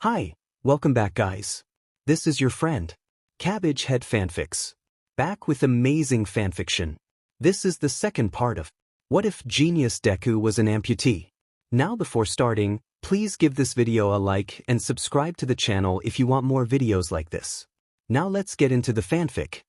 Hi, welcome back guys. This is your friend, Cabbage Head Fanfics. Back with amazing fanfiction. This is the second part of What If Genius Deku Was an Amputee? Now before starting, please give this video a like and subscribe to the channel if you want more videos like this. Now let's get into the fanfic.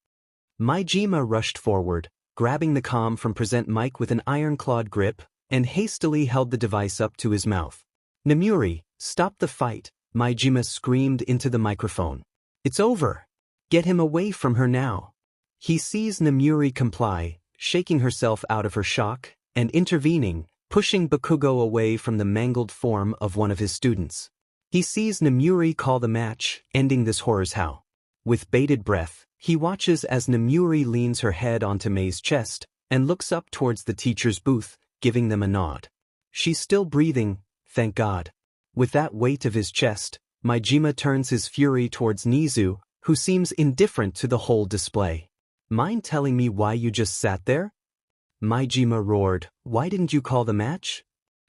Maijima rushed forward, grabbing the comm from present mic with an iron-clawed grip, and hastily held the device up to his mouth. Namuri, stop the fight, Maijima screamed into the microphone. It's over. Get him away from her now. He sees Namuri comply, shaking herself out of her shock, and intervening, pushing Bakugo away from the mangled form of one of his students. He sees Namuri call the match, ending this horror's howl. With bated breath, he watches as Namuri leans her head onto Mei's chest, and looks up towards the teacher's booth, giving them a nod. She's still breathing, thank God. With that weight of his chest, Maijima turns his fury towards Nezu, who seems indifferent to the whole display. Mind telling me why you just sat there? Maijima roared, why didn't you call the match?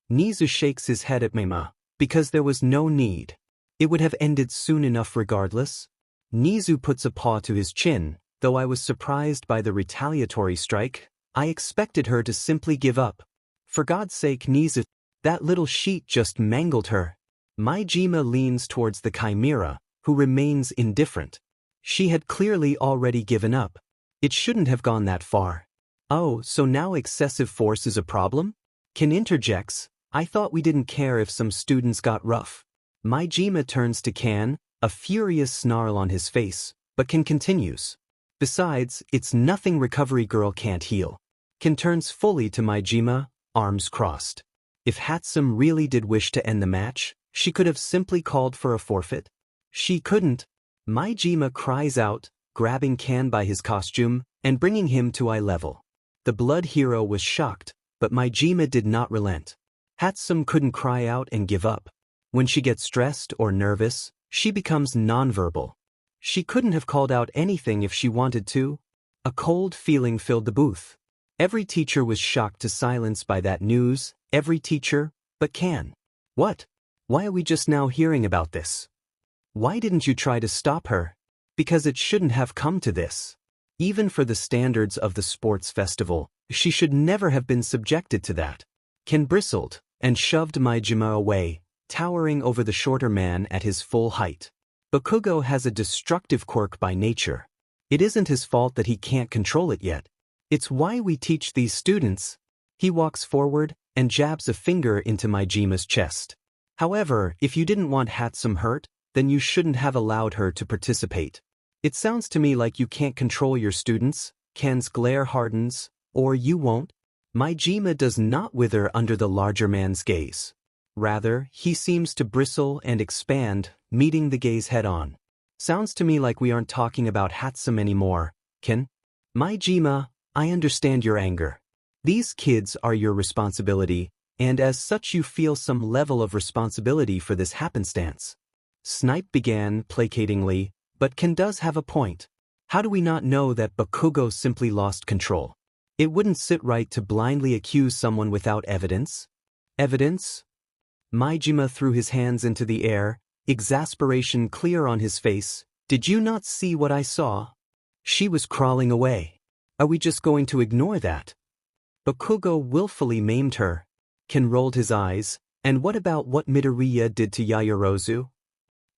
Nezu shakes his head at Maijima, because there was no need. It would have ended soon enough regardless. Nezu puts a paw to his chin, though I was surprised by the retaliatory strike. I expected her to simply give up. For God's sake, Nezu, that little sheet just mangled her. Maijima leans towards the Chimera, who remains indifferent. She had clearly already given up. It shouldn't have gone that far. Oh, so now excessive force is a problem? Ken interjects, I thought we didn't care if some students got rough. Maijima turns to Ken, a furious snarl on his face, but Ken continues. Besides, it's nothing recovery girl can't heal. Ken turns fully to Maijima, arms crossed. If Hatsum really did wish to end the match, she could have simply called for a forfeit. She couldn't. Maijima cries out, grabbing Ken by his costume and bringing him to eye level. The blood hero was shocked, but Maijima did not relent. Hatsum couldn't cry out and give up. When she gets stressed or nervous, she becomes nonverbal. She couldn't have called out anything if she wanted to. A cold feeling filled the booth. Every teacher was shocked to silence by that news, every teacher, but Ken. What? Why are we just now hearing about this? Why didn't you try to stop her? Because it shouldn't have come to this. Even for the standards of the sports festival, she should never have been subjected to that. Ken bristled and shoved Maijima away, towering over the shorter man at his full height. Bakugo has a destructive quirk by nature. It isn't his fault that he can't control it yet. It's why we teach these students. He walks forward and jabs a finger into Maijima's chest. However, if you didn't want Hatsum hurt, then you shouldn't have allowed her to participate. It sounds to me like you can't control your students, Ken's glare hardens, or you won't. Maijima does not wither under the larger man's gaze. Rather, he seems to bristle and expand, meeting the gaze head-on. Sounds to me like we aren't talking about Hatsum anymore, Ken. Maijima, I understand your anger. These kids are your responsibility, and as such you feel some level of responsibility for this happenstance. Snipe began placatingly, but Ken does have a point. How do we not know that Bakugo simply lost control? It wouldn't sit right to blindly accuse someone without evidence. Evidence? Maijima threw his hands into the air, exasperation clear on his face. Did you not see what I saw? She was crawling away. Are we just going to ignore that? Bakugo willfully maimed her. Ken rolled his eyes, and what about what Midoriya did to Yaoyorozu?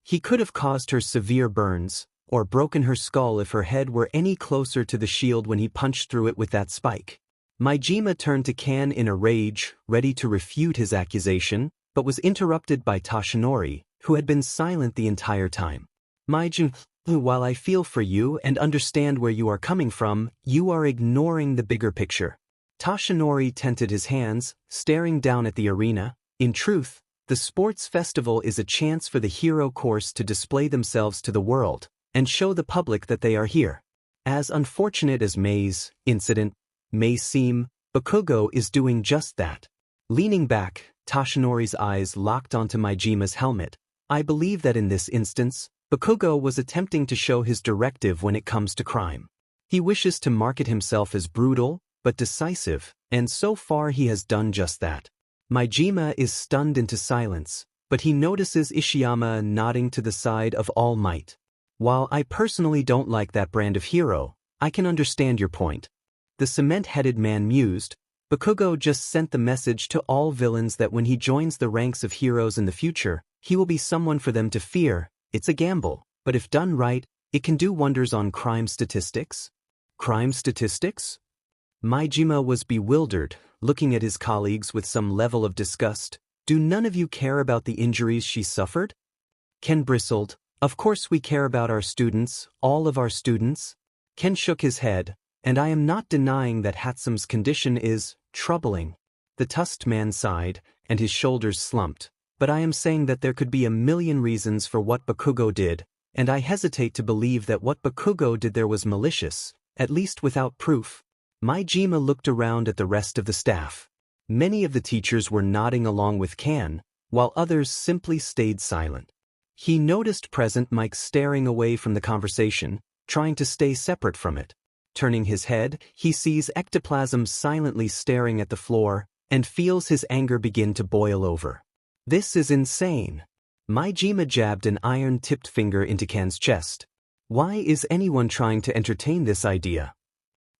He could have caused her severe burns, or broken her skull if her head were any closer to the shield when he punched through it with that spike. Maijima turned to Ken in a rage, ready to refute his accusation, but was interrupted by Toshinori, who had been silent the entire time. Maijima, while I feel for you and understand where you are coming from, you are ignoring the bigger picture. Toshinori tented his hands, staring down at the arena. In truth, the sports festival is a chance for the hero course to display themselves to the world, and show the public that they are here. As unfortunate as Mei's incident may seem, Bakugo is doing just that. Leaning back, Toshinori's eyes locked onto Maijima's helmet. I believe that in this instance, Bakugo was attempting to show his directive when it comes to crime. He wishes to market himself as brutal, but decisive, and so far he has done just that. Maijima is stunned into silence, but he notices Ishiyama nodding to the side of All Might. While I personally don't like that brand of hero, I can understand your point. The cement-headed man mused. Bakugo just sent the message to all villains that when he joins the ranks of heroes in the future, he will be someone for them to fear. It's a gamble, but if done right, it can do wonders on crime statistics. Crime statistics? Maijima was bewildered, looking at his colleagues with some level of disgust. Do none of you care about the injuries she suffered? Ken bristled. Of course we care about our students, all of our students. Ken shook his head, and I am not denying that Hatsume's condition is troubling. The tusked man sighed, and his shoulders slumped, but I am saying that there could be a million reasons for what Bakugo did, and I hesitate to believe that what Bakugo did there was malicious, at least without proof. Maijima looked around at the rest of the staff. Many of the teachers were nodding along with Kan, while others simply stayed silent. He noticed Present Mike staring away from the conversation, trying to stay separate from it. Turning his head, he sees Ectoplasm silently staring at the floor, and feels his anger begin to boil over. This is insane. Maijima jabbed an iron-tipped finger into Kan's chest. Why is anyone trying to entertain this idea?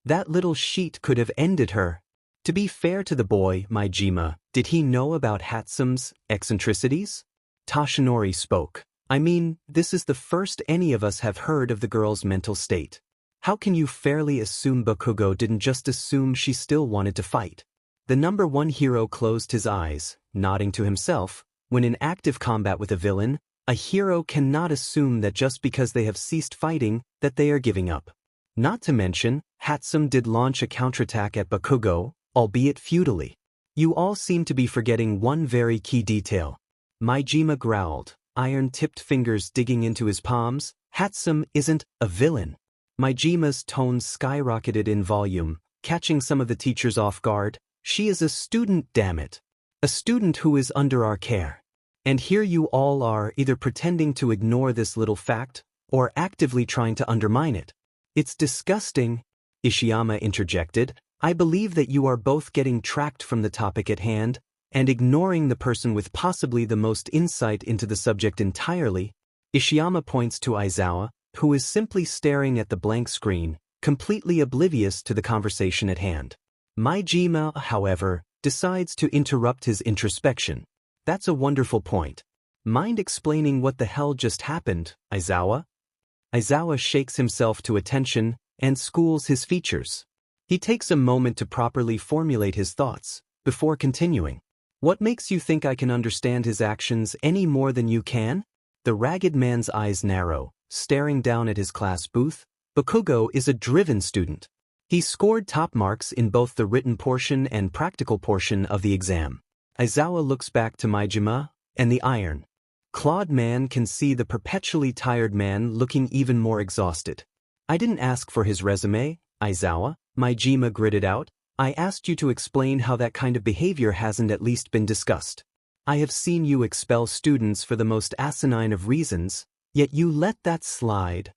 That little sheet could have ended her. To be fair to the boy, Maijima, did he know about Hatsume's eccentricities? Toshinori spoke. I mean, this is the first any of us have heard of the girl's mental state. How can you fairly assume Bakugo didn't just assume she still wanted to fight? The number one hero closed his eyes, nodding to himself. When in active combat with a villain, a hero cannot assume that just because they have ceased fighting, that they are giving up. Not to mention, Hatsume did launch a counterattack at Bakugo, albeit futilely. You all seem to be forgetting one very key detail. Maijima growled, iron-tipped fingers digging into his palms. Hatsume isn't a villain. Maijima's tones skyrocketed in volume, catching some of the teachers off guard. She is a student, damn it. A student who is under our care. And here you all are either pretending to ignore this little fact, or actively trying to undermine it. It's disgusting, Ishiyama interjected. I believe that you are both getting tracked from the topic at hand, and ignoring the person with possibly the most insight into the subject entirely. Ishiyama points to Aizawa, who is simply staring at the blank screen, completely oblivious to the conversation at hand. Maijima, however, decides to interrupt his introspection. That's a wonderful point. Mind explaining what the hell just happened, Aizawa? Aizawa shakes himself to attention and schools his features. He takes a moment to properly formulate his thoughts, before continuing. What makes you think I can understand his actions any more than you can? The ragged man's eyes narrow, staring down at his class booth. Bakugo is a driven student. He scored top marks in both the written portion and practical portion of the exam. Aizawa looks back to Maijima, and the iron-clawed man can see the perpetually tired man looking even more exhausted. I didn't ask for his resume, Aizawa, Maijima gritted out. I asked you to explain how that kind of behavior hasn't at least been discussed. I have seen you expel students for the most asinine of reasons, yet you let that slide.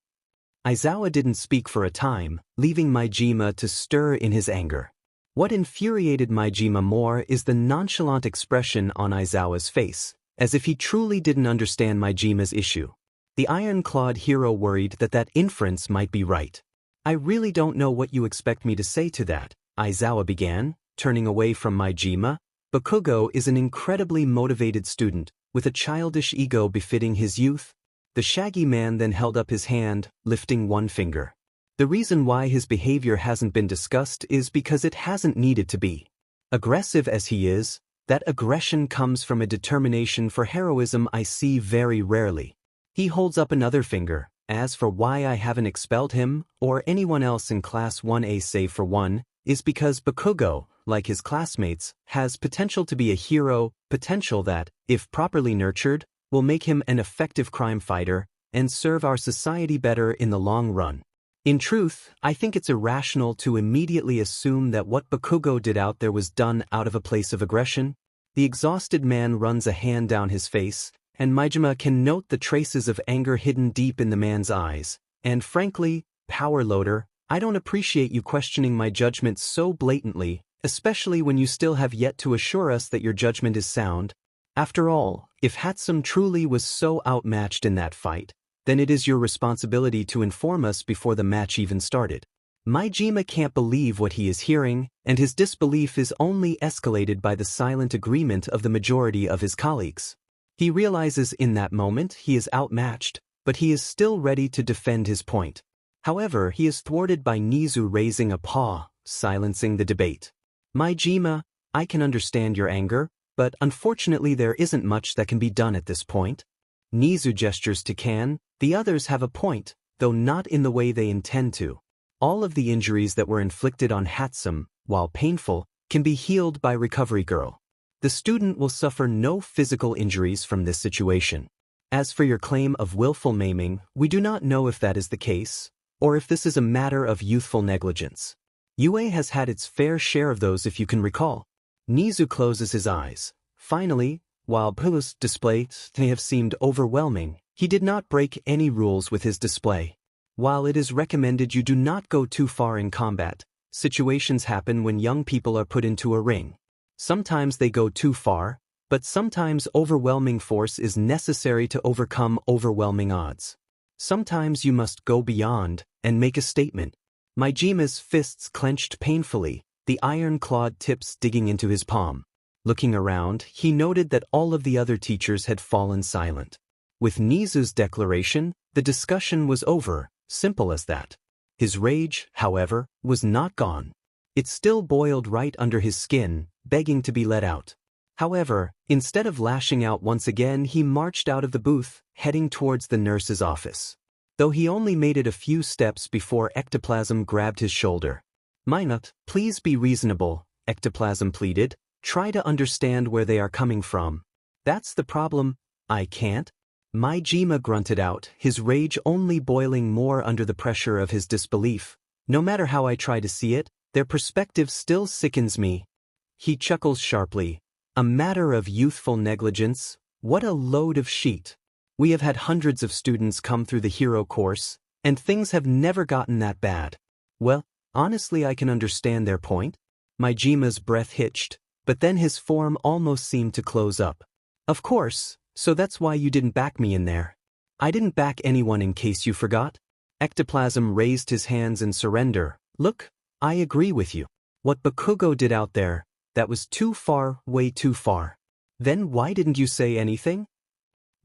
Aizawa didn't speak for a time, leaving Maijima to stir in his anger. What infuriated Maijima more is the nonchalant expression on Aizawa's face, as if he truly didn't understand Maijima's issue. The iron-clawed hero worried that that inference might be right. I really don't know what you expect me to say to that, Aizawa began, turning away from Maijima. Bakugo is an incredibly motivated student, with a childish ego befitting his youth. The shaggy man then held up his hand, lifting one finger. The reason why his behavior hasn't been discussed is because it hasn't needed to be. Aggressive as he is, that aggression comes from a determination for heroism I see very rarely. He holds up another finger. As for why I haven't expelled him, or anyone else in Class 1A save for one, is because Bakugo, like his classmates, has potential to be a hero, potential that, if properly nurtured, will make him an effective crime fighter, and serve our society better in the long run. In truth, I think it's irrational to immediately assume that what Bakugo did out there was done out of a place of aggression. The exhausted man runs a hand down his face, and Maijima can note the traces of anger hidden deep in the man's eyes. And frankly, power loader, I don't appreciate you questioning my judgment so blatantly, especially when you still have yet to assure us that your judgment is sound. After all, If Hatsum truly was so outmatched in that fight, then it is your responsibility to inform us before the match even started. Maijima can't believe what he is hearing, and his disbelief is only escalated by the silent agreement of the majority of his colleagues. He realizes in that moment he is outmatched, but he is still ready to defend his point. However, he is thwarted by Nezu raising a paw, silencing the debate. Maijima, I can understand your anger, but unfortunately there isn't much that can be done at this point. Nezu gestures to Kan, the others have a point, though not in the way they intend to. All of the injuries that were inflicted on Hatsum, while painful, can be healed by Recovery Girl. The student will suffer no physical injuries from this situation. As for your claim of willful maiming, we do not know if that is the case, or if this is a matter of youthful negligence. UA has had its fair share of those if you can recall. Nezu closes his eyes. Finally, while Bu's display may have seemed overwhelming, he did not break any rules with his display. While it is recommended you do not go too far in combat, situations happen when young people are put into a ring. Sometimes they go too far, but sometimes overwhelming force is necessary to overcome overwhelming odds. Sometimes you must go beyond and make a statement. Maijima's fists clenched painfully, the iron-clawed tips digging into his palm. Looking around, he noted that all of the other teachers had fallen silent. With Nezu's declaration, the discussion was over, simple as that. His rage, however, was not gone. It still boiled right under his skin, begging to be let out. However, instead of lashing out once again, he marched out of the booth, heading towards the nurse's office. Though he only made it a few steps before Ectoplasm grabbed his shoulder. Mina, please be reasonable, Ectoplasm pleaded. Try to understand where they are coming from. That's the problem. I can't. Maijima grunted out, his rage only boiling more under the pressure of his disbelief. No matter how I try to see it, their perspective still sickens me. He chuckles sharply. A matter of youthful negligence? What a load of shit. We have had hundreds of students come through the hero course, and things have never gotten that bad. Well, honestly I can understand their point. Maijima's breath hitched, but then his form almost seemed to close up. Of course, so that's why you didn't back me in there. I didn't back anyone in case you forgot. Ectoplasm raised his hands in surrender. Look, I agree with you. What Bakugo did out there, that was too far, way too far. Then why didn't you say anything?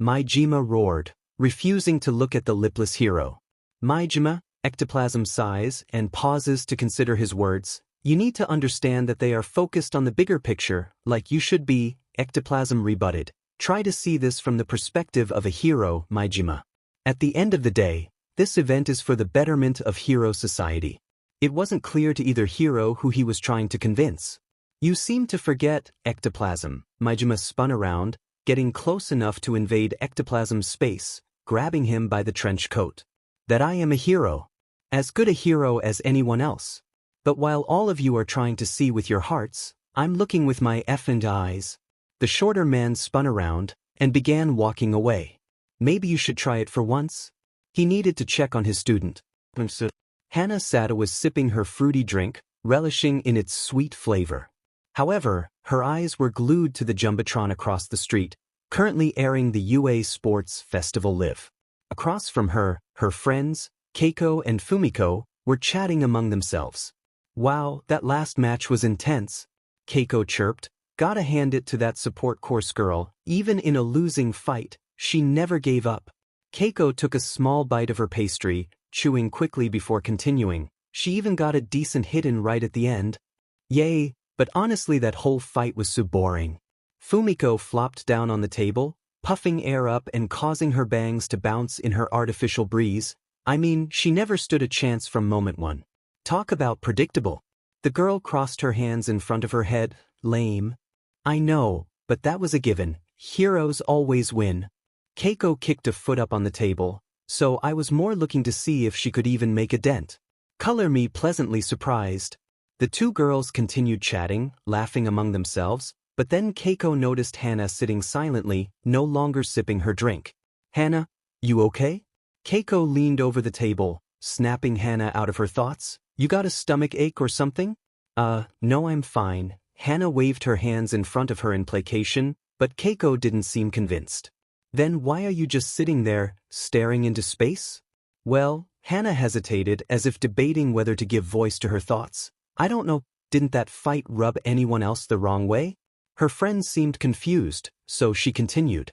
Maijima roared, refusing to look at the lipless hero. Maijima, Ectoplasm sighs and pauses to consider his words. You need to understand that they are focused on the bigger picture, like you should be, Ectoplasm rebutted. Try to see this from the perspective of a hero, Maijima. At the end of the day, this event is for the betterment of hero society. It wasn't clear to either hero who he was trying to convince. You seem to forget, Ectoplasm. Maijima spun around, getting close enough to invade Ectoplasm's space, grabbing him by the trench coat. That I am a hero. As good a hero as anyone else. But while all of you are trying to see with your hearts, I'm looking with my effing eyes. The shorter man spun around and began walking away. Maybe you should try it for once? He needed to check on his student. Hana Sada was sipping her fruity drink, relishing in its sweet flavor. However, her eyes were glued to the Jumbotron across the street, currently airing the UA Sports Festival Live. Across from her, her friends, Keiko and Fumiko, were chatting among themselves. Wow, that last match was intense, Keiko chirped. Gotta hand it to that support course girl, even in a losing fight, she never gave up. Keiko took a small bite of her pastry, chewing quickly before continuing. She even got a decent hit in right at the end. Yay, but honestly that whole fight was so boring. Fumiko flopped down on the table, puffing air up and causing her bangs to bounce in her artificial breeze. I mean, she never stood a chance from moment one. Talk about predictable. The girl crossed her hands in front of her head. Lame. I know, but that was a given. Heroes always win. Keiko kicked a foot up on the table, so I was more looking to see if she could even make a dent. Color me pleasantly surprised. The two girls continued chatting, laughing among themselves, but then Keiko noticed Hana sitting silently, no longer sipping her drink. Hana, you okay? Keiko leaned over the table, snapping Hana out of her thoughts. You got a stomach ache or something? No, I'm fine. Hana waved her hands in front of her in placation. But Keiko didn't seem convinced. Then why are you just sitting there, staring into space? Well, Hana hesitated as if debating whether to give voice to her thoughts. I don't know, didn't that fight rub anyone else the wrong way? Her friend seemed confused, so she continued.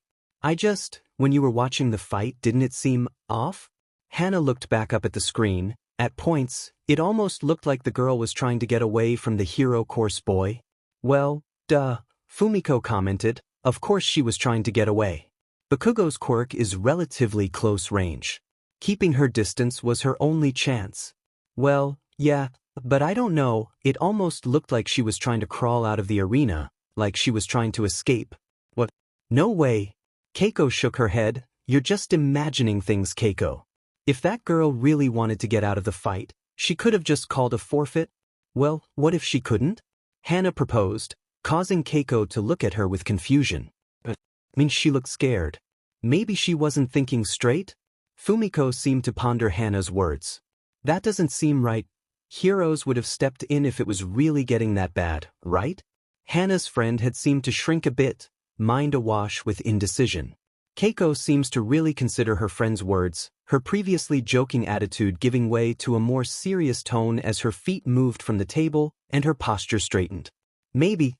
When you were watching the fight, didn't it seem off? Hana looked back up at the screen. At points, it almost looked like the girl was trying to get away from the hero course boy. Well, duh, Fumiko commented. Of course she was trying to get away. Bakugo's quirk is relatively close range. Keeping her distance was her only chance. Well, yeah, but I don't know, it almost looked like she was trying to crawl out of the arena, like she was trying to escape. What? No way. Keiko shook her head. You're just imagining things, Keiko. If that girl really wanted to get out of the fight, she could have just called a forfeit. Well, what if she couldn't? Hana proposed, causing Keiko to look at her with confusion. She looked scared. Maybe she wasn't thinking straight? Fumiko seemed to ponder Hana's words. That doesn't seem right. Heroes would have stepped in if it was really getting that bad, right? Hana's friend had seemed to shrink a bit, mind awash with indecision. Keiko seems to really consider her friend's words, her previously joking attitude giving way to a more serious tone as her feet moved from the table and her posture straightened. Maybe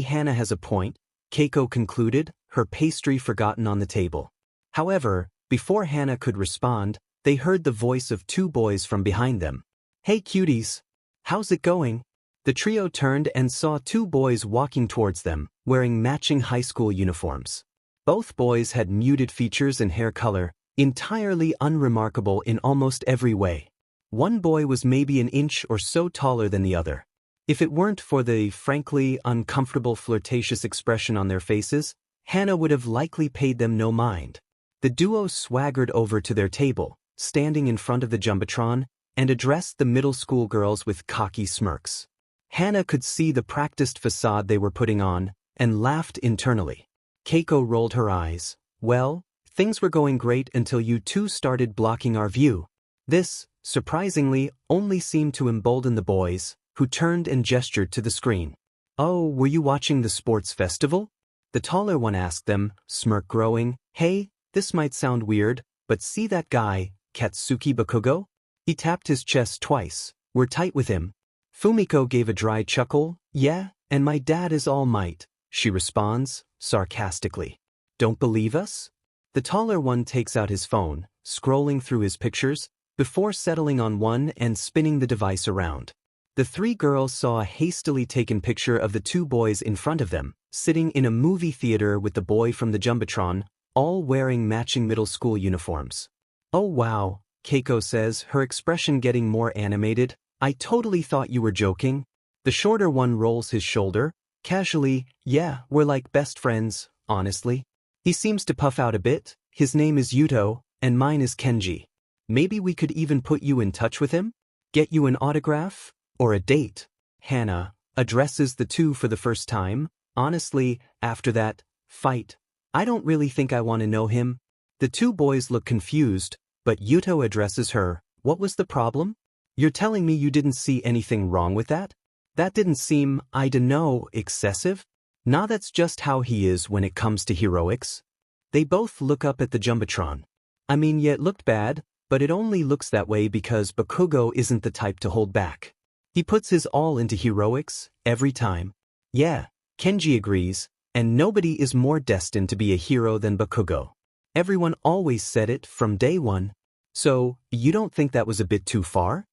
Hana has a point, Keiko concluded, her pastry forgotten on the table. However, before Hana could respond, they heard the voice of two boys from behind them. Hey cuties! How's it going? The trio turned and saw two boys walking towards them, wearing matching high school uniforms. Both boys had muted features and hair color, entirely unremarkable in almost every way. One boy was maybe an inch or so taller than the other. If it weren't for the frankly uncomfortable flirtatious expression on their faces, Hana would have likely paid them no mind. The duo swaggered over to their table, standing in front of the Jumbotron, and addressed the middle school girls with cocky smirks. Hana could see the practiced facade they were putting on, and laughed internally. Keiko rolled her eyes. Well, things were going great until you two started blocking our view. This, surprisingly, only seemed to embolden the boys, who turned and gestured to the screen. Oh, were you watching the sports festival? The taller one asked them, smirk growing. Hey, this might sound weird, but see that guy, Katsuki Bakugo? He tapped his chest twice. We're tight with him. Fumiko gave a dry chuckle. Yeah, and my dad is all might, she responds, sarcastically. Don't believe us? The taller one takes out his phone, scrolling through his pictures, before settling on one and spinning the device around. The three girls saw a hastily taken picture of the two boys in front of them, sitting in a movie theater with the boy from the Jumbotron, all wearing matching middle school uniforms. Oh wow, Keiko says, her expression getting more animated. I totally thought you were joking. The shorter one rolls his shoulder, casually. Yeah, we're like best friends, honestly. He seems to puff out a bit. His name is Yuto, and mine is Kenji. Maybe we could even put you in touch with him? Get you an autograph? Or a date? Hana addresses the two for the first time. Honestly, after that fight, I don't really think I want to know him. The two boys look confused, but Yuto addresses her. What was the problem? You're telling me you didn't see anything wrong with that? That didn't seem, I dunno, excessive? Nah, that's just how he is when it comes to heroics. They both look up at the Jumbotron. Yeah, it looked bad, but it only looks that way because Bakugo isn't the type to hold back. He puts his all into heroics, every time. Yeah, Kenji agrees, and nobody is more destined to be a hero than Bakugo. Everyone always said it from day one. So, you don't think that was a bit too far?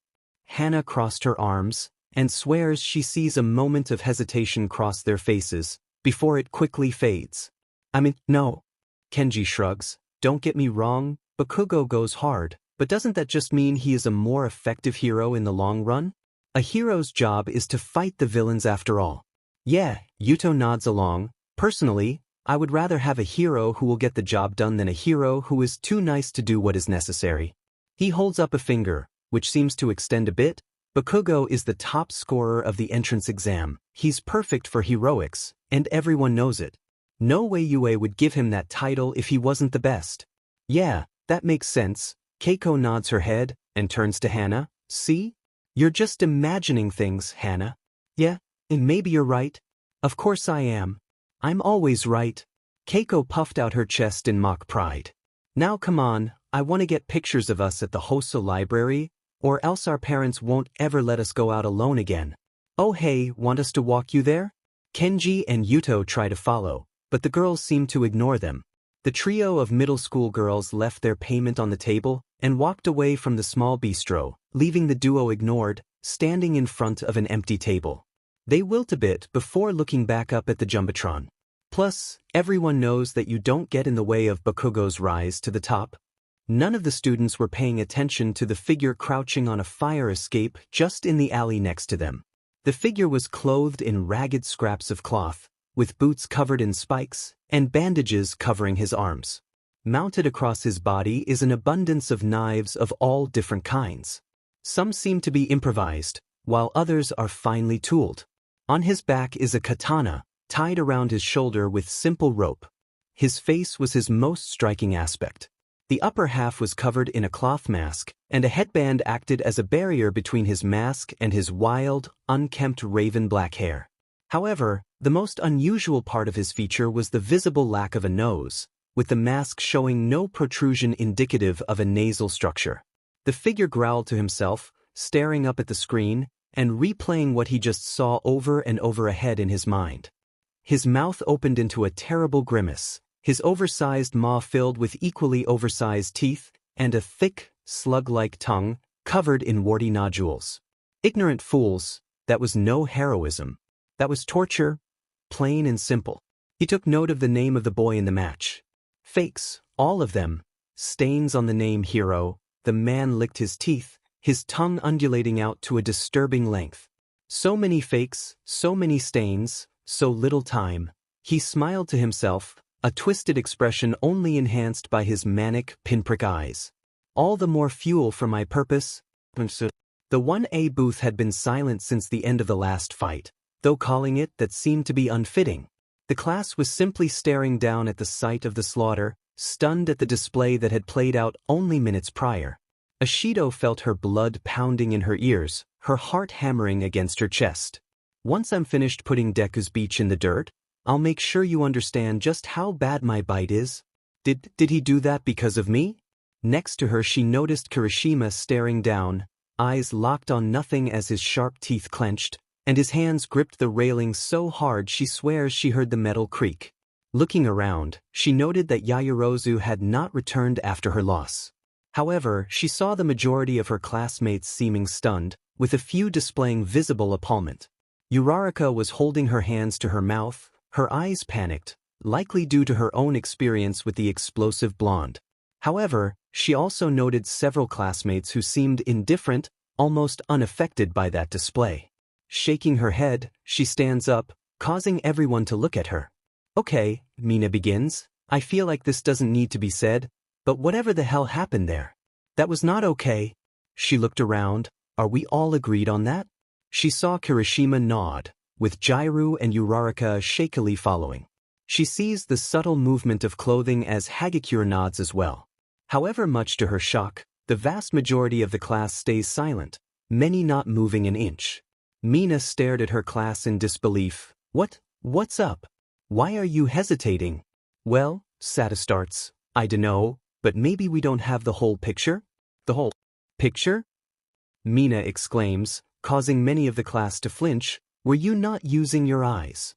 Hana crossed her arms, and swears she sees a moment of hesitation cross their faces, before it quickly fades. No. Kenji shrugs. Don't get me wrong, Bakugo goes hard, but doesn't that just mean he is a more effective hero in the long run? A hero's job is to fight the villains after all. Yeah, Yuto nods along. Personally, I would rather have a hero who will get the job done than a hero who is too nice to do what is necessary. He holds up a finger, which seems to extend a bit. Bakugo is the top scorer of the entrance exam. He's perfect for heroics, and everyone knows it. No way UA would give him that title if he wasn't the best. Yeah, that makes sense. Keiko nods her head, and turns to Hana. See? You're just imagining things, Hana. Yeah, and maybe you're right. Of course I am. I'm always right. Keiko puffed out her chest in mock pride. Now come on, I want to get pictures of us at the Hosu library, or else our parents won't ever let us go out alone again. Oh hey, want us to walk you there? Kenji and Yuto try to follow, but the girls seem to ignore them. The trio of middle school girls left their payment on the table and walked away from the small bistro, leaving the duo ignored, standing in front of an empty table. They wilt a bit before looking back up at the Jumbotron. Plus, everyone knows that you don't get in the way of Bakugo's rise to the top. None of the students were paying attention to the figure crouching on a fire escape just in the alley next to them. The figure was clothed in ragged scraps of cloth, with boots covered in spikes and bandages covering his arms. Mounted across his body is an abundance of knives of all different kinds. Some seem to be improvised, while others are finely tooled. On his back is a katana, tied around his shoulder with simple rope. His face was his most striking aspect. The upper half was covered in a cloth mask, and a headband acted as a barrier between his mask and his wild, unkempt raven black hair. However, the most unusual part of his feature was the visible lack of a nose, with the mask showing no protrusion indicative of a nasal structure. The figure growled to himself, staring up at the screen, and replaying what he just saw over and over ahead in his mind. His mouth opened into a terrible grimace, his oversized maw filled with equally oversized teeth, and a thick, slug-like tongue, covered in warty nodules. Ignorant fools, that was no heroism. That was torture, plain and simple. He took note of the name of the boy in the match. Fakes, all of them. Stains on the name Hero. The man licked his teeth, his tongue undulating out to a disturbing length. So many fakes, so many stains, so little time. He smiled to himself, a twisted expression only enhanced by his manic, pinprick eyes. All the more fuel for my purpose. The 1A booth had been silent since the end of the last fight, though calling it that seemed to be unfitting. The class was simply staring down at the sight of the slaughter, stunned at the display that had played out only minutes prior. Ashido felt her blood pounding in her ears, her heart hammering against her chest. Once I'm finished putting Deku's beach in the dirt, I'll make sure you understand just how bad my bite is. Did he do that because of me? Next to her she noticed Kirishima staring down, eyes locked on nothing as his sharp teeth clenched, and his hands gripped the railing so hard she swears she heard the metal creak. Looking around, she noted that Yaoyorozu had not returned after her loss. However, she saw the majority of her classmates seeming stunned, with a few displaying visible appallment. Uraraka was holding her hands to her mouth, her eyes panicked, likely due to her own experience with the explosive blonde. However, she also noted several classmates who seemed indifferent, almost unaffected by that display. Shaking her head, she stands up, causing everyone to look at her. Okay, Mina begins, I feel like this doesn't need to be said, but whatever the hell happened there? That was not okay. She looked around, are we all agreed on that? She saw Kirishima nod, with Jairu and Uraraka shakily following. She sees the subtle movement of clothing as Hagakure nods as well. However, much to her shock, the vast majority of the class stays silent, many not moving an inch. Mina stared at her class in disbelief. What's up? Why are you hesitating? Well, Sata starts, I dunno, but maybe we don't have the whole picture? The whole picture? Mina exclaims, causing many of the class to flinch. Were you not using your eyes?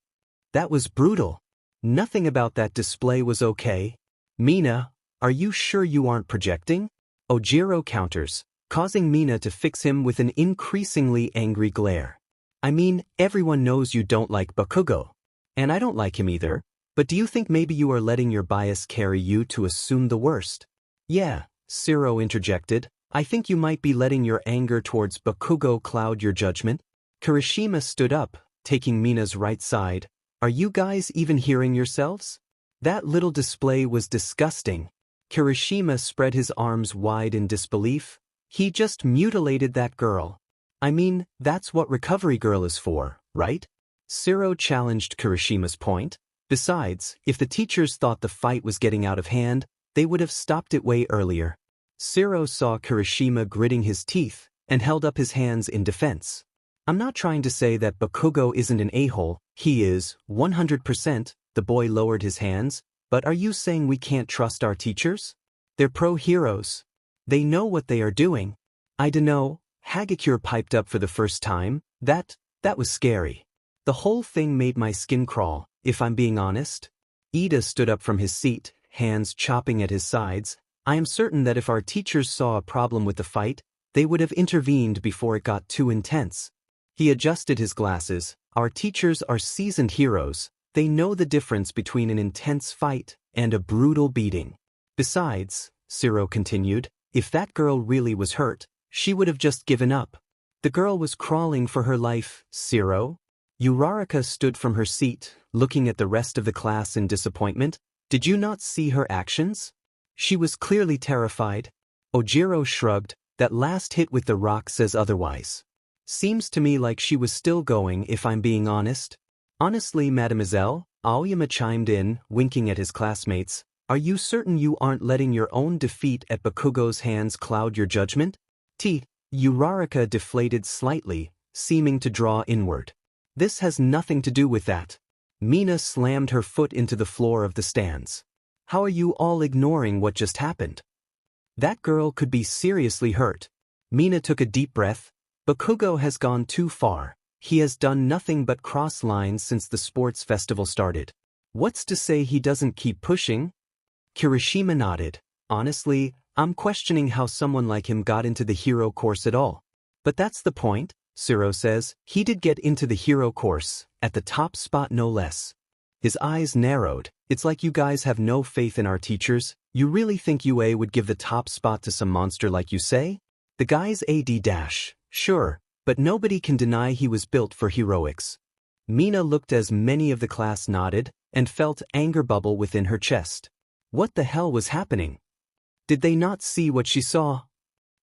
That was brutal. Nothing about that display was okay. Mina, are you sure you aren't projecting? Ojiro counters, causing Mina to fix him with an increasingly angry glare. I mean, everyone knows you don't like Bakugo. And I don't like him either, but do you think maybe you are letting your bias carry you to assume the worst? Yeah, Siro interjected, I think you might be letting your anger towards Bakugo cloud your judgment. Kirishima stood up, taking Mina's right side. Are you guys even hearing yourselves? That little display was disgusting. Kirishima spread his arms wide in disbelief. He just mutilated that girl. I mean, that's what Recovery Girl is for, right? Siro challenged Kirishima's point. Besides, if the teachers thought the fight was getting out of hand, they would have stopped it way earlier. Siro saw Kirishima gritting his teeth and held up his hands in defense. I'm not trying to say that Bakugo isn't an a-hole, he is, 100%, the boy lowered his hands, But are you saying we can't trust our teachers? They're pro-heroes. They know what they are doing. I dunno, Hagakure piped up for the first time. That was scary. The whole thing made my skin crawl, if I'm being honest. Ida stood up from his seat, hands chopping at his sides. I am certain that if our teachers saw a problem with the fight, they would have intervened before it got too intense. He adjusted his glasses. Our teachers are seasoned heroes. They know the difference between an intense fight and a brutal beating. Besides, Shiro continued, if that girl really was hurt, she would have just given up. The girl was crawling for her life, Shiro. Uraraka stood from her seat, looking at the rest of the class in disappointment. Did you not see her actions? She was clearly terrified. Ojiro shrugged. That last hit with the rock says otherwise. Seems to me like she was still going, if I'm being honest. Honestly, mademoiselle, Aoyama chimed in, winking at his classmates. Are you certain you aren't letting your own defeat at Bakugo's hands cloud your judgment? Uraraka deflated slightly, seeming to draw inward. This has nothing to do with that. Mina slammed her foot into the floor of the stands. How are you all ignoring what just happened? That girl could be seriously hurt. Mina took a deep breath. Bakugo has gone too far. He has done nothing but cross lines since the sports festival started. What's to say he doesn't keep pushing? Kirishima nodded. Honestly, I'm questioning how someone like him got into the hero course at all. But that's the point, Shiro says. He did get into the hero course, at the top spot no less. His eyes narrowed. It's like you guys have no faith in our teachers. You really think UA would give the top spot to some monster like you say? The guy's AD-. Sure, but nobody can deny he was built for heroics. Mina looked as many of the class nodded, and felt anger bubble within her chest. What the hell was happening? Did they not see what she saw?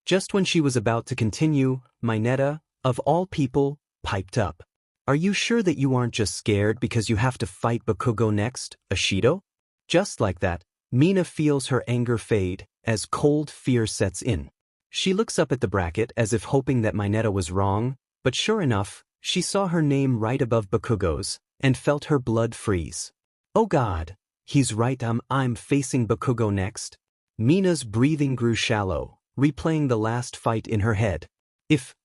Just when she was about to continue, Mineta, of all people, piped up. Are you sure that you aren't just scared because you have to fight Bakugo next, Ashido? Just like that, Mina feels her anger fade, as cold fear sets in. She looks up at the bracket as if hoping that Mineta was wrong, but sure enough, she saw her name right above Bakugo's, and felt her blood freeze. Oh god, he's right, I'm facing Bakugo next. Mina's breathing grew shallow, replaying the last fight in her head. If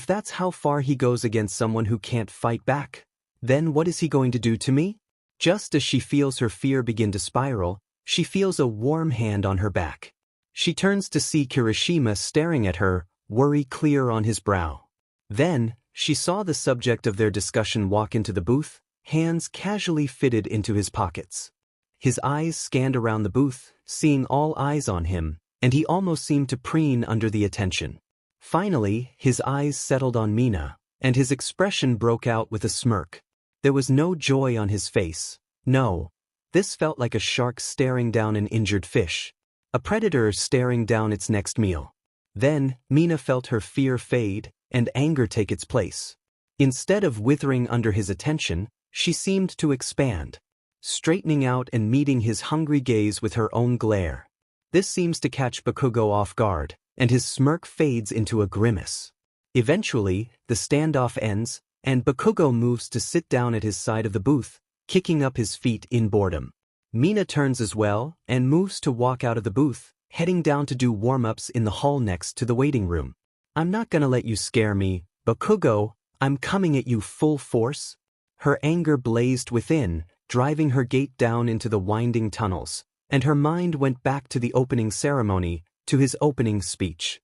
that's how far he goes against someone who can't fight back, then what is he going to do to me? Just as she feels her fear begin to spiral, she feels a warm hand on her back. She turns to see Kirishima staring at her, worry clear on his brow. Then, she saw the subject of their discussion walk into the booth, hands casually fitted into his pockets. His eyes scanned around the booth, seeing all eyes on him, and he almost seemed to preen under the attention. Finally, his eyes settled on Mina, and his expression broke out with a smirk. There was no joy on his face. No. This felt like a shark staring down an injured fish. A predator staring down its next meal. Then, Mina felt her fear fade, and anger take its place. Instead of withering under his attention, she seemed to expand, straightening out and meeting his hungry gaze with her own glare. This seems to catch Bakugo off guard, and his smirk fades into a grimace. Eventually, the standoff ends, and Bakugo moves to sit down at his side of the booth, kicking up his feet in boredom. Mina turns as well, and moves to walk out of the booth, heading down to do warm-ups in the hall next to the waiting room. I'm not gonna let you scare me, Bakugo, I'm coming at you full force. Her anger blazed within, driving her gait down into the winding tunnels, and her mind went back to the opening ceremony, to his opening speech.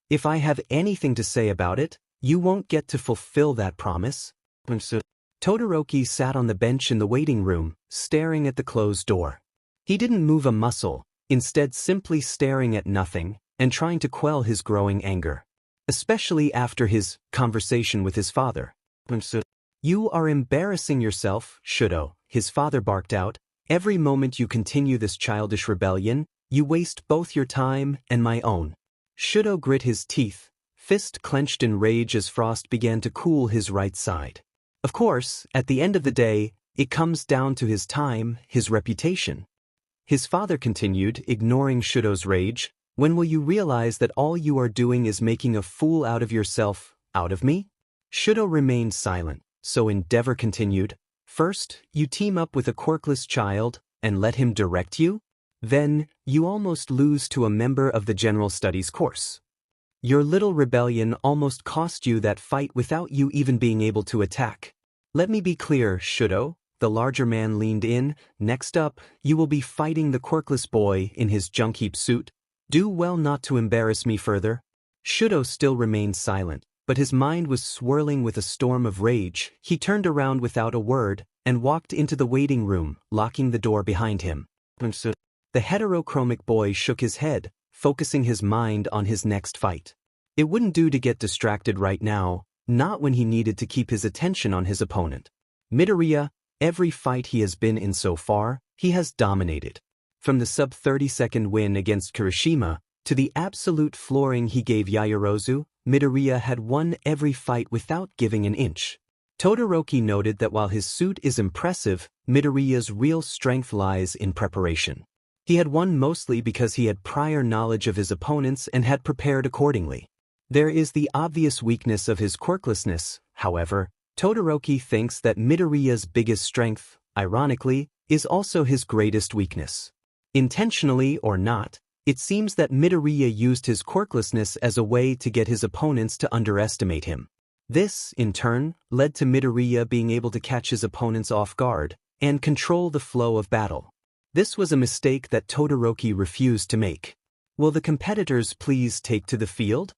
If I have anything to say about it, you won't get to fulfill that promise. Todoroki sat on the bench in the waiting room, staring at the closed door. He didn't move a muscle, instead simply staring at nothing, and trying to quell his growing anger. Especially after his conversation with his father. You are embarrassing yourself, Shudo, his father barked out. Every moment you continue this childish rebellion, you waste both your time and my own. Shudo grit his teeth, fist clenched in rage as frost began to cool his right side. Of course, at the end of the day, it comes down to his time, his reputation. His father continued, ignoring Shudo's rage. When will you realize that all you are doing is making a fool out of yourself, out of me? Shudo remained silent, so Endeavor continued. First, you team up with a quirkless child, and let him direct you? Then, you almost lose to a member of the General Studies course. Your little rebellion almost cost you that fight without you even being able to attack. Let me be clear, Shudo. The larger man leaned in. Next up, you will be fighting the quirkless boy in his junk heap suit. Do well not to embarrass me further. Shudo still remained silent, but his mind was swirling with a storm of rage. He turned around without a word and walked into the waiting room, locking the door behind him. The heterochromic boy shook his head, focusing his mind on his next fight. It wouldn't do to get distracted right now, not when he needed to keep his attention on his opponent. Midoriya, every fight he has been in so far, he has dominated. From the sub-30-second win against Kirishima, to the absolute flooring he gave Yaoyorozu, Midoriya had won every fight without giving an inch. Todoroki noted that while his suit is impressive, Midoriya's real strength lies in preparation. He had won mostly because he had prior knowledge of his opponents and had prepared accordingly. There is the obvious weakness of his quirklessness, however. Todoroki thinks that Midoriya's biggest strength, ironically, is also his greatest weakness. Intentionally or not, it seems that Midoriya used his quirklessness as a way to get his opponents to underestimate him. This, in turn, led to Midoriya being able to catch his opponents off guard and control the flow of battle. This was a mistake that Todoroki refused to make. Will the competitors please take to the field?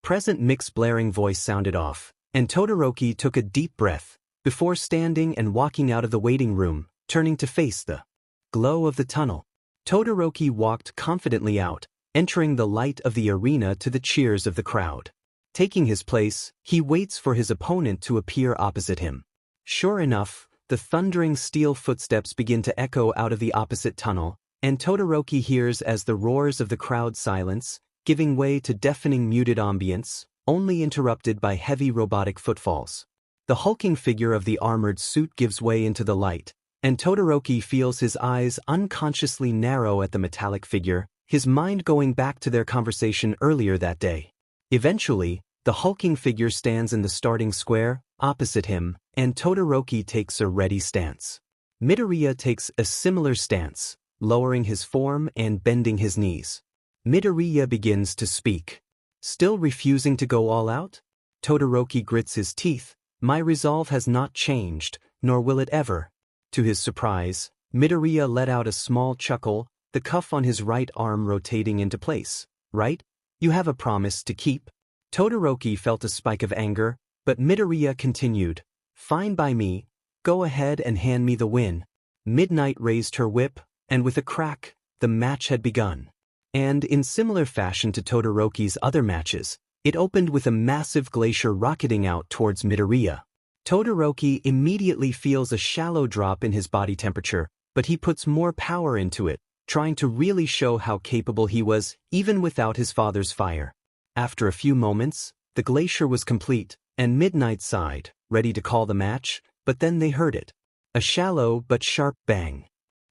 Present Mick's blaring voice sounded off, and Todoroki took a deep breath before standing and walking out of the waiting room, turning to face the glow of the tunnel. Todoroki walked confidently out, entering the light of the arena to the cheers of the crowd. Taking his place, he waits for his opponent to appear opposite him. Sure enough, the thundering steel footsteps begin to echo out of the opposite tunnel, and Todoroki hears as the roars of the crowd silence, giving way to deafening muted ambience, only interrupted by heavy robotic footfalls. The hulking figure of the armored suit gives way into the light, and Todoroki feels his eyes unconsciously narrow at the metallic figure, his mind going back to their conversation earlier that day. Eventually, the hulking figure stands in the starting square, opposite him, and Todoroki takes a ready stance. Midoriya takes a similar stance, lowering his form and bending his knees. Midoriya begins to speak. Still refusing to go all out? Todoroki grits his teeth. My resolve has not changed, nor will it ever. To his surprise, Midoriya let out a small chuckle, the cuff on his right arm rotating into place. Right? You have a promise to keep? Todoroki felt a spike of anger, but Midoriya continued. Fine by me. Go ahead and hand me the win. Midnight raised her whip, and with a crack, the match had begun. And in similar fashion to Todoroki's other matches, it opened with a massive glacier rocketing out towards Midoriya. Todoroki immediately feels a shallow drop in his body temperature, but he puts more power into it, trying to really show how capable he was, even without his father's fire. After a few moments, the glacier was complete, and Midnight sighed, ready to call the match, but then they heard it. A shallow but sharp bang.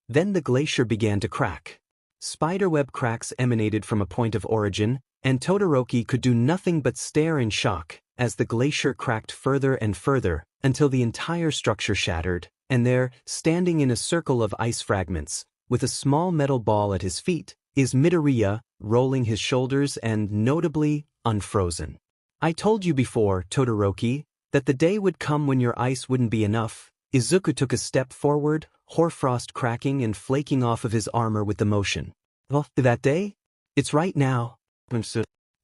Then the glacier began to crack. Spiderweb cracks emanated from a point of origin, and Todoroki could do nothing but stare in shock as the glacier cracked further and further until the entire structure shattered, and there, standing in a circle of ice fragments, with a small metal ball at his feet, is Midoriya, rolling his shoulders and, notably, unfrozen. I told you before, Todoroki, that the day would come when your ice wouldn't be enough. Izuku took a step forward, hoarfrost cracking and flaking off of his armor with the motion. Well, that day? It's right now.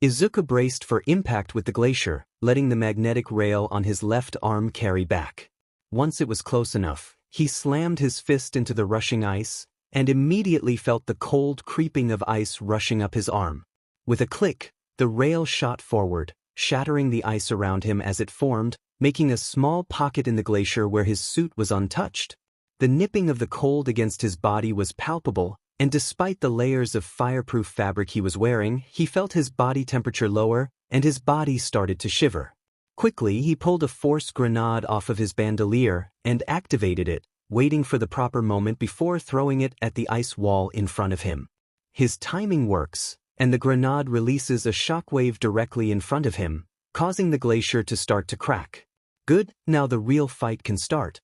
Izuku braced for impact with the glacier, letting the magnetic rail on his left arm carry back. Once it was close enough, he slammed his fist into the rushing ice, and immediately felt the cold creeping of ice rushing up his arm. With a click, the rail shot forward, shattering the ice around him as it formed, making a small pocket in the glacier where his suit was untouched. The nipping of the cold against his body was palpable, and despite the layers of fireproof fabric he was wearing, he felt his body temperature lower, and his body started to shiver. Quickly, he pulled a force grenade off of his bandolier and activated it, waiting for the proper moment before throwing it at the ice wall in front of him. His timing works, and the grenade releases a shockwave directly in front of him, causing the glacier to start to crack. Good, now the real fight can start.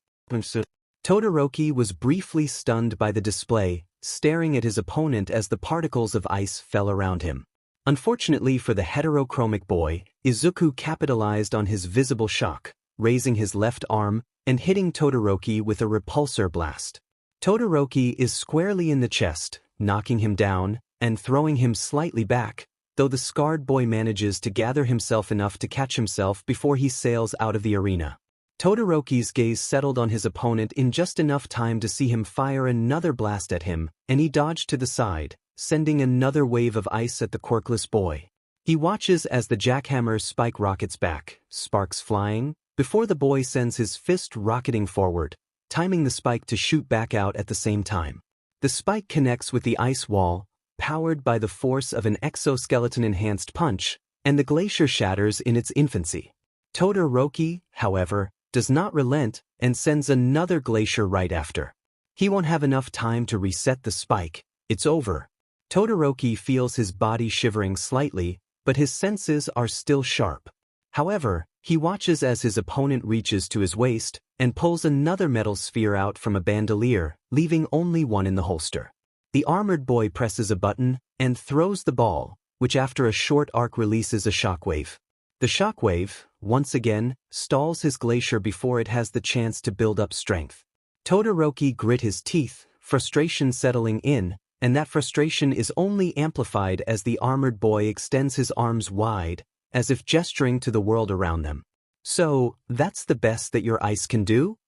Todoroki was briefly stunned by the display, staring at his opponent as the particles of ice fell around him. Unfortunately for the heterochromic boy, Izuku capitalized on his visible shock, raising his left arm and hitting Todoroki with a repulsor blast. Todoroki is squarely in the chest, knocking him down and throwing him slightly back, though the scarred boy manages to gather himself enough to catch himself before he sails out of the arena. Todoroki's gaze settled on his opponent in just enough time to see him fire another blast at him, and he dodged to the side, sending another wave of ice at the quirkless boy. He watches as the jackhammer spike rockets back, sparks flying, before the boy sends his fist rocketing forward, timing the spike to shoot back out at the same time. The spike connects with the ice wall, powered by the force of an exoskeleton-enhanced punch, and the glacier shatters in its infancy. Todoroki, however, does not relent and sends another glacier right after. He won't have enough time to reset the spike. It's over. Todoroki feels his body shivering slightly, but his senses are still sharp. However, he watches as his opponent reaches to his waist and pulls another metal sphere out from a bandolier, leaving only one in the holster. The armored boy presses a button and throws the ball, which after a short arc releases a shockwave. The shockwave, once again, stalls his glacier before it has the chance to build up strength. Todoroki grit his teeth, frustration settling in, and that frustration is only amplified as the armored boy extends his arms wide, as if gesturing to the world around them. So, that's the best that your ice can do?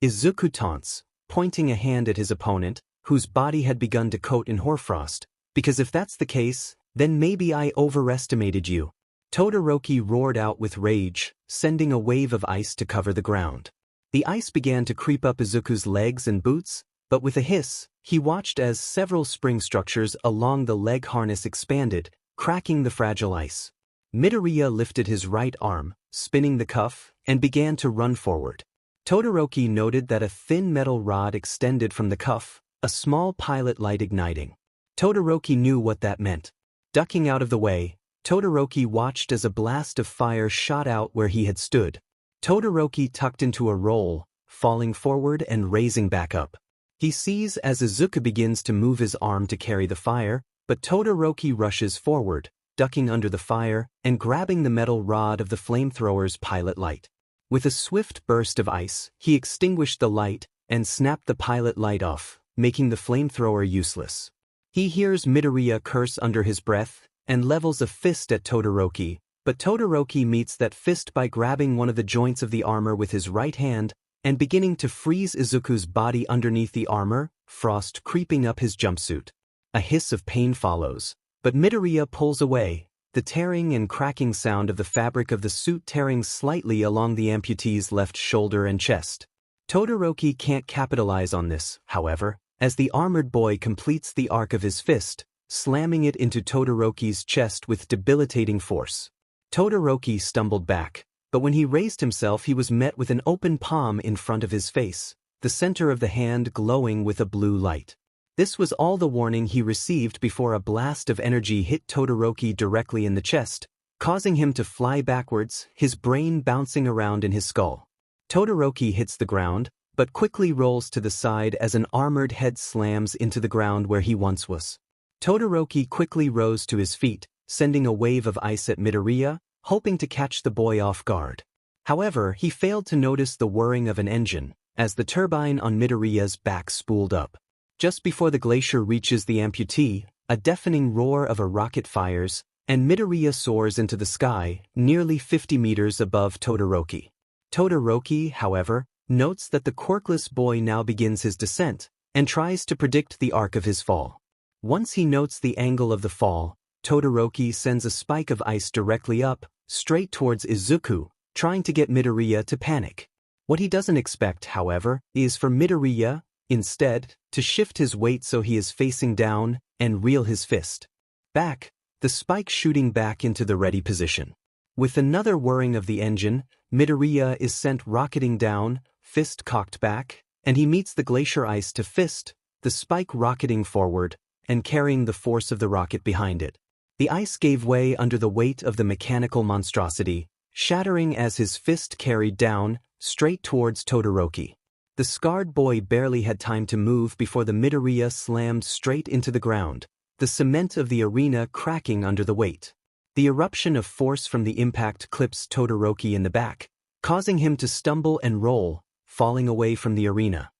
Izuku taunts, pointing a hand at his opponent, whose body had begun to coat in hoarfrost, because if that's the case, then maybe I overestimated you. Todoroki roared out with rage, sending a wave of ice to cover the ground. The ice began to creep up Izuku's legs and boots, but with a hiss, he watched as several spring structures along the leg harness expanded, cracking the fragile ice. Midoriya lifted his right arm, spinning the cuff, and began to run forward. Todoroki noted that a thin metal rod extended from the cuff, a small pilot light igniting. Todoroki knew what that meant. Ducking out of the way, Todoroki watched as a blast of fire shot out where he had stood. Todoroki tucked into a roll, falling forward and raising back up. He sees as Izuku begins to move his arm to carry the fire, but Todoroki rushes forward, ducking under the fire and grabbing the metal rod of the flamethrower's pilot light. With a swift burst of ice, he extinguished the light and snapped the pilot light off, making the flamethrower useless. He hears Midoriya curse under his breath and levels a fist at Todoroki, but Todoroki meets that fist by grabbing one of the joints of the armor with his right hand and beginning to freeze Izuku's body underneath the armor, frost creeping up his jumpsuit. A hiss of pain follows, but Midoriya pulls away, the tearing and cracking sound of the fabric of the suit tearing slightly along the amputee's left shoulder and chest. Todoroki can't capitalize on this, however, as the armored boy completes the arc of his fist, slamming it into Todoroki's chest with debilitating force. Todoroki stumbled back, but when he raised himself he was met with an open palm in front of his face, the center of the hand glowing with a blue light. This was all the warning he received before a blast of energy hit Todoroki directly in the chest, causing him to fly backwards, his brain bouncing around in his skull. Todoroki hits the ground, but quickly rolls to the side as an armored head slams into the ground where he once was. Todoroki quickly rose to his feet, sending a wave of ice at Midoriya, hoping to catch the boy off guard. However, he failed to notice the whirring of an engine, as the turbine on Midoriya's back spooled up. Just before the glacier reaches the amputee, a deafening roar of a rocket fires, and Midoriya soars into the sky, nearly 50 meters above Todoroki. Todoroki, however, notes that the quirkless boy now begins his descent, and tries to predict the arc of his fall. Once he notes the angle of the fall, Todoroki sends a spike of ice directly up, straight towards Izuku, trying to get Midoriya to panic. What he doesn't expect, however, is for Midoriya, instead, to shift his weight so he is facing down and reel his fist back, the spike shooting back into the ready position. With another whirring of the engine, Midoriya is sent rocketing down, fist cocked back, and he meets the glacier ice to fist, the spike rocketing forward, and carrying the force of the rocket behind it. The ice gave way under the weight of the mechanical monstrosity, shattering as his fist carried down, straight towards Todoroki. The scarred boy barely had time to move before the Midoriya slammed straight into the ground, the cement of the arena cracking under the weight. The eruption of force from the impact clips Todoroki in the back, causing him to stumble and roll, falling away from the arena.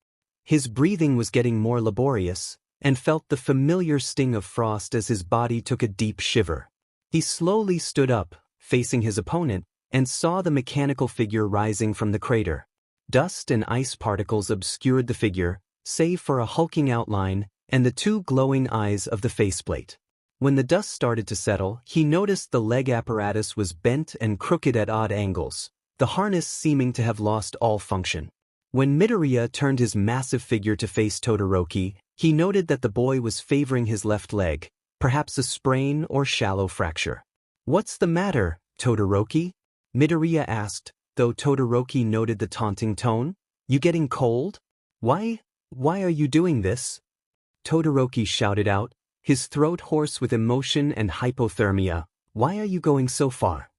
His breathing was getting more laborious, and felt the familiar sting of frost as his body took a deep shiver. He slowly stood up, facing his opponent, and saw the mechanical figure rising from the crater. Dust and ice particles obscured the figure, save for a hulking outline and the two glowing eyes of the faceplate. When the dust started to settle, he noticed the leg apparatus was bent and crooked at odd angles, the harness seeming to have lost all function. When Midoriya turned his massive figure to face Todoroki, he noted that the boy was favoring his left leg, perhaps a sprain or shallow fracture. "What's the matter, Todoroki?" Midoriya asked, though Todoroki noted the taunting tone. "You getting cold? Why are you doing this?" Todoroki shouted out, his throat hoarse with emotion and hypothermia. "Why are you going so far?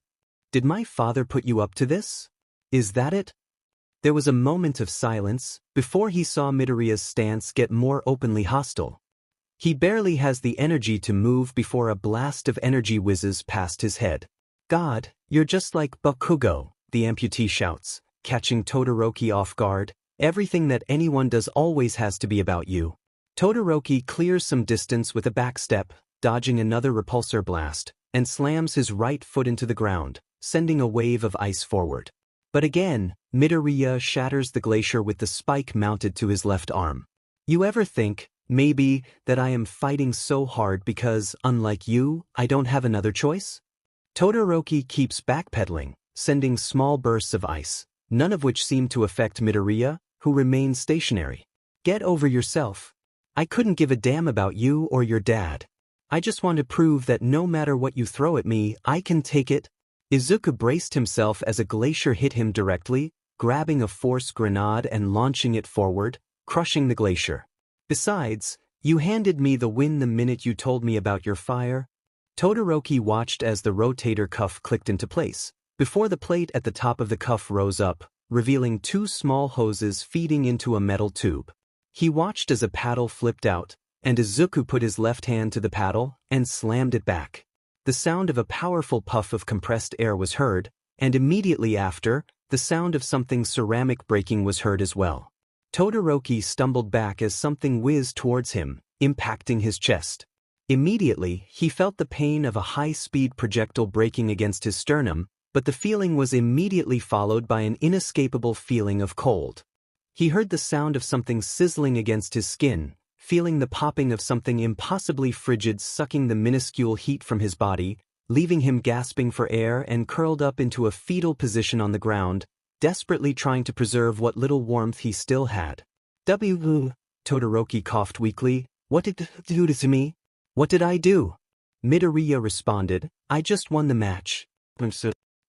Did my father put you up to this? Is that it?" There was a moment of silence, before he saw Midoriya's stance get more openly hostile. He barely has the energy to move before a blast of energy whizzes past his head. "God, you're just like Bakugo," the amputee shouts, catching Todoroki off guard. "Everything that anyone does always has to be about you." Todoroki clears some distance with a backstep, dodging another repulsor blast, and slams his right foot into the ground, sending a wave of ice forward. But again, Midoriya shatters the glacier with the spike mounted to his left arm. "You ever think, maybe, that I am fighting so hard because, unlike you, I don't have another choice?" Todoroki keeps backpedaling, sending small bursts of ice, none of which seem to affect Midoriya, who remains stationary. "Get over yourself. I couldn't give a damn about you or your dad. I just want to prove that no matter what you throw at me, I can take it." Izuku braced himself as a glacier hit him directly, grabbing a force grenade and launching it forward, crushing the glacier. "Besides, you handed me the win the minute you told me about your fire." Todoroki watched as the rotator cuff clicked into place, before the plate at the top of the cuff rose up, revealing two small hoses feeding into a metal tube. He watched as a paddle flipped out, and Izuku put his left hand to the paddle and slammed it back. The sound of a powerful puff of compressed air was heard, and immediately after, the sound of something ceramic breaking was heard as well. Todoroki stumbled back as something whizzed towards him, impacting his chest. Immediately, he felt the pain of a high-speed projectile breaking against his sternum, but the feeling was immediately followed by an inescapable feeling of cold. He heard the sound of something sizzling against his skin, feeling the popping of something impossibly frigid sucking the minuscule heat from his body, leaving him gasping for air and curled up into a fetal position on the ground, desperately trying to preserve what little warmth he still had. Todoroki coughed weakly. "What did you do to me? What did I do?" Midoriya responded, "I just won the match.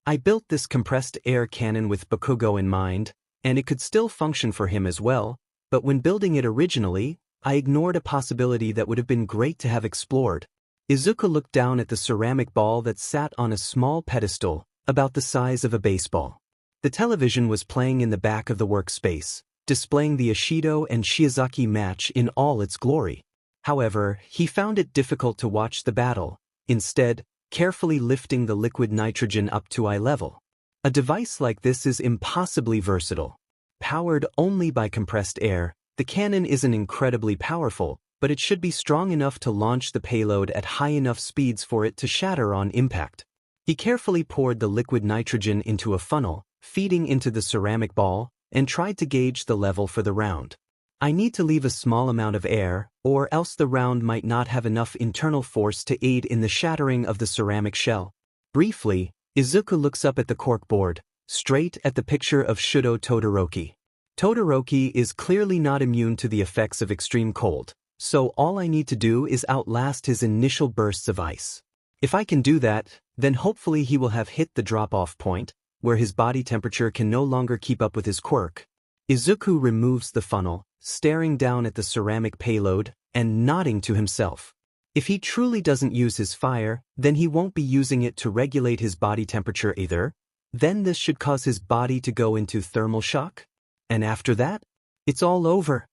I built this compressed air cannon with Bakugo in mind, and it could still function for him as well, but when building it originally, I ignored a possibility that would have been great to have explored." Izuku looked down at the ceramic ball that sat on a small pedestal, about the size of a baseball. The television was playing in the back of the workspace, displaying the Ishido and Shiozaki match in all its glory. However, he found it difficult to watch the battle, instead, carefully lifting the liquid nitrogen up to eye level. A device like this is impossibly versatile. Powered only by compressed air, the cannon isn't incredibly powerful, but it should be strong enough to launch the payload at high enough speeds for it to shatter on impact. He carefully poured the liquid nitrogen into a funnel, feeding into the ceramic ball, and tried to gauge the level for the round. "I need to leave a small amount of air, or else the round might not have enough internal force to aid in the shattering of the ceramic shell." Briefly, Izuku looks up at the corkboard, straight at the picture of Shudo Todoroki. Todoroki is clearly not immune to the effects of extreme cold, so all I need to do is outlast his initial bursts of ice. If I can do that, then hopefully he will have hit the drop-off point, where his body temperature can no longer keep up with his quirk. Izuku removes the funnel, staring down at the ceramic payload, and nodding to himself. If he truly doesn't use his fire, then he won't be using it to regulate his body temperature either. Then this should cause his body to go into thermal shock. And after that? It's all over.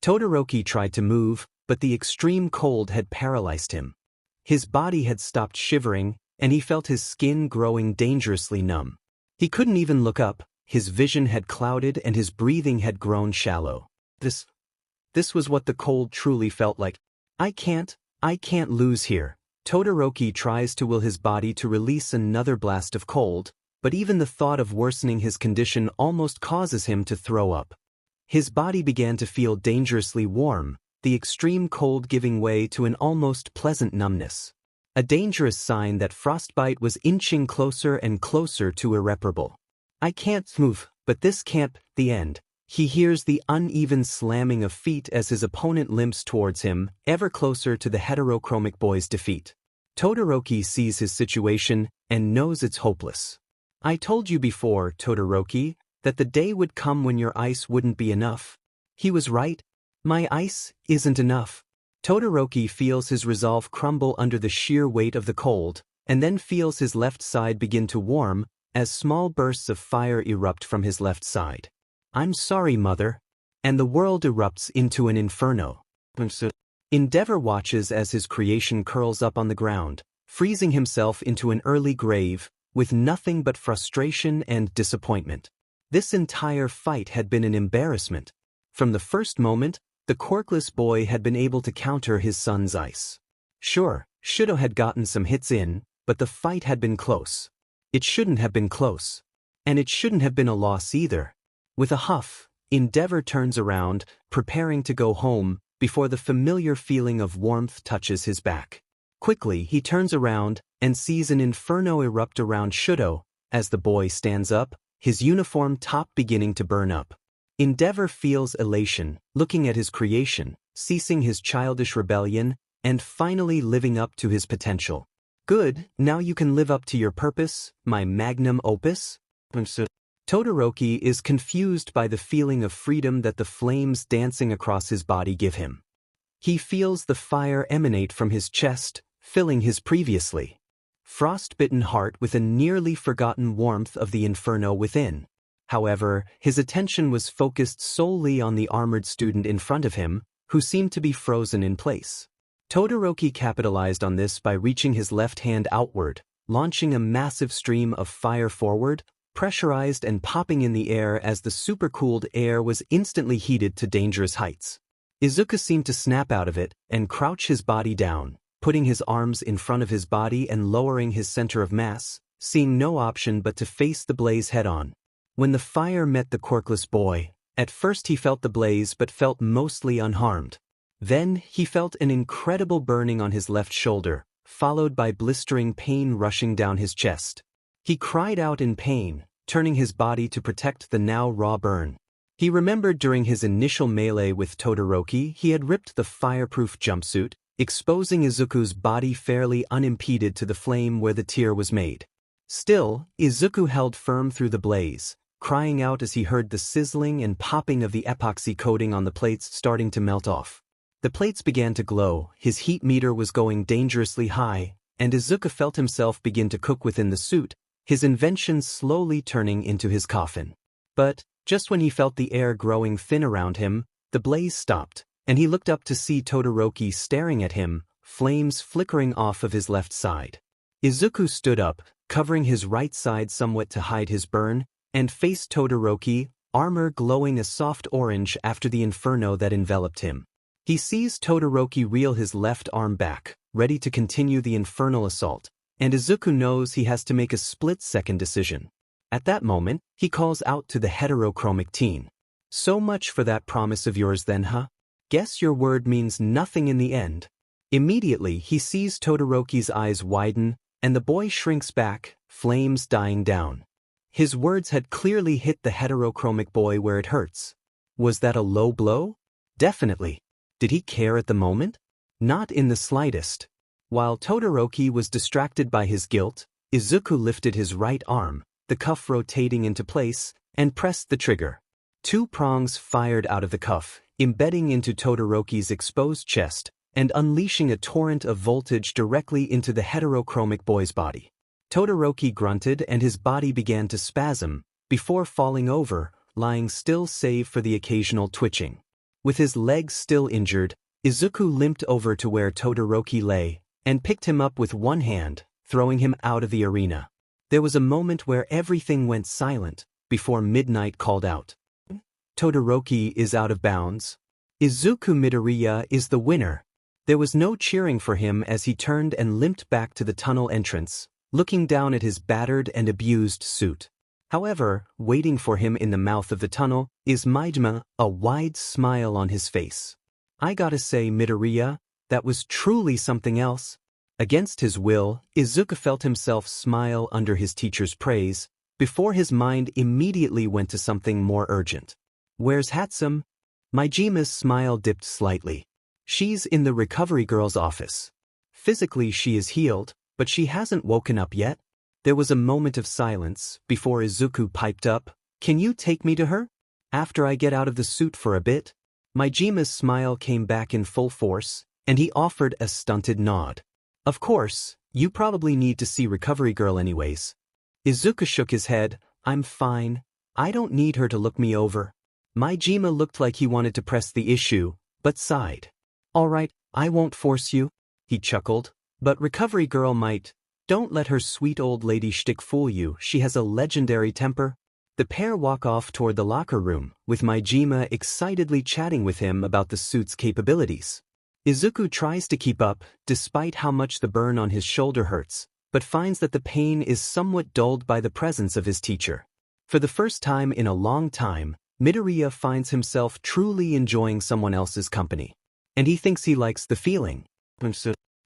Todoroki tried to move, but the extreme cold had paralyzed him. His body had stopped shivering, and he felt his skin growing dangerously numb. He couldn't even look up, his vision had clouded and his breathing had grown shallow. This was what the cold truly felt like. I can't lose here. Todoroki tries to will his body to release another blast of cold, but even the thought of worsening his condition almost causes him to throw up. His body began to feel dangerously warm, the extreme cold giving way to an almost pleasant numbness. A dangerous sign that frostbite was inching closer and closer to irreparable. I can't move, but this can't, the end. He hears the uneven slamming of feet as his opponent limps towards him, ever closer to the heterochromic boy's defeat. Todoroki sees his situation and knows it's hopeless. I told you before, Todoroki, that the day would come when your ice wouldn't be enough. He was right. My ice isn't enough. Todoroki feels his resolve crumble under the sheer weight of the cold, and then feels his left side begin to warm, as small bursts of fire erupt from his left side. I'm sorry, mother. And the world erupts into an inferno. Endeavor watches as his creation curls up on the ground, freezing himself into an early grave, with nothing but frustration and disappointment. This entire fight had been an embarrassment. From the first moment, the quirkless boy had been able to counter his son's ice. Sure, Shudo had gotten some hits in, but the fight had been close. It shouldn't have been close. And it shouldn't have been a loss either. With a huff, Endeavor turns around, preparing to go home, before the familiar feeling of warmth touches his back. Quickly, he turns around and sees an inferno erupt around Shudo, as the boy stands up, his uniform top beginning to burn up. Endeavor feels elation, looking at his creation, ceasing his childish rebellion, and finally living up to his potential. Good, now you can live up to your purpose, my magnum opus? Todoroki is confused by the feeling of freedom that the flames dancing across his body give him. He feels the fire emanate from his chest, filling his previously frost-bitten heart with a nearly forgotten warmth of the inferno within. However, his attention was focused solely on the armored student in front of him, who seemed to be frozen in place. Todoroki capitalized on this by reaching his left hand outward, launching a massive stream of fire forward, pressurized and popping in the air as the supercooled air was instantly heated to dangerous heights. Izuku seemed to snap out of it and crouch his body down, putting his arms in front of his body and lowering his center of mass, seeing no option but to face the blaze head-on. When the fire met the quirkless boy, at first he felt the blaze but felt mostly unharmed. Then he felt an incredible burning on his left shoulder, followed by blistering pain rushing down his chest. He cried out in pain, turning his body to protect the now raw burn. He remembered during his initial melee with Todoroki he had ripped the fireproof jumpsuit, exposing Izuku's body fairly unimpeded to the flame where the tear was made. Still, Izuku held firm through the blaze, crying out as he heard the sizzling and popping of the epoxy coating on the plates starting to melt off. The plates began to glow, his heat meter was going dangerously high, and Izuku felt himself begin to cook within the suit, his invention slowly turning into his coffin. But, just when he felt the air growing thin around him, the blaze stopped, and he looked up to see Todoroki staring at him, flames flickering off of his left side. Izuku stood up, covering his right side somewhat to hide his burn, and faced Todoroki, armor glowing a soft orange after the inferno that enveloped him. He sees Todoroki reel his left arm back, ready to continue the infernal assault, and Izuku knows he has to make a split-second decision. At that moment, he calls out to the heterochromic teen. So much for that promise of yours then, huh? Guess your word means nothing in the end. Immediately, he sees Todoroki's eyes widen, and the boy shrinks back, flames dying down. His words had clearly hit the heterochromic boy where it hurts. Was that a low blow? Definitely. Did he care at the moment? Not in the slightest. While Todoroki was distracted by his guilt, Izuku lifted his right arm, the cuff rotating into place, and pressed the trigger. Two prongs fired out of the cuff, embedding into Todoroki's exposed chest, and unleashing a torrent of voltage directly into the heterochromic boy's body. Todoroki grunted and his body began to spasm, before falling over, lying still save for the occasional twitching. With his legs still injured, Izuku limped over to where Todoroki lay, and picked him up with one hand, throwing him out of the arena. There was a moment where everything went silent, before Midnight called out. Todoroki is out of bounds. Izuku Midoriya is the winner. There was no cheering for him as he turned and limped back to the tunnel entrance, looking down at his battered and abused suit. However, waiting for him in the mouth of the tunnel is Maijima, a wide smile on his face. I gotta say, Midoriya, that was truly something else. Against his will, Izuku felt himself smile under his teacher's praise, before his mind immediately went to something more urgent. Where's Hatsum? Maijima's smile dipped slightly. She's in the recovery girl's office. Physically she is healed, but she hasn't woken up yet. There was a moment of silence before Izuku piped up, "Can you take me to her? After I get out of the suit for a bit?" Maijima's smile came back in full force, and he offered a stunted nod. "Of course, you probably need to see Recovery Girl anyways." Izuku shook his head. "I'm fine. I don't need her to look me over." Maijima looked like he wanted to press the issue, but sighed. "Alright, I won't force you," he chuckled, "but Recovery Girl might. Don't let her sweet old lady shtick fool you, she has a legendary temper." The pair walk off toward the locker room, with Maijima excitedly chatting with him about the suit's capabilities. Izuku tries to keep up, despite how much the burn on his shoulder hurts, but finds that the pain is somewhat dulled by the presence of his teacher. For the first time in a long time, Midoriya finds himself truly enjoying someone else's company. And he thinks he likes the feeling.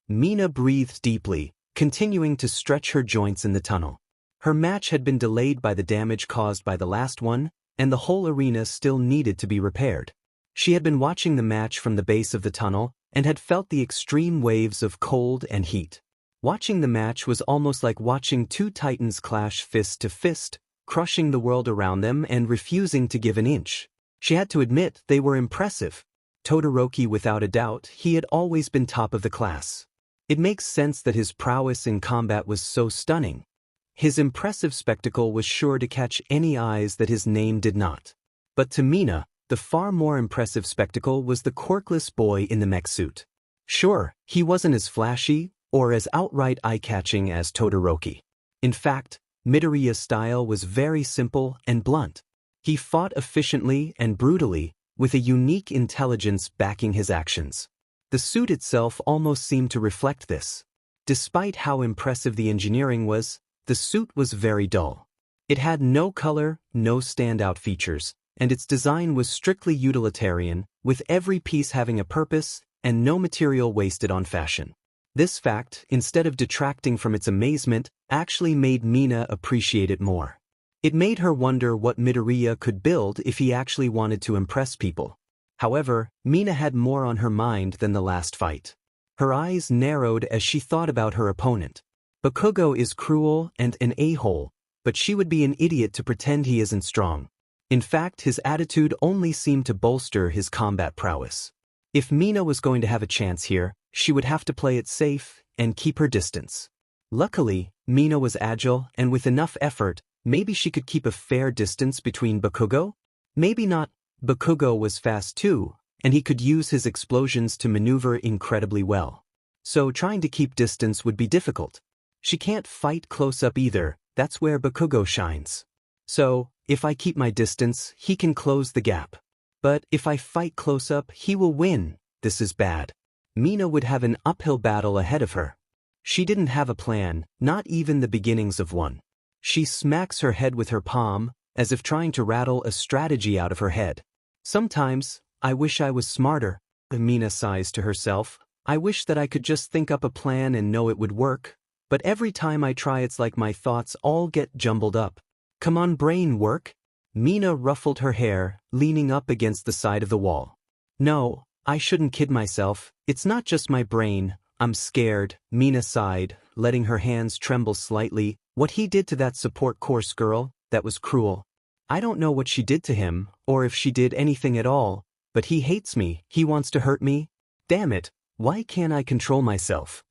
Mina breathed deeply, continuing to stretch her joints in the tunnel. Her match had been delayed by the damage caused by the last one, and the whole arena still needed to be repaired. She had been watching the match from the base of the tunnel, and had felt the extreme waves of cold and heat. Watching the match was almost like watching two titans clash fist to fist, crushing the world around them and refusing to give an inch. She had to admit they were impressive. Todoroki, without a doubt, he had always been top of the class. It makes sense that his prowess in combat was so stunning. His impressive spectacle was sure to catch any eyes that his name did not. But to Mina, the far more impressive spectacle was the quirkless boy in the mech suit. Sure, he wasn't as flashy or as outright eye-catching as Todoroki. In fact, Midoriya's style was very simple and blunt. He fought efficiently and brutally, with a unique intelligence backing his actions. The suit itself almost seemed to reflect this. Despite how impressive the engineering was, the suit was very dull. It had no color, no standout features, and its design was strictly utilitarian, with every piece having a purpose and no material wasted on fashion. This fact, instead of detracting from its amazement, actually made Mina appreciate it more. It made her wonder what Midoriya could build if he actually wanted to impress people. However, Mina had more on her mind than the last fight. Her eyes narrowed as she thought about her opponent. Bakugo is cruel and an a-hole, but she would be an idiot to pretend he isn't strong. In fact, his attitude only seemed to bolster his combat prowess. If Mina was going to have a chance here, she would have to play it safe and keep her distance. Luckily, Mina was agile, and with enough effort, maybe she could keep a fair distance between Bakugo? Maybe not. Bakugo was fast too, and he could use his explosions to maneuver incredibly well. So trying to keep distance would be difficult. She can't fight close up either, that's where Bakugo shines. So, if I keep my distance, he can close the gap. But if I fight close up, he will win. This is bad. Mina would have an uphill battle ahead of her. She didn't have a plan, not even the beginnings of one. She smacks her head with her palm, as if trying to rattle a strategy out of her head. Sometimes, I wish I was smarter, Mina sighs to herself. I wish that I could just think up a plan and know it would work. But every time I try, it's like my thoughts all get jumbled up. Come on, brain, work. Mina ruffled her hair, leaning up against the side of the wall. No, I shouldn't kid myself. It's not just my brain. I'm scared, Mina sighed, letting her hands tremble slightly. What he did to that support course girl, that was cruel. I don't know what she did to him, or if she did anything at all, but he hates me, he wants to hurt me. Damn it, why can't I control myself?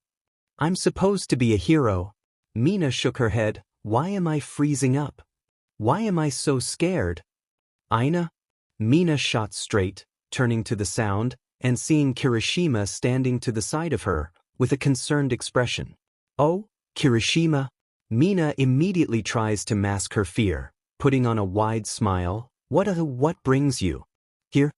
I'm supposed to be a hero. Mina shook her head. Why am I freezing up? Why am I so scared? Aina? Mina shot straight, turning to the sound, and seeing Kirishima standing to the side of her, with a concerned expression. Oh, Kirishima? Mina immediately tries to mask her fear, putting on a wide smile. What brings you here?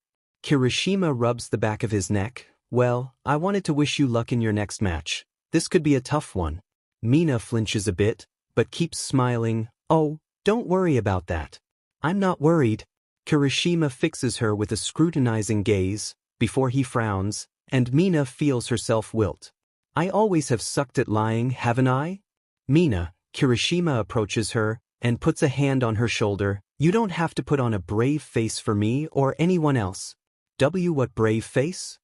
Kirishima rubs the back of his neck. Well, I wanted to wish you luck in your next match. This could be a tough one. Mina flinches a bit, but keeps smiling. Oh, don't worry about that. I'm not worried. Kirishima fixes her with a scrutinizing gaze, before he frowns, and Mina feels herself wilt. I always have sucked at lying, haven't I? Mina, Kirishima approaches her, and puts a hand on her shoulder. You don't have to put on a brave face for me or anyone else. What brave face?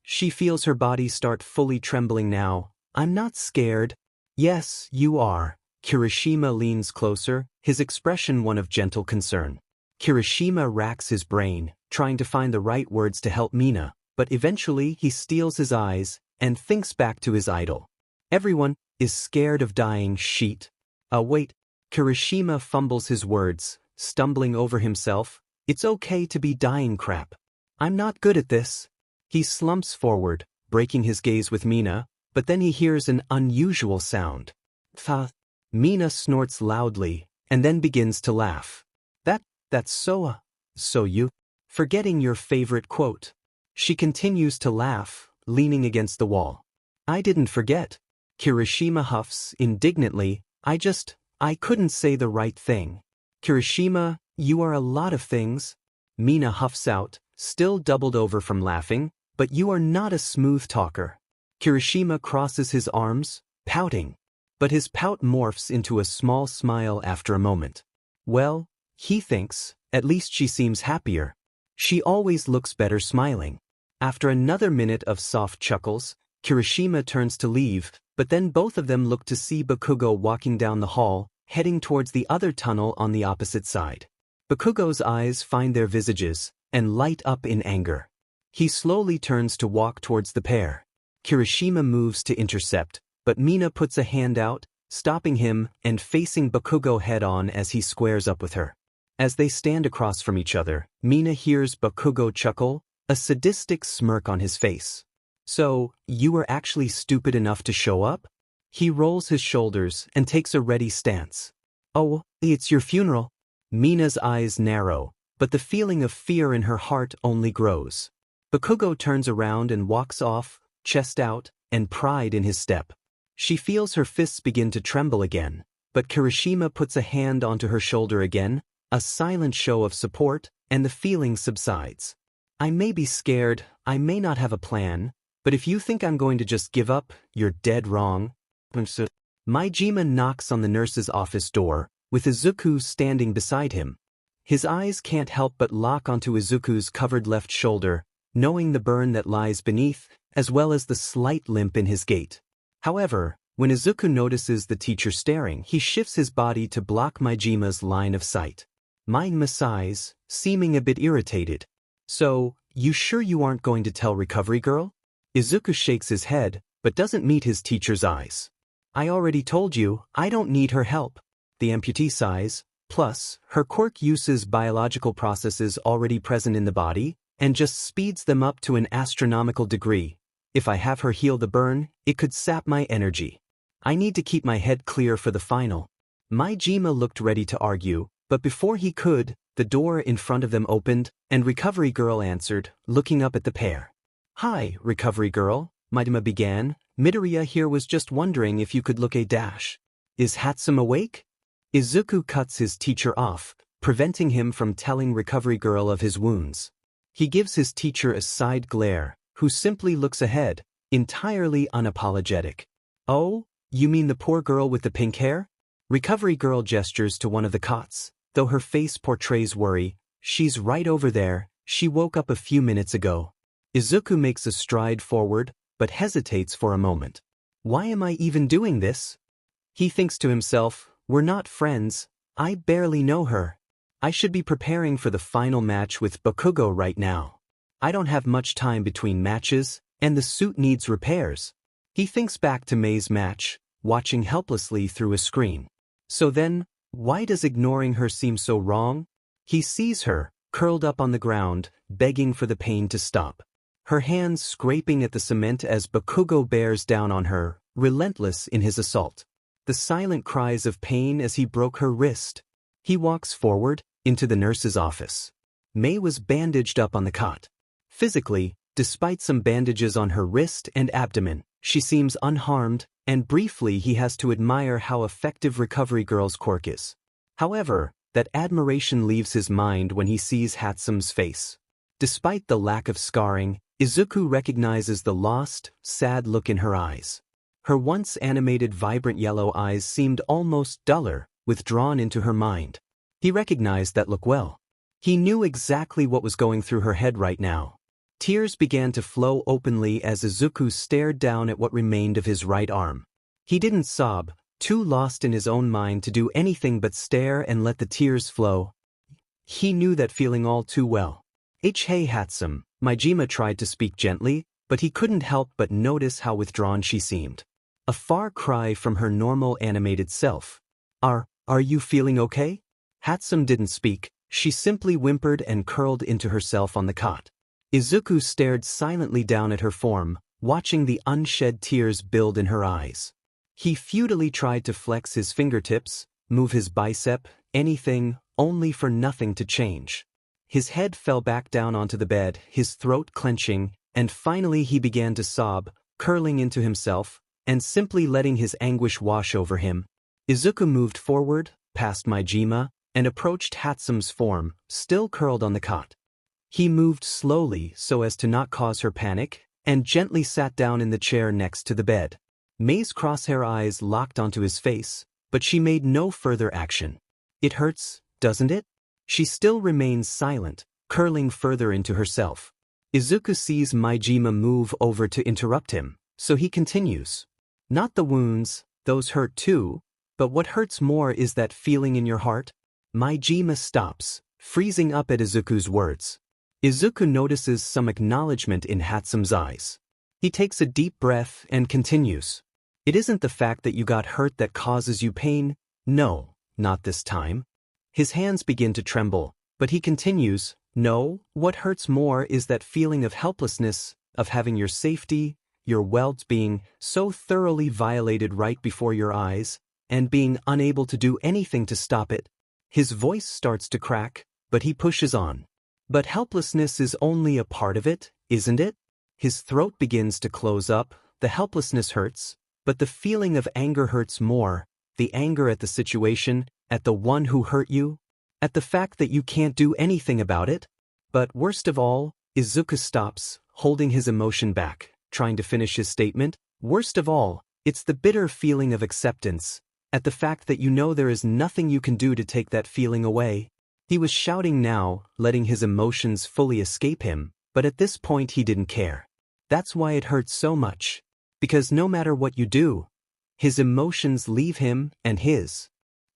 She feels her body start fully trembling now. I'm not scared. Yes, you are. Kirishima leans closer, his expression one of gentle concern. Kirishima racks his brain, trying to find the right words to help Mina, but eventually he steels his eyes and thinks back to his idol. Everyone is scared of dying, sheet. Wait. Kirishima fumbles his words, stumbling over himself. It's okay to be dying, crap. I'm not good at this. He slumps forward, breaking his gaze with Mina, but then he hears an unusual sound. Mina snorts loudly, and then begins to laugh. That's so you. Forgetting your favorite quote. She continues to laugh, leaning against the wall. I didn't forget. Kirishima huffs indignantly. I couldn't say the right thing. Kirishima, you are a lot of things. Mina huffs out, still doubled over from laughing, but you are not a smooth talker. Kirishima crosses his arms, pouting. But his pout morphs into a small smile after a moment. Well, he thinks, at least she seems happier. She always looks better smiling. After another minute of soft chuckles, Kirishima turns to leave, but then both of them look to see Bakugo walking down the hall, heading towards the other tunnel on the opposite side. Bakugo's eyes find their visages, and light up in anger. He slowly turns to walk towards the pair. Kirishima moves to intercept, but Mina puts a hand out, stopping him and facing Bakugo head-on as he squares up with her. As they stand across from each other, Mina hears Bakugo chuckle, a sadistic smirk on his face. So, you were actually stupid enough to show up? He rolls his shoulders and takes a ready stance. Oh, it's your funeral. Mina's eyes narrow, but the feeling of fear in her heart only grows. Bakugo turns around and walks off, chest out, and pride in his step. She feels her fists begin to tremble again, but Kirishima puts a hand onto her shoulder again, a silent show of support, and the feeling subsides. I may be scared, I may not have a plan, but if you think I'm going to just give up, you're dead wrong. Maijima knocks on the nurse's office door, with Izuku standing beside him. His eyes can't help but lock onto Izuku's covered left shoulder, knowing the burn that lies beneath, as well as the slight limp in his gait. However, when Izuku notices the teacher staring, he shifts his body to block Maijima's line of sight. Maijima sighs, seeming a bit irritated. So, you sure you aren't going to tell Recovery Girl? Izuku shakes his head, but doesn't meet his teacher's eyes. I already told you, I don't need her help. The amputee sighs, plus, her quirk uses biological processes already present in the body, and just speeds them up to an astronomical degree. If I have her heal the burn, it could sap my energy. I need to keep my head clear for the final. Maijima looked ready to argue, but before he could, the door in front of them opened, and Recovery Girl answered, looking up at the pair. Hi, Recovery Girl, Maijima began. Midoriya here was just wondering if you could look a dash. Is Hatsum awake? Izuku cuts his teacher off, preventing him from telling Recovery Girl of his wounds. He gives his teacher a side glare, who simply looks ahead, entirely unapologetic. Oh, you mean the poor girl with the pink hair? Recovery Girl gestures to one of the cots, though her face portrays worry. She's right over there, she woke up a few minutes ago. Izuku makes a stride forward, but hesitates for a moment. Why am I even doing this? He thinks to himself, we're not friends, I barely know her. I should be preparing for the final match with Bakugo right now. I don't have much time between matches, and the suit needs repairs. He thinks back to Mei's match, watching helplessly through a screen. So then, why does ignoring her seem so wrong? He sees her, curled up on the ground, begging for the pain to stop. Her hands scraping at the cement as Bakugo bears down on her, relentless in his assault. The silent cries of pain as he broke her wrist. He walks forward, into the nurse's office. Mei was bandaged up on the cot. Physically, despite some bandages on her wrist and abdomen, she seems unharmed, and briefly he has to admire how effective Recovery Girl's quirk is. However, that admiration leaves his mind when he sees Hatsume's face. Despite the lack of scarring, Izuku recognizes the lost, sad look in her eyes. Her once animated vibrant yellow eyes seemed almost duller, withdrawn into her mind. He recognized that look well. He knew exactly what was going through her head right now. Tears began to flow openly as Izuku stared down at what remained of his right arm. He didn't sob, too lost in his own mind to do anything but stare and let the tears flow. He knew that feeling all too well. Hey Hatsume, Majima tried to speak gently, but he couldn't help but notice how withdrawn she seemed. A far cry from her normal animated self. Are you feeling okay? Hatsume didn't speak, she simply whimpered and curled into herself on the cot. Izuku stared silently down at her form, watching the unshed tears build in her eyes. He futilely tried to flex his fingertips, move his bicep, anything, only for nothing to change. His head fell back down onto the bed, his throat clenching, and finally he began to sob, curling into himself, and simply letting his anguish wash over him. Izuku moved forward, past Majima, and approached Hatsume's form, still curled on the cot. He moved slowly so as to not cause her panic, and gently sat down in the chair next to the bed. Mei's crosshair eyes locked onto his face, but she made no further action. It hurts, doesn't it? She still remains silent, curling further into herself. Izuku sees Majima move over to interrupt him, so he continues. Not the wounds, those hurt too, but what hurts more is that feeling in your heart. Majima stops, freezing up at Izuku's words. Izuku notices some acknowledgement in Hatsume's eyes. He takes a deep breath and continues. It isn't the fact that you got hurt that causes you pain. No, not this time. His hands begin to tremble, but he continues. No, what hurts more is that feeling of helplessness, of having your safety, your well-being so thoroughly violated right before your eyes, and being unable to do anything to stop it. His voice starts to crack, but he pushes on. But helplessness is only a part of it, isn't it? His throat begins to close up, the helplessness hurts, but the feeling of anger hurts more, the anger at the situation, at the one who hurt you, at the fact that you can't do anything about it. But worst of all, Izuku stops, holding his emotion back, trying to finish his statement. Worst of all, it's the bitter feeling of acceptance, at the fact that you know there is nothing you can do to take that feeling away. He was shouting now, letting his emotions fully escape him, but at this point he didn't care. That's why it hurts so much. Because no matter what you do, his emotions leave him and his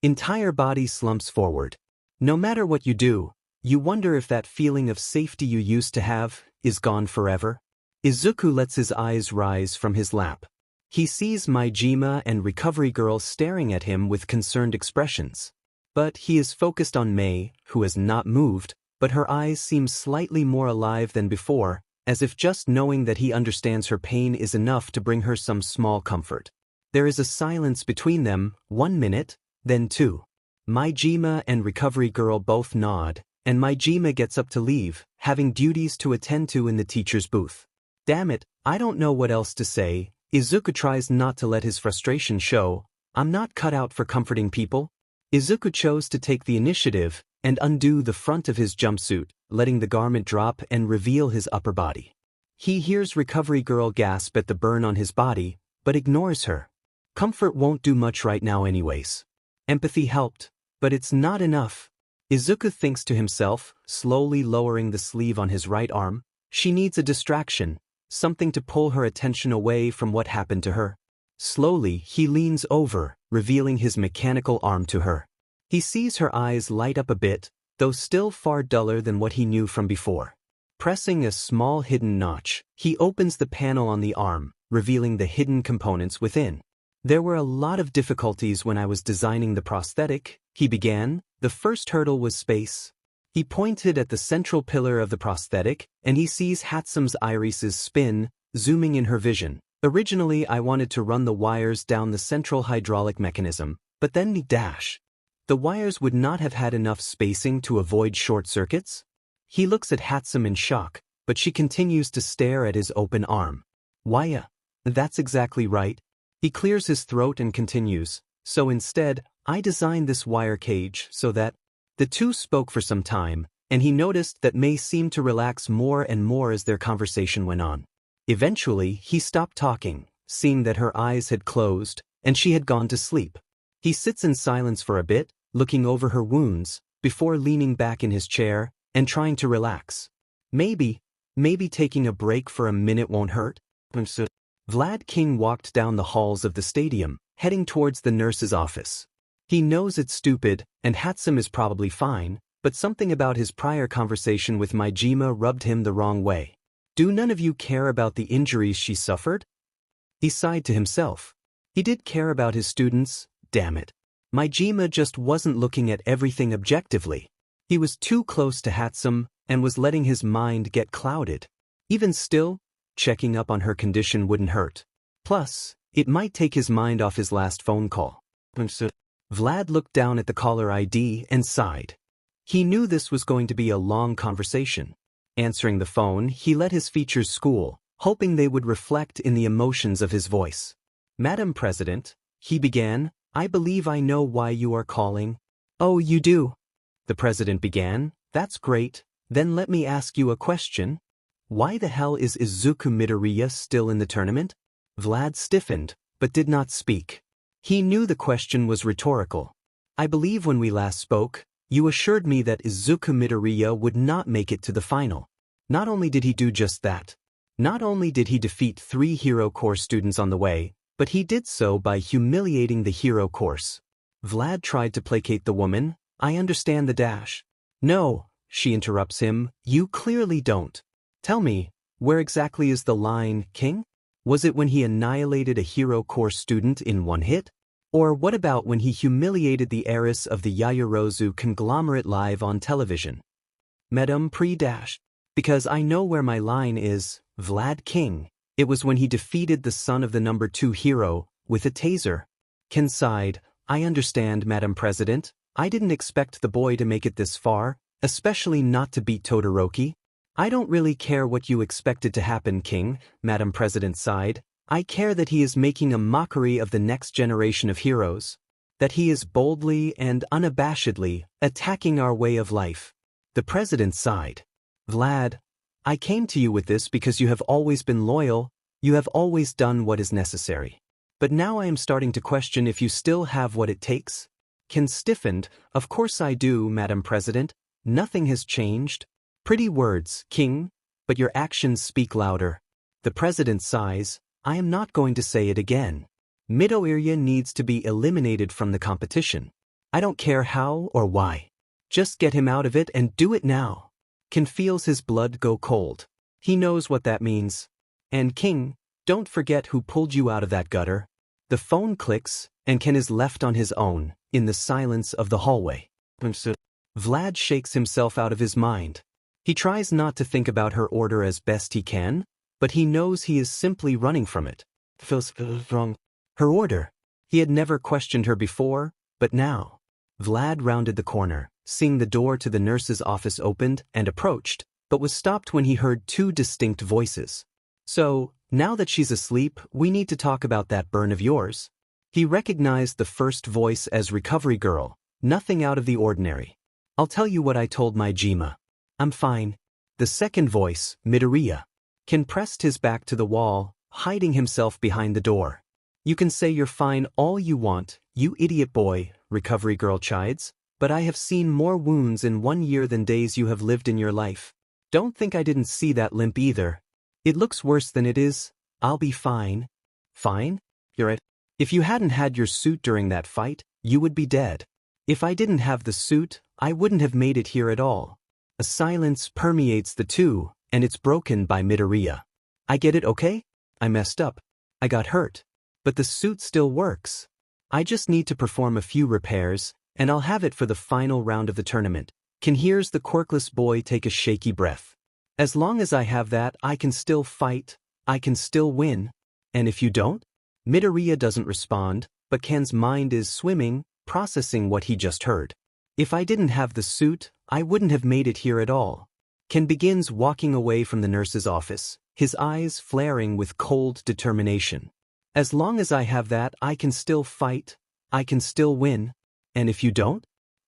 entire body slumps forward. No matter what you do, you wonder if that feeling of safety you used to have is gone forever. Izuku lets his eyes rise from his lap. He sees Majima and Recovery Girl staring at him with concerned expressions. But he is focused on Mei, who has not moved, but her eyes seem slightly more alive than before, as if just knowing that he understands her pain is enough to bring her some small comfort. There is a silence between them, 1 minute, then 2. Majima and Recovery Girl both nod, and Majima gets up to leave, having duties to attend to in the teacher's booth. Damn it, I don't know what else to say. Izuku tries not to let his frustration show. I'm not cut out for comforting people. Izuku chose to take the initiative and undo the front of his jumpsuit, letting the garment drop and reveal his upper body. He hears Recovery Girl gasp at the burn on his body, but ignores her. Comfort won't do much right now anyways. Empathy helped, but it's not enough. Izuku thinks to himself, slowly lowering the sleeve on his right arm. She needs a distraction, something to pull her attention away from what happened to her. Slowly, he leans over, revealing his mechanical arm to her. He sees her eyes light up a bit, though still far duller than what he knew from before. Pressing a small hidden notch, he opens the panel on the arm, revealing the hidden components within. There were a lot of difficulties when I was designing the prosthetic, he began. The first hurdle was space. He pointed at the central pillar of the prosthetic, and he sees Hatsume's irises spin, zooming in her vision. Originally I wanted to run the wires down the central hydraulic mechanism, but then the wires would not have had enough spacing to avoid short circuits? He looks at Hatsume in shock, but she continues to stare at his open arm. Why, that's exactly right. He clears his throat and continues, so instead, I designed this wire cage so that. The two spoke for some time, and he noticed that Mei seemed to relax more and more as their conversation went on. Eventually, he stopped talking, seeing that her eyes had closed, and she had gone to sleep. He sits in silence for a bit, looking over her wounds, before leaning back in his chair, and trying to relax. Maybe taking a break for a minute won't hurt. Vlad King walked down the halls of the stadium, heading towards the nurse's office. He knows it's stupid, and Hatsume is probably fine, but something about his prior conversation with Maijima rubbed him the wrong way. Do none of you care about the injuries she suffered? He sighed to himself. He did care about his students, damn it. Maijima just wasn't looking at everything objectively. He was too close to Hatsume, and was letting his mind get clouded. Even still, checking up on her condition wouldn't hurt. Plus, it might take his mind off his last phone call. Vlad looked down at the caller ID and sighed. He knew this was going to be a long conversation. Answering the phone, he let his features school, hoping they would reflect in the emotions of his voice. Madam President, he began, I believe I know why you are calling. Oh, you do? The president began, that's great, then let me ask you a question. Why the hell is Izuku Midoriya still in the tournament? Vlad stiffened, but did not speak. He knew the question was rhetorical. I believe when we last spoke, you assured me that Izuku Midoriya would not make it to the final. Not only did he do just that. Not only did he defeat 3 Hero Course students on the way, but he did so by humiliating the Hero Course. Vlad tried to placate the woman, I understand the dash. No, she interrupts him, you clearly don't. Tell me, where exactly is the line, King? Was it when he annihilated a Hero Course student in one hit? Or what about when he humiliated the heiress of the Yaoyorozu conglomerate live on television? Madame Pre-dash. Because I know where my line is, Vlad King. It was when he defeated the son of the number 2 hero, with a taser. Ken sighed, I understand, Madam President. I didn't expect the boy to make it this far, especially not to beat Todoroki. I don't really care what you expected to happen, King, Madam President sighed. I care that he is making a mockery of the next generation of heroes. That he is boldly and unabashedly attacking our way of life. The president sighed. Vlad, I came to you with this because you have always been loyal, you have always done what is necessary. But now I am starting to question if you still have what it takes. Ken stiffened, of course I do, Madam President. Nothing has changed. Pretty words, King, but your actions speak louder. The president sighs, I am not going to say it again. Midoriya needs to be eliminated from the competition. I don't care how or why. Just get him out of it and do it now. Ken feels his blood go cold. He knows what that means. And King, don't forget who pulled you out of that gutter. The phone clicks, and Ken is left on his own, in the silence of the hallway. Vlad shakes himself out of his mind. He tries not to think about her order as best he can, but he knows he is simply running from it. Feels wrong. Her order. He had never questioned her before, but now. Vlad rounded the corner, seeing the door to the nurse's office opened and approached, but was stopped when he heard 2 distinct voices. So, now that she's asleep, we need to talk about that burn of yours. He recognized the first voice as Recovery Girl, nothing out of the ordinary. I'll tell you what I told Maijima. I'm fine. The second voice, Midoriya. Ken pressed his back to the wall, hiding himself behind the door. You can say you're fine all you want, you idiot boy, Recovery Girl chides, but I have seen more wounds in 1 year than days you have lived in your life. Don't think I didn't see that limp either. It looks worse than it is. I'll be fine. Fine? You're right. If you hadn't had your suit during that fight, you would be dead. If I didn't have the suit, I wouldn't have made it here at all. A silence permeates the two, and it's broken by Midoriya. I get it, okay? I messed up. I got hurt. But the suit still works. I just need to perform a few repairs, and I'll have it for the final round of the tournament. Can hears the quirkless boy take a shaky breath. As long as I have that, I can still fight, I can still win. And if you don't? Midoriya doesn't respond, but Ken's mind is swimming, processing what he just heard. If I didn't have the suit, I wouldn't have made it here at all. Ken begins walking away from the nurse's office, his eyes flaring with cold determination. As long as I have that, I can still fight, I can still win. And if you don't?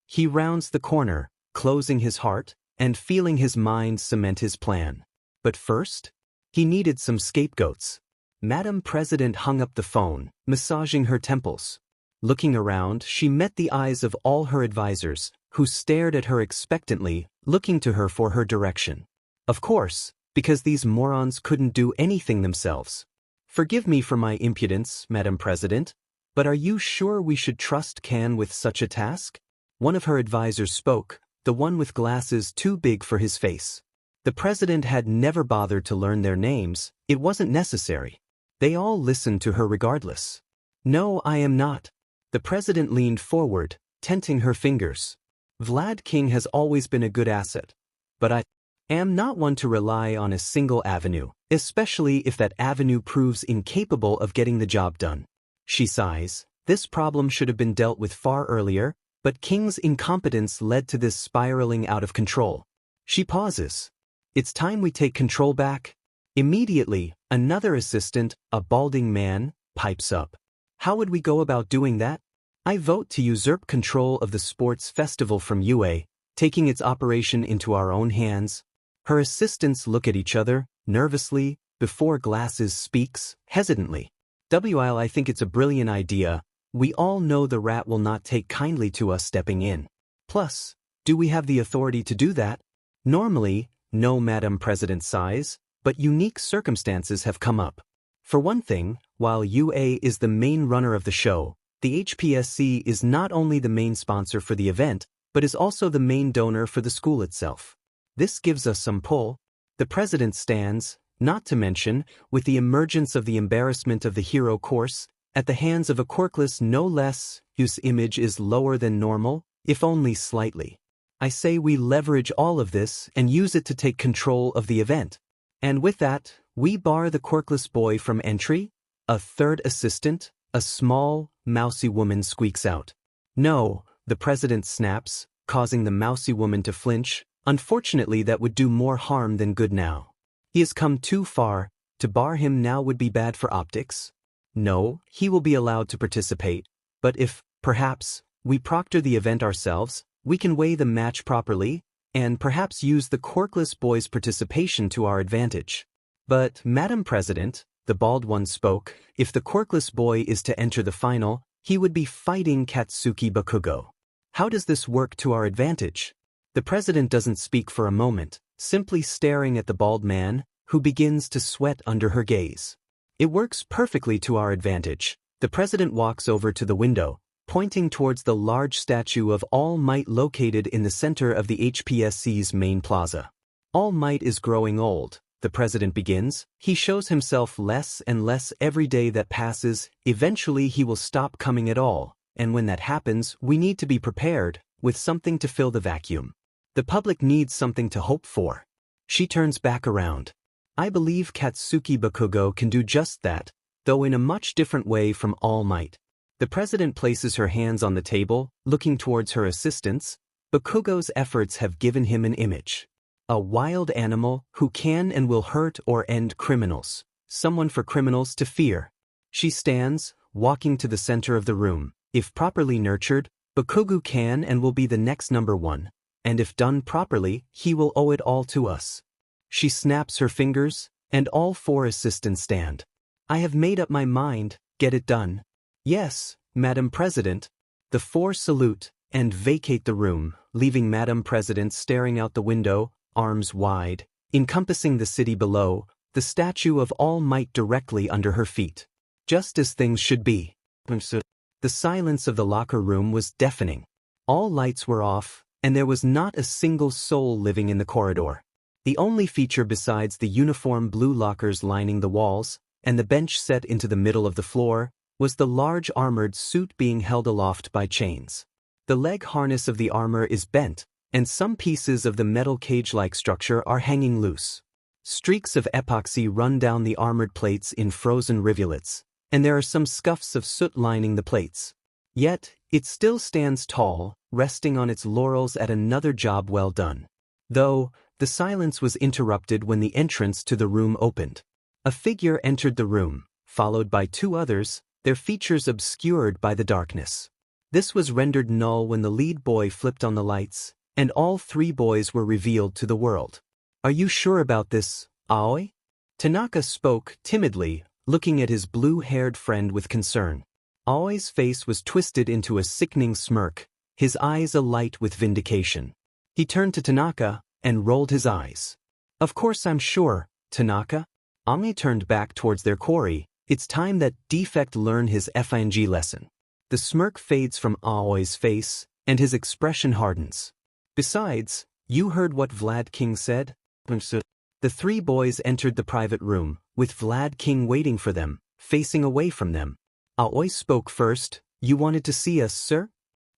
He rounds the corner, closing his heart, and feeling his mind cement his plan. But first, he needed some scapegoats. Madam President hung up the phone, massaging her temples. Looking around, she met the eyes of all her advisors, who stared at her expectantly, looking to her for her direction. Of course, because these morons couldn't do anything themselves. Forgive me for my impudence, Madam President, but are you sure we should trust Ken with such a task? One of her advisors spoke, the one with glasses too big for his face. The president had never bothered to learn their names, it wasn't necessary. They all listened to her regardless. No, I am not. The president leaned forward, tenting her fingers. Vlad King has always been a good asset, but I am not one to rely on a single avenue, especially if that avenue proves incapable of getting the job done. She sighs. This problem should have been dealt with far earlier, but King's incompetence led to this spiraling out of control. She pauses. It's time we take control back. Immediately, another assistant, a balding man, pipes up. How would we go about doing that? I vote to usurp control of the sports festival from UA, taking its operation into our own hands. Her assistants look at each other, nervously, before Glasses speaks, hesitantly. While I think it's a brilliant idea, we all know the rat will not take kindly to us stepping in. Plus, do we have the authority to do that? Normally, no, Madam President sighs, but unique circumstances have come up. For one thing, while UA is the main runner of the show, the HPSC is not only the main sponsor for the event, but is also the main donor for the school itself. This gives us some pull. The president stands, not to mention, with the emergence of the embarrassment of the hero course, at the hands of a quirkless no less, whose image is lower than normal, if only slightly. I say we leverage all of this and use it to take control of the event. And with that, we bar the quirkless boy from entry? A third assistant, a small, mousy woman squeaks out. No, the president snaps, causing the mousy woman to flinch. Unfortunately, that would do more harm than good now. He has come too far. To bar him now would be bad for optics. No, he will be allowed to participate, but if, perhaps, we proctor the event ourselves, we can weigh the match properly, and perhaps use the quirkless boy's participation to our advantage. But, Madam President, the bald one spoke, if the quirkless boy is to enter the final, he would be fighting Katsuki Bakugo. How does this work to our advantage? The president doesn't speak for a moment, simply staring at the bald man, who begins to sweat under her gaze. It works perfectly to our advantage. The president walks over to the window, pointing towards the large statue of All Might located in the center of the HPSC's main plaza. All Might is growing old, the president begins. He shows himself less and less every day that passes. Eventually he will stop coming at all, and when that happens, we need to be prepared, with something to fill the vacuum. The public needs something to hope for. She turns back around. I believe Katsuki Bakugo can do just that, though in a much different way from All Might. The president places her hands on the table, looking towards her assistants. Bakugo's efforts have given him an image. A wild animal who can and will hurt or end criminals. Someone for criminals to fear. She stands, walking to the center of the room. If properly nurtured, Bakugo can and will be the next number one. And if done properly, he will owe it all to us. She snaps her fingers, and all four assistants stand. I have made up my mind, get it done. Yes, Madam President. The four salute, and vacate the room, leaving Madam President staring out the window, arms wide, encompassing the city below, the statue of All Might directly under her feet. Just as things should be. The silence of the locker room was deafening. All lights were off, and there was not a single soul living in the corridor. The only feature besides the uniform blue lockers lining the walls, and the bench set into the middle of the floor, was the large armored suit being held aloft by chains. The leg harness of the armor is bent, and some pieces of the metal cage-like structure are hanging loose. Streaks of epoxy run down the armored plates in frozen rivulets, and there are some scuffs of soot lining the plates. Yet, it still stands tall, resting on its laurels at another job well done. Though, the silence was interrupted when the entrance to the room opened. A figure entered the room, followed by two others, their features obscured by the darkness. This was rendered null when the lead boy flipped on the lights, and all three boys were revealed to the world. "Are you sure about this, Aoi?" Tanaka spoke timidly, looking at his blue-haired friend with concern. Aoi's face was twisted into a sickening smirk, his eyes alight with vindication. He turned to Tanaka and rolled his eyes. "Of course I'm sure, Tanaka." Aoi turned back towards their quarry. It's time that Defect learn his FING lesson. The smirk fades from Aoi's face, and his expression hardens. "Besides, you heard what Vlad King said?" The three boys entered the private room, with Vlad King waiting for them, facing away from them. Aoi spoke first. "You wanted to see us, sir?"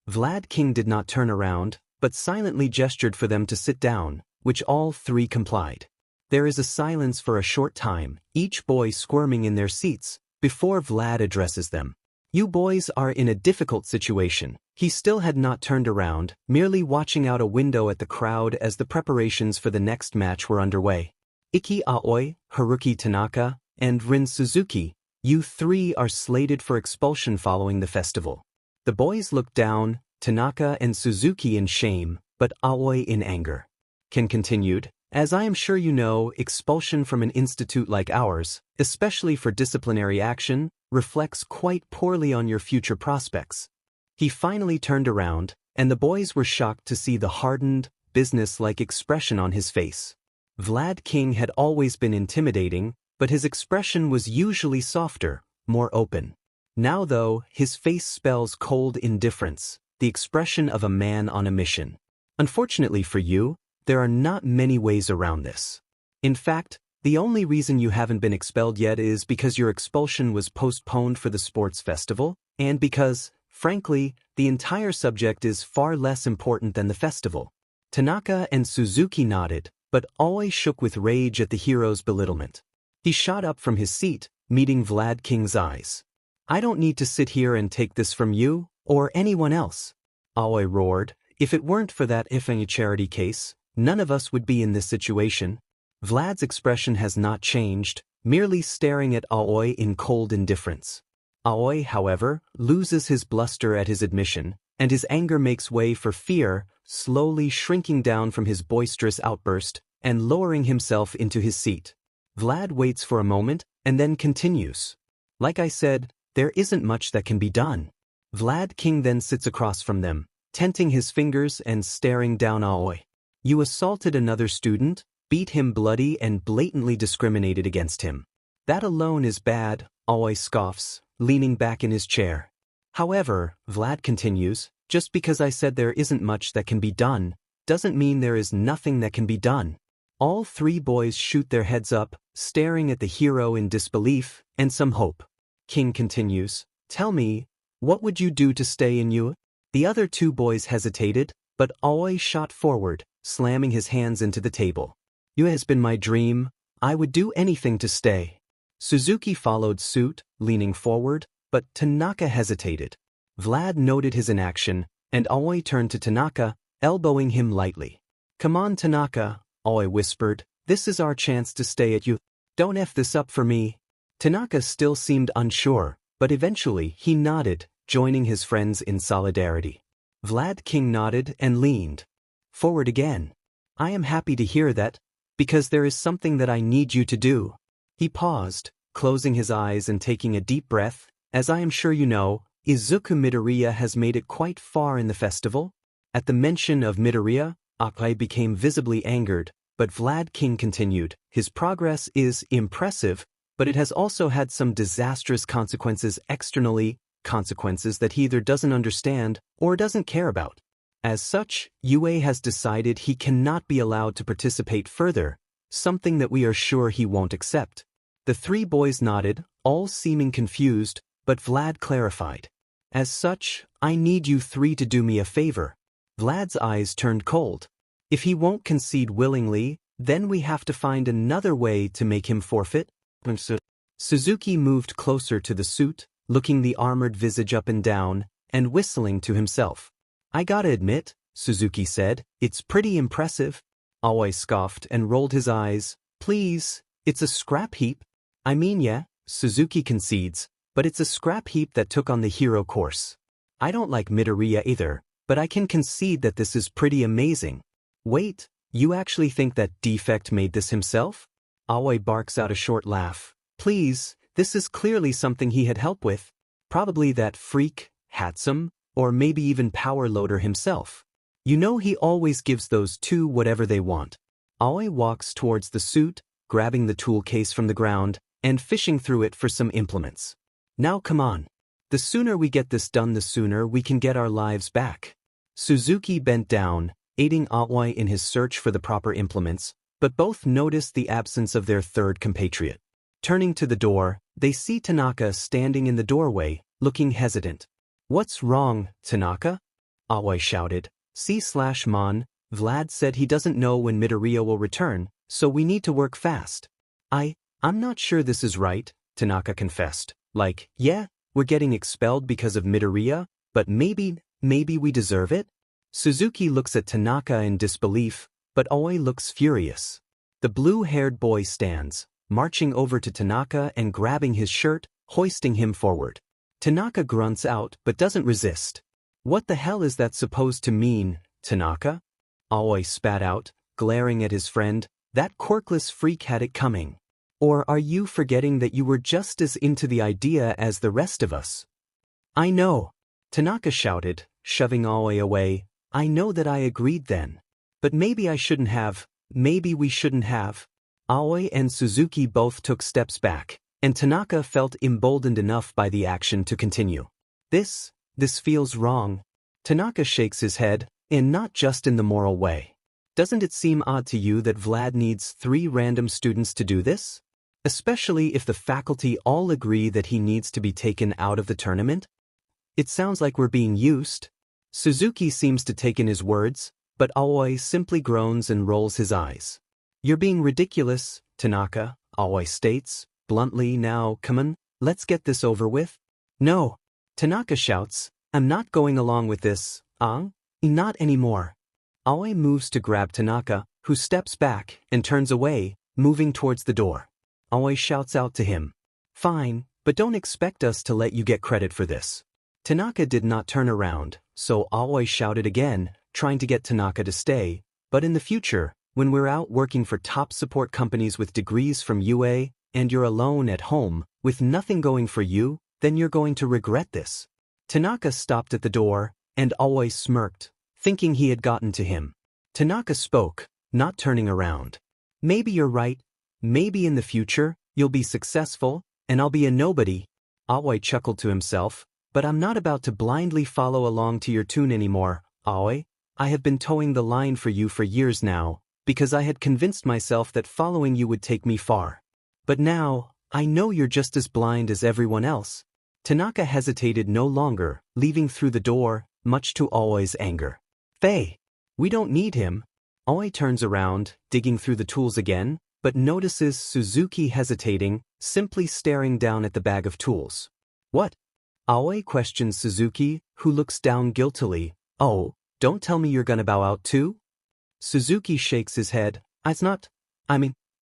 Vlad King did not turn around, but silently gestured for them to sit down, which all three complied. There is a silence for a short time, each boy squirming in their seats, before Vlad addresses them. "You boys are in a difficult situation." He still had not turned around, merely watching out a window at the crowd as the preparations for the next match were underway. "Iki Aoi, Haruki Tanaka, and Rin Suzuki, you three are slated for expulsion following the festival." The boys looked down, Tanaka and Suzuki in shame, but Aoi in anger. Ken continued, "As I am sure you know, expulsion from an institute like ours, especially for disciplinary action, reflects quite poorly on your future prospects." He finally turned around, and the boys were shocked to see the hardened, business-like expression on his face. Vlad King had always been intimidating, but his expression was usually softer, more open. Now though, his face spells cold indifference, the expression of a man on a mission. Unfortunately for you, there are not many ways around this. In fact, the only reason you haven't been expelled yet is because your expulsion was postponed for the sports festival, and because, frankly, the entire subject is far less important than the festival. Tanaka and Suzuki nodded, but Aoi shook with rage at the hero's belittlement. He shot up from his seat, meeting Vlad King's eyes. "I don't need to sit here and take this from you, or anyone else," Aoi roared. "If it weren't for that Ifang charity case, none of us would be in this situation." Vlad's expression has not changed, merely staring at Aoi in cold indifference. Aoi, however, loses his bluster at his admission, and his anger makes way for fear, slowly shrinking down from his boisterous outburst and lowering himself into his seat. Vlad waits for a moment, and then continues. "Like I said, there isn't much that can be done." Vlad King then sits across from them, tenting his fingers and staring down Aoi. "You assaulted another student, beat him bloody and blatantly discriminated against him. That alone is bad," Aoi scoffs, leaning back in his chair. "However," Vlad continues, "just because I said there isn't much that can be done, doesn't mean there is nothing that can be done." All three boys shoot their heads up, staring at the hero in disbelief and some hope. King continues, "Tell me, what would you do to stay in you?" The other two boys hesitated, but Aoi shot forward, slamming his hands into the table. "You has been my dream. I would do anything to stay." Suzuki followed suit, leaning forward, but Tanaka hesitated. Vlad noted his inaction, and Aoi turned to Tanaka, elbowing him lightly. "Come on, Tanaka," Aoi whispered. "This is our chance to stay at you. Don't F this up for me." Tanaka still seemed unsure, but eventually he nodded, joining his friends in solidarity. Vlad King nodded and leaned forward again. "I am happy to hear that, because there is something that I need you to do." He paused, closing his eyes and taking a deep breath. "As I am sure you know, Izuku Midoriya has made it quite far in the festival." At the mention of Midoriya, Akai became visibly angered, but Vlad King continued, "His progress is impressive, but it has also had some disastrous consequences externally, consequences that he either doesn't understand or doesn't care about. As such, UA has decided he cannot be allowed to participate further, something that we are sure he won't accept." The three boys nodded, all seeming confused, but Vlad clarified. "As such, I need you three to do me a favor." Vlad's eyes turned cold. If he won't concede willingly, then we have to find another way to make him forfeit. Suzuki moved closer to the suit, looking the armored visage up and down, and whistling to himself. I gotta admit, Suzuki said, it's pretty impressive. Aoi scoffed and rolled his eyes. Please, it's a scrap heap. I mean, yeah, Suzuki concedes, but it's a scrap heap that took on the hero course. I don't like Midoriya either, but I can concede that this is pretty amazing. Wait, you actually think that Defect made this himself? Aoi barks out a short laugh. Please, this is clearly something he had help with. Probably that freak, Hatsum, or maybe even Power Loader himself. You know he always gives those two whatever they want. Aoi walks towards the suit, grabbing the tool case from the ground, and fishing through it for some implements. Now come on. The sooner we get this done, the sooner we can get our lives back. Suzuki bent down, aiding Aoi in his search for the proper implements, but both noticed the absence of their third compatriot. Turning to the door, they see Tanaka standing in the doorway, looking hesitant. What's wrong, Tanaka? Aoi shouted. C/Mon, Vlad said he doesn't know when Midoriya will return, so we need to work fast. I'm not sure this is right, Tanaka confessed. Like, yeah, we're getting expelled because of Midoriya, but maybe we deserve it? Suzuki looks at Tanaka in disbelief, but Aoi looks furious. The blue-haired boy stands, marching over to Tanaka and grabbing his shirt, hoisting him forward. Tanaka grunts out but doesn't resist. What the hell is that supposed to mean, Tanaka? Aoi spat out, glaring at his friend. That quirkless freak had it coming. Or are you forgetting that you were just as into the idea as the rest of us? I know, Tanaka shouted, shoving Aoi away. I know that I agreed then. But maybe I shouldn't have, maybe we shouldn't have. Aoi and Suzuki both took steps back, and Tanaka felt emboldened enough by the action to continue. This feels wrong. Tanaka shakes his head, and not just in the moral way. Doesn't it seem odd to you that Vlad needs 3 random students to do this? Especially if the faculty all agree that he needs to be taken out of the tournament? It sounds like we're being used. Suzuki seems to take in his words, but Aoi simply groans and rolls his eyes. You're being ridiculous, Tanaka, Aoi states, bluntly. Now, come on, let's get this over with. No, Tanaka shouts, I'm not going along with this, not anymore. Aoi moves to grab Tanaka, who steps back and turns away, moving towards the door. Aoi shouts out to him. Fine, but don't expect us to let you get credit for this. Tanaka did not turn around, so Aoi shouted again, trying to get Tanaka to stay, but in the future, when we're out working for top support companies with degrees from UA, and you're alone at home, with nothing going for you, then you're going to regret this. Tanaka stopped at the door, and Aoi smirked, thinking he had gotten to him. Tanaka spoke, not turning around. Maybe you're right. Maybe in the future, you'll be successful, and I'll be a nobody. Aoi chuckled to himself, but I'm not about to blindly follow along to your tune anymore, Aoi. I have been towing the line for you for years now, because I had convinced myself that following you would take me far. But now, I know you're just as blind as everyone else. Tanaka hesitated no longer, leaving through the door, much to Aoi's anger. Faye! We don't need him. Aoi turns around, digging through the tools again, but notices Suzuki hesitating, simply staring down at the bag of tools. What? Aoi questions Suzuki, who looks down guiltily. Oh, don't tell me you're gonna bow out too? Suzuki shakes his head.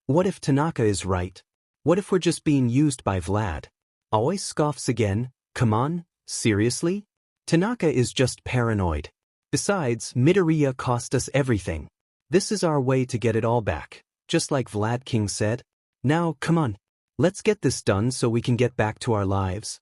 What if Tanaka is right? What if we're just being used by Vlad? Aoi scoffs again. Come on, seriously? Tanaka is just paranoid. Besides, Midoriya cost us everything. This is our way to get it all back, just like Vlad King said. Now, come on. Let's get this done so we can get back to our lives.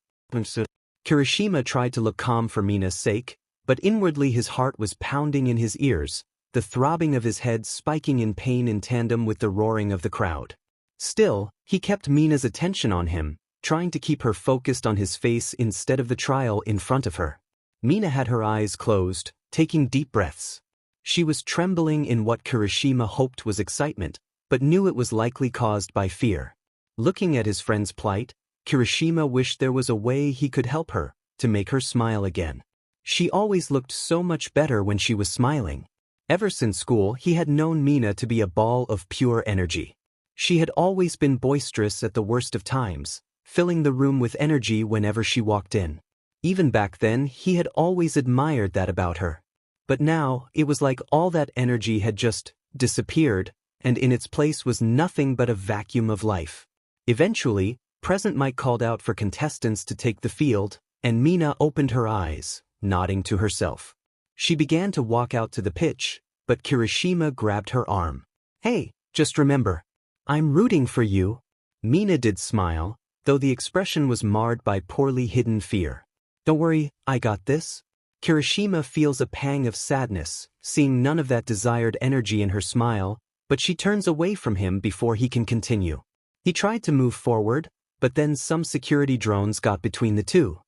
Kirishima tried to look calm for Mina's sake, but inwardly his heart was pounding in his ears, the throbbing of his head spiking in pain in tandem with the roaring of the crowd. Still, he kept Mina's attention on him, trying to keep her focused on his face instead of the trial in front of her. Mina had her eyes closed, taking deep breaths. She was trembling in what Kirishima hoped was excitement, but knew it was likely caused by fear. Looking at his friend's plight, Kirishima wished there was a way he could help her, to make her smile again. She always looked so much better when she was smiling. Ever since school, he had known Mina to be a ball of pure energy. She had always been boisterous at the worst of times, filling the room with energy whenever she walked in. Even back then, he had always admired that about her. But now, it was like all that energy had just disappeared, and in its place was nothing but a vacuum of life. Eventually, Present Mike called out for contestants to take the field, and Mina opened her eyes, nodding to herself. She began to walk out to the pitch, but Kirishima grabbed her arm. "Hey, just remember, I'm rooting for you." Mina did smile, though the expression was marred by poorly hidden fear. "Don't worry, I got this." Kirishima feels a pang of sadness, seeing none of that desired energy in her smile, but she turns away from him before he can continue. He tried to move forward, but then some security drones got between the two.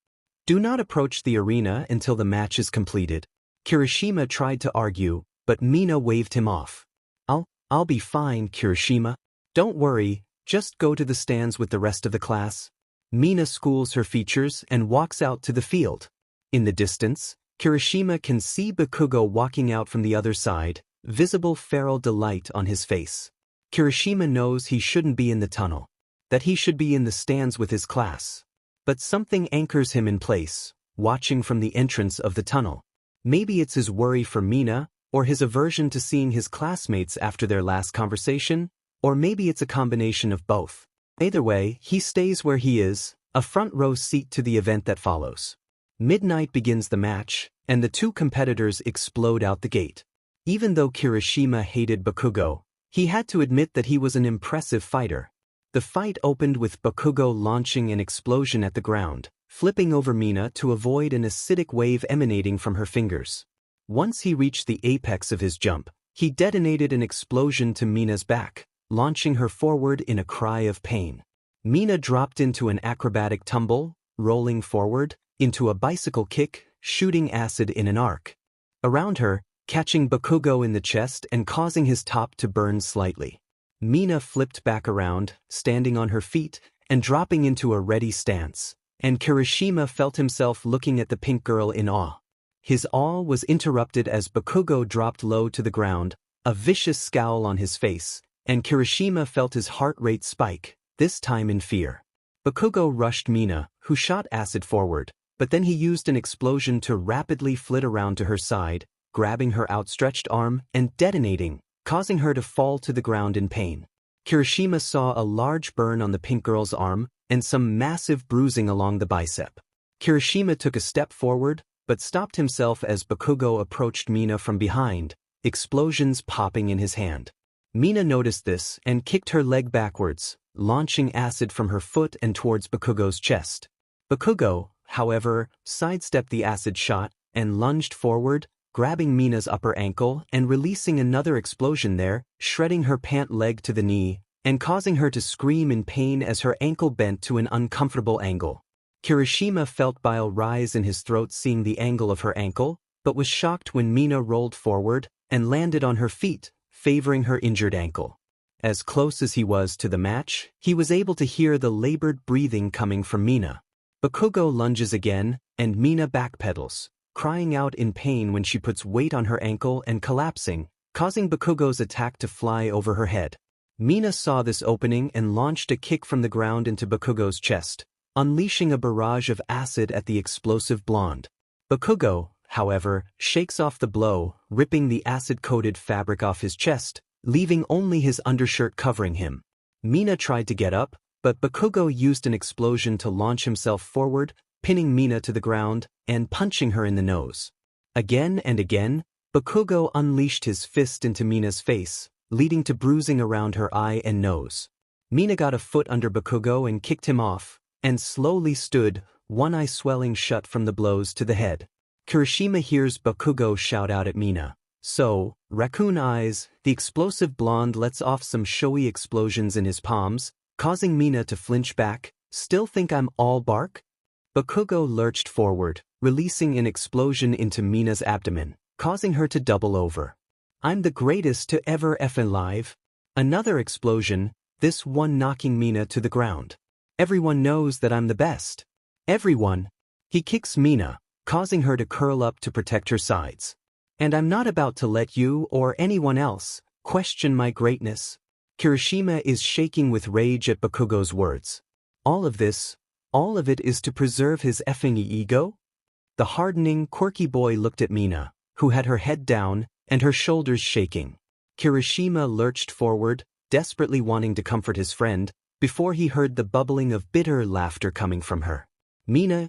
"Do not approach the arena until the match is completed." Kirishima tried to argue, but Mina waved him off. I'll be fine, Kirishima. Don't worry, just go to the stands with the rest of the class." Mina schools her features and walks out to the field. In the distance, Kirishima can see Bakugo walking out from the other side, visible feral delight on his face. Kirishima knows he shouldn't be in the tunnel, that he should be in the stands with his class. But something anchors him in place, watching from the entrance of the tunnel. Maybe it's his worry for Mina, or his aversion to seeing his classmates after their last conversation, or maybe it's a combination of both. Either way, he stays where he is, a front row seat to the event that follows. Midnight begins the match, and the two competitors explode out the gate. Even though Kirishima hated Bakugo, he had to admit that he was an impressive fighter. The fight opened with Bakugo launching an explosion at the ground, flipping over Mina to avoid an acidic wave emanating from her fingers. Once he reached the apex of his jump, he detonated an explosion to Mina's back, launching her forward in a cry of pain. Mina dropped into an acrobatic tumble, rolling forward, into a bicycle kick, shooting acid in an arc. Around her, catching Bakugo in the chest and causing his top to burn slightly. Mina flipped back around, standing on her feet, and dropping into a ready stance, and Kirishima felt himself looking at the pink girl in awe. His awe was interrupted as Bakugo dropped low to the ground, a vicious scowl on his face, and Kirishima felt his heart rate spike, this time in fear. Bakugo rushed Mina, who shot acid forward, but then he used an explosion to rapidly flit around to her side, grabbing her outstretched arm and detonating, causing her to fall to the ground in pain. Kirishima saw a large burn on the pink girl's arm and some massive bruising along the bicep. Kirishima took a step forward, but stopped himself as Bakugo approached Mina from behind, explosions popping in his hand. Mina noticed this and kicked her leg backwards, launching acid from her foot and towards Bakugo's chest. Bakugo, however, sidestepped the acid shot and lunged forward, grabbing Mina's upper ankle and releasing another explosion there, shredding her pant leg to the knee, and causing her to scream in pain as her ankle bent to an uncomfortable angle. Kirishima felt bile rise in his throat seeing the angle of her ankle, but was shocked when Mina rolled forward and landed on her feet, favoring her injured ankle. As close as he was to the match, he was able to hear the labored breathing coming from Mina. Bakugo lunges again, and Mina backpedals, crying out in pain when she puts weight on her ankle and collapsing, causing Bakugo's attack to fly over her head. Mina saw this opening and launched a kick from the ground into Bakugo's chest, unleashing a barrage of acid at the explosive blonde. Bakugo, however, shakes off the blow, ripping the acid-coated fabric off his chest, leaving only his undershirt covering him. Mina tried to get up, but Bakugo used an explosion to launch himself forward, pinning Mina to the ground and punching her in the nose. Again and again, Bakugo unleashed his fist into Mina's face, leading to bruising around her eye and nose. Mina got a foot under Bakugo and kicked him off, and slowly stood, one eye swelling shut from the blows to the head. Kirishima hears Bakugo shout out at Mina. So, raccoon eyes, the explosive blonde lets off some showy explosions in his palms, causing Mina to flinch back. "Still think I'm all bark?" Bakugo lurched forward, releasing an explosion into Mina's abdomen, causing her to double over. "I'm the greatest to ever effin' live." Another explosion, this one knocking Mina to the ground. "Everyone knows that I'm the best." "Everyone." He kicks Mina, causing her to curl up to protect her sides. And I'm not about to let you or anyone else question my greatness. Kirishima is shaking with rage at Bakugo's words. All of it is to preserve his effing ego? The hardening, quirky boy looked at Mina, who had her head down and her shoulders shaking. Kirishima lurched forward, desperately wanting to comfort his friend, before he heard the bubbling of bitter laughter coming from her. Mina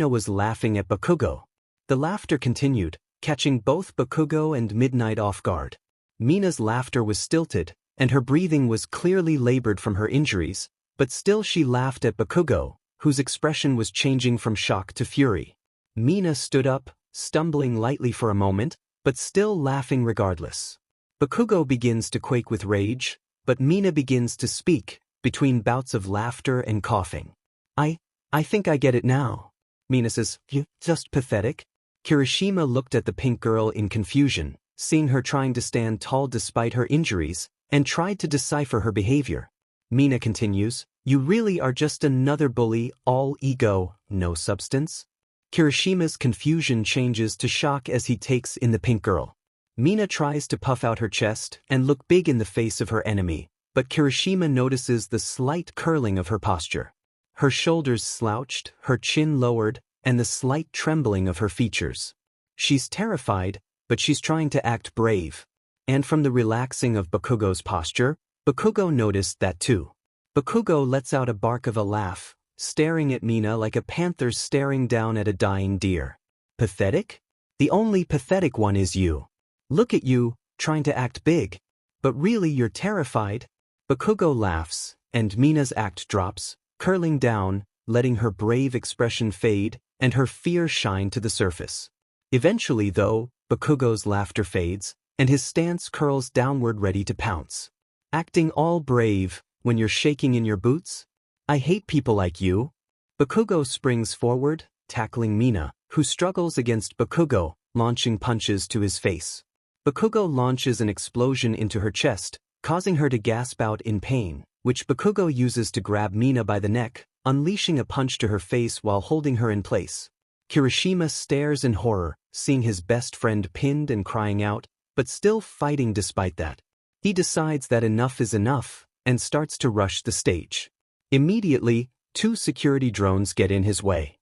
was laughing at Bakugo. The laughter continued, catching both Bakugo and Midnight off guard. Mina's laughter was stilted, and her breathing was clearly labored from her injuries, but still she laughed at Bakugo, whose expression was changing from shock to fury. Mina stood up, stumbling lightly for a moment, but still laughing regardless. Bakugo begins to quake with rage, but Mina begins to speak, between bouts of laughter and coughing. I think I get it now. Mina says, "You just pathetic?" Kirishima looked at the pink girl in confusion, seeing her trying to stand tall despite her injuries, and tried to decipher her behavior. Mina continues, "You really are just another bully, all ego, no substance?" Kirishima's confusion changes to shock as he takes in the pink girl. Mina tries to puff out her chest and look big in the face of her enemy, but Kirishima notices the slight curling of her posture. Her shoulders slouched, her chin lowered, and the slight trembling of her features. She's terrified, but she's trying to act brave. And from the relaxing of Bakugo's posture, Bakugo noticed that too. Bakugo lets out a bark of a laugh, staring at Mina like a panther staring down at a dying deer. Pathetic? The only pathetic one is you. Look at you, trying to act big. But really you're terrified. Bakugo laughs, and Mina's act drops, curling down, letting her brave expression fade, and her fear shine to the surface. Eventually, though, Bakugo's laughter fades, and his stance curls downward ready to pounce. Acting all brave, when you're shaking in your boots? I hate people like you. Bakugo springs forward, tackling Mina, who struggles against Bakugo, launching punches to his face. Bakugo launches an explosion into her chest, causing her to gasp out in pain, which Bakugo uses to grab Mina by the neck, unleashing a punch to her face while holding her in place. Kirishima stares in horror, seeing his best friend pinned and crying out, but still fighting despite that. He decides that enough is enough, and starts to rush the stage. Immediately, 2 security drones get in his way.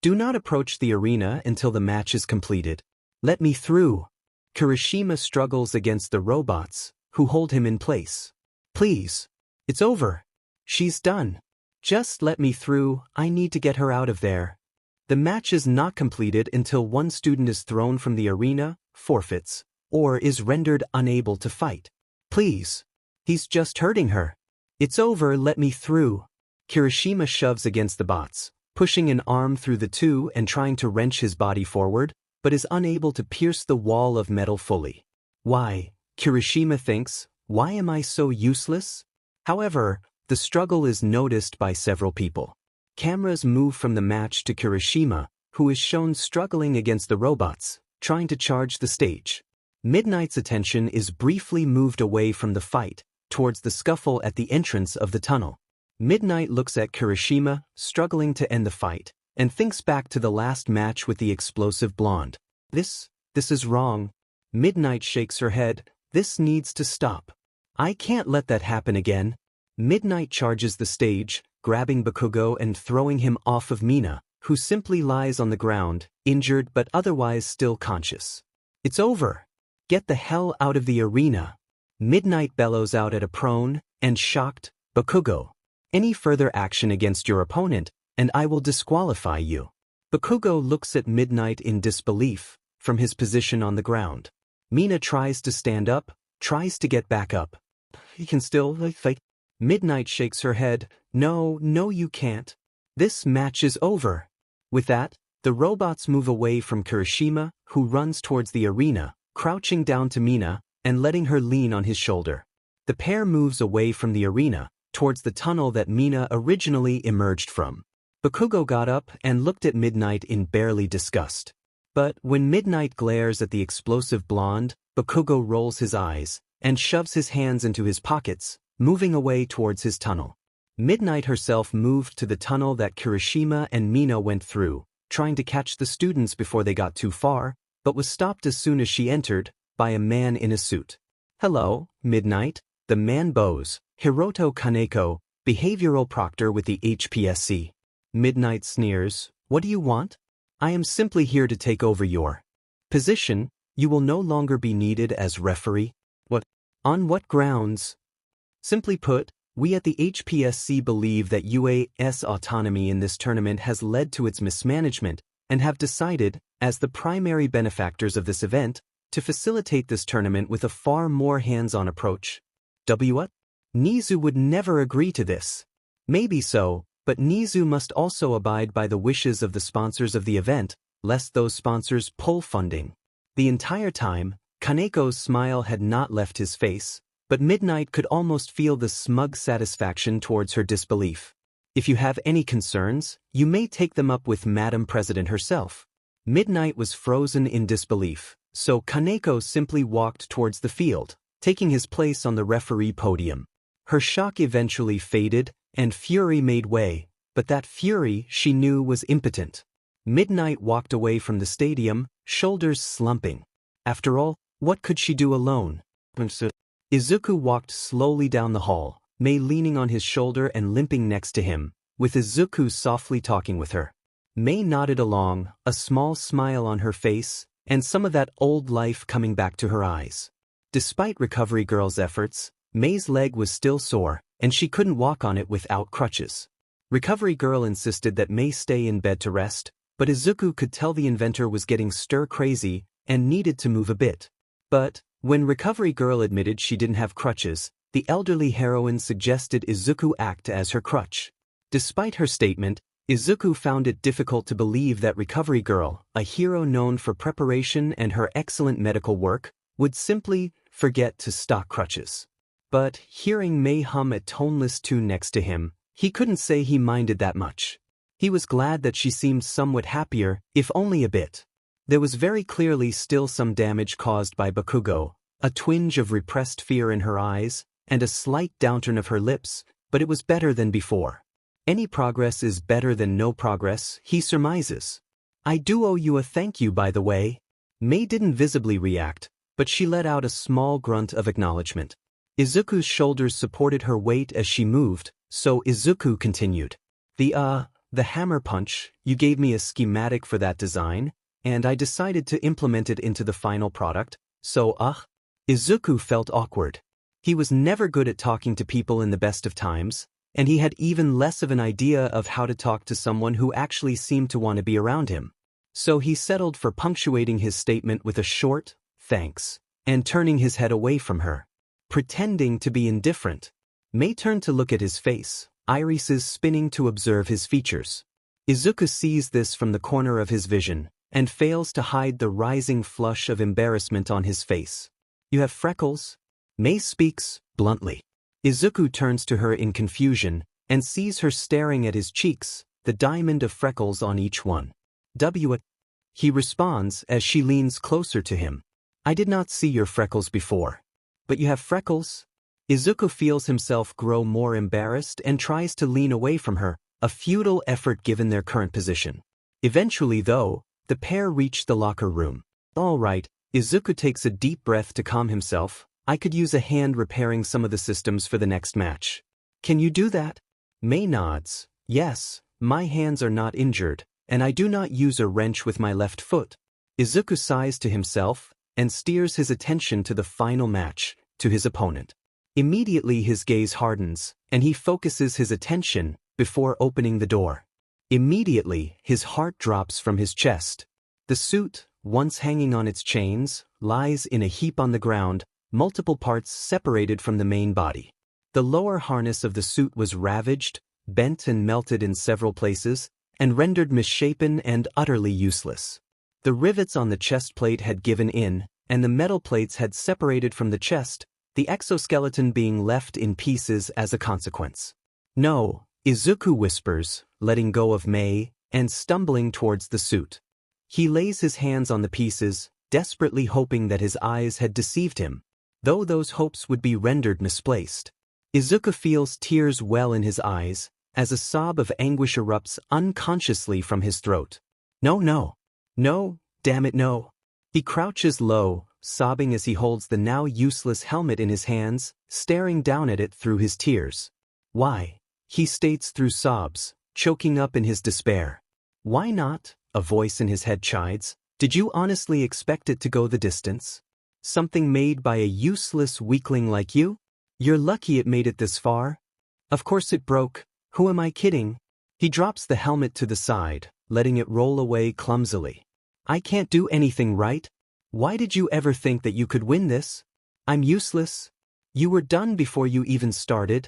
Do not approach the arena until the match is completed. Let me through. Kirishima struggles against the robots, who hold him in place. Please. It's over. She's done. Just let me through, I need to get her out of there. The match is not completed until one student is thrown from the arena, forfeits, or is rendered unable to fight. Please. He's just hurting her. It's over, let me through. Kirishima shoves against the bots, pushing an arm through the 2 and trying to wrench his body forward, but is unable to pierce the wall of metal fully. Why, Kirishima thinks, why am I so useless? However, the struggle is noticed by several people. Cameras move from the match to Kirishima, who is shown struggling against the robots, trying to charge the stage. Midnight's attention is briefly moved away from the fight, towards the scuffle at the entrance of the tunnel. Midnight looks at Kirishima, struggling to end the fight, and thinks back to the last match with the explosive blonde. This is wrong. Midnight shakes her head. This needs to stop. I can't let that happen again. Midnight charges the stage, grabbing Bakugo and throwing him off of Mina, who simply lies on the ground, injured but otherwise still conscious. It's over. Get the hell out of the arena. Midnight bellows out at a prone and shocked Bakugo. Any further action against your opponent, and I will disqualify you. Bakugo looks at Midnight in disbelief, from his position on the ground. Mina tries to stand up, tries to get back up. He can still fight. Midnight shakes her head. No, you can't. This match is over. With that, the robots move away from Kirishima, who runs towards the arena, crouching down to Mina, and letting her lean on his shoulder. The pair moves away from the arena, towards the tunnel that Mina originally emerged from. Bakugo got up and looked at Midnight in barely disgust. But when Midnight glares at the explosive blonde, Bakugo rolls his eyes, and shoves his hands into his pockets, moving away towards his tunnel. Midnight herself moved to the tunnel that Kirishima and Mina went through, trying to catch the students before they got too far, but was stopped as soon as she entered, by a man in a suit. "Hello, Midnight," the man bows. "Hiroto Kaneko, behavioral proctor with the HPSC. Midnight sneers, "What do you want?" "I am simply here to take over your position. You will no longer be needed as referee." "What? On what grounds?" "Simply put, we at the HPSC believe that UA's autonomy in this tournament has led to its mismanagement and have decided, as the primary benefactors of this event, to facilitate this tournament with a far more hands-on approach." What? Nezu would never agree to this. Maybe so, but Nezu must also abide by the wishes of the sponsors of the event, lest those sponsors pull funding. The entire time, Kaneko's smile had not left his face, but Midnight could almost feel the smug satisfaction towards her disbelief. "If you have any concerns, you may take them up with Madam President herself." Midnight was frozen in disbelief, so Kaneko simply walked towards the field, taking his place on the referee podium. Her shock eventually faded, and fury made way, but that fury, she knew, was impotent. Midnight walked away from the stadium, shoulders slumping. After all, what could she do alone? Izuku walked slowly down the hall, Mei leaning on his shoulder and limping next to him, with Izuku softly talking with her. Mei nodded along, a small smile on her face, and some of that old life coming back to her eyes. Despite Recovery Girl's efforts, Mei's leg was still sore, and she couldn't walk on it without crutches. Recovery Girl insisted that Mei stay in bed to rest, but Izuku could tell the inventor was getting stir-crazy and needed to move a bit. But when Recovery Girl admitted she didn't have crutches, the elderly heroine suggested Izuku act as her crutch. Despite her statement, Izuku found it difficult to believe that Recovery Girl, a hero known for preparation and her excellent medical work, would simply forget to stock crutches. But hearing Mei hum a toneless tune next to him, he couldn't say he minded that much. He was glad that she seemed somewhat happier, if only a bit. There was very clearly still some damage caused by Bakugo, a twinge of repressed fear in her eyes, and a slight downturn of her lips, but it was better than before. Any progress is better than no progress, he surmises. "I do owe you a thank you, by the way." Mei didn't visibly react, but she let out a small grunt of acknowledgement. Izuku's shoulders supported her weight as she moved, so Izuku continued. The hammer punch, you gave me a schematic for that design, and I decided to implement it into the final product, so Izuku felt awkward. He was never good at talking to people in the best of times, and he had even less of an idea of how to talk to someone who actually seemed to want to be around him. So he settled for punctuating his statement with a short, "Thanks," and turning his head away from her. Pretending to be indifferent. Mei turned to look at his face, irises spinning to observe his features. Izuku sees this from the corner of his vision, and fails to hide the rising flush of embarrassment on his face. "You have freckles?" Mei speaks, bluntly. Izuku turns to her in confusion, and sees her staring at his cheeks, the diamond of freckles on each one. He responds as she leans closer to him. "I did not see your freckles before. But you have freckles?" Izuku feels himself grow more embarrassed and tries to lean away from her, a futile effort given their current position. Eventually, though, the pair reach the locker room. "All right," Izuku takes a deep breath to calm himself. "I could use a hand repairing some of the systems for the next match." "Can you do that?" Mei nods. "Yes, my hands are not injured, and I do not use a wrench with my left foot." Izuku sighs to himself, and steers his attention to the final match, to his opponent. Immediately his gaze hardens, and he focuses his attention, before opening the door. Immediately, his heart drops from his chest. The suit, once hanging on its chains, lies in a heap on the ground, multiple parts separated from the main body. The lower harness of the suit was ravaged, bent and melted in several places, and rendered misshapen and utterly useless. The rivets on the chest plate had given in, and the metal plates had separated from the chest, the exoskeleton being left in pieces as a consequence. "No," Izuku whispers, letting go of Mei, and stumbling towards the suit. He lays his hands on the pieces, desperately hoping that his eyes had deceived him, though those hopes would be rendered misplaced. Izuku feels tears well in his eyes, as a sob of anguish erupts unconsciously from his throat. No, no. No, damn it, no. He crouches low, sobbing as he holds the now useless helmet in his hands, staring down at it through his tears. Why? He states through sobs, choking up in his despair. Why not? A voice in his head chides. Did you honestly expect it to go the distance? Something made by a useless weakling like you? You're lucky it made it this far. Of course it broke. Who am I kidding? He drops the helmet to the side, letting it roll away clumsily. I can't do anything right. Why did you ever think that you could win this? I'm useless. You were done before you even started.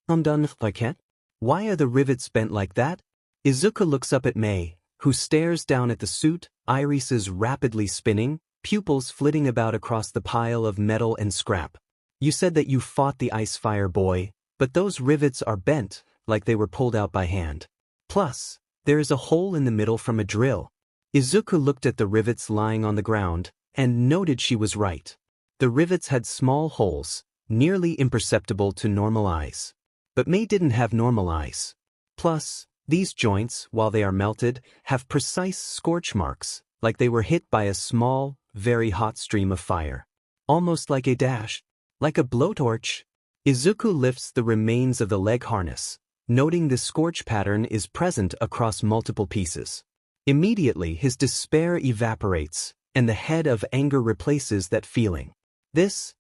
I'm done if I can't. Why are the rivets bent like that? Izuku looks up at Mei, who stares down at the suit, irises rapidly spinning, pupils flitting about across the pile of metal and scrap. You said that you fought the ice fire boy, but those rivets are bent, like they were pulled out by hand. Plus, there is a hole in the middle from a drill. Izuku looked at the rivets lying on the ground, and noted she was right. The rivets had small holes, nearly imperceptible to normal eyes. But Mei didn't have normal eyes. Plus, these joints, while they are melted, have precise scorch marks, like they were hit by a small, very hot stream of fire. Almost like a dash. Like a blowtorch. Izuku lifts the remains of the leg harness, noting the scorch pattern is present across multiple pieces. Immediately his despair evaporates, and the head of anger replaces that feeling. This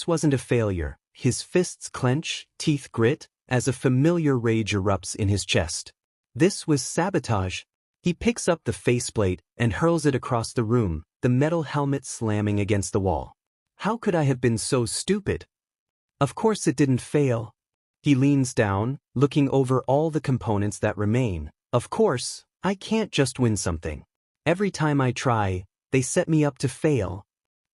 wasn't a failure. His fists clench, teeth grit, as a familiar rage erupts in his chest. This was sabotage. He picks up the faceplate and hurls it across the room, the metal helmet slamming against the wall. How could I have been so stupid? Of course it didn't fail. He leans down, looking over all the components that remain. Of course, I can't just win something. Every time I try, they set me up to fail.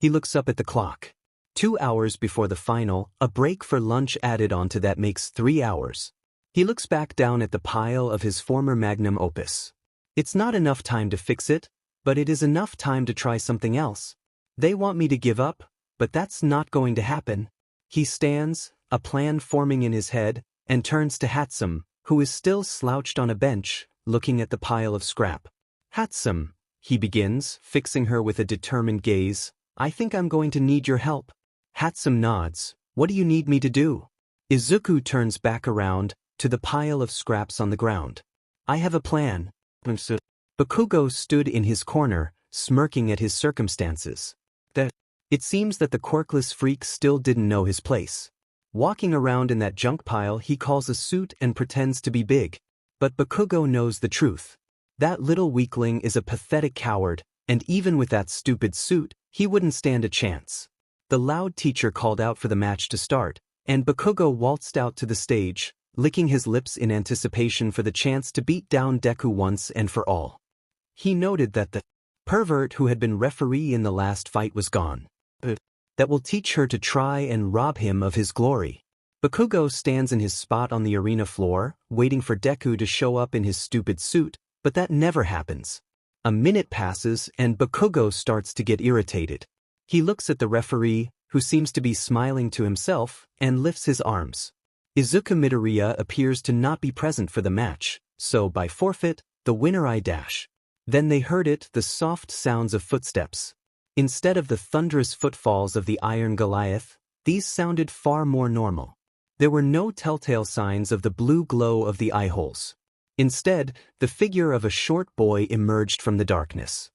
He looks up at the clock. 2 hours before the final, a break for lunch added onto that makes 3 hours. He looks back down at the pile of his former magnum opus. It's not enough time to fix it, but it is enough time to try something else. They want me to give up, but that's not going to happen. He stands, a plan forming in his head, and turns to Hatsum, who is still slouched on a bench, looking at the pile of scrap. Hatsum, he begins, fixing her with a determined gaze, I think I'm going to need your help. Hatsum nods. What do you need me to do? Izuku turns back around, to the pile of scraps on the ground. I have a plan. Bakugo stood in his corner, smirking at his circumstances. It seems that the quirkless freak still didn't know his place. Walking around in that junk pile he calls a suit and pretends to be big. But Bakugo knows the truth. That little weakling is a pathetic coward, and even with that stupid suit, he wouldn't stand a chance. The loud teacher called out for the match to start, and Bakugo waltzed out to the stage, licking his lips in anticipation for the chance to beat down Deku once and for all. He noted that the pervert who had been referee in the last fight was gone. That will teach her to try and rob him of his glory. Bakugo stands in his spot on the arena floor, waiting for Deku to show up in his stupid suit, but that never happens. A minute passes and Bakugo starts to get irritated. He looks at the referee, who seems to be smiling to himself, and lifts his arms. Izuku Midoriya appears to not be present for the match, so by forfeit, the winner I dash. Then they heard it, the soft sounds of footsteps. Instead of the thunderous footfalls of the Iron Goliath, these sounded far more normal. There were no telltale signs of the blue glow of the eye holes. Instead, the figure of a short boy emerged from the darkness.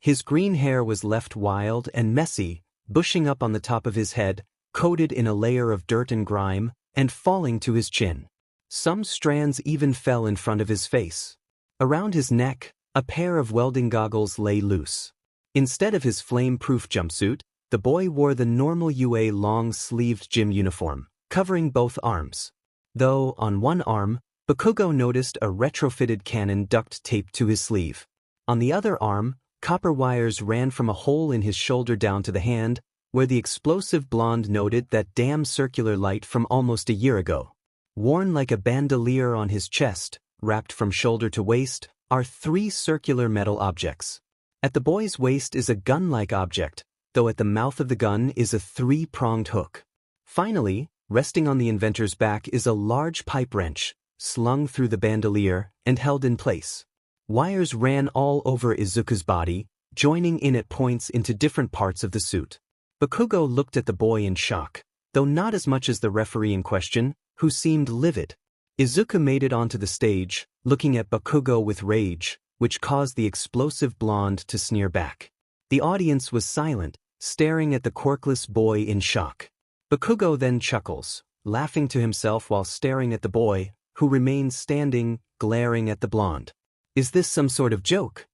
His green hair was left wild and messy, bushing up on the top of his head, coated in a layer of dirt and grime, and falling to his chin. Some strands even fell in front of his face. Around his neck, a pair of welding goggles lay loose. Instead of his flame-proof jumpsuit, the boy wore the normal UA long-sleeved gym uniform, covering both arms. Though, on one arm, Bakugo noticed a retrofitted cannon duct taped to his sleeve. On the other arm, copper wires ran from a hole in his shoulder down to the hand, where the explosive blonde noted that damn circular light from almost a year ago. Worn like a bandolier on his chest, wrapped from shoulder to waist, are 3 circular metal objects. At the boy's waist is a gun-like object, though at the mouth of the gun is a 3-pronged hook. Finally, resting on the inventor's back is a large pipe wrench, slung through the bandolier and held in place. Wires ran all over Izuku's body, joining in at points into different parts of the suit. Bakugo looked at the boy in shock, though not as much as the referee in question, who seemed livid. Izuku made it onto the stage, looking at Bakugo with rage, which caused the explosive blonde to sneer back. The audience was silent, staring at the quirkless boy in shock. Bakugo then chuckles, laughing to himself while staring at the boy, who remains standing, glaring at the blonde. Is this some sort of joke?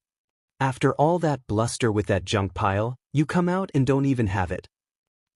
After all that bluster with that junk pile, you come out and don't even have it.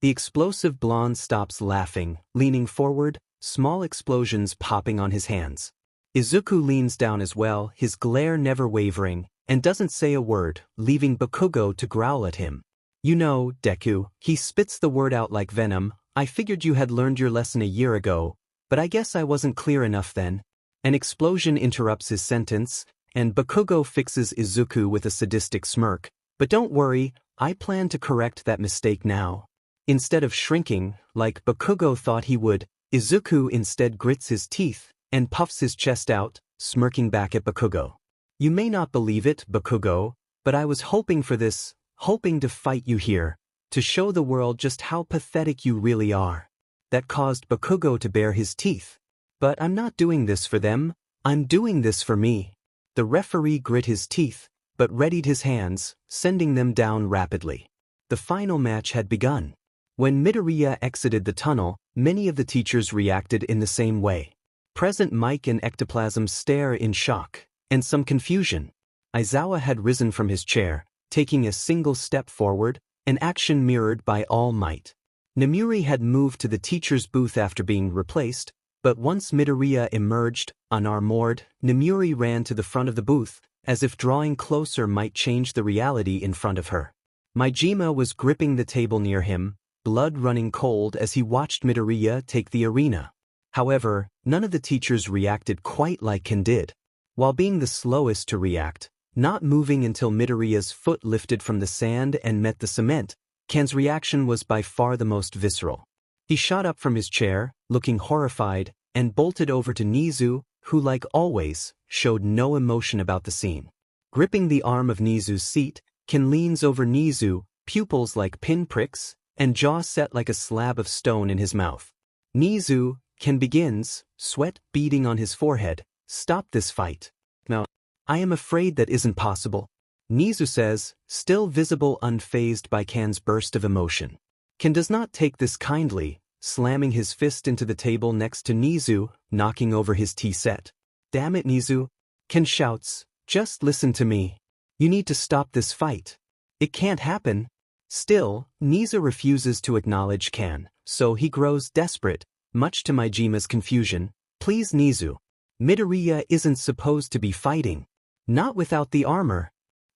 The explosive blonde stops laughing, leaning forward, small explosions popping on his hands. Izuku leans down as well, his glare never wavering, and doesn't say a word, leaving Bakugo to growl at him. You know, Deku, he spits the word out like venom. I figured you had learned your lesson a year ago, but I guess I wasn't clear enough then. An explosion interrupts his sentence, and Bakugo fixes Izuku with a sadistic smirk. But don't worry, I plan to correct that mistake now. Instead of shrinking, like Bakugo thought he would, Izuku instead grits his teeth and puffs his chest out, smirking back at Bakugo. You may not believe it, Bakugo, but I was hoping for this, hoping to fight you here, to show the world just how pathetic you really are. That caused Bakugo to bare his teeth. But I'm not doing this for them, I'm doing this for me. The referee grit his teeth, but readied his hands, sending them down rapidly. The final match had begun. When Midoriya exited the tunnel, many of the teachers reacted in the same way. Present Mike and Ectoplasm stare in shock, and some confusion. Aizawa had risen from his chair, taking a single step forward, an action mirrored by All Might. Namuri had moved to the teacher's booth after being replaced, but once Midoriya emerged, unarmored, Namuri ran to the front of the booth, as if drawing closer might change the reality in front of her. Majima was gripping the table near him, blood running cold as he watched Midoriya take the arena. However, none of the teachers reacted quite like Ken did. While being the slowest to react, not moving until Midoriya's foot lifted from the sand and met the cement, Ken's reaction was by far the most visceral. He shot up from his chair, looking horrified, and bolted over to Nezu, who like always, showed no emotion about the scene. Gripping the arm of Nezu's seat, Ken leans over Nezu, pupils like pinpricks, and jaw set like a slab of stone in his mouth. Nezu, Ken begins, sweat beading on his forehead, stop this fight. No, I am afraid that isn't possible. Nezu says, still visible unfazed by Ken's burst of emotion. Ken does not take this kindly, slamming his fist into the table next to Nezu, knocking over his tea set. Damn it, Nezu. Ken shouts, just listen to me. You need to stop this fight. It can't happen. Still, Nezu refuses to acknowledge Ken, so he grows desperate, much to Majima's confusion. Please, Nezu. Midoriya isn't supposed to be fighting. Not without the armor.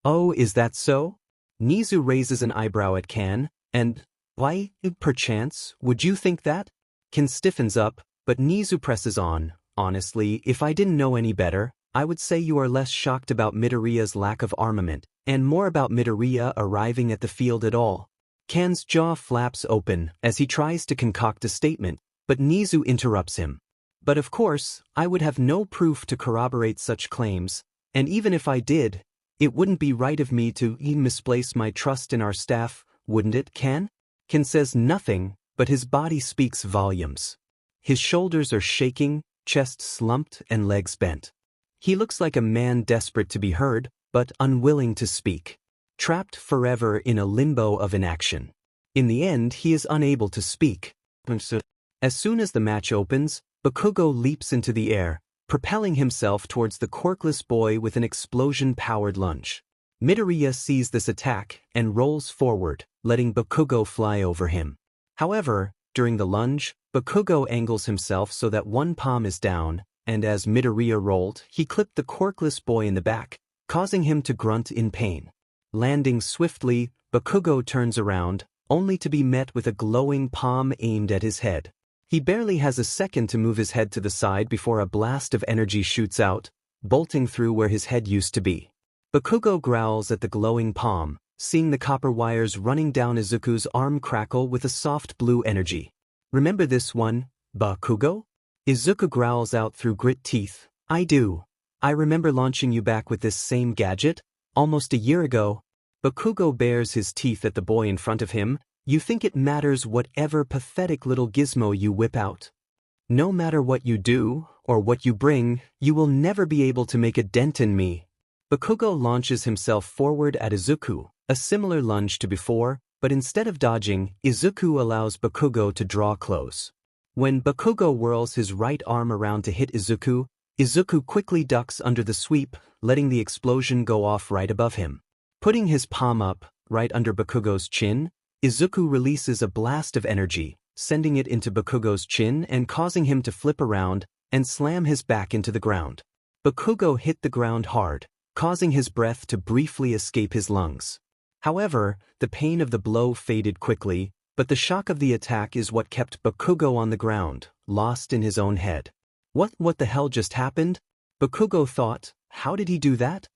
Oh, is that so? Nezu raises an eyebrow at Ken, and, why, perchance, would you think that? Ken stiffens up, but Nezu presses on. Honestly, if I didn't know any better, I would say you are less shocked about Midoriya's lack of armament, and more about Midoriya arriving at the field at all. Ken's jaw flaps open as he tries to concoct a statement, but Nezu interrupts him. But of course, I would have no proof to corroborate such claims, and even if I did, it wouldn't be right of me to misplace my trust in our staff, wouldn't it, Ken? Ken says nothing, but his body speaks volumes. His shoulders are shaking, chest slumped, and legs bent. He looks like a man desperate to be heard, but unwilling to speak. Trapped forever in a limbo of inaction. In the end, he is unable to speak. As soon as the match opens, Bakugo leaps into the air, propelling himself towards the quirkless boy with an explosion-powered lunge. Midoriya sees this attack and rolls forward, letting Bakugo fly over him. However, during the lunge, Bakugo angles himself so that one palm is down, and as Midoriya rolled, he clipped the quirkless boy in the back, causing him to grunt in pain. Landing swiftly, Bakugo turns around, only to be met with a glowing palm aimed at his head. He barely has a second to move his head to the side before a blast of energy shoots out, bolting through where his head used to be. Bakugo growls at the glowing palm, seeing the copper wires running down Izuku's arm crackle with a soft blue energy. Remember this one, Bakugo? Izuku growls out through grit teeth. I do. I remember launching you back with this same gadget, almost a year ago. Bakugo bares his teeth at the boy in front of him. You think it matters whatever pathetic little gizmo you whip out? No matter what you do, or what you bring, you will never be able to make a dent in me. Bakugo launches himself forward at Izuku, a similar lunge to before, but instead of dodging, Izuku allows Bakugo to draw close. When Bakugo whirls his right arm around to hit Izuku, Izuku quickly ducks under the sweep, letting the explosion go off right above him. Putting his palm up, right under Bakugo's chin, Izuku releases a blast of energy, sending it into Bakugo's chin and causing him to flip around and slam his back into the ground. Bakugo hit the ground hard, causing his breath to briefly escape his lungs. However, the pain of the blow faded quickly, but the shock of the attack is what kept Bakugo on the ground, lost in his own head. What the hell just happened? Bakugo thought, how did he do that?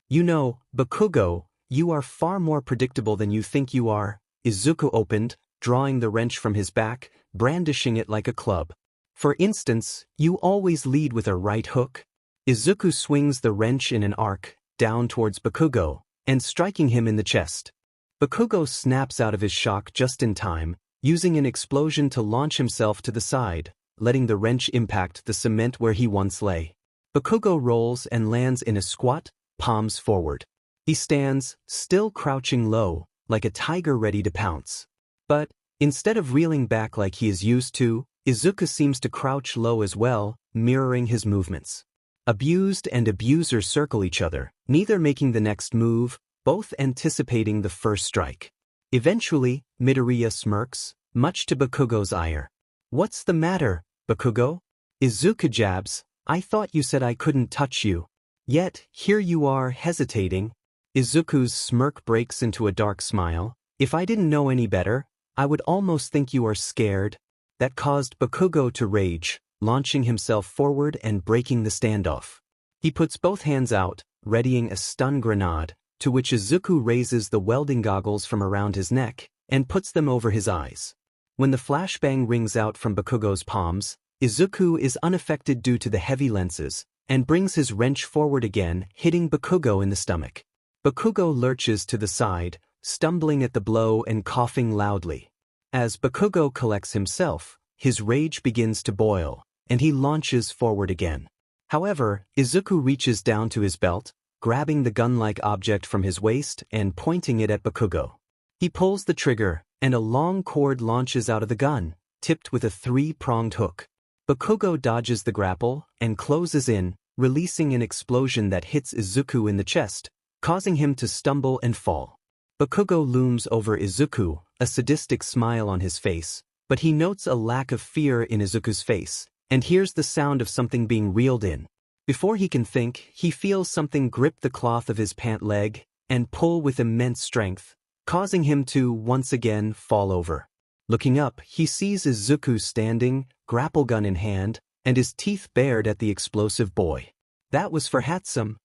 You know, Bakugo, you are far more predictable than you think you are. Izuku opened, drawing the wrench from his back, brandishing it like a club. For instance, you always lead with a right hook. Izuku swings the wrench in an arc, down towards Bakugo, and striking him in the chest. Bakugo snaps out of his shock just in time, using an explosion to launch himself to the side, letting the wrench impact the cement where he once lay. Bakugo rolls and lands in a squat, palms forward. He stands, still crouching low, like a tiger ready to pounce. But, instead of reeling back like he is used to, Izuku seems to crouch low as well, mirroring his movements. Abused and abuser circle each other, neither making the next move, both anticipating the first strike. Eventually, Midoriya smirks, much to Bakugo's ire. What's the matter, Bakugo? Izuku jabs, I thought you said I couldn't touch you. Yet, here you are hesitating. Izuku's smirk breaks into a dark smile. If I didn't know any better, I would almost think you are scared. That caused Bakugo to rage, launching himself forward and breaking the standoff. He puts both hands out, readying a stun grenade, to which Izuku raises the welding goggles from around his neck and puts them over his eyes. When the flashbang rings out from Bakugo's palms, Izuku is unaffected due to the heavy lenses and brings his wrench forward again, hitting Bakugo in the stomach. Bakugo lurches to the side, stumbling at the blow and coughing loudly. As Bakugo collects himself, his rage begins to boil, and he launches forward again. However, Izuku reaches down to his belt, grabbing the gun-like object from his waist and pointing it at Bakugo. He pulls the trigger, and a long cord launches out of the gun, tipped with a three-pronged hook. Bakugo dodges the grapple and closes in, releasing an explosion that hits Izuku in the chest, causing him to stumble and fall. Bakugo looms over Izuku, a sadistic smile on his face, but he notes a lack of fear in Izuku's face, and hears the sound of something being reeled in. Before he can think, he feels something grip the cloth of his pant leg and pull with immense strength, causing him to, once again, fall over. Looking up, he sees Izuku standing, grapple gun in hand, and his teeth bared at the explosive boy. That was for Hatsum.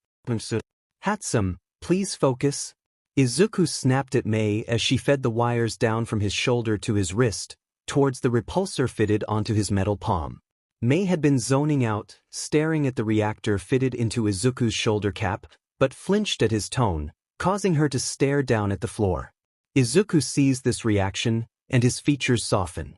Hatsum, please focus. Izuku snapped at Mei as she fed the wires down from his shoulder to his wrist, towards the repulsor fitted onto his metal palm. Mei had been zoning out, staring at the reactor fitted into Izuku's shoulder cap, but flinched at his tone, causing her to stare down at the floor. Izuku sees this reaction, and his features soften.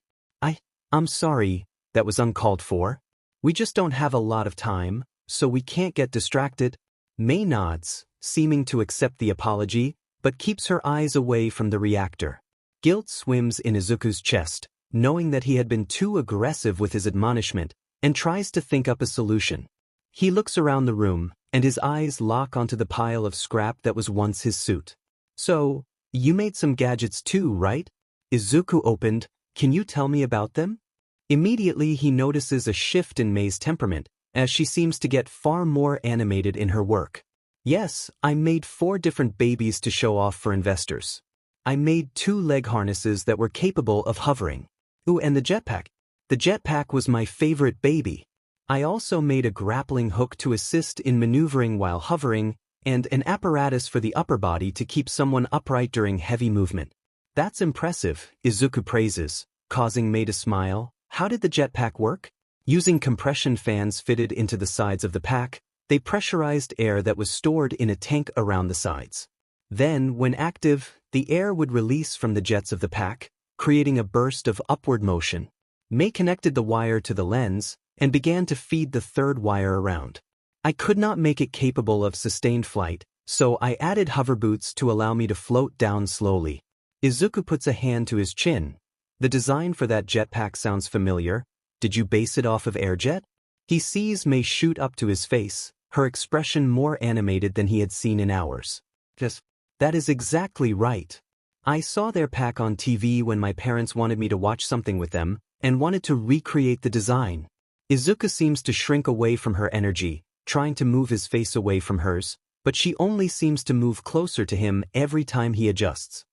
I'm sorry, that was uncalled for. We just don't have a lot of time, so we can't get distracted. Mei nods, seeming to accept the apology, but keeps her eyes away from the reactor. Guilt swims in Izuku's chest, knowing that he had been too aggressive with his admonishment, and tries to think up a solution. He looks around the room, and his eyes lock onto the pile of scrap that was once his suit. So, you made some gadgets too, right? Izuku opened, can you tell me about them? Immediately he notices a shift in Mei's temperament, as she seems to get far more animated in her work. Yes, I made 4 different babies to show off for investors. I made 2 leg harnesses that were capable of hovering. Ooh, and the jetpack. The jetpack was my favorite baby. I also made a grappling hook to assist in maneuvering while hovering, and an apparatus for the upper body to keep someone upright during heavy movement. That's impressive, Izuku praises, causing Mei to smile. How did the jetpack work? Using compression fans fitted into the sides of the pack, They pressurized air that was stored in a tank around the sides. Then, when active, the air would release from the jets of the pack, creating a burst of upward motion. Mei connected the wire to the lens and began to feed the third wire around. I could not make it capable of sustained flight, so I added hover boots to allow me to float down slowly. Izuku puts a hand to his chin. The design for that jetpack sounds familiar. Did you base it off of Airjet? He sees Mei shoot up to his face, her expression more animated than he had seen in hours. Yes, that is exactly right. I saw their pack on TV when my parents wanted me to watch something with them, and wanted to recreate the design. Izuku seems to shrink away from her energy, trying to move his face away from hers, but she only seems to move closer to him every time he adjusts.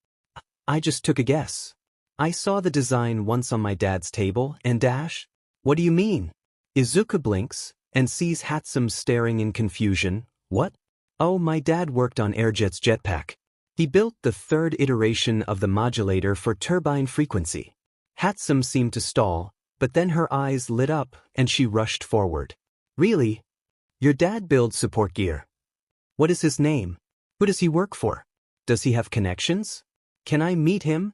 I just took a guess. I saw the design once on my dad's table and dash. What do you mean? Izuku blinks and sees Hatsum staring in confusion. What? Oh, my dad worked on Airjet's jetpack. He built the third iteration of the modulator for turbine frequency. Hatsum seemed to stall, but then her eyes lit up and she rushed forward. Really? Your dad builds support gear. What is his name? Who does he work for? Does he have connections? Can I meet him?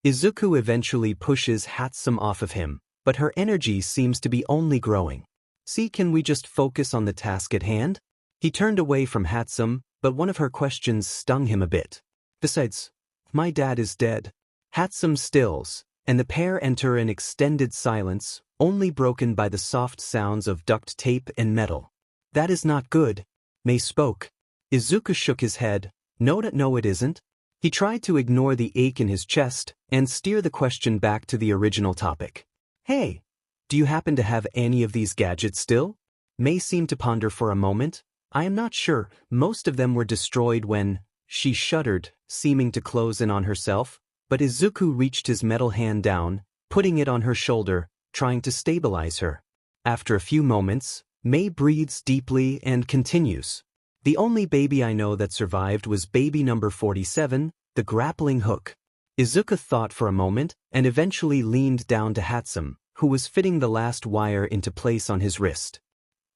Izuku eventually pushes Hatsum off of him, but her energy seems to be only growing. See, can we just focus on the task at hand? He turned away from Hatsum, but one of her questions stung him a bit. Besides, my dad is dead. Hatsum stills, and the pair enter an extended silence, only broken by the soft sounds of duct tape and metal. That is not good. Mei spoke. Izuku shook his head. No, it isn't. He tried to ignore the ache in his chest and steer the question back to the original topic. Hey, do you happen to have any of these gadgets still? Mei seemed to ponder for a moment. I am not sure. Most of them were destroyed when... She shuddered, seeming to close in on herself, but Izuku reached his metal hand down, putting it on her shoulder, trying to stabilize her. After a few moments, Mei breathes deeply and continues. The only baby I know that survived was baby number 47, the grappling hook. Izuku thought for a moment and eventually leaned down to Hatsum, who was fitting the last wire into place on his wrist.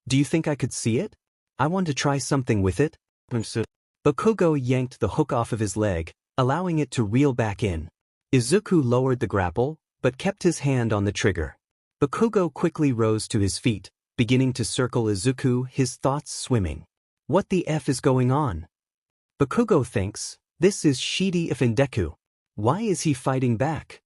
Do you think I could see it? I want to try something with it. Bakugo yanked the hook off of his leg, allowing it to reel back in. Izuku lowered the grapple, but kept his hand on the trigger. Bakugo quickly rose to his feet, beginning to circle Izuku, his thoughts swimming. What the F is going on? Bakugo thinks, this is shitty if Indeku. Why is he fighting back?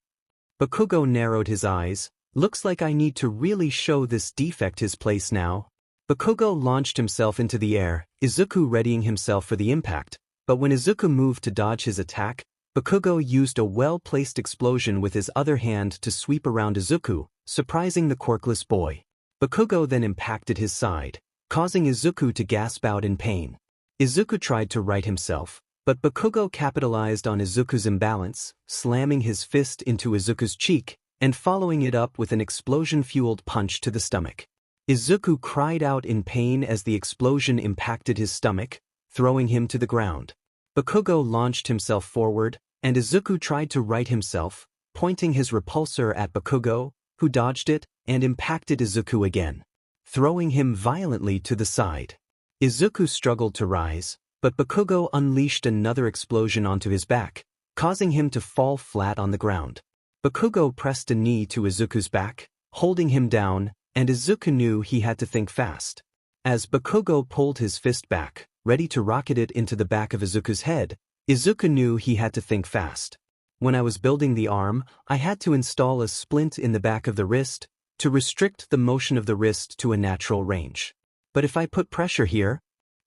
Bakugo narrowed his eyes. Looks like I need to really show this defect his place now. Bakugo launched himself into the air, Izuku readying himself for the impact, but when Izuku moved to dodge his attack, Bakugo used a well-placed explosion with his other hand to sweep around Izuku, surprising the quirkless boy. Bakugo then impacted his side, causing Izuku to gasp out in pain. Izuku tried to right himself, but Bakugo capitalized on Izuku's imbalance, slamming his fist into Izuku's cheek, and following it up with an explosion-fueled punch to the stomach. Izuku cried out in pain as the explosion impacted his stomach, throwing him to the ground. Bakugo launched himself forward, and Izuku tried to right himself, pointing his repulsor at Bakugo, who dodged it and impacted Izuku again, throwing him violently to the side. Izuku struggled to rise, but Bakugo unleashed another explosion onto his back, causing him to fall flat on the ground. Bakugo pressed a knee to Izuku's back, holding him down, and Izuku knew he had to think fast. As Bakugo pulled his fist back, ready to rocket it into the back of Izuku's head, Izuku knew he had to think fast. When I was building the arm, I had to install a splint in the back of the wrist to restrict the motion of the wrist to a natural range. But if I put pressure here...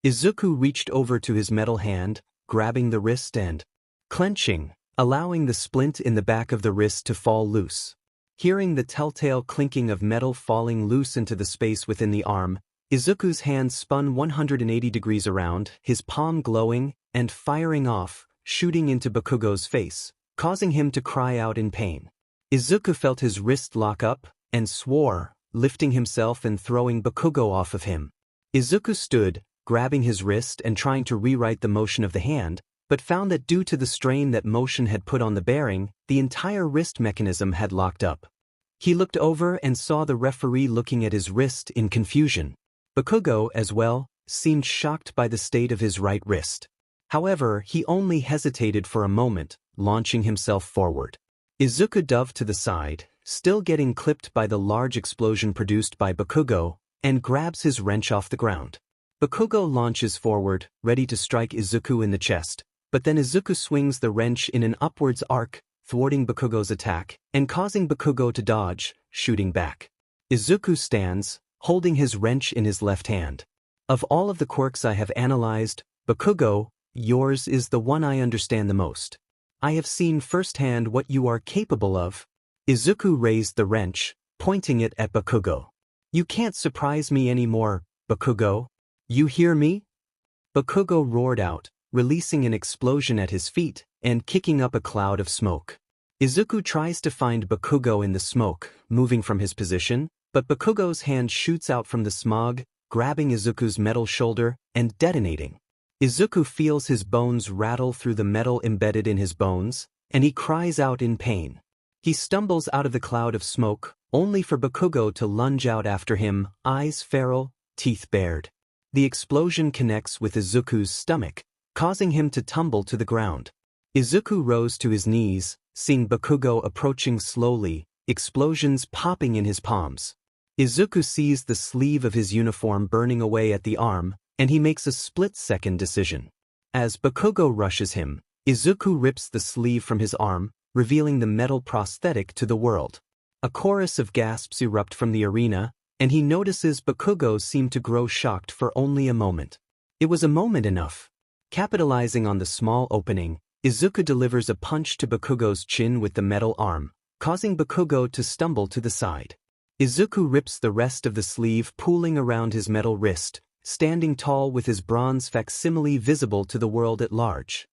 Izuku reached over to his metal hand, grabbing the wrist and clenching, allowing the splint in the back of the wrist to fall loose. Hearing the telltale clinking of metal falling loose into the space within the arm, Izuku's hand spun 180 degrees around, his palm glowing and firing off, shooting into Bakugo's face, causing him to cry out in pain. Izuku felt his wrist lock up and swore, lifting himself and throwing Bakugo off of him. Izuku stood, grabbing his wrist and trying to rewrite the motion of the hand, but found that due to the strain that motion had put on the bearing, the entire wrist mechanism had locked up. He looked over and saw the referee looking at his wrist in confusion. Bakugo, as well, seemed shocked by the state of his right wrist. However, he only hesitated for a moment, launching himself forward. Izuku dove to the side, still getting clipped by the large explosion produced by Bakugo, and grabs his wrench off the ground. Bakugo launches forward, ready to strike Izuku in the chest, but then Izuku swings the wrench in an upwards arc, thwarting Bakugo's attack, and causing Bakugo to dodge, shooting back. Izuku stands, holding his wrench in his left hand. Of all of the quirks I have analyzed, Bakugo, yours is the one I understand the most. I have seen firsthand what you are capable of. Izuku raised the wrench, pointing it at Bakugo. You can't surprise me anymore, Bakugo. You hear me? Bakugo roared out, releasing an explosion at his feet, and kicking up a cloud of smoke. Izuku tries to find Bakugo in the smoke, moving from his position, but Bakugo's hand shoots out from the smog, grabbing Izuku's metal shoulder, and detonating. Izuku feels his bones rattle through the metal embedded in his bones, and he cries out in pain. He stumbles out of the cloud of smoke, only for Bakugo to lunge out after him, eyes feral, teeth bared. The explosion connects with Izuku's stomach, causing him to tumble to the ground. Izuku rose to his knees, seeing Bakugo approaching slowly, explosions popping in his palms. Izuku sees the sleeve of his uniform burning away at the arm, and he makes a split-second decision. As Bakugo rushes him, Izuku rips the sleeve from his arm, revealing the metal prosthetic to the world. A chorus of gasps erupt from the arena, and he notices Bakugo seem to grow shocked for only a moment. It was a moment enough. Capitalizing on the small opening, Izuku delivers a punch to Bakugo's chin with the metal arm, causing Bakugo to stumble to the side. Izuku rips the rest of the sleeve pooling around his metal wrist, standing tall with his bronze facsimile visible to the world at large.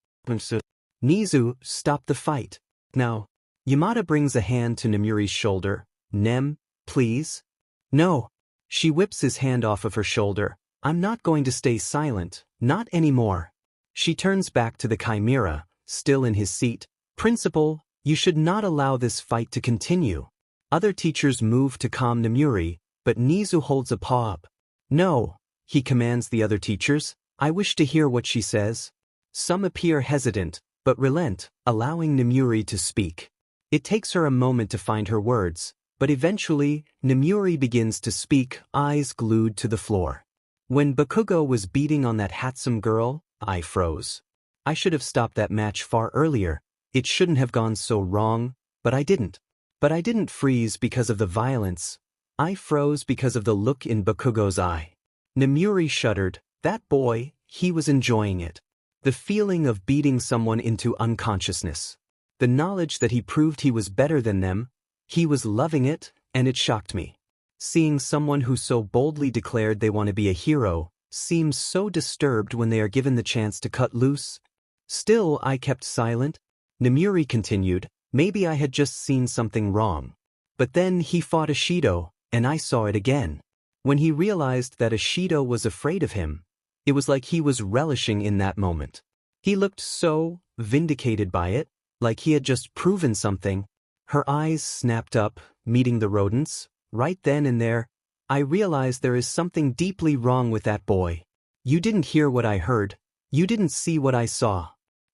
Nezu, stop the fight. Now. Yamada brings a hand to Namuri's shoulder. Nem, please? No. She whips his hand off of her shoulder. I'm not going to stay silent, not anymore. She turns back to the Chimera, still in his seat. Principal, you should not allow this fight to continue. Other teachers move to calm Namuri, but Nezu holds a paw up. No, he commands the other teachers. I wish to hear what she says. Some appear hesitant, but relent, allowing Namuri to speak. It takes her a moment to find her words, but eventually, Namuri begins to speak, eyes glued to the floor. When Bakugo was beating on that handsome girl, I froze. I should have stopped that match far earlier. It shouldn't have gone so wrong, but I didn't. But I didn't freeze because of the violence. I froze because of the look in Bakugo's eye. Namuri shuddered. That boy, he was enjoying it. The feeling of beating someone into unconsciousness. The knowledge that he proved he was better than them. He was loving it, and it shocked me. Seeing someone who so boldly declared they want to be a hero seems so disturbed when they are given the chance to cut loose. Still, I kept silent. Namuri continued, maybe I had just seen something wrong. But then he fought Ishido, and I saw it again. When he realized that Ishido was afraid of him, it was like he was relishing in that moment. He looked so vindicated by it, like he had just proven something. Her eyes snapped up, meeting the rodents. Right then and there, I realized there is something deeply wrong with that boy. You didn't hear what I heard. You didn't see what I saw.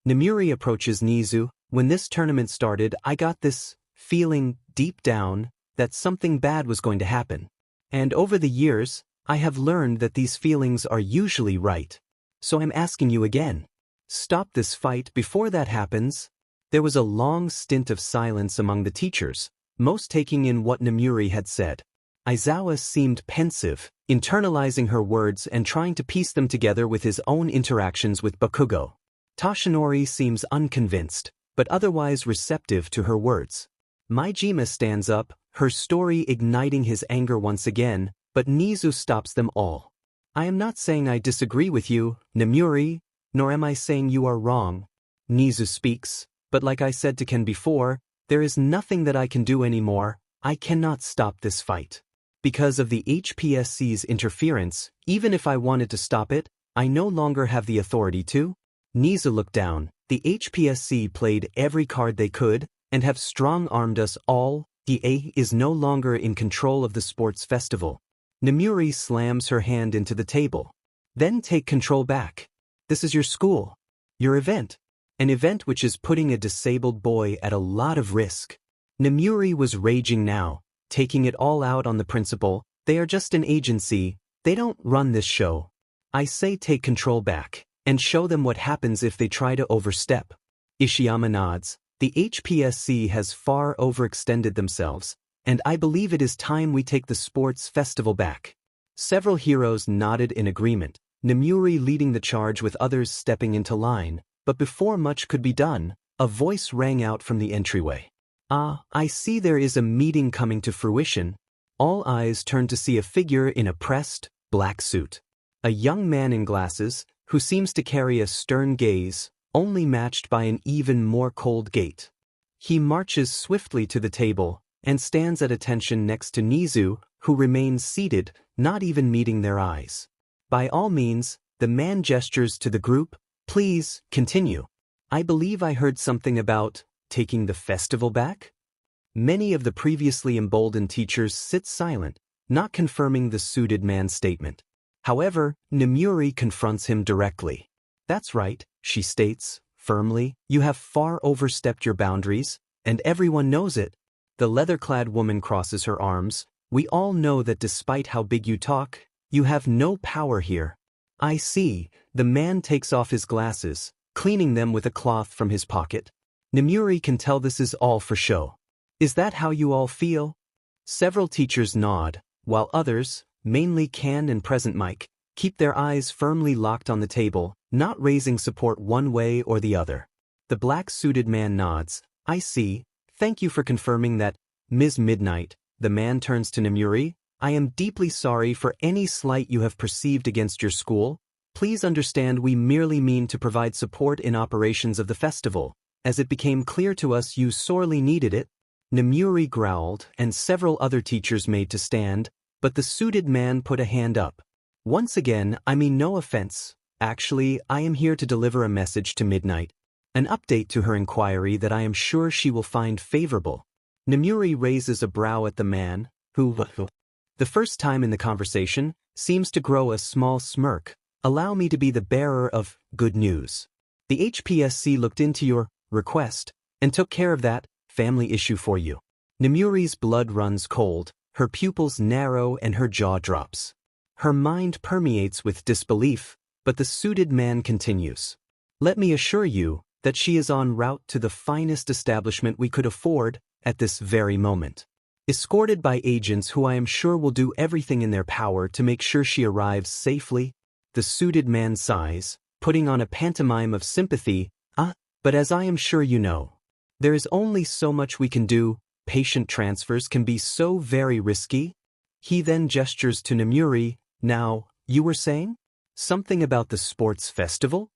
Namuri approaches Nezu. When this tournament started, I got this feeling deep down that something bad was going to happen. And over the years, I have learned that these feelings are usually right. So I'm asking you again. Stop this fight before that happens. There was a long stint of silence among the teachers, most taking in what Namuri had said. Aizawa seemed pensive, internalizing her words and trying to piece them together with his own interactions with Bakugo. Toshinori seems unconvinced, but otherwise receptive to her words. Maijima stands up, her story igniting his anger once again, but Nezu stops them all. I am not saying I disagree with you, Namuri, nor am I saying you are wrong. Nezu speaks, but like I said to Ken before, there is nothing that I can do anymore. I cannot stop this fight. Because of the HPSC's interference, even if I wanted to stop it, I no longer have the authority to. Nezu looked down. The HPSC played every card they could, and have strong-armed us all. The A is no longer in control of the sports festival. Namuri slams her hand into the table. Then take control back. This is your school. Your event. An event which is putting a disabled boy at a lot of risk. Namuri was raging now, taking it all out on the principal. They are just an agency, they don't run this show. I say take control back, and show them what happens if they try to overstep. Ishiyama nods. The HPSC has far overextended themselves, and I believe it is time we take the sports festival back. Several heroes nodded in agreement, Namuri leading the charge with others stepping into line, but before much could be done, a voice rang out from the entryway. Ah, I see there is a meeting coming to fruition. All eyes turned to see a figure in a pressed, black suit. A young man in glasses, who seems to carry a stern gaze, only matched by an even more cold gait. He marches swiftly to the table, and stands at attention next to Nezu, who remains seated, not even meeting their eyes. By all means, the man gestures to the group, please, continue. I believe I heard something about taking the festival back? Many of the previously emboldened teachers sit silent, not confirming the suited man's statement. However, Namuri confronts him directly. That's right, she states, firmly, you have far overstepped your boundaries, and everyone knows it. The leather-clad woman crosses her arms. We all know that despite how big you talk, you have no power here. I see. The man takes off his glasses, cleaning them with a cloth from his pocket. Namuri can tell this is all for show. Is that how you all feel? Several teachers nod, while others, mainly Can and Present Mike, keep their eyes firmly locked on the table, not raising support one way or the other. The black-suited man nods. I see. Thank you for confirming that, Ms. Midnight. The man turns to Namuri. I am deeply sorry for any slight you have perceived against your school. Please understand we merely mean to provide support in operations of the festival, as it became clear to us you sorely needed it. Namuri growled, and several other teachers made to stand, but the suited man put a hand up. Once again, I mean no offense. Actually, I am here to deliver a message to Midnight. An update to her inquiry that I am sure she will find favorable. Namuri raises a brow at the man, who, the first time in the conversation, seems to grow a small smirk. Allow me to be the bearer of good news. The HPSC looked into your request and took care of that family issue for you. Namuri's blood runs cold, her pupils narrow and her jaw drops. Her mind permeates with disbelief, but the suited man continues. Let me assure you that she is en route to the finest establishment we could afford at this very moment. Escorted by agents who I am sure will do everything in their power to make sure she arrives safely. The suited man sighs, putting on a pantomime of sympathy. But as I am sure you know, there is only so much we can do. Patient transfers can be so very risky. He then gestures to Namuri. Now, you were saying? Something about the sports festival?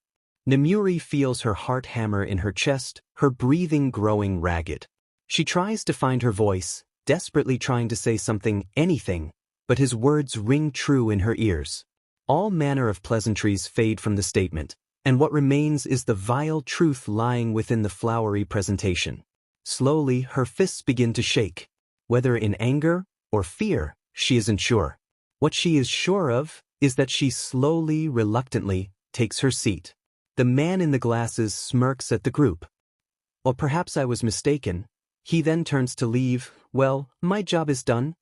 Namuri feels her heart hammer in her chest, her breathing growing ragged. She tries to find her voice, desperately trying to say something, anything, but his words ring true in her ears. All manner of pleasantries fade from the statement, and what remains is the vile truth lying within the flowery presentation. Slowly, her fists begin to shake. Whether in anger or fear, she isn't sure. What she is sure of is that she slowly, reluctantly, takes her seat. The man in the glasses smirks at the group. Or perhaps I was mistaken. He then turns to leave. Well, my job is done.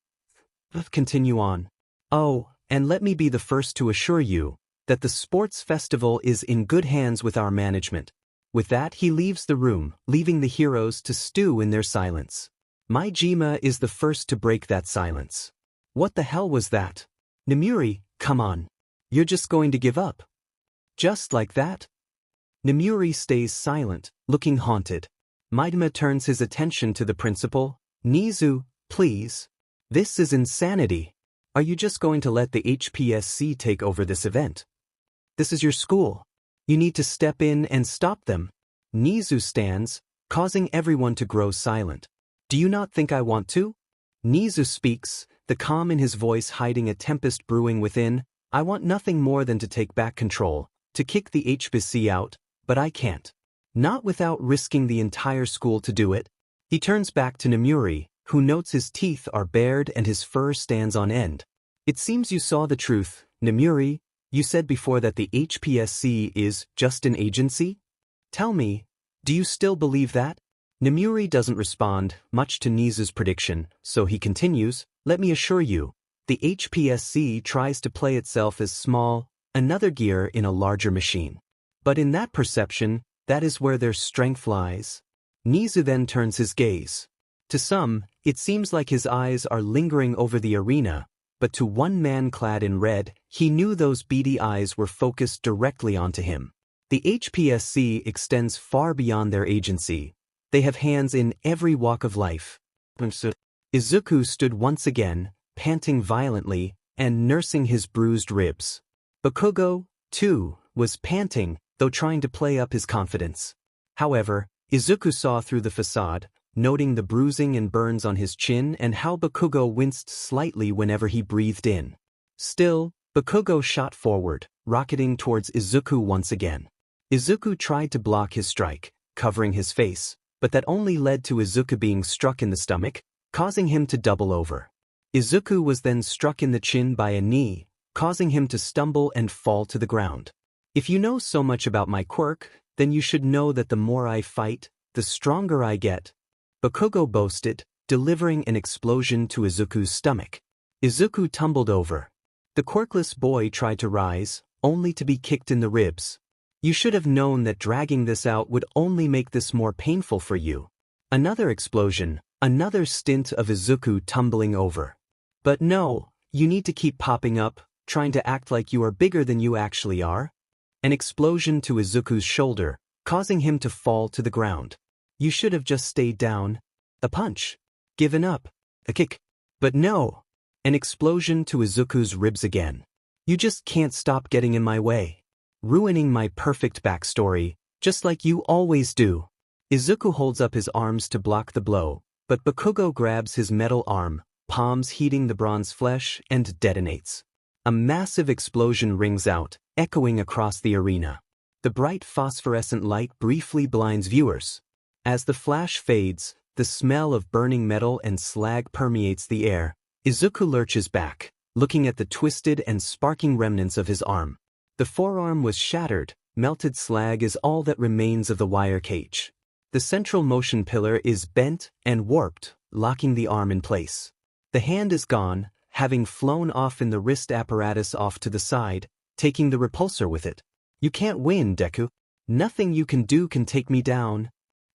Continue on. Oh, and let me be the first to assure you that the sports festival is in good hands with our management. With that, he leaves the room, leaving the heroes to stew in their silence. Maijima is the first to break that silence. What the hell was that? Namuri, come on. You're just going to give up. Just like that? Namuri stays silent, looking haunted. Maijima turns his attention to the principal. Nezu, please. This is insanity. Are you just going to let the HPSC take over this event? This is your school. You need to step in and stop them. Nezu stands, causing everyone to grow silent. Do you not think I want to? Nezu speaks, the calm in his voice hiding a tempest brewing within. I want nothing more than to take back control, to kick the HPSC out, but I can't. Not without risking the entire school to do it. He turns back to Namuri, who notes his teeth are bared and his fur stands on end. It seems you saw the truth, Namuri. You said before that the HPSC is just an agency? Tell me, do you still believe that? Namuri doesn't respond much to Nezu's prediction, so he continues, let me assure you, the HPSC tries to play itself as small, another gear in a larger machine. But in that perception, that is where their strength lies. Nezu then turns his gaze. To some, it seems like his eyes are lingering over the arena, but to one man clad in red, he knew those beady eyes were focused directly onto him. The HPSC extends far beyond their agency. They have hands in every walk of life. Izuku stood once again, panting violently, and nursing his bruised ribs. Bakugo, too, was panting, though trying to play up his confidence. However, Izuku saw through the facade, noting the bruising and burns on his chin and how Bakugo winced slightly whenever he breathed in. Still, Bakugo shot forward, rocketing towards Izuku once again. Izuku tried to block his strike, covering his face, but that only led to Izuku being struck in the stomach, causing him to double over. Izuku was then struck in the chin by a knee, causing him to stumble and fall to the ground. If you know so much about my quirk, then you should know that the more I fight, the stronger I get. Bakugo boasted, delivering an explosion to Izuku's stomach. Izuku tumbled over. The quirkless boy tried to rise, only to be kicked in the ribs. You should have known that dragging this out would only make this more painful for you. Another explosion, another stint of Izuku tumbling over. But no, you need to keep popping up, trying to act like you are bigger than you actually are. An explosion to Izuku's shoulder, causing him to fall to the ground. You should have just stayed down. A punch. Given up. A kick. But no. An explosion to Izuku's ribs again. You just can't stop getting in my way. Ruining my perfect backstory, just like you always do. Izuku holds up his arms to block the blow, but Bakugo grabs his metal arm, palms heating the bronze flesh, and detonates. A massive explosion rings out, echoing across the arena. The bright phosphorescent light briefly blinds viewers. As the flash fades, the smell of burning metal and slag permeates the air. Izuku lurches back, looking at the twisted and sparking remnants of his arm. The forearm was shattered, melted slag is all that remains of the wire cage. The central motion pillar is bent and warped, locking the arm in place. The hand is gone, having flown off in the wrist apparatus off to the side, taking the repulsor with it. You can't win, Deku. Nothing you can do can take me down.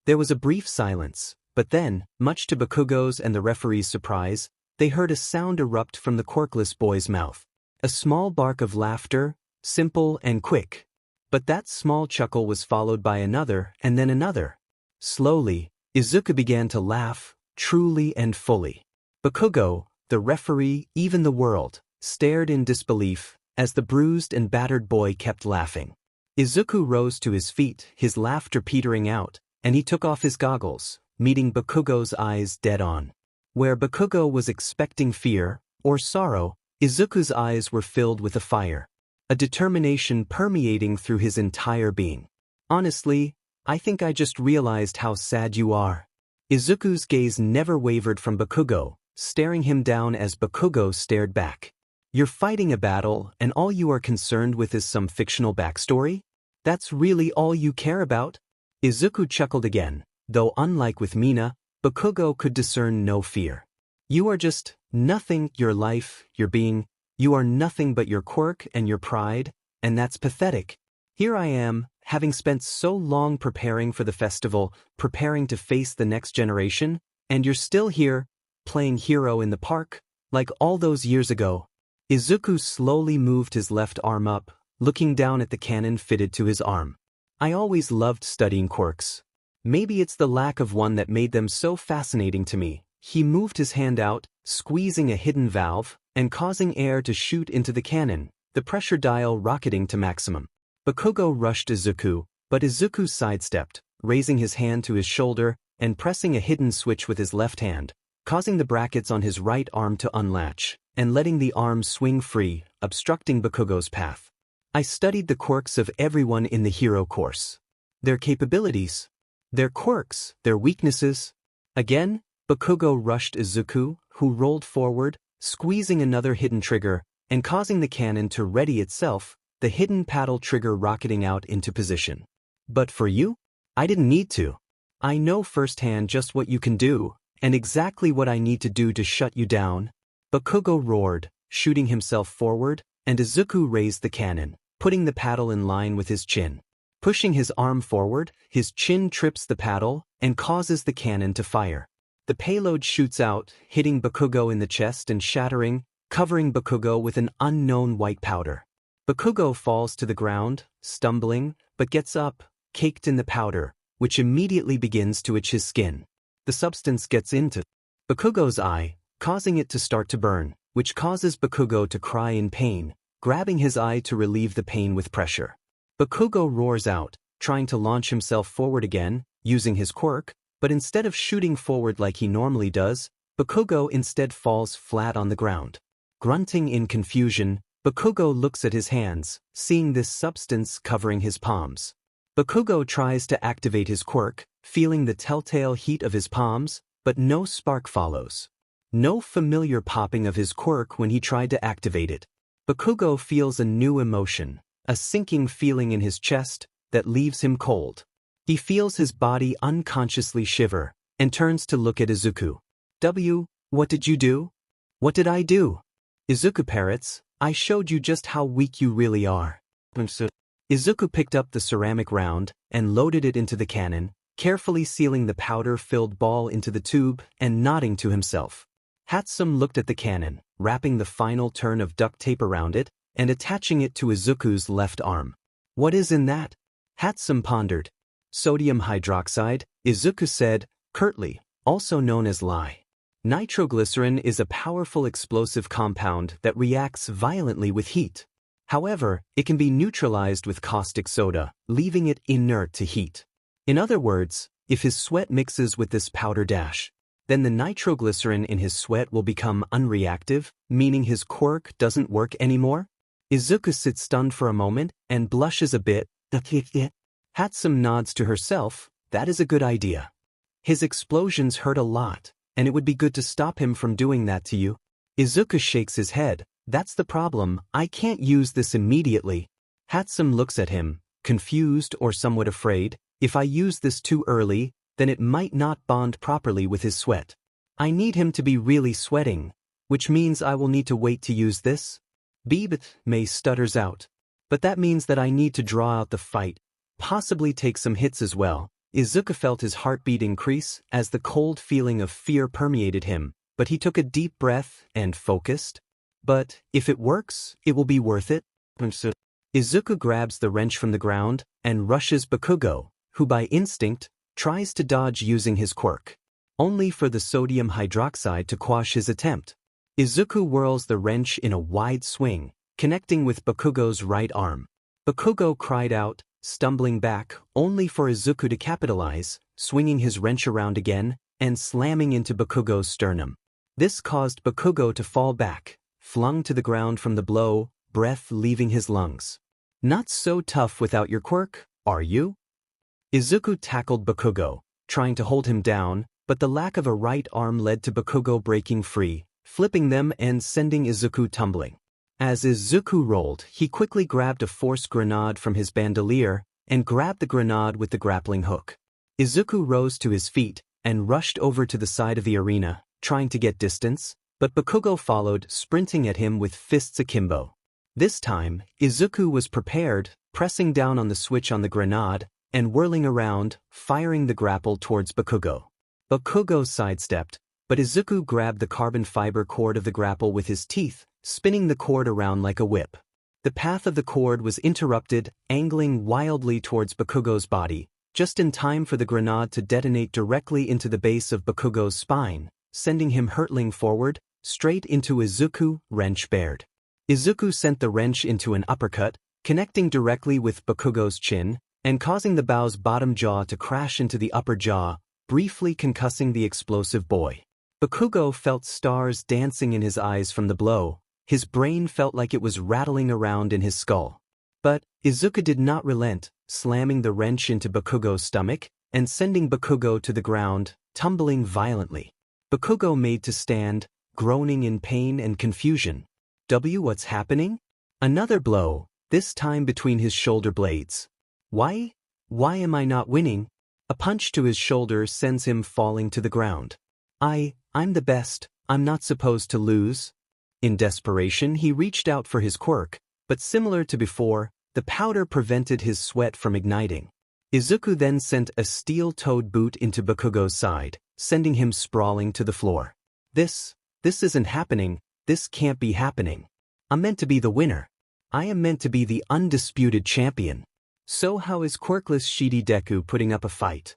There was a brief silence, but then, much to Bakugo's and the referee's surprise, they heard a sound erupt from the quirkless boy's mouth. A small bark of laughter, simple and quick. But that small chuckle was followed by another and then another. Slowly, Izuku began to laugh, truly and fully. Bakugo, the referee, even the world, stared in disbelief as the bruised and battered boy kept laughing. Izuku rose to his feet, his laughter petering out, and he took off his goggles, meeting Bakugo's eyes dead on. Where Bakugo was expecting fear or sorrow, Izuku's eyes were filled with a fire, a determination permeating through his entire being. Honestly, I think I just realized how sad you are. Izuku's gaze never wavered from Bakugo, staring him down as Bakugo stared back. You're fighting a battle, and all you are concerned with is some fictional backstory? That's really all you care about? Izuku chuckled again, though unlike with Mina, Bakugo could discern no fear. You are just nothing, your life, your being. You are nothing but your quirk and your pride, and that's pathetic. Here I am, having spent so long preparing for the festival, preparing to face the next generation, and you're still here, playing hero in the park, like all those years ago. Izuku slowly moved his left arm up, looking down at the cannon fitted to his arm. I always loved studying quirks. Maybe it's the lack of one that made them so fascinating to me. He moved his hand out, squeezing a hidden valve, and causing air to shoot into the cannon, the pressure dial rocketing to maximum. Bakugo rushed Izuku, but Izuku sidestepped, raising his hand to his shoulder and pressing a hidden switch with his left hand, causing the brackets on his right arm to unlatch, and letting the arm swing free, obstructing Bakugo's path. I studied the quirks of everyone in the hero course. Their capabilities, their quirks, their weaknesses. Again, Bakugo rushed Izuku, who rolled forward, squeezing another hidden trigger, and causing the cannon to ready itself, the hidden paddle trigger rocketing out into position. But for you? I didn't need to. I know firsthand just what you can do, and exactly what I need to do to shut you down. Bakugo roared, shooting himself forward, and Izuku raised the cannon, putting the paddle in line with his chin. Pushing his arm forward, his chin trips the paddle and causes the cannon to fire. The payload shoots out, hitting Bakugo in the chest and shattering, covering Bakugo with an unknown white powder. Bakugo falls to the ground, stumbling, but gets up, caked in the powder, which immediately begins to itch his skin. The substance gets into Bakugo's eye, causing it to start to burn, which causes Bakugo to cry in pain, grabbing his eye to relieve the pain with pressure. Bakugo roars out, trying to launch himself forward again, using his quirk, but instead of shooting forward like he normally does, Bakugo instead falls flat on the ground. Grunting in confusion, Bakugo looks at his hands, seeing this substance covering his palms. Bakugo tries to activate his quirk, feeling the telltale heat of his palms, but no spark follows. No familiar popping of his quirk when he tried to activate it. Bakugo feels a new emotion, a sinking feeling in his chest that leaves him cold. He feels his body unconsciously shiver, and turns to look at Izuku. What did you do? What did I do? Izuku parrots, I showed you just how weak you really are. Izuku picked up the ceramic round and loaded it into the cannon, carefully sealing the powder-filled ball into the tube and nodding to himself. Hatsum looked at the cannon, wrapping the final turn of duct tape around it and attaching it to Izuku's left arm. What is in that? Hatsum pondered. Sodium hydroxide, Izuku said, curtly, also known as lye. Nitroglycerin is a powerful explosive compound that reacts violently with heat. However, it can be neutralized with caustic soda, leaving it inert to heat. In other words, if his sweat mixes with this powder dash, then the nitroglycerin in his sweat will become unreactive, meaning his quirk doesn't work anymore? Izuku sits stunned for a moment and blushes a bit. Hatsum nods to herself, that is a good idea. His explosions hurt a lot, and it would be good to stop him from doing that to you. Izuku shakes his head, that's the problem, I can't use this immediately. Hatsum looks at him, confused or somewhat afraid, if I use this too early, then it might not bond properly with his sweat. I need him to be really sweating, which means I will need to wait to use this. Mei stutters out. But that means that I need to draw out the fight, possibly take some hits as well. Izuku felt his heartbeat increase as the cold feeling of fear permeated him, but he took a deep breath and focused. But, if it works, it will be worth it. Izuku grabs the wrench from the ground and rushes Bakugo, who by instinct, tries to dodge using his quirk, only for the sodium hydroxide to quash his attempt. Izuku whirls the wrench in a wide swing, connecting with Bakugo's right arm. Bakugo cried out, stumbling back, only for Izuku to capitalize, swinging his wrench around again, and slamming into Bakugo's sternum. This caused Bakugo to fall back, flung to the ground from the blow, breath leaving his lungs. Not so tough without your quirk, are you? Izuku tackled Bakugo, trying to hold him down, but the lack of a right arm led to Bakugo breaking free, flipping them and sending Izuku tumbling. As Izuku rolled, he quickly grabbed a force grenade from his bandolier and grabbed the grenade with the grappling hook. Izuku rose to his feet and rushed over to the side of the arena, trying to get distance, but Bakugo followed, sprinting at him with fists akimbo. This time, Izuku was prepared, pressing down on the switch on the grenade, and whirling around, firing the grapple towards Bakugo. Bakugo sidestepped, but Izuku grabbed the carbon fiber cord of the grapple with his teeth, spinning the cord around like a whip. The path of the cord was interrupted, angling wildly towards Bakugo's body, just in time for the grenade to detonate directly into the base of Bakugo's spine, sending him hurtling forward, straight into Izuku, wrench bared. Izuku sent the wrench into an uppercut, connecting directly with Bakugo's chin, and causing the bow's bottom jaw to crash into the upper jaw, briefly concussing the explosive boy. Bakugo felt stars dancing in his eyes from the blow. His brain felt like it was rattling around in his skull. But Izuku did not relent, slamming the wrench into Bakugo's stomach and sending Bakugo to the ground, tumbling violently. Bakugo made to stand, groaning in pain and confusion. What's happening? Another blow, this time between his shoulder blades. Why? Why am I not winning? A punch to his shoulder sends him falling to the ground. I'm the best, I'm not supposed to lose. In desperation, he reached out for his quirk, but similar to before, the powder prevented his sweat from igniting. Izuku then sent a steel-toed boot into Bakugo's side, sending him sprawling to the floor. This isn't happening, this can't be happening. I'm meant to be the winner. I am meant to be the undisputed champion. So how is quirkless Shidi Deku putting up a fight?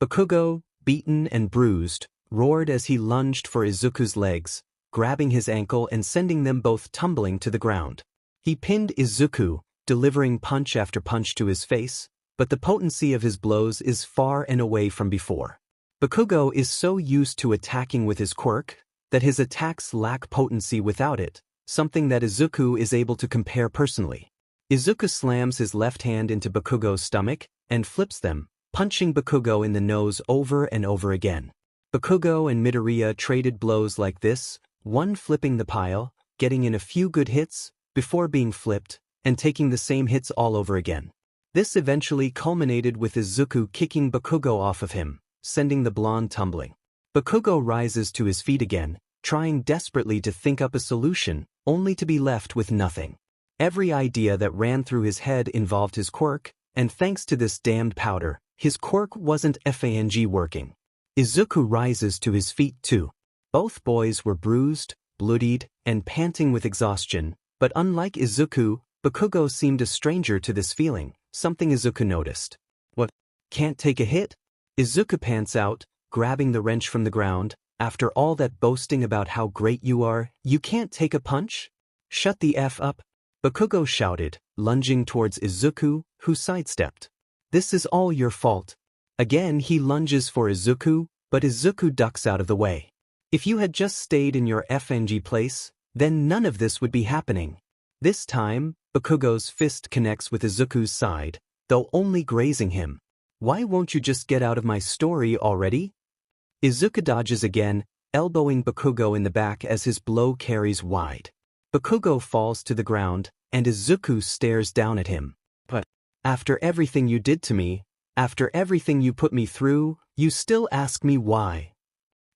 Bakugo, beaten and bruised, roared as he lunged for Izuku's legs, grabbing his ankle and sending them both tumbling to the ground. He pinned Izuku, delivering punch after punch to his face, but the potency of his blows is far and away from before. Bakugo is so used to attacking with his quirk that his attacks lack potency without it, something that Izuku is able to compare personally. Izuku slams his left hand into Bakugo's stomach and flips them, punching Bakugo in the nose over and over again. Bakugo and Midoriya traded blows like this, one flipping the pile, getting in a few good hits, before being flipped, and taking the same hits all over again. This eventually culminated with Izuku kicking Bakugo off of him, sending the blonde tumbling. Bakugo rises to his feet again, trying desperately to think up a solution, only to be left with nothing. Every idea that ran through his head involved his quirk, and thanks to this damned powder, his quirk wasn't working. Izuku rises to his feet too. Both boys were bruised, bloodied, and panting with exhaustion, but unlike Izuku, Bakugo seemed a stranger to this feeling, something Izuku noticed. What? Can't take a hit? Izuku pants out, grabbing the wrench from the ground. After all that boasting about how great you are, you can't take a punch? Shut the F up. Bakugo shouted, lunging towards Izuku, who sidestepped. This is all your fault. Again he lunges for Izuku, but Izuku ducks out of the way. If you had just stayed in your FNG place, then none of this would be happening. This time, Bakugo's fist connects with Izuku's side, though only grazing him. Why won't you just get out of my story already? Izuku dodges again, elbowing Bakugo in the back as his blow carries wide. Bakugo falls to the ground, and Izuku stares down at him. But after everything you did to me, after everything you put me through, you still ask me why.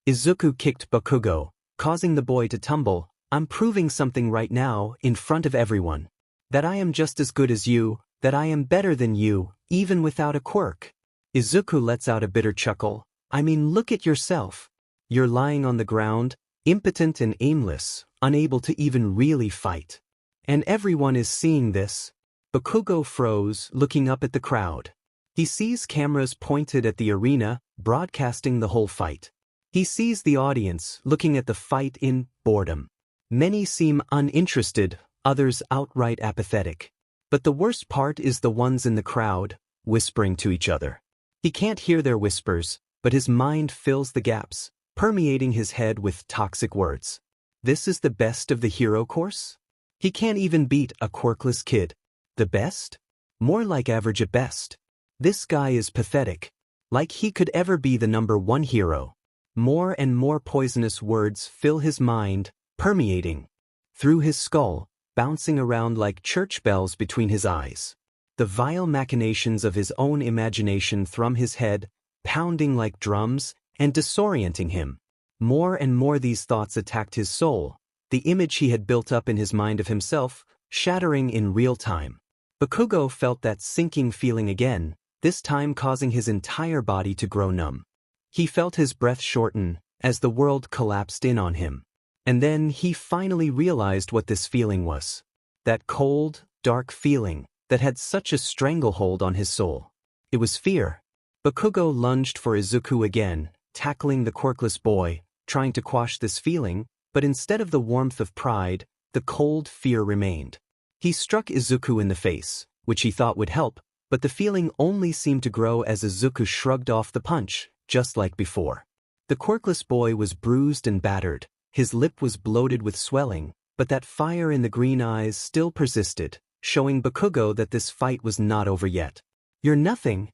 Izuku kicked Bakugo, causing the boy to tumble. I'm proving something right now, in front of everyone. That I am just as good as you, that I am better than you, even without a quirk. Izuku lets out a bitter chuckle. I mean, look at yourself. You're lying on the ground, impotent and aimless, unable to even really fight. And everyone is seeing this. Bakugo froze, looking up at the crowd. He sees cameras pointed at the arena, broadcasting the whole fight. He sees the audience, looking at the fight in boredom. Many seem uninterested, others outright apathetic. But the worst part is the ones in the crowd, whispering to each other. He can't hear their whispers, but his mind fills the gaps, permeating his head with toxic words. This is the best of the hero course? He can't even beat a quirkless kid. The best? More like average at best. This guy is pathetic. Like he could ever be the #1 hero. More and more poisonous words fill his mind, permeating through his skull, bouncing around like church bells between his eyes. The vile machinations of his own imagination thrum his head, pounding like drums, and disorienting him. More and more these thoughts attacked his soul, the image he had built up in his mind of himself, shattering in real time. Bakugo felt that sinking feeling again, this time causing his entire body to grow numb. He felt his breath shorten, as the world collapsed in on him. And then he finally realized what this feeling was. That cold, dark feeling that had such a stranglehold on his soul. It was fear. Bakugo lunged for Izuku again, tackling the quirkless boy, trying to quash this feeling, but instead of the warmth of pride, the cold fear remained. He struck Izuku in the face, which he thought would help, but the feeling only seemed to grow as Izuku shrugged off the punch, just like before. The quirkless boy was bruised and battered, his lip was bloated with swelling, but that fire in the green eyes still persisted, showing Bakugo that this fight was not over yet. You're nothing.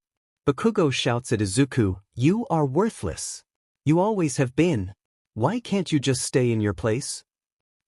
Bakugo shouts at Izuku, you are worthless. You always have been. Why can't you just stay in your place?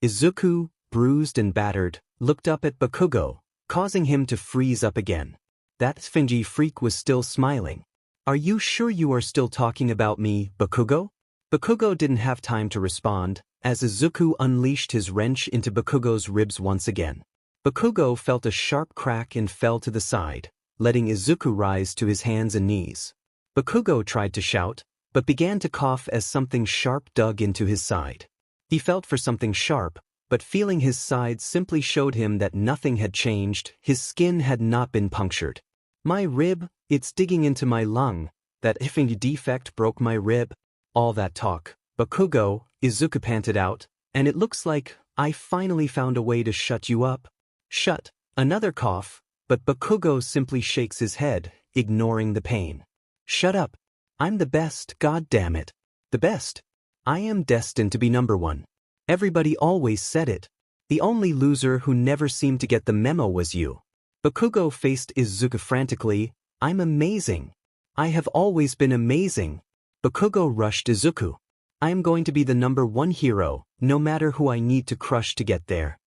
Izuku, bruised and battered, looked up at Bakugo, causing him to freeze up again. That Sfingy freak was still smiling. "Are you sure you are still talking about me, Bakugo?" Bakugo didn't have time to respond, as Izuku unleashed his wrench into Bakugo's ribs once again. Bakugo felt a sharp crack and fell to the side, letting Izuku rise to his hands and knees. Bakugo tried to shout, but began to cough as something sharp dug into his side. He felt for something sharp, but feeling his side simply showed him that nothing had changed, his skin had not been punctured. "My rib, it's digging into my lung. That effing defect broke my rib." "All that talk, Bakugo," Izuku panted out, "and it looks like I finally found a way to shut you up." "Shut." Another cough, but Bakugo simply shakes his head, ignoring the pain. "Shut up. I'm the best, god damn it. The best. I am destined to be number one. Everybody always said it. The only loser who never seemed to get the memo was you." Bakugo faced Izuku frantically. "I'm amazing. I have always been amazing." Bakugo rushed Izuku. "I am going to be the number one hero, no matter who I need to crush to get there."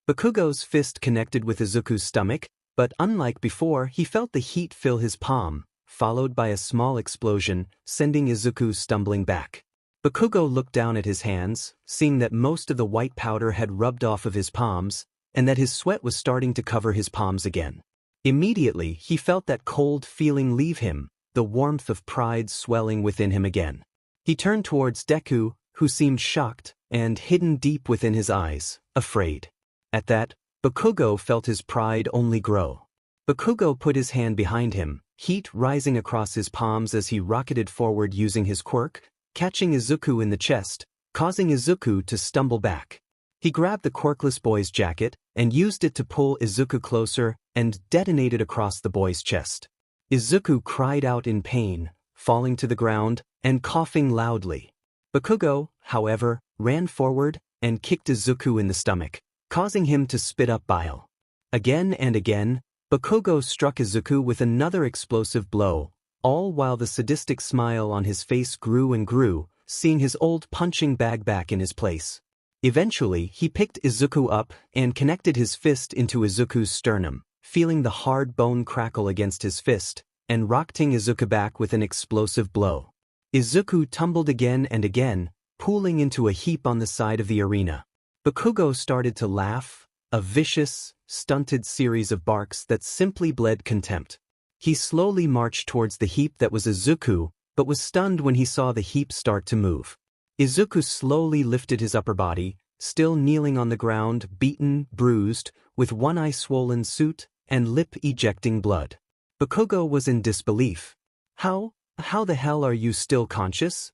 Bakugo's fist connected with Izuku's stomach, but unlike before, he felt the heat fill his palm, followed by a small explosion, sending Izuku stumbling back. Bakugo looked down at his hands, seeing that most of the white powder had rubbed off of his palms, and that his sweat was starting to cover his palms again. Immediately, he felt that cold feeling leave him, the warmth of pride swelling within him again. He turned towards Deku, who seemed shocked, and hidden deep within his eyes, afraid. At that, Bakugo felt his pride only grow. Bakugo put his hand behind him, heat rising across his palms as he rocketed forward using his quirk, catching Izuku in the chest, causing Izuku to stumble back. He grabbed the quirkless boy's jacket and used it to pull Izuku closer and detonated across the boy's chest. Izuku cried out in pain, falling to the ground and coughing loudly. Bakugo, however, ran forward and kicked Izuku in the stomach, causing him to spit up bile. Again and again, Bakugo struck Izuku with another explosive blow, all while the sadistic smile on his face grew and grew, seeing his old punching bag back in his place. Eventually, he picked Izuku up and connected his fist into Izuku's sternum, feeling the hard bone crackle against his fist, and rocketing Izuku back with an explosive blow. Izuku tumbled again and again, pooling into a heap on the side of the arena. Bakugo started to laugh, a vicious, stunted series of barks that simply bled contempt. He slowly marched towards the heap that was Izuku, but was stunned when he saw the heap start to move. Izuku slowly lifted his upper body, still kneeling on the ground, beaten, bruised, with one eye swollen suit and lip ejecting blood. Bakugo was in disbelief. How the hell are you still conscious?"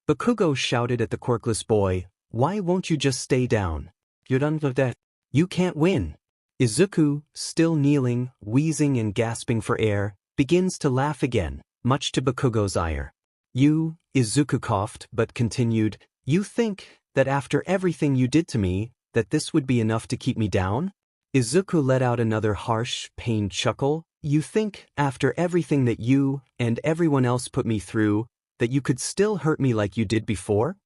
Bakugo shouted at the quirkless boy, "Why won't you just stay down? You're done with that. You can't win." Izuku, still kneeling, wheezing and gasping for air, begins to laugh again, much to Bakugo's ire. Izuku coughed but continued, "You think that after everything you did to me, that this would be enough to keep me down?" Izuku let out another harsh, pained chuckle. "You think, after everything that you and everyone else put me through, that you could still hurt me like you did before?"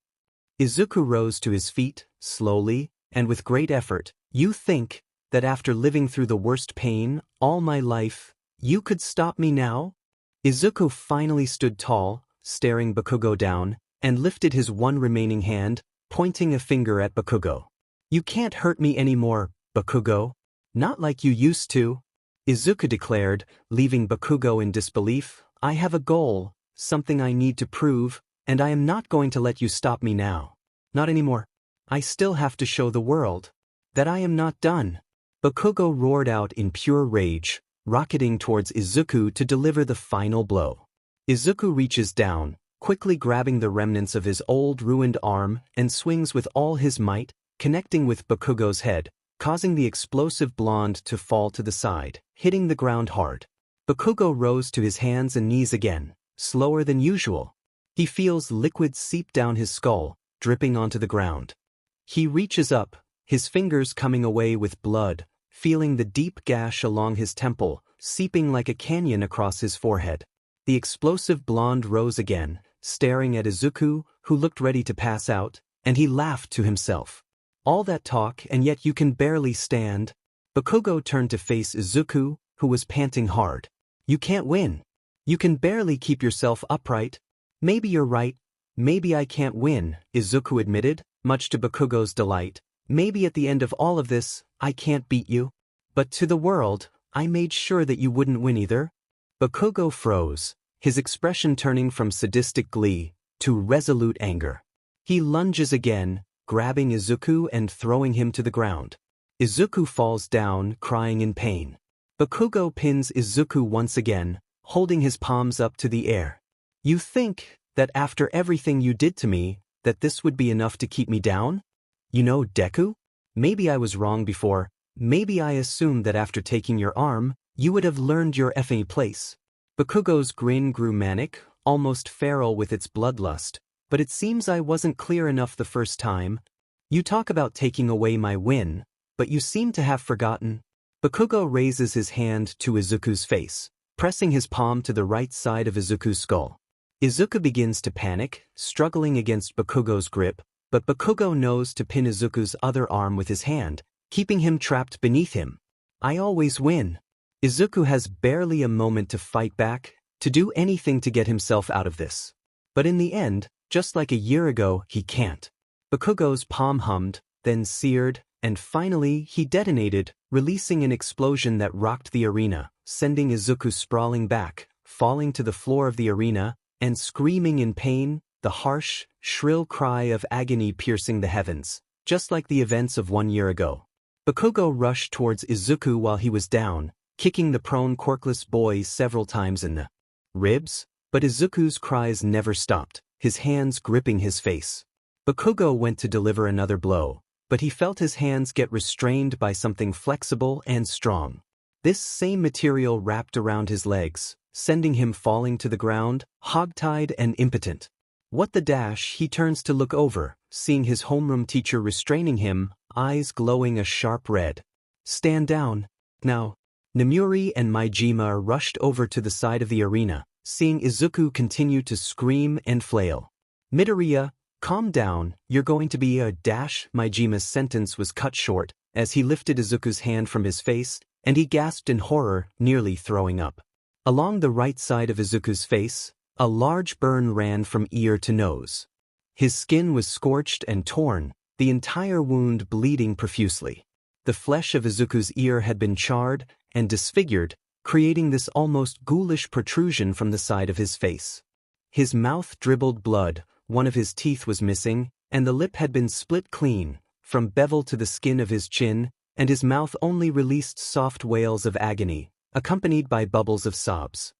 Izuku rose to his feet, slowly, and with great effort. "You think that after living through the worst pain, all my life, you could stop me now?" Izuku finally stood tall, staring Bakugo down, and lifted his one remaining hand, pointing a finger at Bakugo. "You can't hurt me anymore, Bakugo. Not like you used to," Izuku declared, leaving Bakugo in disbelief. "I have a goal, something I need to prove, and I am not going to let you stop me now. Not anymore. I still have to show the world that I am not done." Bakugo roared out in pure rage, rocketing towards Izuku to deliver the final blow. Izuku reaches down, quickly grabbing the remnants of his old ruined arm and swings with all his might, connecting with Bakugo's head, causing the explosive blonde to fall to the side, hitting the ground hard. Bakugo rose to his hands and knees again, slower than usual. He feels liquid seep down his skull, dripping onto the ground. He reaches up, his fingers coming away with blood, feeling the deep gash along his temple, seeping like a canyon across his forehead. The explosive blonde rose again, staring at Izuku, who looked ready to pass out, and he laughed to himself. "All that talk and yet you can barely stand." Bakugo turned to face Izuku, who was panting hard. You can't win. You can barely keep yourself upright. Maybe you're right. Maybe I can't win, Izuku admitted, much to Bakugo's delight. Maybe at the end of all of this, I can't beat you. But to the world, I made sure that you wouldn't win either. Bakugo froze, his expression turning from sadistic glee to resolute anger. He lunges again, grabbing Izuku and throwing him to the ground. Izuku falls down, crying in pain. Bakugo pins Izuku once again, holding his palms up to the air. You think that after everything you did to me, that this would be enough to keep me down? You know, Deku? Maybe I was wrong before. Maybe I assumed that after taking your arm, you would have learned your effing place. Bakugo's grin grew manic, almost feral with its bloodlust, but it seems I wasn't clear enough the first time. You talk about taking away my win, but you seem to have forgotten. Bakugo raises his hand to Izuku's face, pressing his palm to the right side of Izuku's skull. Izuku begins to panic, struggling against Bakugo's grip, but Bakugo knows to pin Izuku's other arm with his hand, keeping him trapped beneath him. I always win. Izuku has barely a moment to fight back, to do anything to get himself out of this. But in the end, just like a year ago, he can't. Bakugo's palm hummed, then seared, and finally he detonated, releasing an explosion that rocked the arena, sending Izuku sprawling back, falling to the floor of the arena, and screaming in pain, the harsh, shrill cry of agony piercing the heavens, just like the events of 1 year ago. Bakugo rushed towards Izuku while he was down, kicking the prone quirkless boy several times in the ribs, but Izuku's cries never stopped, his hands gripping his face. Bakugo went to deliver another blow, but he felt his hands get restrained by something flexible and strong. This same material wrapped around his legs, sending him falling to the ground, hogtied and impotent. What the dash? He turns to look over, seeing his homeroom teacher restraining him, eyes glowing a sharp red. Stand down. Now. Namuri and Maijima rushed over to the side of the arena, seeing Izuku continue to scream and flail. Midoriya, calm down, you're going to be a dash. Maijima's sentence was cut short, as he lifted Izuku's hand from his face, and he gasped in horror, nearly throwing up. Along the right side of Izuku's face, a large burn ran from ear to nose. His skin was scorched and torn, the entire wound bleeding profusely. The flesh of Izuku's ear had been charred and disfigured, creating this almost ghoulish protrusion from the side of his face. His mouth dribbled blood, one of his teeth was missing, and the lip had been split clean, from bevel to the skin of his chin, and his mouth only released soft wails of agony, accompanied by bubbles of sobs.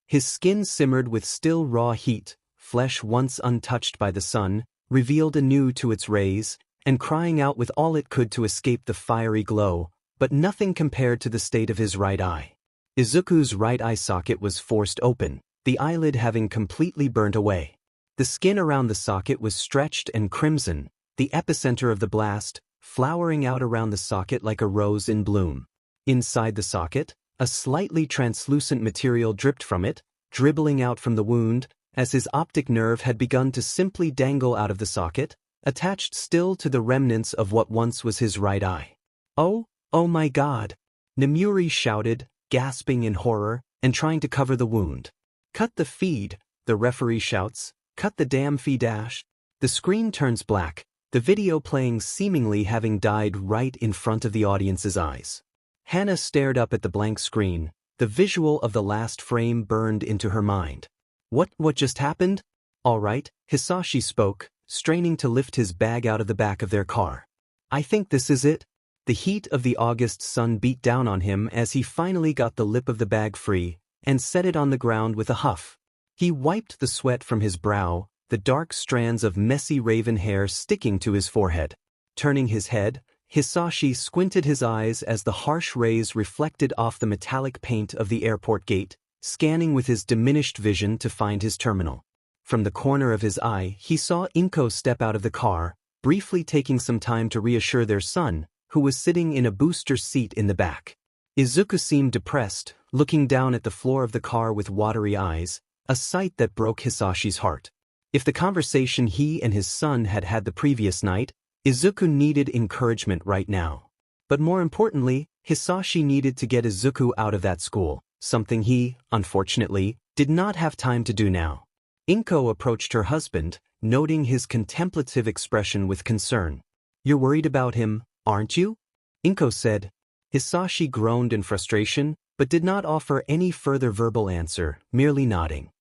His skin simmered with still raw heat, flesh once untouched by the sun, revealed anew to its rays, and crying out with all it could to escape the fiery glow, but nothing compared to the state of his right eye. Izuku's right eye socket was forced open, the eyelid having completely burnt away. The skin around the socket was stretched and crimson, the epicenter of the blast, flowering out around the socket like a rose in bloom. Inside the socket, a slightly translucent material dripped from it, dribbling out from the wound, as his optic nerve had begun to simply dangle out of the socket, attached still to the remnants of what once was his right eye. Oh my God! Namuri shouted, gasping in horror, and trying to cover the wound. Cut the feed, the referee shouts, cut the damn feed dash. The screen turns black, the video playing seemingly having died right in front of the audience's eyes. Hannah stared up at the blank screen, the visual of the last frame burned into her mind. What just happened? All right, Hisashi spoke, straining to lift his bag out of the back of their car. I think this is it. The heat of the August sun beat down on him as he finally got the lip of the bag free and set it on the ground with a huff. He wiped the sweat from his brow, the dark strands of messy raven hair sticking to his forehead. Turning his head, Hisashi squinted his eyes as the harsh rays reflected off the metallic paint of the airport gate, scanning with his diminished vision to find his terminal. From the corner of his eye, he saw Inko step out of the car, briefly taking some time to reassure their son, who was sitting in a booster seat in the back. Izuku seemed depressed, looking down at the floor of the car with watery eyes, a sight that broke Hisashi's heart. If the conversation he and his son had had the previous night, Izuku needed encouragement right now. But more importantly, Hisashi needed to get Izuku out of that school, something he, unfortunately, did not have time to do now. Inko approached her husband, noting his contemplative expression with concern. "You're worried about him, aren't you?" Inko said. Hisashi groaned in frustration, but did not offer any further verbal answer, merely nodding.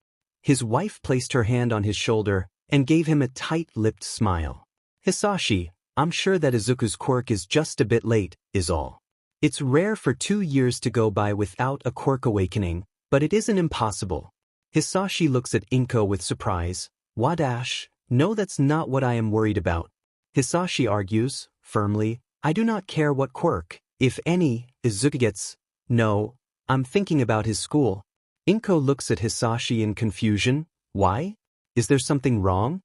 His wife placed her hand on his shoulder and gave him a tight-lipped smile. "Hisashi, I'm sure that Izuku's quirk is just a bit late, is all. It's rare for 2 years to go by without a quirk awakening, but it isn't impossible." Hisashi looks at Inko with surprise. "Wadash, no, that's not what I am worried about." Hisashi argues, firmly, "I do not care what quirk, if any, Izuku gets. No, I'm thinking about his school." Inko looks at Hisashi in confusion. "Why? Is there something wrong?"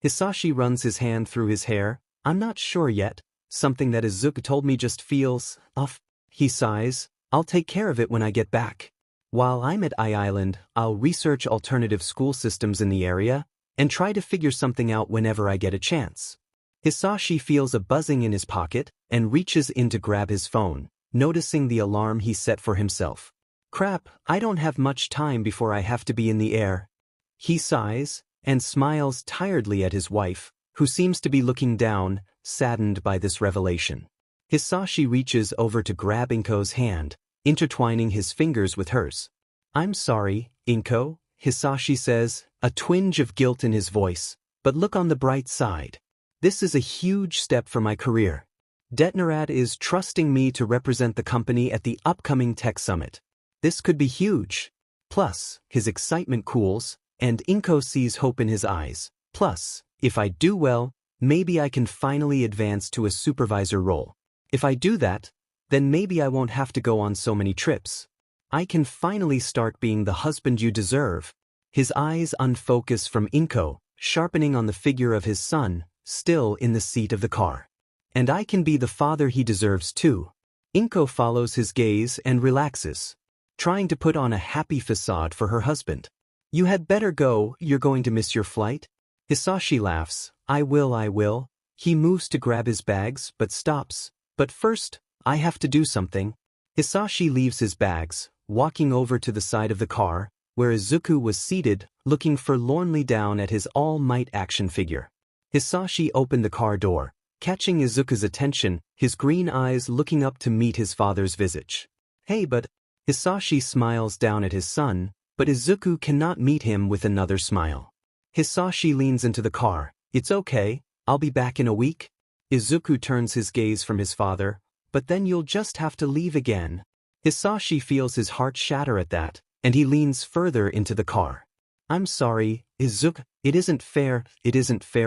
Hisashi runs his hand through his hair. "I'm not sure yet. Something that Izuku told me just feels off." He sighs. "I'll take care of it when I get back. While I'm at Island, I'll research alternative school systems in the area and try to figure something out whenever I get a chance." Hisashi feels a buzzing in his pocket and reaches in to grab his phone, noticing the alarm he set for himself. "Crap, I don't have much time before I have to be in the air." He sighs and smiles tiredly at his wife, who seems to be looking down, saddened by this revelation. Hisashi reaches over to grab Inko's hand, intertwining his fingers with hers. "I'm sorry, Inko," Hisashi says, a twinge of guilt in his voice, "but look on the bright side. This is a huge step for my career. Detnerad is trusting me to represent the company at the upcoming tech summit. This could be huge." Plus, his excitement cools, and Inko sees hope in his eyes. "Plus, if I do well, maybe I can finally advance to a supervisor role. If I do that, then maybe I won't have to go on so many trips. I can finally start being the husband you deserve." His eyes unfocus from Inko, sharpening on the figure of his son, still in the seat of the car. "And I can be the father he deserves too." Inko follows his gaze and relaxes, trying to put on a happy facade for her husband. "You had better go, you're going to miss your flight." Hisashi laughs. I will." He moves to grab his bags but stops. "But first, I have to do something." Hisashi leaves his bags, walking over to the side of the car, where Izuku was seated, looking forlornly down at his all-might action figure. Hisashi opened the car door, catching Izuku's attention, his green eyes looking up to meet his father's visage. "Hey, but..." Hisashi smiles down at his son, but Izuku cannot meet him with another smile. Hisashi leans into the car. "It's okay, I'll be back in a week." Izuku turns his gaze from his father. "But then you'll just have to leave again." Hisashi feels his heart shatter at that, and he leans further into the car. "I'm sorry, Izuku, it isn't fair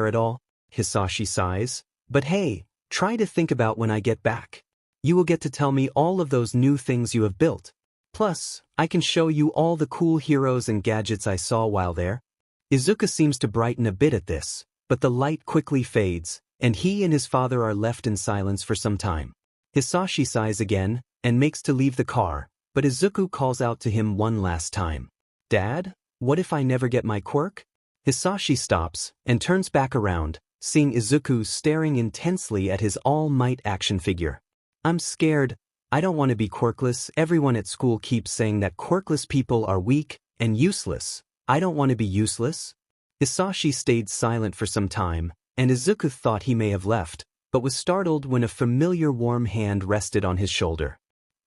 at all," Hisashi sighs. "But hey, try to think about when I get back. You will get to tell me all of those new things you have built. Plus, I can show you all the cool heroes and gadgets I saw while there." Izuku seems to brighten a bit at this, but the light quickly fades, and he and his father are left in silence for some time. Hisashi sighs again, and makes to leave the car, but Izuku calls out to him one last time. "Dad, what if I never get my quirk?" Hisashi stops, and turns back around, seeing Izuku staring intensely at his all-might action figure. "I'm scared. I don't want to be quirkless. Everyone at school keeps saying that quirkless people are weak and useless. I don't want to be useless." Hisashi stayed silent for some time, and Izuku thought he may have left, but was startled when a familiar warm hand rested on his shoulder.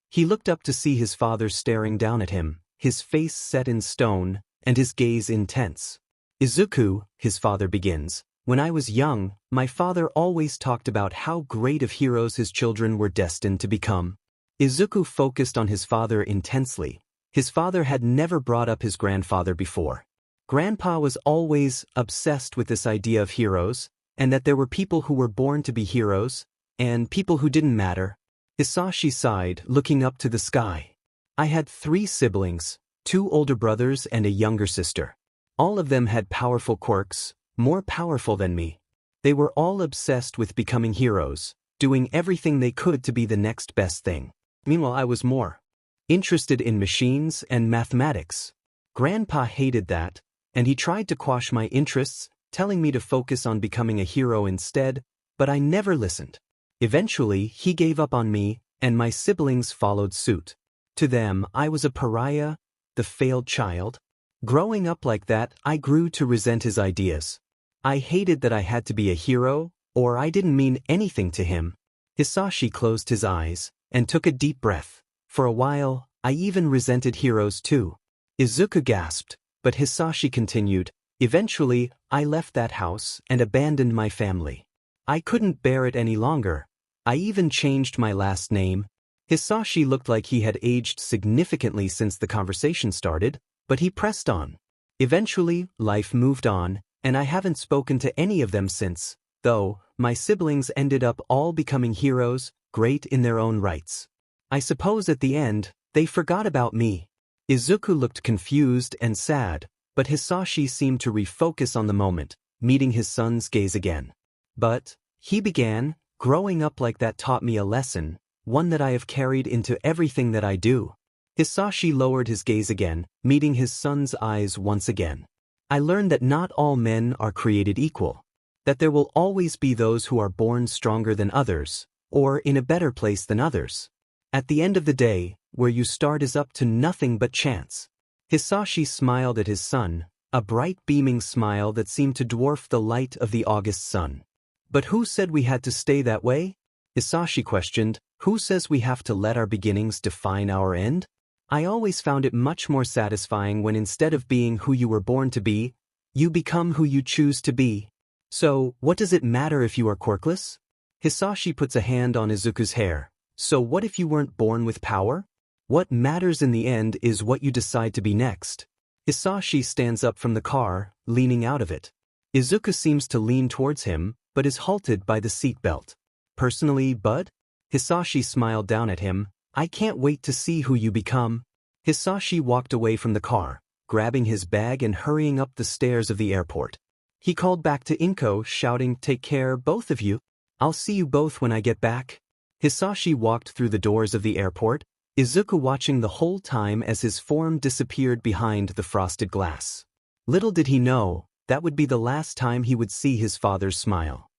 He looked up to see his father staring down at him, his face set in stone, and his gaze intense. "Izuku," his father begins, "when I was young, my father always talked about how great of heroes his children were destined to become." Izuku focused on his father intensely. His father had never brought up his grandfather before. Grandpa was always obsessed with this idea of heroes, and that there were people who were born to be heroes, and people who didn't matter. Hisashi sighed, looking up to the sky. "I had 3 siblings, 2 older brothers and a younger sister. All of them had powerful quirks, more powerful than me. They were all obsessed with becoming heroes, doing everything they could to be the next best thing. Meanwhile, I was more interested in machines and mathematics. Grandpa hated that, and he tried to quash my interests, telling me to focus on becoming a hero instead, but I never listened." Eventually, he gave up on me, and my siblings followed suit. To them, I was a pariah, the failed child. Growing up like that, I grew to resent his ideas. I hated that I had to be a hero, or I didn't mean anything to him. Hisashi closed his eyes and took a deep breath. For a while, I even resented heroes too. Izuku gasped, but Hisashi continued, eventually, I left that house and abandoned my family. I couldn't bear it any longer. I even changed my last name. Hisashi looked like he had aged significantly since the conversation started, but he pressed on. Eventually, life moved on, and I haven't spoken to any of them since, though my siblings ended up all becoming heroes, great in their own rights. I suppose at the end, they forgot about me. Izuku looked confused and sad, but Hisashi seemed to refocus on the moment, meeting his son's gaze again. But, he began, growing up like that taught me a lesson, one that I have carried into everything that I do. Hisashi lowered his gaze again, meeting his son's eyes once again. I learned that not all men are created equal. That there will always be those who are born stronger than others, or in a better place than others. At the end of the day, where you start is up to nothing but chance. Hisashi smiled at his son, a bright beaming smile that seemed to dwarf the light of the August sun. But who said we had to stay that way? Hisashi questioned, who says we have to let our beginnings define our end? I always found it much more satisfying when instead of being who you were born to be, you become who you choose to be. So, what does it matter if you are quirkless? Hisashi puts a hand on Izuku's hair. So what if you weren't born with power? What matters in the end is what you decide to be next. Hisashi stands up from the car, leaning out of it. Izuku seems to lean towards him, but is halted by the seatbelt. Personally, bud? Hisashi smiled down at him. I can't wait to see who you become. Hisashi walked away from the car, grabbing his bag and hurrying up the stairs of the airport. He called back to Inko, shouting, take care, both of you. I'll see you both when I get back. Hisashi walked through the doors of the airport, Izuku watching the whole time as his form disappeared behind the frosted glass. Little did he know, that would be the last time he would see his father's smile.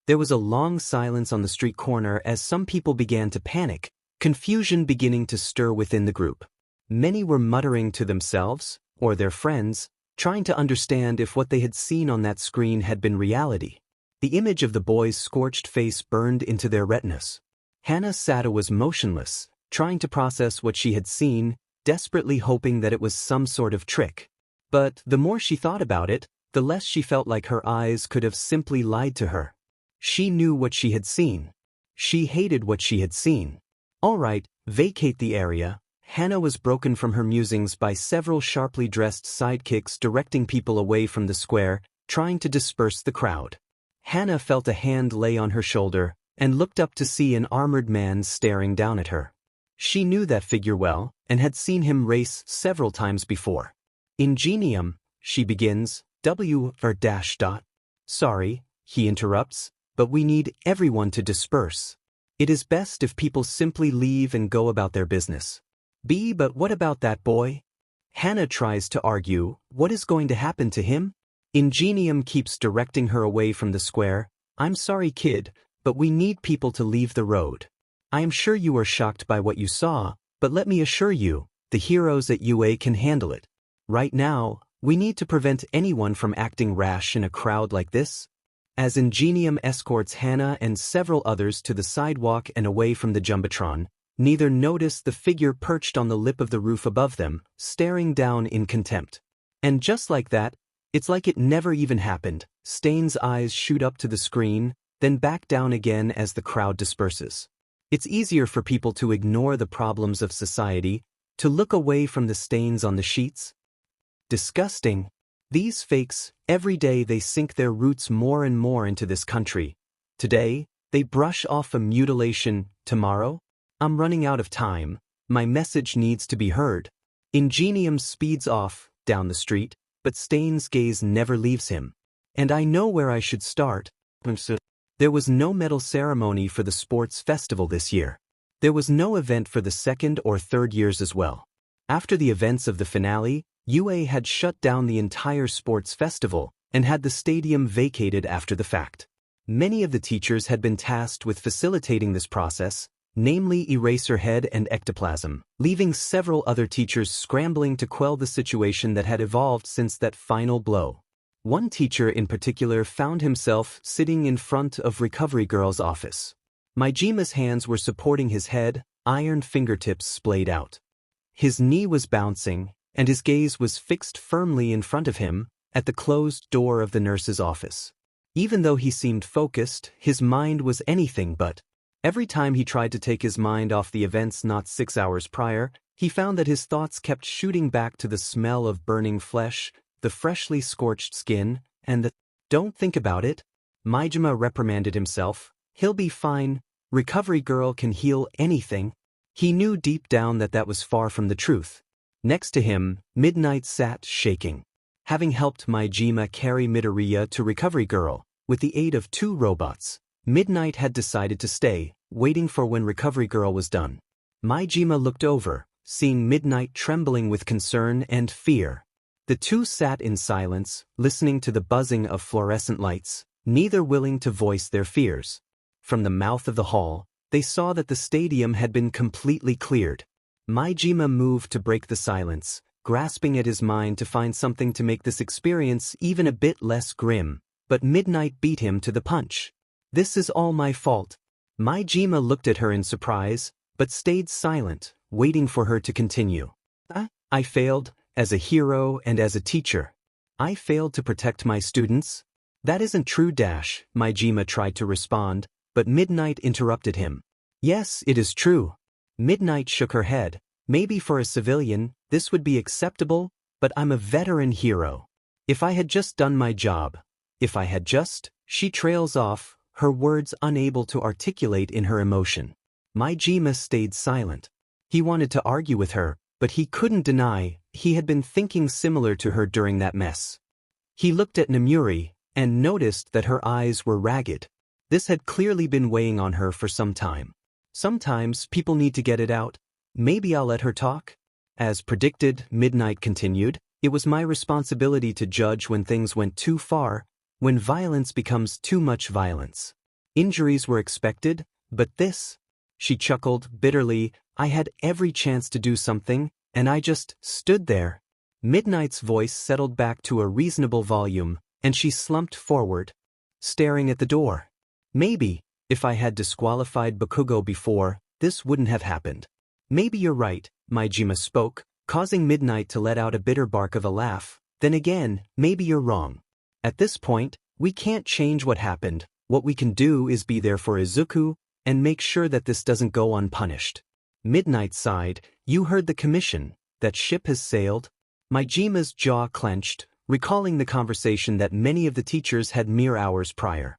There was a long silence on the street corner as some people began to panic, confusion beginning to stir within the group. Many were muttering to themselves, or their friends, trying to understand if what they had seen on that screen had been reality. The image of the boy's scorched face burned into their retinas. Hana Sato was motionless, trying to process what she had seen, desperately hoping that it was some sort of trick. But the more she thought about it, the less she felt like her eyes could have simply lied to her. She knew what she had seen. She hated what she had seen. All right, vacate the area. Hana was broken from her musings by several sharply dressed sidekicks directing people away from the square, trying to disperse the crowd. Hana felt a hand lay on her shoulder, and looked up to see an armored man staring down at her. She knew that figure well, and had seen him race several times before. Ingenium, she begins, Sorry, he interrupts, but we need everyone to disperse. It is best if people simply leave and go about their business. But what about that boy? Hana tries to argue, what is going to happen to him? Ingenium keeps directing her away from the square. I'm sorry, kid, but we need people to leave the road. I am sure you are shocked by what you saw, but let me assure you, the heroes at UA can handle it. Right now, we need to prevent anyone from acting rash in a crowd like this. As Ingenium escorts Hana and several others to the sidewalk and away from the Jumbotron, neither noticed the figure perched on the lip of the roof above them, staring down in contempt. And just like that, it's like it never even happened. Stain's eyes shoot up to the screen, then back down again as the crowd disperses. It's easier for people to ignore the problems of society, to look away from the stains on the sheets. Disgusting. These fakes, every day they sink their roots more and more into this country. Today, they brush off a mutilation. Tomorrow, I'm running out of time. My message needs to be heard. Ingenium speeds off, down the street, but Stain's gaze never leaves him. And I know where I should start. There was no medal ceremony for the sports festival this year. There was no event for the second or third years as well. After the events of the finale, UA had shut down the entire sports festival and had the stadium vacated after the fact. Many of the teachers had been tasked with facilitating this process, namely Eraserhead and Ectoplasm, leaving several other teachers scrambling to quell the situation that had evolved since that final blow. One teacher in particular found himself sitting in front of Recovery Girl's office. Maijima's hands were supporting his head, iron fingertips splayed out. His knee was bouncing, and his gaze was fixed firmly in front of him, at the closed door of the nurse's office. Even though he seemed focused, his mind was anything but. Every time he tried to take his mind off the events not 6 hours prior, he found that his thoughts kept shooting back to the smell of burning flesh, the freshly scorched skin, and the "Don't think about it," Maijima reprimanded himself. He'll be fine. Recovery Girl can heal anything. He knew deep down that that was far from the truth. Next to him, Midnight sat shaking. Having helped Maijima carry Midoriya to Recovery Girl, with the aid of 2 robots, Midnight had decided to stay, waiting for when Recovery Girl was done. Maijima looked over, seeing Midnight trembling with concern and fear. The two sat in silence, listening to the buzzing of fluorescent lights, neither willing to voice their fears. From the mouth of the hall, they saw that the stadium had been completely cleared. Maijima moved to break the silence, grasping at his mind to find something to make this experience even a bit less grim, but Midnight beat him to the punch. "This is all my fault." Maijima looked at her in surprise, but stayed silent, waiting for her to continue. I failed, as a hero and as a teacher. I failed to protect my students." "That isn't true, Maijima tried to respond, but Midnight interrupted him. "Yes, it is true." Midnight shook her head. "Maybe for a civilian, this would be acceptable, but I'm a veteran hero. If I had just done my job. If I had just..." She trails off, her words unable to articulate in her emotion. Maijima stayed silent. He wanted to argue with her, but he couldn't deny he had been thinking similar to her during that mess. He looked at Namuri, and noticed that her eyes were ragged. This had clearly been weighing on her for some time. Sometimes people need to get it out. Maybe I'll let her talk? As predicted, Midnight continued, it was my responsibility to judge when things went too far, when violence becomes too much violence. Injuries were expected, but this? She chuckled bitterly. I had every chance to do something, and I just stood there. Midnight's voice settled back to a reasonable volume, and she slumped forward, staring at the door. Maybe, if I had disqualified Bakugo before, this wouldn't have happened. Maybe you're right, Maijima spoke, causing Midnight to let out a bitter bark of a laugh. Then again, maybe you're wrong. At this point, we can't change what happened. What we can do is be there for Izuku, and make sure that this doesn't go unpunished. Midnight sighed. You heard the commission. That ship has sailed. Maijima's jaw clenched, recalling the conversation that many of the teachers had mere hours prior.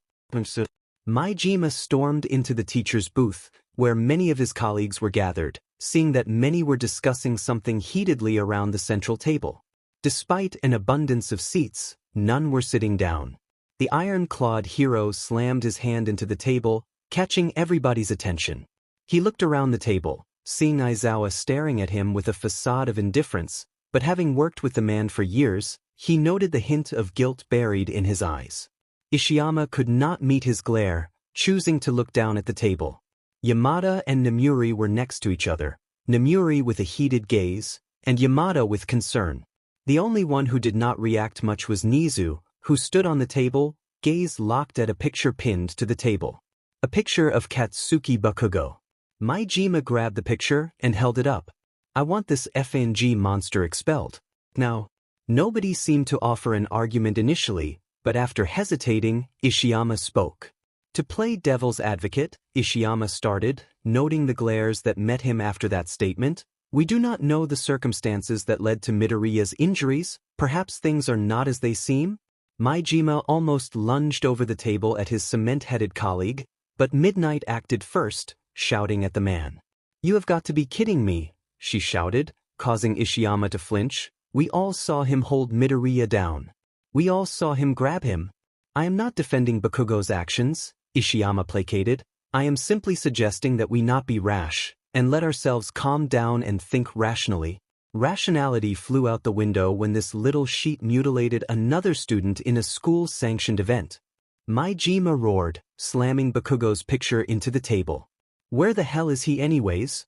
Maijima stormed into the teacher's booth, where many of his colleagues were gathered, seeing that many were discussing something heatedly around the central table. Despite an abundance of seats, none were sitting down. The iron-clawed hero slammed his hand into the table, catching everybody's attention. He looked around the table, seeing Aizawa staring at him with a facade of indifference, but having worked with the man for years, he noted the hint of guilt buried in his eyes. Ishiyama could not meet his glare, choosing to look down at the table. Yamada and Namuri were next to each other, Namuri with a heated gaze, and Yamada with concern. The only one who did not react much was Nezu, who stood on the table, gaze locked at a picture pinned to the table. A picture of Katsuki Bakugo. Maijima grabbed the picture and held it up. I want this FNG monster expelled. Now, nobody seemed to offer an argument initially, but after hesitating, Ishiyama spoke. To play devil's advocate, Ishiyama started, noting the glares that met him after that statement. We do not know the circumstances that led to Midoriya's injuries. Perhaps things are not as they seem. Maijima almost lunged over the table at his cement-headed colleague, but Midnight acted first, shouting at the man. You have got to be kidding me, she shouted, causing Ishiyama to flinch. We all saw him hold Midoriya down. We all saw him grab him. I am not defending Bakugo's actions, Ishiyama placated. I am simply suggesting that we not be rash, and let ourselves calm down and think rationally. Rationality flew out the window when this little sheet mutilated another student in a school-sanctioned event. Majima roared, slamming Bakugo's picture into the table. Where the hell is he anyways?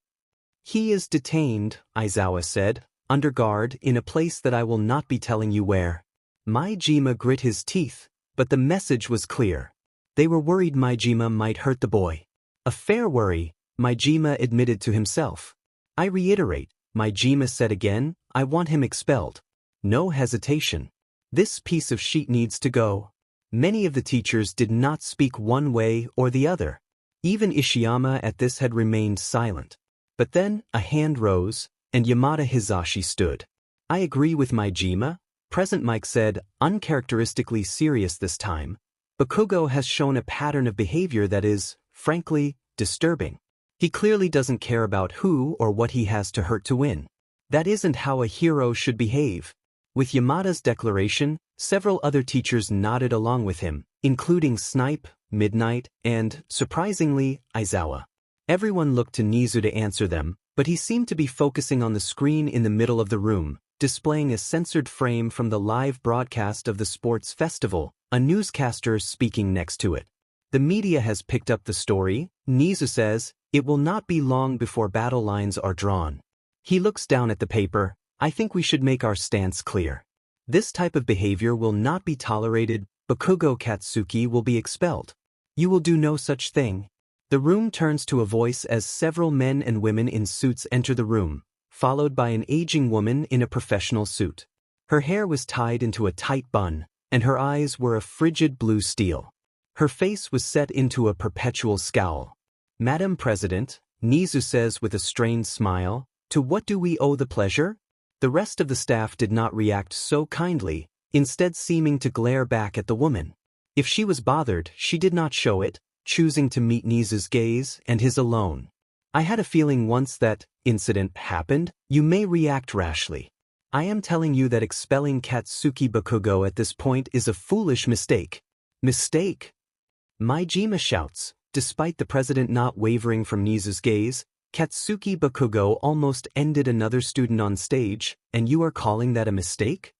He is detained, Aizawa said, under guard in a place that I will not be telling you where. Majima grit his teeth, but the message was clear. They were worried Majima might hurt the boy. A fair worry, Majima admitted to himself. I reiterate, Majima said again, I want him expelled. No hesitation. This piece of shit needs to go. Many of the teachers did not speak one way or the other. Even Ishiyama at this had remained silent. But then, a hand rose, and Yamada Hizashi stood. I agree with Majima, Present Mike said, uncharacteristically serious this time. Bakugo has shown a pattern of behavior that is, frankly, disturbing. He clearly doesn't care about who or what he has to hurt to win. That isn't how a hero should behave. With Yamada's declaration, several other teachers nodded along with him, including Snipe, Midnight, and, surprisingly, Aizawa. Everyone looked to Nezu to answer them, but he seemed to be focusing on the screen in the middle of the room, displaying a censored frame from the live broadcast of the sports festival, a newscaster speaking next to it. The media has picked up the story, Nezu says, it will not be long before battle lines are drawn. He looks down at the paper, I think we should make our stance clear. This type of behavior will not be tolerated, Bakugo Katsuki will be expelled. You will do no such thing. The room turns to a voice as several men and women in suits enter the room, followed by an aging woman in a professional suit. Her hair was tied into a tight bun, and her eyes were a frigid blue steel. Her face was set into a perpetual scowl. Madam President, Nezu says with a strained smile, to what do we owe the pleasure? The rest of the staff did not react so kindly, instead seeming to glare back at the woman. If she was bothered, she did not show it, choosing to meet Nezu's gaze and his alone. I had a feeling once that incident happened, you may react rashly. I am telling you that expelling Katsuki Bakugo at this point is a foolish mistake. Mistake? Majima shouts, despite the president not wavering from Nezu's gaze, Katsuki Bakugo almost ended another student on stage, and you are calling that a mistake?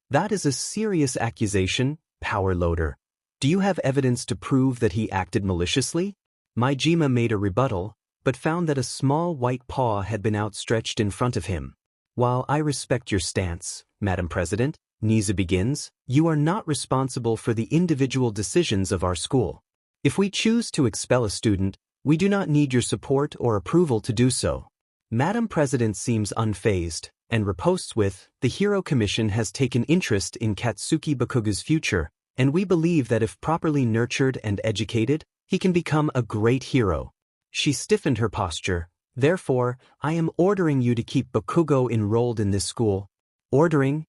That is a serious accusation, power loader. Do you have evidence to prove that he acted maliciously? Majima made a rebuttal, but found that a small white paw had been outstretched in front of him. While I respect your stance, Madam President, Nezu begins, you are not responsible for the individual decisions of our school. If we choose to expel a student, we do not need your support or approval to do so. Madam President seems unfazed, and riposts with, the Hero Commission has taken interest in Katsuki Bakugo's future, and we believe that if properly nurtured and educated, he can become a great hero. She stiffened her posture. Therefore, I am ordering you to keep Bakugo enrolled in this school. Ordering?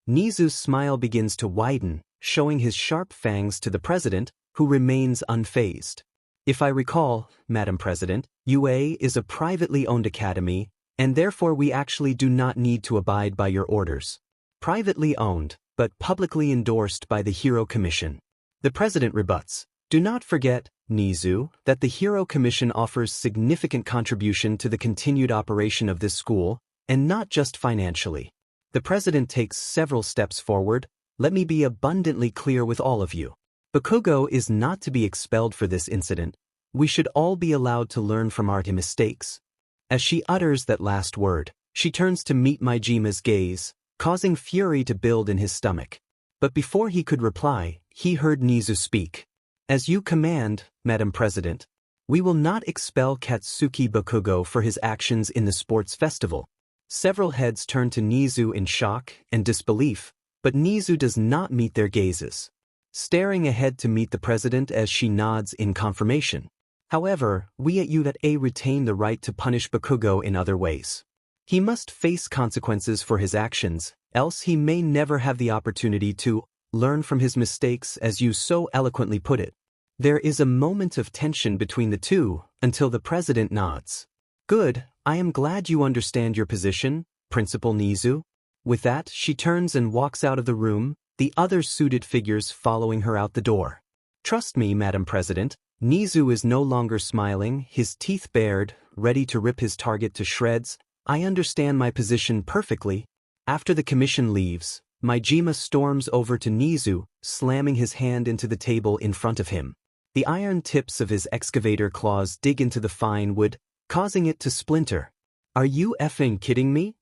Nezu's smile begins to widen, showing his sharp fangs to the president, who remains unfazed. If I recall, Madam President, UA is a privately owned academy, and therefore we actually do not need to abide by your orders. Privately owned, but publicly endorsed by the Hero Commission. The president rebuts. Do not forget, Nezu, that the Hero Commission offers significant contribution to the continued operation of this school, and not just financially. The president takes several steps forward. Let me be abundantly clear with all of you. Bakugo is not to be expelled for this incident. We should all be allowed to learn from our mistakes. As she utters that last word, she turns to meet Majima's gaze, causing fury to build in his stomach. But before he could reply, he heard Nezu speak. As you command, Madam President, we will not expel Katsuki Bakugo for his actions in the sports festival. Several heads turn to Nezu in shock and disbelief, but Nezu does not meet their gazes, staring ahead to meet the president as she nods in confirmation. However, we at UA retain the right to punish Bakugo in other ways. He must face consequences for his actions, else he may never have the opportunity to learn from his mistakes, as you so eloquently put it. There is a moment of tension between the two, until the president nods. Good, I am glad you understand your position, Principal Nezu. With that, she turns and walks out of the room, the other suited figures following her out the door. Trust me, Madam President, Nezu is no longer smiling, his teeth bared, ready to rip his target to shreds. I understand my position perfectly. After the commission leaves, Majima storms over to Nezu, slamming his hand into the table in front of him. The iron tips of his excavator claws dig into the fine wood, causing it to splinter. Are you effing kidding me?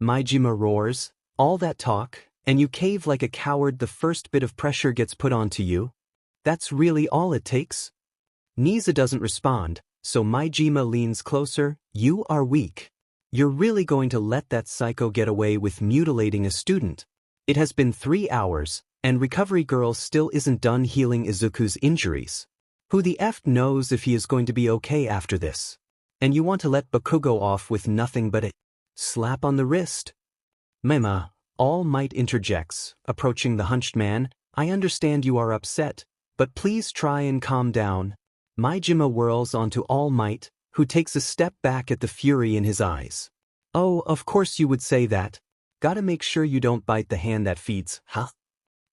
Majima roars. All that talk, and you cave like a coward the first bit of pressure gets put onto you? That's really all it takes? Nezu doesn't respond, so Majima leans closer. You are weak. You're really going to let that psycho get away with mutilating a student? It has been 3 hours, and Recovery Girl still isn't done healing Izuku's injuries. Who the F knows if he is going to be okay after this? And you want to let Bakugo off with nothing but a slap on the wrist? Mema, All Might interjects, approaching the hunched man. I understand you are upset, but please try and calm down. Majima whirls onto All Might, who takes a step back at the fury in his eyes. Oh, of course you would say that. Gotta make sure you don't bite the hand that feeds, huh?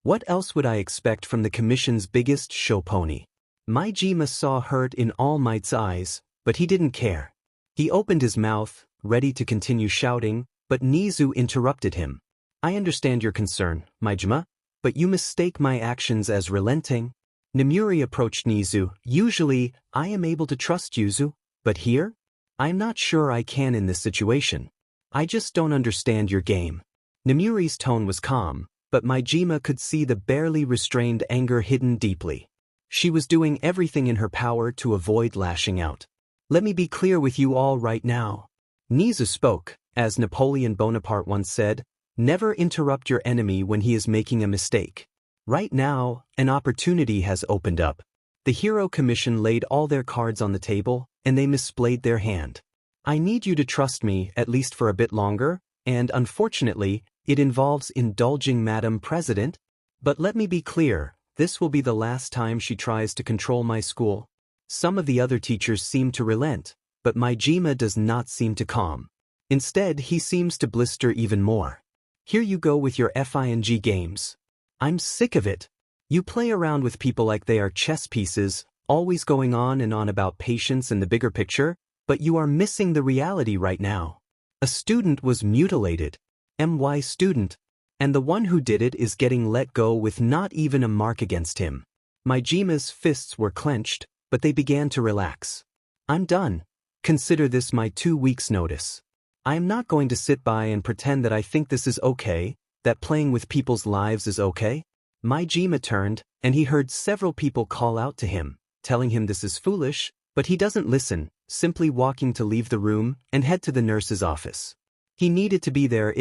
What else would I expect from the commission's biggest show pony? Majima saw hurt in All Might's eyes, but he didn't care. He opened his mouth, ready to continue shouting, but Nezu interrupted him. I understand your concern, Majima, but you mistake my actions as relenting. Namuri approached Nezu. Usually, I am able to trust Yuzu, but here? I'm not sure I can in this situation. I just don't understand your game. Namuri's tone was calm, but Majima could see the barely restrained anger hidden deeply. She was doing everything in her power to avoid lashing out. Let me be clear with you all right now. Nezu spoke, as Napoleon Bonaparte once said, never interrupt your enemy when he is making a mistake. Right now, an opportunity has opened up. The Hero Commission laid all their cards on the table, and they misplayed their hand. I need you to trust me at least for a bit longer, and unfortunately, it involves indulging Madam President. But let me be clear, this will be the last time she tries to control my school. Some of the other teachers seem to relent, but Majima does not seem to calm. Instead, he seems to blister even more. Here you go with your FING games. I'm sick of it. You play around with people like they are chess pieces, always going on and on about patience and the bigger picture, but you are missing the reality right now. A student was mutilated. My student. And the one who did it is getting let go with not even a mark against him. Majima's fists were clenched, but they began to relax. I'm done. Consider this my 2 weeks' notice. I am not going to sit by and pretend that I think this is okay, that playing with people's lives is okay. Majima turned, and he heard several people call out to him, telling him this is foolish, but he doesn't listen, simply walking to leave the room and head to the nurse's office. He needed to be there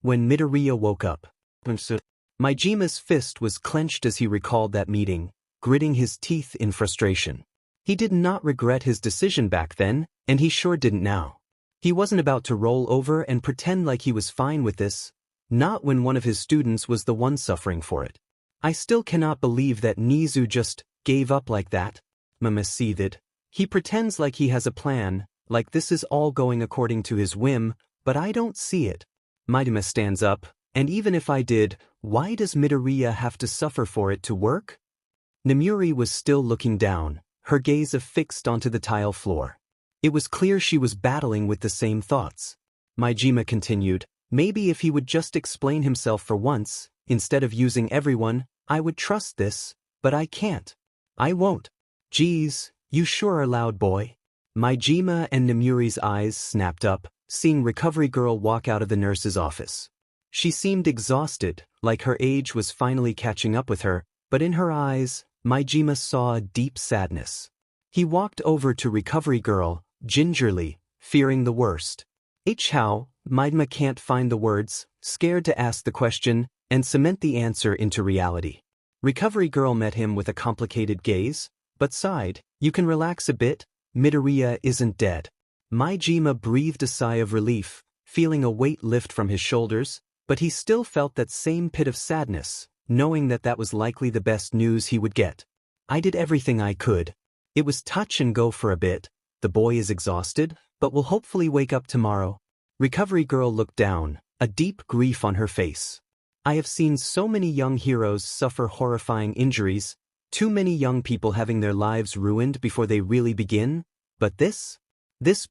when Midoriya woke up. Majima's fist was clenched as he recalled that meeting, gritting his teeth in frustration. He did not regret his decision back then, and he sure didn't now. He wasn't about to roll over and pretend like he was fine with this, not when one of his students was the one suffering for it. I still cannot believe that Nezu just gave up like that. Mama seethed. He pretends like he has a plan, like this is all going according to his whim, but I don't see it. Majima stands up, and even if I did, why does Midoriya have to suffer for it to work? Namuri was still looking down, her gaze affixed onto the tile floor. It was clear she was battling with the same thoughts. Majima continued, maybe if he would just explain himself for once, instead of using everyone, I would trust this, but I can't. I won't. Geez, you sure are loud, boy. Majima and Namuri's eyes snapped up, seeing Recovery Girl walk out of the nurse's office. She seemed exhausted, like her age was finally catching up with her, but in her eyes, Majima saw a deep sadness. He walked over to Recovery Girl, gingerly, fearing the worst. How? Majima can't find the words, scared to ask the question, and cement the answer into reality. Recovery Girl met him with a complicated gaze, but sighed, you can relax a bit, Midoriya isn't dead. Majima breathed a sigh of relief, feeling a weight lift from his shoulders, but he still felt that same pit of sadness, knowing that that was likely the best news he would get. I did everything I could. It was touch and go for a bit. The boy is exhausted, but will hopefully wake up tomorrow. Recovery Girl looked down, a deep grief on her face. I have seen so many young heroes suffer horrifying injuries, too many young people having their lives ruined before they really begin, but this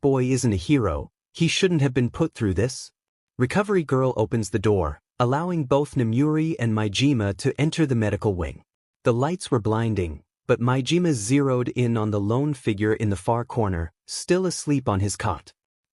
boy isn't a hero, he shouldn't have been put through this. Recovery Girl opens the door, allowing both Namuri and Maijima to enter the medical wing. The lights were blinding, but Maijima zeroed in on the lone figure in the far corner, still asleep on his cot.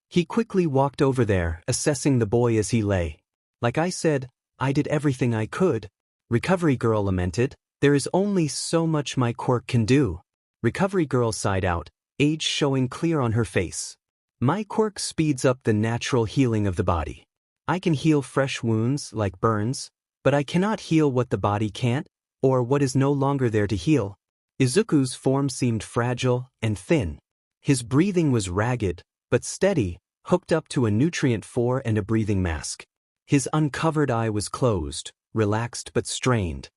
He quickly walked over there, assessing the boy as he lay. "Like I said, I did everything I could," Recovery Girl lamented. "There is only so much my quirk can do." Recovery Girl sighed out, age showing clear on her face. "My quirk speeds up the natural healing of the body. I can heal fresh wounds, like burns, but I cannot heal what the body can't, or what is no longer there to heal." Izuku's form seemed fragile and thin. His breathing was ragged, but steady, hooked up to a nutrient 4 and a breathing mask. His uncovered eye was closed, relaxed but strained.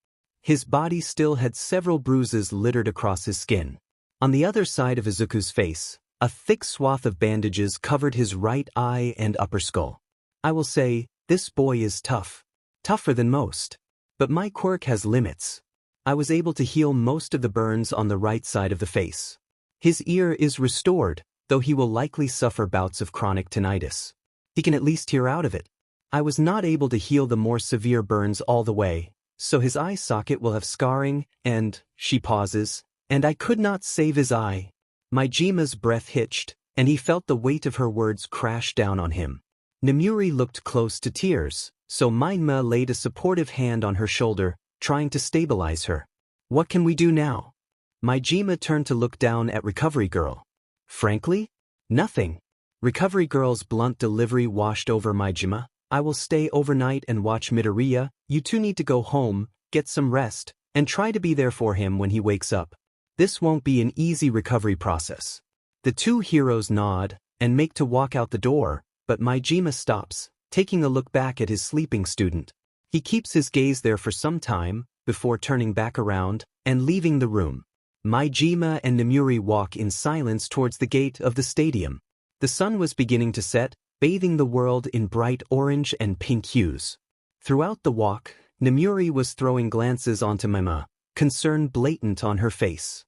His body still had several bruises littered across his skin. On the other side of Izuku's face, a thick swath of bandages covered his right eye and upper skull. "I will say, this boy is tough. Tougher than most. But my quirk has limits. I was able to heal most of the burns on the right side of the face. His ear is restored, though he will likely suffer bouts of chronic tinnitus. He can at least hear out of it. I was not able to heal the more severe burns all the way, so his eye socket will have scarring, and," she pauses, "and I could not save his eye." Maijima's breath hitched, and he felt the weight of her words crash down on him. Namuri looked close to tears, so Mainma laid a supportive hand on her shoulder, trying to stabilize her. "What can we do now?" Maijima turned to look down at Recovery Girl. "Frankly? Nothing." Recovery Girl's blunt delivery washed over Maijima. "I will stay overnight and watch Midoriya. You two need to go home, get some rest, and try to be there for him when he wakes up. This won't be an easy recovery process." The two heroes nod and make to walk out the door, but Maijima stops, taking a look back at his sleeping student. He keeps his gaze there for some time, before turning back around and leaving the room. Maijima and Namuri walk in silence towards the gate of the stadium. The sun was beginning to set, bathing the world in bright orange and pink hues. Throughout the walk, Namuri was throwing glances onto Maima, concern blatant on her face.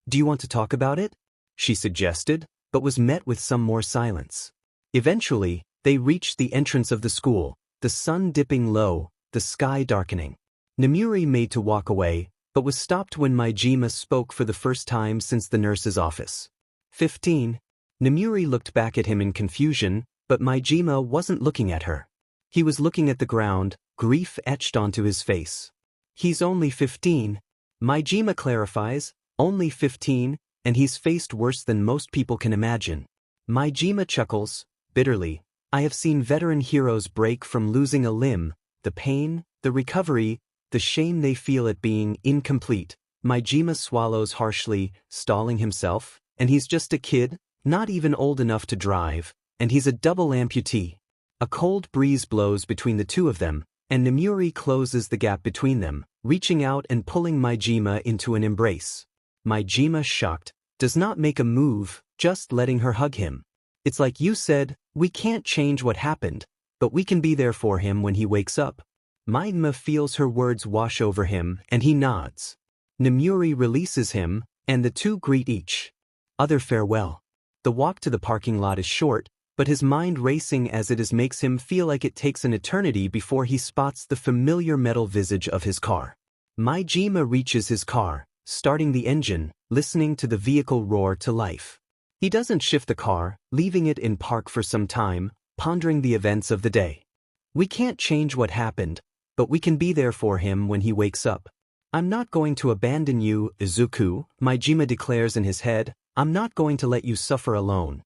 "Do you want to talk about it?" she suggested, but was met with some more silence. Eventually, they reached the entrance of the school, the sun dipping low, the sky darkening. Namuri made to walk away, but was stopped when Maijima spoke for the first time since the nurse's office. 15. Namuri looked back at him in confusion, but Maijima wasn't looking at her. He was looking at the ground, grief etched onto his face. "He's only 15. Maijima clarifies, "Only 15, and he's faced worse than most people can imagine." Maijima chuckles, bitterly. "I have seen veteran heroes break from losing a limb, the pain, the recovery, the shame they feel at being incomplete." Maijima swallows harshly, stalling himself, "And he's just a kid, not even old enough to drive, and he's a double amputee." A cold breeze blows between the two of them, and Namuri closes the gap between them, reaching out and pulling Maijima into an embrace. Maijima, shocked, does not make a move, just letting her hug him. "It's like you said, we can't change what happened, but we can be there for him when he wakes up." Maijima feels her words wash over him, and he nods. Namuri releases him, and the two greet each other farewell. The walk to the parking lot is short, but his mind racing as it is makes him feel like it takes an eternity before he spots the familiar metal visage of his car. Maijima reaches his car, starting the engine, listening to the vehicle roar to life. He doesn't shift the car, leaving it in park for some time, pondering the events of the day. "We can't change what happened, but we can be there for him when he wakes up. I'm not going to abandon you, Izuku," Maijima declares in his head. "I'm not going to let you suffer alone."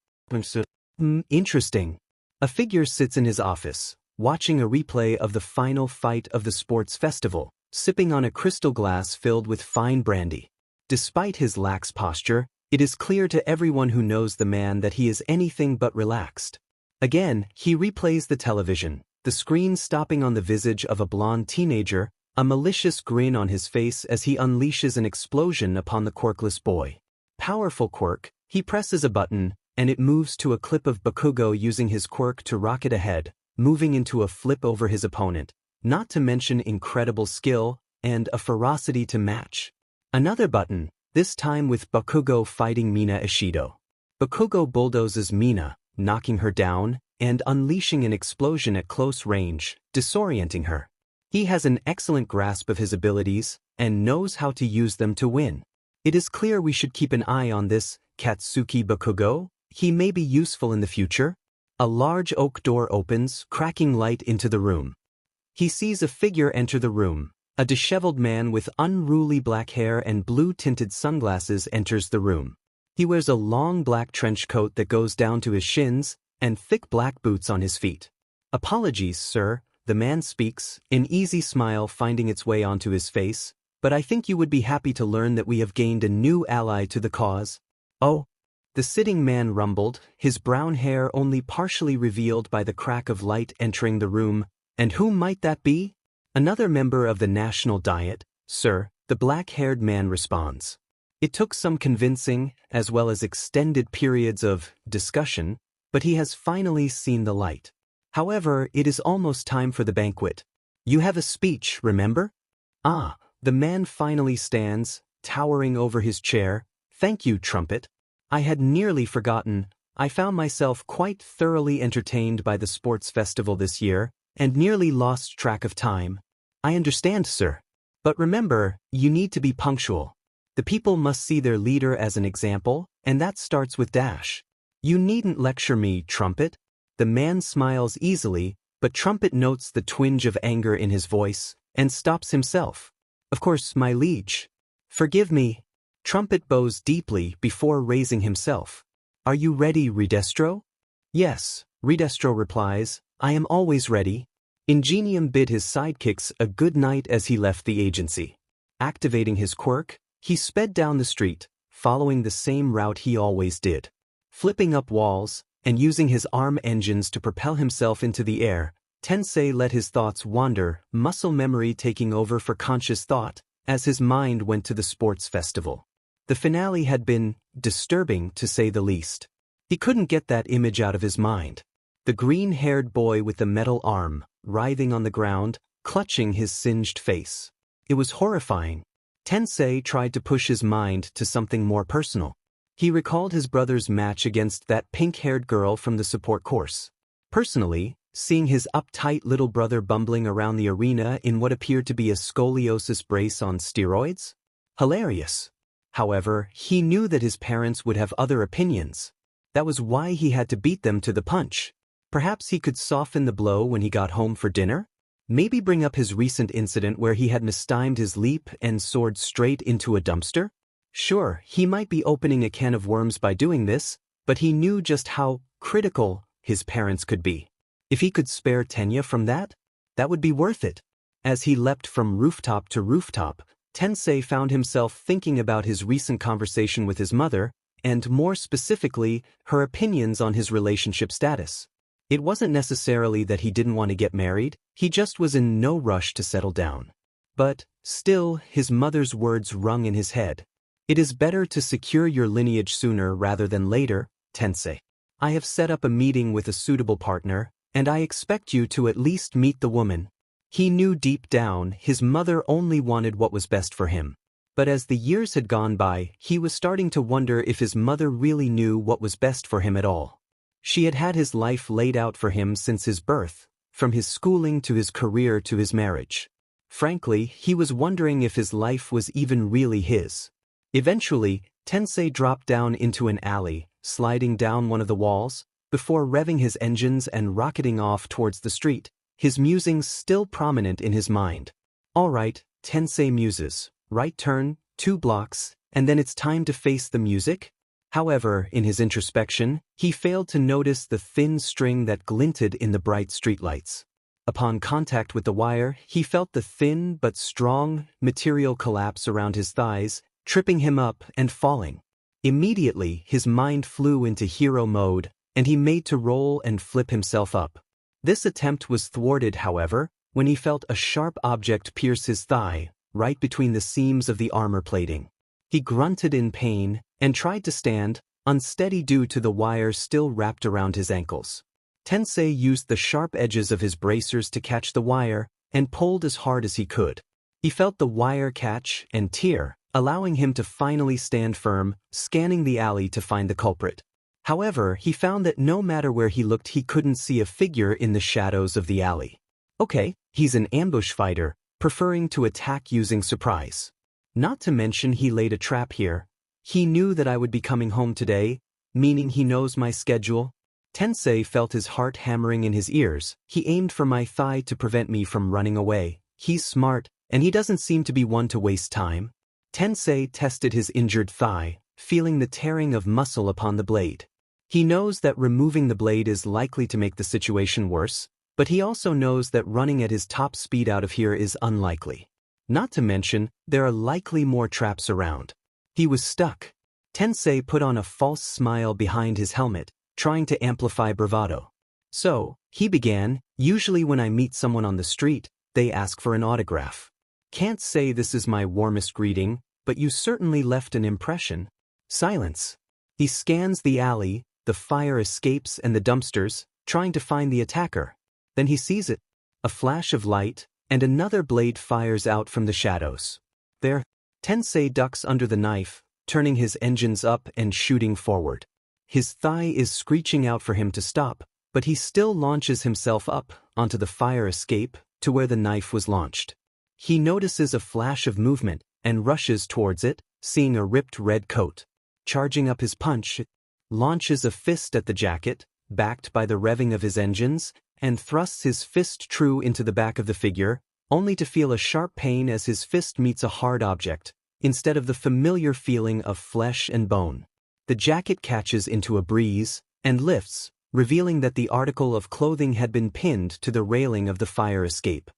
Interesting. A figure sits in his office, watching a replay of the final fight of the sports festival, sipping on a crystal glass filled with fine brandy. Despite his lax posture, it is clear to everyone who knows the man that he is anything but relaxed. Again, he replays the television, the screen stopping on the visage of a blonde teenager, a malicious grin on his face as he unleashes an explosion upon the quirkless boy. Powerful quirk, he presses a button, and it moves to a clip of Bakugo using his quirk to rocket ahead, moving into a flip over his opponent, not to mention incredible skill, and a ferocity to match. Another button, this time with Bakugo fighting Mina Ishido. Bakugo bulldozes Mina, knocking her down, and unleashing an explosion at close range, disorienting her. He has an excellent grasp of his abilities and knows how to use them to win. It is clear we should keep an eye on this Katsuki Bakugo. He may be useful in the future. A large oak door opens, cracking light into the room. He sees a figure enter the room. A disheveled man with unruly black hair and blue-tinted sunglasses enters the room. He wears a long black trench coat that goes down to his shins and thick black boots on his feet. "Apologies, sir," the man speaks, an easy smile finding its way onto his face, "but I think you would be happy to learn that we have gained a new ally to the cause." "Oh?" The sitting man rumbled, his brown hair only partially revealed by the crack of light entering the room. "And whom might that be?" "Another member of the National Diet, sir," the black-haired man responds. It took some convincing, as well as extended periods of discussion, but he has finally seen the light. However, it is almost time for the banquet. "You have a speech, remember?" "Ah," the man finally stands, towering over his chair. "Thank you, Trumpet. I had nearly forgotten. I found myself quite thoroughly entertained by the sports festival this year, and nearly lost track of time." "I understand, sir. But remember, you need to be punctual. The people must see their leader as an example, and that starts with Dash." "You needn't lecture me, Trumpet." The man smiles easily, but Trumpet notes the twinge of anger in his voice, and stops himself. "Of course, my liege. Forgive me." Trumpet bows deeply before raising himself. "Are you ready, Redestro?" "Yes," Redestro replies, "I am always ready." Ingenium bid his sidekicks a good night as he left the agency. Activating his quirk, he sped down the street, following the same route he always did. Flipping up walls, and using his arm engines to propel himself into the air, Tensei let his thoughts wander, muscle memory taking over for conscious thought, as his mind went to the sports festival. The finale had been disturbing, to say the least. He couldn't get that image out of his mind. The green-haired boy with the metal arm, writhing on the ground, clutching his singed face. It was horrifying. Tensei tried to push his mind to something more personal. He recalled his brother's match against that pink-haired girl from the support course. Personally, seeing his uptight little brother bumbling around the arena in what appeared to be a scoliosis brace on steroids? Hilarious. However, he knew that his parents would have other opinions. That was why he had to beat them to the punch. Perhaps he could soften the blow when he got home for dinner? Maybe bring up his recent incident where he had mistimed his leap and soared straight into a dumpster? Sure, he might be opening a can of worms by doing this, but he knew just how critical his parents could be. If he could spare Tenya from that, that would be worth it. As he leapt from rooftop to rooftop, Tensei found himself thinking about his recent conversation with his mother, and more specifically, her opinions on his relationship status. It wasn't necessarily that he didn't want to get married, he just was in no rush to settle down. But, still, his mother's words rung in his head. "It is better to secure your lineage sooner rather than later, Tensei. I have set up a meeting with a suitable partner, and I expect you to at least meet the woman." He knew deep down his mother only wanted what was best for him. But as the years had gone by, he was starting to wonder if his mother really knew what was best for him at all. She had had his life laid out for him since his birth, from his schooling to his career to his marriage. Frankly, he was wondering if his life was even really his. Eventually, Tensei dropped down into an alley, sliding down one of the walls, before revving his engines and rocketing off towards the street, his musings still prominent in his mind. "All right," Tensei muses, "right turn, 2 blocks, and then it's time to face the music?" However, in his introspection, he failed to notice the thin string that glinted in the bright streetlights. Upon contact with the wire, he felt the thin but strong material collapse around his thighs, tripping him up and falling. Immediately, his mind flew into hero mode, and he made to roll and flip himself up. This attempt was thwarted, however, when he felt a sharp object pierce his thigh, right between the seams of the armor plating. He grunted in pain, and tried to stand, unsteady due to the wire still wrapped around his ankles. Tensei used the sharp edges of his bracers to catch the wire, and pulled as hard as he could. He felt the wire catch and tear, allowing him to finally stand firm, scanning the alley to find the culprit. However, he found that no matter where he looked he couldn't see a figure in the shadows of the alley. Okay, he's an ambush fighter, preferring to attack using surprise. Not to mention he laid a trap here. He knew that I would be coming home today, meaning he knows my schedule. Tensei felt his heart hammering in his ears. He aimed for my thigh to prevent me from running away. He's smart, and he doesn't seem to be one to waste time. Tensei tested his injured thigh, feeling the tearing of muscle upon the blade. He knows that removing the blade is likely to make the situation worse, but he also knows that running at his top speed out of here is unlikely. Not to mention, there are likely more traps around. He was stuck. Tensei put on a false smile behind his helmet, trying to amplify bravado. So, he began, usually when I meet someone on the street, they ask for an autograph. Can't say this is my warmest greeting, but you certainly left an impression. Silence. He scans the alley, the fire escapes and the dumpsters, trying to find the attacker. Then he sees it. A flash of light, and another blade fires out from the shadows. There, Tensei ducks under the knife, turning his engines up and shooting forward. His thigh is screeching out for him to stop, but he still launches himself up onto the fire escape to where the knife was launched. He notices a flash of movement and rushes towards it, seeing a ripped red coat. Charging up his punch, launches a fist at the jacket, backed by the revving of his engines, and thrusts his fist true into the back of the figure, only to feel a sharp pain as his fist meets a hard object, instead of the familiar feeling of flesh and bone. The jacket catches into a breeze and lifts, revealing that the article of clothing had been pinned to the railing of the fire escape.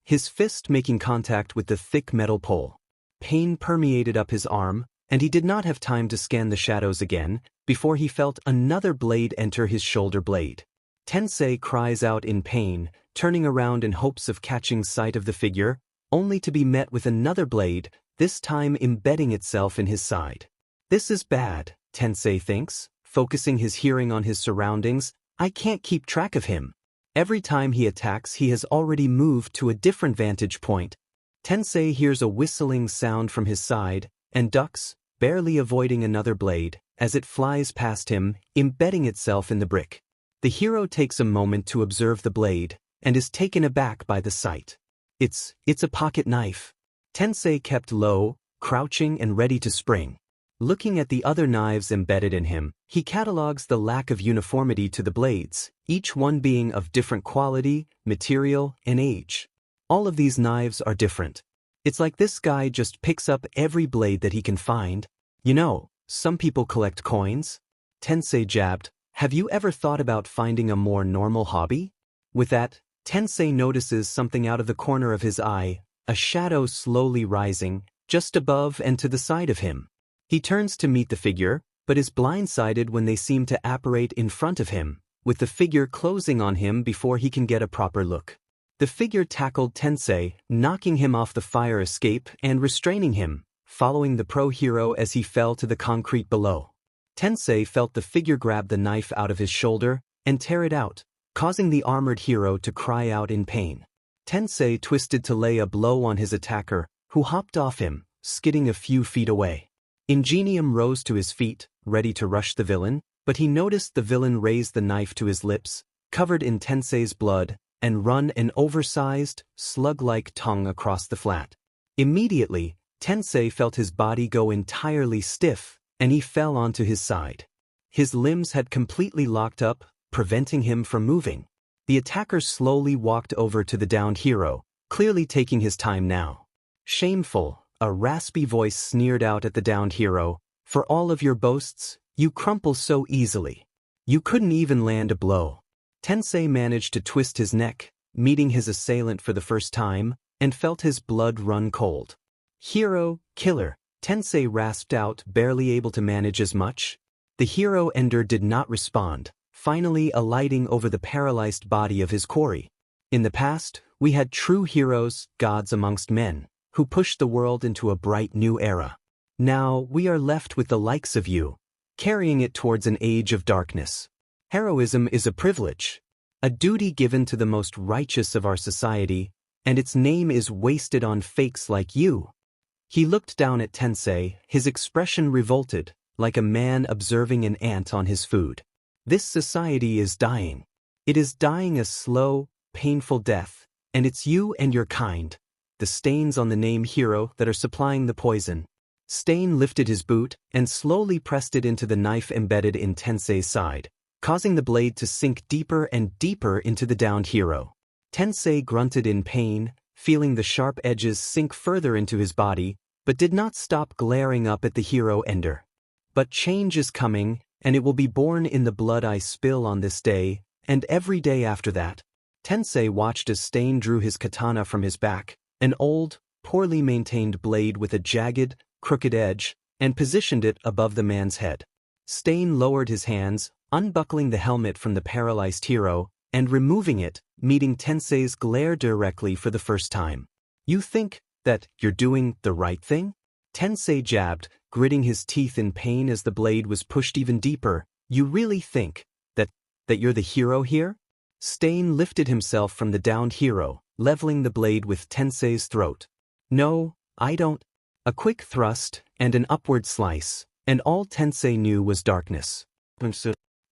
His fist making contact with the thick metal pole. Pain permeated up his arm, and he did not have time to scan the shadows again before he felt another blade enter his shoulder blade. Tensei cries out in pain, turning around in hopes of catching sight of the figure, only to be met with another blade, this time embedding itself in his side. This is bad, Tensei thinks, focusing his hearing on his surroundings. I can't keep track of him. Every time he attacks he has already moved to a different vantage point. Tensei hears a whistling sound from his side, and ducks, barely avoiding another blade, as it flies past him, embedding itself in the brick. The hero takes a moment to observe the blade, and is taken aback by the sight. It's a pocket knife. Tensei kept low, crouching and ready to spring. Looking at the other knives embedded in him, he catalogues the lack of uniformity to the blades, each one being of different quality, material, and age. All of these knives are different. It's like this guy just picks up every blade that he can find. You know, some people collect coins. Tensei jabbed, have you ever thought about finding a more normal hobby? With that, Tensei notices something out of the corner of his eye, a shadow slowly rising, just above and to the side of him. He turns to meet the figure, but is blindsided when they seem to apparate in front of him, with the figure closing on him before he can get a proper look. The figure tackled Tensei, knocking him off the fire escape and restraining him, following the pro-hero as he fell to the concrete below. Tensei felt the figure grab the knife out of his shoulder and tear it out, causing the armored hero to cry out in pain. Tensei twisted to lay a blow on his attacker, who hopped off him, skidding a few feet away. Ingenium rose to his feet, ready to rush the villain, but he noticed the villain raise the knife to his lips, covered in Tensei's blood, and run an oversized, slug-like tongue across the flat. Immediately, Tensei felt his body go entirely stiff, and he fell onto his side. His limbs had completely locked up, preventing him from moving. The attacker slowly walked over to the downed hero, clearly taking his time now. Shameful, a raspy voice sneered out at the downed hero, for all of your boasts, you crumple so easily. You couldn't even land a blow. Tensei managed to twist his neck, meeting his assailant for the first time, and felt his blood run cold. Hero, killer, Tensei rasped out, barely able to manage as much. The hero ender did not respond, finally alighting over the paralyzed body of his quarry. In the past, we had true heroes, gods amongst men, who pushed the world into a bright new era. Now we are left with the likes of you, carrying it towards an age of darkness. Heroism is a privilege, a duty given to the most righteous of our society, and its name is wasted on fakes like you. He looked down at Tensei, his expression revolted, like a man observing an ant on his food. This society is dying. It is dying a slow, painful death, and it's you and your kind, the stains on the name hero, that are supplying the poison. Stain lifted his boot and slowly pressed it into the knife embedded in Tensei's side, causing the blade to sink deeper and deeper into the downed hero. Tensei grunted in pain, feeling the sharp edges sink further into his body, but did not stop glaring up at the hero ender. But change is coming, and it will be born in the blood I spill on this day, and every day after that. Tensei watched as Stain drew his katana from his back, an old, poorly maintained blade with a jagged, crooked edge, and positioned it above the man's head. Stain lowered his hands, unbuckling the helmet from the paralyzed hero, and removing it, meeting Tensei's glare directly for the first time. You think that you're doing the right thing? Tensei jabbed, gritting his teeth in pain as the blade was pushed even deeper. You really think that you're the hero here? Stain lifted himself from the downed hero, leveling the blade with Tensei's throat. No, I don't. A quick thrust, and an upward slice, and all Tensei knew was darkness.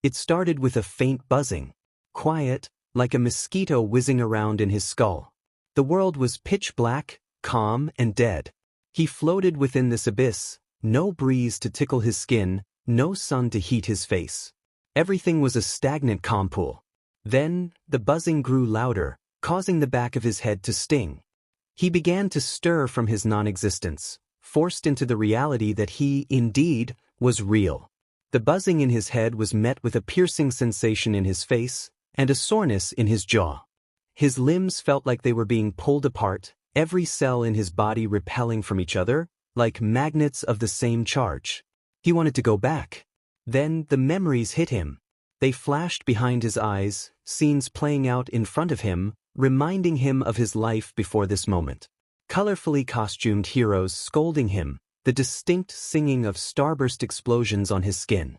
It started with a faint buzzing. Quiet, like a mosquito whizzing around in his skull. The world was pitch black, calm, and dead. He floated within this abyss, no breeze to tickle his skin, no sun to heat his face. Everything was a stagnant calm pool. Then, the buzzing grew louder, causing the back of his head to sting. He began to stir from his non-existence, forced into the reality that he, indeed, was real. The buzzing in his head was met with a piercing sensation in his face, and a soreness in his jaw. His limbs felt like they were being pulled apart, every cell in his body repelling from each other, like magnets of the same charge. He wanted to go back. Then the memories hit him. They flashed behind his eyes, scenes playing out in front of him, reminding him of his life before this moment. Colorfully costumed heroes scolding him, the distinct singing of starburst explosions on his skin.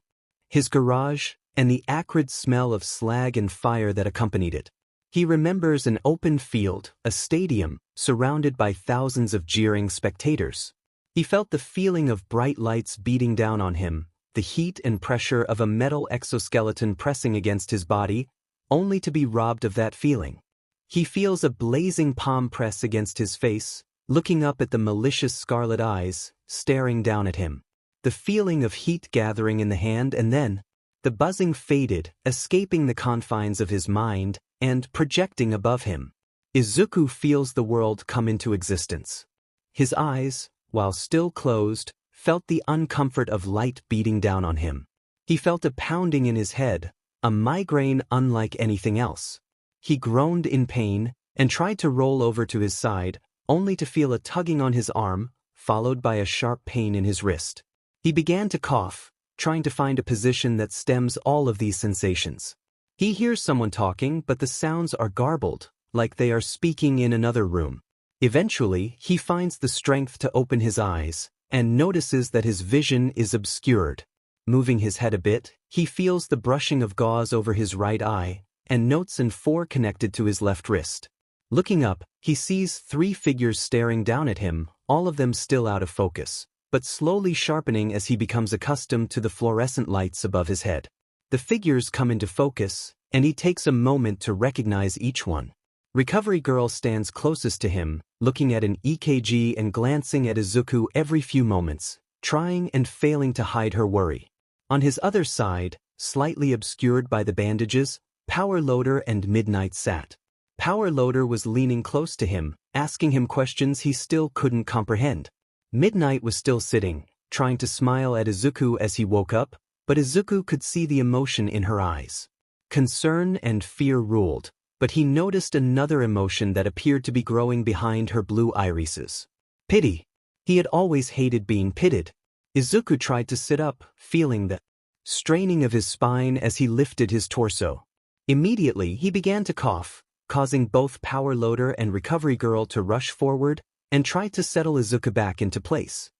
His garage, and the acrid smell of slag and fire that accompanied it. He remembers an open field, a stadium, surrounded by thousands of jeering spectators. He felt the feeling of bright lights beating down on him, the heat and pressure of a metal exoskeleton pressing against his body, only to be robbed of that feeling. He feels a blazing palm press against his face, looking up at the malicious scarlet eyes, staring down at him. The feeling of heat gathering in the hand, and then the buzzing faded, escaping the confines of his mind and projecting above him. Izuku feels the world come into existence. His eyes, while still closed, felt the uncomfort of light beating down on him. He felt a pounding in his head, a migraine unlike anything else. He groaned in pain and tried to roll over to his side, only to feel a tugging on his arm, followed by a sharp pain in his wrist. He began to cough, trying to find a position that stems all of these sensations. He hears someone talking, but the sounds are garbled, like they are speaking in another room. Eventually, he finds the strength to open his eyes, and notices that his vision is obscured. Moving his head a bit, he feels the brushing of gauze over his right eye, and notes and 4 connected to his left wrist. Looking up, he sees 3 figures staring down at him, all of them still out of focus, but slowly sharpening as he becomes accustomed to the fluorescent lights above his head. The figures come into focus, and he takes a moment to recognize each one. Recovery Girl stands closest to him, looking at an EKG and glancing at Izuku every few moments, trying and failing to hide her worry. On his other side, slightly obscured by the bandages, Power Loader and Midnight sat. Power Loader was leaning close to him, asking him questions he still couldn't comprehend. Midnight was still sitting, trying to smile at Izuku as he woke up, but Izuku could see the emotion in her eyes. Concern and fear ruled, but he noticed another emotion that appeared to be growing behind her blue irises. Pity. He had always hated being pitied. Izuku tried to sit up, feeling the straining of his spine as he lifted his torso. Immediately, he began to cough, causing both Power Loader and Recovery Girl to rush forward and try to settle Izuku back into place.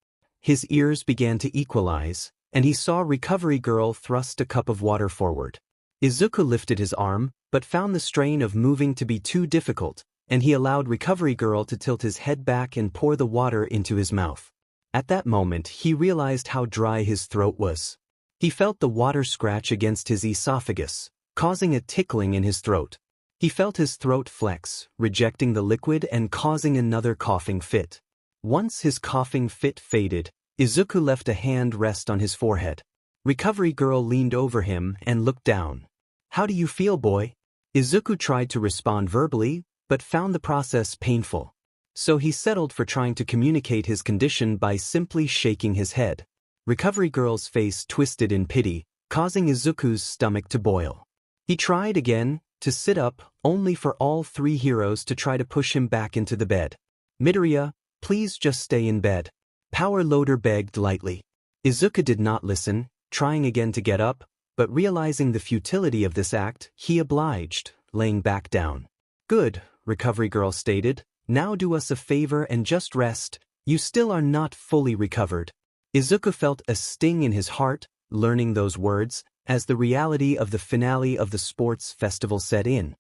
His ears began to equalize, and he saw Recovery Girl thrust a cup of water forward. Izuku lifted his arm, but found the strain of moving to be too difficult, and he allowed Recovery Girl to tilt his head back and pour the water into his mouth. At that moment he realized how dry his throat was. He felt the water scratch against his esophagus, causing a tickling in his throat. He felt his throat flex, rejecting the liquid and causing another coughing fit. Once his coughing fit faded, Izuku left a hand rest on his forehead. Recovery Girl leaned over him and looked down. "How do you feel, boy?" Izuku tried to respond verbally, but found the process painful. So he settled for trying to communicate his condition by simply shaking his head. Recovery Girl's face twisted in pity, causing Izuku's stomach to boil. He tried again to sit up, only for all three heroes to try to push him back into the bed. "Midoriya, please just stay in bed," Power Loader begged lightly. Izuku did not listen, trying again to get up, but realizing the futility of this act, he obliged, laying back down. "Good," Recovery Girl stated, "now do us a favor and just rest, you still are not fully recovered." Izuku felt a sting in his heart, learning those words, as the reality of the finale of the sports festival set in.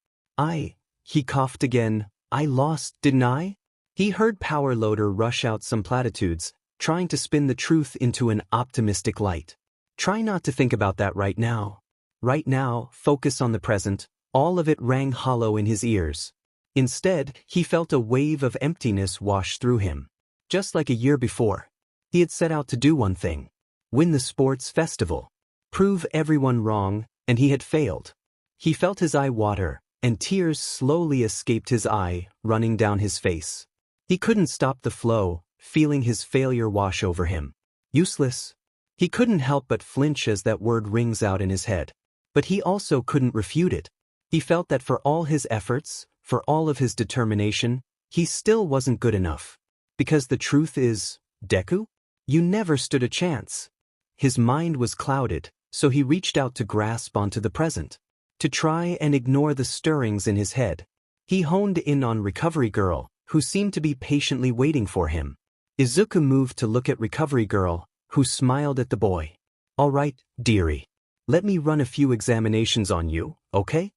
He coughed again, "I lost, didn't I?" He heard Power Loader rush out some platitudes, trying to spin the truth into an optimistic light. "Try not to think about that right now. Right now, focus on the present." All of it rang hollow in his ears. Instead, he felt a wave of emptiness wash through him. Just like a year before, he had set out to do one thing: win the sports festival, prove everyone wrong, and he had failed. He felt his eye water, and tears slowly escaped his eye, running down his face. He couldn't stop the flow, feeling his failure wash over him. Useless. He couldn't help but flinch as that word rings out in his head. But he also couldn't refute it. He felt that for all his efforts, for all of his determination, he still wasn't good enough. Because the truth is, Deku? You never stood a chance. His mind was clouded, so he reached out to grasp onto the present, to try and ignore the stirrings in his head. He honed in on Recovery Girl, who seemed to be patiently waiting for him. Izuku moved to look at Recovery Girl, who smiled at the boy. "All right, dearie. Let me run a few examinations on you, okay?"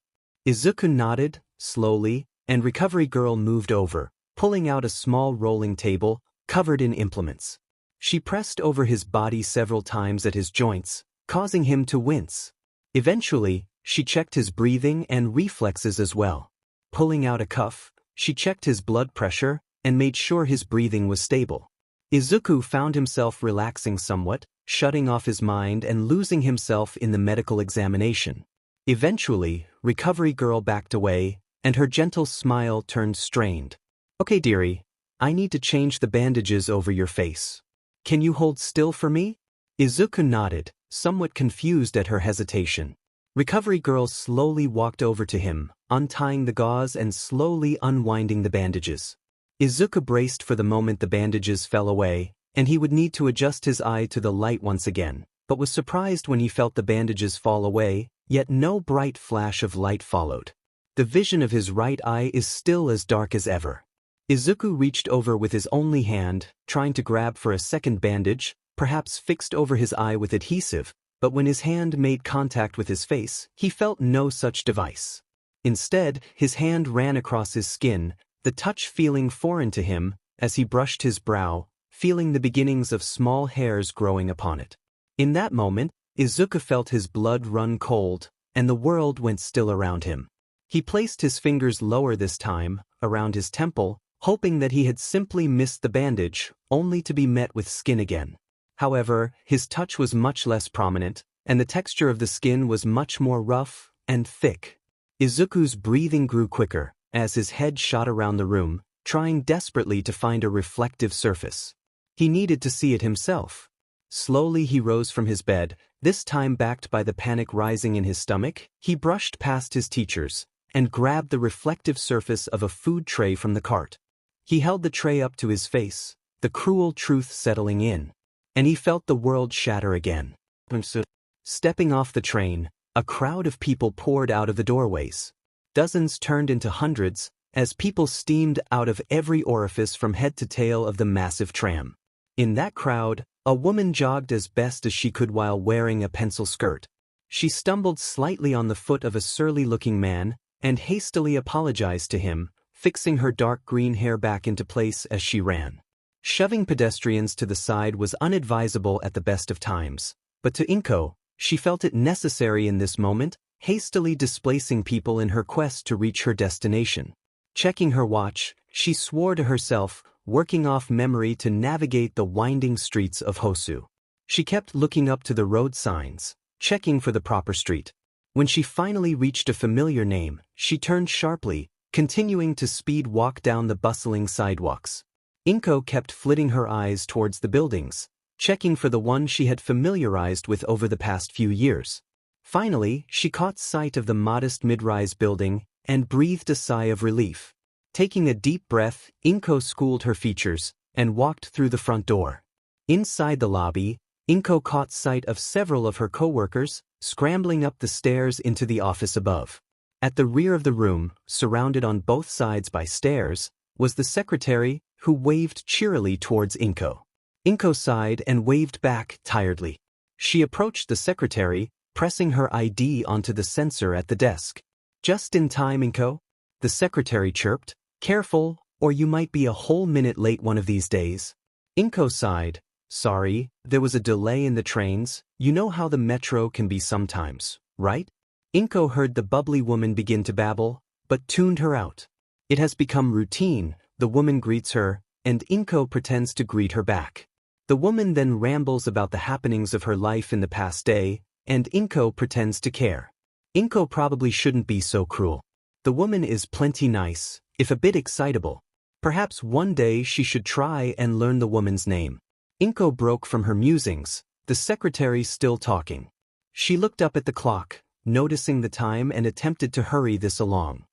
Izuku nodded, slowly, and Recovery Girl moved over, pulling out a small rolling table, covered in implements. She pressed over his body several times at his joints, causing him to wince. Eventually, she checked his breathing and reflexes as well. Pulling out a cuff, she checked his blood pressure and made sure his breathing was stable. Izuku found himself relaxing somewhat, shutting off his mind and losing himself in the medical examination. Eventually, Recovery Girl backed away, and her gentle smile turned strained. "Okay, dearie, I need to change the bandages over your face. Can you hold still for me?" Izuku nodded, somewhat confused at her hesitation. Recovery Girl slowly walked over to him, untying the gauze and slowly unwinding the bandages. Izuku braced for the moment the bandages fell away, and he would need to adjust his eye to the light once again, but was surprised when he felt the bandages fall away, yet no bright flash of light followed. The vision of his right eye is still as dark as ever. Izuku reached over with his only hand, trying to grab for a second bandage, perhaps fixed over his eye with adhesive, but when his hand made contact with his face, he felt no such device. Instead, his hand ran across his skin, the touch feeling foreign to him, as he brushed his brow, feeling the beginnings of small hairs growing upon it. In that moment, Izuku felt his blood run cold, and the world went still around him. He placed his fingers lower this time, around his temple, hoping that he had simply missed the bandage, only to be met with skin again. However, his touch was much less prominent, and the texture of the skin was much more rough and thick. Izuku's breathing grew quicker, as his head shot around the room, trying desperately to find a reflective surface. He needed to see it himself. Slowly he rose from his bed, this time backed by the panic rising in his stomach. He brushed past his teachers, and grabbed the reflective surface of a food tray from the cart. He held the tray up to his face, the cruel truth settling in, and he felt the world shatter again. Stepping off the train, a crowd of people poured out of the doorways. Dozens turned into hundreds, as people steamed out of every orifice from head to tail of the massive tram. In that crowd, a woman jogged as best as she could while wearing a pencil skirt. She stumbled slightly on the foot of a surly-looking man, and hastily apologized to him, fixing her dark green hair back into place as she ran. Shoving pedestrians to the side was unadvisable at the best of times, but to Inko, she felt it necessary in this moment, hastily displacing people in her quest to reach her destination. Checking her watch, she swore to herself, working off memory to navigate the winding streets of Hosu. She kept looking up to the road signs, checking for the proper street. When she finally reached a familiar name, she turned sharply, continuing to speed walk down the bustling sidewalks. Inko kept flitting her eyes towards the buildings, checking for the one she had familiarized with over the past few years. Finally, she caught sight of the modest mid-rise building and breathed a sigh of relief. Taking a deep breath, Inko schooled her features and walked through the front door. Inside the lobby, Inko caught sight of several of her co-workers, scrambling up the stairs into the office above. At the rear of the room, surrounded on both sides by stairs, was the secretary, who waved cheerily towards Inko. Inko sighed and waved back tiredly. She approached the secretary, pressing her ID onto the sensor at the desk. "Just in time, Inko," the secretary chirped. "Careful, or you might be a whole minute late one of these days." Inko sighed. "Sorry, there was a delay in the trains. You know how the metro can be sometimes, right?" Inko heard the bubbly woman begin to babble, but tuned her out. It has become routine. The woman greets her, and Inko pretends to greet her back. The woman then rambles about the happenings of her life in the past day, and Inko pretends to care. Inko probably shouldn't be so cruel. The woman is plenty nice, if a bit excitable. Perhaps one day she should try and learn the woman's name. Inko broke from her musings, the secretary still talking. She looked up at the clock, noticing the time, and attempted to hurry this along.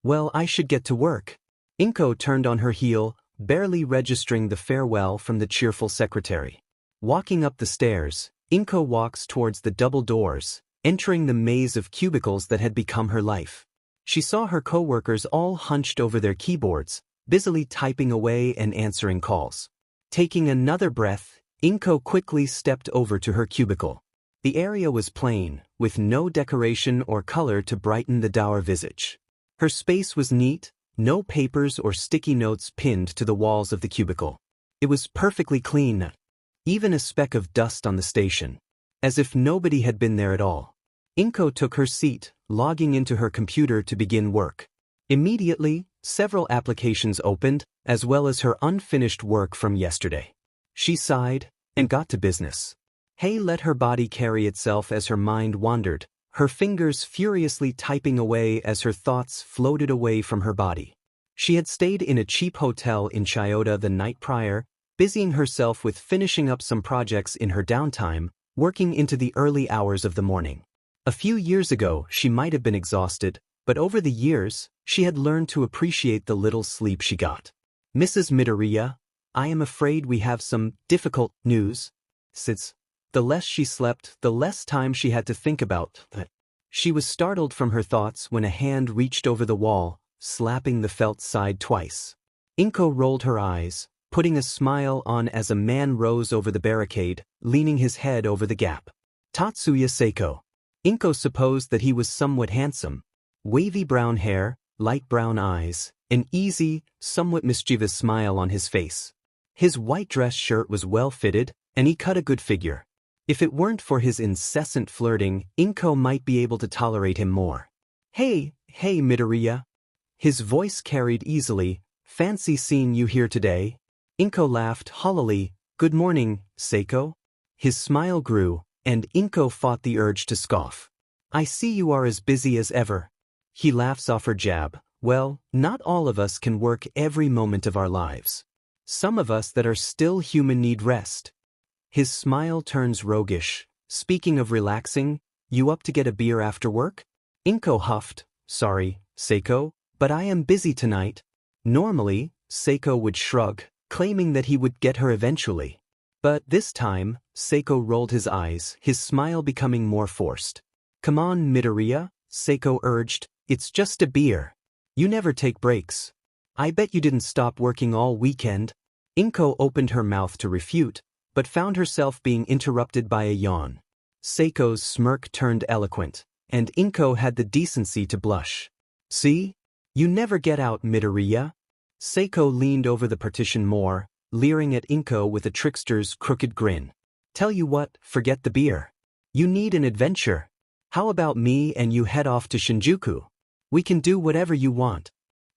"Well, I should get to work." Inko turned on her heel, barely registering the farewell from the cheerful secretary. Walking up the stairs, Inko walks towards the double doors, entering the maze of cubicles that had become her life. She saw her co-workers all hunched over their keyboards, busily typing away and answering calls. Taking another breath, Inko quickly stepped over to her cubicle. The area was plain, with no decoration or color to brighten the dour visage. Her space was neat, no papers or sticky notes pinned to the walls of the cubicle. It was perfectly clean, even a speck of dust on the station, as if nobody had been there at all. Inko took her seat, logging into her computer to begin work. Immediately, several applications opened, as well as her unfinished work from yesterday. She sighed and got to business. Hey let her body carry itself as her mind wandered, her fingers furiously typing away as her thoughts floated away from her body. She had stayed in a cheap hotel in Chiyoda the night prior, busying herself with finishing up some projects in her downtime, working into the early hours of the morning. A few years ago, she might have been exhausted, but over the years, she had learned to appreciate the little sleep she got. "Mrs. Midoriya, I am afraid we have some difficult news." Since the less she slept, the less time she had to think about that. She was startled from her thoughts when a hand reached over the wall, slapping the felt side twice. Inko rolled her eyes, putting a smile on as a man rose over the barricade, leaning his head over the gap. Tatsuya Seiko. Inko supposed that he was somewhat handsome. Wavy brown hair, light brown eyes, an easy, somewhat mischievous smile on his face. His white dress shirt was well fitted, and he cut a good figure. If it weren't for his incessant flirting, Inko might be able to tolerate him more. Hey Midoriya." His voice carried easily. "Fancy seeing you here today." Inko laughed hollowly. "Good morning, Seiko." His smile grew, and Inko fought the urge to scoff. "I see you are as busy as ever." He laughs off her jab. "Well, not all of us can work every moment of our lives. Some of us that are still human need rest." His smile turns roguish. "Speaking of relaxing, you up to get a beer after work?" Inko huffed. "Sorry, Seiko, but I am busy tonight." Normally, Seiko would shrug, claiming that he would get her eventually. But this time, Seiko rolled his eyes, his smile becoming more forced. "Come on, Midoriya," Seiko urged. "It's just a beer. You never take breaks. I bet you didn't stop working all weekend." Inko opened her mouth to refute, but found herself being interrupted by a yawn. Seiko's smirk turned eloquent, and Inko had the decency to blush. "See? You never get out, Midoriya." Seiko leaned over the partition more, leering at Inko with a trickster's crooked grin. Tell you what, forget the beer. You need an adventure. How about me and you head off to Shinjuku? We can do whatever you want.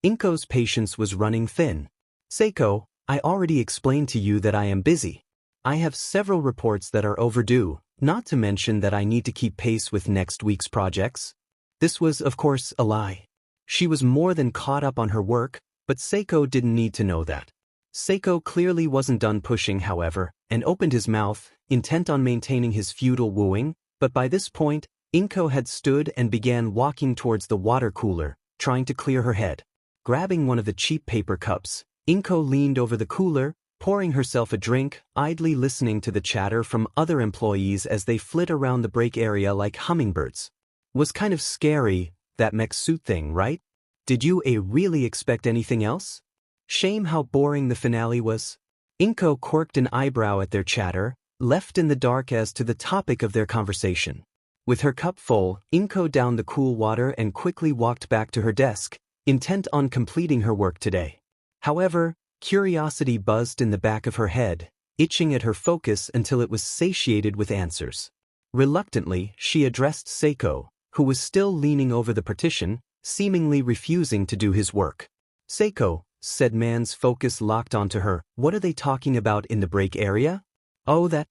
Inko's patience was running thin. Seiko, I already explained to you that I am busy. I have several reports that are overdue, not to mention that I need to keep pace with next week's projects. This was, of course, a lie. She was more than caught up on her work, but Seiko didn't need to know that. Seiko clearly wasn't done pushing, however, and opened his mouth, intent on maintaining his feudal wooing, but by this point, Inko had stood and began walking towards the water cooler, trying to clear her head. Grabbing one of the cheap paper cups, Inko leaned over the cooler, pouring herself a drink, idly listening to the chatter from other employees as they flit around the break area like hummingbirds. Was kind of scary, that mech suit thing, right? Did you really expect anything else? Shame how boring the finale was. Inko quirked an eyebrow at their chatter, left in the dark as to the topic of their conversation. With her cup full, Inko downed the cool water and quickly walked back to her desk, intent on completing her work today. However, curiosity buzzed in the back of her head, itching at her focus until it was satiated with answers. Reluctantly, she addressed Seiko, who was still leaning over the partition, seemingly refusing to do his work. Seiko, said man's focus locked onto her, what are they talking about in the break area? Oh, that.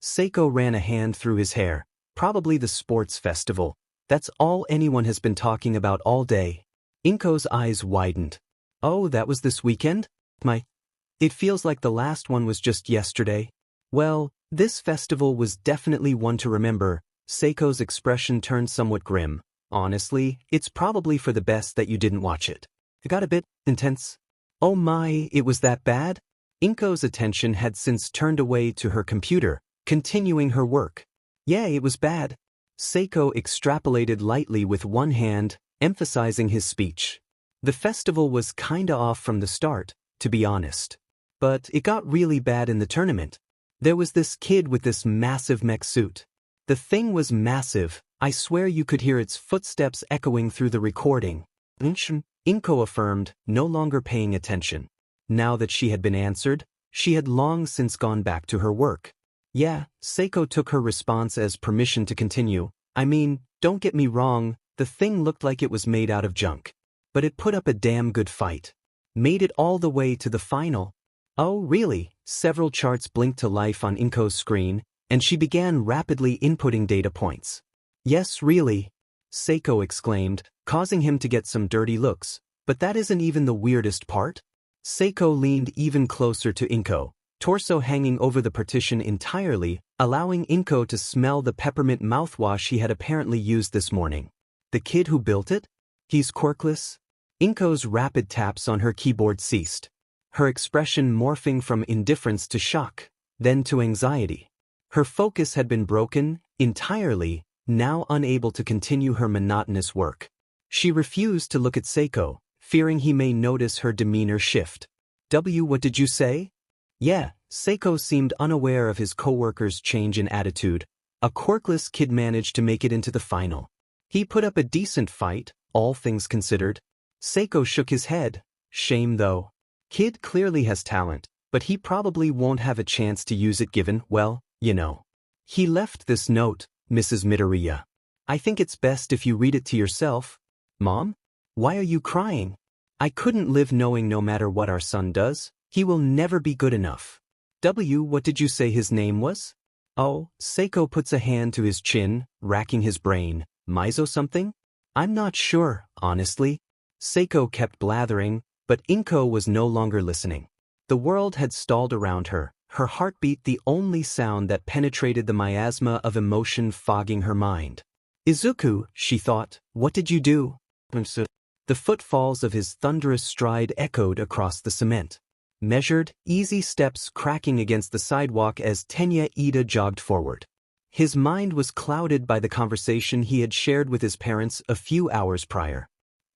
Seiko ran a hand through his hair. Probably the sports festival. That's all anyone has been talking about all day. Inko's eyes widened. Oh, that was this weekend? It feels like the last one was just yesterday. Well, this festival was definitely one to remember. Seiko's expression turned somewhat grim. Honestly, it's probably for the best that you didn't watch it. It got a bit intense. Oh my, it was that bad? Inko's attention had since turned away to her computer, continuing her work. Yeah, it was bad. Seiko extrapolated lightly with one hand, emphasizing his speech. The festival was kinda off from the start, to be honest. But it got really bad in the tournament. There was this kid with this massive mech suit. The thing was massive, I swear you could hear its footsteps echoing through the recording. Inko affirmed, no longer paying attention. Now that she had been answered, she had long since gone back to her work. Yeah, Seiko took her response as permission to continue. I mean, don't get me wrong, the thing looked like it was made out of junk. But it put up a damn good fight. Made it all the way to the final. Oh, really? Several charts blinked to life on Inko's screen, and she began rapidly inputting data points. Yes, really, Seiko exclaimed, causing him to get some dirty looks. But that isn't even the weirdest part. Seiko leaned even closer to Inko, torso hanging over the partition entirely, allowing Inko to smell the peppermint mouthwash he had apparently used this morning. The kid who built it? He's quirkless? Inko's rapid taps on her keyboard ceased, her expression morphing from indifference to shock, then to anxiety. Her focus had been broken, entirely, now unable to continue her monotonous work. She refused to look at Seiko, fearing he may notice her demeanor shift. What did you say? Yeah, Seiko seemed unaware of his coworker's change in attitude. A quirkless kid managed to make it into the final. He put up a decent fight, all things considered. Seiko shook his head. Shame though. Kid clearly has talent, but he probably won't have a chance to use it given, well, you know. He left this note, Mrs. Midoriya. I think it's best if you read it to yourself. Mom? Why are you crying? I couldn't live knowing no matter what our son does, he will never be good enough. What did you say his name was? Oh, Seiko puts a hand to his chin, racking his brain. Mizo something? I'm not sure, honestly. Seiko kept blathering, but Inko was no longer listening. The world had stalled around her, her heartbeat the only sound that penetrated the miasma of emotion fogging her mind. Izuku, she thought, what did you do? The footfalls of his thunderous stride echoed across the cement. Measured, easy steps cracking against the sidewalk as Tenya Ida jogged forward. His mind was clouded by the conversation he had shared with his parents a few hours prior.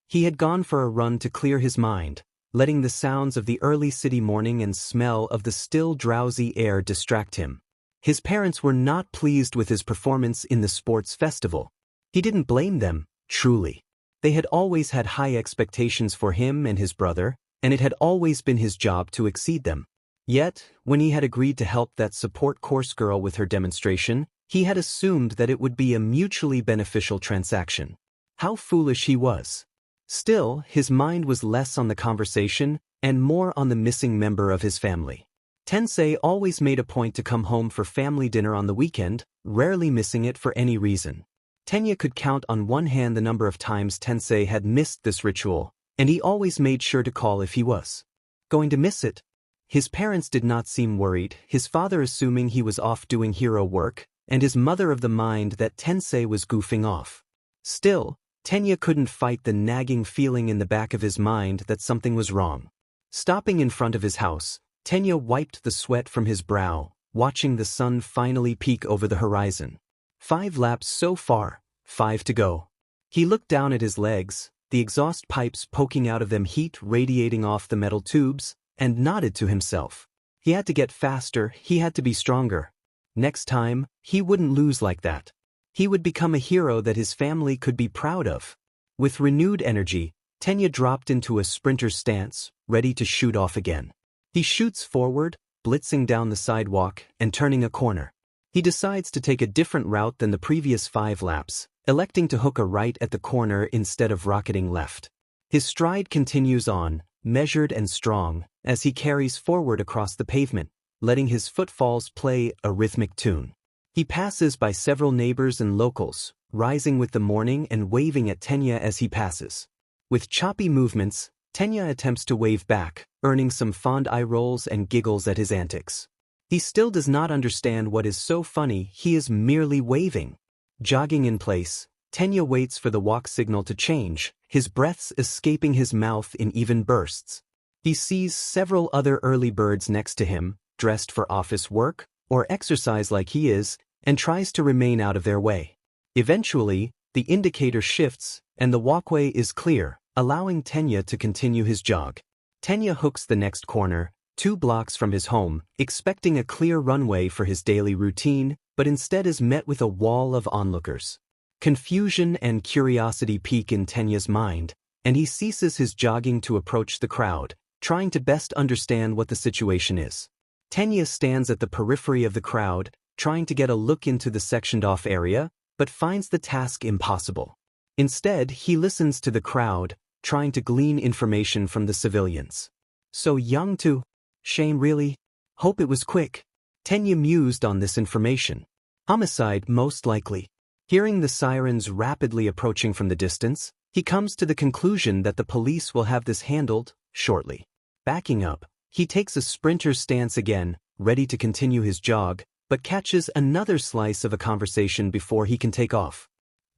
He had gone for a run to clear his mind, letting the sounds of the early city morning and smell of the still drowsy air distract him. His parents were not pleased with his performance in the sports festival. He didn't blame them, truly. They had always had high expectations for him and his brother, and it had always been his job to exceed them. Yet, when he had agreed to help that support course girl with her demonstration, he had assumed that it would be a mutually beneficial transaction. How foolish he was. Still, his mind was less on the conversation and more on the missing member of his family. Tensei always made a point to come home for family dinner on the weekend, rarely missing it for any reason. Tenya could count on one hand the number of times Tensei had missed this ritual, and he always made sure to call if he was going to miss it. His parents did not seem worried, his father assuming he was off doing hero work, and his mother of the mind that Tensei was goofing off. Still, Tenya couldn't fight the nagging feeling in the back of his mind that something was wrong. Stopping in front of his house, Tenya wiped the sweat from his brow, watching the sun finally peek over the horizon. 5 laps so far, 5 to go. He looked down at his legs, the exhaust pipes poking out of them, heat radiating off the metal tubes, and nodded to himself. He had to get faster, he had to be stronger. Next time, he wouldn't lose like that. He would become a hero that his family could be proud of. With renewed energy, Tenya dropped into a sprinter's stance, ready to shoot off again. He shoots forward, blitzing down the sidewalk and turning a corner. He decides to take a different route than the previous 5 laps, electing to hook a right at the corner instead of rocketing left. His stride continues on, measured and strong, as he carries forward across the pavement, letting his footfalls play a rhythmic tune. He passes by several neighbors and locals, rising with the morning and waving at Tenya as he passes. With choppy movements, Tenya attempts to wave back, earning some fond eye rolls and giggles at his antics. He still does not understand what is so funny, he is merely waving. Jogging in place, Tenya waits for the walk signal to change, his breaths escaping his mouth in even bursts. He sees several other early birds next to him, dressed for office work or exercise like he is, and tries to remain out of their way. Eventually, the indicator shifts, and the walkway is clear, allowing Tenya to continue his jog. Tenya hooks the next corner, 2 blocks from his home, expecting a clear runway for his daily routine, but instead is met with a wall of onlookers. Confusion and curiosity peak in Tenya's mind, and he ceases his jogging to approach the crowd, trying to best understand what the situation is. Tenya stands at the periphery of the crowd, trying to get a look into the sectioned-off area, but finds the task impossible. Instead, he listens to the crowd, trying to glean information from the civilians. So young too? Shame really? Hope it was quick. Tenya mused on this information. Homicide most likely. Hearing the sirens rapidly approaching from the distance, he comes to the conclusion that the police will have this handled shortly. Backing up, he takes a sprinter's stance again, ready to continue his jog, but catches another slice of a conversation before he can take off.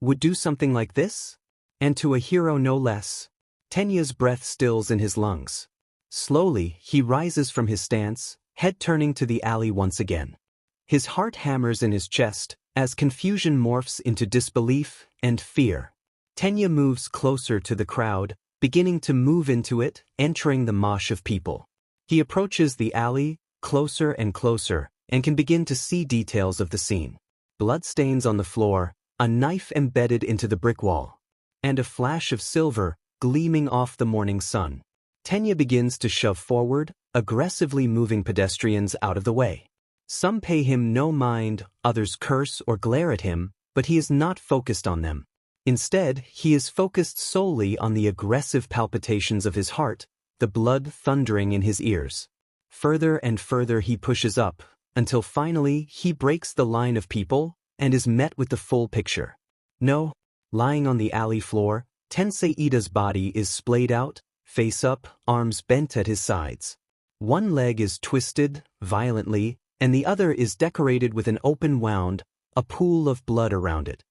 Would do something like this? And to a hero no less. Tenya's breath stills in his lungs. Slowly, he rises from his stance, head turning to the alley once again. His heart hammers in his chest, as confusion morphs into disbelief and fear. Tenya moves closer to the crowd, beginning to move into it, entering the mosh of people. He approaches the alley, closer and closer, and can begin to see details of the scene. Bloodstains on the floor, a knife embedded into the brick wall, and a flash of silver gleaming off the morning sun. Tenya begins to shove forward, aggressively moving pedestrians out of the way. Some pay him no mind, others curse or glare at him, but he is not focused on them. Instead, he is focused solely on the aggressive palpitations of his heart, the blood thundering in his ears. Further and further he pushes up, until finally he breaks the line of people and is met with the full picture. No, lying on the alley floor, Tensei Ida's body is splayed out, face up, arms bent at his sides. One leg is twisted, violently, and the other is decorated with an open wound, a pool of blood around it.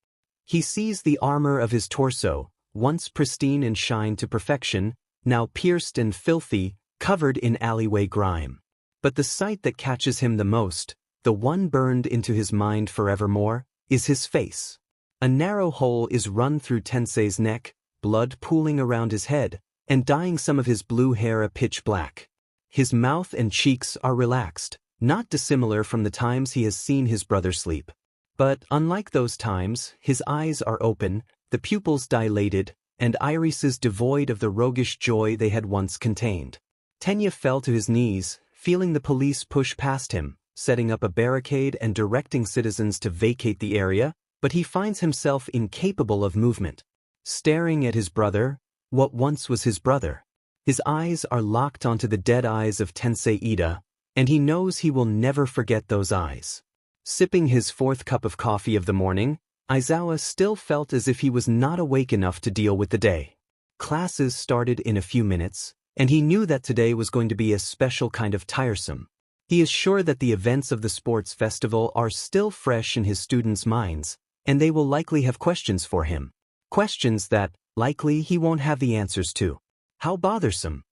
He sees the armor of his torso, once pristine and shined to perfection, now pierced and filthy, covered in alleyway grime. But the sight that catches him the most, the one burned into his mind forevermore, is his face. A narrow hole is run through Tensei's neck, blood pooling around his head, and dyeing some of his blue hair a pitch black. His mouth and cheeks are relaxed, not dissimilar from the times he has seen his brother sleep. But unlike those times, his eyes are open, the pupils dilated, and irises devoid of the roguish joy they had once contained. Tenya fell to his knees, feeling the police push past him, setting up a barricade and directing citizens to vacate the area, but he finds himself incapable of movement. Staring at his brother, what once was his brother. His eyes are locked onto the dead eyes of Tensei Ida, and he knows he will never forget those eyes. Sipping his fourth cup of coffee of the morning, Aizawa still felt as if he was not awake enough to deal with the day. Classes started in a few minutes, and he knew that today was going to be a special kind of tiresome. He is sure that the events of the sports festival are still fresh in his students' minds, and they will likely have questions for him. Questions that, likely, he won't have the answers to. How bothersome.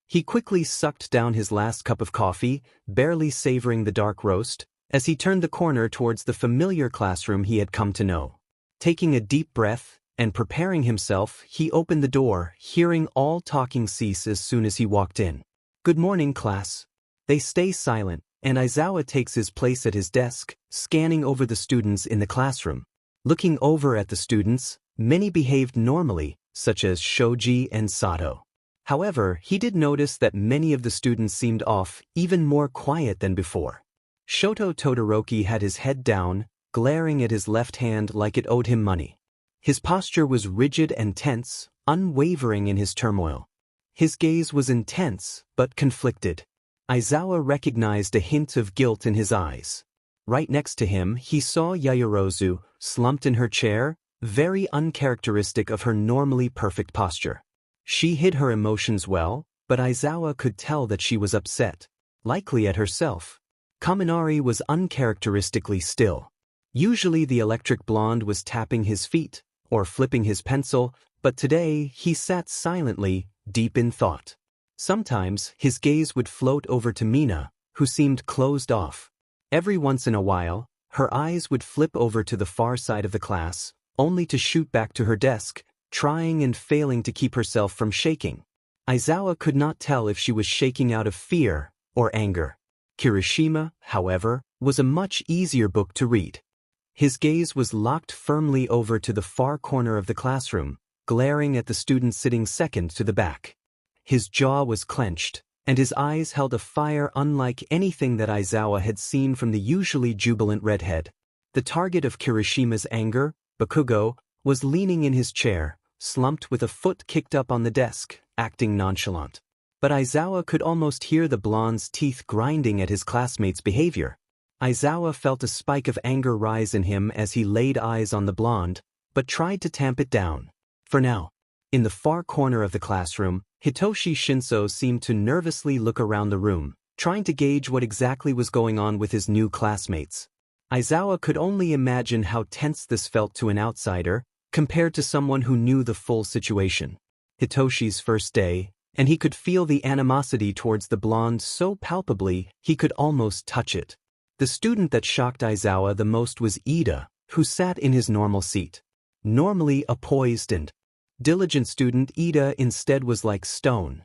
He quickly sucked down his last cup of coffee, barely savoring the dark roast, as he turned the corner towards the familiar classroom he had come to know. Taking a deep breath and preparing himself, he opened the door, hearing all talking cease as soon as he walked in. "Good morning, class." They stay silent, and Aizawa takes his place at his desk, scanning over the students in the classroom. Looking over at the students, many behaved normally, such as Shoji and Sato. However, he did notice that many of the students seemed off, even more quiet than before. Shoto Todoroki had his head down, glaring at his left hand like it owed him money. His posture was rigid and tense, unwavering in his turmoil. His gaze was intense, but conflicted. Aizawa recognized a hint of guilt in his eyes. Right next to him, he saw Yaoyorozu, slumped in her chair, very uncharacteristic of her normally perfect posture. She hid her emotions well, but Aizawa could tell that she was upset, likely at herself. Kaminari was uncharacteristically still. Usually the electric blonde was tapping his feet, or flipping his pencil, but today he sat silently, deep in thought. Sometimes his gaze would float over to Mina, who seemed closed off. Every once in a while, her eyes would flip over to the far side of the class, only to shoot back to her desk, trying and failing to keep herself from shaking. Aizawa could not tell if she was shaking out of fear or anger. Kirishima, however, was a much easier book to read. His gaze was locked firmly over to the far corner of the classroom, glaring at the student sitting second to the back. His jaw was clenched, and his eyes held a fire unlike anything that Aizawa had seen from the usually jubilant redhead. The target of Kirishima's anger, Bakugo, was leaning in his chair, slumped with a foot kicked up on the desk, acting nonchalant. But Aizawa could almost hear the blonde's teeth grinding at his classmate's behavior. Aizawa felt a spike of anger rise in him as he laid eyes on the blonde, but tried to tamp it down. For now. In the far corner of the classroom, Hitoshi Shinso seemed to nervously look around the room, trying to gauge what exactly was going on with his new classmates. Aizawa could only imagine how tense this felt to an outsider, compared to someone who knew the full situation. Hitoshi's first day, and he could feel the animosity towards the blonde so palpably he could almost touch it. The student that shocked Aizawa the most was Ida, who sat in his normal seat. Normally a poised and diligent student, Ida instead was like stone.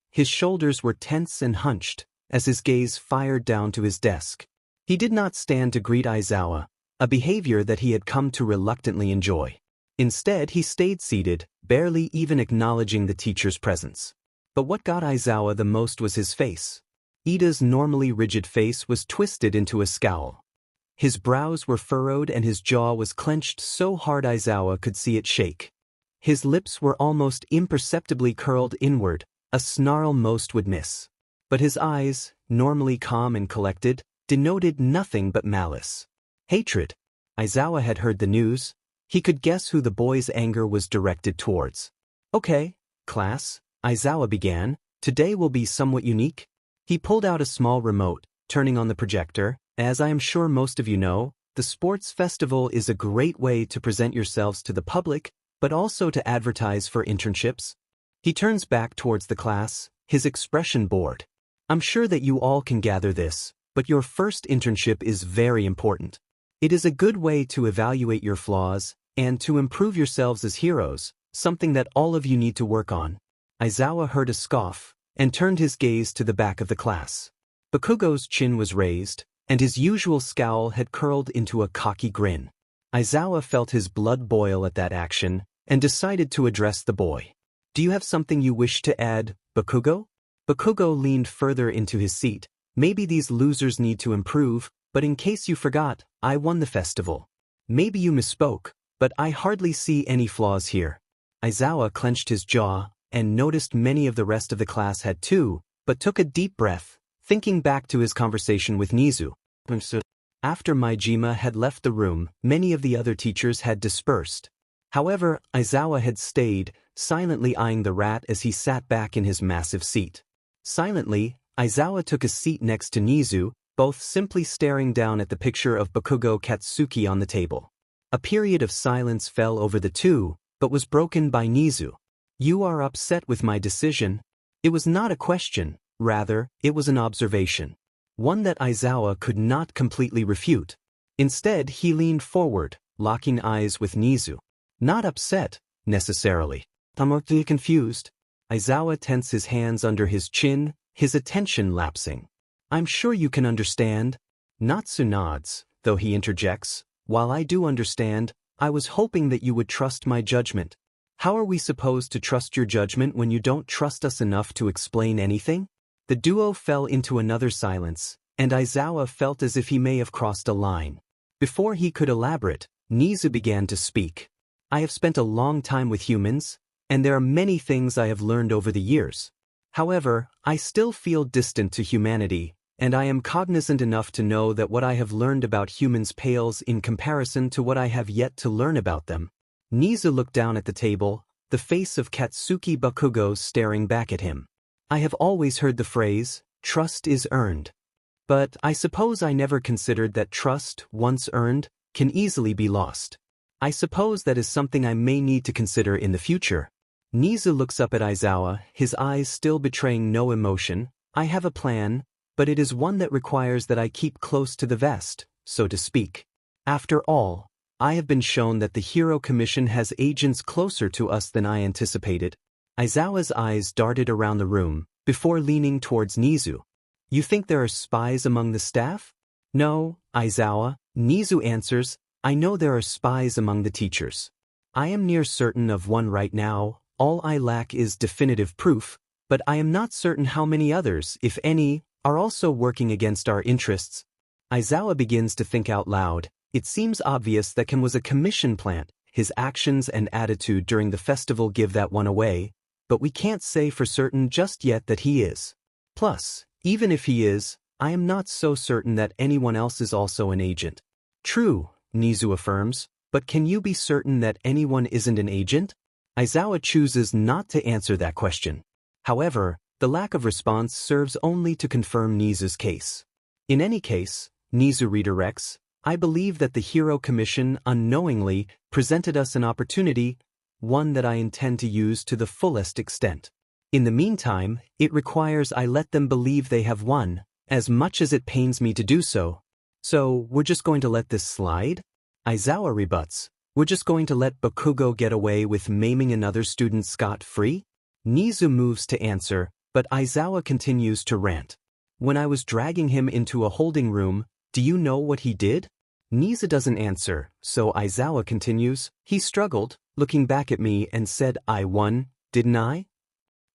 His shoulders were tense and hunched, as his gaze fired down to his desk. He did not stand to greet Aizawa, a behavior that he had come to reluctantly enjoy. Instead, he stayed seated, barely even acknowledging the teacher's presence. But what got Aizawa the most was his face. Ida's normally rigid face was twisted into a scowl. His brows were furrowed and his jaw was clenched so hard Aizawa could see it shake. His lips were almost imperceptibly curled inward, a snarl most would miss. But his eyes, normally calm and collected, denoted nothing but malice. Hatred. Aizawa had heard the news. He could guess who the boy's anger was directed towards. "Okay, class," Aizawa began, "today will be somewhat unique." He pulled out a small remote, turning on the projector. As I am sure most of you know, the sports festival is a great way to present yourselves to the public, but also to advertise for internships. He turns back towards the class, his expression bored. "I'm sure that you all can gather this, but your first internship is very important. It is a good way to evaluate your flaws, and to improve yourselves as heroes, something that all of you need to work on." Aizawa heard a scoff, and turned his gaze to the back of the class. Bakugo's chin was raised, and his usual scowl had curled into a cocky grin. Aizawa felt his blood boil at that action, and decided to address the boy. "Do you have something you wish to add, Bakugo?" Bakugo leaned further into his seat, Maybe these losers need to improve, but in case you forgot, I won the festival. Maybe you misspoke, but I hardly see any flaws here. Aizawa clenched his jaw, and noticed many of the rest of the class had too, but took a deep breath, thinking back to his conversation with Nezu. After Maijima had left the room, many of the other teachers had dispersed. However, Aizawa had stayed, silently eyeing the rat as he sat back in his massive seat. Silently, Aizawa took a seat next to Nezu, both simply staring down at the picture of Bakugo Katsuki on the table. A period of silence fell over the two, but was broken by Nezu. You are upset with my decision? It was not a question, rather, it was an observation. One that Aizawa could not completely refute. Instead, he leaned forward, locking eyes with Nezu. Not upset, necessarily. Tamotsuya confused. Aizawa tensed his hands under his chin, his attention lapsing. I'm sure you can understand. Natsu nods, though he interjects. While I do understand, I was hoping that you would trust my judgment. How are we supposed to trust your judgment when you don't trust us enough to explain anything? The duo fell into another silence, and Aizawa felt as if he may have crossed a line. Before he could elaborate, Nezu began to speak. I have spent a long time with humans, and there are many things I have learned over the years. However, I still feel distant to humanity, and I am cognizant enough to know that what I have learned about humans pales in comparison to what I have yet to learn about them. Nezu looked down at the table, the face of Katsuki Bakugo staring back at him. I have always heard the phrase, trust is earned. But I suppose I never considered that trust, once earned, can easily be lost. I suppose that is something I may need to consider in the future. Nezu looks up at Aizawa, his eyes still betraying no emotion. I have a plan, but it is one that requires that I keep close to the vest, so to speak. After all, I have been shown that the Hero Commission has agents closer to us than I anticipated. Aizawa's eyes darted around the room, before leaning towards Nezu. You think there are spies among the staff? No, Aizawa, Nezu answers, I know there are spies among the teachers. I am near certain of one right now, all I lack is definitive proof, but I am not certain how many others, if any, are also working against our interests. Aizawa begins to think out loud. It seems obvious that Kim was a commission plant. His actions and attitude during the festival give that one away, but we can't say for certain just yet that he is. Plus, even if he is, I am not so certain that anyone else is also an agent. True, Nezu affirms, but can you be certain that anyone isn't an agent? Aizawa chooses not to answer that question. However, the lack of response serves only to confirm Nezu's case. In any case, Nezu redirects, I believe that the Hero Commission unknowingly presented us an opportunity, one that I intend to use to the fullest extent. In the meantime, it requires I let them believe they have won, as much as it pains me to do so. So, we're just going to let this slide? Aizawa rebuts, we're just going to let Bakugo get away with maiming another student scot-free? Nezu moves to answer, but Aizawa continues to rant. When I was dragging him into a holding room, do you know what he did? Nezu doesn't answer, so Aizawa continues, he struggled, looking back at me and said I won, didn't I?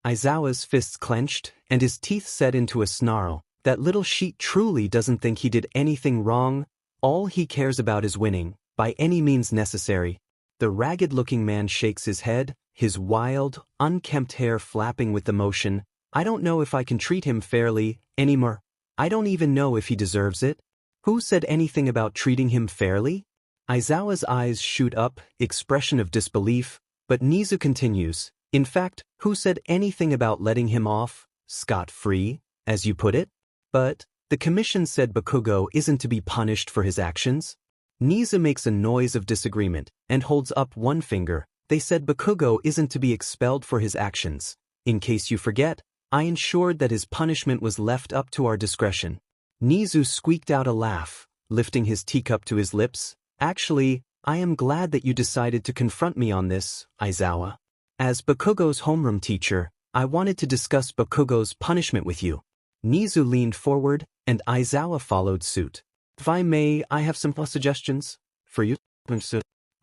Aizawa's fists clenched, and his teeth set into a snarl. That little sheet truly doesn't think he did anything wrong. All he cares about is winning, by any means necessary. The ragged-looking man shakes his head, his wild, unkempt hair flapping with emotion. I don't know if I can treat him fairly, anymore. I don't even know if he deserves it. Who said anything about treating him fairly? Aizawa's eyes shoot up, expression of disbelief, but Nezu continues. In fact, who said anything about letting him off, scot-free, as you put it? But, the commission said Bakugo isn't to be punished for his actions? Nezu makes a noise of disagreement, and holds up one finger. They said Bakugo isn't to be expelled for his actions. In case you forget, I ensured that his punishment was left up to our discretion. Nezu squeaked out a laugh, lifting his teacup to his lips. Actually, I am glad that you decided to confront me on this, Aizawa. As Bakugo's homeroom teacher, I wanted to discuss Bakugo's punishment with you. Nezu leaned forward, and Aizawa followed suit. If I may, I have some suggestions for you.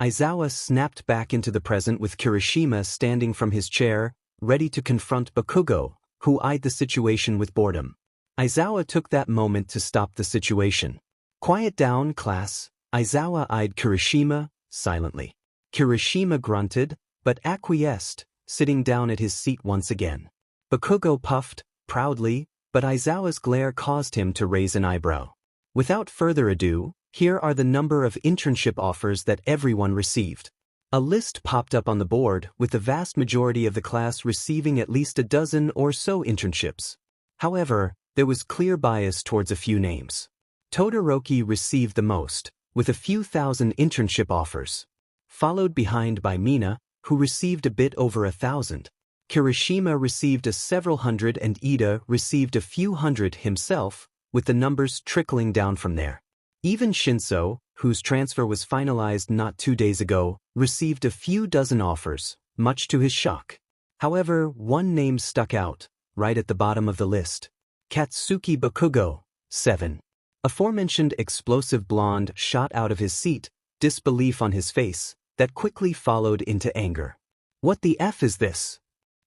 Aizawa snapped back into the present with Kirishima standing from his chair, ready to confront Bakugo, who eyed the situation with boredom. Aizawa took that moment to stop the situation. Quiet down, class. Aizawa eyed Kirishima, silently. Kirishima grunted, but acquiesced, sitting down at his seat once again. Bakugo puffed, proudly, but Aizawa's glare caused him to raise an eyebrow. Without further ado, here are the number of internship offers that everyone received. A list popped up on the board, with the vast majority of the class receiving at least a dozen or so internships. However, there was clear bias towards a few names. Todoroki received the most, with a few thousand internship offers. Followed behind by Mina, who received a bit over 1,000. Kirishima received a several hundred and Ida received a few hundred himself, with the numbers trickling down from there. Even Shinso, whose transfer was finalized not 2 days ago, received a few dozen offers, much to his shock. However, one name stuck out, right at the bottom of the list. Katsuki Bakugo, 7. Aforementioned explosive blonde shot out of his seat, disbelief on his face, that quickly followed into anger. What the F is this?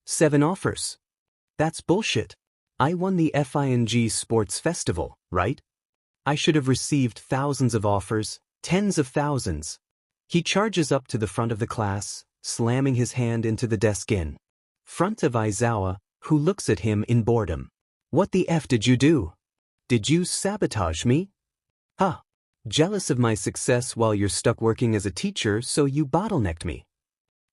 7 offers. That's bullshit. I won the FING Sports Festival, right? I should have received thousands of offers, tens of thousands. He charges up to the front of the class, slamming his hand into the desk in front of Aizawa, who looks at him in boredom. What the F did you do? Did you sabotage me? Huh. Jealous of my success while you're stuck working as a teacher, so you bottlenecked me.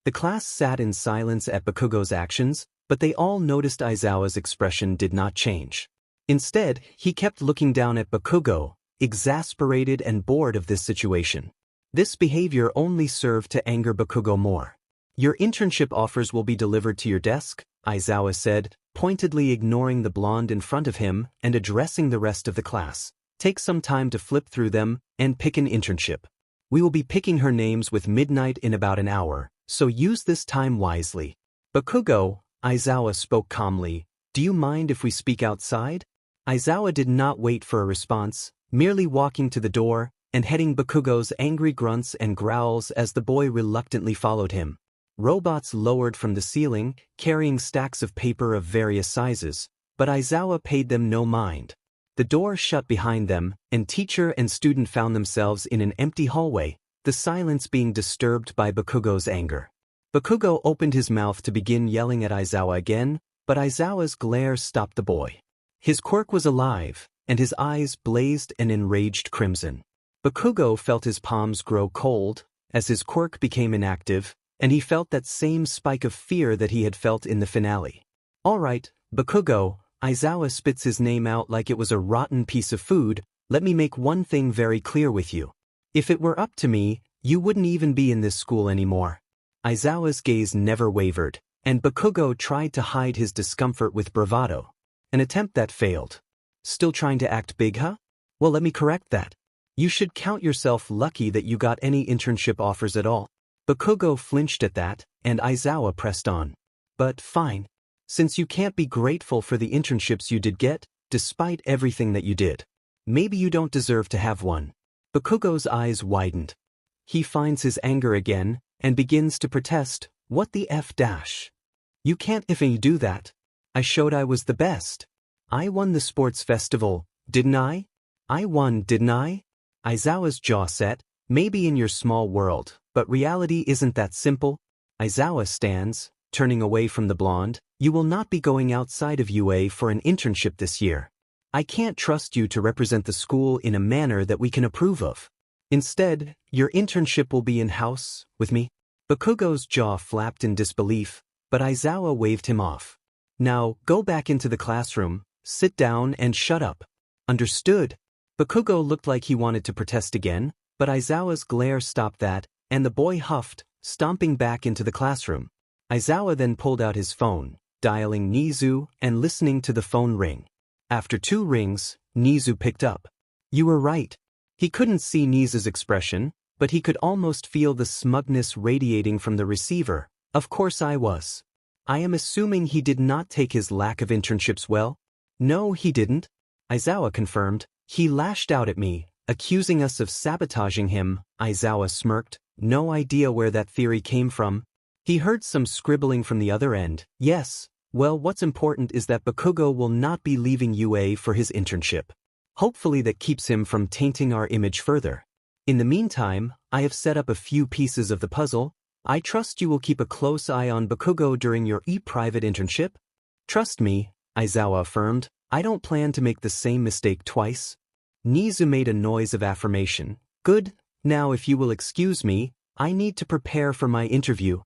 The class sat in silence at Bakugo's actions, but they all noticed Aizawa's expression did not change. Instead, he kept looking down at Bakugo, exasperated and bored of this situation. This behavior only served to anger Bakugo more. Your internship offers will be delivered to your desk, Aizawa said, pointedly ignoring the blonde in front of him and addressing the rest of the class. Take some time to flip through them and pick an internship. We will be picking her names with midnight in about an hour, so use this time wisely. Bakugo, Aizawa spoke calmly, do you mind if we speak outside? Aizawa did not wait for a response, merely walking to the door and heading Bakugo's angry grunts and growls as the boy reluctantly followed him. Robots lowered from the ceiling, carrying stacks of paper of various sizes, but Aizawa paid them no mind. The door shut behind them, and teacher and student found themselves in an empty hallway, the silence being disturbed by Bakugo's anger. Bakugo opened his mouth to begin yelling at Aizawa again, but Aizawa's glare stopped the boy. His quirk was alive, and his eyes blazed an enraged crimson. Bakugo felt his palms grow cold, as his quirk became inactive, and he felt that same spike of fear that he had felt in the finale. All right, Bakugo, Aizawa spits his name out like it was a rotten piece of food. Let me make one thing very clear with you. If it were up to me, you wouldn't even be in this school anymore. Aizawa's gaze never wavered, and Bakugo tried to hide his discomfort with bravado. An attempt that failed. Still trying to act big, huh? Well, let me correct that. You should count yourself lucky that you got any internship offers at all. Bakugo flinched at that, and Aizawa pressed on. But fine. Since you can't be grateful for the internships you did get, despite everything that you did, maybe you don't deserve to have one. Bakugo's eyes widened. He finds his anger again, and begins to protest. What the F dash? You can't effing do that. I showed I was the best. I won the sports festival, didn't I? I won, didn't I? Aizawa's jaw set. Maybe in your small world, but reality isn't that simple. Aizawa stands, turning away from the blonde. You will not be going outside of UA for an internship this year. I can't trust you to represent the school in a manner that we can approve of. Instead, your internship will be in-house, with me. Bakugo's jaw flapped in disbelief, but Aizawa waved him off. Now, go back into the classroom, sit down and shut up. Understood? Bakugo looked like he wanted to protest again, but Aizawa's glare stopped that, and the boy huffed, stomping back into the classroom. Aizawa then pulled out his phone, dialing Nezu and listening to the phone ring. After 2 rings, Nezu picked up. You were right. He couldn't see Nezu's expression, but he could almost feel the smugness radiating from the receiver. Of course I was. I am assuming he did not take his lack of internships well? No, he didn't. Aizawa confirmed. He lashed out at me, accusing us of sabotaging him. Aizawa smirked. No idea where that theory came from. He heard some scribbling from the other end. Yes, Well, what's important is that Bakugo will not be leaving UA for his internship. Hopefully that keeps him from tainting our image further. In the meantime, I have set up a few pieces of the puzzle. I trust you will keep a close eye on Bakugo during your private internship? Trust me, Aizawa affirmed, I don't plan to make the same mistake twice. Nezu made a noise of affirmation. Good, now if you will excuse me, I need to prepare for my interview.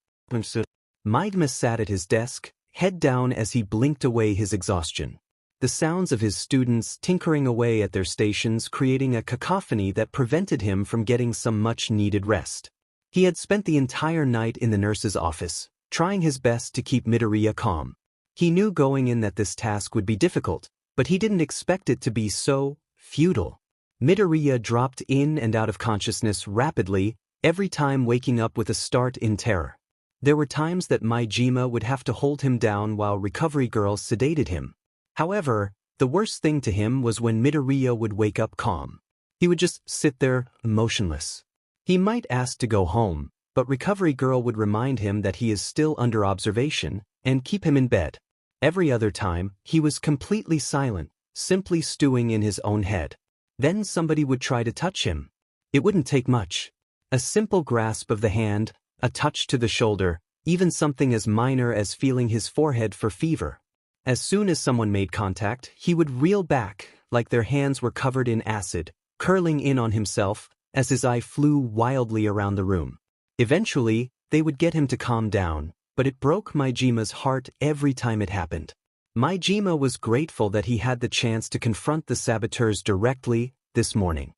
Maigma sat at his desk, head down as he blinked away his exhaustion. The sounds of his students tinkering away at their stations creating a cacophony that prevented him from getting some much-needed rest. He had spent the entire night in the nurse's office, trying his best to keep Midoriya calm. He knew going in that this task would be difficult, but he didn't expect it to be so futile. Midoriya dropped in and out of consciousness rapidly, every time waking up with a start in terror. There were times that Maijima would have to hold him down while recovery girls sedated him. However, the worst thing to him was when Midoriya would wake up calm. He would just sit there, motionless. He might ask to go home, but recovery girl would remind him that he is still under observation and keep him in bed. Every other time, he was completely silent, simply stewing in his own head. Then somebody would try to touch him. It wouldn't take much. A simple grasp of the hand, a touch to the shoulder, even something as minor as feeling his forehead for fever. As soon as someone made contact, he would reel back, like their hands were covered in acid, curling in on himself, as his eye flew wildly around the room. Eventually, they would get him to calm down, but it broke Maijima's heart every time it happened. Maijima was grateful that he had the chance to confront the saboteurs directly this morning.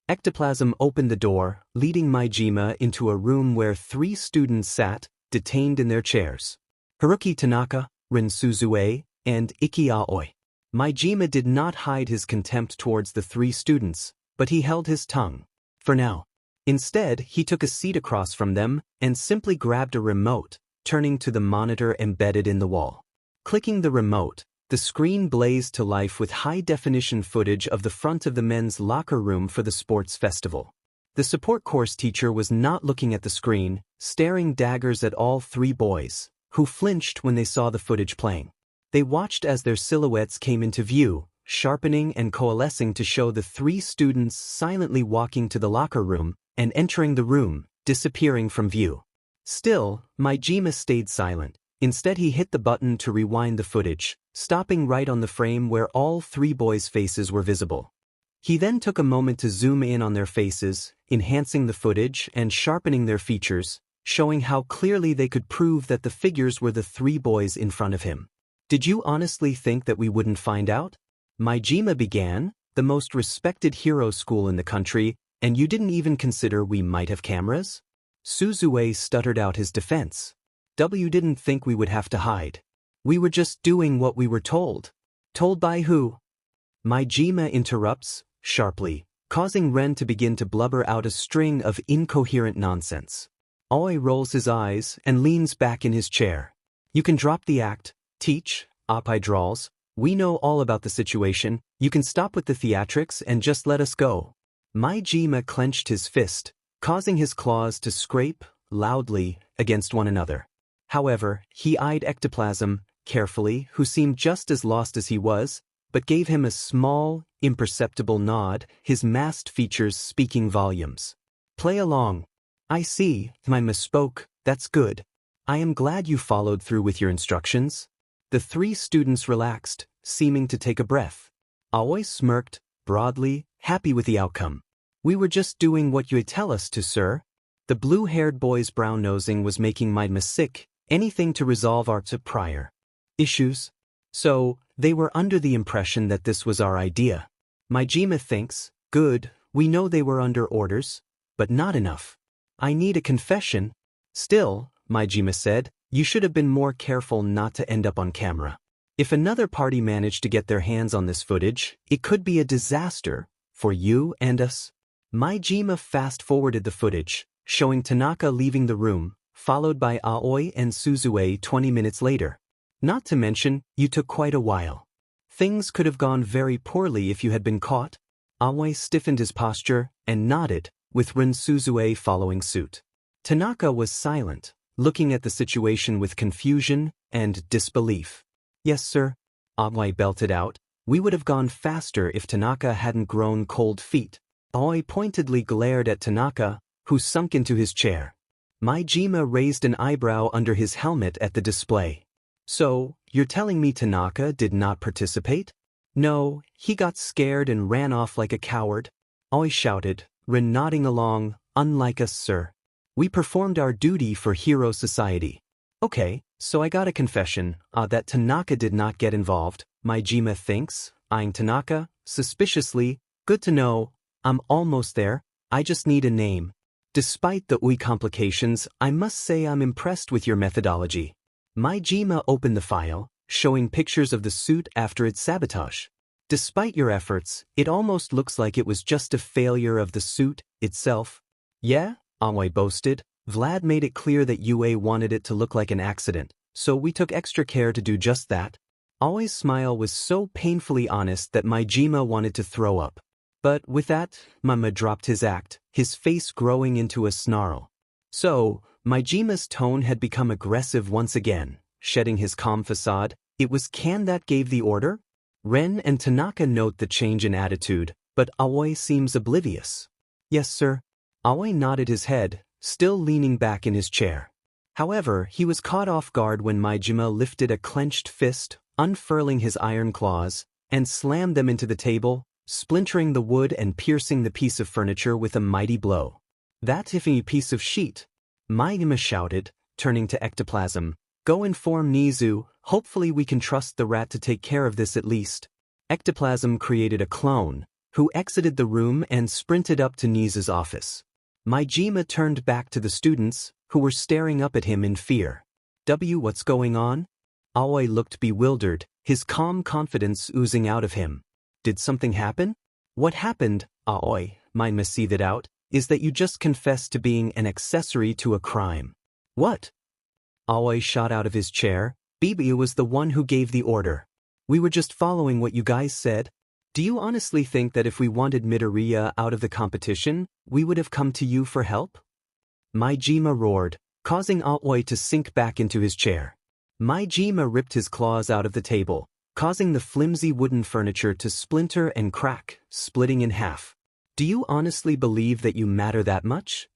Ectoplasm opened the door, leading Maijima into a room where 3 students sat, detained in their chairs. Haruki Tanaka, Rin Suzue, and Iki Aoi. Maijima did not hide his contempt towards the 3 students, but he held his tongue. For now. Instead, he took a seat across from them and simply grabbed a remote, turning to the monitor embedded in the wall. Clicking the remote, the screen blazed to life with high-definition footage of the front of the men's locker room for the sports festival. The support course teacher was not looking at the screen, staring daggers at all 3 boys, who flinched when they saw the footage playing. They watched as their silhouettes came into view, sharpening and coalescing to show the 3 students silently walking to the locker room and entering the room, disappearing from view. Still, Maijima stayed silent. Instead he hit the button to rewind the footage, stopping right on the frame where all 3 boys' faces were visible. He then took a moment to zoom in on their faces, enhancing the footage and sharpening their features, showing how clearly they could prove that the figures were the 3 boys in front of him. Did you honestly think that we wouldn't find out? Maijima began, the most respected hero school in the country, and you didn't even consider we might have cameras? Suzue stuttered out his defense. W didn't think we would have to hide. We were just doing what we were told. Told by who? Maijima interrupts, sharply, causing Ren to begin to blubber out a string of incoherent nonsense. Aoi rolls his eyes and leans back in his chair. You can drop the act, teach, Oppai drawls. We know all about the situation, you can stop with the theatrics and just let us go. Maijima clenched his fist, causing his claws to scrape, loudly, against one another. However, he eyed Ectoplasm, carefully, who seemed just as lost as he was, but gave him a small, imperceptible nod, his masked features speaking volumes. Play along. I see, I misspoke, that's good. I am glad you followed through with your instructions. The 3 students relaxed, seeming to take a breath. Aoi smirked, broadly, happy with the outcome. We were just doing what you tell us to, sir. The blue-haired boy's brown-nosing was making Maijima sick, anything to resolve our prior issues. So, they were under the impression that this was our idea. Maijima thinks, good, we know they were under orders, but not enough. I need a confession. Still, Maijima said, you should have been more careful not to end up on camera. If another party managed to get their hands on this footage, it could be a disaster for you and us. Maijima fast-forwarded the footage, showing Tanaka leaving the room, followed by Aoi and Suzue 20 minutes later. Not to mention, you took quite a while. Things could have gone very poorly if you had been caught. Aoi stiffened his posture and nodded, with Rin Suzue following suit. Tanaka was silent, looking at the situation with confusion and disbelief. Yes, sir, Aoi belted out. We would have gone faster if Tanaka hadn't grown cold feet. Aoi pointedly glared at Tanaka, who sunk into his chair. Maijima raised an eyebrow under his helmet at the display. So, you're telling me Tanaka did not participate? No, he got scared and ran off like a coward. Aoi shouted, Rin nodding along, unlike us, sir. We performed our duty for Hero Society. Okay, so I got a confession, that Tanaka did not get involved, Maijima thinks, eyeing Tanaka, suspiciously. Good to know, I'm almost there, I just need a name. Despite the UI complications, I must say I'm impressed with your methodology. Maijima opened the file, showing pictures of the suit after its sabotage. Despite your efforts, it almost looks like it was just a failure of the suit itself. Yeah? Aoi boasted. Vlad made it clear that UA wanted it to look like an accident, so we took extra care to do just that. Aoi's smile was so painfully honest that Maijima wanted to throw up. But with that, Mama dropped his act, his face growing into a snarl. So, Maijima's tone had become aggressive once again, shedding his calm facade. It was Kan that gave the order? Ren and Tanaka note the change in attitude, but Aoi seems oblivious. Yes, sir. Aoi nodded his head, still leaning back in his chair. However, he was caught off guard when Maijima lifted a clenched fist, unfurling his iron claws, and slammed them into the table, splintering the wood and piercing the piece of furniture with a mighty blow. That iffy piece of sheet! Maijima shouted, turning to Ectoplasm. Go inform Nezu, hopefully we can trust the rat to take care of this at least. Ectoplasm created a clone, who exited the room and sprinted up to Nezu's office. Maijima turned back to the students, who were staring up at him in fear. What's going on? Aoi looked bewildered, his calm confidence oozing out of him. Did something happen? What happened, Aoi, Maijima seethed out, is that you just confessed to being an accessory to a crime. What? Aoi shot out of his chair. Bibi was the one who gave the order. We were just following what you guys said. Do you honestly think that if we wanted Midoriya out of the competition, we would have come to you for help? Maijima roared, causing Aoi to sink back into his chair. Maijima ripped his claws out of the table, causing the flimsy wooden furniture to splinter and crack, splitting in half. Do you honestly believe that you matter that much?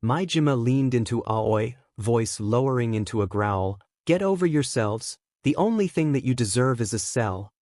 Maijima leaned into Aoi, voice lowering into a growl. Get over yourselves, the only thing that you deserve is a cell.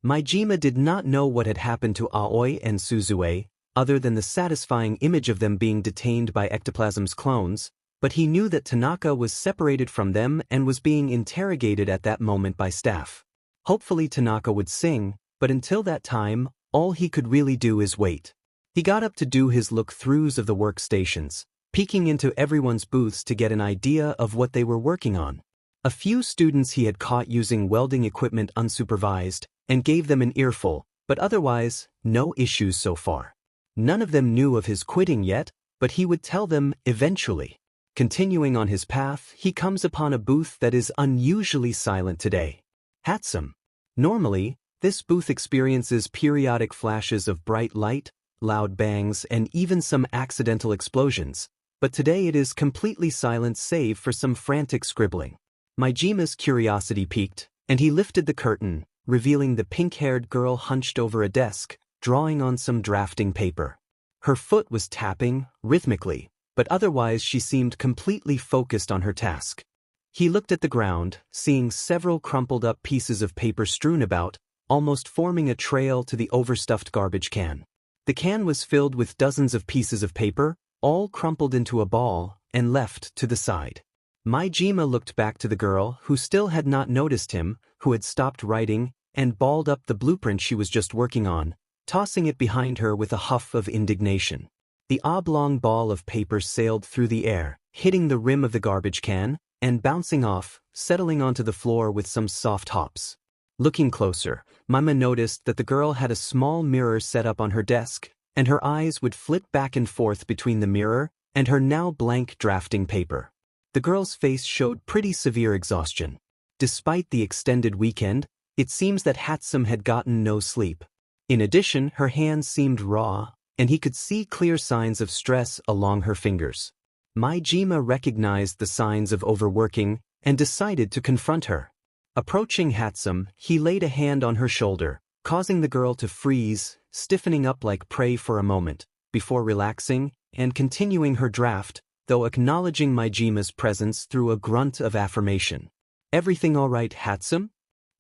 Maijima did not know what had happened to Aoi and Suzue, other than the satisfying image of them being detained by Ectoplasm's clones, but he knew that Tanaka was separated from them and was being interrogated at that moment by staff. Hopefully Tanaka would sing, but until that time, all he could really do is wait. He got up to do his look-throughs of the workstations, peeking into everyone's booths to get an idea of what they were working on. A few students he had caught using welding equipment unsupervised, and gave them an earful, but otherwise, no issues so far. None of them knew of his quitting yet, but he would tell them eventually. Continuing on his path, he comes upon a booth that is unusually silent today. Hatsum. Normally, this booth experiences periodic flashes of bright light, loud bangs, and even some accidental explosions, but today it is completely silent save for some frantic scribbling. Maijima's curiosity piqued, and he lifted the curtain, revealing the pink-haired girl hunched over a desk, drawing on some drafting paper. Her foot was tapping, rhythmically, but otherwise she seemed completely focused on her task. He looked at the ground, seeing several crumpled-up pieces of paper strewn about, almost forming a trail to the overstuffed garbage can. The can was filled with dozens of pieces of paper, all crumpled into a ball, and left to the side. Maijima looked back to the girl, who still had not noticed him, who had stopped writing, and balled up the blueprint she was just working on, tossing it behind her with a huff of indignation. The oblong ball of paper sailed through the air, hitting the rim of the garbage can, and bouncing off, settling onto the floor with some soft hops. Looking closer, Mama noticed that the girl had a small mirror set up on her desk, and her eyes would flit back and forth between the mirror and her now blank drafting paper. The girl's face showed pretty severe exhaustion. Despite the extended weekend, it seems that Hatsum had gotten no sleep. In addition, her hands seemed raw, and he could see clear signs of stress along her fingers. Maijima recognized the signs of overworking, and decided to confront her. Approaching Hatsum, he laid a hand on her shoulder, causing the girl to freeze, stiffening up like prey for a moment, before relaxing and continuing her draft, though acknowledging Maijima's presence through a grunt of affirmation. "Everything all right, Hatsum?"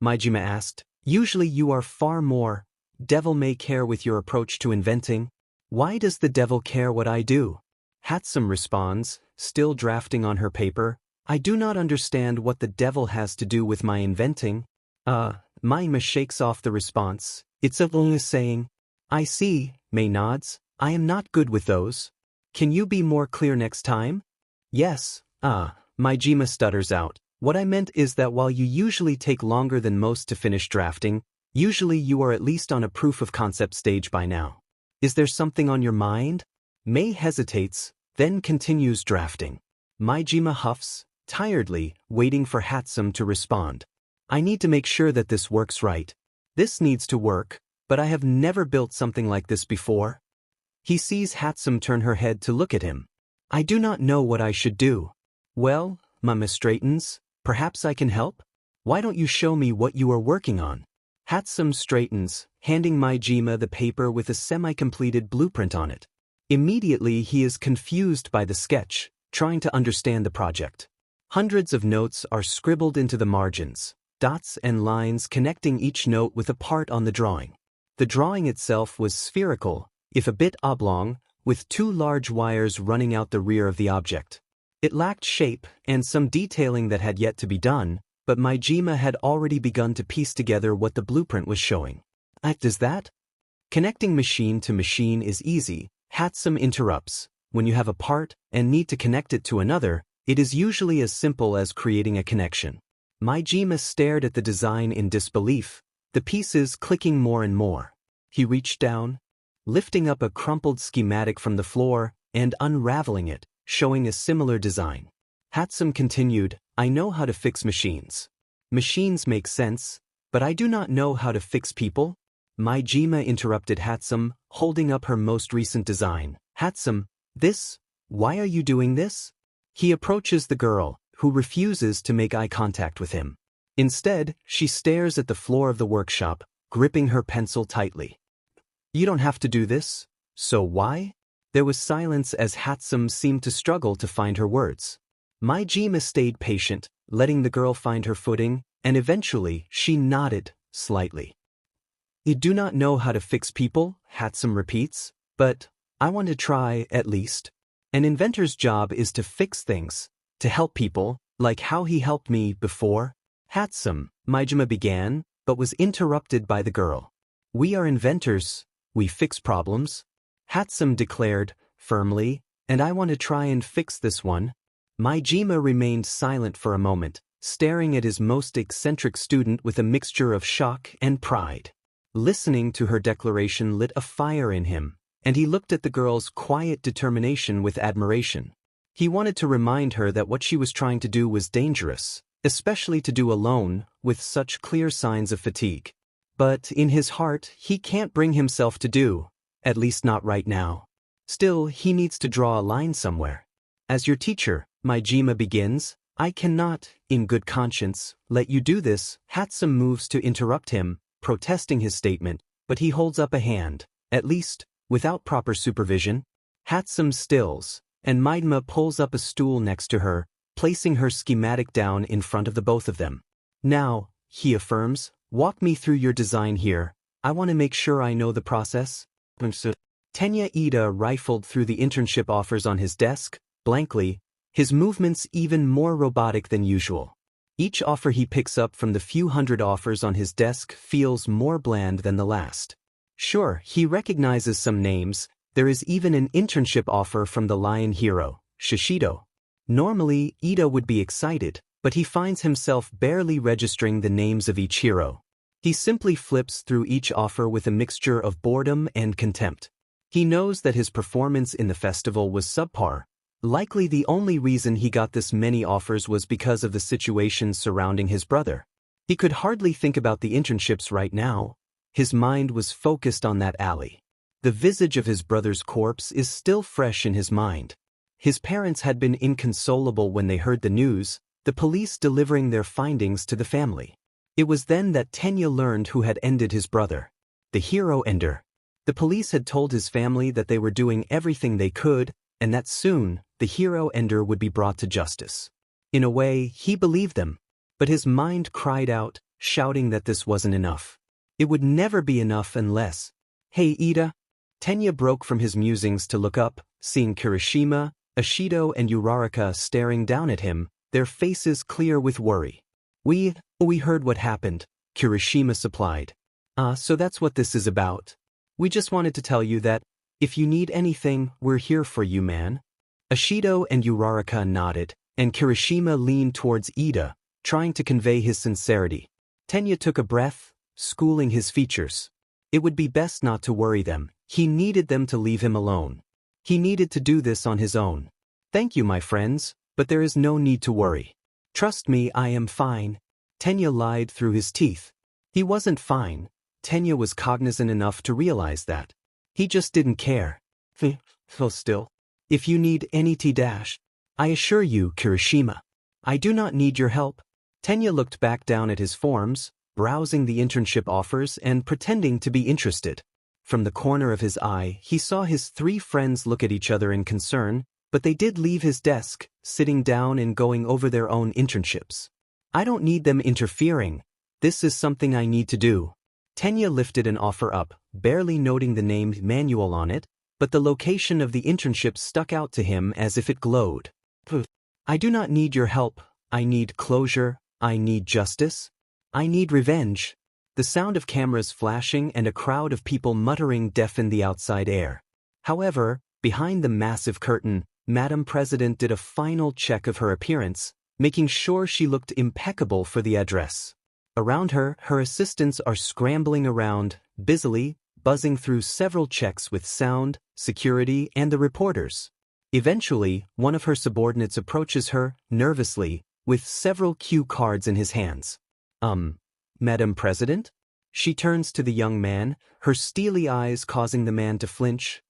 Maijima asked. "Usually you are far more. Devil may care with your approach to inventing. Why does the devil care what I do?" Hatsum responds, still drafting on her paper. "I do not understand what the devil has to do with my inventing." Maima shakes off the response. It's only saying, "I see," Mei nods. "I am not good with those. Can you be more clear next time?" "Yes, Maijima stutters out. "What I meant is that while you usually take longer than most to finish drafting, usually you are at least on a proof of concept stage by now. Is there something on your mind?" Mei hesitates, then continues drafting. Maijima huffs, tiredly, waiting for Hatsum to respond. "I need to make sure that this works right. This needs to work, but I have never built something like this before." He sees Hatsum turn her head to look at him. "I do not know what I should do." "Well," Maima straightens, "perhaps I can help? Why don't you show me what you are working on?" Hatsum straightens, handing Maijima the paper with a semi-completed blueprint on it. Immediately he is confused by the sketch, trying to understand the project. Hundreds of notes are scribbled into the margins, dots and lines connecting each note with a part on the drawing. The drawing itself was spherical, if a bit oblong, with two large wires running out the rear of the object. It lacked shape and some detailing that had yet to be done, but Maijima had already begun to piece together what the blueprint was showing. Does that? Connecting machine to machine is easy, Hatsum interrupts. When you have a part and need to connect it to another, it is usually as simple as creating a connection. Maijima stared at the design in disbelief, the pieces clicking more and more. He reached down, lifting up a crumpled schematic from the floor and unraveling it, showing a similar design. Hatsum continued, "I know how to fix machines. Machines make sense, but I do not know how to fix people." Maijima interrupted Hatsum, holding up her most recent design. "Hatsum, this? Why are you doing this?" He approaches the girl, who refuses to make eye contact with him. Instead, she stares at the floor of the workshop, gripping her pencil tightly. "You don't have to do this, so why?" There was silence as Hatsum seemed to struggle to find her words. Maijima stayed patient, letting the girl find her footing, and eventually she nodded, slightly. "You do not know how to fix people," Hatsum repeats, "but I want to try, at least. An inventor's job is to fix things, to help people, like how he helped me before." "Hatsum," Maijima began, but was interrupted by the girl. "We are inventors, we fix problems," Hatsum declared, firmly, "and I want to try and fix this one." Maijima remained silent for a moment, staring at his most eccentric student with a mixture of shock and pride. Listening to her declaration lit a fire in him, and he looked at the girl's quiet determination with admiration. He wanted to remind her that what she was trying to do was dangerous, especially to do alone, with such clear signs of fatigue. But in his heart, he can't bring himself to do, at least not right now. Still, he needs to draw a line somewhere. "As your teacher," Maijima begins, "I cannot, in good conscience, let you do this." Hatsum moves to interrupt him, protesting his statement, but he holds up a hand, at least, without proper supervision. Hatsum stills, and Maijima pulls up a stool next to her, placing her schematic down in front of the both of them. "Now," he affirms, "walk me through your design here. I want to make sure I know the process." Tenya Ida rifled through the internship offers on his desk, blankly, his movements even more robotic than usual. Each offer he picks up from the few hundred offers on his desk feels more bland than the last. Sure, he recognizes some names. There is even an internship offer from the lion hero, Shishido. Normally, Ida would be excited, but he finds himself barely registering the names of each hero. He simply flips through each offer with a mixture of boredom and contempt. He knows that his performance in the festival was subpar. Likely the only reason he got this many offers was because of the situation surrounding his brother. He could hardly think about the internships right now. His mind was focused on that alley. The visage of his brother's corpse is still fresh in his mind. His parents had been inconsolable when they heard the news, the police delivering their findings to the family. It was then that Tenya learned who had ended his brother. The hero ender. The police had told his family that they were doing everything they could, and that soon, the hero ender would be brought to justice. In a way, he believed them. But his mind cried out, shouting that this wasn't enough. It would never be enough unless… Hey Ida! Tenya broke from his musings to look up, seeing Kirishima, Ashido and Uraraka staring down at him, their faces clear with worry. We heard what happened, Kirishima supplied. So that's what this is about. We just wanted to tell you that, if you need anything, we're here for you, man. Ashido and Uraraka nodded, and Kirishima leaned towards Ida, trying to convey his sincerity. Tenya took a breath, schooling his features. It would be best not to worry them. He needed them to leave him alone. He needed to do this on his own. Thank you, my friends, but there is no need to worry. Trust me, I am fine. Tenya lied through his teeth. He wasn't fine. Tenya was cognizant enough to realize that. He just didn't care. Still. If you need any tea-dash, I assure you, Kirishima, I do not need your help. Tenya looked back down at his forms, browsing the internship offers and pretending to be interested. From the corner of his eye, he saw his 3 friends look at each other in concern, but they did leave his desk, sitting down and going over their own internships. I don't need them interfering. This is something I need to do. Tenya lifted an offer up, barely noting the name manual on it, but the location of the internship stuck out to him as if it glowed. I do not need your help. I need closure. I need justice. I need revenge. The sound of cameras flashing and a crowd of people muttering deafened the outside air. However, behind the massive curtain, Madam President did a final check of her appearance, making sure she looked impeccable for the address. Around her, her assistants are scrambling around, busily, buzzing through several checks with sound, security, and the reporters. Eventually, one of her subordinates approaches her, nervously, with several cue cards in his hands. Madam President? She turns to the young man, her steely eyes causing the man to flinch.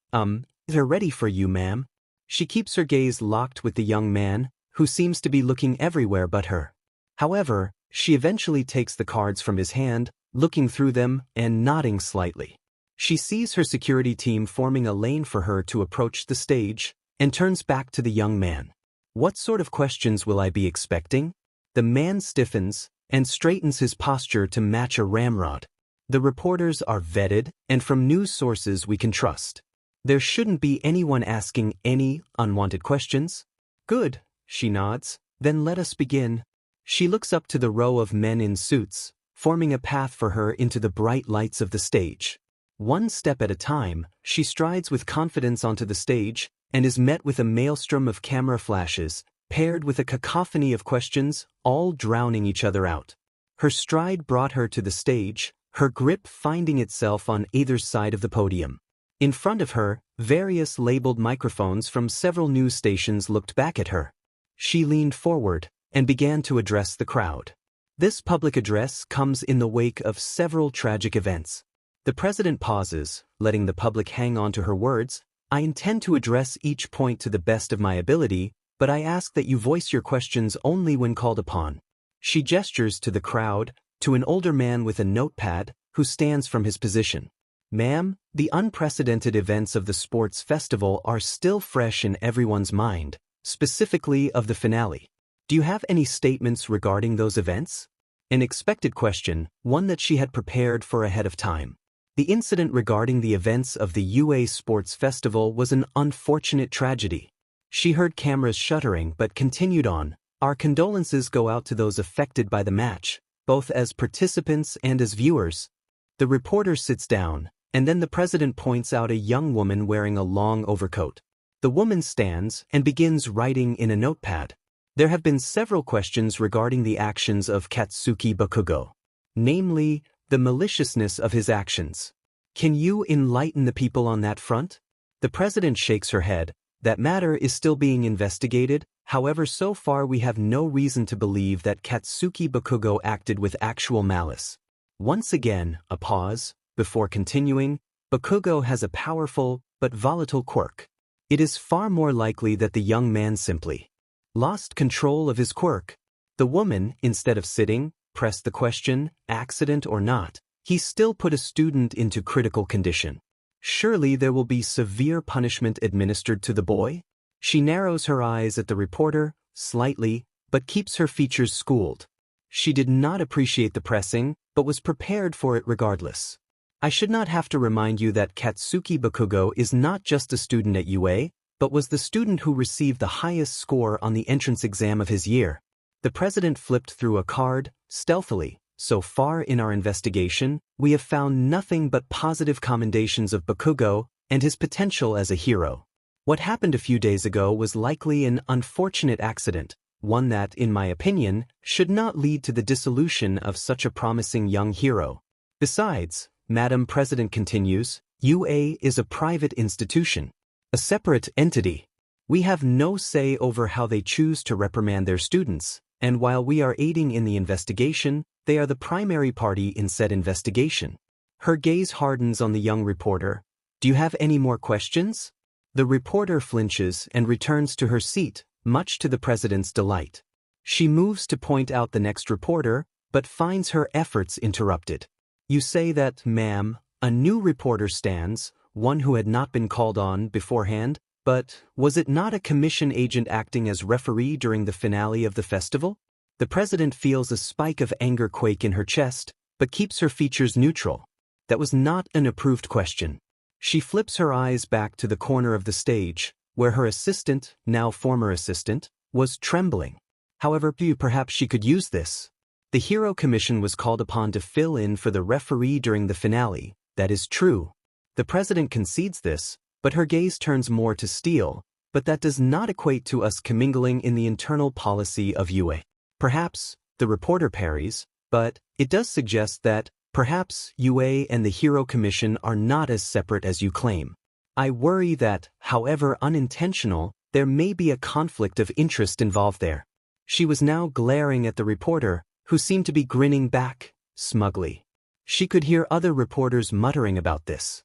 They're ready for you, ma'am. She keeps her gaze locked with the young man, who seems to be looking everywhere but her. However, she eventually takes the cards from his hand, looking through them and nodding slightly. She sees her security team forming a lane for her to approach the stage, and turns back to the young man. What sort of questions will I be expecting? The man stiffens and straightens his posture to match a ramrod. The reporters are vetted, and from news sources we can trust. There shouldn't be anyone asking any unwanted questions. Good, she nods. Then let us begin. She looks up to the row of men in suits, forming a path for her into the bright lights of the stage. One step at a time, she strides with confidence onto the stage, and is met with a maelstrom of camera flashes, paired with a cacophony of questions, all drowning each other out. Her stride brought her to the stage, her grip finding itself on either side of the podium. In front of her, various labeled microphones from several news stations looked back at her. She leaned forward and began to address the crowd. This public address comes in the wake of several tragic events. The president pauses, letting the public hang on to her words. I intend to address each point to the best of my ability, but I ask that you voice your questions only when called upon. She gestures to the crowd, to an older man with a notepad, who stands from his position. Ma'am, the unprecedented events of the sports festival are still fresh in everyone's mind, specifically of the finale. Do you have any statements regarding those events? An expected question, one that she had prepared for ahead of time. The incident regarding the events of the UA Sports Festival was an unfortunate tragedy. She heard cameras shuttering but continued on. Our condolences go out to those affected by the match, both as participants and as viewers. The reporter sits down, and then the president points out a young woman wearing a long overcoat. The woman stands and begins writing in a notepad. There have been several questions regarding the actions of Katsuki Bakugo. Namely, the maliciousness of his actions. Can you enlighten the people on that front? The president shakes her head. That matter is still being investigated, however so far we have no reason to believe that Katsuki Bakugo acted with actual malice. Once again, a pause, before continuing. Bakugo has a powerful, but volatile quirk. It is far more likely that the young man simply lost control of his quirk. The woman, instead of sitting, pressed the question, accident or not. He still put a student into critical condition. Surely there will be severe punishment administered to the boy? She narrows her eyes at the reporter, slightly, but keeps her features schooled. She did not appreciate the pressing, but was prepared for it regardless. I should not have to remind you that Katsuki Bakugo is not just a student at UA, but was the student who received the highest score on the entrance exam of his year. The president flipped through a card, stealthily. So far in our investigation, we have found nothing but positive commendations of Bakugo and his potential as a hero. What happened a few days ago was likely an unfortunate accident, one that, in my opinion, should not lead to the dissolution of such a promising young hero. Besides, Madam President continues, UA is a private institution, a separate entity. We have no say over how they choose to reprimand their students, and while we are aiding in the investigation, they are the primary party in said investigation. Her gaze hardens on the young reporter. Do you have any more questions? The reporter flinches and returns to her seat, much to the president's delight. She moves to point out the next reporter, but finds her efforts interrupted. You say that, ma'am, a new reporter stands, one who had not been called on beforehand, but was it not a commission agent acting as referee during the finale of the festival? The president feels a spike of anger quake in her chest, but keeps her features neutral. That was not an approved question. She flips her eyes back to the corner of the stage, where her assistant, now former assistant, was trembling. However, perhaps she could use this. The Hero Commission was called upon to fill in for the referee during the finale. That is true. The president concedes this, but her gaze turns more to steel, but that does not equate to us commingling in the internal policy of UA. Perhaps, the reporter parries, but it does suggest that, perhaps, UA and the Hero Commission are not as separate as you claim. I worry that, however unintentional, there may be a conflict of interest involved there. She was now glaring at the reporter, who seemed to be grinning back, smugly. She could hear other reporters muttering about this.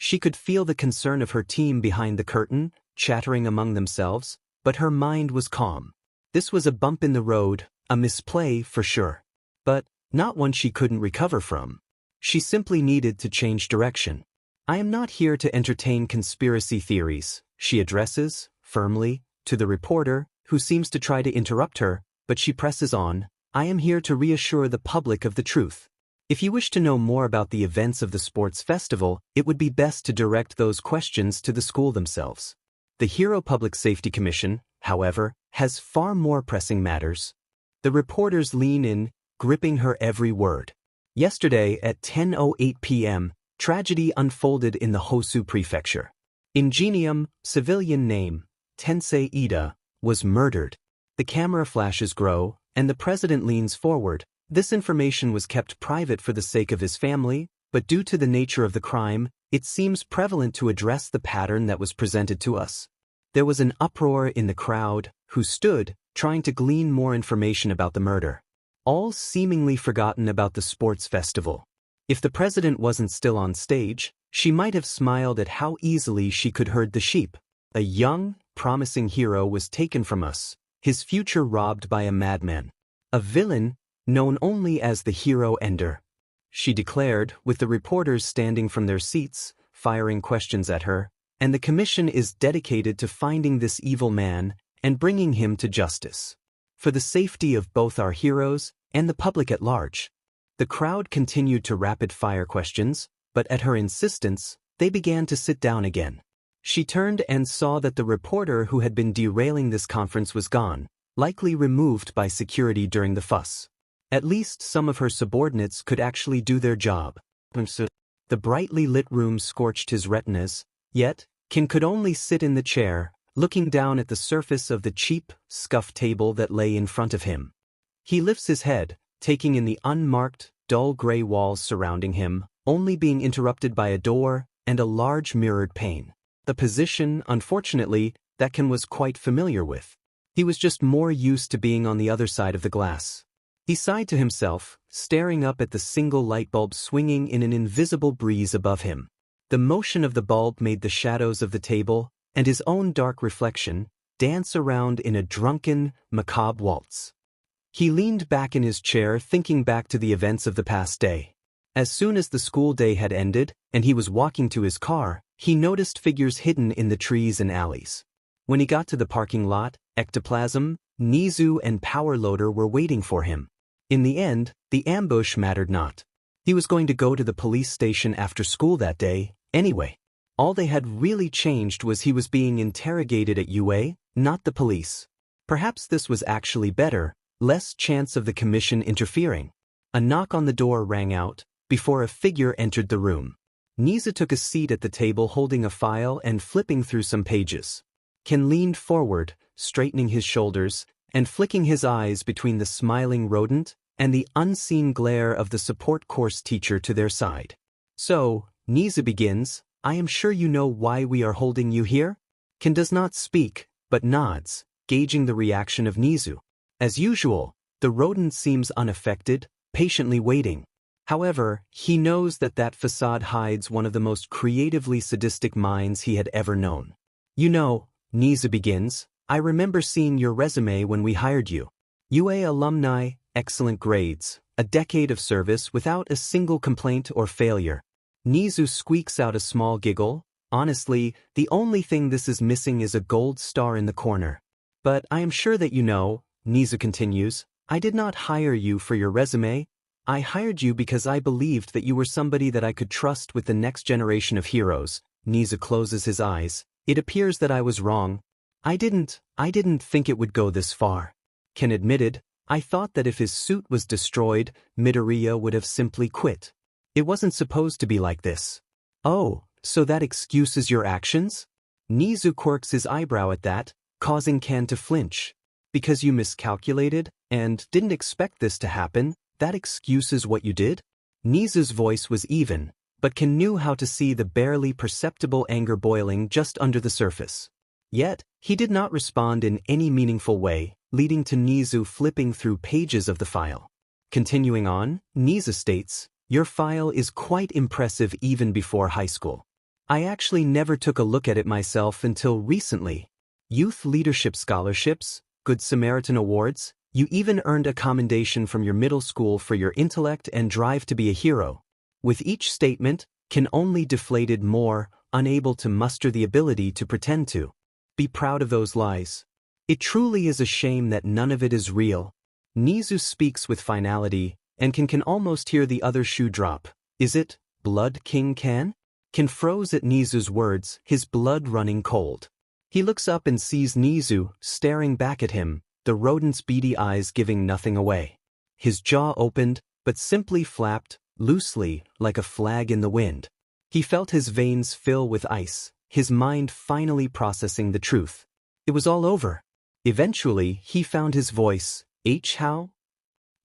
She could feel the concern of her team behind the curtain, chattering among themselves, but her mind was calm. This was a bump in the road, a misplay for sure. But not one she couldn't recover from. She simply needed to change direction. I am not here to entertain conspiracy theories, she addresses, firmly, to the reporter, who seems to try to interrupt her, but she presses on. I am here to reassure the public of the truth. If you wish to know more about the events of the sports festival, it would be best to direct those questions to the school themselves. The Hero Public Safety Commission, however, has far more pressing matters. The reporters lean in, gripping her every word. Yesterday at 10:08 p.m., tragedy unfolded in the Hosu Prefecture. Ingenium, civilian name, Tensei Ida, was murdered. The camera flashes grow, and the president leans forward. This information was kept private for the sake of his family, but due to the nature of the crime, it seems prevalent to address the pattern that was presented to us. There was an uproar in the crowd, who stood, trying to glean more information about the murder. All seemingly forgotten about the sports festival. If the president wasn't still on stage, she might have smiled at how easily she could herd the sheep. A young, promising hero was taken from us, his future robbed by a madman. A villain, known only as the Hero Ender. She declared, with the reporters standing from their seats, firing questions at her, and the commission is dedicated to finding this evil man and bringing him to justice. For the safety of both our heroes and the public at large. The crowd continued to rapid-fire questions, but at her insistence, they began to sit down again. She turned and saw that the reporter who had been derailing this conference was gone, likely removed by security during the fuss. At least some of her subordinates could actually do their job. The brightly lit room scorched his retinas, yet, Kin could only sit in the chair, looking down at the surface of the cheap, scuffed table that lay in front of him. He lifts his head, taking in the unmarked, dull gray walls surrounding him, only being interrupted by a door and a large mirrored pane. A position, unfortunately, that Kin was quite familiar with. He was just more used to being on the other side of the glass. He sighed to himself, staring up at the single light bulb swinging in an invisible breeze above him. The motion of the bulb made the shadows of the table, and his own dark reflection, dance around in a drunken, macabre waltz. He leaned back in his chair thinking back to the events of the past day. As soon as the school day had ended, and he was walking to his car, he noticed figures hidden in the trees and alleys. When he got to the parking lot, Ectoplasm, Nezu and Power Loader were waiting for him. In the end, the ambush mattered not. He was going to go to the police station after school that day, anyway. All they had really changed was he was being interrogated at UA, not the police. Perhaps this was actually better, less chance of the commission interfering. A knock on the door rang out, before a figure entered the room. Nezu took a seat at the table holding a file and flipping through some pages. Ken leaned forward, straightening his shoulders, and flicking his eyes between the smiling rodent and the unseen glare of the support course teacher to their side. So, Nezu begins, I am sure you know why we are holding you here? Ken does not speak, but nods, gauging the reaction of Nezu. As usual, the rodent seems unaffected, patiently waiting. However, he knows that facade hides one of the most creatively sadistic minds he had ever known. You know, Nezu begins, I remember seeing your resume when we hired you. UA alumni, excellent grades, a decade of service without a single complaint or failure. Nezu squeaks out a small giggle. Honestly, the only thing this is missing is a gold star in the corner. But I am sure that you know, Nezu continues, I did not hire you for your resume. I hired you because I believed that you were somebody that I could trust with the next generation of heroes. Nezu closes his eyes. It appears that I was wrong. I didn't think it would go this far. Ken admitted, I thought that if his suit was destroyed, Midoriya would have simply quit. It wasn't supposed to be like this. Oh, so that excuses your actions? Nezu quirks his eyebrow at that, causing Ken to flinch. Because you miscalculated, and didn't expect this to happen, that excuses what you did? Nezu's voice was even, but Ken knew how to see the barely perceptible anger boiling just under the surface. Yet, he did not respond in any meaningful way, leading to Nezu flipping through pages of the file. Continuing on, Nezu states, your file is quite impressive even before high school. I actually never took a look at it myself until recently. Youth Leadership Scholarships, Good Samaritan Awards, you even earned a commendation from your middle school for your intellect and drive to be a hero. With each statement, Ken only deflated more, unable to muster the ability to pretend to be proud of those lies. It truly is a shame that none of it is real. Nezu speaks with finality, and Ken can almost hear the other shoe drop. Is it Blood King Ken? Ken froze at Nezu's words, his blood running cold. He looks up and sees Nezu staring back at him, the rodent's beady eyes giving nothing away. His jaw opened, but simply flapped, loosely, like a flag in the wind. He felt his veins fill with ice, his mind finally processing the truth. It was all over. Eventually, he found his voice. How?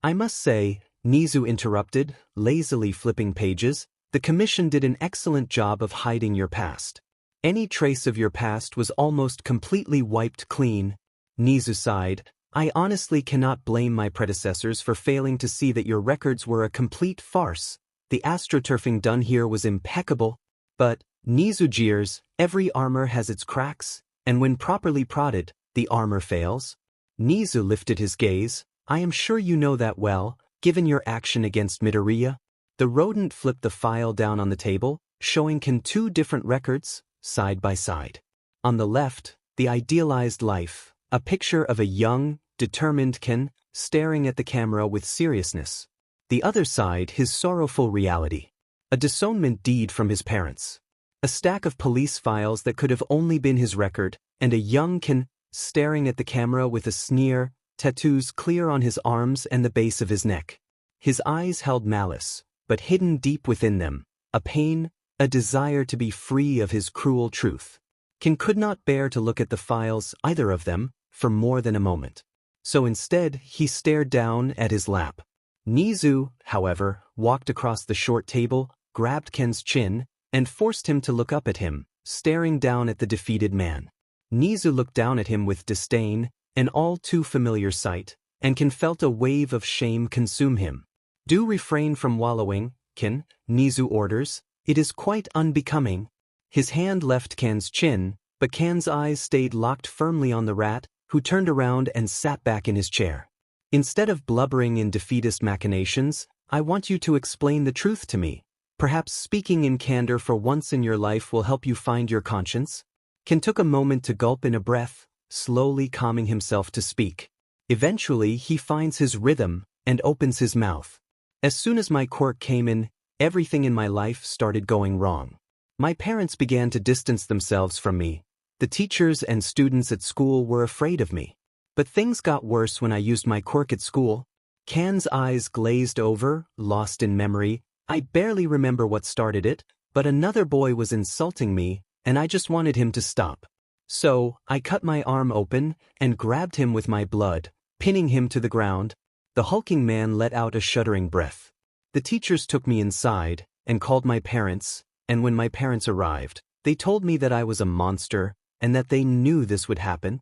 I must say, Nezu interrupted, lazily flipping pages, the commission did an excellent job of hiding your past. Any trace of your past was almost completely wiped clean. Nezu sighed, I honestly cannot blame my predecessors for failing to see that your records were a complete farce. The astroturfing done here was impeccable. But, Nezu jeers, every armor has its cracks, and when properly prodded, the armor fails. Nezu lifted his gaze, I am sure you know that well, given your action against Midoriya. The rodent flipped the file down on the table, showing Ken two different records, side by side. On the left, the idealized life, a picture of a young, determined Ken, staring at the camera with seriousness. The other side, his sorrowful reality. A disownment deed from his parents. A stack of police files that could have only been his record, and a young Ken, staring at the camera with a sneer, tattoos clear on his arms and the base of his neck. His eyes held malice, but hidden deep within them, a pain, a desire to be free of his cruel truth. Ken could not bear to look at the files, either of them, for more than a moment. So instead, he stared down at his lap. Nezu, however, walked across the short table, grabbed Ken's chin, and forced him to look up at him, staring down at the defeated man. Nezu looked down at him with disdain, an all too familiar sight, and Ken felt a wave of shame consume him. Do refrain from wallowing, Ken, Nezu orders, it is quite unbecoming. His hand left Ken's chin, but Ken's eyes stayed locked firmly on the rat, who turned around and sat back in his chair. Instead of blubbering in defeatist machinations, I want you to explain the truth to me. Perhaps speaking in candor for once in your life will help you find your conscience. Ken took a moment to gulp in a breath, slowly calming himself to speak. Eventually, he finds his rhythm and opens his mouth. As soon as my quirk came in, everything in my life started going wrong. My parents began to distance themselves from me. The teachers and students at school were afraid of me. But things got worse when I used my quirk at school. Ken's eyes glazed over, lost in memory. I barely remember what started it, but another boy was insulting me, and I just wanted him to stop. So, I cut my arm open and grabbed him with my blood, pinning him to the ground. The hulking man let out a shuddering breath. The teachers took me inside and called my parents, and when my parents arrived, they told me that I was a monster and that they knew this would happen.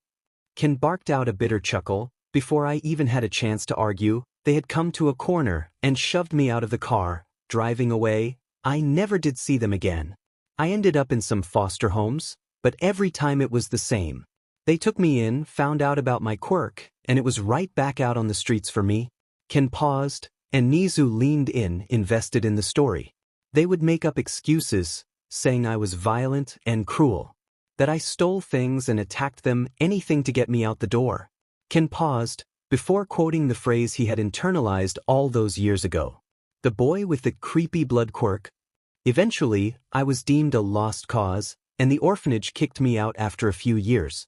Ken barked out a bitter chuckle. Before I even had a chance to argue, they had come to a corner and shoved me out of the car, driving away. I never did see them again. I ended up in some foster homes, but every time it was the same. They took me in, found out about my quirk, and it was right back out on the streets for me. Ken paused, and Nezu leaned in, invested in the story. They would make up excuses, saying I was violent and cruel, that I stole things and attacked them, anything to get me out the door. Ken paused, before quoting the phrase he had internalized all those years ago. The boy with the creepy blood quirk. Eventually, I was deemed a lost cause, and the orphanage kicked me out after a few years.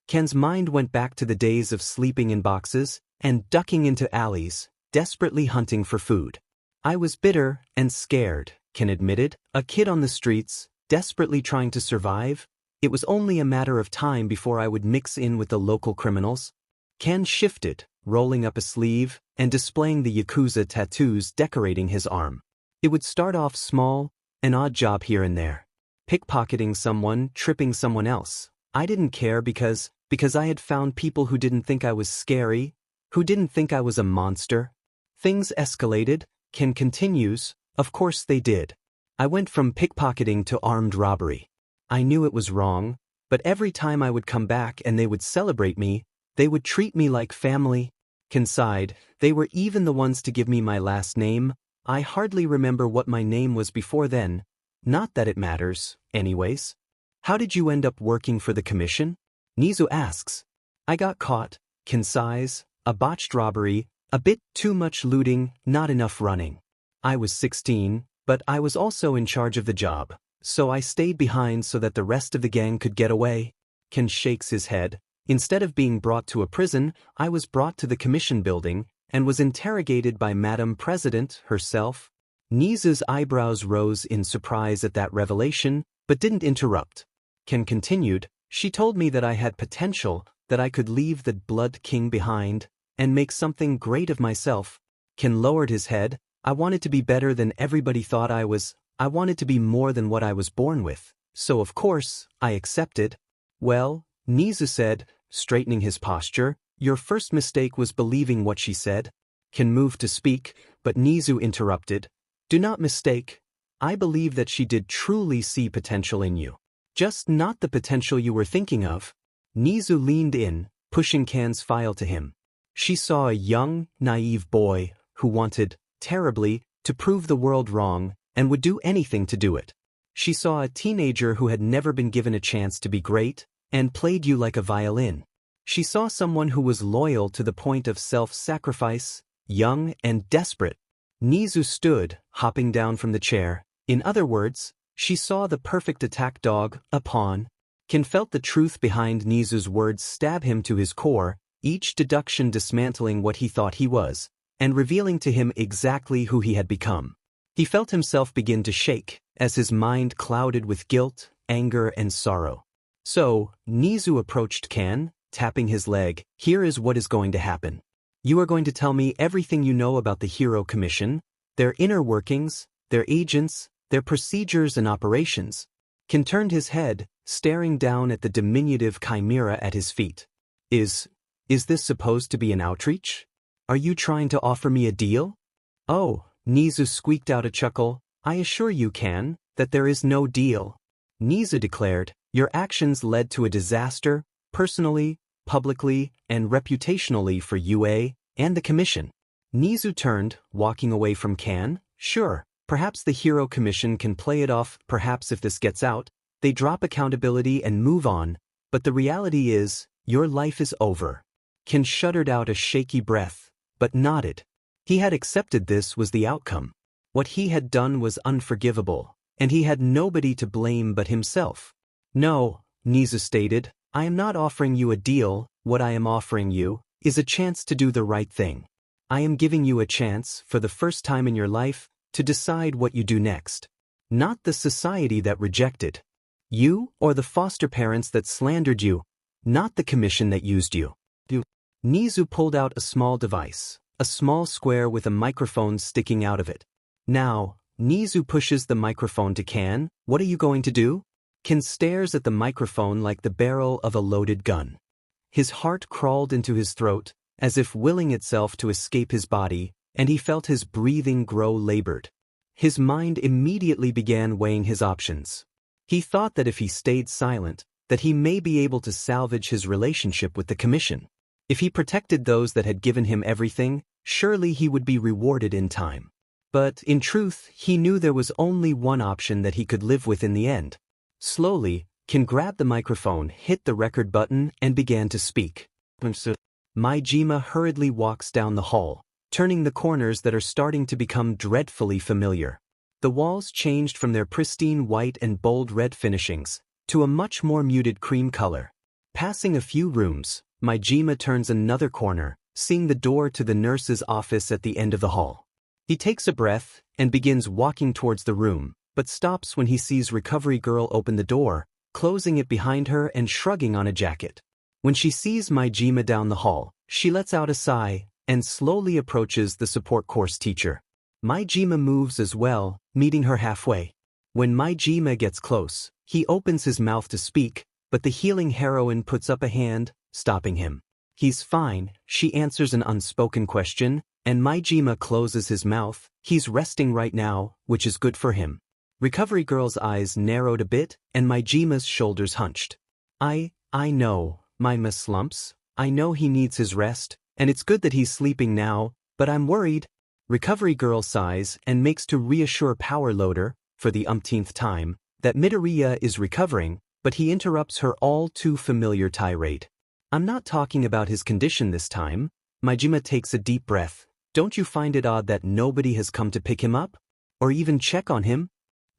Ken's mind went back to the days of sleeping in boxes and ducking into alleys, desperately hunting for food. I was bitter and scared, Ken admitted, a kid on the streets, desperately trying to survive. It was only a matter of time before I would mix in with the local criminals. Ken shifted, rolling up a sleeve and displaying the Yakuza tattoos decorating his arm. It would start off small, an odd job here and there. Pickpocketing someone, tripping someone else. I didn't care because I had found people who didn't think I was scary, who didn't think I was a monster. Things escalated, Ken continues, of course they did. I went from pickpocketing to armed robbery. I knew it was wrong, but every time I would come back and they would celebrate me, they would treat me like family. Ken sighed, they were even the ones to give me my last name. I hardly remember what my name was before then. Not that it matters, anyways. How did you end up working for the commission? Nezu asks. I got caught, Ken sighs, a botched robbery, a bit too much looting, not enough running. I was 16, but I was also in charge of the job, so I stayed behind so that the rest of the gang could get away. Ken shakes his head. Instead of being brought to a prison, I was brought to the commission building and was interrogated by Madam President herself. Nezu's eyebrows rose in surprise at that revelation, but didn't interrupt. Ken continued, she told me that I had potential, that I could leave the Blood King behind and make something great of myself. Ken lowered his head. I wanted to be better than everybody thought I was. I wanted to be more than what I was born with. So of course, I accepted. Well, Nezu said, straightening his posture, your first mistake was believing what she said. Ken moved to speak, but Nezu interrupted. Do not mistake. I believe that she did truly see potential in you. Just not the potential you were thinking of. Nezu leaned in, pushing Ken's file to him. She saw a young, naive boy who wanted, terribly, to prove the world wrong and would do anything to do it. She saw a teenager who had never been given a chance to be great and played you like a violin. She saw someone who was loyal to the point of self-sacrifice, young and desperate. Nezu stood, hopping down from the chair. In other words, she saw the perfect attack dog, a pawn. Ken felt the truth behind Nezu's words stab him to his core, each deduction dismantling what he thought he was, and revealing to him exactly who he had become. He felt himself begin to shake, as his mind clouded with guilt, anger, and sorrow. So, Nezu approached Ken, tapping his leg. Here is what is going to happen. You are going to tell me everything you know about the Hero Commission, their inner workings, their agents, their procedures and operations. Ken turned his head, staring down at the diminutive chimera at his feet. Is this supposed to be an outreach? Are you trying to offer me a deal? Oh, Nezu squeaked out a chuckle. I assure you, Ken, that there is no deal. Nezu declared, your actions led to a disaster, personally, publicly, and reputationally for UA, And the commission. Nezu turned, walking away from Kan. Sure, perhaps the Hero Commission can play it off, perhaps if this gets out, they drop accountability and move on, but the reality is, your life is over. Kan shuddered out a shaky breath, but nodded. He had accepted this was the outcome. What he had done was unforgivable, and he had nobody to blame but himself. No, Nezu stated, I am not offering you a deal, what I am offering you is a chance to do the right thing. I am giving you a chance, for the first time in your life, to decide what you do next. Not the society that rejected you or the foster parents that slandered you, not the commission that used you. Nezu pulled out a small device, a small square with a microphone sticking out of it. Now, Nezu pushes the microphone to Kan. What are you going to do? Kan stares at the microphone like the barrel of a loaded gun. His heart crawled into his throat, as if willing itself to escape his body, and he felt his breathing grow labored. His mind immediately began weighing his options. He thought that if he stayed silent, that he may be able to salvage his relationship with the commission. If he protected those that had given him everything, surely he would be rewarded in time. But, in truth, he knew there was only one option that he could live with in the end. Slowly, Kan grabbed the microphone, hit the record button, and began to speak. Maijima hurriedly walks down the hall, turning the corners that are starting to become dreadfully familiar. The walls changed from their pristine white and bold red finishings to a much more muted cream color. Passing a few rooms, Maijima turns another corner, seeing the door to the nurse's office at the end of the hall. He takes a breath and begins walking towards the room, but stops when he sees Recovery Girl open the door, closing it behind her and shrugging on a jacket. When she sees Maijima down the hall, she lets out a sigh and slowly approaches the support course teacher. Maijima moves as well, meeting her halfway. When Maijima gets close, he opens his mouth to speak, but the healing heroine puts up a hand, stopping him. He's fine, she answers an unspoken question, and Maijima closes his mouth. He's resting right now, which is good for him. Recovery Girl's eyes narrowed a bit, and Maijima's shoulders hunched. I know, Maima slumps. I know he needs his rest, and it's good that he's sleeping now, but I'm worried. Recovery Girl sighs and makes to reassure Power Loader, for the umpteenth time, that Midoriya is recovering, but he interrupts her all too familiar tirade. I'm not talking about his condition this time. Maijima takes a deep breath. Don't you find it odd that nobody has come to pick him up? Or even check on him?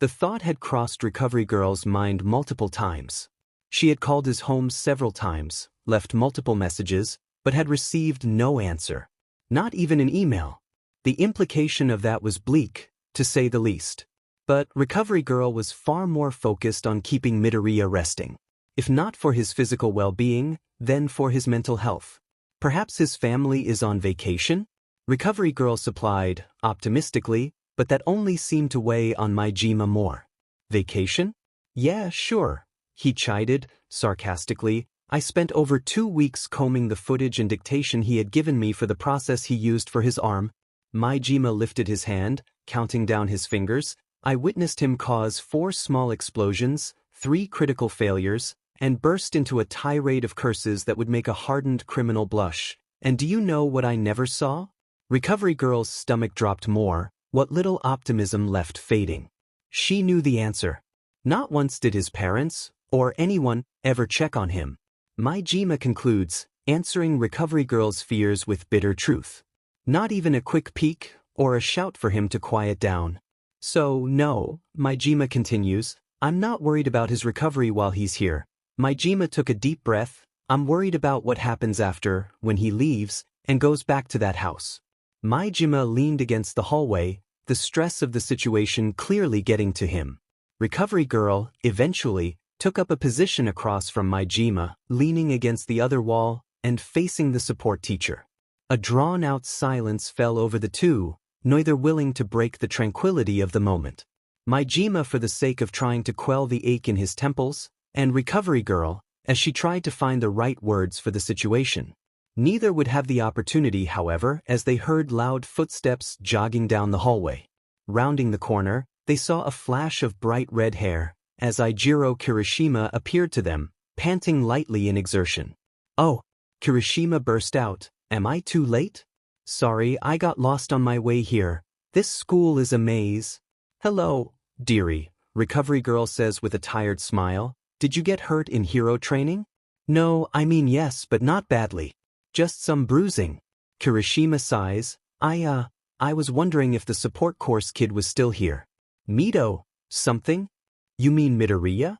The thought had crossed Recovery Girl's mind multiple times. She had called his home several times, left multiple messages, but had received no answer. Not even an email. The implication of that was bleak, to say the least. But Recovery Girl was far more focused on keeping Midoriya resting. If not for his physical well-being, then for his mental health. Perhaps his family is on vacation? Recovery Girl supplied, optimistically, but that only seemed to weigh on Maijima more. Vacation? Yeah, sure, he chided, sarcastically. I spent over 2 weeks combing the footage and dictation he had given me for the process he used for his arm. Maijima lifted his hand, counting down his fingers. I witnessed him cause 4 small explosions, 3 critical failures, and burst into a tirade of curses that would make a hardened criminal blush. And do you know what I never saw? Recovery Girl's stomach dropped more, what little optimism left fading. She knew the answer. Not once did his parents, or anyone, ever check on him. Maijima concludes, answering Recovery Girl's fears with bitter truth. Not even a quick peek, or a shout for him to quiet down. So, no, Maijima continues, I'm not worried about his recovery while he's here. Maijima took a deep breath. I'm worried about what happens after, when he leaves, and goes back to that house. Maijima leaned against the hallway, the stress of the situation clearly getting to him. Recovery Girl, eventually, took up a position across from Maijima, leaning against the other wall, and facing the support teacher. A drawn-out silence fell over the two, neither willing to break the tranquility of the moment. Maijima for the sake of trying to quell the ache in his temples, and Recovery Girl, as she tried to find the right words for the situation. Neither would have the opportunity, however, as they heard loud footsteps jogging down the hallway. Rounding the corner, they saw a flash of bright red hair, as Eijiro Kirishima appeared to them, panting lightly in exertion. Oh! Kirishima burst out, am I too late? Sorry, I got lost on my way here. This school is a maze. Hello, dearie, recovery girl says with a tired smile. Did you get hurt in hero training? No, I mean yes, but not badly. Just some bruising. Kirishima sighs. I was wondering if the support course kid was still here. Mido, something? You mean Midoriya?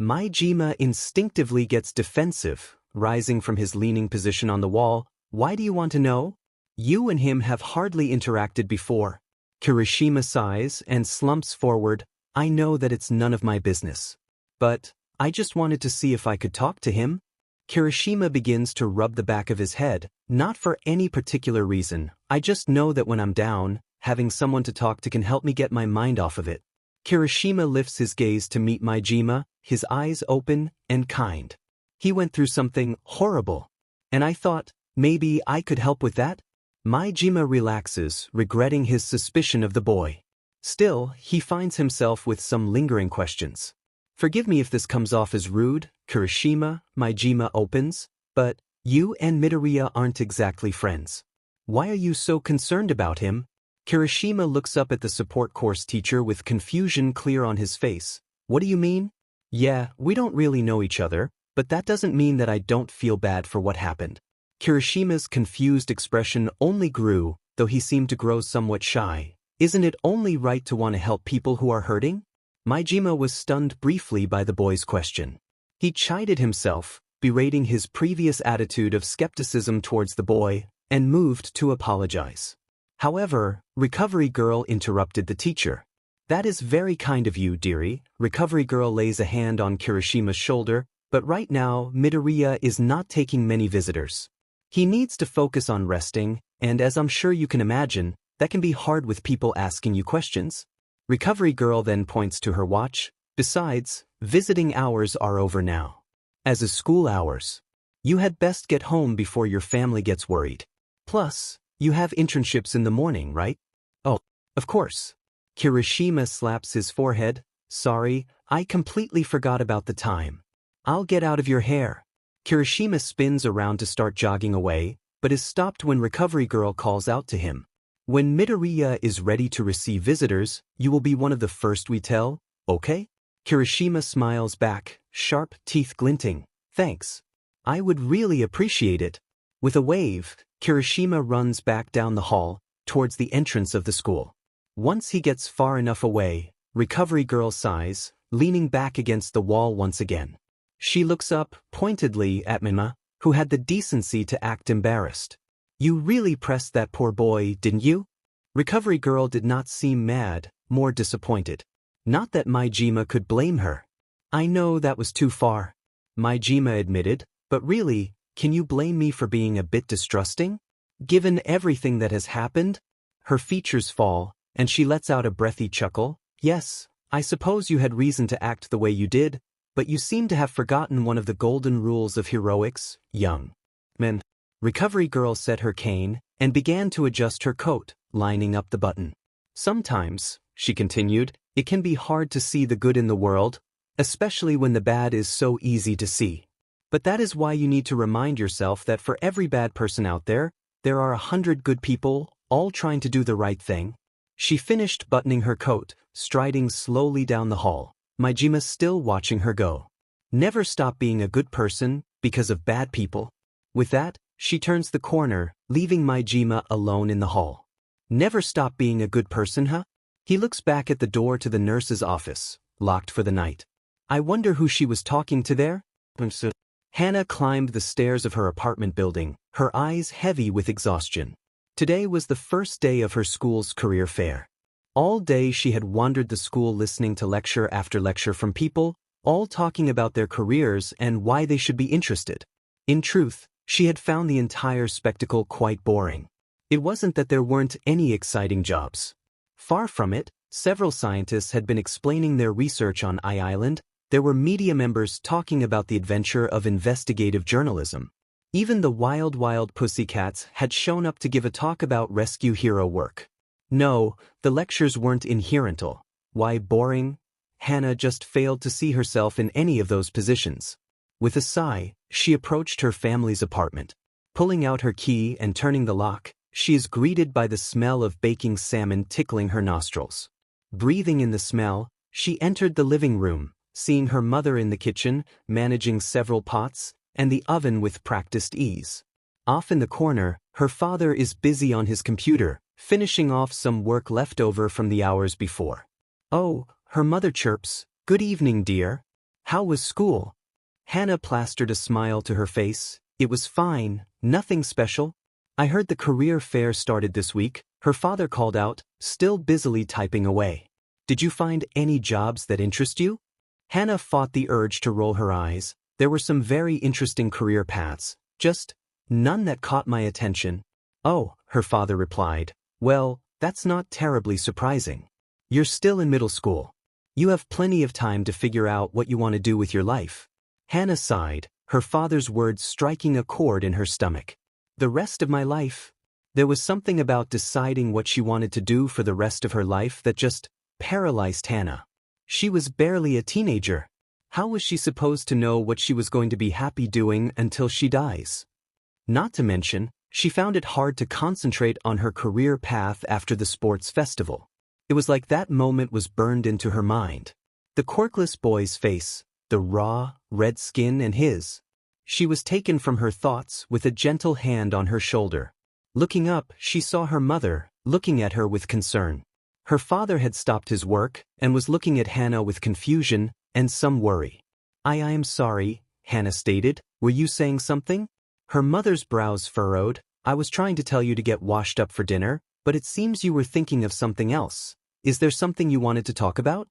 Maijima instinctively gets defensive, rising from his leaning position on the wall. Why do you want to know? You and him have hardly interacted before. Kirishima sighs and slumps forward. I know that it's none of my business. But I just wanted to see if I could talk to him. Kirishima begins to rub the back of his head, not for any particular reason. I just know that when I'm down, having someone to talk to can help me get my mind off of it. Kirishima lifts his gaze to meet Maijima, his eyes open and kind. He went through something horrible. And I thought, maybe I could help with that? Maijima relaxes, regretting his suspicion of the boy. Still, he finds himself with some lingering questions. Forgive me if this comes off as rude, Kirishima, Maijima opens, but you and Midoriya aren't exactly friends. Why are you so concerned about him? Kirishima looks up at the support course teacher with confusion clear on his face. What do you mean? Yeah, we don't really know each other, but that doesn't mean that I don't feel bad for what happened. Kirishima's confused expression only grew, though he seemed to grow somewhat shy. Isn't it only right to want to help people who are hurting? Maijima was stunned briefly by the boy's question. He chided himself, berating his previous attitude of skepticism towards the boy, and moved to apologize. However, Recovery Girl interrupted the teacher. That is very kind of you, dearie. Recovery Girl lays a hand on Kirishima's shoulder, but right now Midoriya is not taking many visitors. He needs to focus on resting, and as I'm sure you can imagine, that can be hard with people asking you questions. Recovery Girl then points to her watch. Besides, visiting hours are over now. As is school hours. You had best get home before your family gets worried. Plus, you have internships in the morning, right? Oh, of course. Kirishima slaps his forehead. Sorry, I completely forgot about the time. I'll get out of your hair. Kirishima spins around to start jogging away, but is stopped when Recovery Girl calls out to him. When Midoriya is ready to receive visitors, you will be one of the first we tell, okay? Kirishima smiles back, sharp teeth glinting. Thanks. I would really appreciate it. With a wave, Kirishima runs back down the hall, towards the entrance of the school. Once he gets far enough away, Recovery Girl sighs, leaning back against the wall once again. She looks up, pointedly, at Mina, who had the decency to act embarrassed. You really pressed that poor boy, didn't you? Recovery Girl did not seem mad, more disappointed. Not that Maijima could blame her. I know that was too far. Maijima admitted, but really, can you blame me for being a bit distrusting? Given everything that has happened? Her features fall, and she lets out a breathy chuckle. Yes, I suppose you had reason to act the way you did, but you seem to have forgotten one of the golden rules of heroics, young men. Recovery Girl set her cane, and began to adjust her coat, lining up the button. Sometimes, she continued, it can be hard to see the good in the world, especially when the bad is so easy to see. But that is why you need to remind yourself that for every bad person out there are 100 good people, all trying to do the right thing. She finished buttoning her coat, striding slowly down the hall, Maijima still watching her go. Never stop being a good person, because of bad people. With that, she turns the corner, leaving Maijima alone in the hall. Never stop being a good person, huh? He looks back at the door to the nurse's office, locked for the night. I wonder who she was talking to there? Hannah climbed the stairs of her apartment building, her eyes heavy with exhaustion. Today was the first day of her school's career fair. All day she had wandered the school listening to lecture after lecture from people, all talking about their careers and why they should be interested. In truth, she had found the entire spectacle quite boring. It wasn't that there weren't any exciting jobs. Far from it, several scientists had been explaining their research on Island. There were media members talking about the adventure of investigative journalism. Even the Wild Pussycats had shown up to give a talk about rescue hero work. No, the lectures weren't inherent. Why boring? Hannah just failed to see herself in any of those positions. With a sigh, she approached her family's apartment. Pulling out her key and turning the lock, she is greeted by the smell of baking salmon tickling her nostrils. Breathing in the smell, she entered the living room, seeing her mother in the kitchen, managing several pots, and the oven with practiced ease. Off in the corner, her father is busy on his computer, finishing off some work left over from the hours before. Oh, her mother chirps, "Good evening, dear. How was school?" Hana plastered a smile to her face. "It was fine, nothing special. I heard the career fair started this week," her father called out, still busily typing away. "Did you find any jobs that interest you?" Hana fought the urge to roll her eyes. There were some very interesting career paths, just none that caught my attention. "Oh," her father replied, "well, that's not terribly surprising. You're still in middle school. You have plenty of time to figure out what you want to do with your life." Hana sighed, her father's words striking a chord in her stomach. The rest of my life? There was something about deciding what she wanted to do for the rest of her life that just paralyzed Hana. She was barely a teenager. How was she supposed to know what she was going to be happy doing until she dies? Not to mention, she found it hard to concentrate on her career path after the sports festival. It was like that moment was burned into her mind. The quirkless boy's face, the raw, red skin and his. She was taken from her thoughts with a gentle hand on her shoulder. Looking up, she saw her mother, looking at her with concern. Her father had stopped his work and was looking at Hana with confusion and some worry. I am sorry," Hana stated. "Were you saying something?" Her mother's brows furrowed. "I was trying to tell you to get washed up for dinner, but it seems you were thinking of something else. Is there something you wanted to talk about?"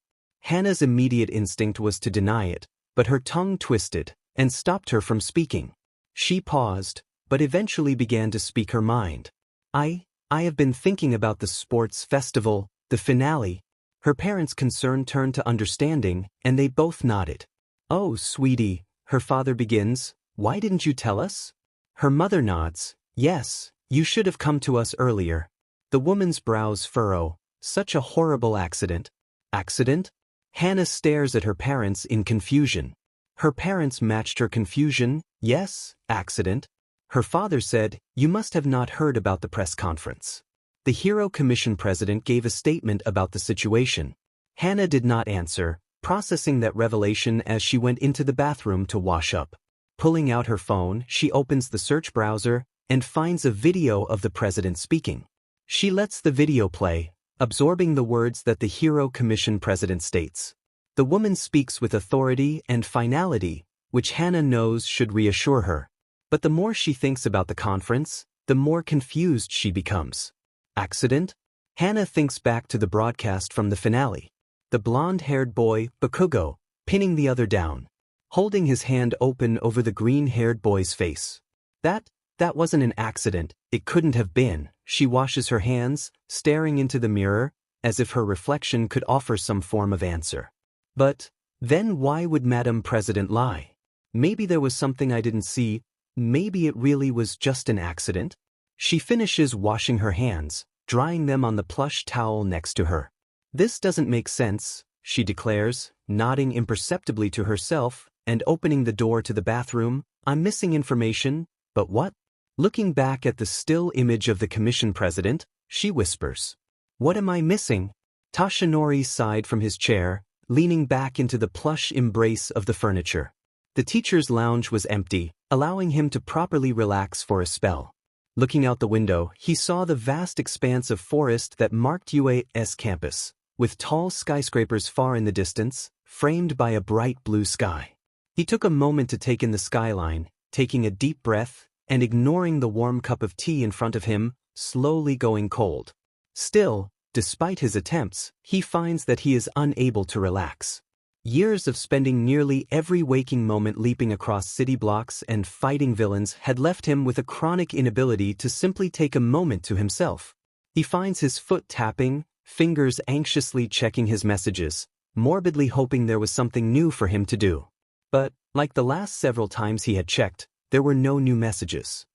Hana's immediate instinct was to deny it, but her tongue twisted and stopped her from speaking. She paused, but eventually began to speak her mind. I have been thinking about the sports festival, the finale." Her parents' concern turned to understanding, and they both nodded. "Oh, sweetie," her father begins, "why didn't you tell us?" Her mother nods. "Yes, you should have come to us earlier." The woman's brows furrow. Such a horrible accident. Accident? Hana stares at her parents in confusion. Her parents matched her confusion. Yes, accident. Her father said, "You must have not heard about the press conference." The Hero Commission president gave a statement about the situation. Hana did not answer, processing that revelation as she went into the bathroom to wash up. Pulling out her phone, she opens the search browser and finds a video of the president speaking. She lets the video play, absorbing the words that the Hero Commission president states. The woman speaks with authority and finality, which Hana knows should reassure her. But the more she thinks about the conference, the more confused she becomes. Accident? Hana thinks back to the broadcast from the finale. The blonde-haired boy, Bakugo, pinning the other down, holding his hand open over the green-haired boy's face. That wasn't an accident, it couldn't have been. She washes her hands, staring into the mirror, as if her reflection could offer some form of answer. But then why would Madam President lie? Maybe there was something I didn't see, maybe it really was just an accident. She finishes washing her hands, drying them on the plush towel next to her. This doesn't make sense, she declares, nodding imperceptibly to herself and opening the door to the bathroom. I'm missing information, but what? Looking back at the still image of the commission president, she whispers, "What am I missing?" Toshinori sighed from his chair, leaning back into the plush embrace of the furniture. The teacher's lounge was empty, allowing him to properly relax for a spell. Looking out the window, he saw the vast expanse of forest that marked UA's campus, with tall skyscrapers far in the distance, framed by a bright blue sky. He took a moment to take in the skyline, taking a deep breath, and ignoring the warm cup of tea in front of him, slowly going cold. Still, despite his attempts, he finds that he is unable to relax. Years of spending nearly every waking moment leaping across city blocks and fighting villains had left him with a chronic inability to simply take a moment to himself. He finds his foot tapping, fingers anxiously checking his messages, morbidly hoping there was something new for him to do. But, like the last several times he had checked, there were no new messages.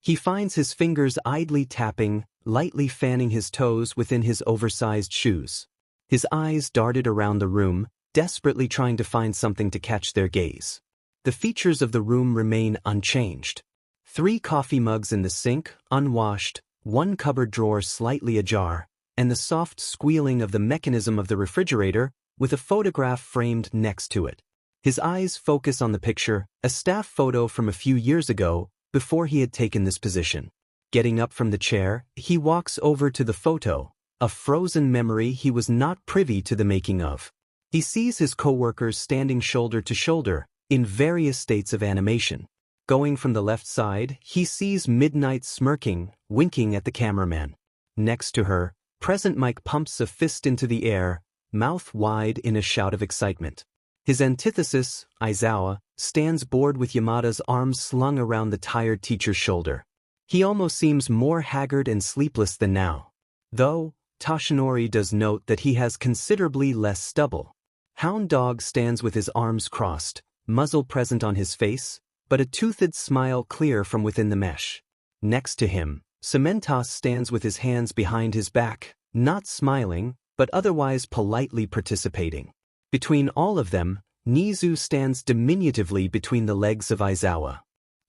He finds his fingers idly tapping, lightly fanning his toes within his oversized shoes. His eyes darted around the room, desperately trying to find something to catch their gaze. The features of the room remain unchanged. 3 coffee mugs in the sink, unwashed, one cupboard drawer slightly ajar, and the soft squealing of the mechanism of the refrigerator with a photograph framed next to it. His eyes focus on the picture, a staff photo from a few years ago, before he had taken this position. Getting up from the chair, he walks over to the photo, a frozen memory he was not privy to the making of. He sees his co-workers standing shoulder to shoulder, in various states of animation. Going from the left side, he sees Midnight smirking, winking at the cameraman. Next to her, Present Mike pumps a fist into the air, mouth wide in a shout of excitement. His antithesis, Aizawa, stands bored with Yamada's arms slung around the tired teacher's shoulder. He almost seems more haggard and sleepless than now. Though, Toshinori does note that he has considerably less stubble. Hound Dog stands with his arms crossed, muzzle present on his face, but a toothed smile clear from within the mesh. Next to him, Cementos stands with his hands behind his back, not smiling, but otherwise politely participating. Between all of them, Nezu stands diminutively between the legs of Aizawa.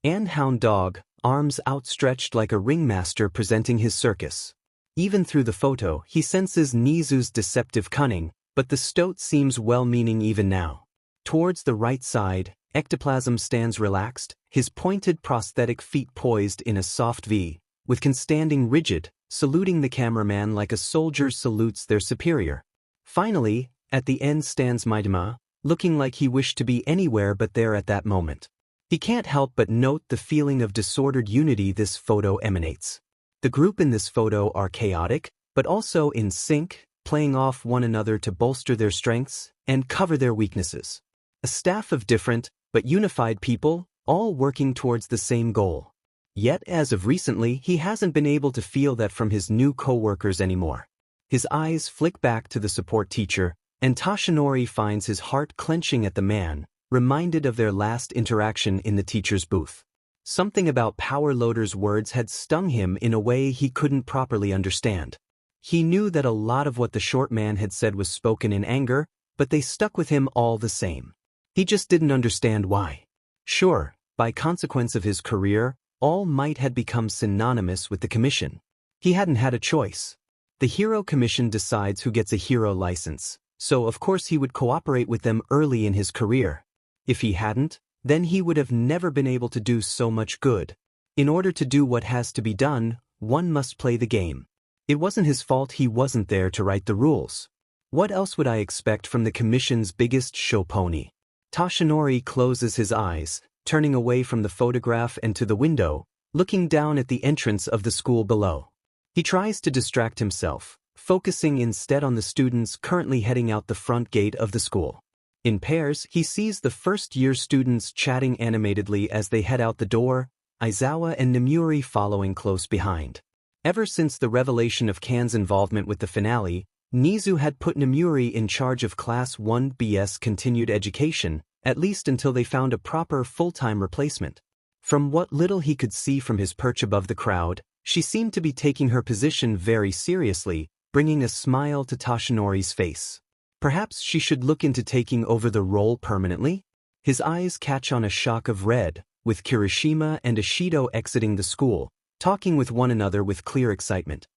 And Hound Dog, arms outstretched like a ringmaster presenting his circus. Even through the photo, he senses Nezu's deceptive cunning, but the stoat seems well-meaning even now. Towards the right side, Ectoplasm stands relaxed, his pointed prosthetic feet poised in a soft V, with Ken standing rigid, saluting the cameraman like a soldier salutes their superior. Finally, at the end stands Midama, looking like he wished to be anywhere but there at that moment. He can't help but note the feeling of disordered unity this photo emanates. The group in this photo are chaotic, but also in sync, playing off one another to bolster their strengths and cover their weaknesses. A staff of different, but unified people, all working towards the same goal. Yet as of recently he hasn't been able to feel that from his new co-workers anymore. His eyes flick back to the support teacher, and Toshinori finds his heart clenching at the man, reminded of their last interaction in the teacher's booth. Something about Power Loader's words had stung him in a way he couldn't properly understand. He knew that a lot of what the short man had said was spoken in anger, but they stuck with him all the same. He just didn't understand why. Sure, by consequence of his career, All Might had become synonymous with the commission. He hadn't had a choice. The Hero Commission decides who gets a hero license, so of course he would cooperate with them early in his career. If he hadn't, then he would have never been able to do so much good. In order to do what has to be done, one must play the game. It wasn't his fault he wasn't there to write the rules. What else would I expect from the commission's biggest show pony? Toshinori closes his eyes, turning away from the photograph and to the window, looking down at the entrance of the school below. He tries to distract himself, focusing instead on the students currently heading out the front gate of the school. In pairs, he sees the first-year students chatting animatedly as they head out the door, Aizawa and Namuri following close behind. Ever since the revelation of Kan's involvement with the finale, Nezu had put Namuri in charge of Class 1B's continued education, at least until they found a proper full-time replacement. From what little he could see from his perch above the crowd, she seemed to be taking her position very seriously, bringing a smile to Toshinori's face. Perhaps she should look into taking over the role permanently? His eyes catch on a shock of red, with Kirishima and Ishido exiting the school, talking with one another with clear excitement.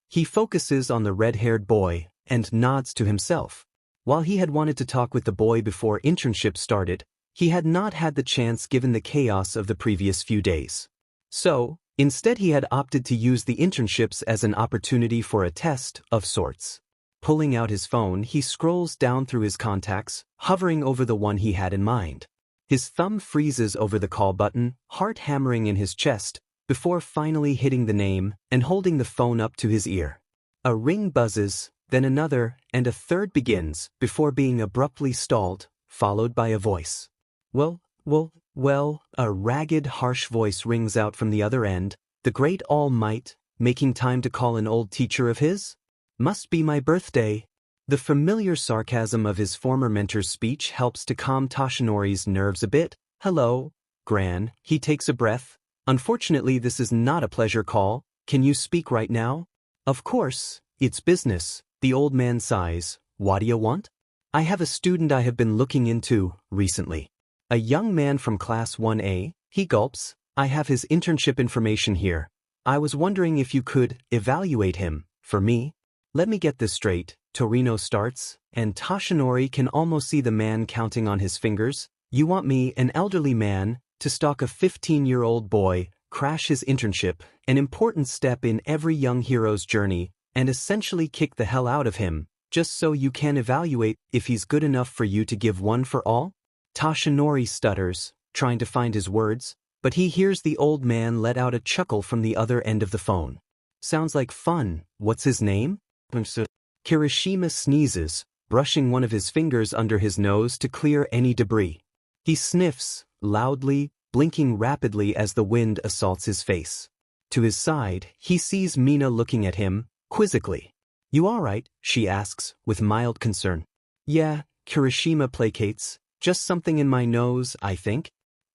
He focuses on the red-haired boy, and nods to himself. While he had wanted to talk with the boy before internship started, he had not had the chance given the chaos of the previous few days. So, instead he had opted to use the internships as an opportunity for a test of sorts. Pulling out his phone, he scrolls down through his contacts, hovering over the one he had in mind. His thumb freezes over the call button, heart hammering in his chest, before finally hitting the name and holding the phone up to his ear. A ring buzzes, then another, and a third begins, before being abruptly stalled, followed by a voice. Well, a ragged, harsh voice rings out from the other end, the great All Might, making time to call an old teacher of his? Must be my birthday. The familiar sarcasm of his former mentor's speech helps to calm Toshinori's nerves a bit. Hello, Gran, he takes a breath. Unfortunately, this is not a pleasure call. Can you speak right now? Of course, it's business, the old man sighs. What do you want? I have a student I have been looking into recently. A young man from Class 1A, he gulps. I have his internship information here. I was wondering if you could evaluate him, for me. Let me get this straight, Torino starts, and Toshinori can almost see the man counting on his fingers. You want me, an elderly man, to stalk a 15-year-old boy, crash his internship, an important step in every young hero's journey, and essentially kick the hell out of him, just so you can evaluate if he's good enough for you to give one for all? Toshinori stutters, trying to find his words, but he hears the old man let out a chuckle from the other end of the phone. Sounds like fun. What's his name? Kirishima sneezes, brushing one of his fingers under his nose to clear any debris. He sniffs, loudly, blinking rapidly as the wind assaults his face. To his side, he sees Mina looking at him, quizzically. You alright? She asks, with mild concern. Yeah, Kirishima placates. Just something in my nose, I think.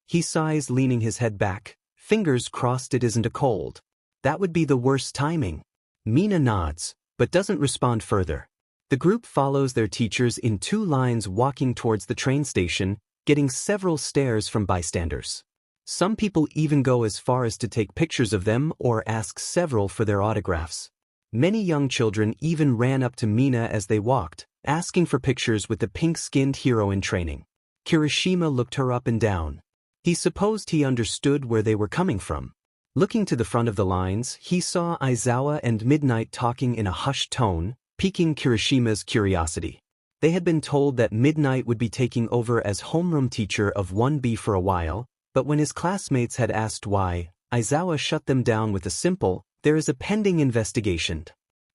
He sighs, leaning his head back. Fingers crossed it isn't a cold. That would be the worst timing. Mina nods, but doesn't respond further. The group follows their teachers in 2 lines walking towards the train station, getting several stares from bystanders. Some people even go as far as to take pictures of them or ask several for their autographs. Many young children even ran up to Mina as they walked, asking for pictures with the pink-skinned hero in training. Kirishima looked her up and down. He supposed he understood where they were coming from. Looking to the front of the lines, he saw Aizawa and Midnight talking in a hushed tone, piquing Kirishima's curiosity. They had been told that Midnight would be taking over as homeroom teacher of 1B for a while, but when his classmates had asked why, Aizawa shut them down with a simple, "There is a pending investigation."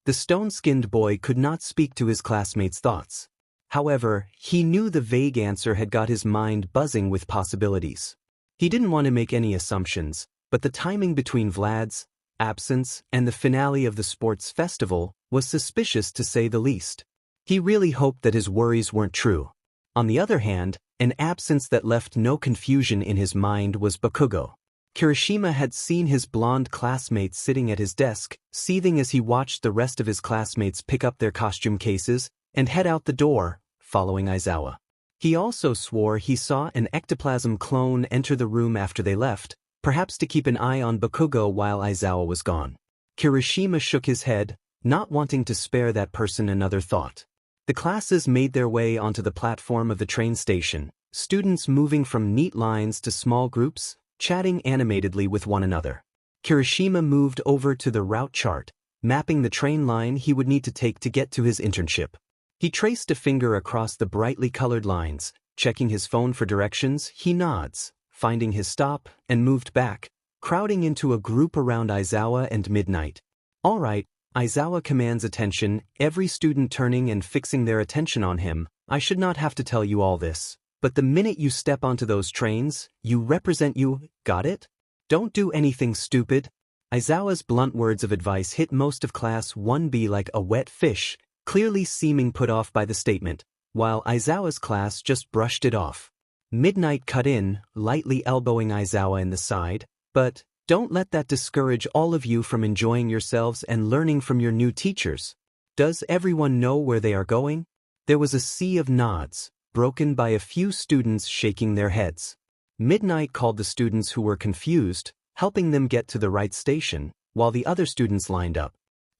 The stone-skinned boy could not speak to his classmates' thoughts. However, he knew the vague answer had got his mind buzzing with possibilities. He didn't want to make any assumptions, but the timing between Vlad's absence and the finale of the sports festival was suspicious to say the least. He really hoped that his worries weren't true. On the other hand, an absence that left no confusion in his mind was Bakugo. Kirishima had seen his blonde classmate sitting at his desk, seething as he watched the rest of his classmates pick up their costume cases and head out the door, following Aizawa. He also swore he saw an ectoplasm clone enter the room after they left, perhaps to keep an eye on Bakugo while Aizawa was gone. Kirishima shook his head, not wanting to spare that person another thought. The classes made their way onto the platform of the train station, students moving from neat lines to small groups, chatting animatedly with one another. Kirishima moved over to the route chart, mapping the train line he would need to take to get to his internship. He traced a finger across the brightly colored lines, checking his phone for directions. He nods, finding his stop, and moved back, crowding into a group around Aizawa and Midnight. All right, Aizawa commands attention, every student turning and fixing their attention on him. I should not have to tell you all this, but the minute you step onto those trains, you represent you, got it? Don't do anything stupid. Aizawa's blunt words of advice hit most of Class 1B like a wet fish, clearly seeming put off by the statement, while Aizawa's class just brushed it off. Midnight cut in, lightly elbowing Aizawa in the side, but don't let that discourage all of you from enjoying yourselves and learning from your new teachers. Does everyone know where they are going? There was a sea of nods, broken by a few students shaking their heads. Midnight called the students who were confused, helping them get to the right station, while the other students lined up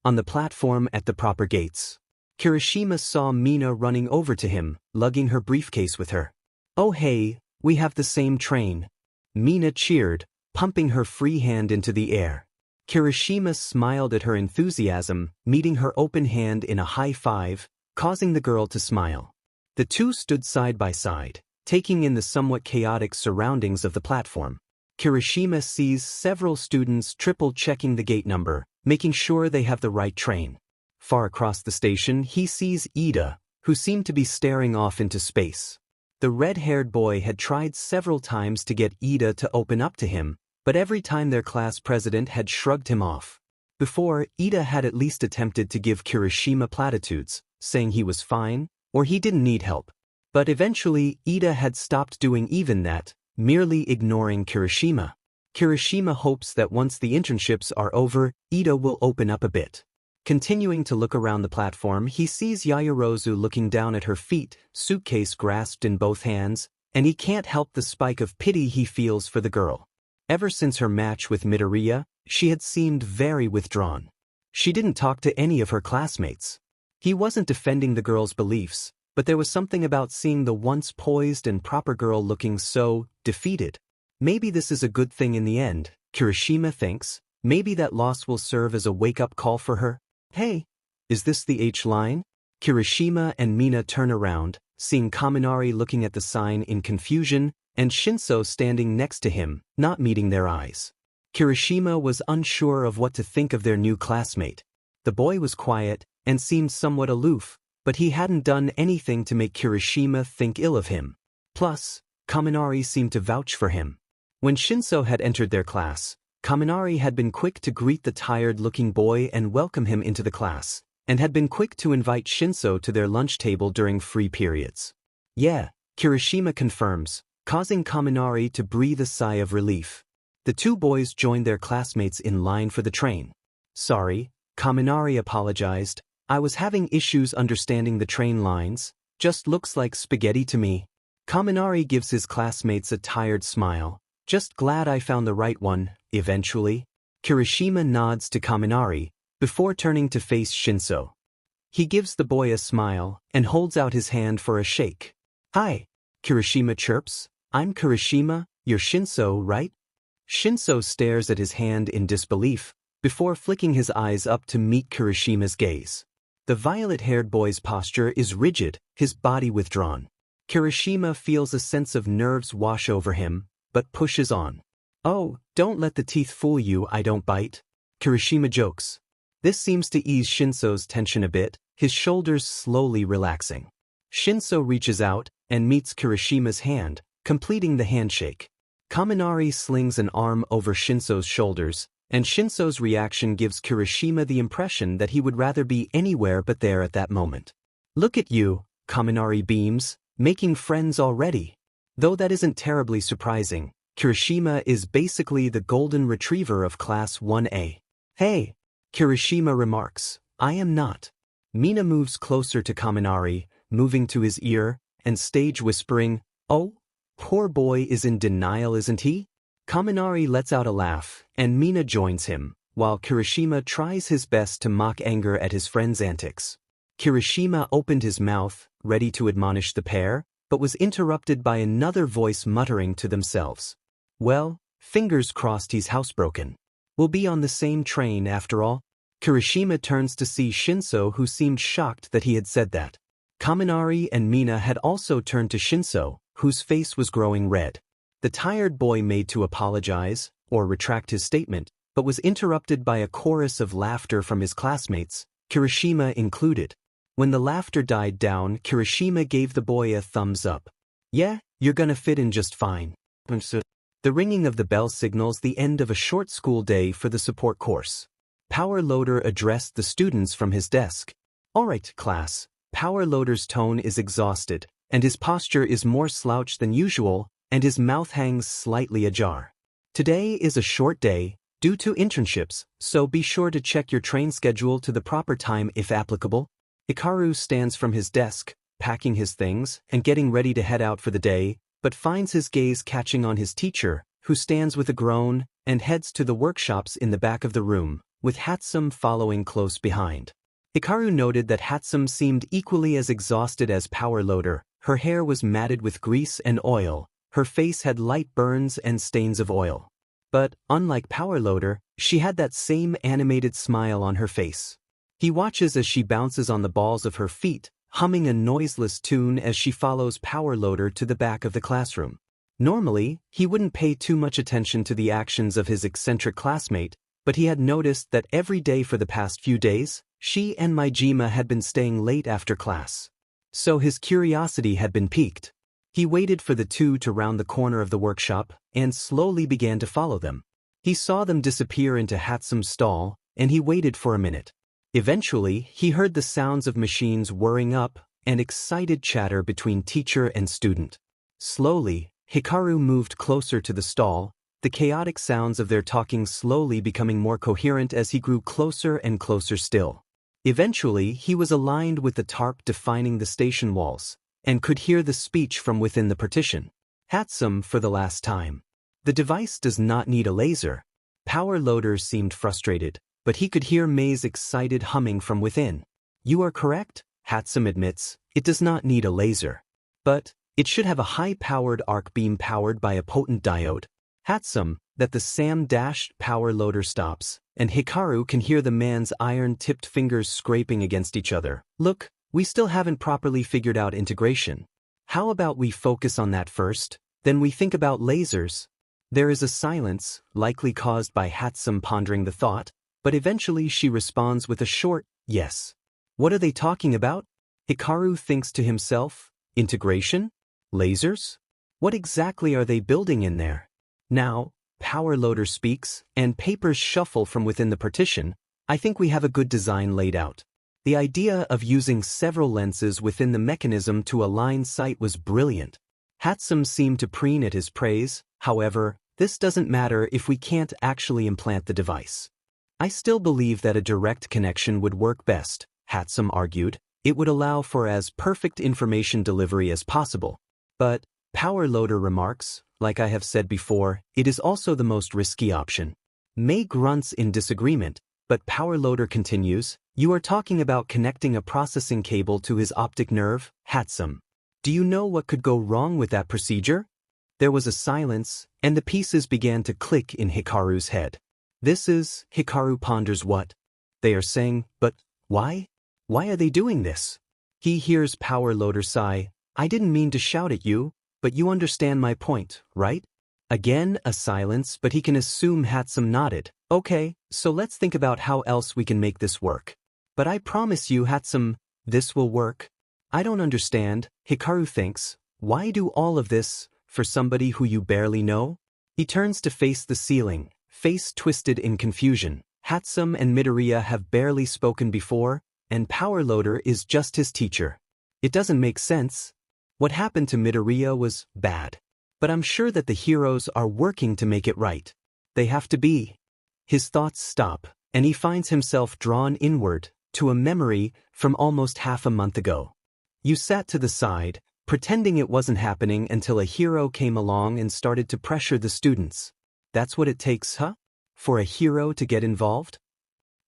on the platform at the proper gates. Kirishima saw Mina running over to him, lugging her briefcase with her. Oh hey, we have the same train. Mina cheered, pumping her free hand into the air. Kirishima smiled at her enthusiasm, meeting her open hand in a high five, causing the girl to smile. The two stood side by side, taking in the somewhat chaotic surroundings of the platform. Kirishima sees several students triple-checking the gate number, making sure they have the right train. Far across the station, he sees Ida, who seemed to be staring off into space. The red-haired boy had tried several times to get Ida to open up to him, but every time their class president had shrugged him off. Before, Ida had at least attempted to give Kirishima platitudes, saying he was fine, or he didn't need help. But eventually, Ida had stopped doing even that, merely ignoring Kirishima. Kirishima hopes that once the internships are over, Ida will open up a bit. Continuing to look around the platform, he sees Yaoyorozu looking down at her feet, suitcase grasped in both hands, and he can't help the spike of pity he feels for the girl. Ever since her match with Midoriya, She had seemed very withdrawn. She didn't talk to any of her classmates. He wasn't defending the girl's beliefs, but there was something about seeing the once poised and proper girl looking so defeated. Maybe this is a good thing in the end, Kirishima thinks. Maybe that loss will serve as a wake-up call for her. Hey, is this the H line? Kirishima and Mina turn around, seeing Kaminari looking at the sign in confusion, and Shinso standing next to him, not meeting their eyes. Kirishima was unsure of what to think of their new classmate. The boy was quiet and seemed somewhat aloof, but he hadn't done anything to make Kirishima think ill of him. Plus, Kaminari seemed to vouch for him. When Shinso had entered their class, Kaminari had been quick to greet the tired-looking boy and welcome him into the class, and had been quick to invite Shinso to their lunch table during free periods. Yeah, Kirishima confirms, causing Kaminari to breathe a sigh of relief. The two boys joined their classmates in line for the train. Sorry, Kaminari apologized. I was having issues understanding the train lines. Just looks like spaghetti to me. Kaminari gives his classmates a tired smile. Just glad I found the right one, eventually. Kirishima nods to Kaminari, before turning to face Shinso. He gives the boy a smile, and holds out his hand for a shake. Hi, Kirishima chirps. I'm Kirishima, you're Shinso, right? Shinso stares at his hand in disbelief, before flicking his eyes up to meet Kirishima's gaze. The violet-haired boy's posture is rigid, his body withdrawn. Kirishima feels a sense of nerves wash over him, but pushes on. Oh, don't let the teeth fool you, I don't bite. Kirishima jokes. This seems to ease Shinso's tension a bit, his shoulders slowly relaxing. Shinso reaches out and meets Kirishima's hand, completing the handshake. Kaminari slings an arm over Shinso's shoulders, and Shinso's reaction gives Kirishima the impression that he would rather be anywhere but there at that moment. Look at you, Kaminari beams, making friends already. Though that isn't terribly surprising, Kirishima is basically the golden retriever of Class 1A. Hey, Kirishima remarks, I am not. Mina moves closer to Kaminari, moving to his ear, and stage whispering, oh, poor boy is in denial, isn't he? Kaminari lets out a laugh, and Mina joins him, while Kirishima tries his best to mock anger at his friend's antics. Kirishima opened his mouth, ready to admonish the pair, but was interrupted by another voice muttering to themselves. Well, fingers crossed he's housebroken. We'll be on the same train after all. Kirishima turns to see Shinso, who seemed shocked that he had said that. Kaminari and Mina had also turned to Shinso, whose face was growing red. The tired boy made to apologize, or retract his statement, but was interrupted by a chorus of laughter from his classmates, Kirishima included. When the laughter died down, Kirishima gave the boy a thumbs up. Yeah, you're gonna fit in just fine. The ringing of the bell signals the end of a short school day for the support course. Power Loader addressed the students from his desk. Alright, class. Power Loader's tone is exhausted, and his posture is more slouched than usual, and his mouth hangs slightly ajar. Today is a short day, due to internships, so be sure to check your train schedule to the proper time if applicable. Hikaru stands from his desk, packing his things and getting ready to head out for the day, but finds his gaze catching on his teacher, who stands with a groan, and heads to the workshops in the back of the room, with Hatsum following close behind. Hikaru noted that Hatsum seemed equally as exhausted as Power Loader. Her hair was matted with grease and oil, her face had light burns and stains of oil. But, unlike Power Loader, she had that same animated smile on her face. He watches as she bounces on the balls of her feet, humming a noiseless tune as she follows Power Loader to the back of the classroom. Normally, he wouldn't pay too much attention to the actions of his eccentric classmate, but he had noticed that every day for the past few days, she and Maijima had been staying late after class. So his curiosity had been piqued. He waited for the two to round the corner of the workshop, and slowly began to follow them. He saw them disappear into Hatsum's stall, and he waited for a minute. Eventually, he heard the sounds of machines whirring up, and excited chatter between teacher and student. Slowly, Hikaru moved closer to the stall, the chaotic sounds of their talking slowly becoming more coherent as he grew closer and closer still. Eventually, he was aligned with the tarp defining the station walls, and could hear the speech from within the partition. Hatsum for the last time. The device does not need a laser. Power Loader seemed frustrated, but he could hear Mei's excited humming from within. You are correct, Hatsum admits, it does not need a laser. But it should have a high-powered arc beam powered by a potent diode. Hatsum, that the Sam-Power Loader stops, and Hikaru can hear the man's iron-tipped fingers scraping against each other. Look, we still haven't properly figured out integration. How about we focus on that first, then we think about lasers? There is a silence, likely caused by Hatsum pondering the thought, but eventually she responds with a short, yes. What are they talking about? Hikaru thinks to himself, integration? Lasers? What exactly are they building in there? Now, Power Loader speaks, and papers shuffle from within the partition. I think we have a good design laid out. The idea of using several lenses within the mechanism to align sight was brilliant. Hatsum seemed to preen at his praise. However, this doesn't matter if we can't actually implant the device. I still believe that a direct connection would work best, Hatsum argued. It would allow for as perfect information delivery as possible. But, Power Loader remarks, like I have said before, it is also the most risky option. Mei grunts in disagreement, but Power Loader continues, you are talking about connecting a processing cable to his optic nerve, Hatsum. Do you know what could go wrong with that procedure? There was a silence, and the pieces began to click in Hikaru's head. Hikaru ponders what they are saying, but why? Why are they doing this? He hears Power Loader sigh, I didn't mean to shout at you, but you understand my point, right? Again, a silence, but he can assume Hatsum nodded. Okay, so let's think about how else we can make this work. But I promise you, Hatsum, this will work. I don't understand, Hikaru thinks. Why do all of this, for somebody who you barely know? He turns to face the ceiling, face twisted in confusion. Hatsum and Midoriya have barely spoken before, and Power Loader is just his teacher. It doesn't make sense. What happened to Midoriya was bad. But I'm sure that the heroes are working to make it right. They have to be. His thoughts stop, and he finds himself drawn inward, to a memory from almost half a month ago. You sat to the side, pretending it wasn't happening until a hero came along and started to pressure the students. That's what it takes, huh? For a hero to get involved?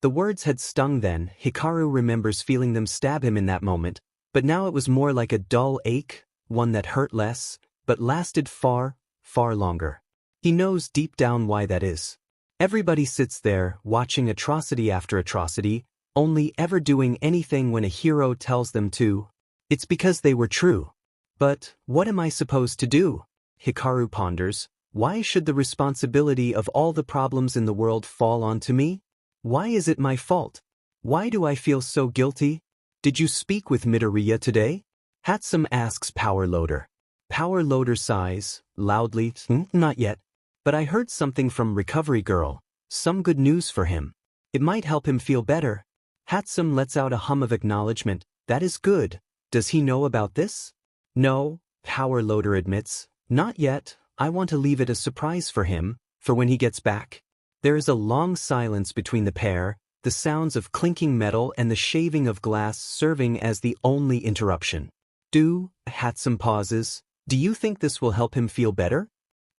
The words had stung then. Hikaru remembers feeling them stab him in that moment, but now it was more like a dull ache, one that hurt less, but lasted far, far longer. He knows deep down why that is. Everybody sits there, watching atrocity after atrocity, only ever doing anything when a hero tells them to. It's because they were true. But, what am I supposed to do? Hikaru ponders. Why should the responsibility of all the problems in the world fall onto me? Why is it my fault? Why do I feel so guilty? Did you speak with Midoriya today? Hatsum asks Power Loader. Power Loader sighs, loudly, not yet. But I heard something from Recovery Girl, some good news for him. It might help him feel better. Hatsum lets out a hum of acknowledgement. That is good. Does he know about this? No, Power Loader admits. Not yet. I want to leave it a surprise for him, for when he gets back. There is a long silence between the pair, the sounds of clinking metal and the shaving of glass serving as the only interruption. Hatsum pauses. Do you think this will help him feel better?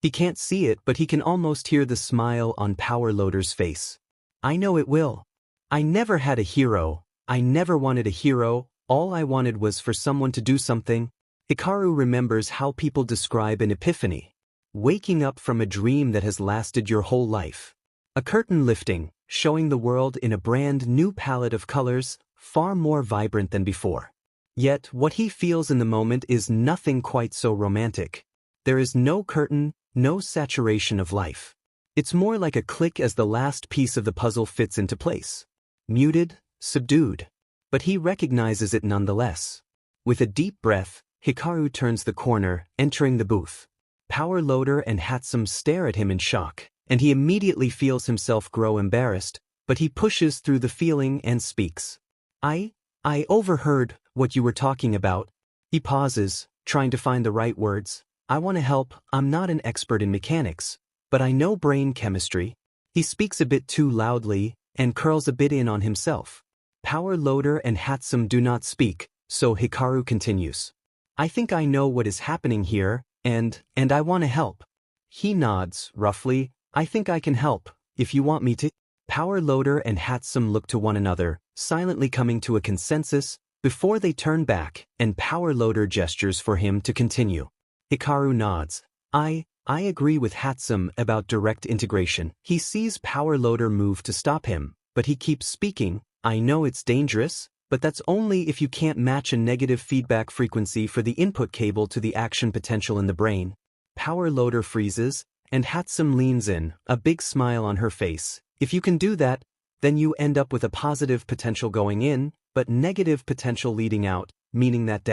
He can't see it, but he can almost hear the smile on Power Loader's face. I know it will. I never had a hero. I never wanted a hero. All I wanted was for someone to do something. Hikaru remembers how people describe an epiphany. Waking up from a dream that has lasted your whole life. A curtain lifting, showing the world in a brand new palette of colors, far more vibrant than before. Yet, what he feels in the moment is nothing quite so romantic. There is no curtain, no saturation of life. It's more like a click as the last piece of the puzzle fits into place. Muted, subdued. But he recognizes it nonetheless. With a deep breath, Hikaru turns the corner, entering the booth. Power Loader and Hatsum stare at him in shock, and he immediately feels himself grow embarrassed, but he pushes through the feeling and speaks. I overheard what you were talking about. He pauses, trying to find the right words. I want to help. I'm not an expert in mechanics, but I know brain chemistry. He speaks a bit too loudly and curls a bit in on himself. Power Loader and Hatsum do not speak, so Hikaru continues. I think I know what is happening here, and I want to help. He nods, roughly. I think I can help, if you want me to. Power Loader and Hatsum look to one another, silently coming to a consensus, before they turn back, and Power Loader gestures for him to continue. Hikaru nods. I agree with Hatsum about direct integration. He sees Power Loader move to stop him, but he keeps speaking. I know it's dangerous, but that's only if you can't match a negative feedback frequency for the input cable to the action potential in the brain. Power Loader freezes, and Hatsum leans in, a big smile on her face. If you can do that, then you end up with a positive potential going in, but negative potential leading out, meaning that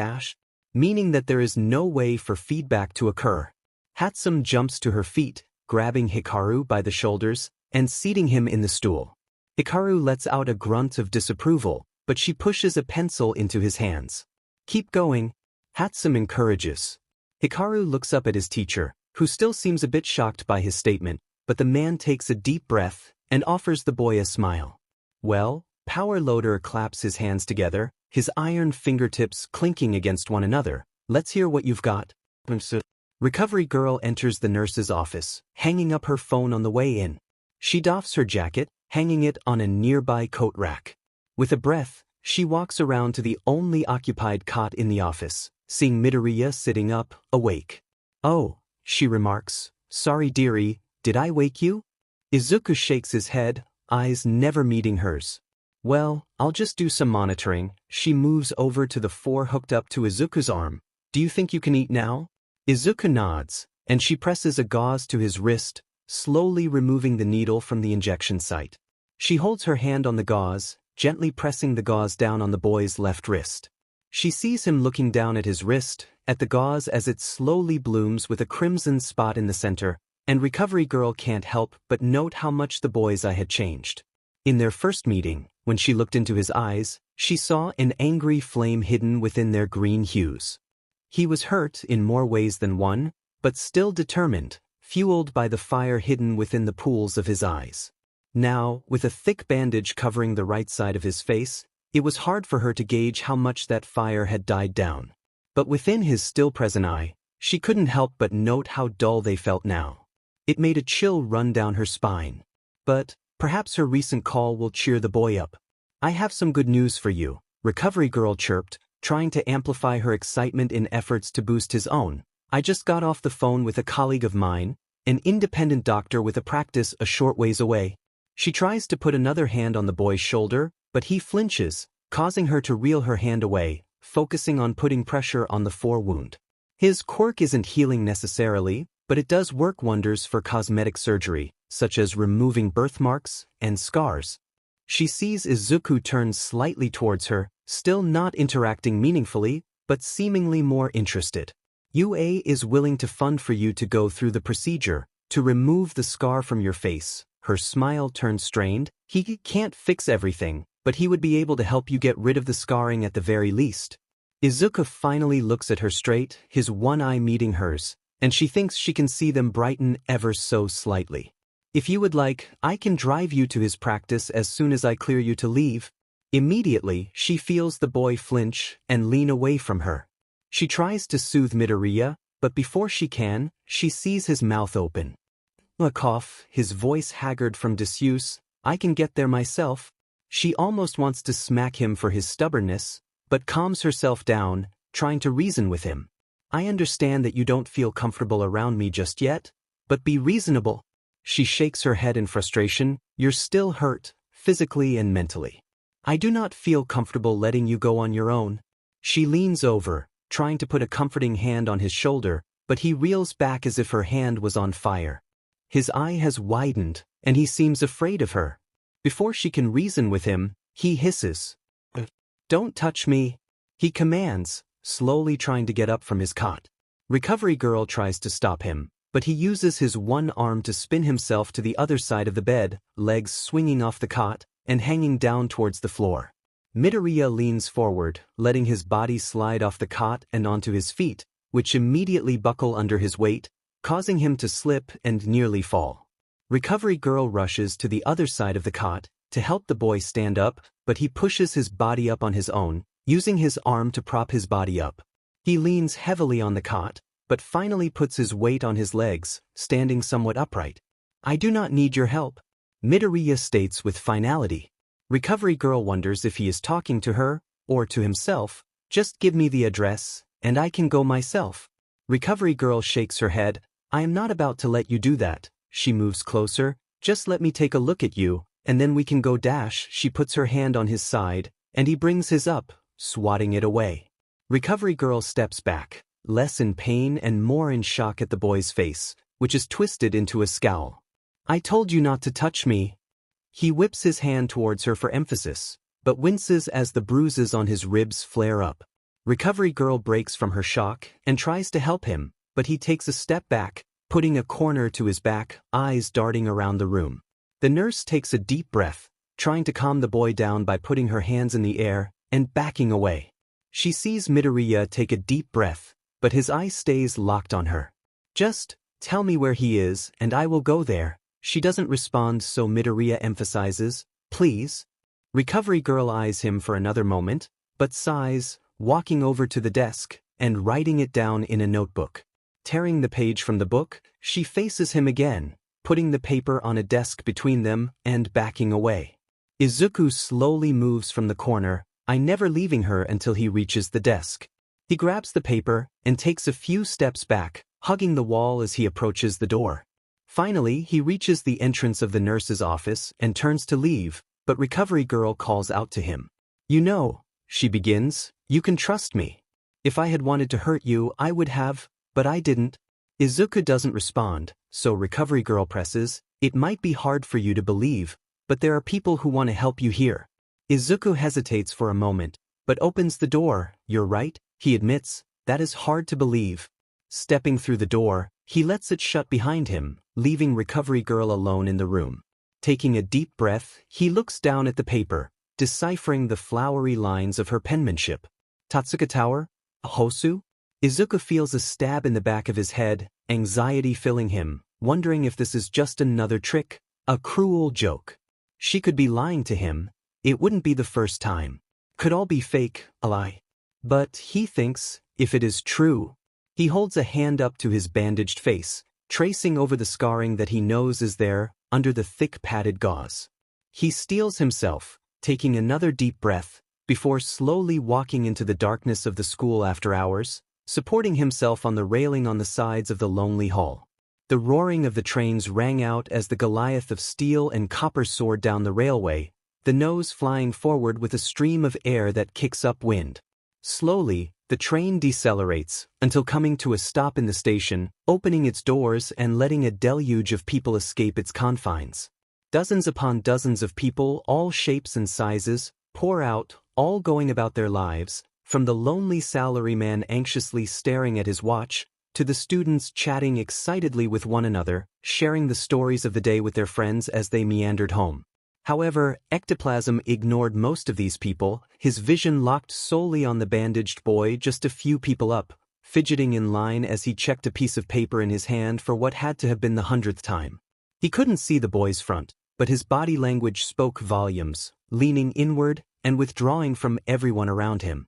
there is no way for feedback to occur. Hatsum jumps to her feet, grabbing Hikaru by the shoulders, and seating him in the stool. Hikaru lets out a grunt of disapproval, but she pushes a pencil into his hands. Keep going, Hatsum encourages. Hikaru looks up at his teacher, who still seems a bit shocked by his statement, but the man takes a deep breath and offers the boy a smile. Well, Power Loader claps his hands together, his iron fingertips clinking against one another. Let's hear what you've got. Recovery Girl enters the nurse's office, hanging up her phone on the way in. She doffs her jacket, hanging it on a nearby coat rack. With a breath, she walks around to the only occupied cot in the office, seeing Midoriya sitting up, awake. Oh, she remarks. Sorry dearie, did I wake you? Izuku shakes his head, eyes never meeting hers. Well, I'll just do some monitoring. She moves over to the four hooked up to Izuku's arm. Do you think you can eat now? Izuku nods, and she presses a gauze to his wrist, slowly removing the needle from the injection site. She holds her hand on the gauze, gently pressing the gauze down on the boy's left wrist. She sees him looking down at his wrist, at the gauze as it slowly blooms with a crimson spot in the center, and Recovery Girl can't help but note how much the boy's eye had changed. In their first meeting, when she looked into his eyes, she saw an angry flame hidden within their green hues. He was hurt in more ways than one, but still determined, fueled by the fire hidden within the pools of his eyes. Now, with a thick bandage covering the right side of his face, it was hard for her to gauge how much that fire had died down. But within his still-present eye, she couldn't help but note how dull they felt now. It made a chill run down her spine. But perhaps her recent call will cheer the boy up. I have some good news for you, Recovery Girl chirped, trying to amplify her excitement in efforts to boost his own. I just got off the phone with a colleague of mine, an independent doctor with a practice a short ways away. She tries to put another hand on the boy's shoulder, but he flinches, causing her to reel her hand away, focusing on putting pressure on the forewound. His quirk isn't healing necessarily, but it does work wonders for cosmetic surgery, such as removing birthmarks and scars. She sees Izuku turn slightly towards her, still not interacting meaningfully, but seemingly more interested. UA is willing to fund for you to go through the procedure, to remove the scar from your face. Her smile turned strained. He can't fix everything, but he would be able to help you get rid of the scarring at the very least. Izuku finally looks at her straight, his one eye meeting hers, and she thinks she can see them brighten ever so slightly. If you would like, I can drive you to his practice as soon as I clear you to leave. Immediately, she feels the boy flinch and lean away from her. She tries to soothe Midoriya, but before she can, she sees his mouth open. A cough, his voice haggard from disuse. I can get there myself. She almost wants to smack him for his stubbornness, but calms herself down, trying to reason with him. I understand that you don't feel comfortable around me just yet, but be reasonable. She shakes her head in frustration. You're still hurt, physically and mentally. I do not feel comfortable letting you go on your own. She leans over, trying to put a comforting hand on his shoulder, but he reels back as if her hand was on fire. His eye has widened, and he seems afraid of her. Before she can reason with him, he hisses. Don't touch me, he commands, slowly trying to get up from his cot. Recovery Girl tries to stop him, but he uses his one arm to spin himself to the other side of the bed, legs swinging off the cot and hanging down towards the floor. Midoriya leans forward, letting his body slide off the cot and onto his feet, which immediately buckle under his weight, causing him to slip and nearly fall. Recovery Girl rushes to the other side of the cot to help the boy stand up, but he pushes his body up on his own, using his arm to prop his body up. He leans heavily on the cot, but finally puts his weight on his legs, standing somewhat upright. I do not need your help. Midoriya states with finality. Recovery girl wonders if he is talking to her, or to himself. Just give me the address, and I can go myself. Recovery girl shakes her head. I am not about to let you do that. She moves closer. Just let me take a look at you, and then we can go dash. She puts her hand on his side, and he brings his up, swatting it away. Recovery girl steps back, less in pain and more in shock at the boy's face, which is twisted into a scowl. I told you not to touch me. He whips his hand towards her for emphasis, but winces as the bruises on his ribs flare up. Recovery girl breaks from her shock and tries to help him, but he takes a step back, putting a corner to his back, eyes darting around the room. The nurse takes a deep breath, trying to calm the boy down by putting her hands in the air and backing away. She sees Midoriya take a deep breath, but his eye stays locked on her. Just tell me where he is and I will go there. She doesn't respond, so Midoriya emphasizes, please. Recovery girl eyes him for another moment, but sighs, walking over to the desk and writing it down in a notebook. Tearing the page from the book, she faces him again, putting the paper on a desk between them and backing away. Izuku slowly moves from the corner, never leaving her until he reaches the desk. He grabs the paper and takes a few steps back, hugging the wall as he approaches the door. Finally, he reaches the entrance of the nurse's office and turns to leave, but Recovery girl calls out to him. You know, she begins, you can trust me. If I had wanted to hurt you, I would have, but I didn't. Izuku doesn't respond, so Recovery girl presses, it might be hard for you to believe, but there are people who want to help you here. Izuku hesitates for a moment, but opens the door. You're right, he admits, that is hard to believe. Stepping through the door, he lets it shut behind him, leaving Recovery girl alone in the room. Taking a deep breath, he looks down at the paper, deciphering the flowery lines of her penmanship. Tatsuka Tower? Hosu? Izuku feels a stab in the back of his head, anxiety filling him, wondering if this is just another trick, a cruel joke. She could be lying to him. It wouldn't be the first time. Could all be fake, a lie. But he thinks, if it is true. He holds a hand up to his bandaged face, tracing over the scarring that he knows is there, under the thick padded gauze. He steels himself, taking another deep breath, before slowly walking into the darkness of the school after hours, supporting himself on the railing on the sides of the lonely hall. The roaring of the trains rang out as the Goliath of steel and copper soared down the railway, the nose flying forward with a stream of air that kicks up wind. Slowly, the train decelerates, until coming to a stop in the station, opening its doors and letting a deluge of people escape its confines. Dozens upon dozens of people, all shapes and sizes, pour out, all going about their lives, from the lonely salaryman anxiously staring at his watch, to the students chatting excitedly with one another, sharing the stories of the day with their friends as they meandered home. However, Ectoplasm ignored most of these people, his vision locked solely on the bandaged boy just a few people up, fidgeting in line as he checked a piece of paper in his hand for what had to have been the 100th time. He couldn't see the boy's front, but his body language spoke volumes, leaning inward and withdrawing from everyone around him.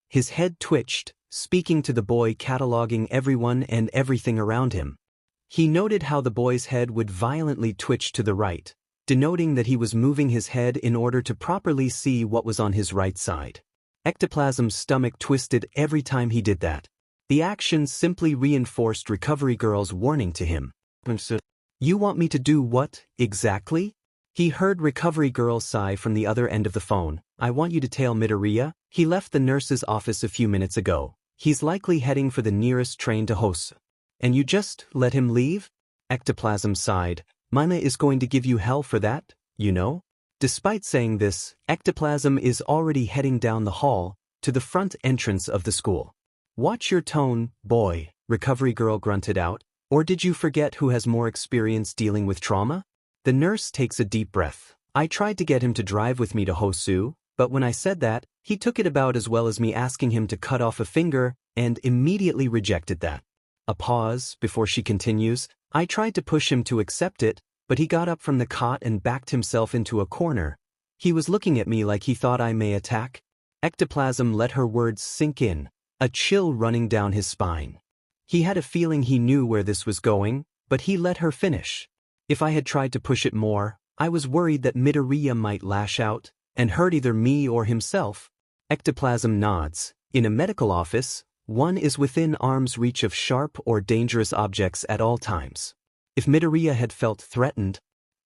His head twitched, speaking to the boy, cataloging everyone and everything around him. He noted how the boy's head would violently twitch to the right, denoting that he was moving his head in order to properly see what was on his right side. Ectoplasm's stomach twisted every time he did that. The action simply reinforced Recovery girl's warning to him. You want me to do what, exactly? He heard Recovery girl sigh from the other end of the phone. I want you to tell Midoriya. He left the nurse's office a few minutes ago. He's likely heading for the nearest train to Hosu. And you just let him leave? Ectoplasm sighed. Mina is going to give you hell for that, you know? Despite saying this, Ectoplasm is already heading down the hall, to the front entrance of the school. Watch your tone, boy, Recovery girl grunted out. Or did you forget who has more experience dealing with trauma? The nurse takes a deep breath. I tried to get him to drive with me to Hosu, but when I said that, he took it about as well as me asking him to cut off a finger, and immediately rejected that. A pause before she continues. I tried to push him to accept it, but he got up from the cot and backed himself into a corner. He was looking at me like he thought I may attack. Ectoplasm let her words sink in, a chill running down his spine. He had a feeling he knew where this was going, but he let her finish. If I had tried to push it more, I was worried that Midoriya might lash out and hurt either me or himself. Ectoplasm nods. In a medical office, one is within arm's reach of sharp or dangerous objects at all times. If Midoriya had felt threatened,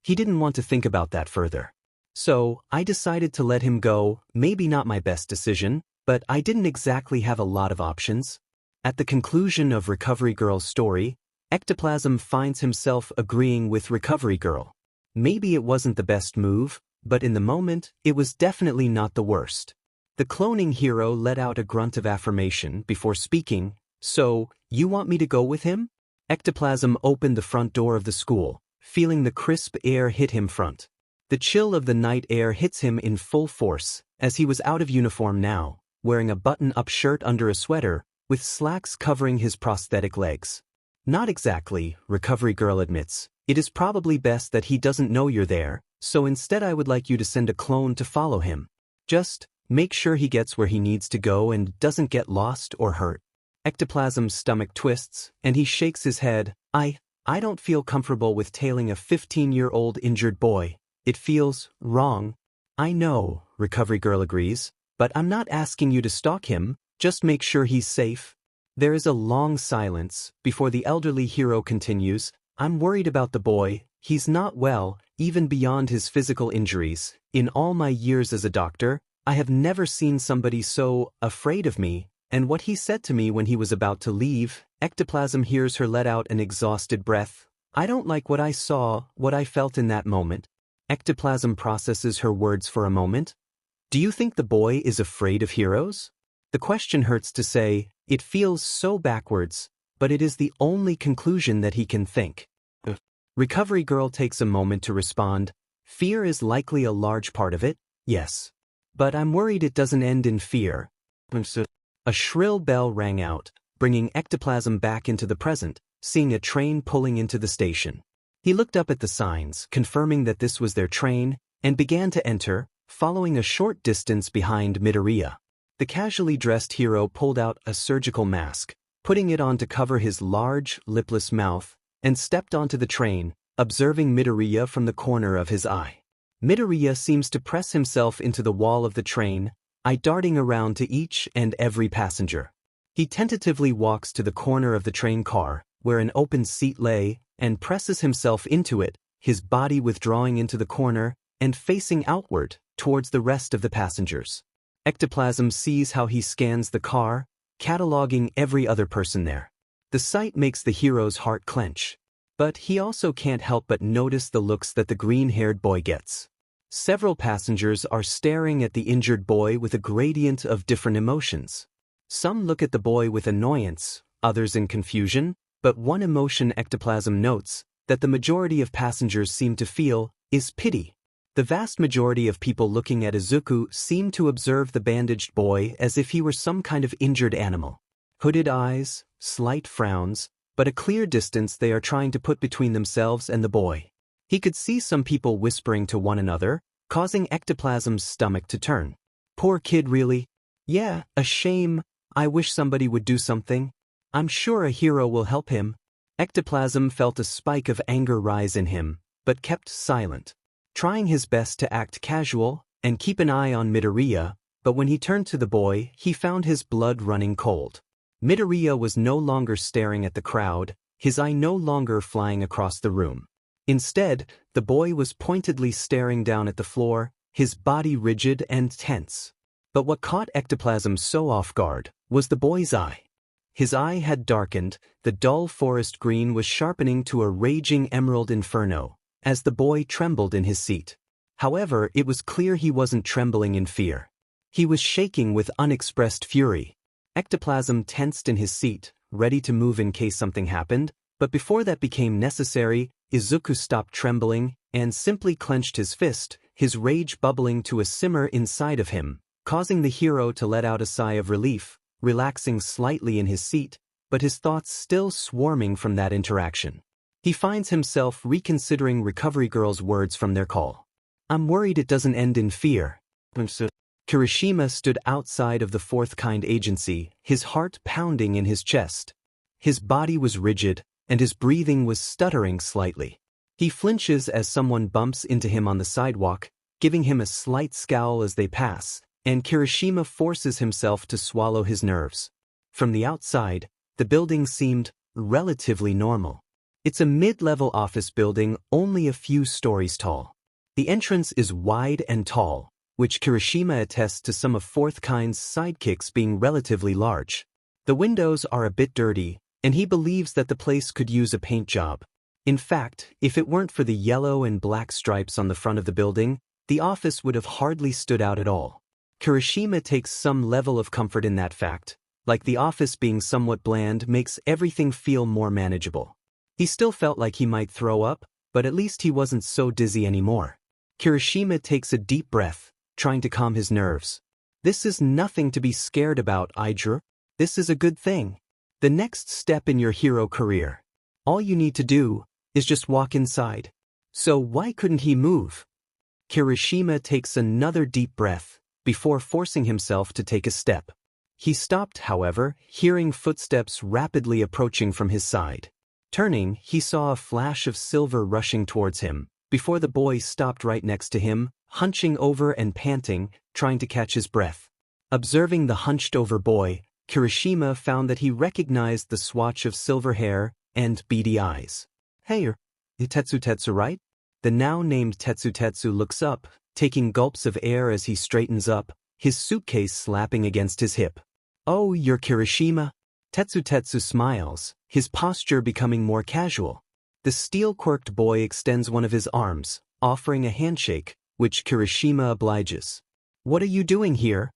he didn't want to think about that further. So, I decided to let him go. Maybe not my best decision, but I didn't exactly have a lot of options. At the conclusion of Recovery Girl's story, Ectoplasm finds himself agreeing with Recovery Girl. Maybe it wasn't the best move, but in the moment, it was definitely not the worst. The cloning hero let out a grunt of affirmation before speaking. So, you want me to go with him? Ectoplasm opened the front door of the school, feeling the crisp air hit him front. The chill of the night air hits him in full force, as he was out of uniform now, wearing a button-up shirt under a sweater, with slacks covering his prosthetic legs. Not exactly, Recovery Girl admits. It is probably best that he doesn't know you're there, so instead I would like you to send a clone to follow him. Just make sure he gets where he needs to go and doesn't get lost or hurt. Ectoplasm's stomach twists, and he shakes his head. I don't feel comfortable with tailing a 15-year-old injured boy. It feels wrong. I know, Recovery Girl agrees, but I'm not asking you to stalk him, just make sure he's safe. There is a long silence before the elderly hero continues. I'm worried about the boy. He's not well, even beyond his physical injuries. In all my years as a doctor, I have never seen somebody so afraid of me, and what he said to me when he was about to leave. Ectoplasm hears her let out an exhausted breath. I don't like what I saw, what I felt in that moment. Ectoplasm processes her words for a moment. Do you think the boy is afraid of heroes? The question hurts to say. It feels so backwards, but it is the only conclusion that he can think. Recovery Girl takes a moment to respond. Fear is likely a large part of it, yes. But I'm worried it doesn't end in fear. A shrill bell rang out, bringing Ectoplasm back into the present, seeing a train pulling into the station. He looked up at the signs, confirming that this was their train, and began to enter, following a short distance behind Midoriya. The casually dressed hero pulled out a surgical mask, putting it on to cover his large, lipless mouth, and stepped onto the train, observing Midoriya from the corner of his eye. Midoriya seems to press himself into the wall of the train, eye darting around to each and every passenger. He tentatively walks to the corner of the train car, where an open seat lay, and presses himself into it, his body withdrawing into the corner and facing outward towards the rest of the passengers. Ectoplasm sees how he scans the car, cataloging every other person there. The sight makes the hero's heart clench. But he also can't help but notice the looks that the green-haired boy gets. Several passengers are staring at the injured boy with a gradient of different emotions. Some look at the boy with annoyance, others in confusion, but one emotion Ectoplasm notes that the majority of passengers seem to feel is pity. The vast majority of people looking at Izuku seem to observe the bandaged boy as if he were some kind of injured animal. Hooded eyes, slight frowns, but a clear distance they are trying to put between themselves and the boy. He could see some people whispering to one another, causing Ectoplasm's stomach to turn. Poor kid really? Yeah, a shame. I wish somebody would do something. I'm sure a hero will help him. Ectoplasm felt a spike of anger rise in him, but kept silent. Trying his best to act casual and keep an eye on Midoriya, but when he turned to the boy, he found his blood running cold. Midoriya was no longer staring at the crowd, his eye no longer flying across the room. Instead, the boy was pointedly staring down at the floor, his body rigid and tense. But what caught Ectoplasm so off guard was the boy's eye. His eye had darkened, the dull forest green was sharpening to a raging emerald inferno, as the boy trembled in his seat. However, it was clear he wasn't trembling in fear. He was shaking with unexpressed fury. Ectoplasm tensed in his seat, ready to move in case something happened, but before that became necessary, Izuku stopped trembling and simply clenched his fist, his rage bubbling to a simmer inside of him, causing the hero to let out a sigh of relief, relaxing slightly in his seat, but his thoughts still swarming from that interaction. He finds himself reconsidering Recovery Girl's words from their call. I'm worried it doesn't end in fear. Kirishima stood outside of the Fourth Kind Agency, his heart pounding in his chest. His body was rigid, and his breathing was stuttering slightly. He flinches as someone bumps into him on the sidewalk, giving him a slight scowl as they pass, and Kirishima forces himself to swallow his nerves. From the outside, the building seemed relatively normal. It's a mid-level office building only a few stories tall. The entrance is wide and tall, which Kirishima attests to some of Fourth Kind's sidekicks being relatively large. The windows are a bit dirty, and he believes that the place could use a paint job. In fact, if it weren't for the yellow and black stripes on the front of the building, the office would have hardly stood out at all. Kirishima takes some level of comfort in that fact, like the office being somewhat bland makes everything feel more manageable. He still felt like he might throw up, but at least he wasn't so dizzy anymore. Kirishima takes a deep breath, trying to calm his nerves. This is nothing to be scared about, Aidra. This is a good thing. The next step in your hero career. All you need to do is just walk inside. So why couldn't he move? Kirishima takes another deep breath before forcing himself to take a step. He stopped, however, hearing footsteps rapidly approaching from his side. Turning, he saw a flash of silver rushing towards him, before the boy stopped right next to him, hunching over and panting, trying to catch his breath. Observing the hunched-over boy, Kirishima found that he recognized the swatch of silver hair and beady eyes. Hey, Tetsu, right? The now-named Tetsu looks up, taking gulps of air as he straightens up, his suitcase slapping against his hip. Oh, you're Kirishima? Tetsu smiles, his posture becoming more casual. The steel-quirked boy extends one of his arms, offering a handshake, which Kirishima obliges. What are you doing here?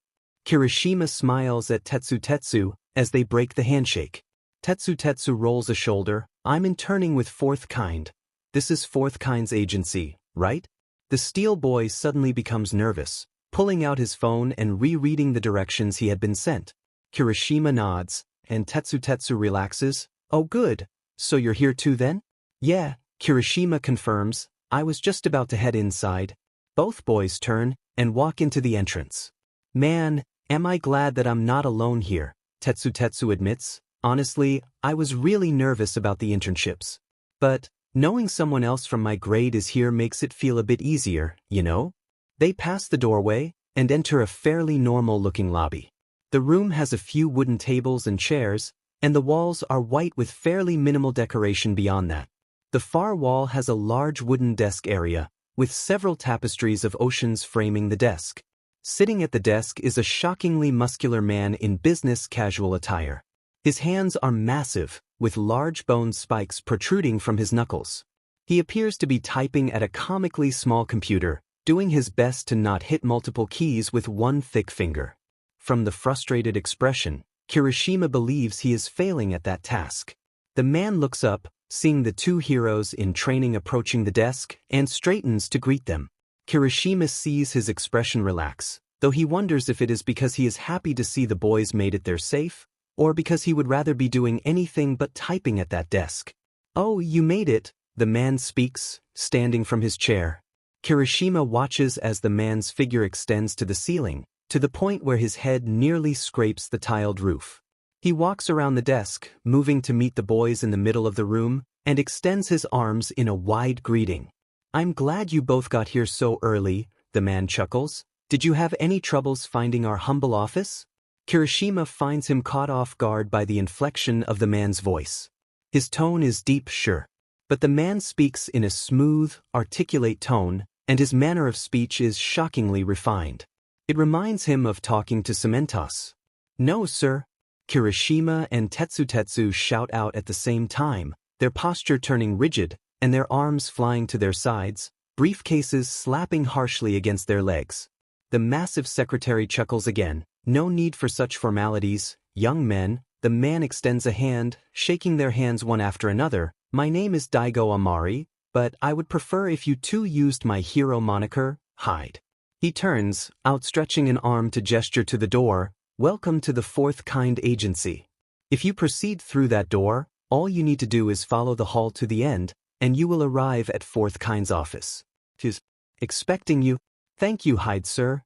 Kirishima smiles at Tetsu as they break the handshake. Tetsu rolls a shoulder. I'm interning with Fourth Kind. This is Fourth Kind's agency, right? The steel boy suddenly becomes nervous, pulling out his phone and rereading the directions he had been sent. Kirishima nods, and Tetsu relaxes. Oh good, so you're here too then? Yeah, Kirishima confirms. I was just about to head inside. Both boys turn and walk into the entrance. Man, am I glad that I'm not alone here, Tetsu admits. Honestly, I was really nervous about the internships. But knowing someone else from my grade is here makes it feel a bit easier, you know? They pass the doorway and enter a fairly normal-looking lobby. The room has a few wooden tables and chairs, and the walls are white with fairly minimal decoration beyond that. The far wall has a large wooden desk area, with several tapestries of oceans framing the desk. Sitting at the desk is a shockingly muscular man in business casual attire. His hands are massive, with large bone spikes protruding from his knuckles. He appears to be typing at a comically small computer, doing his best to not hit multiple keys with one thick finger. From the frustrated expression, Kirishima believes he is failing at that task. The man looks up, seeing the two heroes in training approaching the desk, and straightens to greet them. Kirishima sees his expression relax, though he wonders if it is because he is happy to see the boys made it there safe, or because he would rather be doing anything but typing at that desk. Oh, you made it, the man speaks, standing from his chair. Kirishima watches as the man's figure extends to the ceiling, to the point where his head nearly scrapes the tiled roof. He walks around the desk, moving to meet the boys in the middle of the room, and extends his arms in a wide greeting. I'm glad you both got here so early, the man chuckles. Did you have any troubles finding our humble office? Kirishima finds him caught off guard by the inflection of the man's voice. His tone is deep, sure, but the man speaks in a smooth, articulate tone, and his manner of speech is shockingly refined. It reminds him of talking to Cementos. No, sir. Kirishima and Tetsu shout out at the same time, their posture turning rigid, and their arms flying to their sides, briefcases slapping harshly against their legs. The massive secretary chuckles again. No need for such formalities, young men. The man extends a hand, shaking their hands one after another. My name is Daigo Amari, but I would prefer if you two used my hero moniker, Hyde. He turns, outstretching an arm to gesture to the door. Welcome to the Fourth Kind Agency. If you proceed through that door, all you need to do is follow the hall to the end, and you will arrive at Fourth Kind's office. He's expecting you. Thank you, Hyde, sir.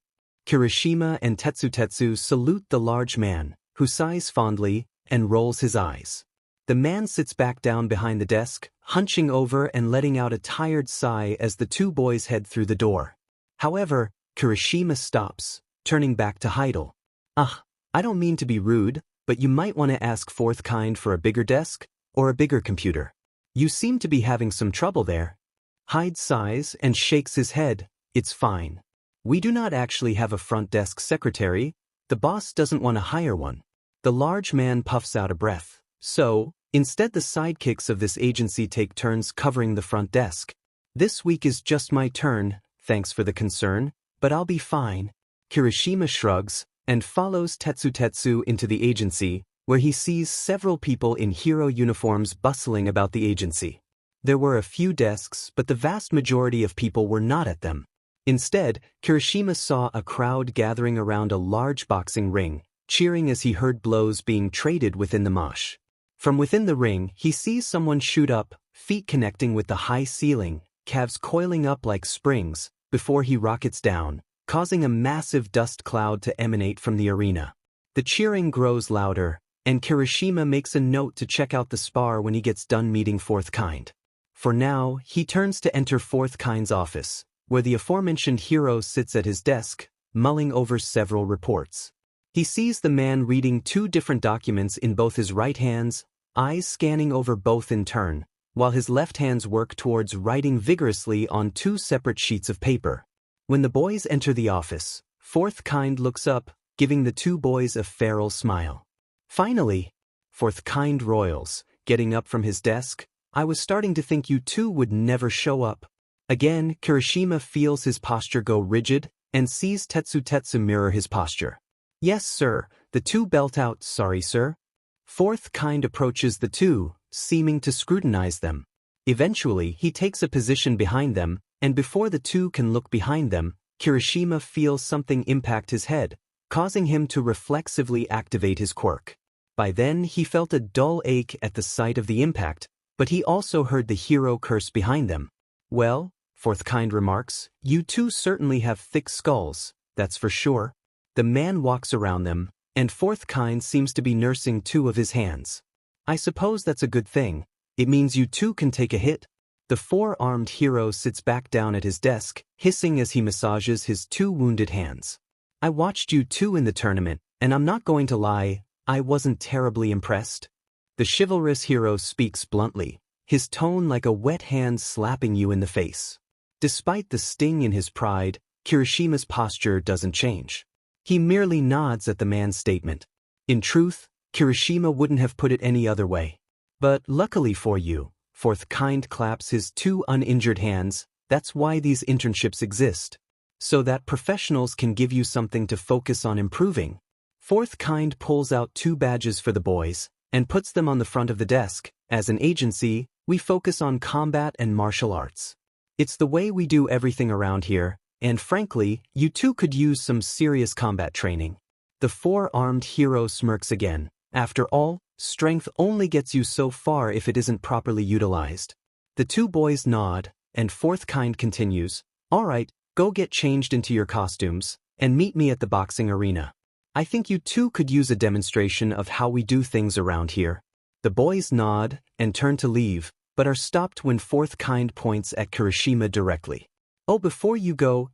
Kirishima and Tetsu salute the large man, who sighs fondly and rolls his eyes. The man sits back down behind the desk, hunching over and letting out a tired sigh as the two boys head through the door. However, Kirishima stops, turning back to Heidel. I don't mean to be rude, but you might want to ask fourth kind for a bigger desk, or a bigger computer. You seem to be having some trouble there. Hyde sighs and shakes his head. It's fine. We do not actually have a front desk secretary. The boss doesn't want to hire one. The large man puffs out a breath. So, instead the sidekicks of this agency take turns covering the front desk. This week is just my turn, thanks for the concern, but I'll be fine. Kirishima shrugs and follows Tetsu into the agency, where he sees several people in hero uniforms bustling about the agency. There were a few desks, but the vast majority of people were not at them. Instead, Kirishima saw a crowd gathering around a large boxing ring, cheering as he heard blows being traded within the mosh. From within the ring, he sees someone shoot up, feet connecting with the high ceiling, calves coiling up like springs, before he rockets down, causing a massive dust cloud to emanate from the arena. The cheering grows louder, and Kirishima makes a note to check out the spar when he gets done meeting fourth kind. For now, he turns to enter fourth kind's office, where the aforementioned hero sits at his desk, mulling over several reports. He sees the man reading two different documents in both his right hands, eyes scanning over both in turn, while his left hands work towards writing vigorously on two separate sheets of paper. When the boys enter the office, fourth kind looks up, giving the two boys a feral smile. Finally, fourth kind royals, getting up from his desk. I was starting to think you two would never show up. Again, Kirishima feels his posture go rigid, and sees Tetsu mirror his posture. Yes, sir, the two belt out, sorry, sir. Fourth kind approaches the two, seeming to scrutinize them. Eventually, he takes a position behind them, and before the two can look behind them, Kirishima feels something impact his head, causing him to reflexively activate his quirk. By then, he felt a dull ache at the sight of the impact, but he also heard the hero curse behind them. Well, fourth kind remarks, you two certainly have thick skulls, that's for sure. The man walks around them, and fourth kind seems to be nursing two of his hands. I suppose that's a good thing. It means you two can take a hit. The four-armed hero sits back down at his desk, hissing as he massages his two wounded hands. I watched you two in the tournament, and I'm not going to lie, I wasn't terribly impressed. The chivalrous hero speaks bluntly, his tone like a wet hand slapping you in the face. Despite the sting in his pride, Kirishima's posture doesn't change. He merely nods at the man's statement. In truth, Kirishima wouldn't have put it any other way. But luckily for you, fourth kind claps his two uninjured hands. That's why these internships exist. So that professionals can give you something to focus on improving. Fourth kind pulls out two badges for the boys, and puts them on the front of the desk. As an agency, we focus on combat and martial arts. It's the way we do everything around here, and frankly, you two could use some serious combat training. The four-armed hero smirks again. After all, strength only gets you so far if it isn't properly utilized. The two boys nod, and fourth kind continues, all right, go get changed into your costumes, and meet me at the boxing arena. I think you two could use a demonstration of how we do things around here. The boys nod and turn to leave, but are stopped when fourth kind points at Kirishima directly. Oh, before you go,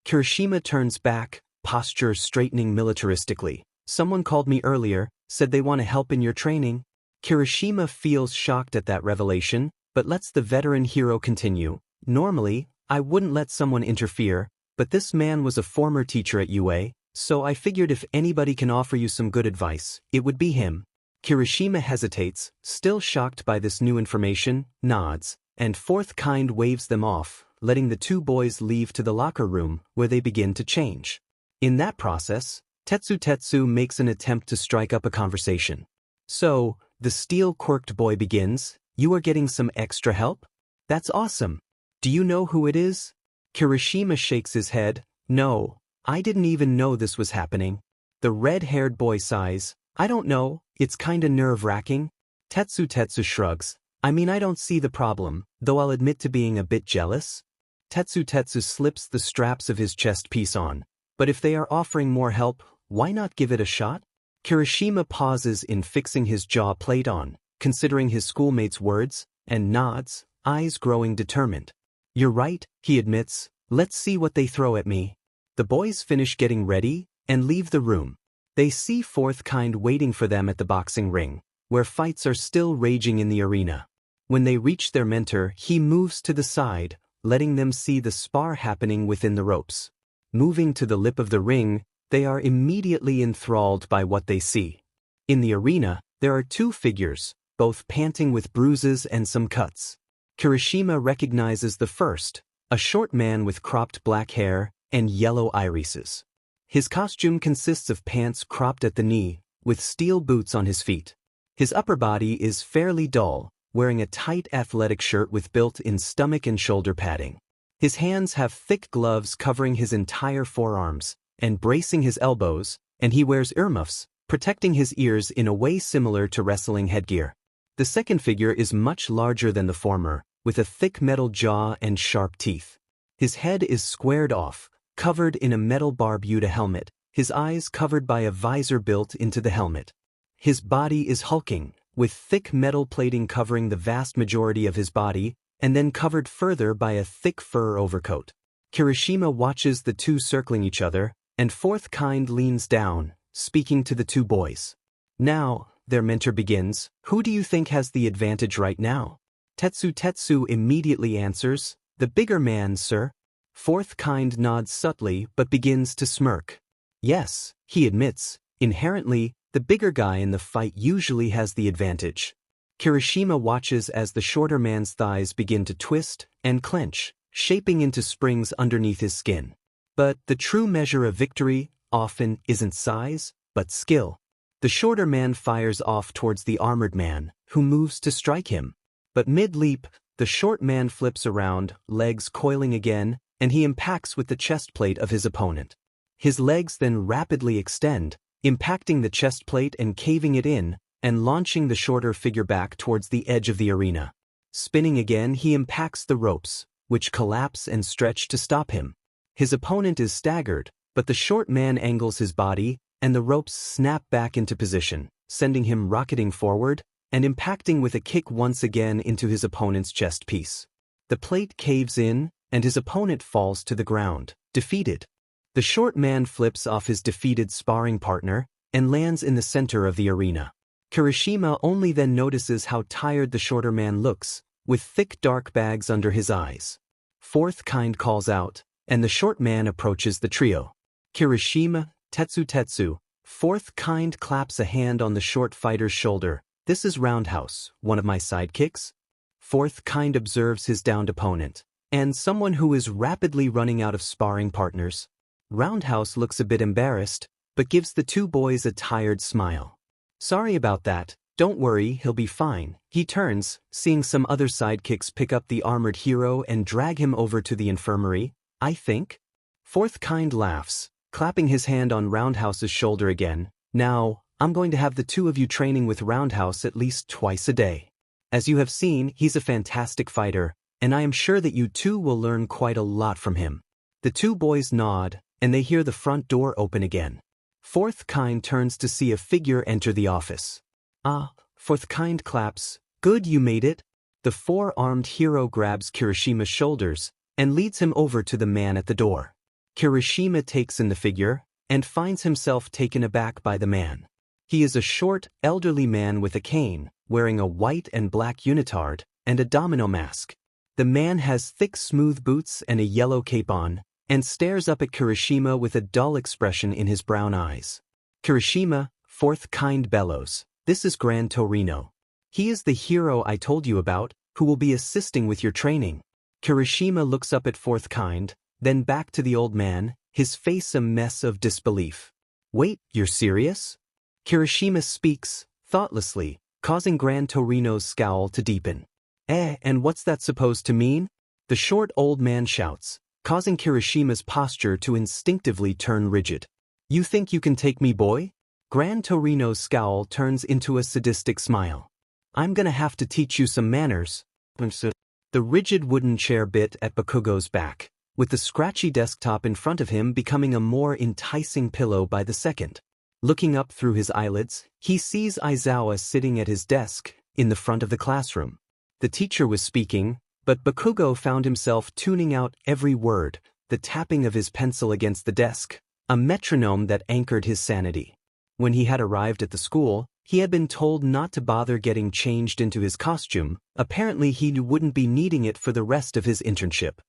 Kirishima turns back, posture straightening militaristically. Someone called me earlier, said they want to help in your training. Kirishima feels shocked at that revelation, but lets the veteran hero continue. Normally, I wouldn't let someone interfere, but this man was a former teacher at UA, so I figured if anybody can offer you some good advice, it would be him. Kirishima hesitates, still shocked by this new information, nods, and fourth kind waves them off, letting the two boys leave to the locker room, where they begin to change. In that process, Tetsu makes an attempt to strike up a conversation. So, the steel-quirked boy begins, you are getting some extra help? That's awesome. Do you know who it is? Kirishima shakes his head, no, I didn't even know this was happening. The red-haired boy sighs, I don't know, it's kinda nerve-wracking. Tetsu shrugs, I mean I don't see the problem, though I'll admit to being a bit jealous. Tetsu slips the straps of his chest piece on, but if they are offering more help, why not give it a shot? Kirishima pauses in fixing his jaw plate on, considering his schoolmate's words, and nods, eyes growing determined. You're right, he admits, let's see what they throw at me. The boys finish getting ready and leave the room. They see fourth kind waiting for them at the boxing ring, where fights are still raging in the arena. When they reach their mentor, he moves to the side, letting them see the spar happening within the ropes. Moving to the lip of the ring, they are immediately enthralled by what they see. In the arena, there are two figures, both panting with bruises and some cuts. Kirishima recognizes the first, a short man with cropped black hair and yellow irises. His costume consists of pants cropped at the knee, with steel boots on his feet. His upper body is fairly dull, wearing a tight athletic shirt with built-in stomach and shoulder padding. His hands have thick gloves covering his entire forearms and bracing his elbows, and he wears earmuffs, protecting his ears in a way similar to wrestling headgear. The second figure is much larger than the former, with a thick metal jaw and sharp teeth. His head is squared off, covered in a metal barbuda helmet, his eyes covered by a visor built into the helmet. His body is hulking, with thick metal plating covering the vast majority of his body, and then covered further by a thick fur overcoat. Kirishima watches the two circling each other, and fourth kind leans down, speaking to the two boys. Now, their mentor begins, who do you think has the advantage right now? Tetsu immediately answers, the bigger man, sir. Fourth kind nods subtly but begins to smirk. Yes, he admits, inherently, the bigger guy in the fight usually has the advantage. Kirishima watches as the shorter man's thighs begin to twist and clench, shaping into springs underneath his skin. But the true measure of victory often isn't size, but skill. The shorter man fires off towards the armored man, who moves to strike him. But mid-leap, the short man flips around, legs coiling again, and he impacts with the chest plate of his opponent. His legs then rapidly extend, impacting the chest plate and caving it in, and launching the shorter figure back towards the edge of the arena. Spinning again, he impacts the ropes, which collapse and stretch to stop him. His opponent is staggered, but the short man angles his body, and the ropes snap back into position, sending him rocketing forward, and impacting with a kick once again into his opponent's chest piece. The plate caves in, and his opponent falls to the ground, defeated. The short man flips off his defeated sparring partner, and lands in the center of the arena. Kirishima only then notices how tired the shorter man looks, with thick dark bags under his eyes. Fourth kind calls out, and the short man approaches the trio. Kirishima, Tetsu. Fourth kind claps a hand on the short fighter's shoulder. This is Roundhouse, one of my sidekicks. Fourth kind observes his downed opponent, and someone who is rapidly running out of sparring partners. Roundhouse looks a bit embarrassed, but gives the two boys a tired smile. Sorry about that, don't worry, he'll be fine. He turns, seeing some other sidekicks pick up the armored hero and drag him over to the infirmary, I think. Fourth kind laughs, clapping his hand on Roundhouse's shoulder again. Now, I'm going to have the two of you training with Roundhouse at least twice a day. As you have seen, he's a fantastic fighter, and I am sure that you two will learn quite a lot from him. The two boys nod, and they hear the front door open again. Fourth kind turns to see a figure enter the office. Ah, fourth kind claps. Good, you made it. The four-armed hero grabs Kirishima's shoulders and leads him over to the man at the door. Kirishima takes in the figure and finds himself taken aback by the man. He is a short, elderly man with a cane, wearing a white and black unitard and a domino mask. The man has thick smooth boots and a yellow cape on, and stares up at Kirishima with a dull expression in his brown eyes. Kirishima, fourth kind bellows, this is Gran Torino. He is the hero I told you about, who will be assisting with your training. Kirishima looks up at fourth kind, then back to the old man, his face a mess of disbelief. Wait, you're serious? Kirishima speaks, thoughtlessly, causing Gran Torino's scowl to deepen. And what's that supposed to mean? The short old man shouts, causing Kirishima's posture to instinctively turn rigid. You think you can take me, boy? Gran Torino's scowl turns into a sadistic smile. I'm gonna have to teach you some manners. The rigid wooden chair bit at Bakugo's back, with the scratchy desktop in front of him becoming a more enticing pillow by the second. Looking up through his eyelids, he sees Aizawa sitting at his desk, in the front of the classroom. The teacher was speaking, but Bakugo found himself tuning out every word, the tapping of his pencil against the desk, a metronome that anchored his sanity. When he had arrived at the school, he had been told not to bother getting changed into his costume. Apparently he wouldn't be needing it for the rest of his internship.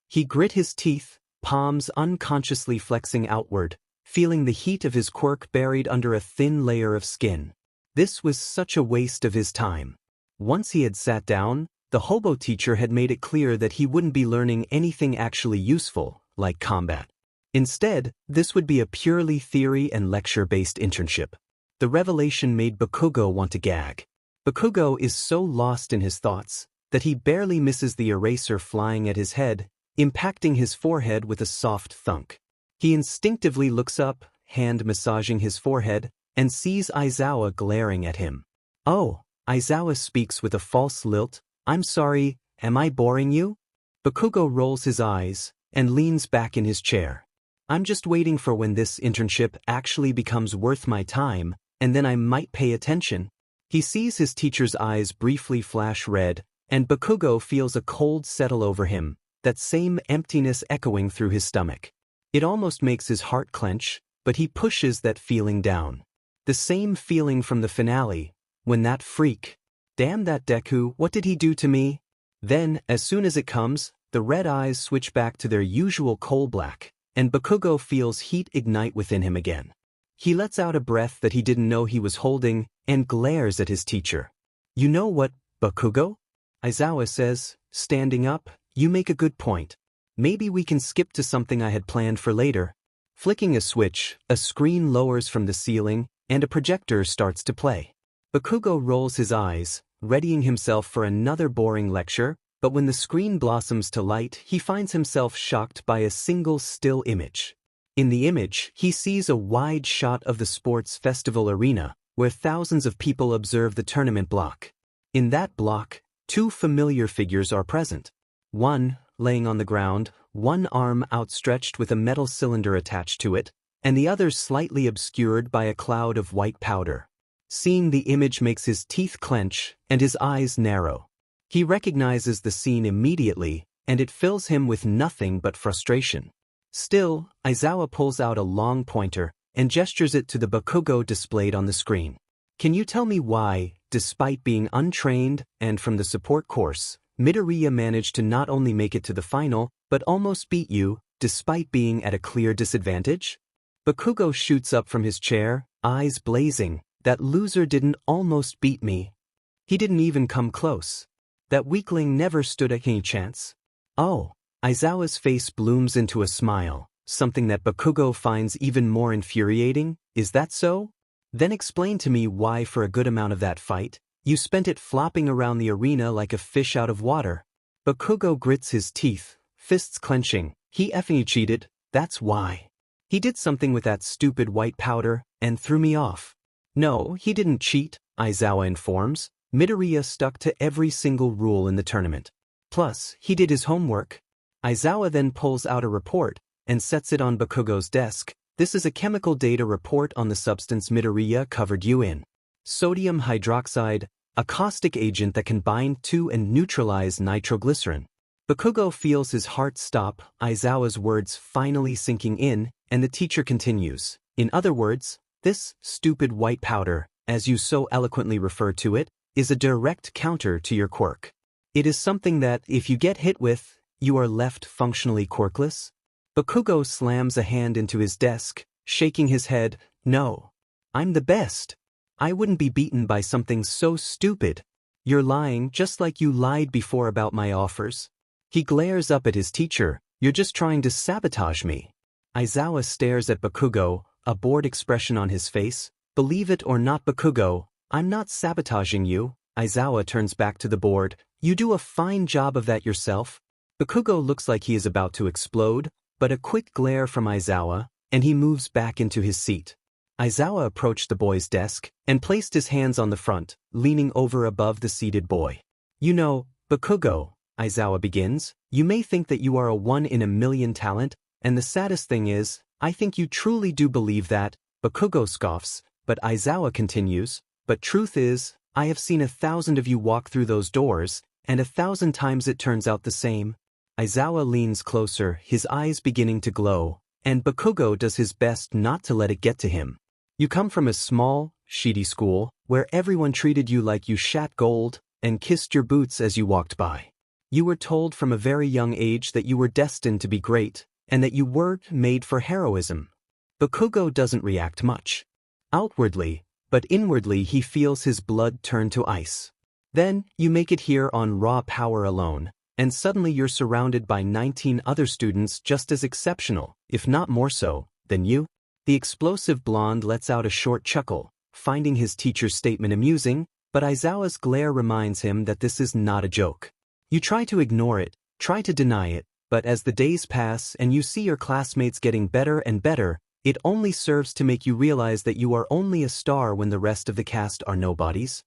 He grit his teeth, palms unconsciously flexing outward, feeling the heat of his quirk buried under a thin layer of skin. This was such a waste of his time. Once he had sat down, the hobo teacher had made it clear that he wouldn't be learning anything actually useful, like combat. Instead, this would be a purely theory and lecture-based internship. The revelation made Bakugo want to gag. Bakugo is so lost in his thoughts that he barely misses the eraser flying at his head, impacting his forehead with a soft thunk. He instinctively looks up, hand massaging his forehead, and sees Aizawa glaring at him. "Oh," Aizawa speaks with a false lilt, "I'm sorry, am I boring you?" Bakugo rolls his eyes and leans back in his chair. "I'm just waiting for when this internship actually becomes worth my time, and then I might pay attention." He sees his teacher's eyes briefly flash red, and Bakugo feels a cold settle over him, that same emptiness echoing through his stomach. It almost makes his heart clench, but he pushes that feeling down. The same feeling from the finale, when that freak, "Damn that Deku, what did he do to me?" Then, as soon as it comes, the red eyes switch back to their usual coal black, and Bakugo feels heat ignite within him again. He lets out a breath that he didn't know he was holding, and glares at his teacher. "You know what, Bakugo?" Aizawa says, standing up, "You make a good point. Maybe we can skip to something I had planned for later." Flicking a switch, a screen lowers from the ceiling, and a projector starts to play. Bakugo rolls his eyes, readying himself for another boring lecture, but when the screen blossoms to light, he finds himself shocked by a single still image. In the image, he sees a wide shot of the sports festival arena, where thousands of people observe the tournament block. In that block, two familiar figures are present. One, laying on the ground, one arm outstretched with a metal cylinder attached to it, and the other slightly obscured by a cloud of white powder. Seeing the image makes his teeth clench and his eyes narrow. He recognizes the scene immediately, and it fills him with nothing but frustration. Still, Aizawa pulls out a long pointer and gestures it to the Bakugo displayed on the screen. "Can you tell me why, despite being untrained and from the support course, Midoriya managed to not only make it to the final, but almost beat you, despite being at a clear disadvantage?" Bakugo shoots up from his chair, eyes blazing. "That loser didn't almost beat me. He didn't even come close. That weakling never stood a chance." "Oh." Aizawa's face blooms into a smile, something that Bakugo finds even more infuriating. "Is that so? Then explain to me why for a good amount of that fight, you spent it flopping around the arena like a fish out of water." Bakugo grits his teeth, fists clenching. "He effing cheated, that's why. He did something with that stupid white powder, and threw me off." "No, he didn't cheat," Aizawa informs. "Midoriya stuck to every single rule in the tournament. Plus, he did his homework." Aizawa then pulls out a report and sets it on Bakugo's desk. "This is a chemical data report on the substance Midoriya covered you in. Sodium hydroxide, a caustic agent that can bind to and neutralize nitroglycerin." Bakugo feels his heart stop, Aizawa's words finally sinking in, and the teacher continues. "In other words, this stupid white powder, as you so eloquently refer to it, is a direct counter to your quirk. It is something that, if you get hit with, you are left functionally quirkless." Bakugo slams a hand into his desk, shaking his head. "No. I'm the best. I wouldn't be beaten by something so stupid. You're lying just like you lied before about my offers." He glares up at his teacher. "You're just trying to sabotage me." Aizawa stares at Bakugo, a bored expression on his face. "Believe it or not, Bakugo, I'm not sabotaging you." Aizawa turns back to the board. "You do a fine job of that yourself." Bakugo looks like he is about to explode, but a quick glare from Aizawa, and he moves back into his seat. Aizawa approached the boy's desk and placed his hands on the front, leaning over above the seated boy. "You know, Bakugo," Aizawa begins, "you may think that you are a one-in-a-million talent, and the saddest thing is, I think you truly do believe that." Bakugo scoffs, but Aizawa continues, "But truth is, I have seen 1,000 of you walk through those doors, and 1,000 times it turns out the same. Aizawa leans closer, his eyes beginning to glow, and Bakugo does his best not to let it get to him. You come from a small, shitty school, where everyone treated you like you shat gold, and kissed your boots as you walked by. You were told from a very young age that you were destined to be great, and that you were made for heroism. Bakugo doesn't react much. Outwardly, but inwardly he feels his blood turn to ice. Then, you make it here on raw power alone, and suddenly you're surrounded by 19 other students just as exceptional, if not more so, than you. The explosive blonde lets out a short chuckle, finding his teacher's statement amusing, but Aizawa's glare reminds him that this is not a joke. You try to ignore it, try to deny it, but as the days pass and you see your classmates getting better and better, it only serves to make you realize that you are only a star when the rest of the cast are nobodies.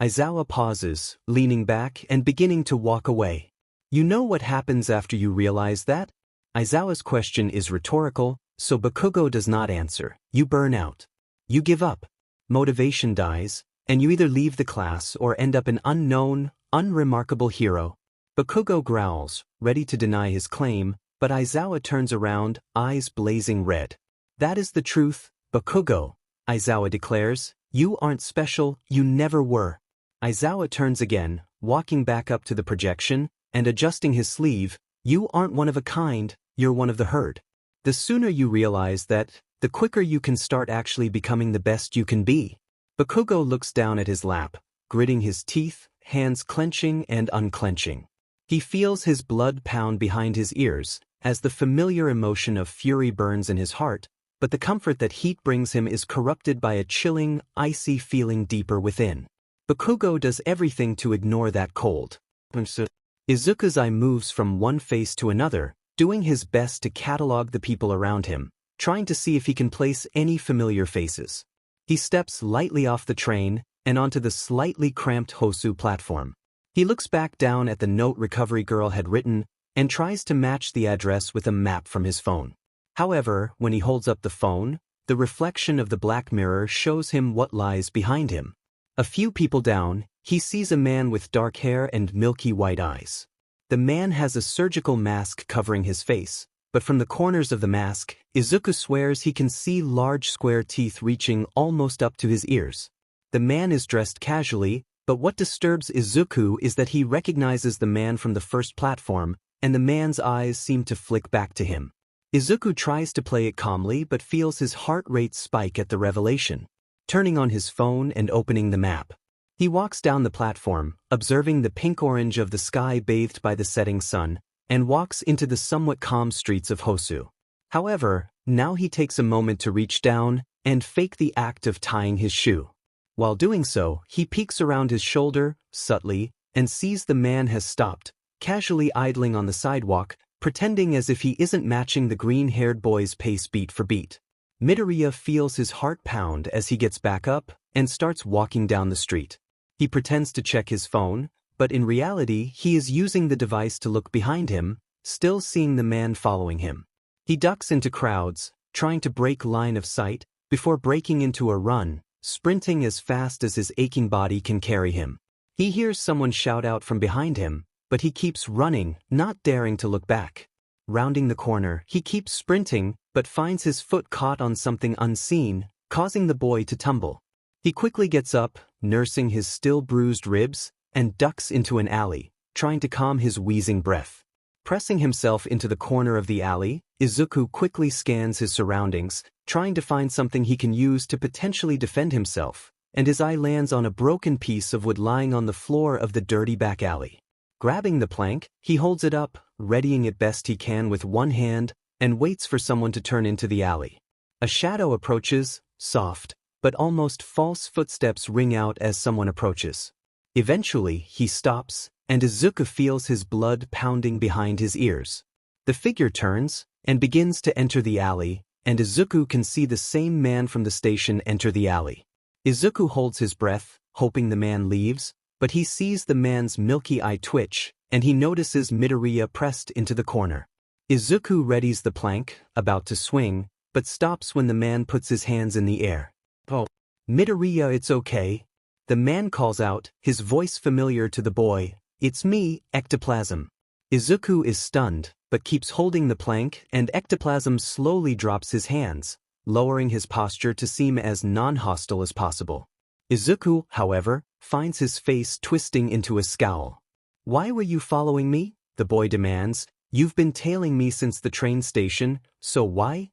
Aizawa pauses, leaning back and beginning to walk away. You know what happens after you realize that? Aizawa's question is rhetorical, so Bakugo does not answer. You burn out. You give up. Motivation dies, and you either leave the class or end up an unknown, unremarkable hero. Bakugo growls, ready to deny his claim, but Aizawa turns around, eyes blazing red. That is the truth, Bakugo, Aizawa declares. You aren't special, you never were. Aizawa turns again, walking back up to the projection, and adjusting his sleeve. You aren't one of a kind, you're one of the herd. The sooner you realize that, the quicker you can start actually becoming the best you can be. Bakugo looks down at his lap, gritting his teeth, hands clenching and unclenching. He feels his blood pound behind his ears, as the familiar emotion of fury burns in his heart, but the comfort that heat brings him is corrupted by a chilling, icy feeling deeper within. Bakugo does everything to ignore that cold. Izuku's eye moves from one face to another, doing his best to catalog the people around him, trying to see if he can place any familiar faces. He steps lightly off the train and onto the slightly cramped Hosu platform. He looks back down at the note recovery girl had written and tries to match the address with a map from his phone. However, when he holds up the phone, the reflection of the black mirror shows him what lies behind him. A few people down, he sees a man with dark hair and milky white eyes. The man has a surgical mask covering his face, but from the corners of the mask, Izuku swears he can see large square teeth reaching almost up to his ears. The man is dressed casually, but what disturbs Izuku is that he recognizes the man from the first platform, and the man's eyes seem to flick back to him. Izuku tries to play it calmly but feels his heart rate spike at the revelation. Turning on his phone and opening the map. He walks down the platform, observing the pink-orange of the sky bathed by the setting sun, and walks into the somewhat calm streets of Hosu. However, now he takes a moment to reach down and fake the act of tying his shoe. While doing so, he peeks around his shoulder, subtly, and sees the man has stopped, casually idling on the sidewalk, pretending as if he isn't matching the green-haired boy's pace beat for beat. Midoriya feels his heart pound as he gets back up and starts walking down the street. He pretends to check his phone, but in reality he is using the device to look behind him, still seeing the man following him. He ducks into crowds, trying to break line of sight, before breaking into a run, sprinting as fast as his aching body can carry him. He hears someone shout out from behind him, but he keeps running, not daring to look back. Rounding the corner, he keeps sprinting, but finds his foot caught on something unseen, causing the boy to tumble. He quickly gets up, nursing his still bruised ribs, and ducks into an alley, trying to calm his wheezing breath. Pressing himself into the corner of the alley, Izuku quickly scans his surroundings, trying to find something he can use to potentially defend himself, and his eye lands on a broken piece of wood lying on the floor of the dirty back alley. Grabbing the plank, he holds it up, readying it best he can with one hand, and waits for someone to turn into the alley. A shadow approaches, soft, but almost false footsteps ring out as someone approaches. Eventually, he stops, and Izuku feels his blood pounding behind his ears. The figure turns, and begins to enter the alley, and Izuku can see the same man from the station enter the alley. Izuku holds his breath, hoping the man leaves, but he sees the man's milky eye twitch, and he notices Midoriya pressed into the corner. Izuku readies the plank, about to swing, but stops when the man puts his hands in the air. "Oh, Midoriya, it's okay," the man calls out, his voice familiar to the boy, It's me, Ectoplasm. Izuku is stunned, but keeps holding the plank, and Ectoplasm slowly drops his hands, lowering his posture to seem as non-hostile as possible. Izuku, however, finds his face twisting into a scowl. "Why were you following me?" the boy demands. "You've been tailing me since the train station, so why?"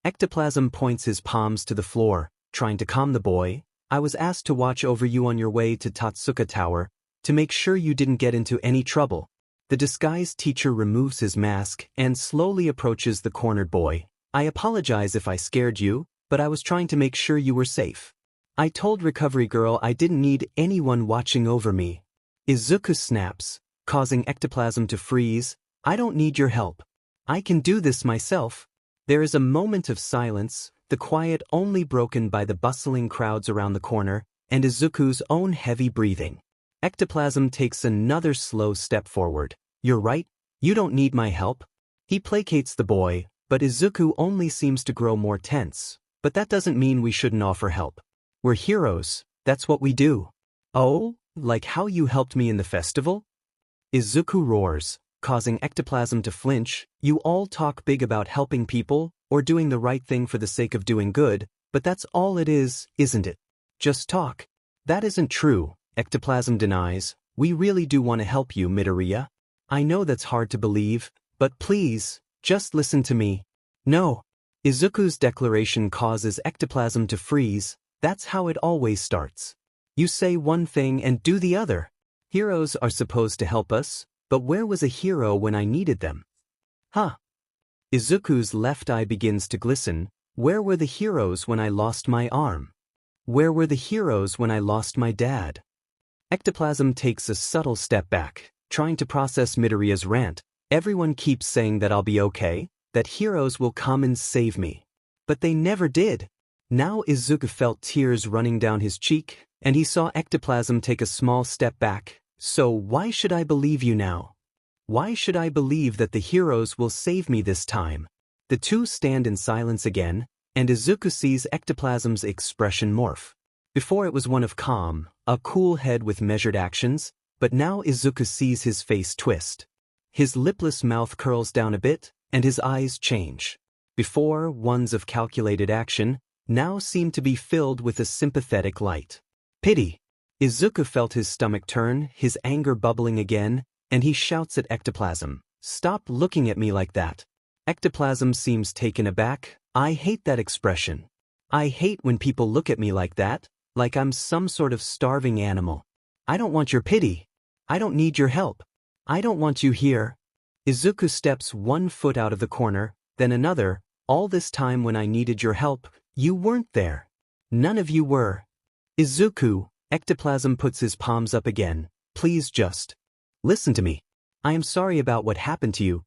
Ectoplasm points his palms to the floor, trying to calm the boy. "I was asked to watch over you on your way to Totsuka Tower, to make sure you didn't get into any trouble." The disguised teacher removes his mask and slowly approaches the cornered boy. "I apologize if I scared you, but I was trying to make sure you were safe. I told Recovery Girl I didn't need anyone watching over me." Izuku snaps, causing Ectoplasm to freeze. "I don't need your help. I can do this myself." There is a moment of silence, the quiet only broken by the bustling crowds around the corner, and Izuku's own heavy breathing. Ectoplasm takes another slow step forward. "You're right, you don't need my help." He placates the boy, but Izuku only seems to grow more tense. "But that doesn't mean we shouldn't offer help. We're heroes, that's what we do." "Oh, like how you helped me in the festival?" Izuku roars, causing Ectoplasm to flinch. "You all talk big about helping people, or doing the right thing for the sake of doing good, but that's all it is, isn't it? Just talk." "That isn't true," Ectoplasm denies. "We really do want to help you, Midoriya. I know that's hard to believe, but please, just listen to me." "No." Izuku's declaration causes Ectoplasm to freeze. That's how it always starts. You say one thing and do the other. Heroes are supposed to help us, but where was a hero when I needed them? Huh. Izuku's left eye begins to glisten. Where were the heroes when I lost my arm? Where were the heroes when I lost my dad? Ectoplasm takes a subtle step back, trying to process Midoriya's rant. Everyone keeps saying that I'll be okay, that heroes will come and save me. But they never did. Now Izuku felt tears running down his cheek, and he saw Ectoplasm take a small step back. "So why should I believe you now? Why should I believe that the heroes will save me this time?" The two stand in silence again, and Izuku sees Ectoplasm's expression morph. Before it was one of calm, a cool head with measured actions, but now Izuku sees his face twist. His lipless mouth curls down a bit, and his eyes change. Before, ones of calculated action, now seem to be filled with a sympathetic light. Pity. Izuku felt his stomach turn, his anger bubbling again, and he shouts at Ectoplasm, "Stop looking at me like that." Ectoplasm seems taken aback. "I hate that expression. I hate when people look at me like that, like I'm some sort of starving animal. I don't want your pity. I don't need your help. I don't want you here." Izuku steps one foot out of the corner, then another. "All this time when I needed your help, you weren't there. None of you were." "Izuku," Ectoplasm puts his palms up again. "Please just listen to me. I am sorry about what happened to you.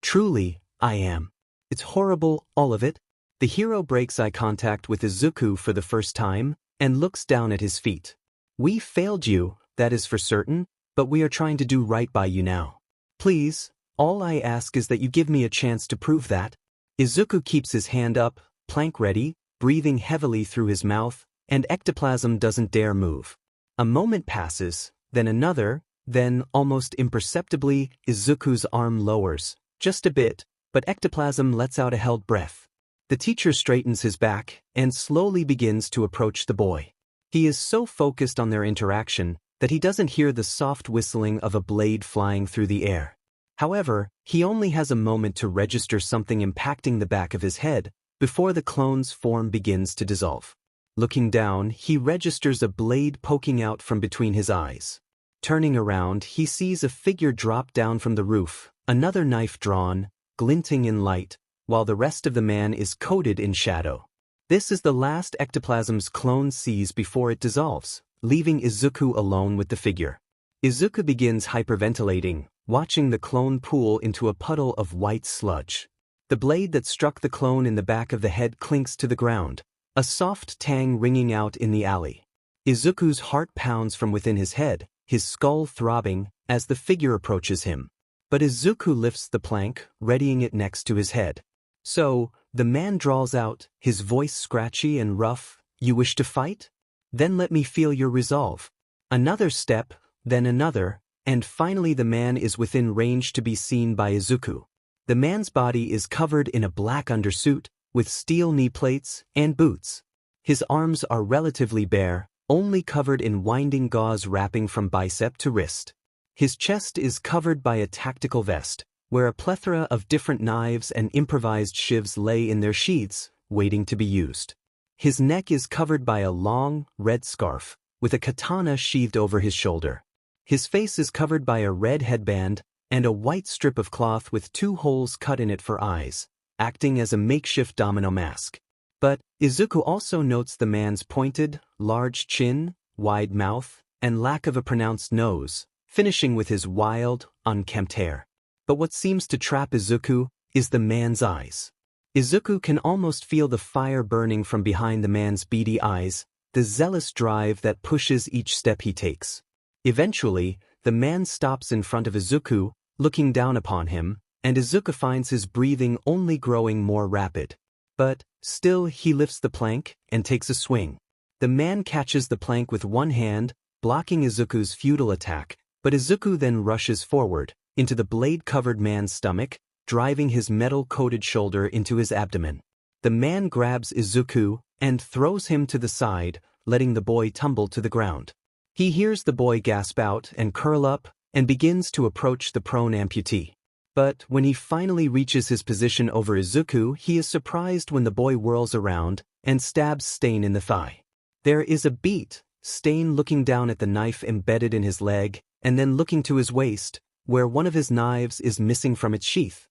Truly, I am. It's horrible, all of it." The hero breaks eye contact with Izuku for the first time, and looks down at his feet. "We failed you, that is for certain, but we are trying to do right by you now. Please, all I ask is that you give me a chance to prove that." Izuku keeps his hand up, plank ready, breathing heavily through his mouth, and Ectoplasm doesn't dare move. A moment passes, then another, then, almost imperceptibly, Izuku's arm lowers, just a bit, but Ectoplasm lets out a held breath. The teacher straightens his back, and slowly begins to approach the boy. He is so focused on their interaction, that he doesn't hear the soft whistling of a blade flying through the air. However, he only has a moment to register something impacting the back of his head, before the clone's form begins to dissolve. Looking down, he registers a blade poking out from between his eyes. Turning around, he sees a figure drop down from the roof, another knife drawn, glinting in light, while the rest of the man is coated in shadow. This is the last Ectoplasm's clone sees before it dissolves, leaving Izuku alone with the figure. Izuku begins hyperventilating, watching the clone pool into a puddle of white sludge. The blade that struck the clone in the back of the head clinks to the ground, a soft tang ringing out in the alley. Izuku's heart pounds from within his head, his skull throbbing, as the figure approaches him. But Izuku lifts the plank, readying it next to his head. "So, the man drawls out, his voice scratchy and rough, 'You wish to fight? Then let me feel your resolve.' Another step, then another, and finally the man is within range to be seen by Izuku. The man's body is covered in a black undersuit, with steel knee plates and boots. His arms are relatively bare, only covered in winding gauze wrapping from bicep to wrist. His chest is covered by a tactical vest, where a plethora of different knives and improvised shivs lay in their sheaths, waiting to be used. His neck is covered by a long, red scarf, with a katana sheathed over his shoulder. His face is covered by a red headband and a white strip of cloth with 2 holes cut in it for eyes, acting as a makeshift domino mask. But Izuku also notes the man's pointed, large chin, wide mouth, and lack of a pronounced nose, finishing with his wild, unkempt hair. But what seems to trap Izuku is the man's eyes. Izuku can almost feel the fire burning from behind the man's beady eyes, the zealous drive that pushes each step he takes. Eventually, the man stops in front of Izuku, looking down upon him, and Izuku finds his breathing only growing more rapid. But still he lifts the plank and takes a swing. The man catches the plank with one hand, blocking Izuku's futile attack, but Izuku then rushes forward, into the blade-covered man's stomach, driving his metal-coated shoulder into his abdomen. The man grabs Izuku and throws him to the side, letting the boy tumble to the ground. He hears the boy gasp out and curl up, and begins to approach the prone amputee. But when he finally reaches his position over Izuku, he is surprised when the boy whirls around and stabs Stain in the thigh. There is a beat, Stain looking down at the knife embedded in his leg, and then looking to his waist, where one of his knives is missing from its sheath.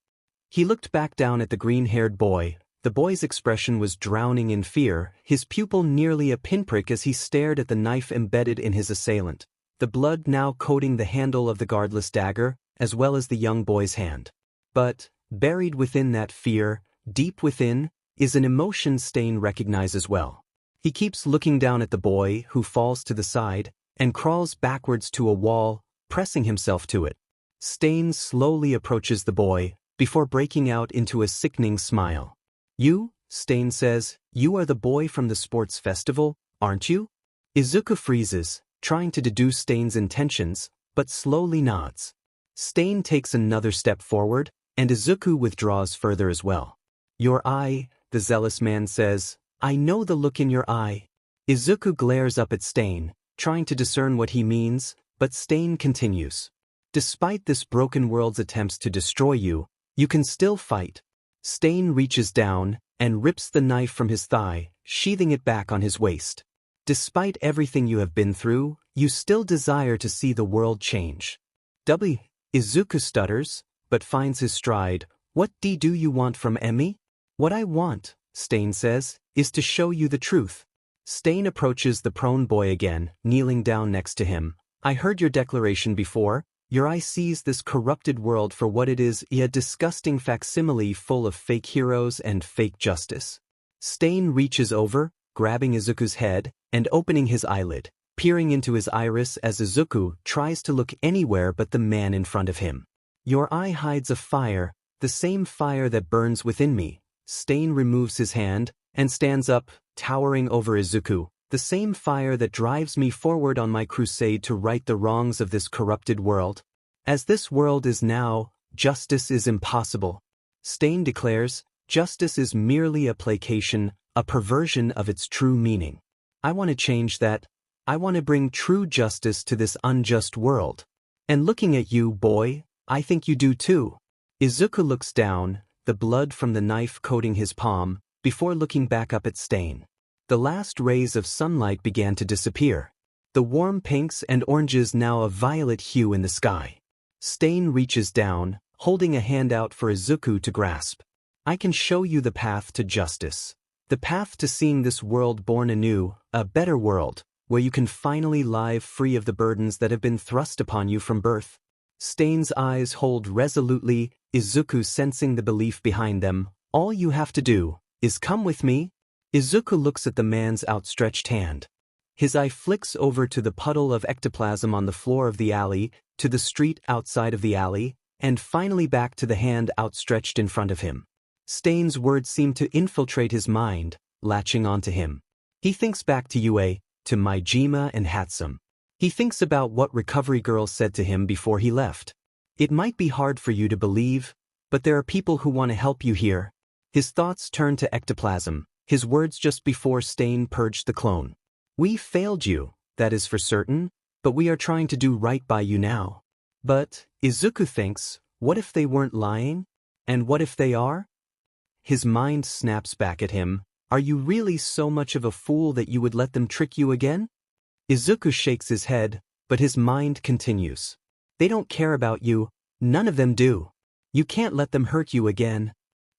He looked back down at the green-haired boy. The boy's expression was drowning in fear, his pupil nearly a pinprick as he stared at the knife embedded in his assailant, the blood now coating the handle of the guardless dagger, as well as the young boy's hand. But, buried within that fear, deep within, is an emotion Stain recognizes well. He keeps looking down at the boy, who falls to the side, and crawls backwards to a wall, pressing himself to it. Stain slowly approaches the boy, before breaking out into a sickening smile. "You," Stain says, "you are the boy from the sports festival, aren't you?" Izuku freezes, trying to deduce Stain's intentions, but slowly nods. Stain takes another step forward, and Izuku withdraws further as well. "Your eye," the zealous man says, "I know the look in your eye." Izuku glares up at Stain, trying to discern what he means, but Stain continues. "Despite this broken world's attempts to destroy you, you can still fight." Stain reaches down and rips the knife from his thigh, sheathing it back on his waist. "Despite everything you have been through, you still desire to see the world change." Izuku stutters, but finds his stride. "What do you want from Emi?" "What I want," Stain says, "is to show you the truth." Stain approaches the prone boy again, kneeling down next to him. "I heard your declaration before. Your eye sees this corrupted world for what it is, a disgusting facsimile full of fake heroes and fake justice." Stain reaches over, grabbing Izuku's head, and opening his eyelid, peering into his iris as Izuku tries to look anywhere but the man in front of him. "Your eye hides a fire, the same fire that burns within me." Stain removes his hand, and stands up, towering over Izuku. "The same fire that drives me forward on my crusade to right the wrongs of this corrupted world. As this world is now, justice is impossible." Stain declares, "Justice is merely a placation, a perversion of its true meaning. I want to change that. I want to bring true justice to this unjust world. And looking at you, boy, I think you do too." Izuku looks down, the blood from the knife coating his palm, before looking back up at Stain. The last rays of sunlight began to disappear. The warm pinks and oranges now a violet hue in the sky. Stain reaches down, holding a hand out for Izuku to grasp. "I can show you the path to justice. The path to seeing this world born anew, a better world, where you can finally live free of the burdens that have been thrust upon you from birth." Stain's eyes hold resolutely, Izuku sensing the belief behind them. "All you have to do is come with me." Izuku looks at the man's outstretched hand. His eye flicks over to the puddle of ectoplasm on the floor of the alley, to the street outside of the alley, and finally back to the hand outstretched in front of him. Stain's words seem to infiltrate his mind, latching onto him. He thinks back to Yue, to Maijima and Hatsum. He thinks about what Recovery Girl said to him before he left. It might be hard for you to believe, but there are people who want to help you here. His thoughts turn to Ectoplasm, his words just before Stain purged the clone. We failed you, that is for certain, but we are trying to do right by you now. But, Izuku thinks, what if they weren't lying? And what if they are? His mind snaps back at him. Are you really so much of a fool that you would let them trick you again? Izuku shakes his head, but his mind continues. They don't care about you, none of them do. You can't let them hurt you again.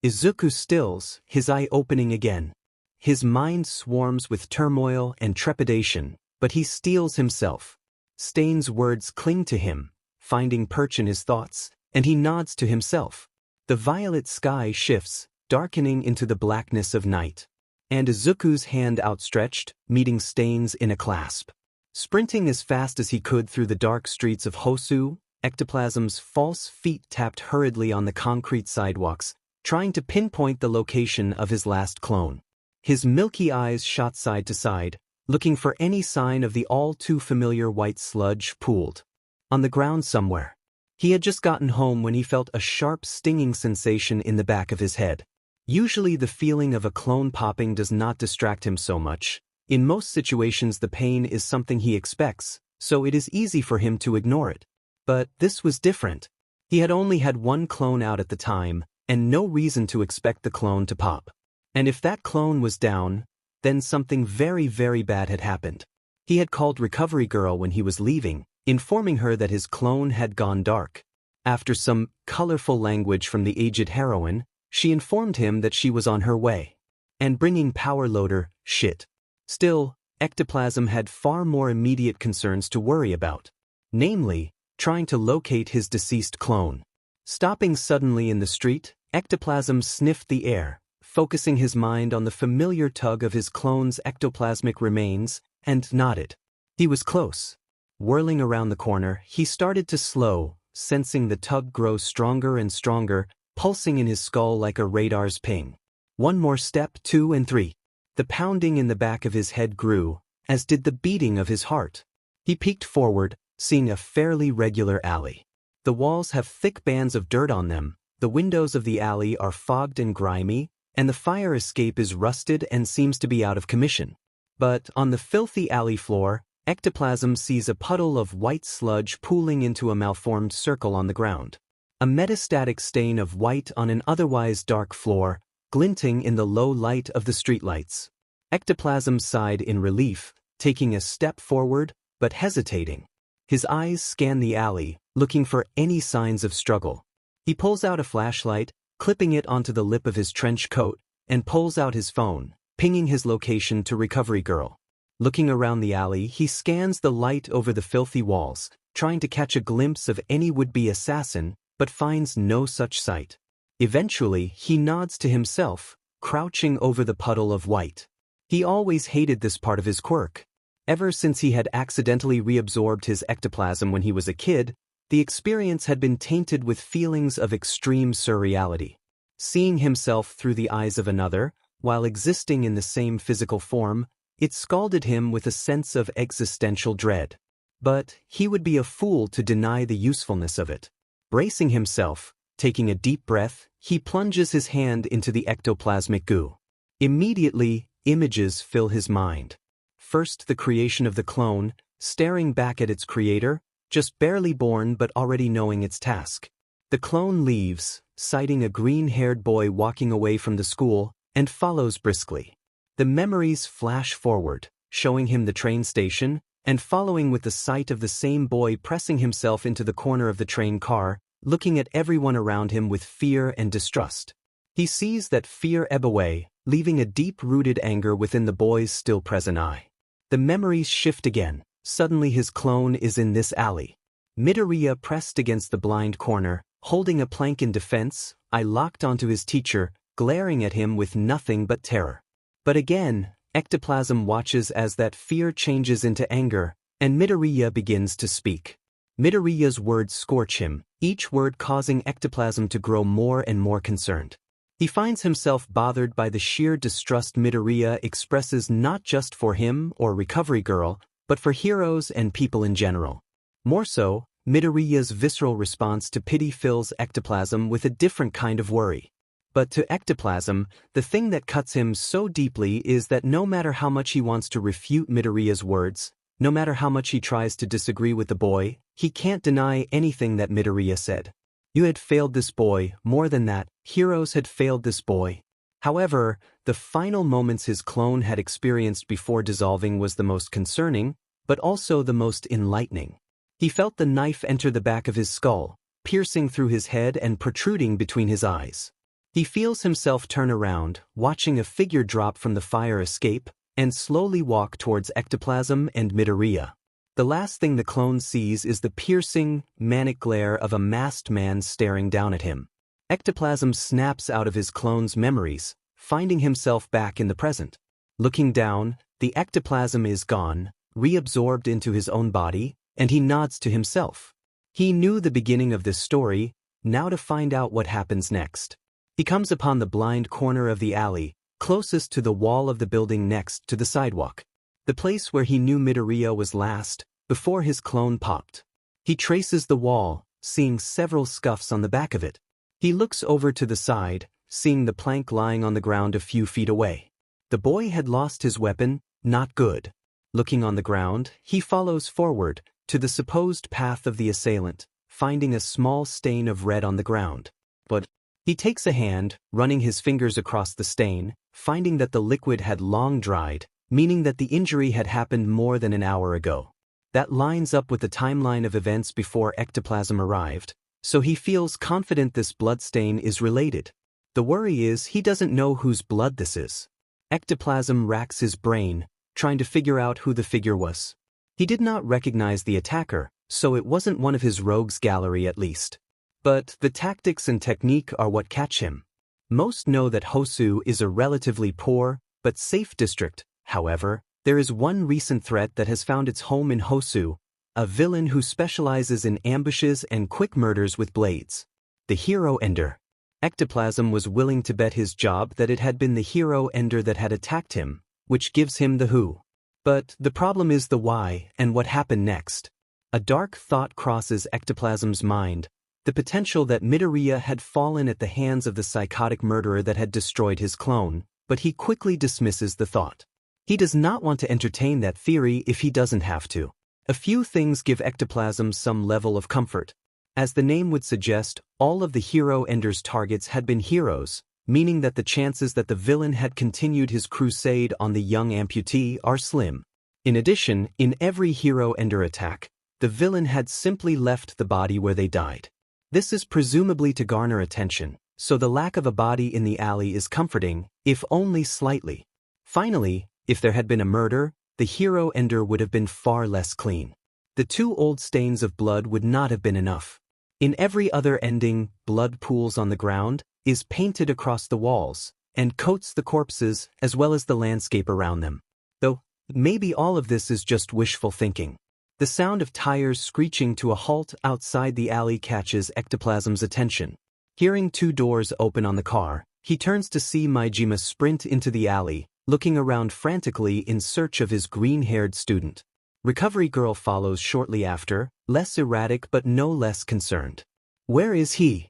Izuku stills, his eye opening again. His mind swarms with turmoil and trepidation, but he steels himself. Stain's words cling to him, finding perch in his thoughts, and he nods to himself. The violet sky shifts, darkening into the blackness of night. And Izuku's hand outstretched, meeting Stain's in a clasp. Sprinting as fast as he could through the dark streets of Hosu, Ectoplasm's false feet tapped hurriedly on the concrete sidewalks, trying to pinpoint the location of his last clone. His milky eyes shot side to side, looking for any sign of the all-too-familiar white sludge pooled on the ground somewhere. He had just gotten home when he felt a sharp stinging sensation in the back of his head. Usually the feeling of a clone popping does not distract him so much. In most situations the pain is something he expects, so it is easy for him to ignore it. But this was different. He had only had one clone out at the time, and no reason to expect the clone to pop. And if that clone was down, then something very, very bad had happened. He had called Recovery Girl when he was leaving, informing her that his clone had gone dark. After some colorful language from the aged heroine, she informed him that she was on her way. And bringing power loader, shit. Still, Ectoplasm had far more immediate concerns to worry about. Namely, trying to locate his deceased clone. Stopping suddenly in the street, Ectoplasm sniffed the air, focusing his mind on the familiar tug of his clone's ectoplasmic remains, and nodded. He was close. Whirling around the corner, he started to slow, sensing the tug grow stronger and stronger, pulsing in his skull like a radar's ping. One more step, 2 and 3. The pounding in the back of his head grew, as did the beating of his heart. He peeked forward, seeing a fairly regular alley. The walls have thick bands of dirt on them, the windows of the alley are fogged and grimy, and the fire escape is rusted and seems to be out of commission. But on the filthy alley floor, Ectoplasm sees a puddle of white sludge pooling into a malformed circle on the ground. A metastatic stain of white on an otherwise dark floor, glinting in the low light of the streetlights. Ectoplasm sighed in relief, taking a step forward, but hesitating. His eyes scan the alley, looking for any signs of struggle. He pulls out a flashlight, clipping it onto the lip of his trench coat, and pulls out his phone, pinging his location to Recovery Girl. Looking around the alley, he scans the light over the filthy walls, trying to catch a glimpse of any would-be assassin, but finds no such sight. Eventually, he nods to himself, crouching over the puddle of white. He always hated this part of his quirk. Ever since he had accidentally reabsorbed his ectoplasm when he was a kid, the experience had been tainted with feelings of extreme surreality. Seeing himself through the eyes of another, while existing in the same physical form, it scalded him with a sense of existential dread. But he would be a fool to deny the usefulness of it. Bracing himself, taking a deep breath, he plunges his hand into the ectoplasmic goo. Immediately, images fill his mind. First, the creation of the clone, staring back at its creator, just barely born but already knowing its task. The clone leaves, sighting a green-haired boy walking away from the school, and follows briskly. The memories flash forward, showing him the train station, and following with the sight of the same boy pressing himself into the corner of the train car, looking at everyone around him with fear and distrust. He sees that fear ebb away, leaving a deep-rooted anger within the boy's still-present eye. The memories shift again. Suddenly his clone is in this alley. Midoriya pressed against the blind corner, holding a plank in defense, eye locked onto his teacher, glaring at him with nothing but terror. But again, Ectoplasm watches as that fear changes into anger, and Midoriya begins to speak. Midoriya's words scorch him, each word causing Ectoplasm to grow more and more concerned. He finds himself bothered by the sheer distrust Midoriya expresses not just for him or Recovery Girl, but for heroes and people in general. More so, Midoriya's visceral response to pity fills Ectoplasm with a different kind of worry. But to Ectoplasm, the thing that cuts him so deeply is that no matter how much he wants to refute Midoriya's words, no matter how much he tries to disagree with the boy, he can't deny anything that Midoriya said. You had failed this boy, more than that, heroes had failed this boy. However, the final moments his clone had experienced before dissolving was the most concerning, but also the most enlightening. He felt the knife enter the back of his skull, piercing through his head and protruding between his eyes. He feels himself turn around, watching a figure drop from the fire escape, and slowly walk towards Ectoplasm and Midoriya. The last thing the clone sees is the piercing, manic glare of a masked man staring down at him. Ectoplasm snaps out of his clone's memories, finding himself back in the present. Looking down, the ectoplasm is gone, reabsorbed into his own body, and he nods to himself. He knew the beginning of this story, now to find out what happens next. He comes upon the blind corner of the alley, closest to the wall of the building next to the sidewalk. The place where he knew Midoriya was last, before his clone popped. He traces the wall, seeing several scuffs on the back of it. He looks over to the side, seeing the plank lying on the ground a few feet away. The boy had lost his weapon, not good. Looking on the ground, he follows forward, to the supposed path of the assailant, finding a small stain of red on the ground. But he takes a hand, running his fingers across the stain, finding that the liquid had long dried, meaning that the injury had happened more than an hour ago. That lines up with the timeline of events before Ectoplasm arrived, so he feels confident this bloodstain is related. The worry is he doesn't know whose blood this is. Ectoplasm racks his brain, trying to figure out who the figure was. He did not recognize the attacker, so it wasn't one of his rogues gallery at least. But the tactics and technique are what catch him. Most know that Hosu is a relatively poor, but safe district. However, there is one recent threat that has found its home in Hosu, a villain who specializes in ambushes and quick murders with blades. The Hero Ender. Ectoplasm was willing to bet his job that it had been the Hero Ender that had attacked him, which gives him the who. But the problem is the why and what happened next. A dark thought crosses Ectoplasm's mind, the potential that Midoriya had fallen at the hands of the psychotic murderer that had destroyed his clone, but he quickly dismisses the thought. He does not want to entertain that theory if he doesn't have to. A few things give Ectoplasm some level of comfort. As the name would suggest, all of the Hero Ender's targets had been heroes, meaning that the chances that the villain had continued his crusade on the young amputee are slim. In addition, in every Hero Ender attack, the villain had simply left the body where they died. This is presumably to garner attention, so the lack of a body in the alley is comforting, if only slightly. Finally, if there had been a murder, the Hero Ender would have been far less clean. The 2 old stains of blood would not have been enough. In every other ending, blood pools on the ground, is painted across the walls, and coats the corpses as well as the landscape around them. Though, maybe all of this is just wishful thinking. The sound of tires screeching to a halt outside the alley catches Ectoplasm's attention. Hearing 2 doors open on the car, he turns to see Maijima sprint into the alley, looking around frantically in search of his green-haired student. Recovery Girl follows shortly after, less erratic but no less concerned. Where is he?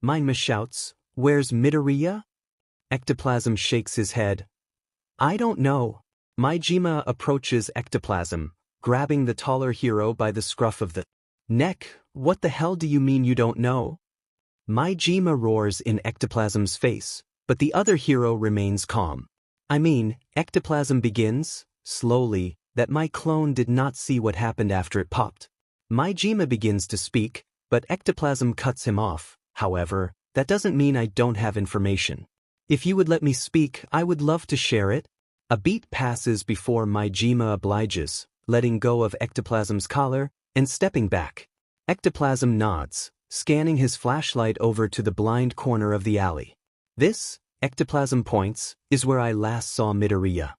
Maijima shouts, where's Midoriya? Ectoplasm shakes his head. I don't know. Maijima approaches Ectoplasm, grabbing the taller hero by the scruff of the neck. What the hell do you mean you don't know? Maijima roars in Ectoplasm's face, but the other hero remains calm. I mean, Ectoplasm begins, slowly, that my clone did not see what happened after it popped. Maijima begins to speak, but Ectoplasm cuts him off. However, that doesn't mean I don't have information. If you would let me speak, I would love to share it. A beat passes before Maijima obliges, letting go of Ectoplasm's collar, and stepping back. Ectoplasm nods, scanning his flashlight over to the blind corner of the alley. This, Ectoplasm points, is where I last saw Midoriya.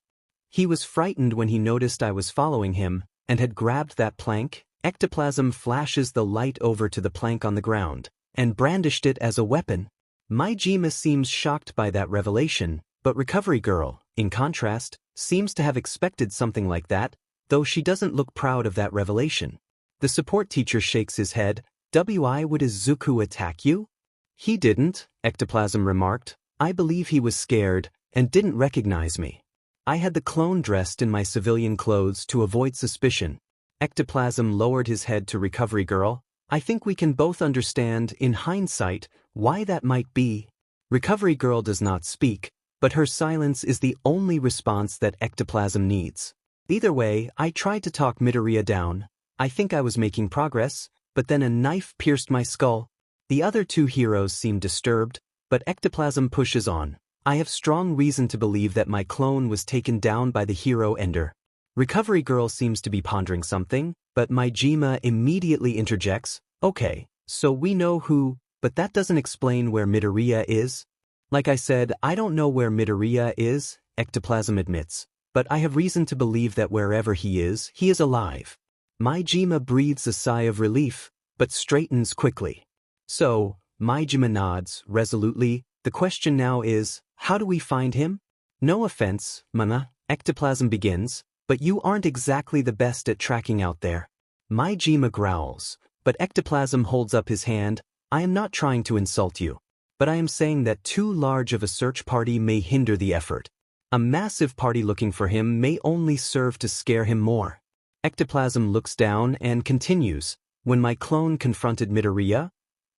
He was frightened when he noticed I was following him, and had grabbed that plank. Ectoplasm flashes the light over to the plank on the ground, and brandished it as a weapon. Maijima seems shocked by that revelation, but Recovery Girl, in contrast, seems to have expected something like that, though she doesn't look proud of that revelation. The support teacher shakes his head. Why would Izuku attack you? He didn't, Ectoplasm remarked. I believe he was scared and didn't recognize me. I had the clone dressed in my civilian clothes to avoid suspicion. Ectoplasm lowered his head to Recovery Girl. I think we can both understand, in hindsight, why that might be. Recovery Girl does not speak, but her silence is the only response that Ectoplasm needs. Either way, I tried to talk Midoriya down. I think I was making progress, but then a knife pierced my skull. The other two heroes seem disturbed, but Ectoplasm pushes on. I have strong reason to believe that my clone was taken down by the hero Ender. Recovery Girl seems to be pondering something, but Majima immediately interjects. Okay, so we know who, but that doesn't explain where Midoriya is. Like I said, I don't know where Midoriya is, Ectoplasm admits, but I have reason to believe that wherever he is alive. Majima breathes a sigh of relief, but straightens quickly. So, Majima nods resolutely. The question now is, how do we find him? No offense, Mana, Ectoplasm begins, but you aren't exactly the best at tracking out there. Majima growls, but Ectoplasm holds up his hand. I am not trying to insult you, but I am saying that too large of a search party may hinder the effort. A massive party looking for him may only serve to scare him more. Ectoplasm looks down and continues. When my clone confronted Midoriya,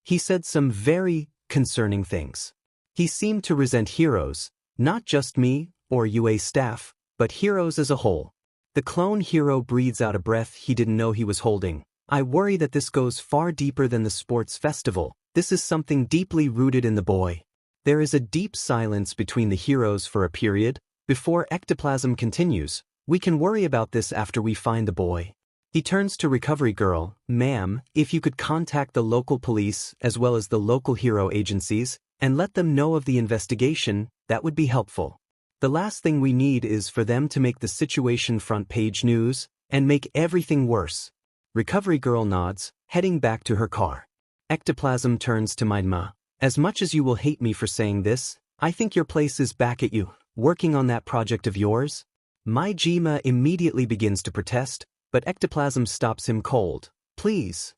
he said some very concerning things. He seemed to resent heroes, not just me or UA staff, but heroes as a whole. The clone hero breathes out a breath he didn't know he was holding. I worry that this goes far deeper than the sports festival. This is something deeply rooted in the boy. There is a deep silence between the heroes for a period. Before Ectoplasm continues, we can worry about this after we find the boy. He turns to Recovery Girl. Ma'am, if you could contact the local police as well as the local hero agencies, and let them know of the investigation, that would be helpful. The last thing we need is for them to make the situation front page news and make everything worse. Recovery Girl nods, heading back to her car. Ectoplasm turns to Majima. As much as you will hate me for saying this, I think your place is back at you, working on that project of yours. Majima immediately begins to protest, but Ectoplasm stops him cold. Please,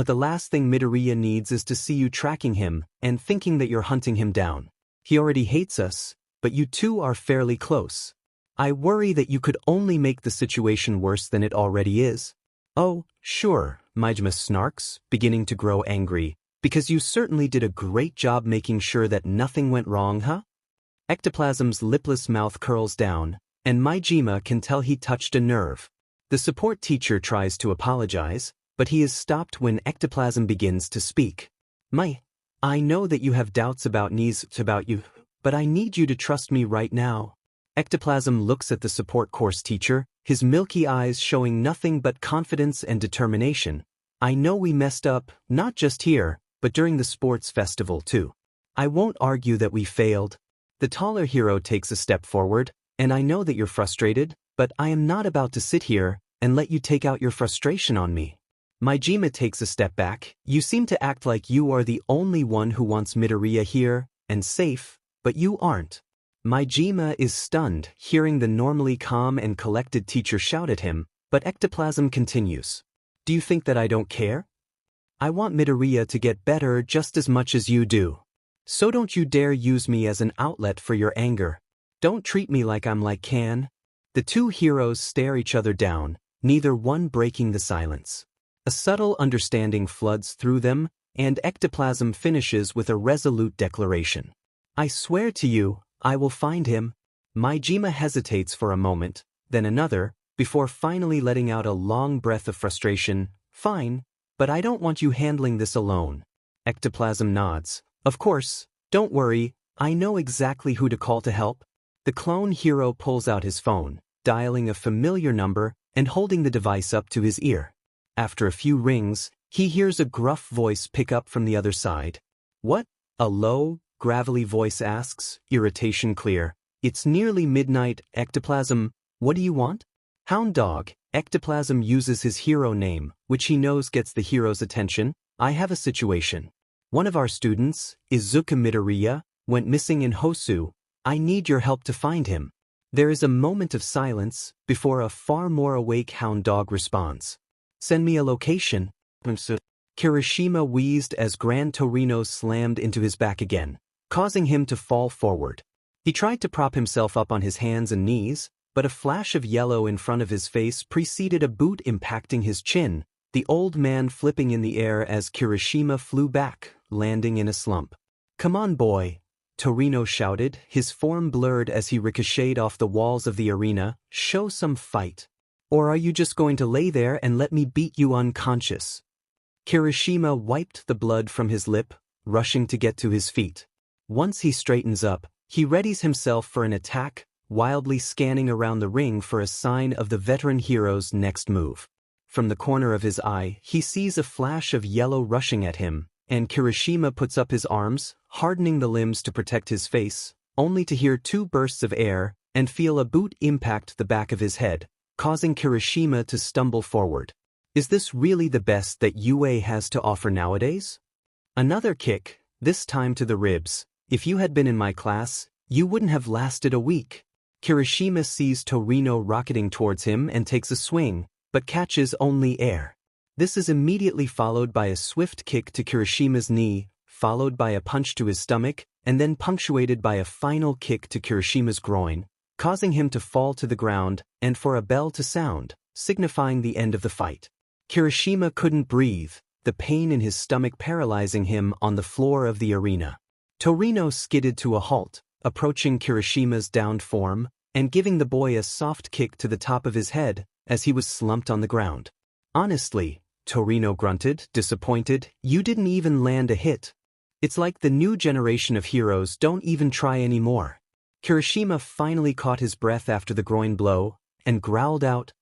the last thing Midoriya needs is to see you tracking him and thinking that you're hunting him down. He already hates us, but you two are fairly close. I worry that you could only make the situation worse than it already is. Oh, sure, Majima snarks, beginning to grow angry, because you certainly did a great job making sure that nothing went wrong, huh? Ectoplasm's lipless mouth curls down, and Majima can tell he touched a nerve. The support teacher tries to apologize, but he is stopped when Ectoplasm begins to speak. I know that you have doubts about you, but I need you to trust me right now. Ectoplasm looks at the support course teacher, his milky eyes showing nothing but confidence and determination. I know we messed up, not just here, but during the sports festival too. I won't argue that we failed. The taller hero takes a step forward, and I know that you're frustrated, but I am not about to sit here and let you take out your frustration on me. Majima takes a step back. You seem to act like you are the only one who wants Midoriya here and safe, but you aren't. Majima is stunned, hearing the normally calm and collected teacher shout at him, but Ectoplasm continues. Do you think that I don't care? I want Midoriya to get better just as much as you do. So don't you dare use me as an outlet for your anger. Don't treat me like I'm like Can. The two heroes stare each other down, neither one breaking the silence. A subtle understanding floods through them, and Ectoplasm finishes with a resolute declaration. I swear to you, I will find him. Majima hesitates for a moment, then another, before finally letting out a long breath of frustration. Fine, but I don't want you handling this alone. Ectoplasm nods. Of course, don't worry, I know exactly who to call to help. The clone hero pulls out his phone, dialing a familiar number and holding the device up to his ear. After a few rings, he hears a gruff voice pick up from the other side. What? A low, gravelly voice asks, irritation clear. It's nearly midnight, Ectoplasm. What do you want? Hound Dog. Ectoplasm uses his hero name, which he knows gets the hero's attention. I have a situation. One of our students, Izuku Midoriya, went missing in Hosu. I need your help to find him. There is a moment of silence before a far more awake hound dog responds. Send me a location. Kirishima wheezed as Gran Torino slammed into his back again, causing him to fall forward. He tried to prop himself up on his hands and knees, but a flash of yellow in front of his face preceded a boot impacting his chin, the old man flipping in the air as Kirishima flew back, landing in a slump. Come on, boy, Torino shouted, his form blurred as he ricocheted off the walls of the arena. Show some fight. Or are you just going to lay there and let me beat you unconscious? Kirishima wiped the blood from his lip, rushing to get to his feet. Once he straightens up, he readies himself for an attack, wildly scanning around the ring for a sign of the veteran hero's next move. From the corner of his eye, he sees a flash of yellow rushing at him, and Kirishima puts up his arms, hardening the limbs to protect his face, only to hear two bursts of air and feel a boot impact the back of his head, causing Kirishima to stumble forward. Is this really the best that UA has to offer nowadays? Another kick, this time to the ribs. If you had been in my class, you wouldn't have lasted a week. Kirishima sees Torino rocketing towards him and takes a swing, but catches only air. This is immediately followed by a swift kick to Kirishima's knee, followed by a punch to his stomach, and then punctuated by a final kick to Kirishima's groin, causing him to fall to the ground and for a bell to sound, signifying the end of the fight. Kirishima couldn't breathe, the pain in his stomach paralyzing him on the floor of the arena. Torino skidded to a halt, approaching Kirishima's downed form, and giving the boy a soft kick to the top of his head as he was slumped on the ground. Honestly, Torino grunted, disappointed, you didn't even land a hit. It's like the new generation of heroes don't even try anymore. Kirishima finally caught his breath after the groin blow, and growled out,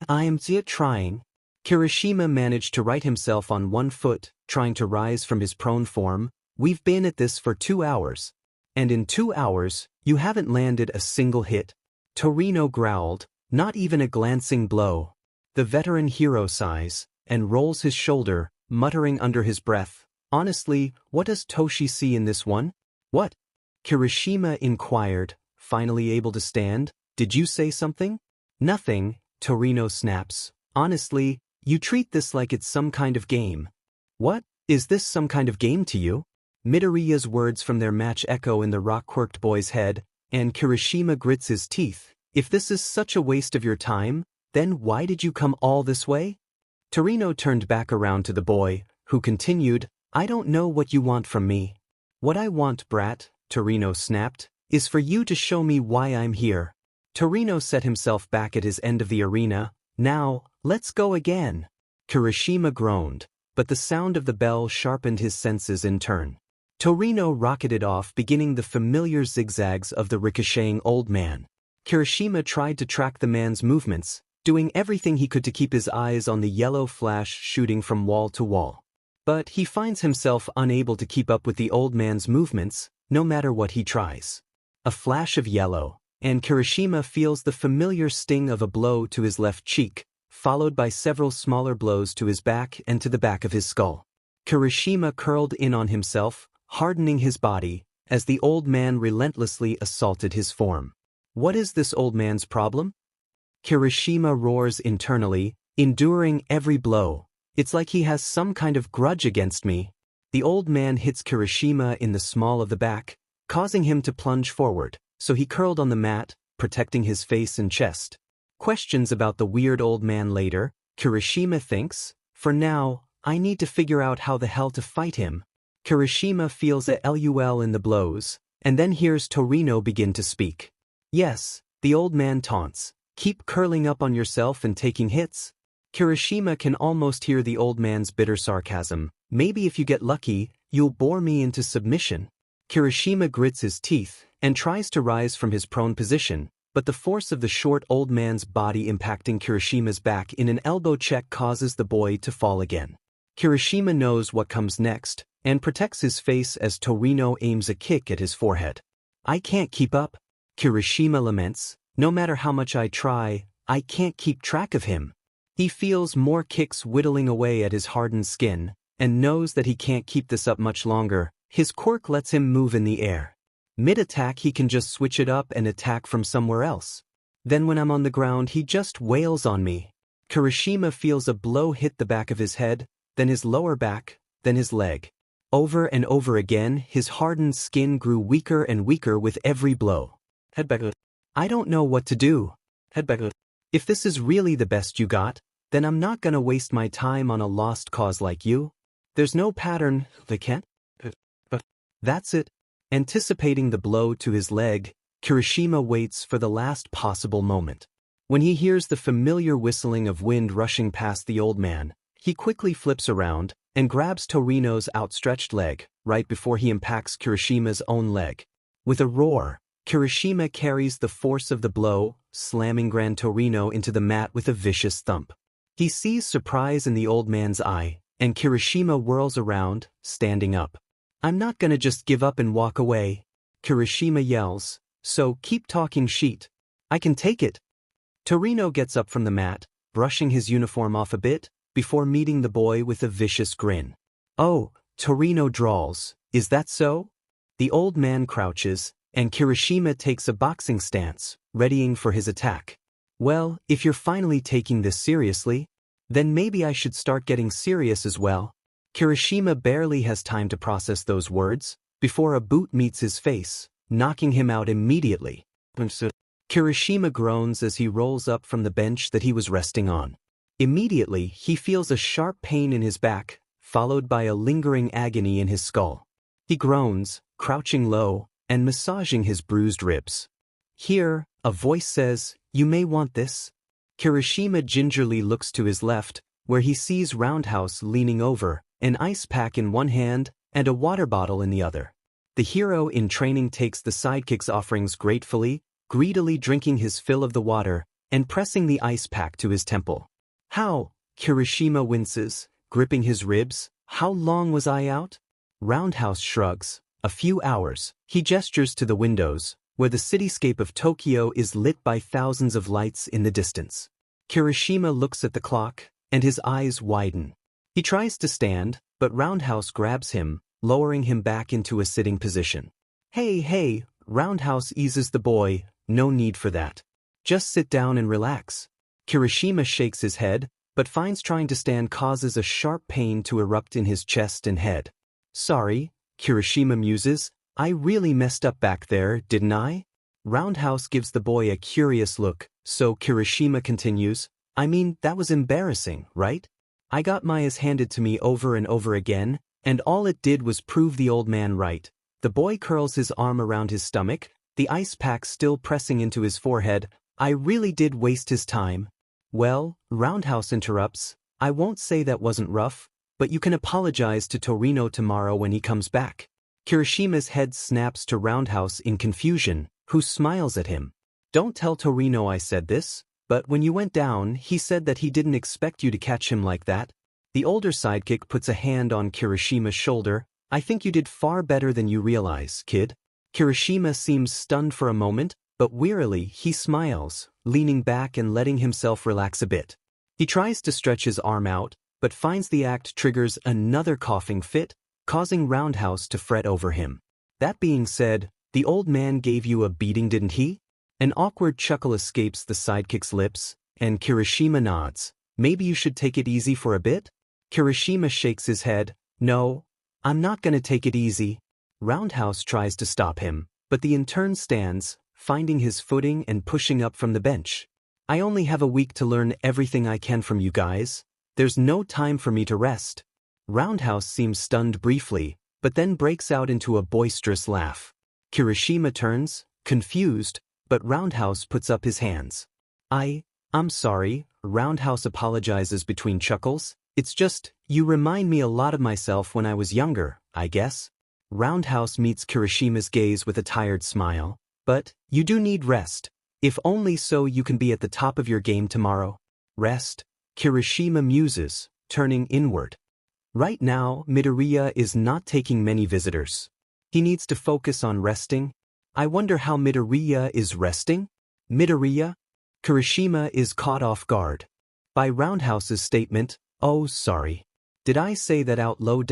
I am trying. Kirishima managed to right himself on one foot, trying to rise from his prone form. We've been at this for 2 hours. And in 2 hours, you haven't landed a single hit. Torino growled, not even a glancing blow. The veteran hero sighs, and rolls his shoulder, muttering under his breath, honestly, what does Toshi see in this one? What? Kirishima inquired, finally able to stand. Did you say something? Nothing, Torino snaps. Honestly, you treat this like it's some kind of game. What? Is this some kind of game to you? Midoriya's words from their match echo in the rock-quirked boy's head, and Kirishima grits his teeth. If this is such a waste of your time, then why did you come all this way? Torino turned back around to the boy, who continued, I don't know what you want from me. What I want, brat, Torino snapped, is for you to show me why I'm here. Torino set himself back at his end of the arena. Now, let's go again. Kirishima groaned, but the sound of the bell sharpened his senses in turn. Torino rocketed off, beginning the familiar zigzags of the ricocheting old man. Kirishima tried to track the man's movements, doing everything he could to keep his eyes on the yellow flash shooting from wall to wall. But he finds himself unable to keep up with the old man's movements, no matter what he tries. A flash of yellow, and Kirishima feels the familiar sting of a blow to his left cheek, followed by several smaller blows to his back and to the back of his skull. Kirishima curled in on himself, hardening his body, as the old man relentlessly assaulted his form. What is this old man's problem? Kirishima roars internally, enduring every blow. It's like he has some kind of grudge against me. The old man hits Kirishima in the small of the back, causing him to plunge forward, so he curled on the mat, protecting his face and chest. Questions about the weird old man later, Kirishima thinks. For now, I need to figure out how the hell to fight him. Kirishima feels a LUL in the blows, and then hears Torino begin to speak. Yes, the old man taunts. Keep curling up on yourself and taking hits. Kirishima can almost hear the old man's bitter sarcasm. Maybe if you get lucky, you'll bore me into submission. Kirishima grits his teeth and tries to rise from his prone position, but the force of the short old man's body impacting Kirishima's back in an elbow check causes the boy to fall again. Kirishima knows what comes next, and protects his face as Torino aims a kick at his forehead. I can't keep up. Kirishima laments, no matter how much I try, I can't keep track of him. He feels more kicks whittling away at his hardened skin, and knows that he can't keep this up much longer. His quirk lets him move in the air. Mid-attack he can just switch it up and attack from somewhere else. Then when I'm on the ground he just wails on me. Kirishima feels a blow hit the back of his head, then his lower back, then his leg. Over and over again his hardened skin grew weaker and weaker with every blow. Headback. I don't know what to do. Headback. If this is really the best you got, then I'm not gonna waste my time on a lost cause like you. There's no pattern, they can't. That's it. Anticipating the blow to his leg, Kirishima waits for the last possible moment. When he hears the familiar whistling of wind rushing past the old man, he quickly flips around and grabs Torino's outstretched leg, right before he impacts Kirishima's own leg. With a roar, Kirishima carries the force of the blow, slamming Gran Torino into the mat with a vicious thump. He sees surprise in the old man's eye, and Kirishima whirls around, standing up. I'm not gonna just give up and walk away. Kirishima yells, so keep talking sheet. I can take it. Torino gets up from the mat, brushing his uniform off a bit, before meeting the boy with a vicious grin. Oh, Torino drawls, is that so? The old man crouches, and Kirishima takes a boxing stance, readying for his attack. Well, if you're finally taking this seriously, then maybe I should start getting serious as well. Kirishima barely has time to process those words, before a boot meets his face, knocking him out immediately. Kirishima groans as he rolls up from the bench that he was resting on. Immediately, he feels a sharp pain in his back, followed by a lingering agony in his skull. He groans, crouching low, and massaging his bruised ribs. Here, a voice says, "You may want this." Kirishima gingerly looks to his left, where he sees Roundhouse leaning over, an ice pack in one hand and a water bottle in the other. The hero in training takes the sidekick's offerings gratefully, greedily drinking his fill of the water, and pressing the ice pack to his temple. How? Kirishima winces, gripping his ribs. How long was I out? Roundhouse shrugs. A few hours. He gestures to the windows, where the cityscape of Tokyo is lit by thousands of lights in the distance. Kirishima looks at the clock, and his eyes widen. He tries to stand, but Roundhouse grabs him, lowering him back into a sitting position. Hey, Roundhouse eases the boy. No need for that. Just sit down and relax. Kirishima shakes his head, but finds trying to stand causes a sharp pain to erupt in his chest and head. Sorry, Kirishima muses, I really messed up back there, didn't I? Roundhouse gives the boy a curious look, so Kirishima continues, I mean, that was embarrassing, right? I got Maya's handed to me over and over again, and all it did was prove the old man right. The boy curls his arm around his stomach, the ice pack still pressing into his forehead. I really did waste his time. Well, Roundhouse interrupts, I won't say that wasn't rough, but you can apologize to Torino tomorrow when he comes back. Kirishima's head snaps to Roundhouse in confusion, who smiles at him. Don't tell Torino I said this, but when you went down, he said that he didn't expect you to catch him like that. The older sidekick puts a hand on Kirishima's shoulder. I think you did far better than you realize, kid. Kirishima seems stunned for a moment, but wearily he smiles, leaning back and letting himself relax a bit. He tries to stretch his arm out, but finds the act triggers another coughing fit, causing Roundhouse to fret over him. That being said, the old man gave you a beating, didn't he? An awkward chuckle escapes the sidekick's lips, and Kirishima nods. Maybe you should take it easy for a bit? Kirishima shakes his head. No, I'm not gonna take it easy. Roundhouse tries to stop him, but the intern stands, finding his footing and pushing up from the bench. I only have a week to learn everything I can from you guys. There's no time for me to rest. Roundhouse seems stunned briefly, but then breaks out into a boisterous laugh. Kirishima turns, confused, but Roundhouse puts up his hands. I'm sorry, Roundhouse apologizes between chuckles. It's just, you remind me a lot of myself when I was younger, I guess. Roundhouse meets Kirishima's gaze with a tired smile. But, you do need rest. If only so you can be at the top of your game tomorrow. Rest? Kirishima muses, turning inward. Right now, Midoriya is not taking many visitors. He needs to focus on resting. I wonder how Midoriya is resting? Midoriya? Kirishima is caught off guard by Roundhouse's statement, oh sorry. Did I say that out loud?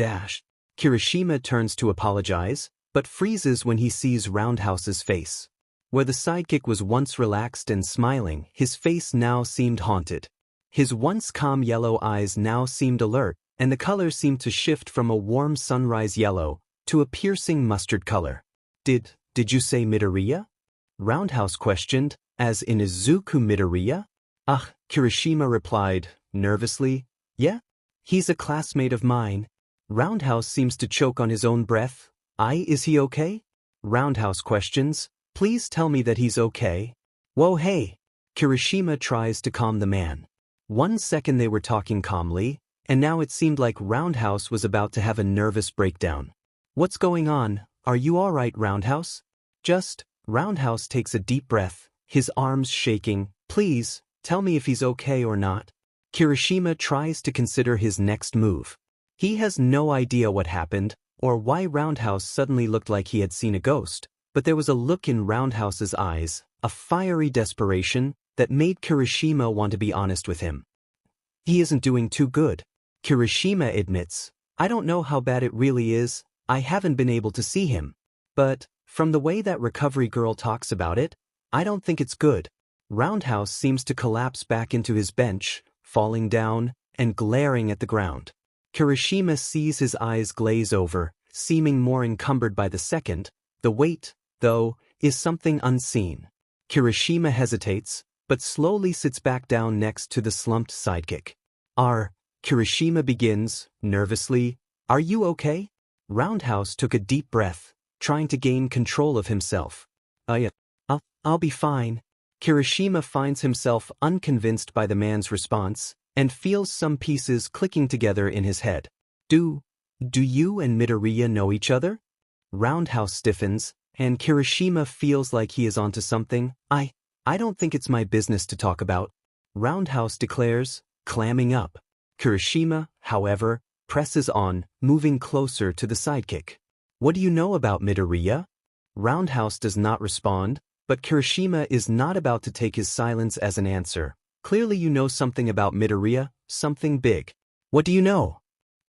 Kirishima turns to apologize, but freezes when he sees Roundhouse's face. Where the sidekick was once relaxed and smiling, his face now seemed haunted. His once calm yellow eyes now seemed alert, and the color seemed to shift from a warm sunrise yellow to a piercing mustard color. Did you say Midoriya? Roundhouse questioned, as in Izuku Midoriya? Kirishima replied, nervously. Yeah? He's a classmate of mine. Roundhouse seems to choke on his own breath. Is he okay? Roundhouse questions, please tell me that he's okay. Whoa hey! Kirishima tries to calm the man. 1 second they were talking calmly, and now it seemed like Roundhouse was about to have a nervous breakdown. What's going on? Are you alright, Roundhouse? Roundhouse takes a deep breath, his arms shaking. Please, tell me if he's okay or not. Kirishima tries to consider his next move. He has no idea what happened, or why Roundhouse suddenly looked like he had seen a ghost, but there was a look in Roundhouse's eyes, a fiery desperation, that made Kirishima want to be honest with him. He isn't doing too good. Kirishima admits, I don't know how bad it really is, I haven't been able to see him. But, from the way that recovery girl talks about it, I don't think it's good. Roundhouse seems to collapse back into his bench, falling down, and glaring at the ground. Kirishima sees his eyes glaze over, seeming more encumbered by the second. The weight, though, is something unseen. Kirishima hesitates, but slowly sits back down next to the slumped sidekick. Kirishima begins, nervously, are you okay? Roundhouse took a deep breath, trying to gain control of himself. I'll be fine. Kirishima finds himself unconvinced by the man's response, and feels some pieces clicking together in his head. Do you and Midoriya know each other? Roundhouse stiffens, and Kirishima feels like he is onto something. I don't think it's my business to talk about. Roundhouse declares, clamming up. Kirishima, however, presses on, moving closer to the sidekick. What do you know about Midoriya? Roundhouse does not respond, but Kirishima is not about to take his silence as an answer. Clearly you know something about Midoriya, something big. What do you know?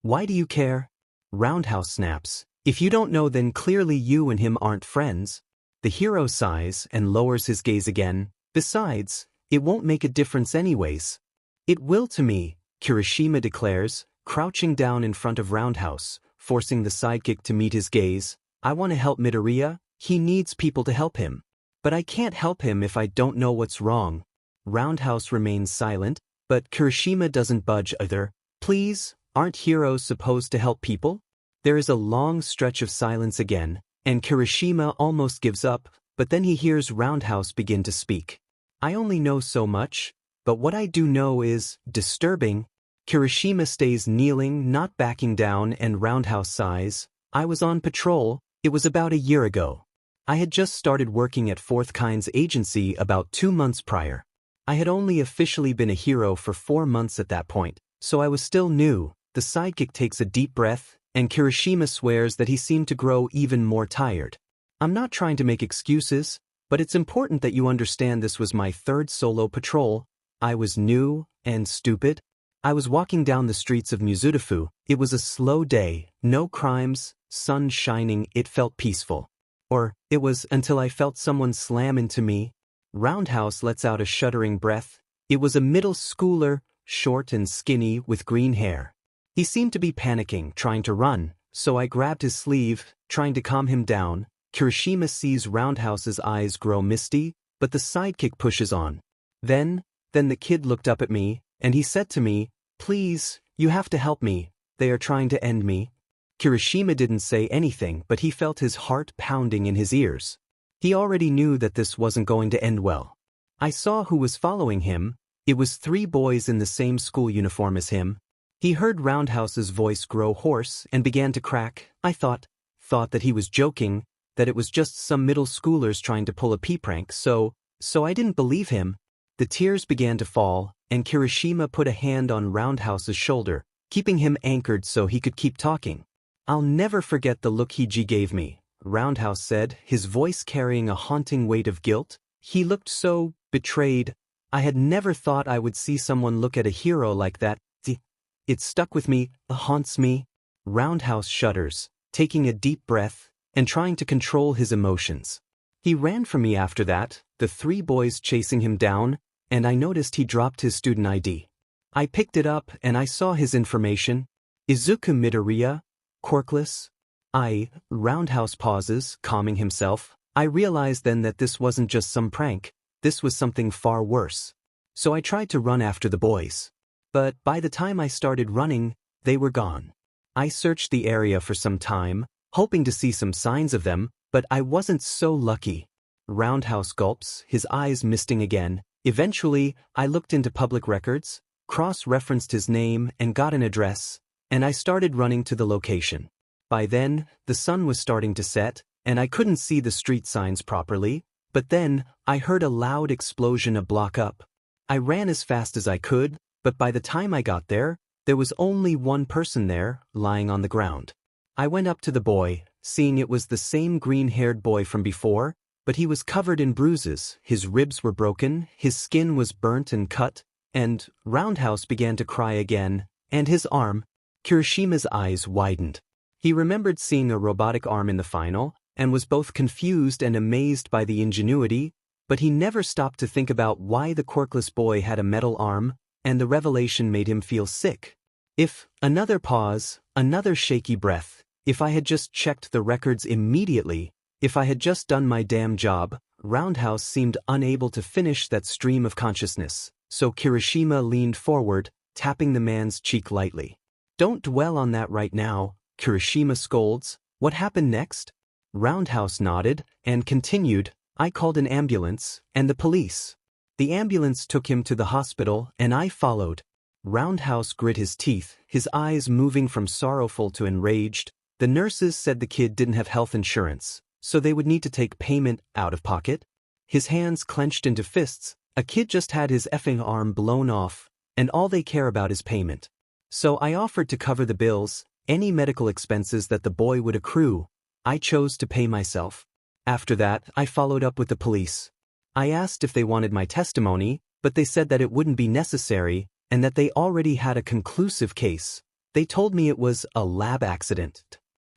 Why do you care? Roundhouse snaps. If you don't know, then clearly you and him aren't friends. The hero sighs and lowers his gaze again. Besides, it won't make a difference anyways. It will to me, Kirishima declares, crouching down in front of Roundhouse, forcing the sidekick to meet his gaze. I want to help Midoriya, he needs people to help him. But I can't help him if I don't know what's wrong. Roundhouse remains silent, but Kirishima doesn't budge either. Please, aren't heroes supposed to help people? There is a long stretch of silence again, and Kirishima almost gives up, but then he hears Roundhouse begin to speak. I only know so much, but what I do know is disturbing. Kirishima stays kneeling, not backing down, and Roundhouse sighs. I was on patrol, it was about a year ago. I had just started working at Fourth Kind's agency about 2 months prior. I had only officially been a hero for 4 months at that point, so I was still new. The sidekick takes a deep breath, and Kirishima swears that he seemed to grow even more tired. I'm not trying to make excuses, but it's important that you understand this was my 3rd solo patrol. I was new and stupid. I was walking down the streets of Mizudafu. It was a slow day, no crimes, sun shining, it felt peaceful. Or, it was until I felt someone slam into me. Roundhouse lets out a shuddering breath. It was a middle schooler, short and skinny, with green hair. He seemed to be panicking, trying to run, so I grabbed his sleeve, trying to calm him down. Kirishima sees Roundhouse's eyes grow misty, but the sidekick pushes on. Then the kid looked up at me, and he said to me, please, you have to help me, they are trying to end me. Kirishima didn't say anything, but he felt his heart pounding in his ears. He already knew that this wasn't going to end well. I saw who was following him. It was 3 boys in the same school uniform as him. He heard Roundhouse's voice grow hoarse and began to crack. I thought that he was joking, that it was just some middle schoolers trying to pull a pee prank, so I didn't believe him. The tears began to fall, and Kirishima put a hand on Roundhouse's shoulder, keeping him anchored so he could keep talking. I'll never forget the look he gave me, Roundhouse said, his voice carrying a haunting weight of guilt. He looked so betrayed. I had never thought I would see someone look at a hero like that. It stuck with me, haunts me. Roundhouse shudders, taking a deep breath. and trying to control his emotions. He ran from me after that, the 3 boys chasing him down, and I noticed he dropped his student ID. I picked it up and I saw his information. Izuku Midoriya, quirkless. Roundhouse pauses, calming himself. I realized then that this wasn't just some prank, this was something far worse. So I tried to run after the boys. But by the time I started running, they were gone. I searched the area for some time, hoping to see some signs of them, but I wasn't so lucky. Roundhouse gulps, his eyes misting again. Eventually, I looked into public records, cross-referenced his name and got an address, and I started running to the location. By then, the sun was starting to set, and I couldn't see the street signs properly, but then, I heard a loud explosion a block up. I ran as fast as I could, but by the time I got there was only one person there, lying on the ground. I went up to the boy, seeing it was the same green-haired boy from before, but he was covered in bruises, his ribs were broken, his skin was burnt and cut, and Roundhouse began to cry again, and his arm, Kirishima's eyes widened. He remembered seeing a robotic arm in the final, and was both confused and amazed by the ingenuity, but he never stopped to think about why the quirkless boy had a metal arm, and the revelation made him feel sick. Another pause, another shaky breath. If I had just checked the records immediately, if I had just done my damn job. Roundhouse seemed unable to finish that stream of consciousness, so Kirishima leaned forward, tapping the man's cheek lightly. Don't dwell on that right now, Kirishima scolds. What happened next? Roundhouse nodded, and continued, I called an ambulance, and the police. The ambulance took him to the hospital, and I followed. Roundhouse grit his teeth, his eyes moving from sorrowful to enraged. The nurses said the kid didn't have health insurance, so they would need to take payment out of pocket. His hands clenched into fists. A kid just had his effing arm blown off, and all they care about is payment. So I offered to cover the bills, any medical expenses that the boy would accrue. I chose to pay myself. After that, I followed up with the police. I asked if they wanted my testimony, but they said that it wouldn't be necessary, and that they already had a conclusive case. They told me it was a lab accident.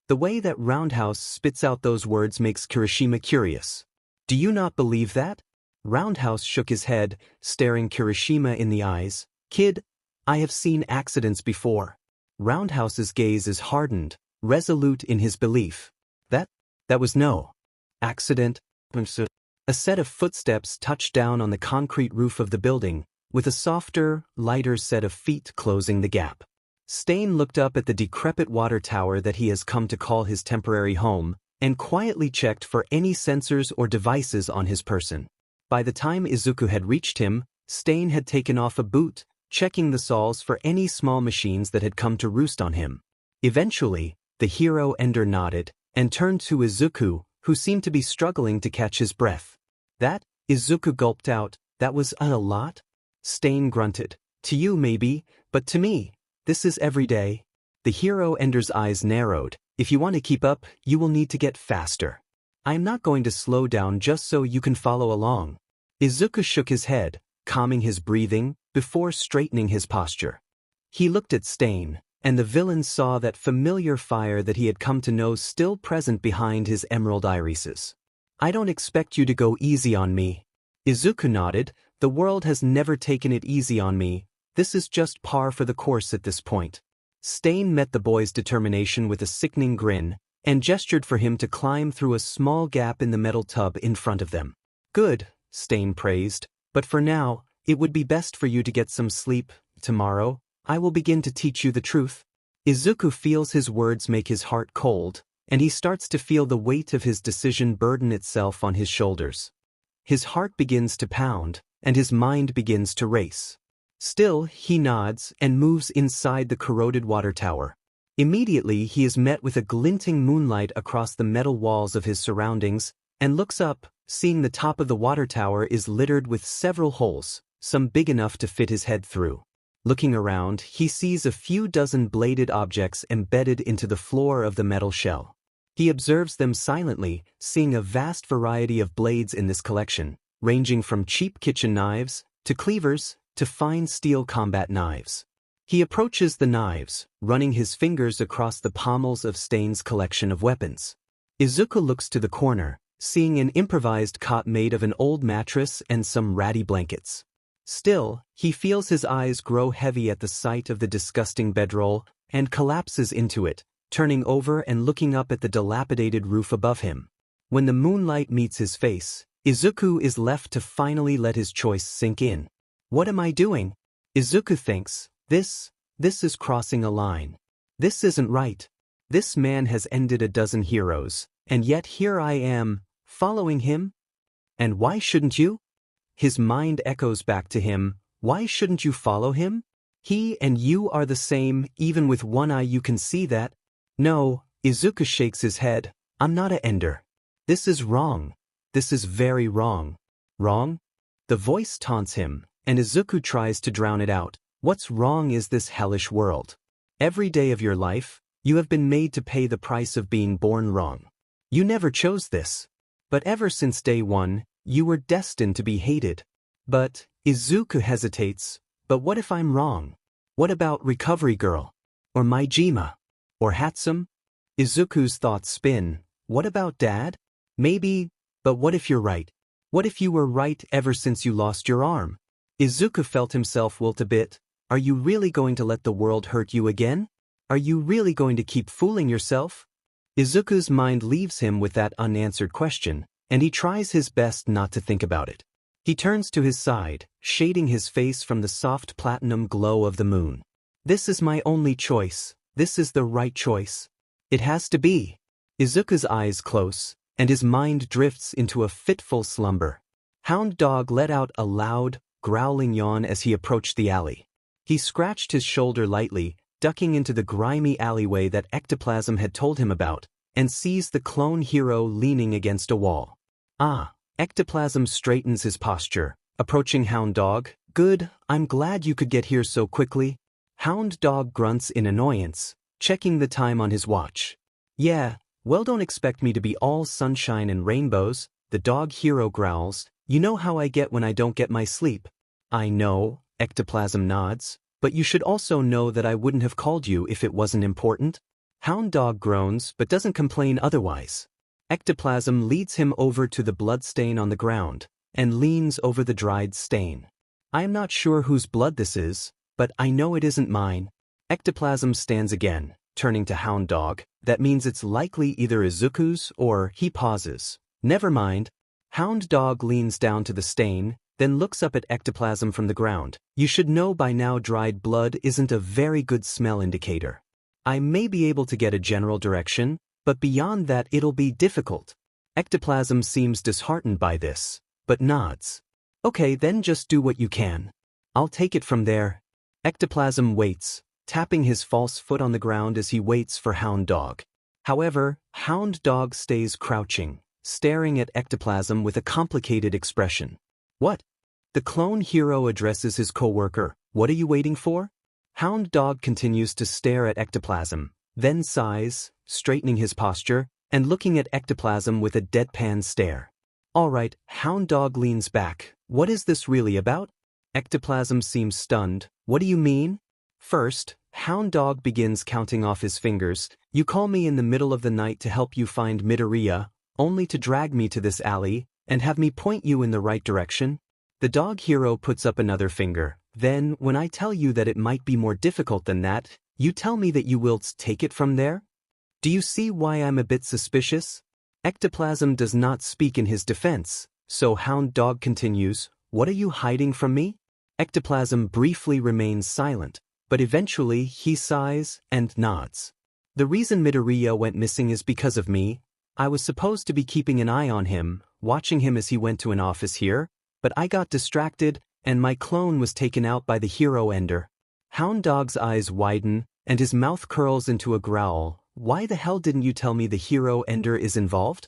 The way that Roundhouse spits out those words makes Kirishima curious. Do you not believe that? Roundhouse shook his head, staring Kirishima in the eyes. Kid, I have seen accidents before. Roundhouse's gaze is hardened, resolute in his belief. That was no accident. A set of footsteps touched down on the concrete roof of the building, with a softer, lighter set of feet closing the gap. Stain looked up at the decrepit water tower that he has come to call his temporary home, and quietly checked for any sensors or devices on his person. By the time Izuku had reached him, Stain had taken off a boot, checking the soles for any small machines that had come to roost on him. Eventually, the hero Ender nodded, and turned to Izuku, who seemed to be struggling to catch his breath. That, Izuku gulped out, that was a lot? Stain grunted. To you maybe, but to me, this is every day. The hero Ender's eyes narrowed. If you want to keep up, you will need to get faster. I am not going to slow down just so you can follow along. Izuku shook his head, calming his breathing, before straightening his posture. He looked at Stain, and the villain saw that familiar fire that he had come to know still present behind his emerald irises. I don't expect you to go easy on me. Izuku nodded. The world has never taken it easy on me. This is just par for the course at this point. Stain met the boy's determination with a sickening grin, and gestured for him to climb through a small gap in the metal tub in front of them. Good, Stain praised, but for now, it would be best for you to get some sleep. Tomorrow, I will begin to teach you the truth. Izuku feels his words make his heart cold, and he starts to feel the weight of his decision burden itself on his shoulders. His heart begins to pound, and his mind begins to race. Still, he nods and moves inside the corroded water tower. Immediately, he is met with a glinting moonlight across the metal walls of his surroundings, and looks up, seeing the top of the water tower is littered with several holes, some big enough to fit his head through. Looking around, he sees a few dozen bladed objects embedded into the floor of the metal shell. He observes them silently, seeing a vast variety of blades in this collection, ranging from cheap kitchen knives, to cleavers, to fine steel combat knives. He approaches the knives, running his fingers across the pommels of Stain's collection of weapons. Izuku looks to the corner, seeing an improvised cot made of an old mattress and some ratty blankets. Still, he feels his eyes grow heavy at the sight of the disgusting bedroll and collapses into it, turning over and looking up at the dilapidated roof above him. When the moonlight meets his face, Izuku is left to finally let his choice sink in. What am I doing? Izuku thinks, this is crossing a line. This isn't right. This man has ended a dozen heroes, and yet here I am, following him? And why shouldn't you? His mind echoes back to him, why shouldn't you follow him? He and you are the same, even with one eye you can see that. No, Izuku shakes his head, I'm not a ender. This is wrong. This is very wrong. Wrong? The voice taunts him, and Izuku tries to drown it out. What's wrong is this hellish world. Every day of your life, you have been made to pay the price of being born wrong. You never chose this. But ever since day one, you were destined to be hated. But, Izuku hesitates, but what if I'm wrong? What about Recovery Girl? Or Maijima? Or Hatsum? Izuku's thoughts spin, what about Dad? Maybe, but what if you're right? What if you were right ever since you lost your arm? Izuku felt himself wilt a bit. Are you really going to let the world hurt you again? Are you really going to keep fooling yourself? Izuku's mind leaves him with that unanswered question, and he tries his best not to think about it. He turns to his side, shading his face from the soft platinum glow of the moon. This is my only choice. This is the right choice. It has to be. Izuku's eyes close, and his mind drifts into a fitful slumber. Hound Dog let out a loud, growling yawn as he approached the alley. He scratched his shoulder lightly, ducking into the grimy alleyway that Ectoplasm had told him about, and sees the clone hero leaning against a wall. Ah, Ectoplasm straightens his posture, approaching Hound Dog. Good, I'm glad you could get here so quickly. Hound Dog grunts in annoyance, checking the time on his watch. Yeah, well, don't expect me to be all sunshine and rainbows, the dog hero growls. You know how I get when I don't get my sleep. I know, Ectoplasm nods, but you should also know that I wouldn't have called you if it wasn't important. Hound Dog groans but doesn't complain otherwise. Ectoplasm leads him over to the blood stain on the ground, and leans over the dried stain. I am not sure whose blood this is, but I know it isn't mine. Ectoplasm stands again, turning to Hound Dog. That means it's likely either Izuku's or he pauses. Never mind. Hound Dog leans down to the stain, then looks up at Ectoplasm from the ground. You should know by now dried blood isn't a very good smell indicator. I may be able to get a general direction, but beyond that it'll be difficult. Ectoplasm seems disheartened by this, but nods. Okay, then just do what you can. I'll take it from there. Ectoplasm waits, tapping his false foot on the ground as he waits for Hound Dog. However, Hound Dog stays crouching, staring at Ectoplasm with a complicated expression. What? The clone hero addresses his co-worker. What are you waiting for? Hound Dog continues to stare at Ectoplasm, then sighs, straightening his posture, and looking at Ectoplasm with a deadpan stare. Alright, Hound Dog leans back. What is this really about? Ectoplasm seems stunned. What do you mean? First, Hound Dog begins counting off his fingers. You call me in the middle of the night to help you find Midoriya, only to drag me to this alley, and have me point you in the right direction? The dog hero puts up another finger. Then, when I tell you that it might be more difficult than that, you tell me that you will take it from there? Do you see why I'm a bit suspicious? Ectoplasm does not speak in his defense, so Hound Dog continues, what are you hiding from me? Ectoplasm briefly remains silent, but eventually he sighs and nods. The reason Midoriya went missing is because of me. I was supposed to be keeping an eye on him, watching him as he went to an office here, but I got distracted, and my clone was taken out by the hero Ender. Hound Dog's eyes widen, and his mouth curls into a growl. Why the hell didn't you tell me the hero Ender is involved?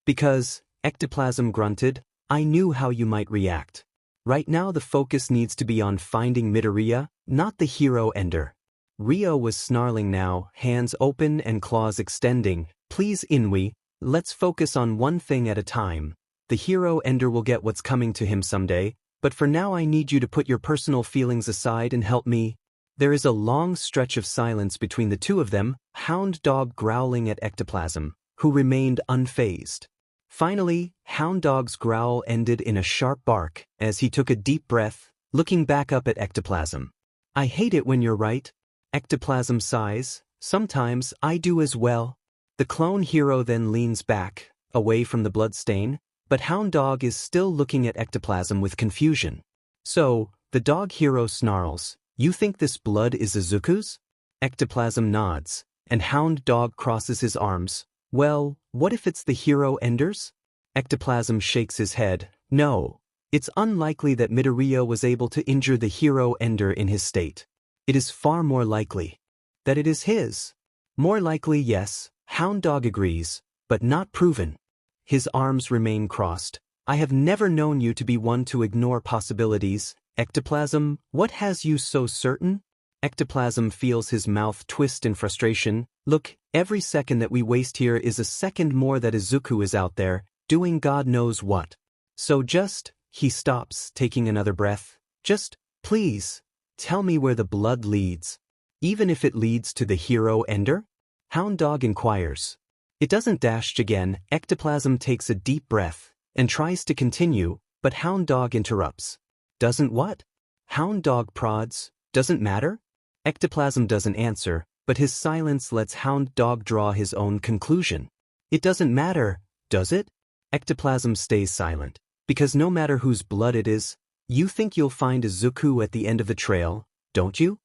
Because, Ectoplasm grunted, I knew how you might react. Right now the focus needs to be on finding Midoriya, not the hero Ender. Rio was snarling now, hands open and claws extending. Please Inui, let's focus on one thing at a time. The hero Ender will get what's coming to him someday, but for now I need you to put your personal feelings aside and help me. There is a long stretch of silence between the two of them, Hound Dog growling at Ectoplasm, who remained unfazed. Finally, Hound Dog's growl ended in a sharp bark as he took a deep breath, looking back up at Ectoplasm. I hate it when you're right. Ectoplasm sighs, sometimes I do as well. The clone hero then leans back, away from the bloodstain, but Hound Dog is still looking at Ectoplasm with confusion. So, the dog hero snarls, "You think this blood is Izuku's?" Ectoplasm nods, and Hound Dog crosses his arms. "Well, what if it's the hero Ender's?" Ectoplasm shakes his head. "No. It's unlikely that Midoriya was able to injure the hero Ender in his state. It is far more likely that it is his." "More likely, yes," Hound Dog agrees, "but not proven." His arms remain crossed. "I have never known you to be one to ignore possibilities. Ectoplasm, what has you so certain?" Ectoplasm feels his mouth twist in frustration. "Look, every second that we waste here is a second more that Izuku is out there, doing God knows what. So just," he stops, taking another breath, "just, please, tell me where the blood leads. Even if it leads to the hero Ender?" Hound Dog inquires. It doesn't dash again. Ectoplasm takes a deep breath and tries to continue, but Hound Dog interrupts. "Doesn't what?" Hound Dog prods. "Doesn't matter?" Ectoplasm doesn't answer, but his silence lets Hound Dog draw his own conclusion. "It doesn't matter, does it?" Ectoplasm stays silent. "Because no matter whose blood it is, you think you'll find Izuku at the end of the trail, don't you?"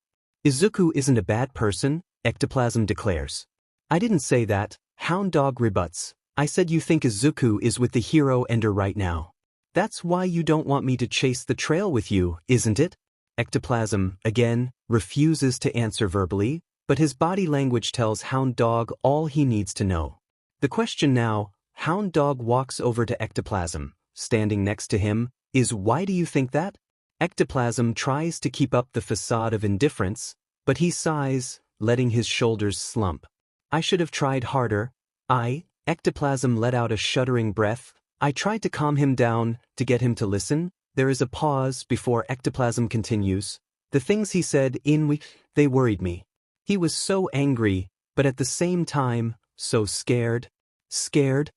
"Izuku isn't a bad person," Ectoplasm declares. "I didn't say that," Hound Dog rebuts. "I said you think Izuku is with the hero Ender right now. That's why you don't want me to chase the trail with you, isn't it?" Ectoplasm, again, refuses to answer verbally, but his body language tells Hound Dog all he needs to know. The question now, Hound Dog walks over to Ectoplasm, standing next to him, is "Why do you think that?" Ectoplasm tries to keep up the facade of indifference, but he sighs, letting his shoulders slump. "I should have tried harder. Ectoplasm let out a shuddering breath. "I tried to calm him down, to get him to listen." There is a pause before Ectoplasm continues. "The things he said they worried me. He was so angry, but at the same time, so scared." "Scared?"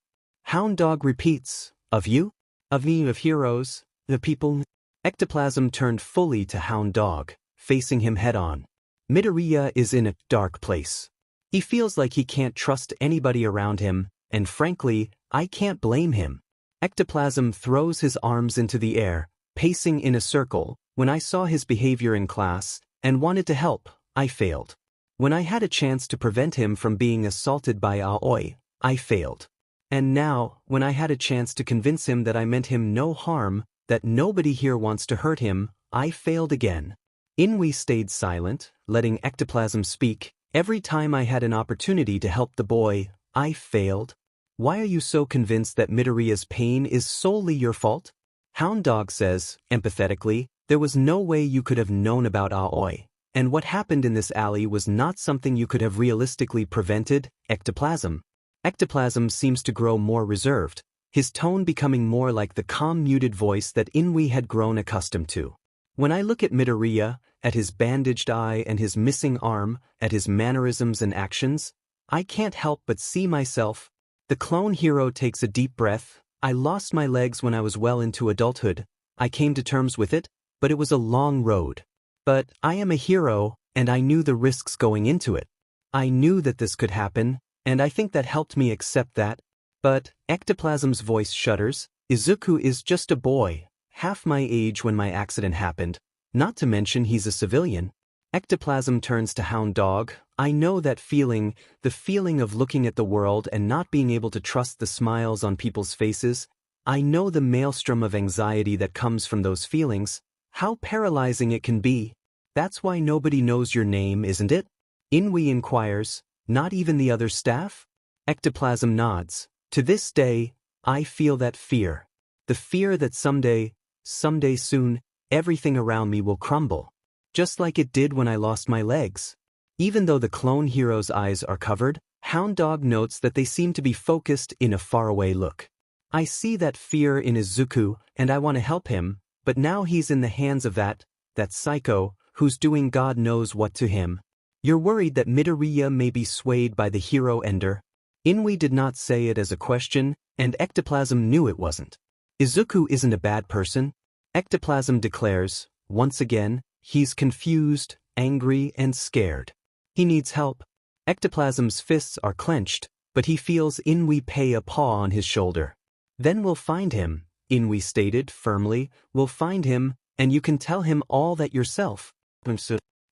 Hound Dog repeats. "Of you? Of me, of heroes, the people?" Ectoplasm turned fully to Hound Dog, facing him head-on. Midoriya is in a dark place. He feels like he can't trust anybody around him, and frankly, I can't blame him. Ectoplasm throws his arms into the air, pacing in a circle. "When I saw his behavior in class, and wanted to help, I failed. When I had a chance to prevent him from being assaulted by Aoi, I failed. And now, when I had a chance to convince him that I meant him no harm, that nobody here wants to hurt him, I failed again." Inui stayed silent, letting Ectoplasm speak. "Every time I had an opportunity to help the boy, I failed. Why are you so convinced that Midoriya's pain is solely your fault?" Hound Dog says, empathetically, "There was no way you could have known about Aoi, and what happened in this alley was not something you could have realistically prevented." Ectoplasm. Ectoplasm seems to grow more reserved, his tone becoming more like the calm muted voice that Inui had grown accustomed to. "When I look at Midoriya, at his bandaged eye and his missing arm, at his mannerisms and actions, I can't help but see myself." The clone hero takes a deep breath. "I lost my legs when I was well into adulthood. I came to terms with it, but it was a long road. But I am a hero, and I knew the risks going into it. I knew that this could happen, and I think that helped me accept that. But," Ectoplasm's voice shudders, "Izuku is just a boy, half my age when my accident happened, not to mention he's a civilian." Ectoplasm turns to Hound Dog. "I know that feeling, the feeling of looking at the world and not being able to trust the smiles on people's faces. I know the maelstrom of anxiety that comes from those feelings, how paralyzing it can be. That's why nobody knows your name, isn't it?" Inui inquires. "Not even the other staff?" Ectoplasm nods. "To this day, I feel that fear. The fear that someday soon, everything around me will crumble. Just like it did when I lost my legs." Even though the clone hero's eyes are covered, Hound Dog notes that they seem to be focused in a faraway look. "I see that fear in Izuku, and I want to help him, but now he's in the hands of that psycho, who's doing God knows what to him. You're worried that Midoriya may be swayed by the hero Ender?" Inui did not say it as a question, and Ectoplasm knew it wasn't. Izuku isn't a bad person. Ectoplasm declares, once again, he's confused, angry, and scared. He needs help. Ectoplasm's fists are clenched, but he feels Inui pay a paw on his shoulder. Then we'll find him, Inui stated firmly, we'll find him, and you can tell him all that yourself.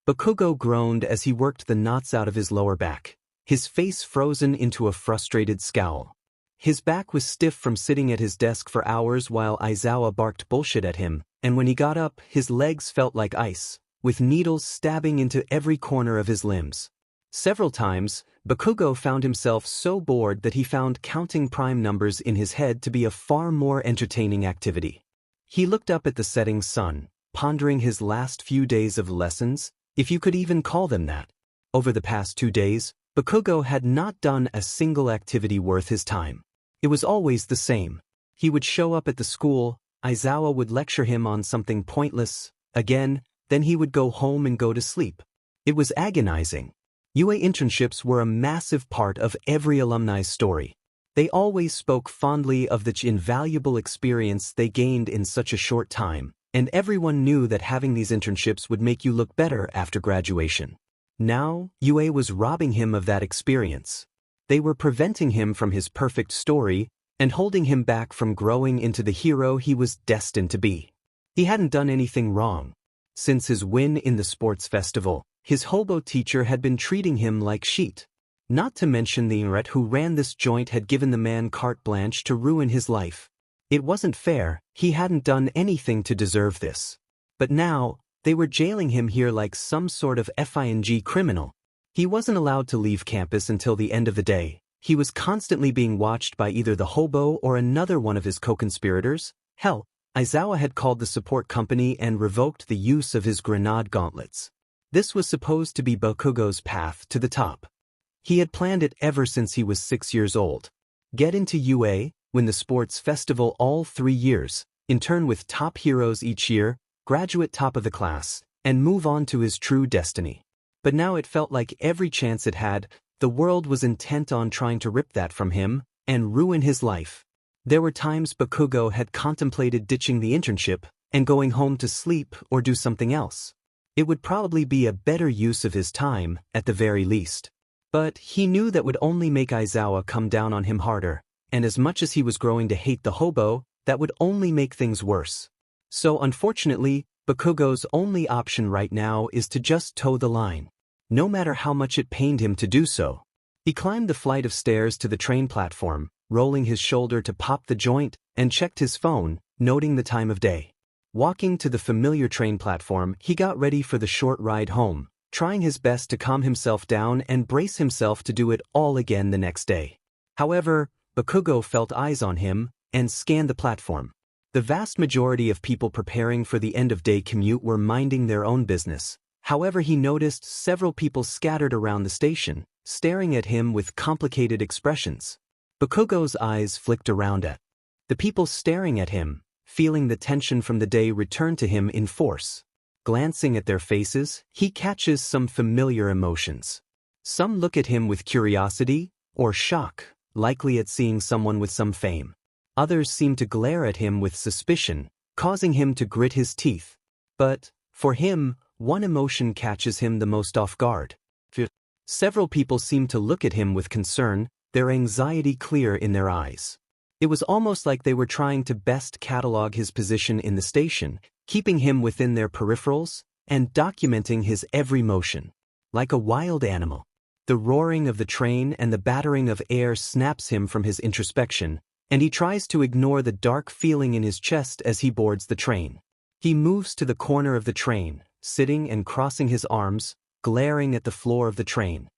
Bakugo groaned as he worked the knots out of his lower back, his face frozen into a frustrated scowl. His back was stiff from sitting at his desk for hours while Aizawa barked bullshit at him, and when he got up, his legs felt like ice, with needles stabbing into every corner of his limbs. Several times, Bakugo found himself so bored that he found counting prime numbers in his head to be a far more entertaining activity. He looked up at the setting sun, pondering his last few days of lessons, if you could even call them that. Over the past 2 days, Bakugo had not done a single activity worth his time. It was always the same. He would show up at the school, Aizawa would lecture him on something pointless, again, then he would go home and go to sleep. It was agonizing. UA internships were a massive part of every alumni's story. They always spoke fondly of the invaluable experience they gained in such a short time, and everyone knew that having these internships would make you look better after graduation. Now, UA was robbing him of that experience. They were preventing him from his perfect story and holding him back from growing into the hero he was destined to be. He hadn't done anything wrong. Since his win in the sports festival, his hobo teacher had been treating him like shit. Not to mention the Ret who ran this joint had given the man carte blanche to ruin his life. It wasn't fair, he hadn't done anything to deserve this. But now, they were jailing him here like some sort of FING criminal. He wasn't allowed to leave campus until the end of the day. He was constantly being watched by either the hobo or another one of his co-conspirators. Hell, Aizawa had called the support company and revoked the use of his grenade gauntlets. This was supposed to be Bakugo's path to the top. He had planned it ever since he was 6 years old. Get into UA, win the sports festival all 3 years, intern with top heroes each year, graduate top of the class, and move on to his true destiny. But now it felt like every chance it had, the world was intent on trying to rip that from him and ruin his life. There were times Bakugo had contemplated ditching the internship and going home to sleep or do something else. It would probably be a better use of his time, at the very least. But he knew that would only make Aizawa come down on him harder, and as much as he was growing to hate the hobo, that would only make things worse. So unfortunately, Bakugo's only option right now is to just toe the line, no matter how much it pained him to do so. He climbed the flight of stairs to the train platform, rolling his shoulder to pop the joint, and checked his phone, noting the time of day. Walking to the familiar train platform, he got ready for the short ride home, trying his best to calm himself down and brace himself to do it all again the next day. However, Bakugo felt eyes on him and scanned the platform. The vast majority of people preparing for the end-of-day commute were minding their own business. However, he noticed several people scattered around the station, staring at him with complicated expressions. Bakugo's eyes flicked around at the people staring at him, feeling the tension from the day return to him in force. Glancing at their faces, he catches some familiar emotions. Some look at him with curiosity or shock, likely at seeing someone with some fame. Others seem to glare at him with suspicion, causing him to grit his teeth. But, for him, one emotion catches him the most off guard. Several people seem to look at him with concern, their anxiety clear in their eyes. It was almost like they were trying to best catalog his position in the station, keeping him within their peripherals, and documenting his every motion. Like a wild animal. The roaring of the train and the battering of air snaps him from his introspection, and he tries to ignore the dark feeling in his chest as he boards the train. He moves to the corner of the train, sitting and crossing his arms, glaring at the floor of the train.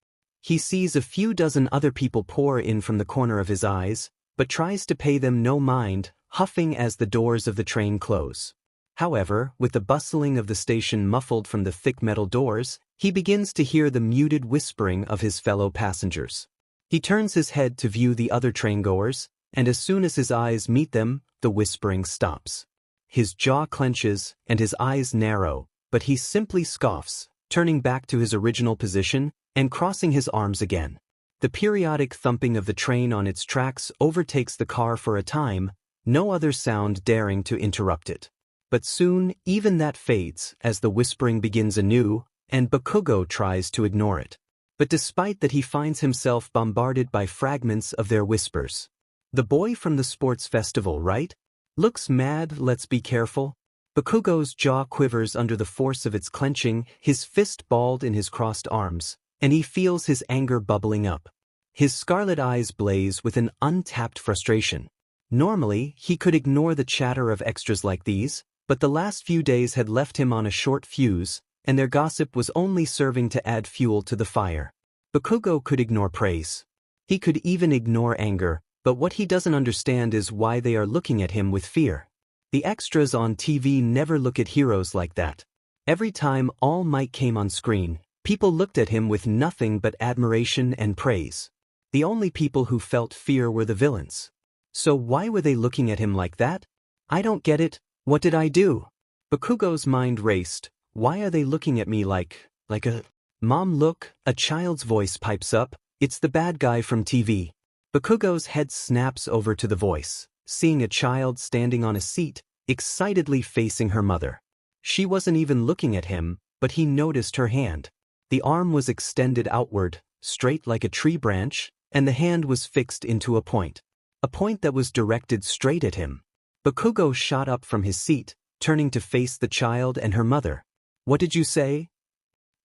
He sees a few dozen other people pour in from the corner of his eyes, but tries to pay them no mind, huffing as the doors of the train close. However, with the bustling of the station muffled from the thick metal doors, he begins to hear the muted whispering of his fellow passengers. He turns his head to view the other traingoers, and as soon as his eyes meet them, the whispering stops. His jaw clenches, and his eyes narrow, but he simply scoffs, turning back to his original position, and crossing his arms again. The periodic thumping of the train on its tracks overtakes the car for a time, no other sound daring to interrupt it. But soon, even that fades as the whispering begins anew, and Bakugo tries to ignore it. But despite that, he finds himself bombarded by fragments of their whispers. The boy from the sports festival, right? Looks mad, let's be careful. Bakugo's jaw quivers under the force of its clenching, his fist balled in his crossed arms, and he feels his anger bubbling up. His scarlet eyes blaze with an untapped frustration. Normally, he could ignore the chatter of extras like these, but the last few days had left him on a short fuse, and their gossip was only serving to add fuel to the fire. Bakugo could ignore praise. He could even ignore anger, but what he doesn't understand is why they are looking at him with fear. The extras on TV never look at heroes like that. Every time All Might came on screen, people looked at him with nothing but admiration and praise. The only people who felt fear were the villains. So why were they looking at him like that? I don't get it. What did I do? Bakugo's mind raced. Why are they looking at me like a... Mom, look, a child's voice pipes up. It's the bad guy from TV. Bakugo's head snaps over to the voice, seeing a child standing on a seat, excitedly facing her mother. She wasn't even looking at him, but he noticed her hand. The arm was extended outward, straight like a tree branch, and the hand was fixed into a point that was directed straight at him. Bakugo shot up from his seat, turning to face the child and her mother. What did you say?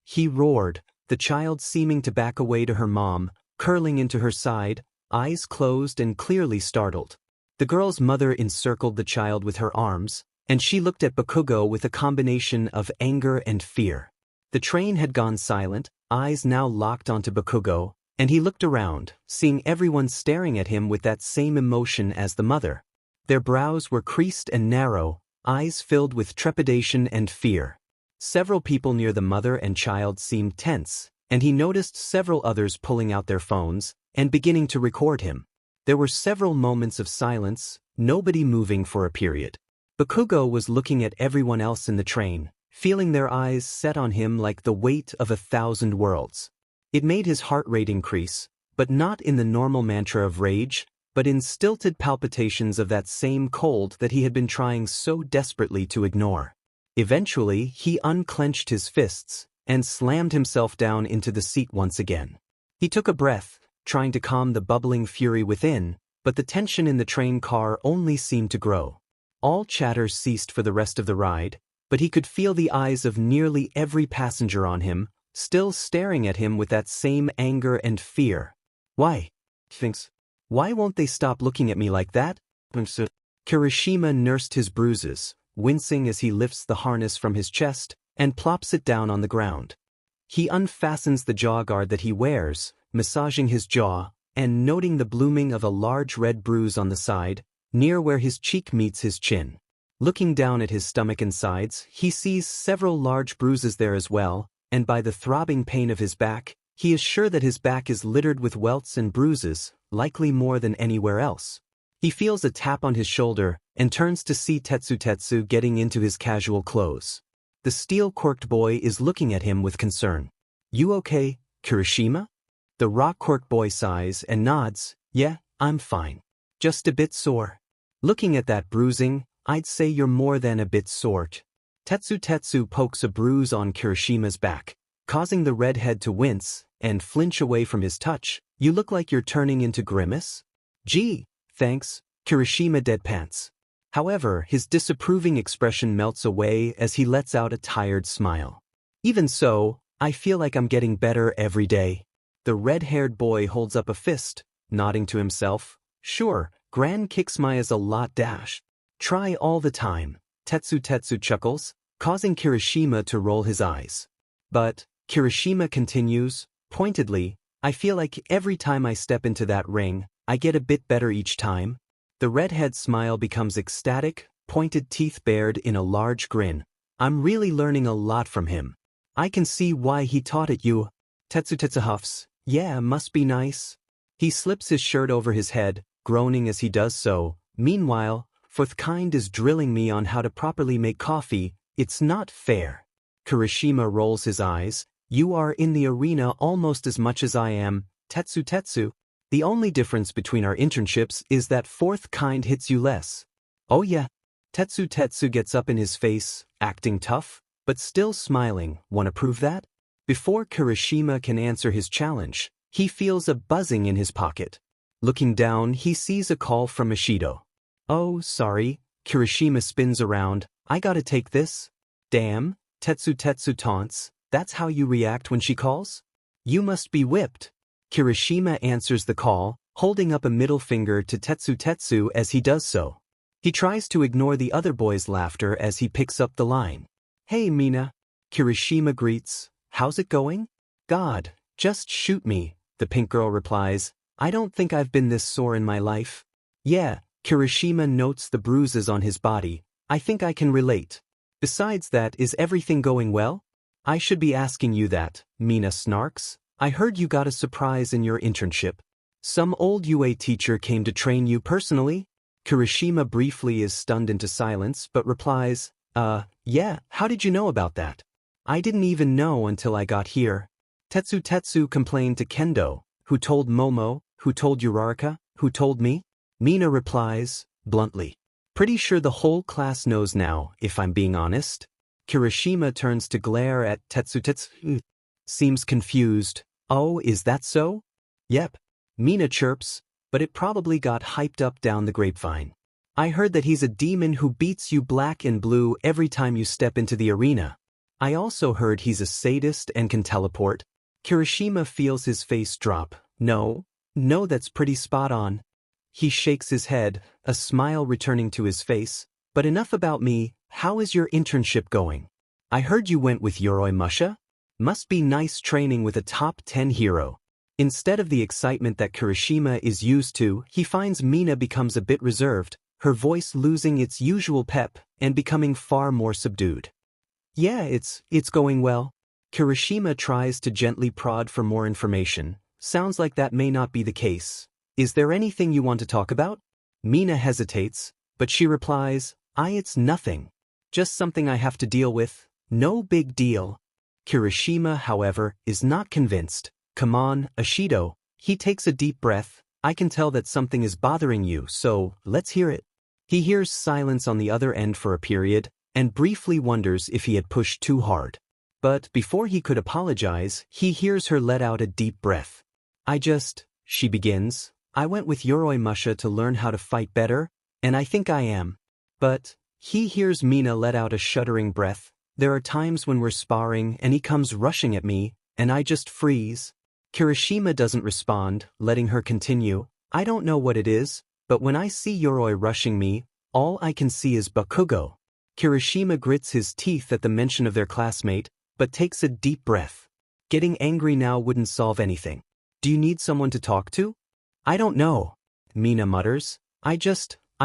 He roared, the child seeming to back away to her mom, curling into her side, eyes closed and clearly startled. The girl's mother encircled the child with her arms, and she looked at Bakugo with a combination of anger and fear. The train had gone silent, eyes now locked onto Bakugo, and he looked around, seeing everyone staring at him with that same emotion as the mother. Their brows were creased and narrow, eyes filled with trepidation and fear. Several people near the mother and child seemed tense, and he noticed several others pulling out their phones and beginning to record him. There were several moments of silence, nobody moving for a period. Bakugo was looking at everyone else in the train, feeling their eyes set on him like the weight of 1,000 worlds. It made his heart rate increase, but not in the normal mantra of rage, but in stilted palpitations of that same cold that he had been trying so desperately to ignore. Eventually, he unclenched his fists and slammed himself down into the seat once again. He took a breath, trying to calm the bubbling fury within, but the tension in the train car only seemed to grow. All chatter ceased for the rest of the ride, but he could feel the eyes of nearly every passenger on him, still staring at him with that same anger and fear. Why? Thinks. Why won't they stop looking at me like that? Kirishima nursed his bruises, wincing as he lifts the harness from his chest and plops it down on the ground. He unfastens the jaw guard that he wears, massaging his jaw, and noting the blooming of a large red bruise on the side, near where his cheek meets his chin. Looking down at his stomach and sides, he sees several large bruises there as well, and by the throbbing pain of his back, he is sure that his back is littered with welts and bruises, likely more than anywhere else. He feels a tap on his shoulder and turns to see Tetsu getting into his casual clothes. The steel-quirked boy is looking at him with concern. You okay, Kirishima? The rock-quirked boy sighs and nods. Yeah, I'm fine. Just a bit sore. Looking at that bruising, I'd say you're more than a bit sore. Tetsu pokes a bruise on Kirishima's back, causing the redhead to wince and flinch away from his touch. You look like you're turning into Grimace? Gee, thanks, Kirishima deadpants. However, his disapproving expression melts away as he lets out a tired smile. Even so, I feel like I'm getting better every day. The red-haired boy holds up a fist, nodding to himself. Sure, Gran kicks Maya's a lot dash. Try all the time. Tetsu chuckles, causing Kirishima to roll his eyes. But, Kirishima continues, pointedly, I feel like every time I step into that ring, I get a bit better each time. The redhead's smile becomes ecstatic, pointed teeth bared in a large grin. I'm really learning a lot from him. I can see why he taught it you. Tetsu huffs. Yeah, must be nice. He slips his shirt over his head, groaning as he does so. Meanwhile, Fourthkind is drilling me on how to properly make coffee. It's not fair. Kirishima rolls his eyes. You are in the arena almost as much as I am. Tetsu. The only difference between our internships is that fourth kind hits you less. Oh yeah. Tetsu gets up in his face, acting tough, but still smiling. Wanna prove that? Before Kirishima can answer his challenge, he feels a buzzing in his pocket. Looking down, he sees a call from Ishido. Oh, sorry. Kirishima spins around. I gotta take this. Damn, Tetsu taunts. That's how you react when she calls? You must be whipped. Kirishima answers the call, holding up a middle finger to Tetsu as he does so. He tries to ignore the other boy's laughter as he picks up the line. Hey Mina. Kirishima greets. How's it going? God, just shoot me, the pink girl replies. I don't think I've been this sore in my life. Yeah, Kirishima notes the bruises on his body. I think I can relate. Besides that, is everything going well? I should be asking you that, Mina snarks. I heard you got a surprise in your internship. Some old UA teacher came to train you personally? Kirishima briefly is stunned into silence but replies, yeah, how did you know about that? I didn't even know until I got here. Tetsu complained to Kendo, who told Momo, who told Uraraka, who told me? Mina replies, bluntly. Pretty sure the whole class knows now, if I'm being honest. Kirishima turns to glare at Tetsu. Seems confused. Oh, is that so? Yep. Mina chirps, but it probably got hyped up down the grapevine. I heard that he's a demon who beats you black and blue every time you step into the arena. I also heard he's a sadist and can teleport. Kirishima feels his face drop. No, that's pretty spot on. He shakes his head, a smile returning to his face. But enough about me, how is your internship going? I heard you went with Yoroi Musha? Must be nice training with a top 10 hero. Instead of the excitement that Kirishima is used to, he finds Mina becomes a bit reserved, her voice losing its usual pep and becoming far more subdued. Yeah, it's going well. Kirishima tries to gently prod for more information. Sounds like that may not be the case. Is there anything you want to talk about? Mina hesitates, but she replies, it's nothing. Just something I have to deal with. No big deal. Kirishima, however, is not convinced. Come on, Ishido. He takes a deep breath. I can tell that something is bothering you, so let's hear it. He hears silence on the other end for a period, and briefly wonders if he had pushed too hard. But before he could apologize, he hears her let out a deep breath. She begins. I went with Yoroi Musha to learn how to fight better, and I think I am. But he hears Mina let out a shuddering breath. There are times when we're sparring and he comes rushing at me, and I just freeze. Kirishima doesn't respond, letting her continue. I don't know what it is, but when I see Yoroi rushing me, all I can see is Bakugo. Kirishima grits his teeth at the mention of their classmate, but takes a deep breath. Getting angry now wouldn't solve anything. Do you need someone to talk to? I don't know. Mina mutters. I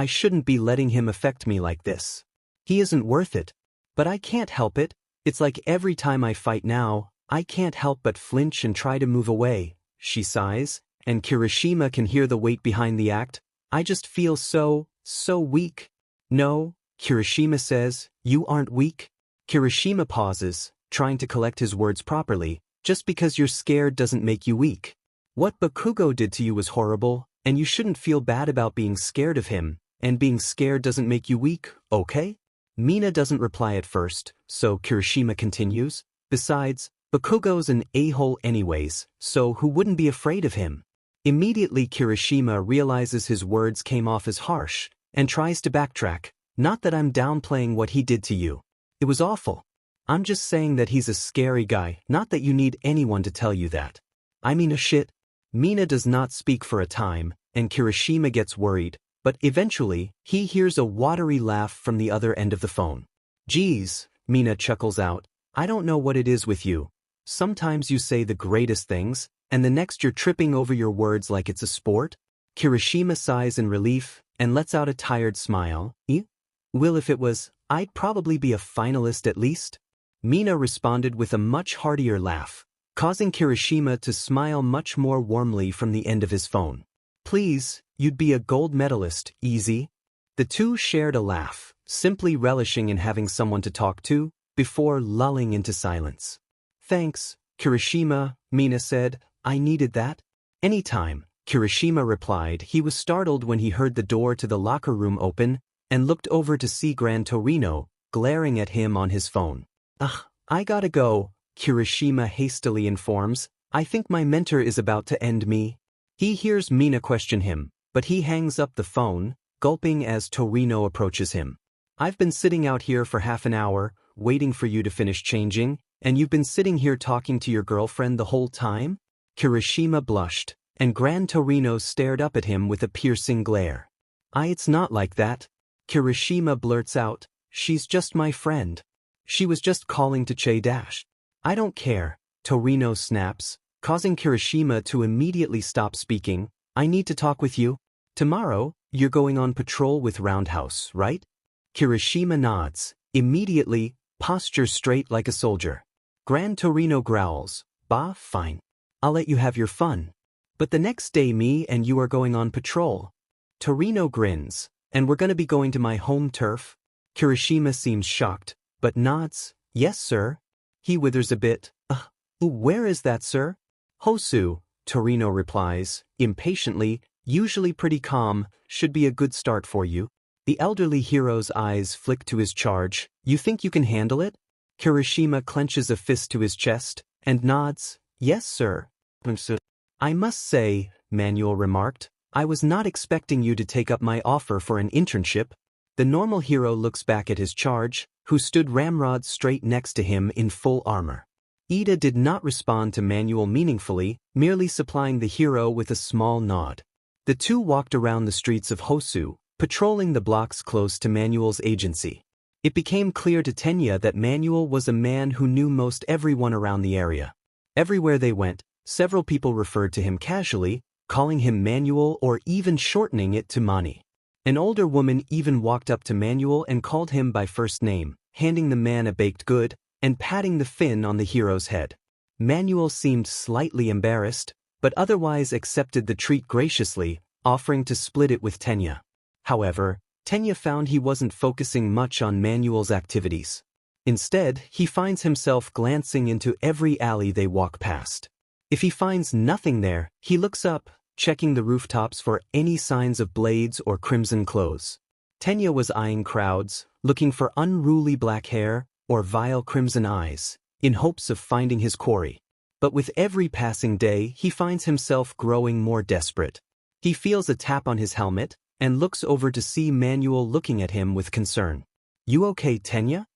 shouldn't be letting him affect me like this. He isn't worth it. But I can't help it. It's like every time I fight now, I can't help but flinch and try to move away. She sighs, and Kirishima can hear the weight behind the act. I just feel so weak. No, Kirishima says, you aren't weak. Kirishima pauses, trying to collect his words properly. Just because you're scared doesn't make you weak. What Bakugo did to you was horrible, and you shouldn't feel bad about being scared of him, and being scared doesn't make you weak, okay? Mina doesn't reply at first, so Kirishima continues. Besides, Bakugo's an a-hole anyways, so who wouldn't be afraid of him? Immediately Kirishima realizes his words came off as harsh, and tries to backtrack. Not that I'm downplaying what he did to you. It was awful. I'm just saying that he's a scary guy, not that you need anyone to tell you that. I mean shit. Mina does not speak for a time, and Kirishima gets worried, but eventually, he hears a watery laugh from the other end of the phone. Geez, Mina chuckles out, I don't know what it is with you. Sometimes you say the greatest things, and the next you're tripping over your words like it's a sport. Kirishima sighs in relief, and lets out a tired smile. Well, if it was, I'd probably be a finalist at least. Mina responded with a much heartier laugh, causing Kirishima to smile much more warmly from the end of his phone. Please, you'd be a gold medalist, easy. The two shared a laugh, simply relishing in having someone to talk to, before lulling into silence. Thanks, Kirishima, Mina said, I needed that. Anytime, Kirishima replied. He was startled when he heard the door to the locker room open and looked over to see Gran Torino glaring at him on his phone. Ugh, I gotta go, Kirishima hastily informs. I think my mentor is about to end me. He hears Mina question him, but he hangs up the phone, gulping as Torino approaches him. I've been sitting out here for half an hour, waiting for you to finish changing, and you've been sitting here talking to your girlfriend the whole time? Kirishima blushed, and Gran Torino stared up at him with a piercing glare. It's not like that. Kirishima blurts out, she's just my friend. She was just calling to chat. I don't care, Torino snaps, causing Kirishima to immediately stop speaking. I need to talk with you. Tomorrow, you're going on patrol with Roundhouse, right? Kirishima nods, immediately, posture straight like a soldier. Gran Torino growls, bah, fine. I'll let you have your fun. But the next day me and you are going on patrol. Torino grins, and we're gonna be going to my home turf? Kirishima seems shocked, but nods, yes sir. He withers a bit, where is that sir? Hosu, Torino replies, impatiently, usually pretty calm, should be a good start for you. The elderly hero's eyes flick to his charge. You think you can handle it? Kirishima clenches a fist to his chest, and nods, yes sir. I must say, Manuel remarked, I was not expecting you to take up my offer for an internship. The normal hero looks back at his charge, who stood ramrod straight next to him in full armor. Ida did not respond to Manuel meaningfully, merely supplying the hero with a small nod. The two walked around the streets of Hosu, patrolling the blocks close to Manuel's agency. It became clear to Tenya that Manuel was a man who knew most everyone around the area. Everywhere they went, several people referred to him casually, calling him Manuel or even shortening it to Mani. An older woman even walked up to Manuel and called him by first name, handing the man a baked good, and patting the fin on the hero's head. Manuel seemed slightly embarrassed, but otherwise accepted the treat graciously, offering to split it with Tenya. However, Tenya found he wasn't focusing much on Manuel's activities. Instead, he finds himself glancing into every alley they walk past. If he finds nothing there, he looks up, checking the rooftops for any signs of blades or crimson clothes. Tenya was eyeing crowds, looking for unruly black hair or vile crimson eyes, in hopes of finding his quarry. But with every passing day, he finds himself growing more desperate. He feels a tap on his helmet, and looks over to see Manuel looking at him with concern. You okay, Tenya?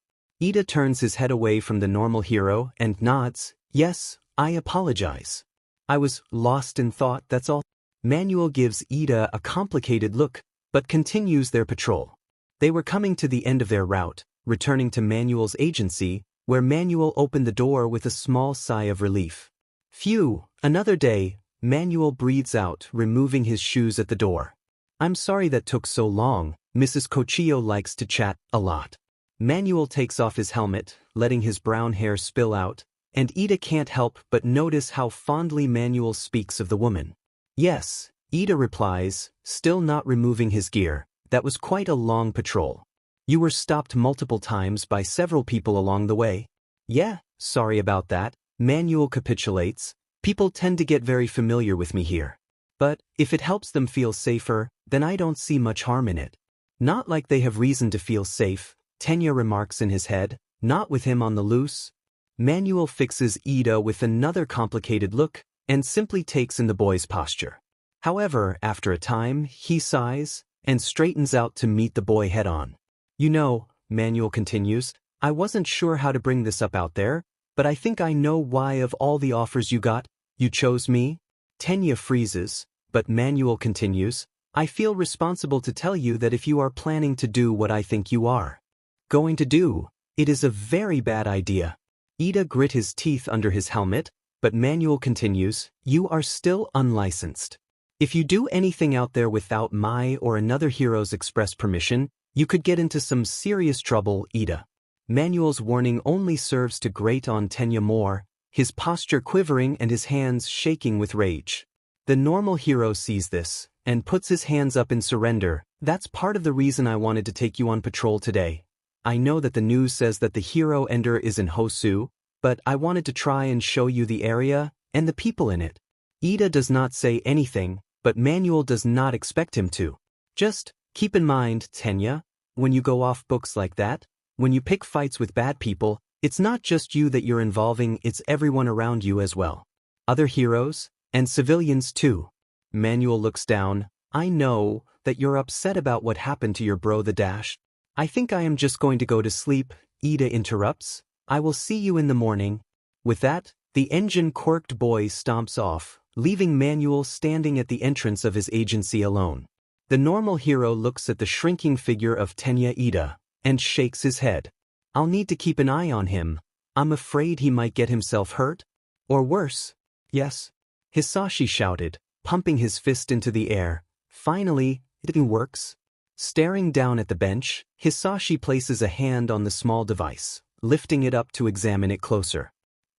Ida turns his head away from the normal hero and nods, yes, I apologize. I was lost in thought, that's all. Manuel gives Ida a complicated look, but continues their patrol. They were coming to the end of their route, returning to Manuel's agency, where Manuel opened the door with a small sigh of relief. Phew, another day, Manuel breathes out, removing his shoes at the door. I'm sorry that took so long, Mrs. Cochillo likes to chat a lot. Manuel takes off his helmet, letting his brown hair spill out, and Ida can't help but notice how fondly Manuel speaks of the woman. Yes, Ida replies, still not removing his gear. That was quite a long patrol. You were stopped multiple times by several people along the way. Yeah, sorry about that, Manuel capitulates. People tend to get very familiar with me here. But, if it helps them feel safer, then I don't see much harm in it. Not like they have reason to feel safe, Tenya remarks in his head, not with him on the loose. Manuel fixes Ida with another complicated look, and simply takes in the boy's posture. However, after a time, he sighs, and straightens out to meet the boy head-on. You know, Manuel continues, I wasn't sure how to bring this up out there, but I think I know why of all the offers you got, you chose me. Tenya freezes, but Manuel continues, I feel responsible to tell you that if you are planning to do what I think you are going to do, it is a very bad idea. Ida grit his teeth under his helmet, but Manuel continues, you are still unlicensed. If you do anything out there without my or another hero's express permission, you could get into some serious trouble, Ida. Manuel's warning only serves to grate on Tenya more, his posture quivering and his hands shaking with rage. The normal hero sees this, and puts his hands up in surrender. That's part of the reason I wanted to take you on patrol today. I know that the news says that the hero ender is in Hosu, but I wanted to try and show you the area, and the people in it. Ida does not say anything, but Manuel does not expect him to. Just keep in mind, Tenya, when you go off books like that, when you pick fights with bad people, it's not just you that you're involving, it's everyone around you as well. Other heroes, and civilians too. Manuel looks down. I know that you're upset about what happened to your bro the Dash. I think I am just going to go to sleep, Ida interrupts. I will see you in the morning. With that, the engine-quirked boy stomps off, leaving Manuel standing at the entrance of his agency alone. The normal hero looks at the shrinking figure of Tenya Ida, and shakes his head. I'll need to keep an eye on him. I'm afraid he might get himself hurt. Or worse. Yes. Hisashi shouted, pumping his fist into the air. Finally, it works. Staring down at the bench, Hisashi places a hand on the small device, lifting it up to examine it closer.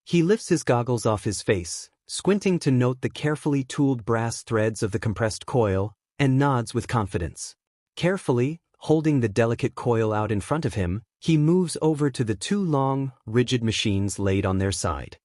He lifts his goggles off his face, squinting to note the carefully tooled brass threads of the compressed coil, and nods with confidence. Carefully, holding the delicate coil out in front of him, he moves over to the two long, rigid machines laid on their side.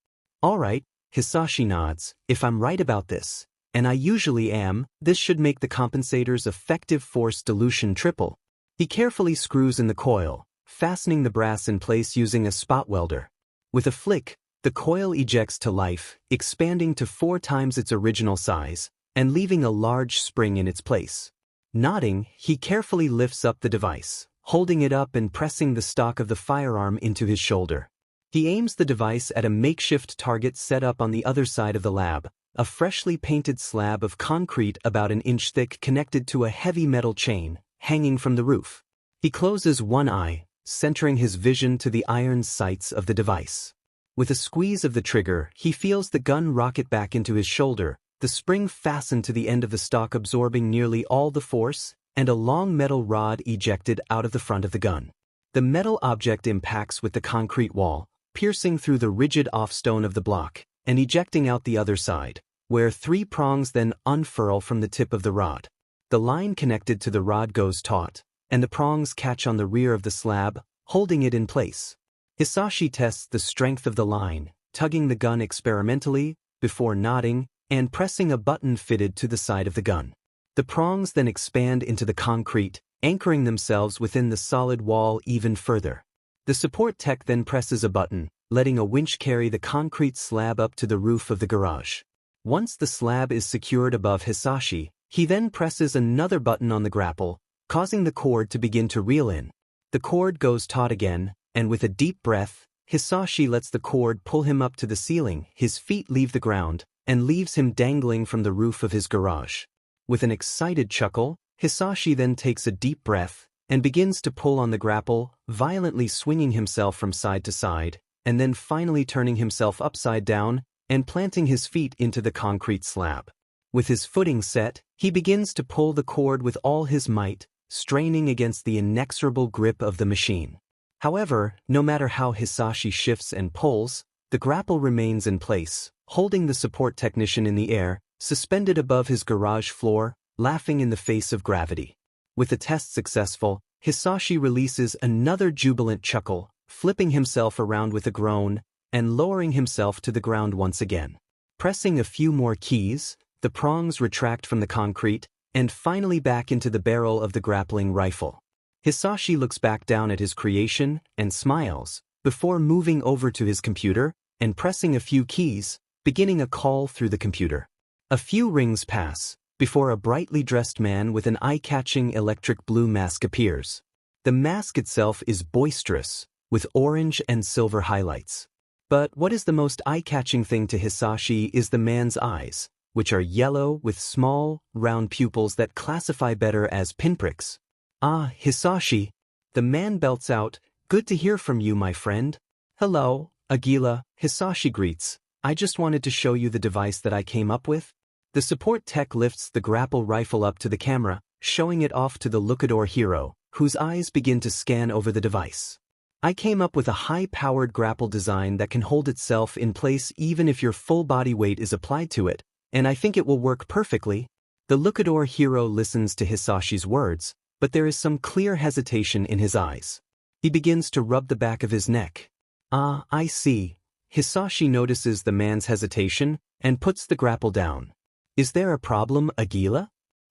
All right, Hisashi nods, if I'm right about this, and I usually am, this should make the compensator's effective force dilution triple. He carefully screws in the coil, fastening the brass in place using a spot welder. With a flick, the coil ejects to life, expanding to 4 times its original size, and leaving a large spring in its place. Nodding, he carefully lifts up the device, holding it up and pressing the stock of the firearm into his shoulder. He aims the device at a makeshift target set up on the other side of the lab, a freshly painted slab of concrete about an inch thick connected to a heavy metal chain, hanging from the roof. He closes one eye, centering his vision to the iron sights of the device. With a squeeze of the trigger, he feels the gun rocket back into his shoulder, the spring fastened to the end of the stock absorbing nearly all the force, and a long metal rod ejected out of the front of the gun. The metal object impacts with the concrete wall, piercing through the rigid off-stone of the block, and ejecting out the other side, where 3 prongs then unfurl from the tip of the rod. The line connected to the rod goes taut, and the prongs catch on the rear of the slab, holding it in place. Hisashi tests the strength of the line, tugging the gun experimentally, before nodding, and pressing a button fitted to the side of the gun. The prongs then expand into the concrete, anchoring themselves within the solid wall even further. The support tech then presses a button, letting a winch carry the concrete slab up to the roof of the garage. Once the slab is secured above Hisashi, he then presses another button on the grapple, causing the cord to begin to reel in. The cord goes taut again, and with a deep breath, Hisashi lets the cord pull him up to the ceiling, his feet leave the ground, and leaves him dangling from the roof of his garage. With an excited chuckle, Hisashi then takes a deep breath, and begins to pull on the grapple, violently swinging himself from side to side, and then finally turning himself upside down, and planting his feet into the concrete slab. With his footing set, he begins to pull the cord with all his might, straining against the inexorable grip of the machine. However, no matter how Hisashi shifts and pulls, the grapple remains in place, holding the support technician in the air, suspended above his garage floor, laughing in the face of gravity. With the test successful, Hisashi releases another jubilant chuckle, flipping himself around with a groan, and lowering himself to the ground once again. Pressing a few more keys, the prongs retract from the concrete, and finally back into the barrel of the grappling rifle. Hisashi looks back down at his creation, and smiles, before moving over to his computer, and pressing a few keys, beginning a call through the computer. A few rings pass, before a brightly dressed man with an eye-catching electric blue mask appears. The mask itself is boisterous, with orange and silver highlights. But what is the most eye-catching thing to Hisashi is the man's eyes, which are yellow with small, round pupils that classify better as pinpricks. Ah, Hisashi. The man belts out, good to hear from you, my friend. Hello, Aguila, Hisashi greets. I just wanted to show you the device that I came up with. The support tech lifts the grapple rifle up to the camera, showing it off to the Lookador hero, whose eyes begin to scan over the device. I came up with a high-powered grapple design that can hold itself in place even if your full body weight is applied to it, and I think it will work perfectly. The Lookador hero listens to Hisashi's words, but there is some clear hesitation in his eyes. He begins to rub the back of his neck. Ah, I see. Hisashi notices the man's hesitation, and puts the grapple down. Is there a problem, Aguila?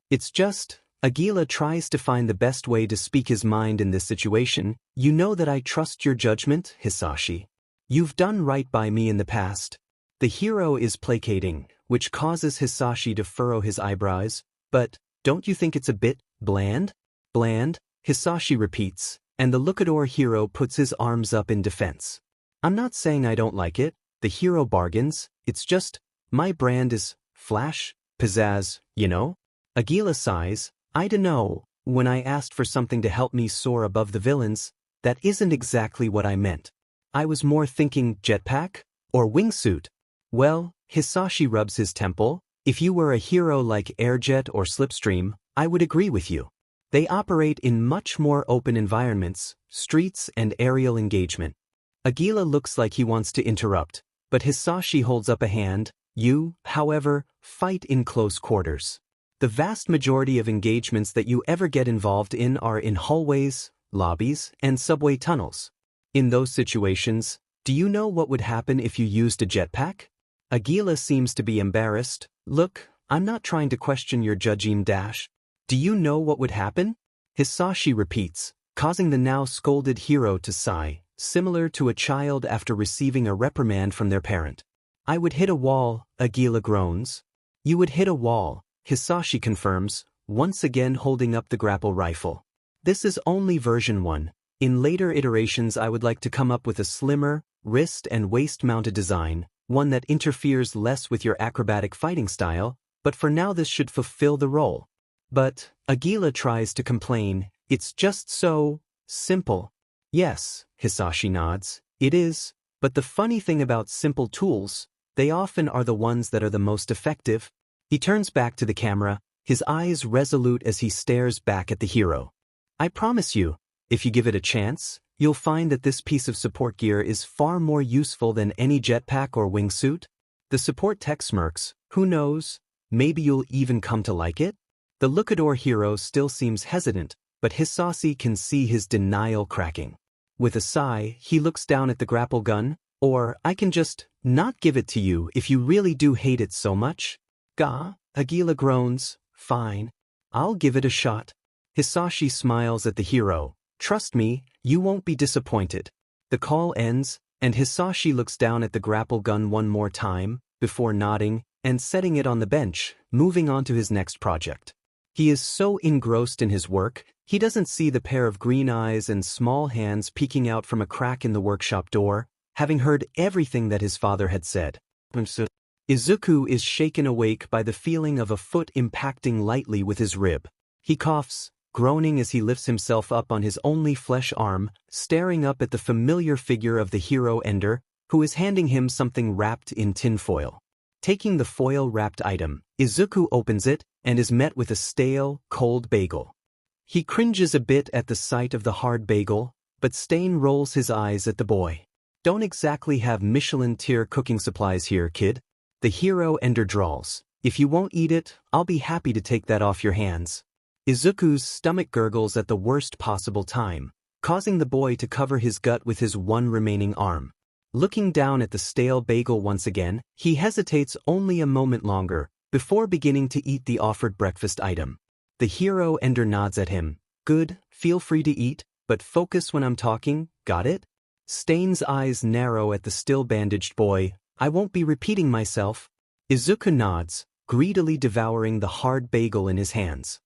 It's just, Aguila tries to find the best way to speak his mind in this situation. You know that I trust your judgment, Hisashi. You've done right by me in the past. The hero is placating, which causes Hisashi to furrow his eyebrows, but don't you think it's a bit bland? Bland, Hisashi repeats, and the Lookador hero puts his arms up in defense. I'm not saying I don't like it, the hero bargains, it's just, my brand is flash, pizzazz, you know? Aguila sighs, I dunno, when I asked for something to help me soar above the villains, that isn't exactly what I meant. I was more thinking jetpack? Or wingsuit? Well, Hisashi rubs his temple, if you were a hero like Airjet or Slipstream, I would agree with you. They operate in much more open environments, streets and aerial engagement. Aguila looks like he wants to interrupt, but Hisashi holds up a hand. You, however, fight in close quarters. The vast majority of engagements that you ever get involved in are in hallways, lobbies, and subway tunnels. In those situations, do you know what would happen if you used a jetpack? Aguila seems to be embarrassed. Look, I'm not trying to question your judging dash. Do you know what would happen? Hisashi repeats, causing the now scolded hero to sigh, similar to a child after receiving a reprimand from their parent. I would hit a wall, Aguila groans. You would hit a wall, Hisashi confirms, once again holding up the grapple rifle. This is only version 1. In later iterations I would like to come up with a slimmer, wrist and waist-mounted design, one that interferes less with your acrobatic fighting style, but for now this should fulfill the role. But, Aguila tries to complain, it's just so simple. Yes, Hisashi nods, it is, but the funny thing about simple tools, they often are the ones that are the most effective. He turns back to the camera, his eyes resolute as he stares back at the hero. I promise you, if you give it a chance, you'll find that this piece of support gear is far more useful than any jetpack or wingsuit. The support tech smirks, who knows, maybe you'll even come to like it? The Lookador hero still seems hesitant, but Hisashi can see his denial cracking. With a sigh, he looks down at the grapple gun, or I can just not give it to you if you really do hate it so much. Gah, Aguila groans, fine. I'll give it a shot. Hisashi smiles at the hero. Trust me, you won't be disappointed. The call ends, and Hisashi looks down at the grapple gun one more time, before nodding, and setting it on the bench, moving on to his next project. He is so engrossed in his work, he doesn't see the pair of green eyes and small hands peeking out from a crack in the workshop door, having heard everything that his father had said. Izuku is shaken awake by the feeling of a foot impacting lightly with his rib. He coughs, groaning as he lifts himself up on his only flesh arm, staring up at the familiar figure of the hero Ender, who is handing him something wrapped in tinfoil. Taking the foil-wrapped item, Izuku opens it, and is met with a stale, cold bagel. He cringes a bit at the sight of the hard bagel, but Stain rolls his eyes at the boy. Don't exactly have Michelin-tier cooking supplies here, kid. The hero Ender drawls. If you won't eat it, I'll be happy to take that off your hands. Izuku's stomach gurgles at the worst possible time, causing the boy to cover his gut with his one remaining arm. Looking down at the stale bagel once again, he hesitates only a moment longer, before beginning to eat the offered breakfast item. The hero Ender nods at him. Good, feel free to eat, but focus when I'm talking, got it? Stain's eyes narrow at the still bandaged boy. I won't be repeating myself. Izuku nods, greedily devouring the hard bagel in his hands.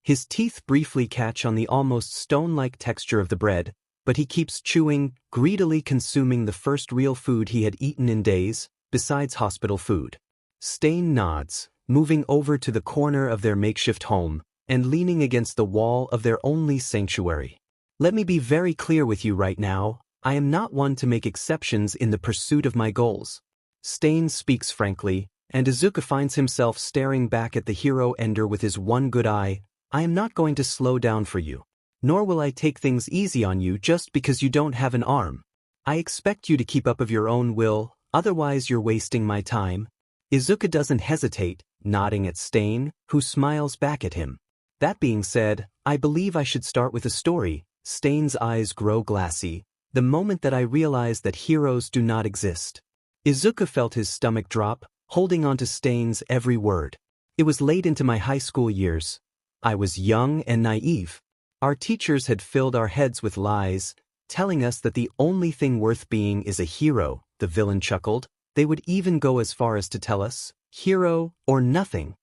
His teeth briefly catch on the almost stone-like texture of the bread, but he keeps chewing, greedily consuming the first real food he had eaten in days, besides hospital food. Stain nods, moving over to the corner of their makeshift home, and leaning against the wall of their only sanctuary. Let me be very clear with you right now, I am not one to make exceptions in the pursuit of my goals. Stain speaks frankly, and Izuku finds himself staring back at the hero Ender with his one good eye. I am not going to slow down for you. Nor will I take things easy on you just because you don't have an arm. I expect you to keep up of your own will, otherwise you're wasting my time. Izuku doesn't hesitate, nodding at Stain, who smiles back at him. That being said, I believe I should start with a story. Stain's eyes grow glassy, the moment that I realize that heroes do not exist. Izuku felt his stomach drop, holding on to Stain's every word. It was late into my high school years. I was young and naive. Our teachers had filled our heads with lies, telling us that the only thing worth being is a hero, the villain chuckled. They would even go as far as to tell us, hero or nothing.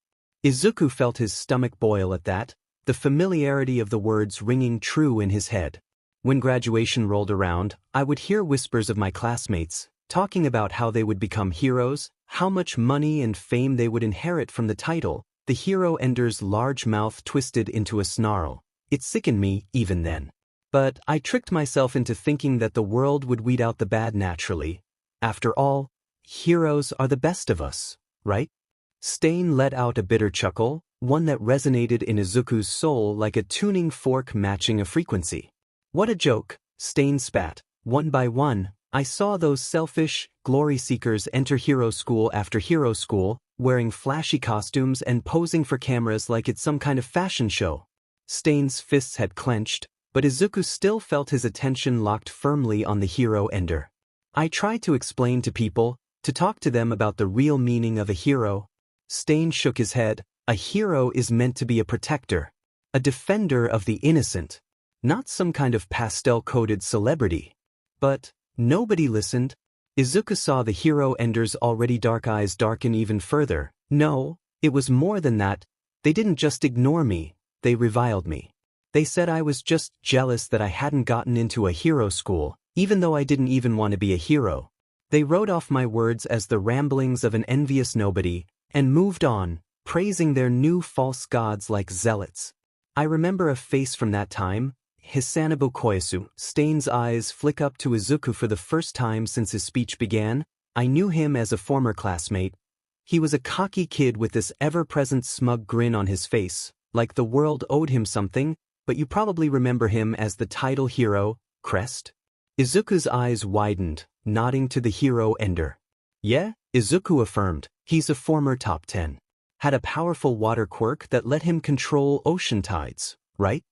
Izuku felt his stomach boil at that, the familiarity of the words ringing true in his head. When graduation rolled around, I would hear whispers of my classmates, talking about how they would become heroes, how much money and fame they would inherit from the title. The hero Ender's large mouth twisted into a snarl. It sickened me even then. But I tricked myself into thinking that the world would weed out the bad naturally. After all, heroes are the best of us, right? Stain let out a bitter chuckle, one that resonated in Izuku's soul like a tuning fork matching a frequency. What a joke, Stain spat. One by one, I saw those selfish, glory seekers enter hero school after hero school, wearing flashy costumes and posing for cameras like it's some kind of fashion show. Stain's fists had clenched, but Izuku still felt his attention locked firmly on the hero Ender. I tried to explain to people, to talk to them about the real meaning of a hero. Stain shook his head. A hero is meant to be a protector, a defender of the innocent, not some kind of pastel-coded celebrity. But nobody listened. Izuku saw the hero Ender's already dark eyes darken even further. No, it was more than that. They didn't just ignore me, they reviled me. They said I was just jealous that I hadn't gotten into a hero school, even though I didn't even want to be a hero. They wrote off my words as the ramblings of an envious nobody, and moved on, praising their new false gods like zealots. I remember a face from that time, Hisanobu Koyasu. Stain's eyes flick up to Izuku for the first time since his speech began. I knew him as a former classmate. He was a cocky kid with this ever-present smug grin on his face, like the world owed him something, but you probably remember him as the title hero, Crest. Izuku's eyes widened, nodding to the hero Ender. Yeah, Izuku affirmed, he's a former top 10. Had a powerful water quirk that let him control ocean tides, right?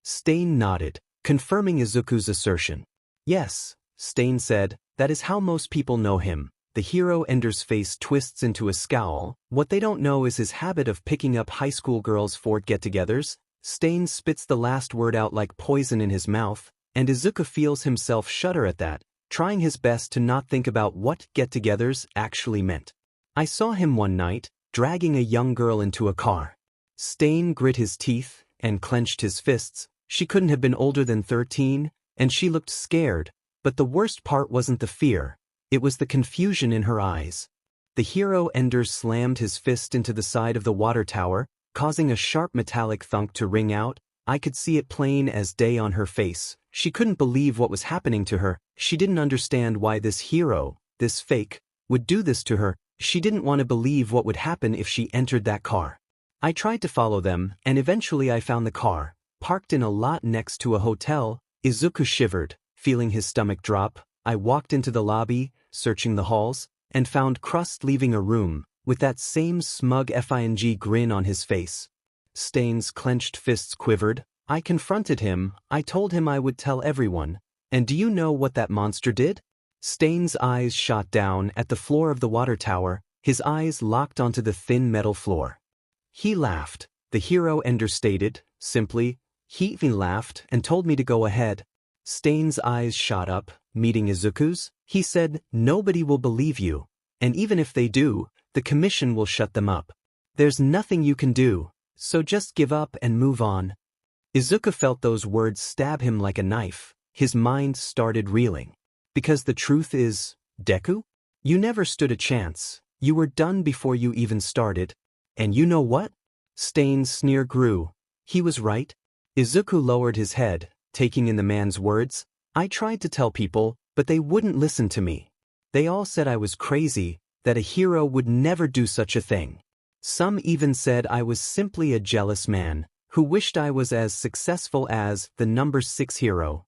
Stain nodded, confirming Izuku's assertion. Yes, Stain said, that is how most people know him. The hero Ender's face twists into a scowl. What they don't know is his habit of picking up high school girls for get-togethers. Stain spits the last word out like poison in his mouth, and Izuku feels himself shudder at that, trying his best to not think about what get-togethers actually meant. I saw him one night, dragging a young girl into a car. Stain grit his teeth and clenched his fists. She couldn't have been older than 13, and she looked scared, but the worst part wasn't the fear. It was the confusion in her eyes. The hero Ender slammed his fist into the side of the water tower, causing a sharp metallic thunk to ring out. I could see it plain as day on her face. She couldn't believe what was happening to her. She didn't understand why this hero, this fake, would do this to her. She didn't want to believe what would happen if she entered that car. I tried to follow them, and eventually I found the car, parked in a lot next to a hotel. Izuku shivered, feeling his stomach drop. I walked into the lobby, searching the halls, and found Crust leaving a room, with that same smug FING grin on his face. Stain's clenched fists quivered. I confronted him. I told him I would tell everyone. And do you know what that monster did? Stain's eyes shot down at the floor of the water tower, his eyes locked onto the thin metal floor. He laughed, the hero Ender stated, simply. He even laughed and told me to go ahead. Stain's eyes shot up, meeting Izuku's. He said, nobody will believe you, and even if they do, the commission will shut them up. There's nothing you can do, so just give up and move on. Izuku felt those words stab him like a knife. His mind started reeling. Because the truth is, Deku? You never stood a chance. You were done before you even started. And you know what? Stain's sneer grew. He was right. Izuku lowered his head, taking in the man's words. I tried to tell people, but they wouldn't listen to me. They all said I was crazy, that a hero would never do such a thing. Some even said I was simply a jealous man, who wished I was as successful as the number 6 hero.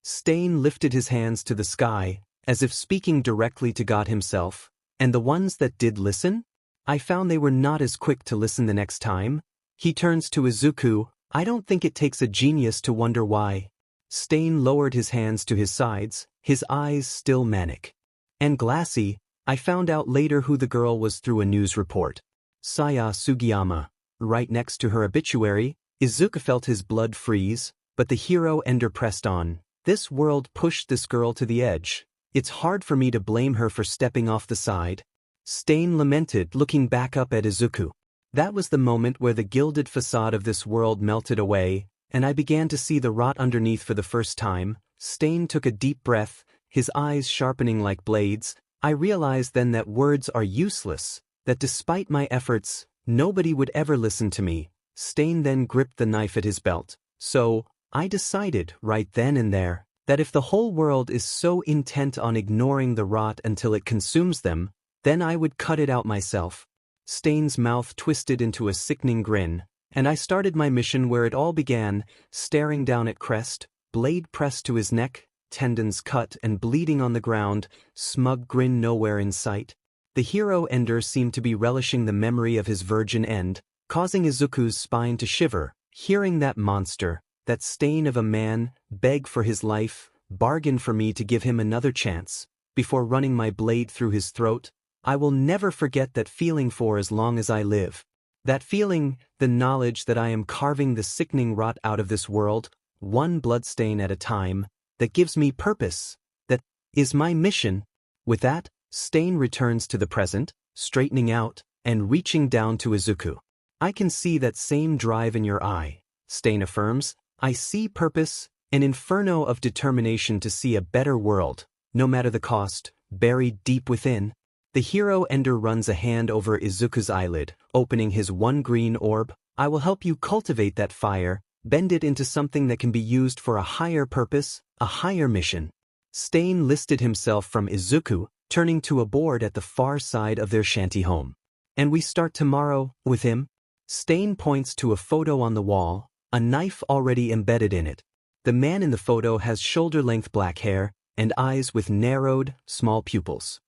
Stain lifted his hands to the sky, as if speaking directly to God himself, and the ones that did listen? I found they were not as quick to listen the next time. He turns to Izuku. I don't think it takes a genius to wonder why. Stain lowered his hands to his sides, his eyes still manic and glassy. I found out later who the girl was through a news report. Saya Sugiyama. Right next to her obituary, Izuku felt his blood freeze, but the hero Ender pressed on. This world pushed this girl to the edge. It's hard for me to blame her for stepping off the side. Stain lamented, looking back up at Izuku. That was the moment where the gilded facade of this world melted away, and I began to see the rot underneath for the first time. Stain took a deep breath, his eyes sharpening like blades. I realized then that words are useless, that despite my efforts, nobody would ever listen to me. Stain then gripped the knife at his belt. So, I decided, right then and there, that if the whole world is so intent on ignoring the rot until it consumes them, then I would cut it out myself. Stain's mouth twisted into a sickening grin, and I started my mission where it all began, staring down at Crest, blade pressed to his neck, tendons cut and bleeding on the ground, smug grin nowhere in sight. The hero Ender seemed to be relishing the memory of his virgin end, causing Izuku's spine to shiver, hearing that monster, that stain of a man, beg for his life, bargain for me to give him another chance, before running my blade through his throat. I will never forget that feeling for as long as I live. That feeling, the knowledge that I am carving the sickening rot out of this world, one bloodstain at a time, that gives me purpose, that is my mission. With that, Stain returns to the present, straightening out, and reaching down to Izuku. I can see that same drive in your eye, Stain affirms. I see purpose, an inferno of determination to see a better world, no matter the cost, buried deep within. The hero Ender runs a hand over Izuku's eyelid, opening his one green orb. I will help you cultivate that fire, bend it into something that can be used for a higher purpose, a higher mission. Stain listed himself from Izuku, turning to a board at the far side of their shanty home. And we start tomorrow, with him? Stain points to a photo on the wall, a knife already embedded in it. The man in the photo has shoulder-length black hair, and eyes with narrowed, small pupils.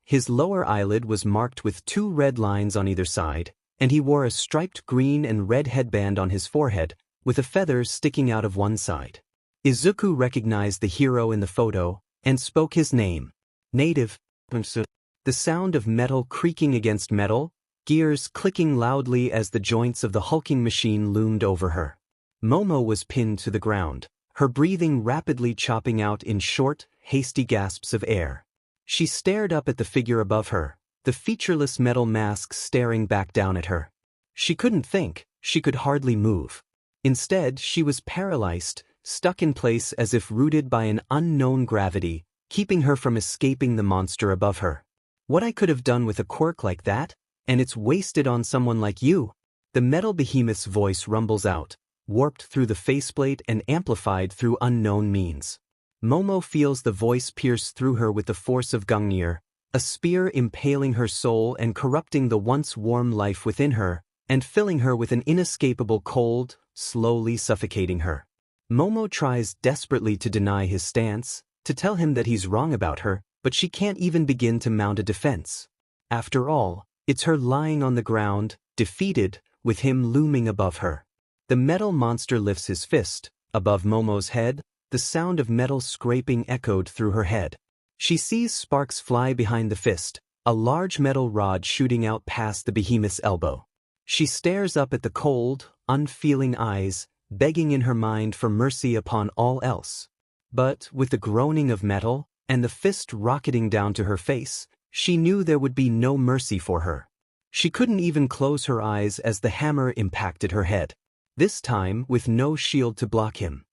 His lower eyelid was marked with 2 red lines on either side, and he wore a striped green and red headband on his forehead, with a feather sticking out of one side. Izuku recognized the hero in the photo, and spoke his name. Native. The sound of metal creaking against metal, gears clicking loudly as the joints of the hulking machine loomed over her. Momo was pinned to the ground, her breathing rapidly chopping out in short, hasty gasps of air. She stared up at the figure above her, the featureless metal mask staring back down at her. She couldn't think, she could hardly move. Instead, she was paralyzed, stuck in place as if rooted by an unknown gravity, keeping her from escaping the monster above her. What I could have done with a quirk like that? And it's wasted on someone like you. The metal behemoth's voice rumbles out, warped through the faceplate and amplified through unknown means. Momo feels the voice pierce through her with the force of Gungnir, a spear impaling her soul and corrupting the once warm life within her, and filling her with an inescapable cold, slowly suffocating her. Momo tries desperately to deny his stance, to tell him that he's wrong about her, but she can't even begin to mount a defense. After all, it's her lying on the ground, defeated, with him looming above her. The metal monster lifts his fist, above Momo's head. The sound of metal scraping echoed through her head. She sees sparks fly behind the fist, a large metal rod shooting out past the behemoth's elbow. She stares up at the cold, unfeeling eyes, begging in her mind for mercy upon all else. But, with the groaning of metal, and the fist rocketing down to her face, she knew there would be no mercy for her. She couldn't even close her eyes as the hammer impacted her head. This time, with no shield to block him.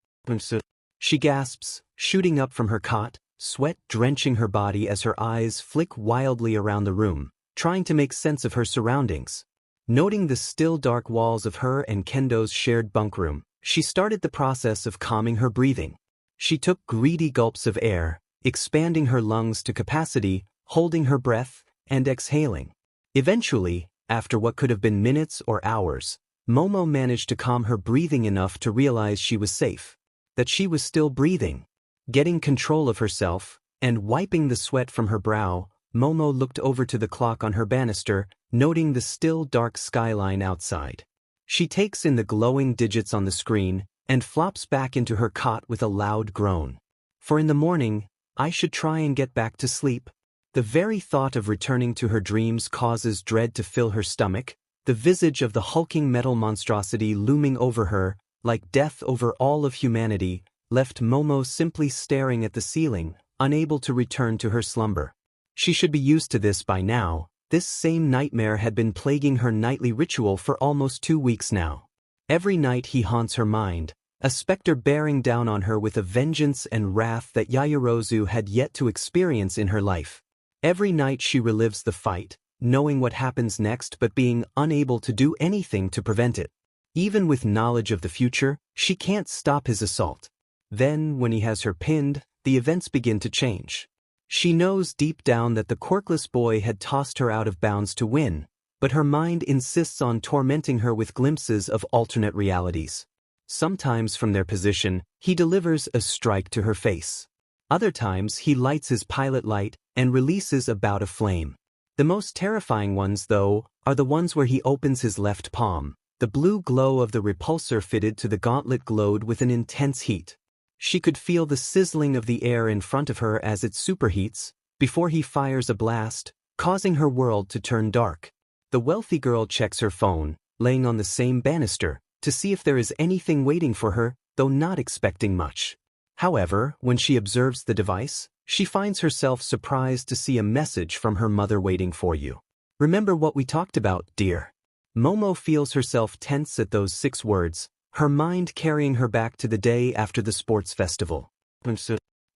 She gasps, shooting up from her cot, sweat drenching her body as her eyes flick wildly around the room, trying to make sense of her surroundings. Noting the still dark walls of her and Kendo's shared bunk room, she started the process of calming her breathing. She took greedy gulps of air, expanding her lungs to capacity, holding her breath, and exhaling. Eventually, after what could have been minutes or hours, Momo managed to calm her breathing enough to realize she was safe. That she was still breathing. Getting control of herself, and wiping the sweat from her brow, Momo looked over to the clock on her banister, noting the still dark skyline outside. She takes in the glowing digits on the screen, and flops back into her cot with a loud groan. For in the morning, I should try and get back to sleep. The very thought of returning to her dreams causes dread to fill her stomach, the visage of the hulking metal monstrosity looming over her, like death over all of humanity, left Momo simply staring at the ceiling, unable to return to her slumber. She should be used to this by now. This same nightmare had been plaguing her nightly ritual for almost 2 weeks now. Every night he haunts her mind, a specter bearing down on her with a vengeance and wrath that Yaoyorozu had yet to experience in her life. Every night she relives the fight, knowing what happens next but being unable to do anything to prevent it. Even with knowledge of the future, she can't stop his assault. Then, when he has her pinned, the events begin to change. She knows deep down that the quirkless boy had tossed her out of bounds to win, but her mind insists on tormenting her with glimpses of alternate realities. Sometimes from their position, he delivers a strike to her face. Other times he lights his pilot light and releases a bout of flame. The most terrifying ones, though, are the ones where he opens his left palm. The blue glow of the repulsor fitted to the gauntlet glowed with an intense heat. She could feel the sizzling of the air in front of her as it superheats, before he fires a blast, causing her world to turn dark. The wealthy girl checks her phone, laying on the same banister, to see if there is anything waiting for her, though not expecting much. However, when she observes the device, she finds herself surprised to see a message from her mother waiting for you. Remember what we talked about, dear. Momo feels herself tense at those 6 words, her mind carrying her back to the day after the sports festival.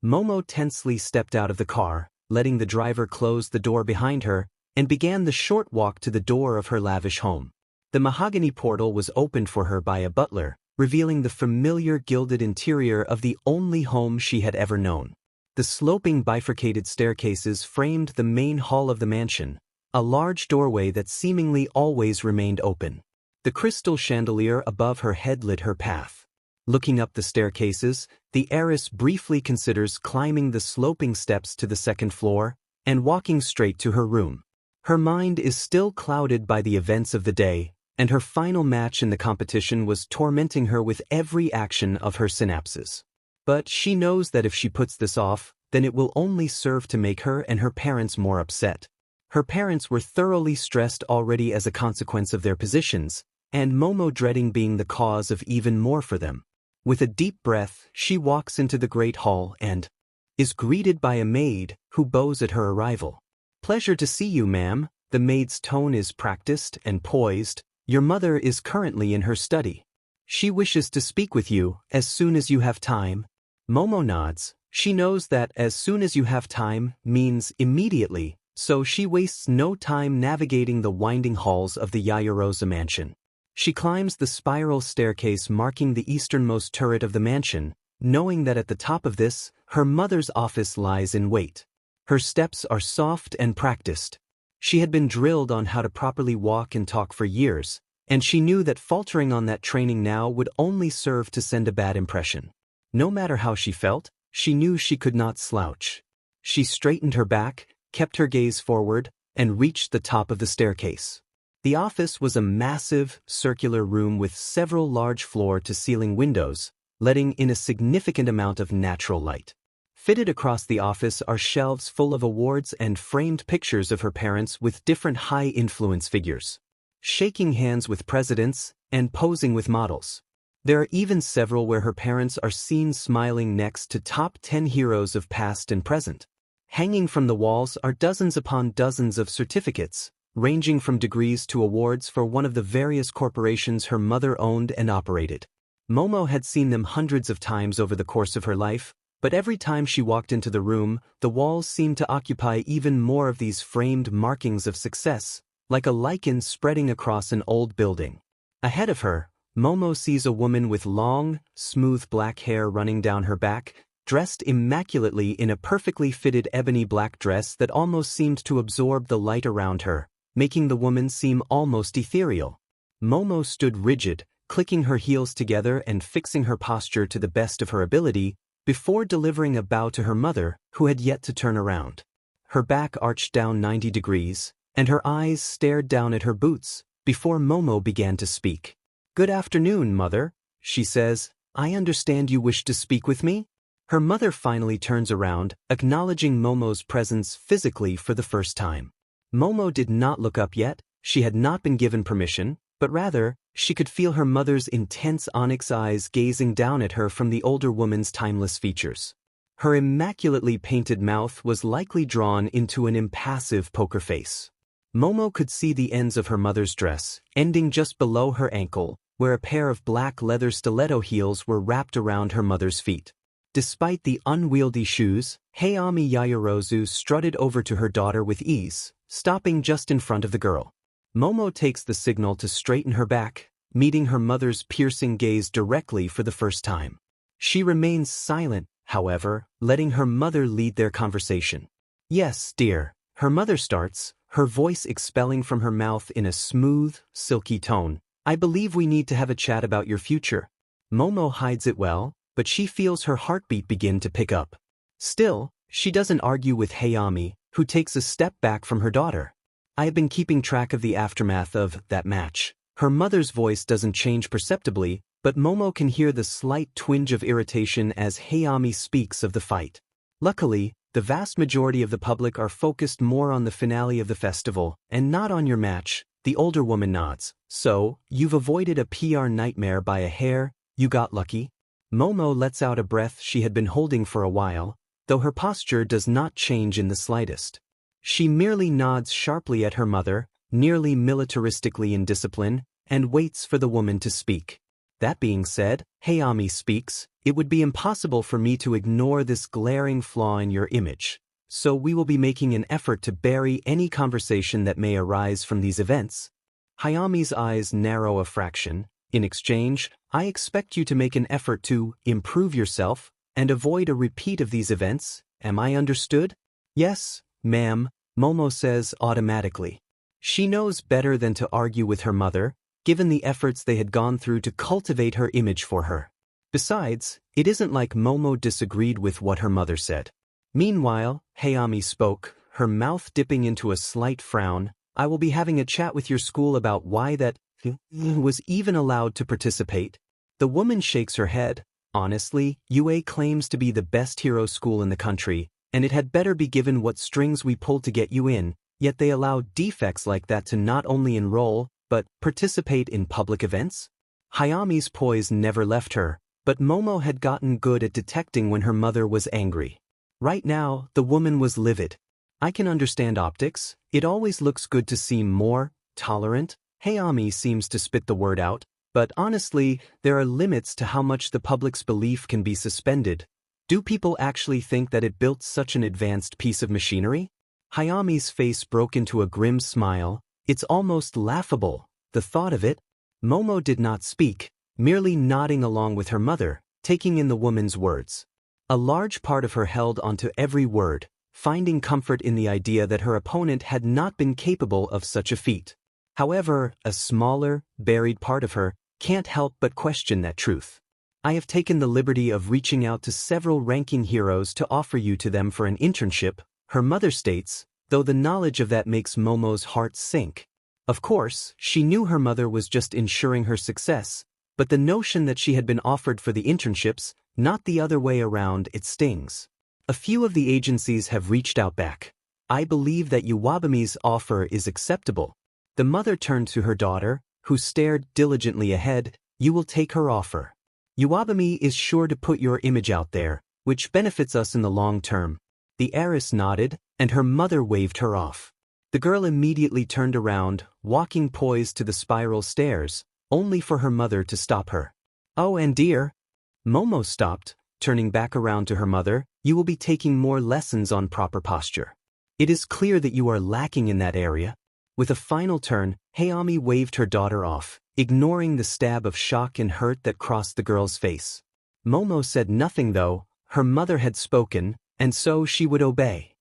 Momo tensely stepped out of the car, letting the driver close the door behind her, and began the short walk to the door of her lavish home. The mahogany portal was opened for her by a butler, revealing the familiar gilded interior of the only home she had ever known. The sloping bifurcated staircases framed the main hall of the mansion, a large doorway that seemingly always remained open. The crystal chandelier above her head lit her path. Looking up the staircases, the heiress briefly considers climbing the sloping steps to the 2nd floor and walking straight to her room. Her mind is still clouded by the events of the day, and her final match in the competition was tormenting her with every action of her synapses. But she knows that if she puts this off, then it will only serve to make her and her parents more upset. Her parents were thoroughly stressed already as a consequence of their positions, and Momo dreading being the cause of even more for them. With a deep breath, she walks into the great hall and is greeted by a maid who bows at her arrival. "Pleasure to see you, ma'am." The maid's tone is practiced and poised. "Your mother is currently in her study. She wishes to speak with you as soon as you have time." Momo nods. She knows that "as soon as you have time" means immediately, so she wastes no time navigating the winding halls of the Yaoyorozu mansion. She climbs the spiral staircase marking the easternmost turret of the mansion, knowing that at the top of this, her mother's office lies in wait. Her steps are soft and practiced. She had been drilled on how to properly walk and talk for years, and she knew that faltering on that training now would only serve to send a bad impression. No matter how she felt, she knew she could not slouch. She straightened her back, kept her gaze forward, and reached the top of the staircase. The office was a massive, circular room with several large floor-to-ceiling windows, letting in a significant amount of natural light. Fitted across the office are shelves full of awards and framed pictures of her parents with different high-influence figures, shaking hands with presidents and posing with models. There are even several where her parents are seen smiling next to top 10 heroes of past and present. Hanging from the walls are dozens upon dozens of certificates, ranging from degrees to awards for one of the various corporations her mother owned and operated. Momo had seen them hundreds of times over the course of her life, but every time she walked into the room, the walls seemed to occupy even more of these framed markings of success, like a lichen spreading across an old building. Ahead of her, Momo sees a woman with long, smooth black hair running down her back, dressed immaculately in a perfectly fitted ebony black dress that almost seemed to absorb the light around her, making the woman seem almost ethereal. Momo stood rigid, clicking her heels together and fixing her posture to the best of her ability, before delivering a bow to her mother, who had yet to turn around. Her back arched down 90 degrees, and her eyes stared down at her boots, before Momo began to speak. "Good afternoon, mother," she says. "I understand you wish to speak with me?" Her mother finally turns around, acknowledging Momo's presence physically for the first time. Momo did not look up yet, she had not been given permission, but rather, she could feel her mother's intense onyx eyes gazing down at her from the older woman's timeless features. Her immaculately painted mouth was likely drawn into an impassive poker face. Momo could see the ends of her mother's dress, ending just below her ankle, where a pair of black leather stiletto heels were wrapped around her mother's feet. Despite the unwieldy shoes, Hayami Yaoyorozu strutted over to her daughter with ease, stopping just in front of the girl. Momo takes the signal to straighten her back, meeting her mother's piercing gaze directly for the first time. She remains silent, however, letting her mother lead their conversation. "Yes, dear," her mother starts, her voice expelling from her mouth in a smooth, silky tone. "I believe we need to have a chat about your future." Momo hides it well, but she feels her heartbeat begin to pick up. Still, she doesn't argue with Hayami, who takes a step back from her daughter. "I have been keeping track of the aftermath of that match." Her mother's voice doesn't change perceptibly, but Momo can hear the slight twinge of irritation as Hayami speaks of the fight. Luckily, the vast majority of the public are focused more on the finale of the festival, and not on your match. The older woman nods. "So, you've avoided a PR nightmare by a hair, you got lucky?" Momo lets out a breath she had been holding for a while, though her posture does not change in the slightest. She merely nods sharply at her mother, nearly militaristically in discipline, and waits for the woman to speak. "That being said," Hayami speaks, "it would be impossible for me to ignore this glaring flaw in your image. So we will be making an effort to bury any conversation that may arise from these events." Hayami's eyes narrow a fraction. "In exchange, I expect you to make an effort to improve yourself and avoid a repeat of these events. Am I understood?" "Yes, ma'am," Momo says automatically. She knows better than to argue with her mother, given the efforts they had gone through to cultivate her image for her. Besides, it isn't like Momo disagreed with what her mother said. Meanwhile, Hayami spoke, her mouth dipping into a slight frown. "I will be having a chat with your school about why that was even allowed to participate." The woman shakes her head. "Honestly, UA claims to be the best hero school in the country, and it had better be given what strings we pulled to get you in, yet they allow defects like that to not only enroll, but participate in public events?" Hayami's poise never left her, but Momo had gotten good at detecting when her mother was angry. Right now, the woman was livid. "I can understand optics. It always looks good to seem more tolerant." Hayami seems to spit the word out, but honestly, there are limits to how much the public's belief can be suspended. Do people actually think that it built such an advanced piece of machinery? Hayami's face broke into a grim smile. "It's almost laughable, the thought of it." Momo did not speak, merely nodding along with her mother, taking in the woman's words. A large part of her held onto every word, finding comfort in the idea that her opponent had not been capable of such a feat. However, a smaller, buried part of her can't help but question that truth. "I have taken the liberty of reaching out to several ranking heroes to offer you to them for an internship," her mother states, though the knowledge of that makes Momo's heart sink. Of course, she knew her mother was just ensuring her success, but the notion that she had been offered for the internships, not the other way around, it stings. "A few of the agencies have reached out back. I believe that Iwabami's offer is acceptable." The mother turned to her daughter, who stared diligently ahead. "You will take her offer. Iwabami is sure to put your image out there, which benefits us in the long term." The heiress nodded, and her mother waved her off. The girl immediately turned around, walking poised to the spiral stairs, only for her mother to stop her. "Oh, and dear." Momo stopped, turning back around to her mother. "You will be taking more lessons on proper posture. It is clear that you are lacking in that area." With a final turn, Hayami waved her daughter off, ignoring the stab of shock and hurt that crossed the girl's face. Momo said nothing though. Her mother had spoken, and so she would obey.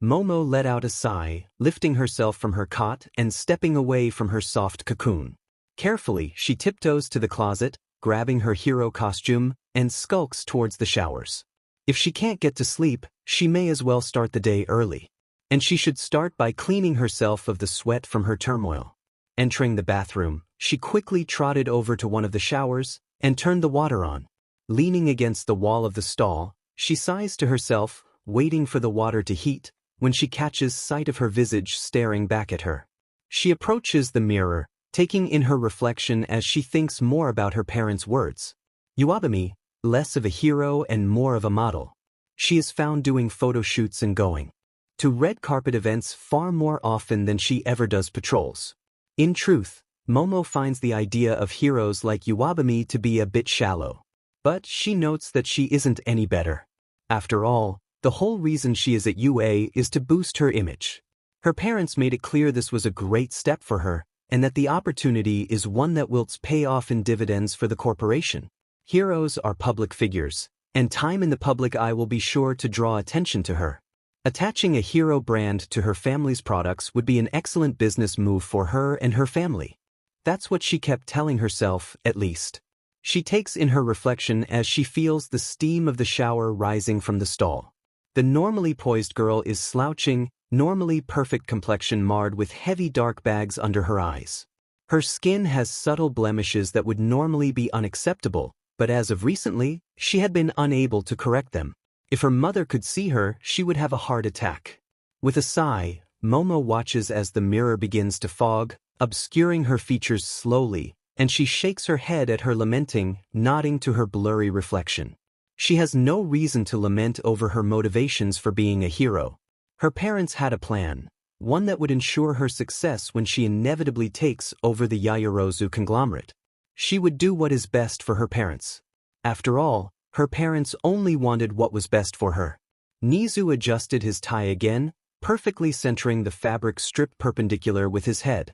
Momo let out a sigh, lifting herself from her cot and stepping away from her soft cocoon. Carefully, she tiptoes to the closet, grabbing her hero costume, and skulks towards the showers. If she can't get to sleep, she may as well start the day early. And she should start by cleaning herself of the sweat from her turmoil. Entering the bathroom, she quickly trotted over to one of the showers and turned the water on. Leaning against the wall of the stall, she sighs to herself, waiting for the water to heat, when she catches sight of her visage staring back at her. She approaches the mirror, taking in her reflection as she thinks more about her parents' words. Iwabumi, less of a hero and more of a model. She is found doing photo shoots and going to red carpet events far more often than she ever does patrols. In truth, Momo finds the idea of heroes like Iwabumi to be a bit shallow. But she notes that she isn't any better. After all, the whole reason she is at UA is to boost her image. Her parents made it clear this was a great step for her, and that the opportunity is one that will pay off in dividends for the corporation. Heroes are public figures, and time in the public eye will be sure to draw attention to her. Attaching a hero brand to her family's products would be an excellent business move for her and her family. That's what she kept telling herself, at least. She takes in her reflection as she feels the steam of the shower rising from the stall. The normally poised girl is slouching, normally perfect complexion marred with heavy dark bags under her eyes. Her skin has subtle blemishes that would normally be unacceptable, but as of recently, she had been unable to correct them. If her mother could see her, she would have a heart attack. With a sigh, Momo watches as the mirror begins to fog, obscuring her features slowly, and she shakes her head at her lamenting, nodding to her blurry reflection. She has no reason to lament over her motivations for being a hero. Her parents had a plan, one that would ensure her success when she inevitably takes over the Yaoyorozu conglomerate. She would do what is best for her parents. After all, her parents only wanted what was best for her. Nezu adjusted his tie again, perfectly centering the fabric strip perpendicular with his head.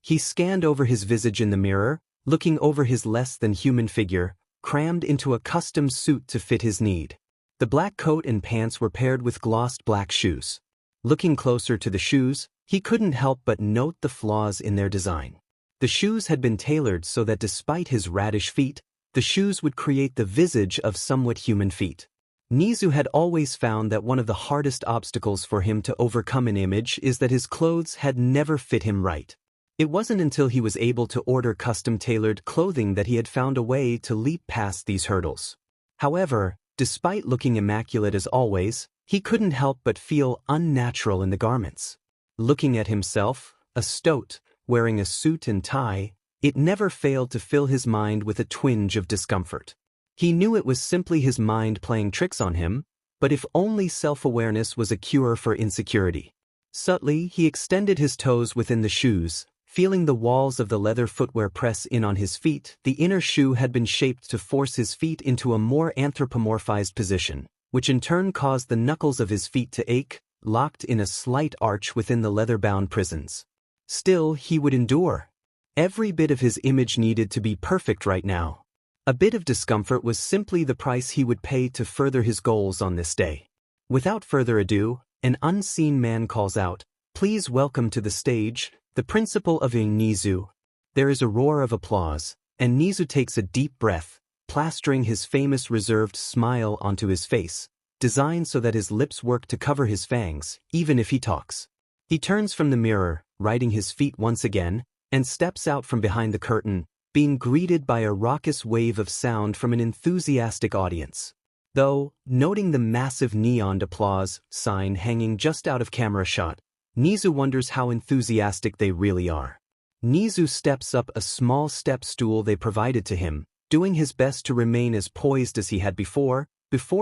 He scanned over his visage in the mirror, looking over his less-than-human figure, crammed into a custom suit to fit his need. The black coat and pants were paired with glossed black shoes. Looking closer to the shoes, he couldn't help but note the flaws in their design. The shoes had been tailored so that despite his radish feet, the shoes would create the visage of somewhat human feet. Nezu had always found that one of the hardest obstacles for him to overcome an image is that his clothes had never fit him right. It wasn't until he was able to order custom-tailored clothing that he had found a way to leap past these hurdles. However, despite looking immaculate as always, he couldn't help but feel unnatural in the garments. Looking at himself, a stoat, wearing a suit and tie, it never failed to fill his mind with a twinge of discomfort. He knew it was simply his mind playing tricks on him, but if only self-awareness was a cure for insecurity. Subtly, he extended his toes within the shoes, feeling the walls of the leather footwear press in on his feet. The inner shoe had been shaped to force his feet into a more anthropomorphized position, which in turn caused the knuckles of his feet to ache, locked in a slight arch within the leather-bound prisons. Still, he would endure. Every bit of his image needed to be perfect right now. A bit of discomfort was simply the price he would pay to further his goals on this day. Without further ado, an unseen man calls out, "Please welcome to the stage, the principal of Nezu." There is a roar of applause, and Nezu takes a deep breath, plastering his famous reserved smile onto his face, designed so that his lips work to cover his fangs, even if he talks. He turns from the mirror, righting his feet once again, and steps out from behind the curtain, being greeted by a raucous wave of sound from an enthusiastic audience. Though, noting the massive neon applause sign hanging just out of camera shot, Nezu wonders how enthusiastic they really are. Nezu steps up a small step stool they provided to him, doing his best to remain as poised as he had before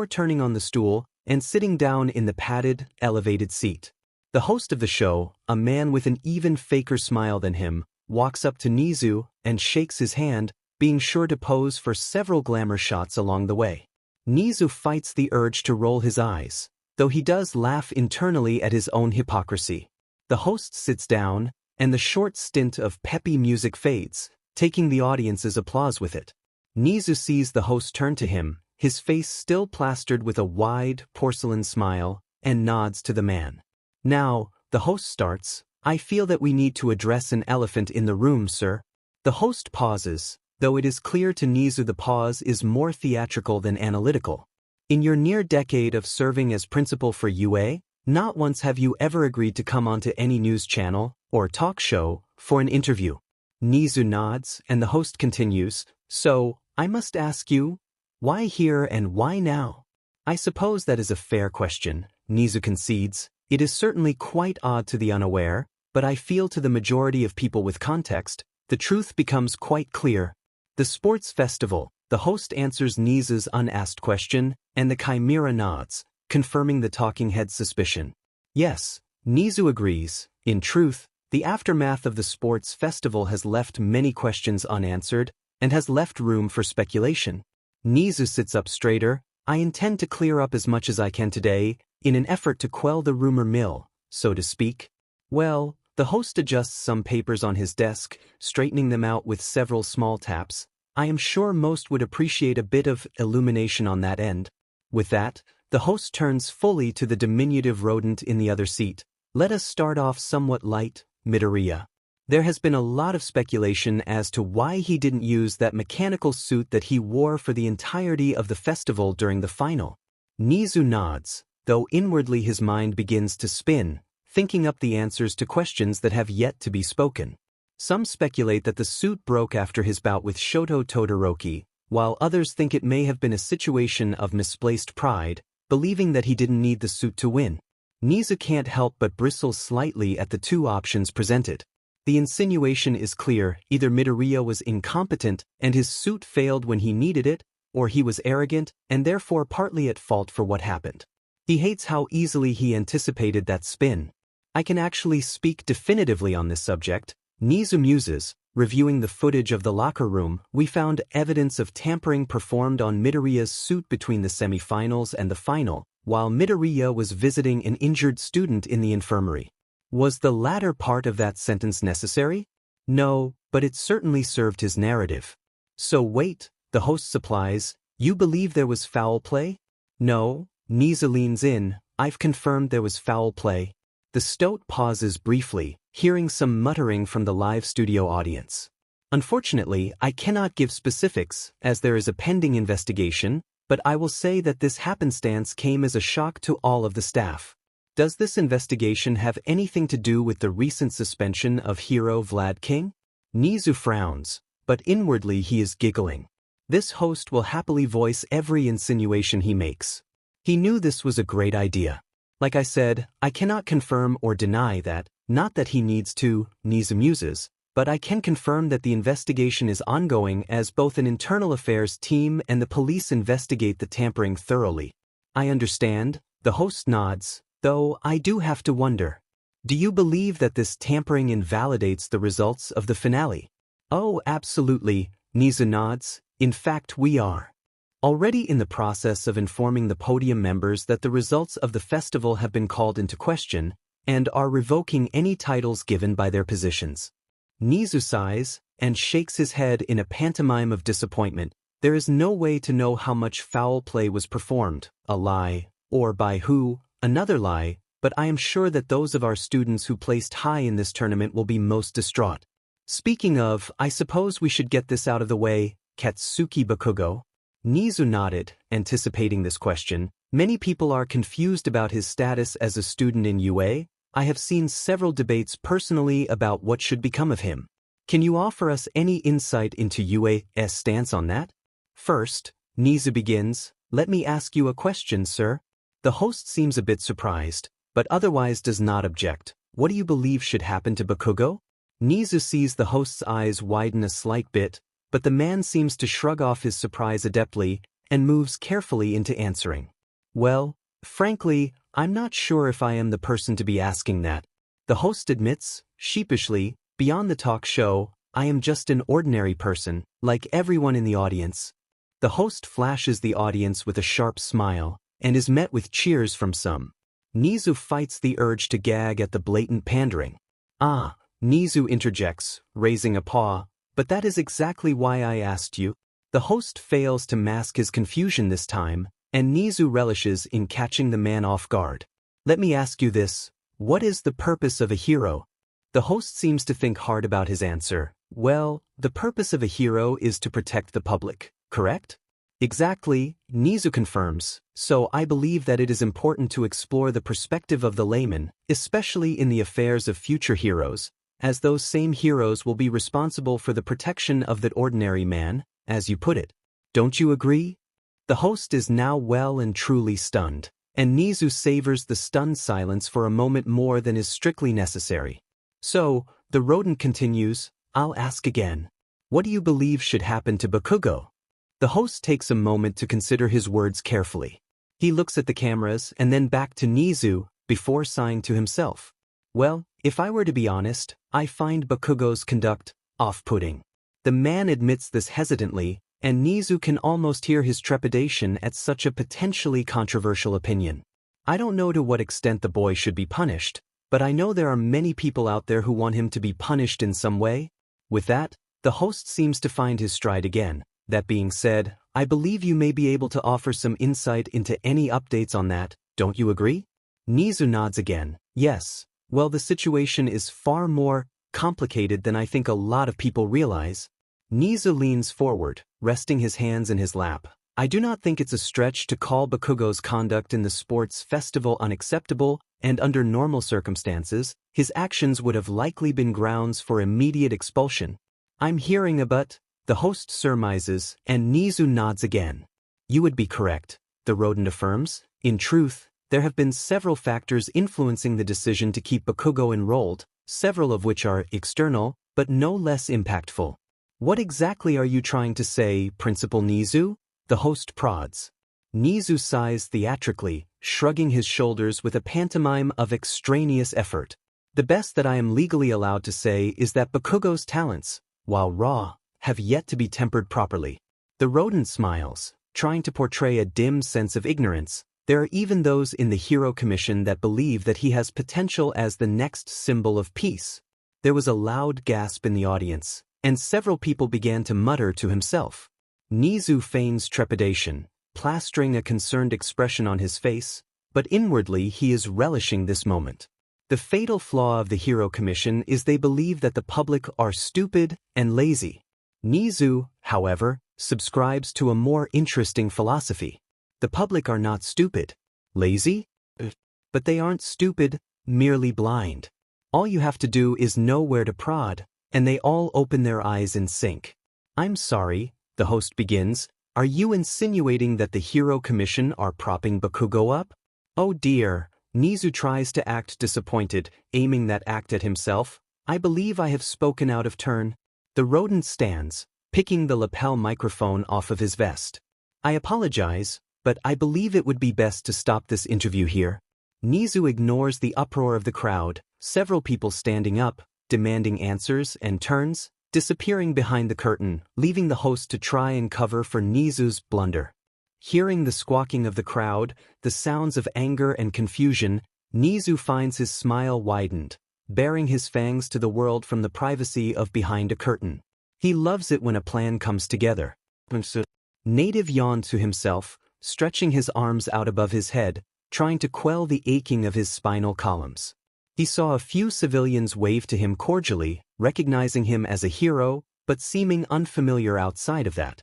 turning on the stool and sitting down in the padded, elevated seat. The host of the show, a man with an even faker smile than him, walks up to Nezu and shakes his hand, being sure to pose for several glamour shots along the way. Nezu fights the urge to roll his eyes, though he does laugh internally at his own hypocrisy. The host sits down, and the short stint of peppy music fades, taking the audience's applause with it. Nezu sees the host turn to him, his face still plastered with a wide, porcelain smile, and nods to the man. "Now," the host starts, "I feel that we need to address an elephant in the room, sir." The host pauses, though it is clear to Nezu the pause is more theatrical than analytical. "In your near decade of serving as principal for UA, not once have you ever agreed to come onto any news channel or talk show for an interview." Nezu nods, and the host continues, "So, I must ask you, Why here and why now? I suppose that is a fair question, Nezu concedes. It is certainly quite odd to the unaware, but I feel to the majority of people with context, the truth becomes quite clear. The sports festival, the host answers Nezu's unasked question, and the chimera nods, confirming the talking head's suspicion. Yes, Nezu agrees. In truth, the aftermath of the sports festival has left many questions unanswered, and has left room for speculation. Nezu sits up straighter. I intend to clear up as much as I can today, in an effort to quell the rumor mill, so to speak. Well, the host adjusts some papers on his desk, straightening them out with several small taps. I am sure most would appreciate a bit of illumination on that end. With that, the host turns fully to the diminutive rodent in the other seat. Let us start off somewhat light, Midoriya. There has been a lot of speculation as to why he didn't use that mechanical suit that he wore for the entirety of the festival during the final. Nezu nods, though inwardly his mind begins to spin, thinking up the answers to questions that have yet to be spoken. Some speculate that the suit broke after his bout with Shoto Todoroki, while others think it may have been a situation of misplaced pride, believing that he didn't need the suit to win. Nezu can't help but bristle slightly at the two options presented. The insinuation is clear: either Midoriya was incompetent and his suit failed when he needed it, or he was arrogant and therefore partly at fault for what happened. He hates how easily he anticipated that spin. I can actually speak definitively on this subject. Nezu muses, reviewing the footage of the locker room, we found evidence of tampering performed on Midoriya's suit between the semi-finals and the final, while Midoriya was visiting an injured student in the infirmary. Was the latter part of that sentence necessary? No, but it certainly served his narrative. So wait, the host supplies, you believe there was foul play? No, Nezu leans in, I've confirmed there was foul play. The stoat pauses briefly, hearing some muttering from the live studio audience. Unfortunately, I cannot give specifics, as there is a pending investigation, but I will say that this happenstance came as a shock to all of the staff. Does this investigation have anything to do with the recent suspension of hero Vlad King? Nezu frowns, but inwardly he is giggling. This host will happily voice every insinuation he makes. He knew this was a great idea. Like I said, I cannot confirm or deny that, not that he needs to, Nezu muses, but I can confirm that the investigation is ongoing as both an internal affairs team and the police investigate the tampering thoroughly. I understand, the host nods, though I do have to wonder. Do you believe that this tampering invalidates the results of the finale? Oh, absolutely, Nezu nods. In fact, we are already in the process of informing the podium members that the results of the festival have been called into question, and are revoking any titles given by their positions. Nezu sighs, and shakes his head in a pantomime of disappointment. There is no way to know how much foul play was performed, a lie, or by who, another lie, but I am sure that those of our students who placed high in this tournament will be most distraught. Speaking of, I suppose we should get this out of the way, Katsuki Bakugo. Nezu nodded, anticipating this question. Many people are confused about his status as a student in UA. I have seen several debates personally about what should become of him. Can you offer us any insight into UA's stance on that? First, Nezu begins, let me ask you a question, sir. The host seems a bit surprised, but otherwise does not object. What do you believe should happen to Bakugo? Nezu sees the host's eyes widen a slight bit, but the man seems to shrug off his surprise adeptly and moves carefully into answering. Well, frankly, I'm not sure if I am the person to be asking that. The host admits, sheepishly, beyond the talk show, I am just an ordinary person, like everyone in the audience. The host flashes the audience with a sharp smile, and is met with cheers from some. Nezu fights the urge to gag at the blatant pandering. Ah, Nezu interjects, raising a paw, but that is exactly why I asked you. The host fails to mask his confusion this time, and Nezu relishes in catching the man off guard. Let me ask you this, what is the purpose of a hero? The host seems to think hard about his answer. Well, the purpose of a hero is to protect the public, correct? Exactly, Nezu confirms, so I believe that it is important to explore the perspective of the layman, especially in the affairs of future heroes, as those same heroes will be responsible for the protection of that ordinary man, as you put it. Don't you agree? The host is now well and truly stunned, and Nezu savors the stunned silence for a moment more than is strictly necessary. So, the rodent continues, I'll ask again. What do you believe should happen to Bakugo? The host takes a moment to consider his words carefully. He looks at the cameras and then back to Nezu before sighing to himself. Well, if I were to be honest, I find Bakugo's conduct off-putting. The man admits this hesitantly, and Nezu can almost hear his trepidation at such a potentially controversial opinion. I don't know to what extent the boy should be punished, but I know there are many people out there who want him to be punished in some way. With that, the host seems to find his stride again. That being said, I believe you may be able to offer some insight into any updates on that, don't you agree? Nezu nods again. Yes. Well, the situation is far more complicated than I think a lot of people realize. Nezu leans forward, resting his hands in his lap. I do not think it's a stretch to call Bakugo's conduct in the sports festival unacceptable, and under normal circumstances, his actions would have likely been grounds for immediate expulsion. I'm hearing a but, the host surmises, and Nezu nods again. You would be correct, the rodent affirms. In truth, there have been several factors influencing the decision to keep Bakugo enrolled, several of which are external, but no less impactful. What exactly are you trying to say, Principal Nezu? The host prods. Nezu sighs theatrically, shrugging his shoulders with a pantomime of extraneous effort. The best that I am legally allowed to say is that Bakugo's talents, while raw, have yet to be tempered properly. The rodent smiles, trying to portray a dim sense of ignorance. There are even those in the Hero Commission that believe that he has potential as the next symbol of peace. There was a loud gasp in the audience, and several people began to mutter to himself. Nezu feigns trepidation, plastering a concerned expression on his face, but inwardly he is relishing this moment. The fatal flaw of the Hero Commission is they believe that the public are stupid and lazy. Nezu, however, subscribes to a more interesting philosophy. The public are not stupid, lazy, but they aren't stupid, merely blind. All you have to do is know where to prod, and they all open their eyes in sync. I'm sorry, the host begins, are you insinuating that the Hero Commission are propping Bakugo up? Oh dear, Nezu tries to act disappointed, aiming that act at himself. I believe I have spoken out of turn. The rodent stands, picking the lapel microphone off of his vest. I apologize, but I believe it would be best to stop this interview here. Nezu ignores the uproar of the crowd, several people standing up, demanding answers and turns, disappearing behind the curtain, leaving the host to try and cover for Nezu's blunder. Hearing the squawking of the crowd, the sounds of anger and confusion, Nezu finds his smile widened, baring his fangs to the world from the privacy of behind a curtain. He loves it when a plan comes together. Native yawned to himself, stretching his arms out above his head, trying to quell the aching of his spinal columns. He saw a few civilians wave to him cordially, recognizing him as a hero, but seeming unfamiliar outside of that.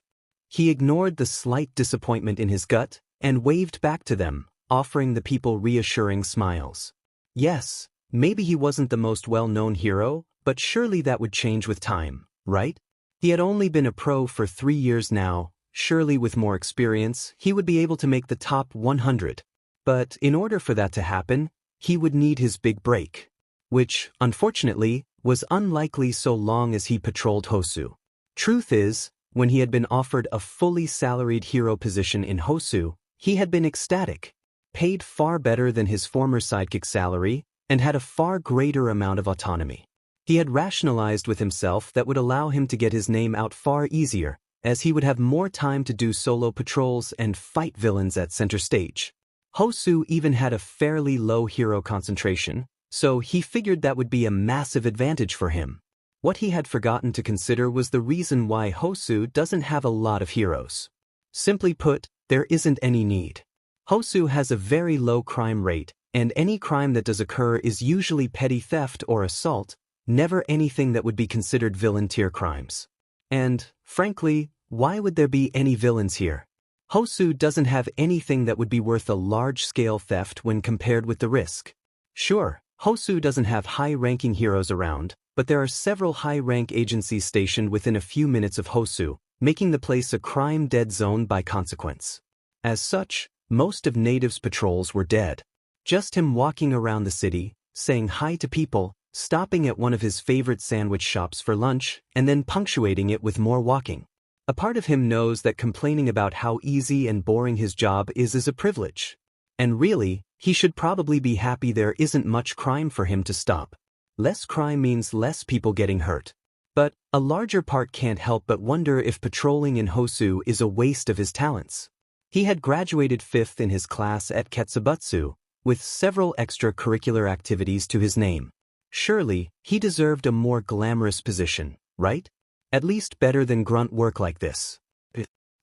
He ignored the slight disappointment in his gut, and waved back to them, offering the people reassuring smiles. Yes, maybe he wasn't the most well-known hero, but surely that would change with time, right? He had only been a pro for 3 years now. Surely with more experience, he would be able to make the top 100. But in order for that to happen, he would need his big break. Which, unfortunately, was unlikely so long as he patrolled Hosu. Truth is, when he had been offered a fully salaried hero position in Hosu, he had been ecstatic, paid far better than his former sidekick salary, and had a far greater amount of autonomy. He had rationalized with himself that would allow him to get his name out far easier, as he would have more time to do solo patrols and fight villains at center stage. Hosu even had a fairly low hero concentration, so he figured that would be a massive advantage for him. What he had forgotten to consider was the reason why Hosu doesn't have a lot of heroes. Simply put, there isn't any need. Hosu has a very low crime rate, and any crime that does occur is usually petty theft or assault, never anything that would be considered villain-tier crimes. And, frankly, why would there be any villains here? Hosu doesn't have anything that would be worth a large-scale theft when compared with the risk. Sure, Hosu doesn't have high-ranking heroes around, but there are several high-rank agencies stationed within a few minutes of Hosu, making the place a crime-dead zone by consequence. As such, most of Native's patrols were dead. Just him walking around the city, saying hi to people, stopping at one of his favorite sandwich shops for lunch, and then punctuating it with more walking. A part of him knows that complaining about how easy and boring his job is a privilege. And really, he should probably be happy there isn't much crime for him to stop. Less crime means less people getting hurt. But a larger part can't help but wonder if patrolling in Hosu is a waste of his talents. He had graduated 5th in his class at Ketsubutsu, with several extracurricular activities to his name. Surely, he deserved a more glamorous position, right? At least better than grunt work like this.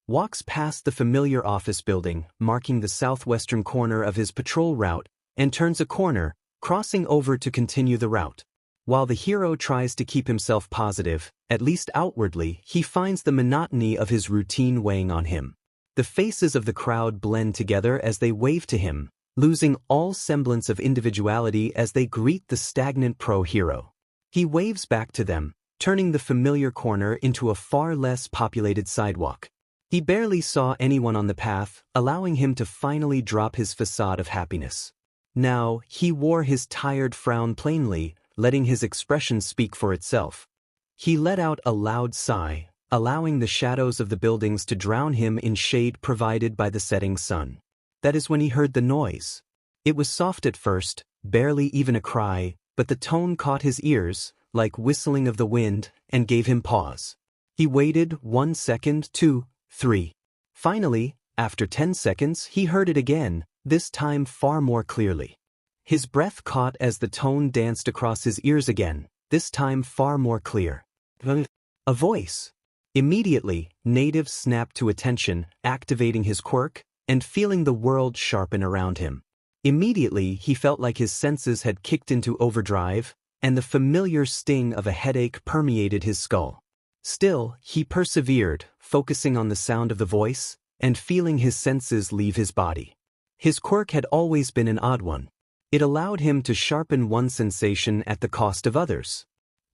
Walks past the familiar office building, marking the southwestern corner of his patrol route, and turns a corner, crossing over to continue the route. While the hero tries to keep himself positive, at least outwardly, he finds the monotony of his routine weighing on him. The faces of the crowd blend together as they wave to him, losing all semblance of individuality as they greet the stagnant pro-hero. He waves back to them, turning the familiar corner into a far less populated sidewalk. He barely saw anyone on the path, allowing him to finally drop his facade of happiness. Now, he wore his tired frown plainly, letting his expression speak for itself. He let out a loud sigh, allowing the shadows of the buildings to drown him in shade provided by the setting sun. That is when he heard the noise. It was soft at first, barely even a cry, but the tone caught his ears, like whistling of the wind, and gave him pause. He waited 1 second, 2, 3. Finally, after 10 seconds, he heard it again, this time far more clearly. His breath caught as the tone danced across his ears again, this time far more clear. A voice. Immediately, Native snapped to attention, activating his quirk, and feeling the world sharpen around him. Immediately, he felt like his senses had kicked into overdrive, and the familiar sting of a headache permeated his skull. Still, he persevered, focusing on the sound of the voice, and feeling his senses leave his body. His quirk had always been an odd one. It allowed him to sharpen one sensation at the cost of others.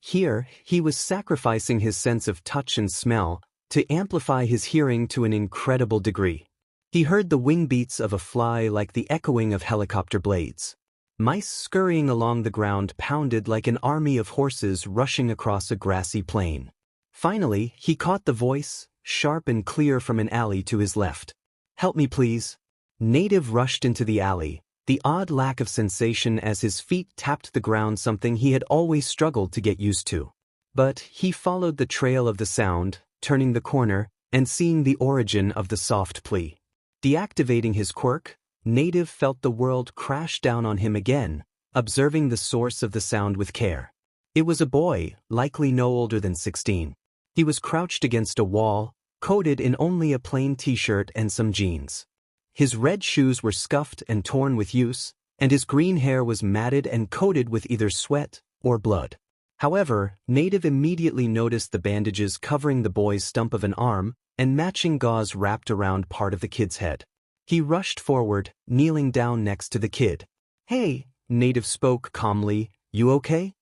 Here, he was sacrificing his sense of touch and smell to amplify his hearing to an incredible degree. He heard the wing beats of a fly like the echoing of helicopter blades. Mice scurrying along the ground pounded like an army of horses rushing across a grassy plain. Finally, he caught the voice, sharp and clear from an alley to his left. "Help me, please." Native rushed into the alley, the odd lack of sensation as his feet tapped the ground, something he had always struggled to get used to. But he followed the trail of the sound, turning the corner, and seeing the origin of the soft plea. Deactivating his quirk, Native felt the world crash down on him again, observing the source of the sound with care. It was a boy, likely no older than 16. He was crouched against a wall, coated in only a plain t-shirt and some jeans. His red shoes were scuffed and torn with use, and his green hair was matted and coated with either sweat or blood. However, Native immediately noticed the bandages covering the boy's stump of an arm and matching gauze wrapped around part of the kid's head. He rushed forward, kneeling down next to the kid. "Hey," Native spoke calmly, "you okay?"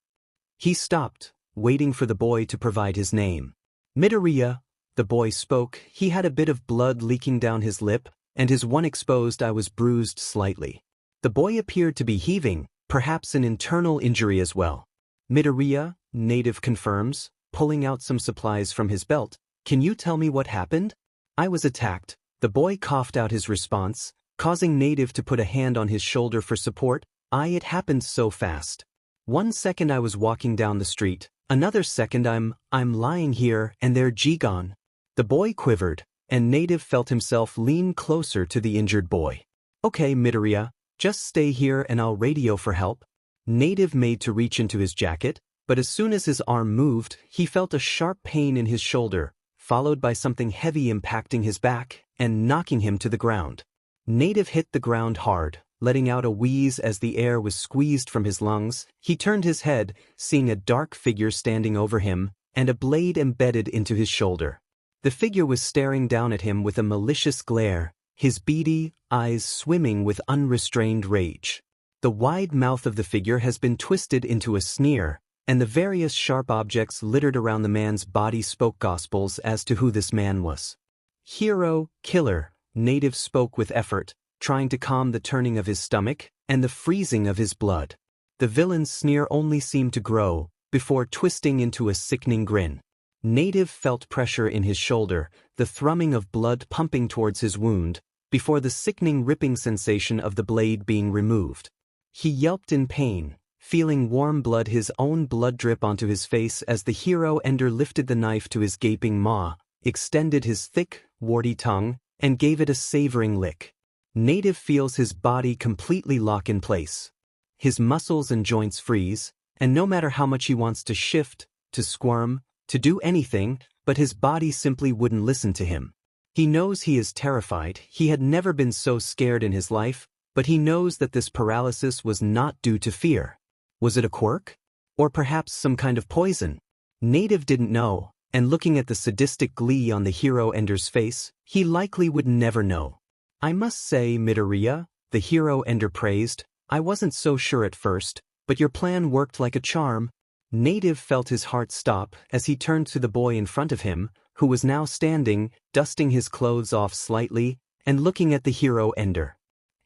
He stopped, waiting for the boy to provide his name. "Midoriya," the boy spoke. He had a bit of blood leaking down his lip, and his one exposed eye was bruised slightly. The boy appeared to be heaving, perhaps an internal injury as well. "Midoriya," Native confirms, pulling out some supplies from his belt. "Can you tell me what happened?" "I was attacked." The boy coughed out his response, causing Native to put a hand on his shoulder for support. It happened so fast. 1 second I was walking down the street, another second I'm lying here and they're gone." The boy quivered, and Native felt himself lean closer to the injured boy. "Okay, Midoriya, just stay here and I'll radio for help." Native made to reach into his jacket, but as soon as his arm moved, he felt a sharp pain in his shoulder, followed by something heavy impacting his back and knocking him to the ground. Native hit the ground hard, letting out a wheeze as the air was squeezed from his lungs. He turned his head, seeing a dark figure standing over him, and a blade embedded into his shoulder. The figure was staring down at him with a malicious glare, his beady eyes swimming with unrestrained rage. The wide mouth of the figure has been twisted into a sneer, and the various sharp objects littered around the man's body spoke gospels as to who this man was. "Hero, killer," Native spoke with effort, trying to calm the turning of his stomach and the freezing of his blood. The villain's sneer only seemed to grow, before twisting into a sickening grin. Native felt pressure in his shoulder, the thrumming of blood pumping towards his wound, before the sickening ripping sensation of the blade being removed. He yelped in pain, feeling warm blood, his own blood drip onto his face as the hero ender lifted the knife to his gaping maw, extended his thick, warty tongue, and gave it a savoring lick. Native feels his body completely lock in place. His muscles and joints freeze, and no matter how much he wants to shift, to squirm, to do anything, but his body simply wouldn't listen to him. He knows he is terrified. He had never been so scared in his life, but he knows that this paralysis was not due to fear. Was it a quirk? Or perhaps some kind of poison? Native didn't know, and looking at the sadistic glee on the hero ender's face, he likely would never know. I must say, Midoriya, the hero ender praised, I wasn't so sure at first, but your plan worked like a charm. Native felt his heart stop as he turned to the boy in front of him, who was now standing, dusting his clothes off slightly, and looking at the hero ender.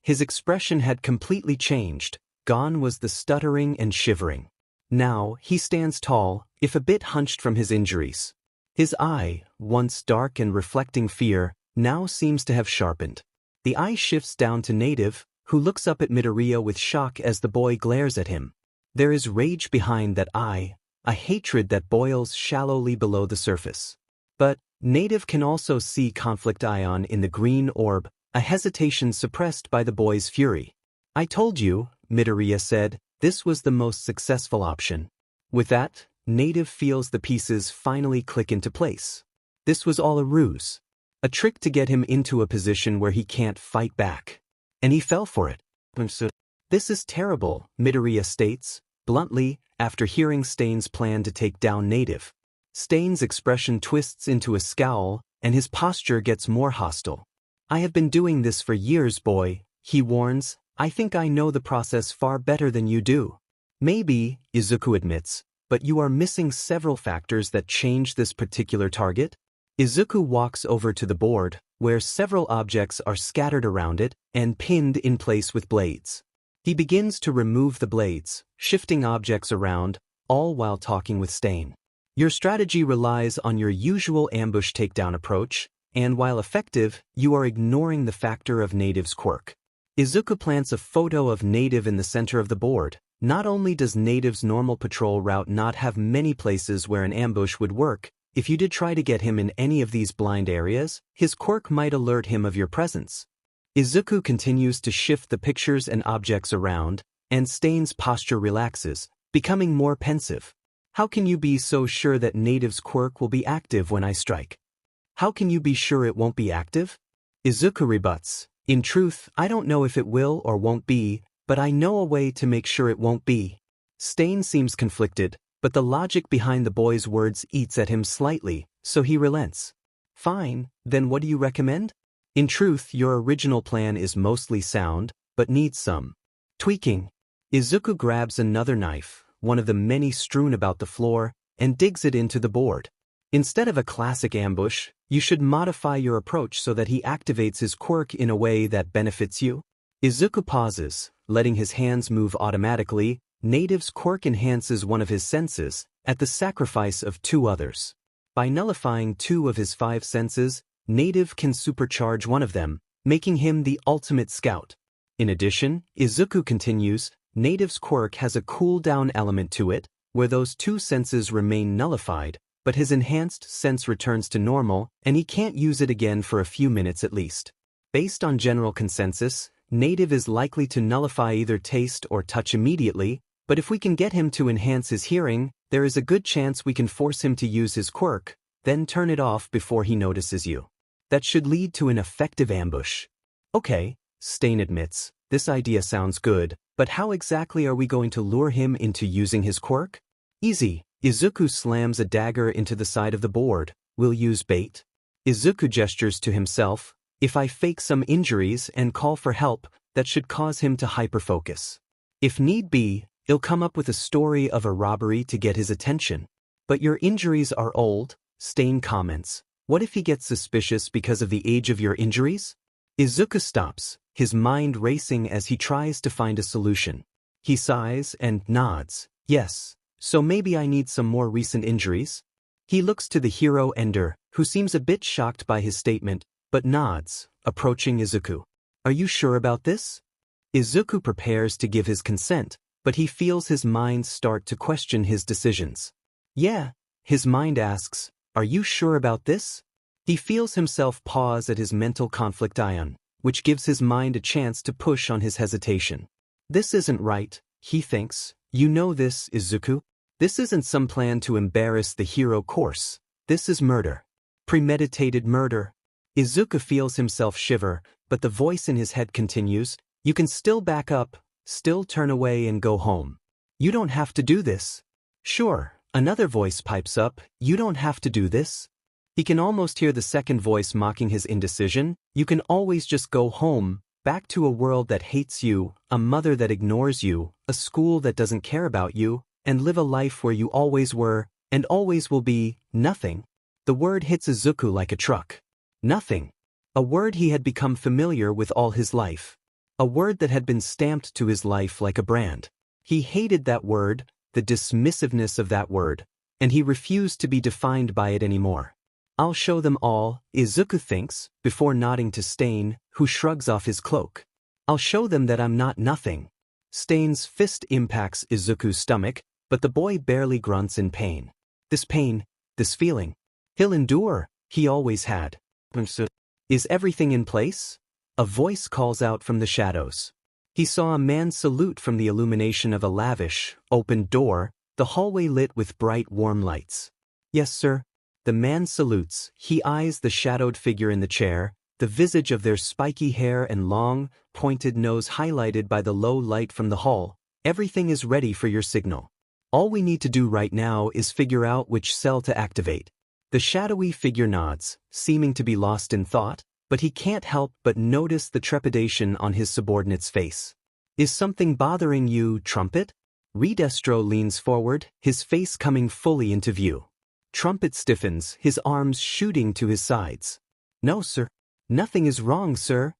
His expression had completely changed. Gone was the stuttering and shivering. Now, he stands tall, if a bit hunched from his injuries. His eye, once dark and reflecting fear, now seems to have sharpened. The eye shifts down to Native, who looks up at Midoriya with shock as the boy glares at him. There is rage behind that eye, a hatred that boils shallowly below the surface. But Native can also see conflict ion in the green orb, a hesitation suppressed by the boy's fury. I told you, Midoriya said, this was the most successful option. With that, Native feels the pieces finally click into place. This was all a ruse. A trick to get him into a position where he can't fight back. And he fell for it. This is terrible, Midoriya states, bluntly, after hearing Stain's plan to take down Native. Stain's expression twists into a scowl, and his posture gets more hostile. I have been doing this for years, boy, he warns. I think I know the process far better than you do. Maybe, Izuku admits, but you are missing several factors that change this particular target. Izuku walks over to the board, where several objects are scattered around it and pinned in place with blades. He begins to remove the blades, shifting objects around, all while talking with Stain. Your strategy relies on your usual ambush takedown approach, and while effective, you are ignoring the factor of Native's quirk. Izuku plants a photo of Native in the center of the board. Not only does Native's normal patrol route not have many places where an ambush would work, if you did try to get him in any of these blind areas, his quirk might alert him of your presence. Izuku continues to shift the pictures and objects around, and Stain's posture relaxes, becoming more pensive. How can you be so sure that Native's quirk will be active when I strike? How can you be sure it won't be active? Izuku rebuts. In truth, I don't know if it will or won't be, but I know a way to make sure it won't be. Stain seems conflicted, but the logic behind the boy's words eats at him slightly, so he relents. Fine, then what do you recommend? In truth, your original plan is mostly sound, but needs some tweaking. Izuku grabs another knife, one of the many strewn about the floor, and digs it into the board. Instead of a classic ambush, you should modify your approach so that he activates his quirk in a way that benefits you. Izuku pauses, letting his hands move automatically. Native's quirk enhances one of his senses, at the sacrifice of two others. By nullifying 2 of his 5 senses, Native can supercharge one of them, making him the ultimate scout. In addition, Izuku continues, Native's quirk has a cooldown element to it, where those 2 senses remain nullified, but his enhanced sense returns to normal, and he can't use it again for a few minutes at least. Based on general consensus, Native is likely to nullify either taste or touch immediately, but if we can get him to enhance his hearing, there is a good chance we can force him to use his quirk, then turn it off before he notices you. That should lead to an effective ambush. Okay, Stain admits, this idea sounds good, but how exactly are we going to lure him into using his quirk? Easy. Izuku slams a dagger into the side of the board. We'll use bait. Izuku gestures to himself. If I fake some injuries and call for help, that should cause him to hyperfocus. If need be, he'll come up with a story of a robbery to get his attention. But your injuries are old, Stain comments. What if he gets suspicious because of the age of your injuries? Izuku stops, his mind racing as he tries to find a solution. He sighs and nods. Yes, so maybe I need some more recent injuries? He looks to the hero Ender, who seems a bit shocked by his statement, but nods, approaching Izuku. Are you sure about this? Izuku prepares to give his consent, but he feels his mind start to question his decisions. Yeah, his mind asks, are you sure about this? He feels himself pause at his mental conflict ion, which gives his mind a chance to push on his hesitation. This isn't right, he thinks. You know this, Izuku. This isn't some plan to embarrass the hero course. This is murder. Premeditated murder. Izuku feels himself shiver, but the voice in his head continues, you can still back up, still turn away and go home. You don't have to do this. Sure, another voice pipes up, you don't have to do this. He can almost hear the second voice mocking his indecision, you can always just go home, back to a world that hates you, a mother that ignores you, a school that doesn't care about you, and live a life where you always were, and always will be, nothing. The word hits Izuku like a truck. Nothing. A word he had become familiar with all his life. A word that had been stamped to his life like a brand. He hated that word, the dismissiveness of that word, and he refused to be defined by it anymore. I'll show them all, Izuku thinks, before nodding to Stain, who shrugs off his cloak. I'll show them that I'm not nothing. Stain's fist impacts Izuku's stomach, but the boy barely grunts in pain. This pain, this feeling. He'll endure, he always had. Is everything in place? A voice calls out from the shadows. He saw a man salute from the illumination of a lavish, open door, the hallway lit with bright warm lights. Yes, sir. The man salutes, he eyes the shadowed figure in the chair, the visage of their spiky hair and long, pointed nose highlighted by the low light from the hall. Everything is ready for your signal. All we need to do right now is figure out which cell to activate. The shadowy figure nods, seeming to be lost in thought, but he can't help but notice the trepidation on his subordinate's face. Is something bothering you, Trumpet? Redestro leans forward, his face coming fully into view. Trumpet stiffens, his arms shooting to his sides. No, sir. Nothing is wrong, sir.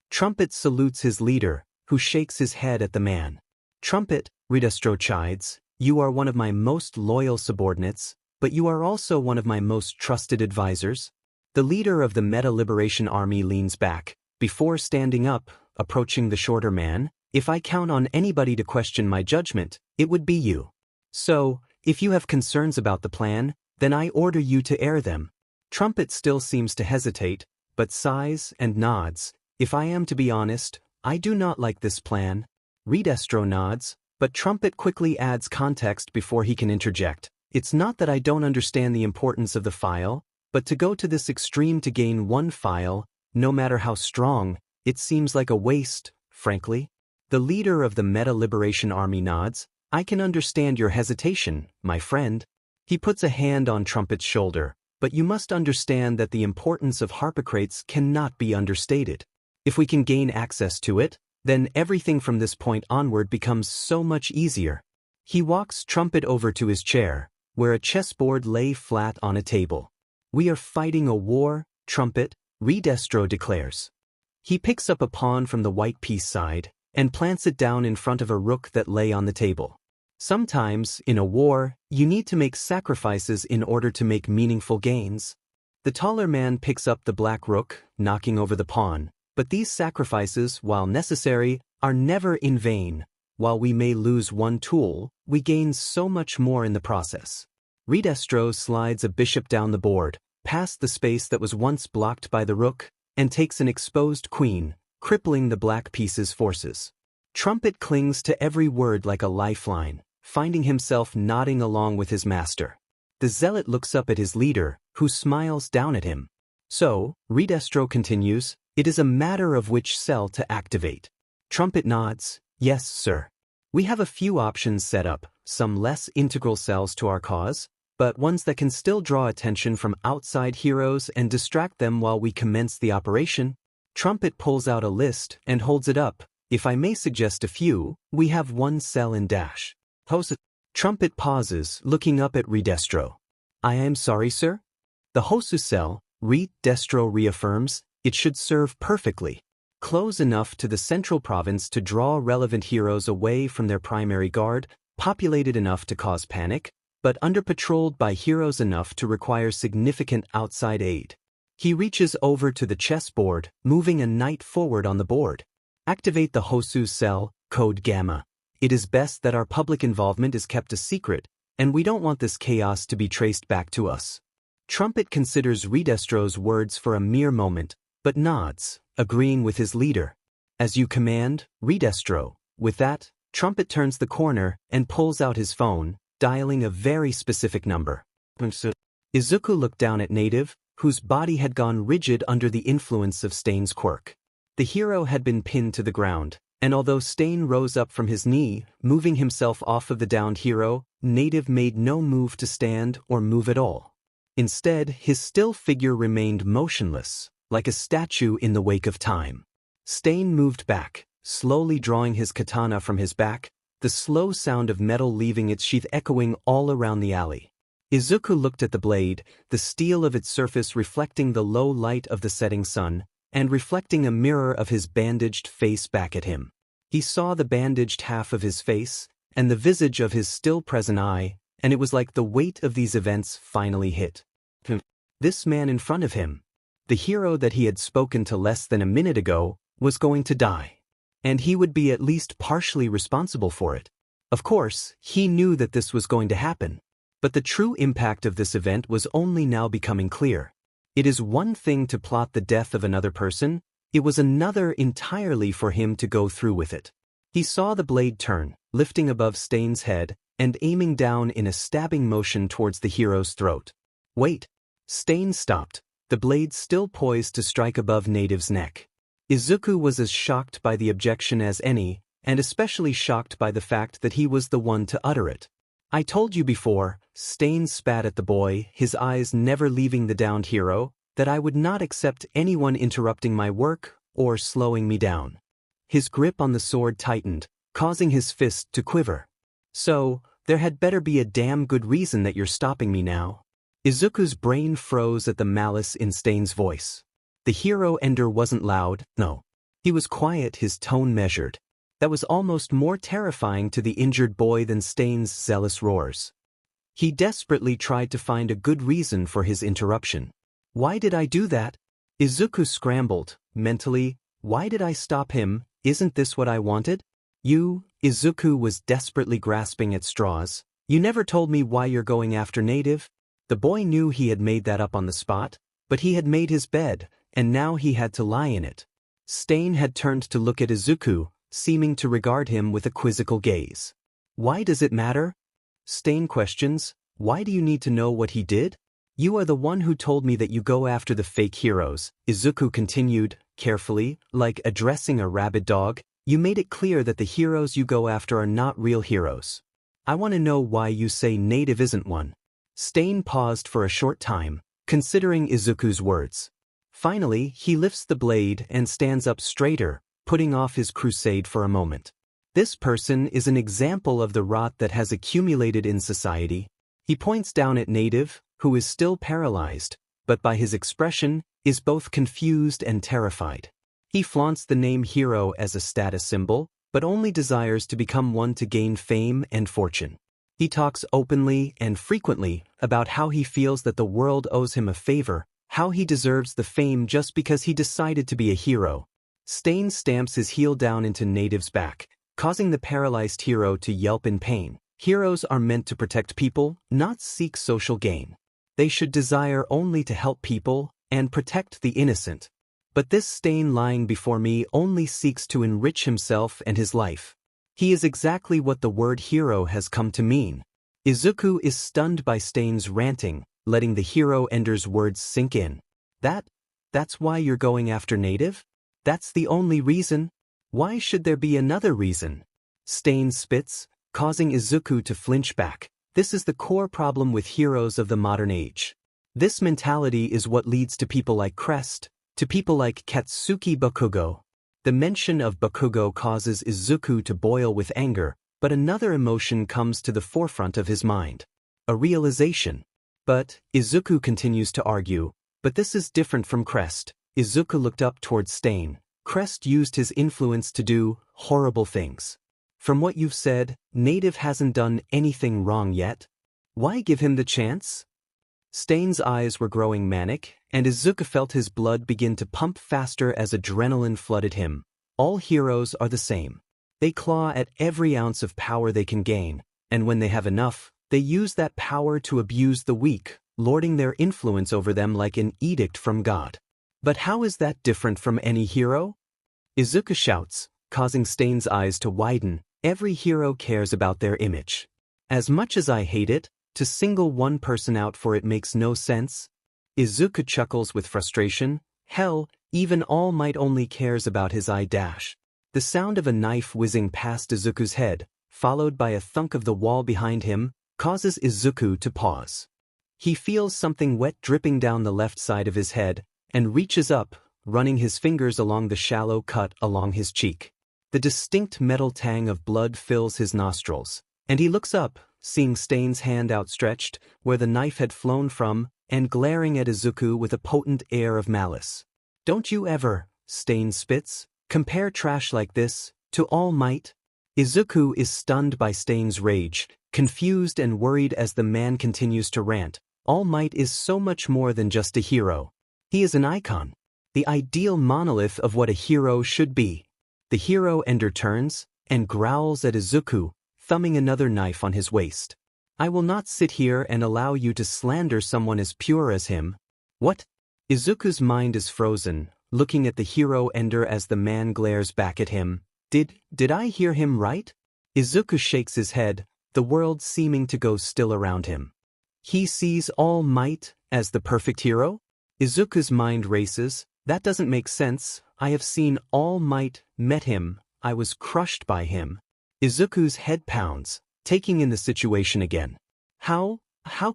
Trumpet salutes his leader, who shakes his head at the man. Trumpet, Redestro chides, you are one of my most loyal subordinates, but you are also one of my most trusted advisors. The leader of the Meta Liberation Army leans back, before standing up, approaching the shorter man. If I count on anybody to question my judgment, it would be you. So, if you have concerns about the plan, then I order you to air them. Trumpet still seems to hesitate, but sighs and nods. If I am to be honest, I do not like this plan. Redestro nods, but Trumpet quickly adds context before he can interject. It's not that I don't understand the importance of the file, but to go to this extreme to gain one file, no matter how strong, it seems like a waste, frankly. The leader of the Meta Liberation Army nods. I can understand your hesitation, my friend. He puts a hand on Trumpet's shoulder, but you must understand that the importance of Harpocrates cannot be understated. If we can gain access to it, then everything from this point onward becomes so much easier. He walks Trumpet over to his chair, where a chessboard lay flat on a table. We are fighting a war, Trumpet, Redestro declares. He picks up a pawn from the white piece side, and plants it down in front of a rook that lay on the table. Sometimes, in a war, you need to make sacrifices in order to make meaningful gains. The taller man picks up the black rook, knocking over the pawn, but these sacrifices, while necessary, are never in vain. While we may lose one tool, we gain so much more in the process. Redestro slides a bishop down the board, past the space that was once blocked by the rook, and takes an exposed queen, crippling the black piece's forces. Trumpet clings to every word like a lifeline, finding himself nodding along with his master. The zealot looks up at his leader, who smiles down at him. So, Redestro continues, it is a matter of which cell to activate. Trumpet nods, yes, sir. We have a few options set up, some less integral cells to our cause, but ones that can still draw attention from outside heroes and distract them while we commence the operation. Trumpet pulls out a list and holds it up. If I may suggest a few, we have one cell in dash. Hosu. Trumpet pauses, looking up at Redestro. I am sorry, sir? The Hosu cell, Redestro reaffirms, it should serve perfectly. close enough to the central province to draw relevant heroes away from their primary guard, populated enough to cause panic, but under-patrolled by heroes enough to require significant outside aid. He reaches over to the chessboard, moving a knight forward on the board. Activate the Hosu cell, code Gamma. It is best that our public involvement is kept a secret, and we don't want this chaos to be traced back to us. Trumpet considers Redestro's words for a mere moment, but nods, agreeing with his leader. As you command, Redestro. With that, Trumpet turns the corner and pulls out his phone, dialing a very specific number. Izuku looked down at Native, whose body had gone rigid under the influence of Stain's quirk. The hero had been pinned to the ground, and although Stain rose up from his knee, moving himself off of the downed hero, Native made no move to stand or move at all. Instead, his still figure remained motionless, like a statue in the wake of time. Stain moved back, slowly drawing his katana from his back, the slow sound of metal leaving its sheath echoing all around the alley. Izuku looked at the blade, the steel of its surface reflecting the low light of the setting sun, and reflecting a mirror of his bandaged face back at him. He saw the bandaged half of his face, and the visage of his still-present eye, and it was like the weight of these events finally hit. This man in front of him, the hero that he had spoken to less than a minute ago, was going to die. And he would be at least partially responsible for it. Of course, he knew that this was going to happen. But the true impact of this event was only now becoming clear. It is one thing to plot the death of another person, it was another entirely for him to go through with it. He saw the blade turn, lifting above Stain's head, and aiming down in a stabbing motion towards the hero's throat. Wait! Stain stopped, the blade still poised to strike above Native's neck. Izuku was as shocked by the objection as any, and especially shocked by the fact that he was the one to utter it. I told you before, Stain spat at the boy, his eyes never leaving the downed hero, that I would not accept anyone interrupting my work or slowing me down. His grip on the sword tightened, causing his fist to quiver. So, there had better be a damn good reason that you're stopping me now. Izuku's brain froze at the malice in Stain's voice. The hero ender wasn't loud, no. He was quiet, his tone measured. That was almost more terrifying to the injured boy than Stain's zealous roars. He desperately tried to find a good reason for his interruption. Why did I do that? Izuku scrambled, mentally. Why did I stop him? Isn't this what I wanted? Izuku was desperately grasping at straws. You never told me why you're going after Native. The boy knew he had made that up on the spot, but he had made his bed, and now he had to lie in it. Stain had turned to look at Izuku, seeming to regard him with a quizzical gaze. Why does it matter? Stain questions, why do you need to know what he did? You are the one who told me that you go after the fake heroes, Izuku continued, carefully, like addressing a rabid dog. You made it clear that the heroes you go after are not real heroes. I want to know why you say Native isn't one. Stain paused for a short time, considering Izuku's words. Finally, he lifts the blade and stands up straighter, putting off his crusade for a moment. This person is an example of the rot that has accumulated in society. He points down at Native, who is still paralyzed, but by his expression, is both confused and terrified. He flaunts the name hero as a status symbol, but only desires to become one to gain fame and fortune. He talks openly and frequently about how he feels that the world owes him a favor, how he deserves the fame just because he decided to be a hero. Stain stamps his heel down into Native's back, causing the paralyzed hero to yelp in pain. Heroes are meant to protect people, not seek social gain. They should desire only to help people and protect the innocent. But this Stain lying before me only seeks to enrich himself and his life. He is exactly what the word hero has come to mean. Izuku is stunned by Stain's ranting, letting the hero ender's words sink in. That's why you're going after Native? That's the only reason? Why should there be another reason? Stain spits, causing Izuku to flinch back. This is the core problem with heroes of the modern age. This mentality is what leads to people like Crest, to people like Katsuki Bakugo. The mention of Bakugo causes Izuku to boil with anger, but another emotion comes to the forefront of his mind. A realization. But, Izuku continues to argue, but this is different from Crest. Izuku looked up towards Stain, Crest used his influence to do horrible things. From what you've said, Native hasn't done anything wrong yet. Why give him the chance? Stain's eyes were growing manic, and Izuku felt his blood begin to pump faster as adrenaline flooded him. All heroes are the same. They claw at every ounce of power they can gain, and when they have enough, they use that power to abuse the weak, lording their influence over them like an edict from God. But how is that different from any hero? Izuku shouts, causing Stain's eyes to widen. Every hero cares about their image. As much as I hate it, to single one person out for it makes no sense. Izuku chuckles with frustration. Hell, even All Might only cares about his eye dash. The sound of a knife whizzing past Izuku's head, followed by a thunk of the wall behind him, causes Izuku to pause. He feels something wet dripping down the left side of his head, and reaches up, running his fingers along the shallow cut along his cheek. The distinct metal tang of blood fills his nostrils, and he looks up, seeing Stain's hand outstretched, where the knife had flown from, and glaring at Izuku with a potent air of malice. Don't you ever, Stain spits, compare trash like this to All Might? Izuku is stunned by Stain's rage, confused and worried as the man continues to rant. All Might is so much more than just a hero. He is an icon, the ideal monolith of what a hero should be. The hero ender turns, and growls at Izuku, thumbing another knife on his waist. I will not sit here and allow you to slander someone as pure as him. What? Izuku's mind is frozen, looking at the hero ender as the man glares back at him. Did I hear him right? Izuku shakes his head, the world seeming to go still around him. He sees All Might as the perfect hero? Izuku's mind races. That doesn't make sense. I have seen All Might, met him, I was crushed by him. Izuku's head pounds, taking in the situation again. How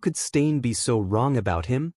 could Stain be so wrong about him?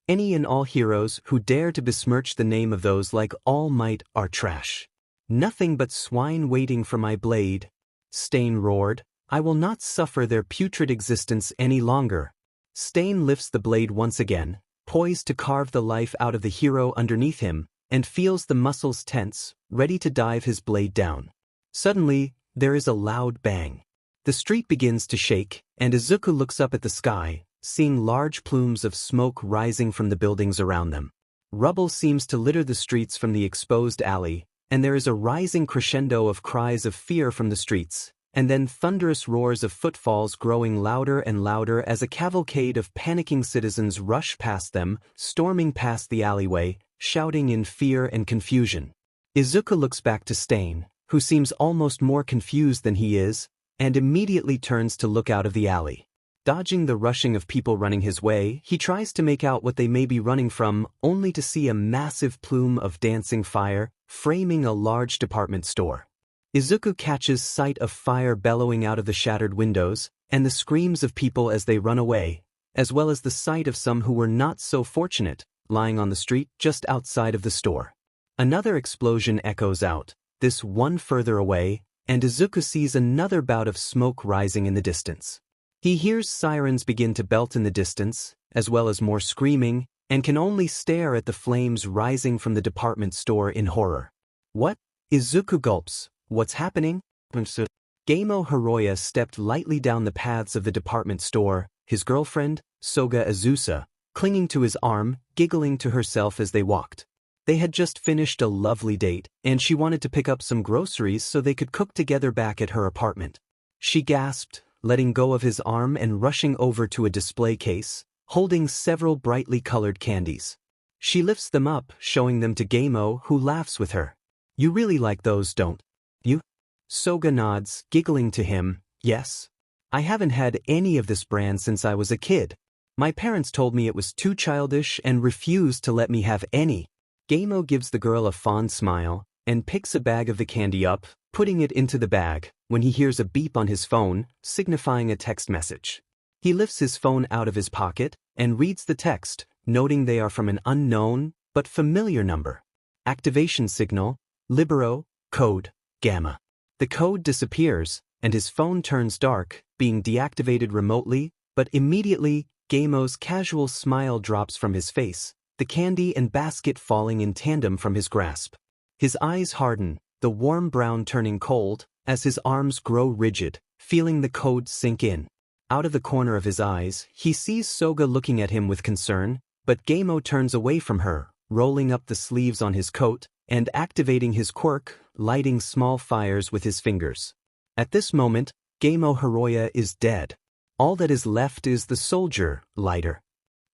Any and all heroes who dare to besmirch the name of those like All Might are trash. Nothing but swine waiting for my blade. Stain roared. I will not suffer their putrid existence any longer. Stain lifts the blade once again, poised to carve the life out of the hero underneath him, and feels the muscles tense, ready to dive his blade down. Suddenly, there is a loud bang. The street begins to shake, and Izuku looks up at the sky, seeing large plumes of smoke rising from the buildings around them. Rubble seems to litter the streets from the exposed alley, and there is a rising crescendo of cries of fear from the streets, and then thunderous roars of footfalls growing louder and louder as a cavalcade of panicking citizens rush past them, storming past the alleyway, shouting in fear and confusion. Izuku looks back to Stain, who seems almost more confused than he is, and immediately turns to look out of the alley. Dodging the rushing of people running his way, he tries to make out what they may be running from, only to see a massive plume of dancing fire, framing a large department store. Izuku catches sight of fire bellowing out of the shattered windows, and the screams of people as they run away, as well as the sight of some who were not so fortunate, lying on the street just outside of the store. Another explosion echoes out, this one further away, and Izuku sees another bout of smoke rising in the distance. He hears sirens begin to belt in the distance, as well as more screaming, and can only stare at the flames rising from the department store in horror. What? Izuku gulps. What's happening? Gamo Hiroya stepped lightly down the paths of the department store, his girlfriend, Soga Azusa, clinging to his arm, giggling to herself as they walked. They had just finished a lovely date, and she wanted to pick up some groceries so they could cook together back at her apartment. She gasped, letting go of his arm and rushing over to a display case, holding several brightly colored candies. She lifts them up, showing them to Gamo, who laughs with her. You really like those, don't you? Soga nods, giggling to him. Yes. I haven't had any of this brand since I was a kid. My parents told me it was too childish and refused to let me have any. Gamo gives the girl a fond smile, and picks a bag of the candy up, putting it into the bag, when he hears a beep on his phone, signifying a text message. He lifts his phone out of his pocket, and reads the text, noting they are from an unknown, but familiar number. Activation signal, Libero, code, Gamma. The code disappears, and his phone turns dark, being deactivated remotely, but immediately, Gamo's casual smile drops from his face, the candy and basket falling in tandem from his grasp. His eyes harden, the warm brown turning cold, as his arms grow rigid, feeling the code sink in. Out of the corner of his eyes, he sees Soga looking at him with concern, but Gamo turns away from her, rolling up the sleeves on his coat, and activating his quirk, lighting small fires with his fingers. At this moment, Gamo Hiroya is dead. All that is left is the soldier, lighter.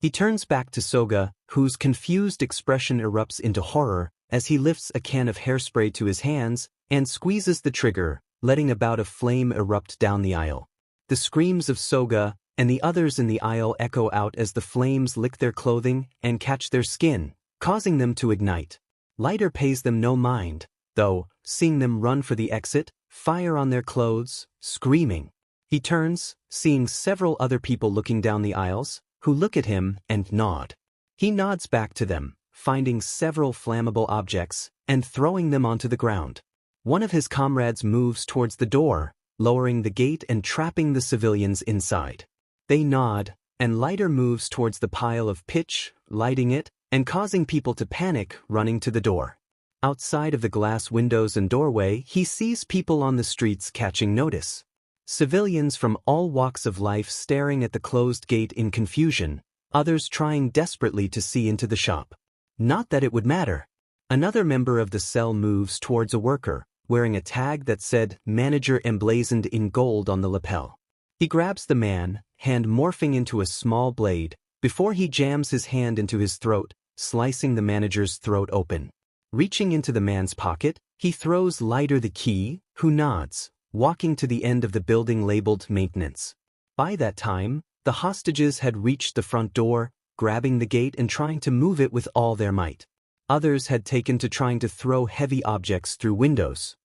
He turns back to Soga, whose confused expression erupts into horror as he lifts a can of hairspray to his hands and squeezes the trigger, letting a bout of flame erupt down the aisle. The screams of Soga and the others in the aisle echo out as the flames lick their clothing and catch their skin, causing them to ignite. Lighter pays them no mind, though, seeing them run for the exit, fire on their clothes, screaming. He turns, seeing several other people looking down the aisles, who look at him and nod. He nods back to them, finding several flammable objects and throwing them onto the ground. One of his comrades moves towards the door, lowering the gate and trapping the civilians inside. They nod, and Lighter moves towards the pile of pitch, lighting it, and causing people to panic, running to the door. Outside of the glass windows and doorway, he sees people on the streets catching notice. Civilians from all walks of life staring at the closed gate in confusion, others trying desperately to see into the shop. Not that it would matter. Another member of the cell moves towards a worker, wearing a tag that said "Manager" emblazoned in gold on the lapel. He grabs the man, hand morphing into a small blade, before he jams his hand into his throat, slicing the manager's throat open. Reaching into the man's pocket, he throws Lighter the key, who nods, walking to the end of the building labeled maintenance. By that time, the hostages had reached the front door, grabbing the gate and trying to move it with all their might. Others had taken to trying to throw heavy objects through windows.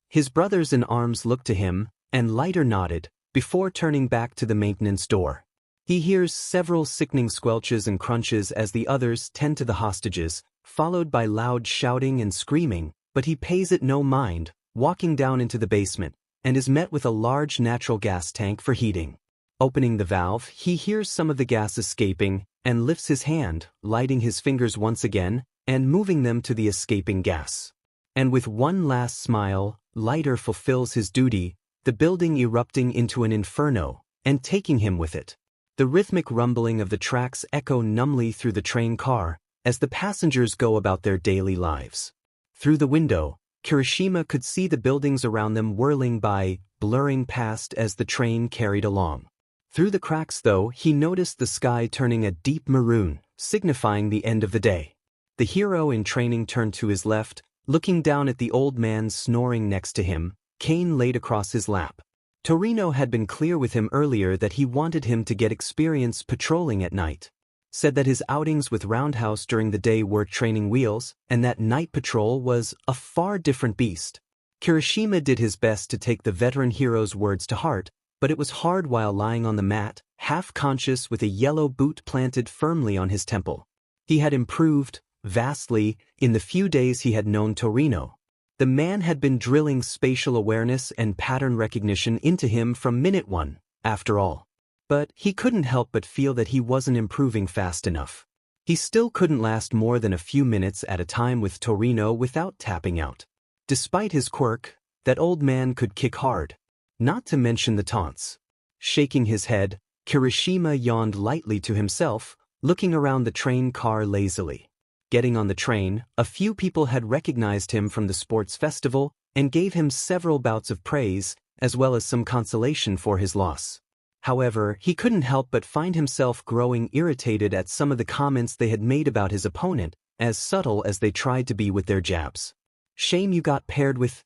His brothers in arms looked to him, and Lighter nodded, before turning back to the maintenance door. He hears several sickening squelches and crunches as the others tend to the hostages, followed by loud shouting and screaming, but he pays it no mind, walking down into the basement, and is met with a large natural gas tank for heating. Opening the valve, he hears some of the gas escaping, and lifts his hand, lighting his fingers once again, and moving them to the escaping gas. And with one last smile, Lighter fulfills his duty, the building erupting into an inferno, and taking him with it. The rhythmic rumbling of the tracks echo numbly through the train car, as the passengers go about their daily lives. Through the window, Kirishima could see the buildings around them whirling by, blurring past as the train carried along. Through the cracks though, he noticed the sky turning a deep maroon, signifying the end of the day. The hero in training turned to his left, looking down at the old man snoring next to him, cane laid across his lap. Torino had been clear with him earlier that he wanted him to get experience patrolling at night. Said that his outings with Roundhouse during the day were training wheels, and that night patrol was a far different beast. Kirishima did his best to take the veteran hero's words to heart, but it was hard while lying on the mat, half-conscious with a yellow boot planted firmly on his temple. He had improved, vastly, in the few days he had known Torino. The man had been drilling spatial awareness and pattern recognition into him from minute one, after all. But he couldn't help but feel that he wasn't improving fast enough. He still couldn't last more than a few minutes at a time with Torino without tapping out. Despite his quirk, that old man could kick hard. Not to mention the taunts. Shaking his head, Kirishima yawned lightly to himself, looking around the train car lazily. Getting on the train, a few people had recognized him from the sports festival and gave him several bouts of praise, as well as some consolation for his loss. However, he couldn't help but find himself growing irritated at some of the comments they had made about his opponent, as subtle as they tried to be with their jabs. Shame you got paired with.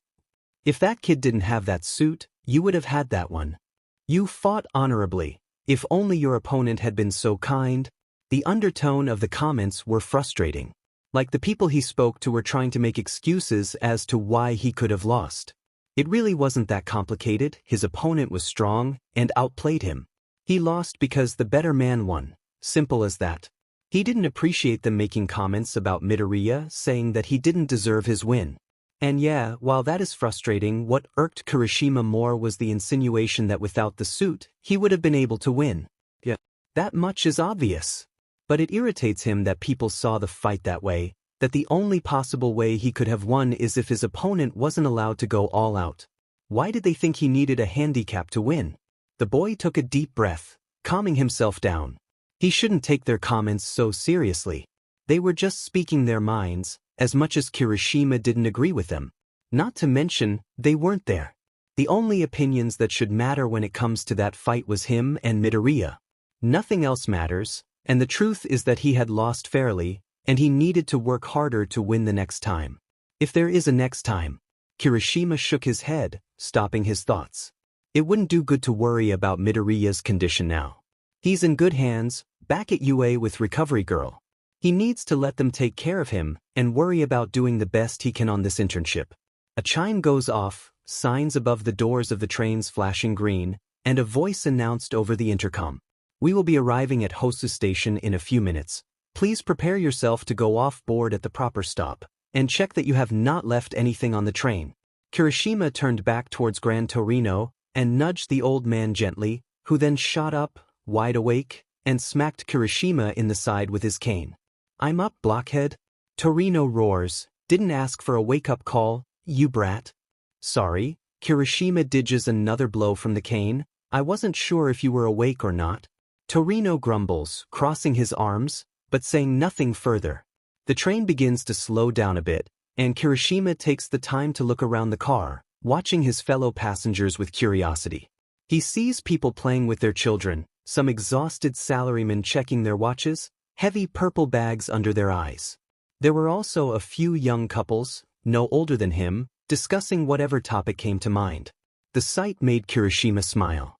If that kid didn't have that suit, you would have had that one. You fought honorably. If only your opponent had been so kind. The undertone of the comments were frustrating. Like the people he spoke to were trying to make excuses as to why he could have lost. It really wasn't that complicated. His opponent was strong and outplayed him. He lost because the better man won. Simple as that. He didn't appreciate them making comments about Midoriya, saying that he didn't deserve his win. And yeah, while that is frustrating, what irked Kirishima more was the insinuation that without the suit, he would have been able to win. Yeah, that much is obvious. But it irritates him that people saw the fight that way, that the only possible way he could have won is if his opponent wasn't allowed to go all out. Why did they think he needed a handicap to win? The boy took a deep breath, calming himself down. He shouldn't take their comments so seriously. They were just speaking their minds, as much as Kirishima didn't agree with them. Not to mention, they weren't there. The only opinions that should matter when it comes to that fight was him and Midoriya. Nothing else matters, and the truth is that he had lost fairly, and he needed to work harder to win the next time. If there is a next time. Kirishima shook his head, stopping his thoughts. It wouldn't do good to worry about Midoriya's condition now. He's in good hands, back at UA with Recovery Girl. He needs to let them take care of him and worry about doing the best he can on this internship. A chime goes off, signs above the doors of the trains flashing green, and a voice announced over the intercom. We will be arriving at Hosu Station in a few minutes. Please prepare yourself to go off board at the proper stop, and check that you have not left anything on the train. Kirishima turned back towards Gran Torino and nudged the old man gently, who then shot up, wide awake, and smacked Kirishima in the side with his cane. I'm up, blockhead. Torino roars, didn't ask for a wake-up call, you brat. Sorry, Kirishima dodges another blow from the cane. I wasn't sure if you were awake or not. Torino grumbles, crossing his arms, but saying nothing further. The train begins to slow down a bit, and Kirishima takes the time to look around the car, watching his fellow passengers with curiosity. He sees people playing with their children, some exhausted salarymen checking their watches, heavy purple bags under their eyes. There were also a few young couples, no older than him, discussing whatever topic came to mind. The sight made Kirishima smile.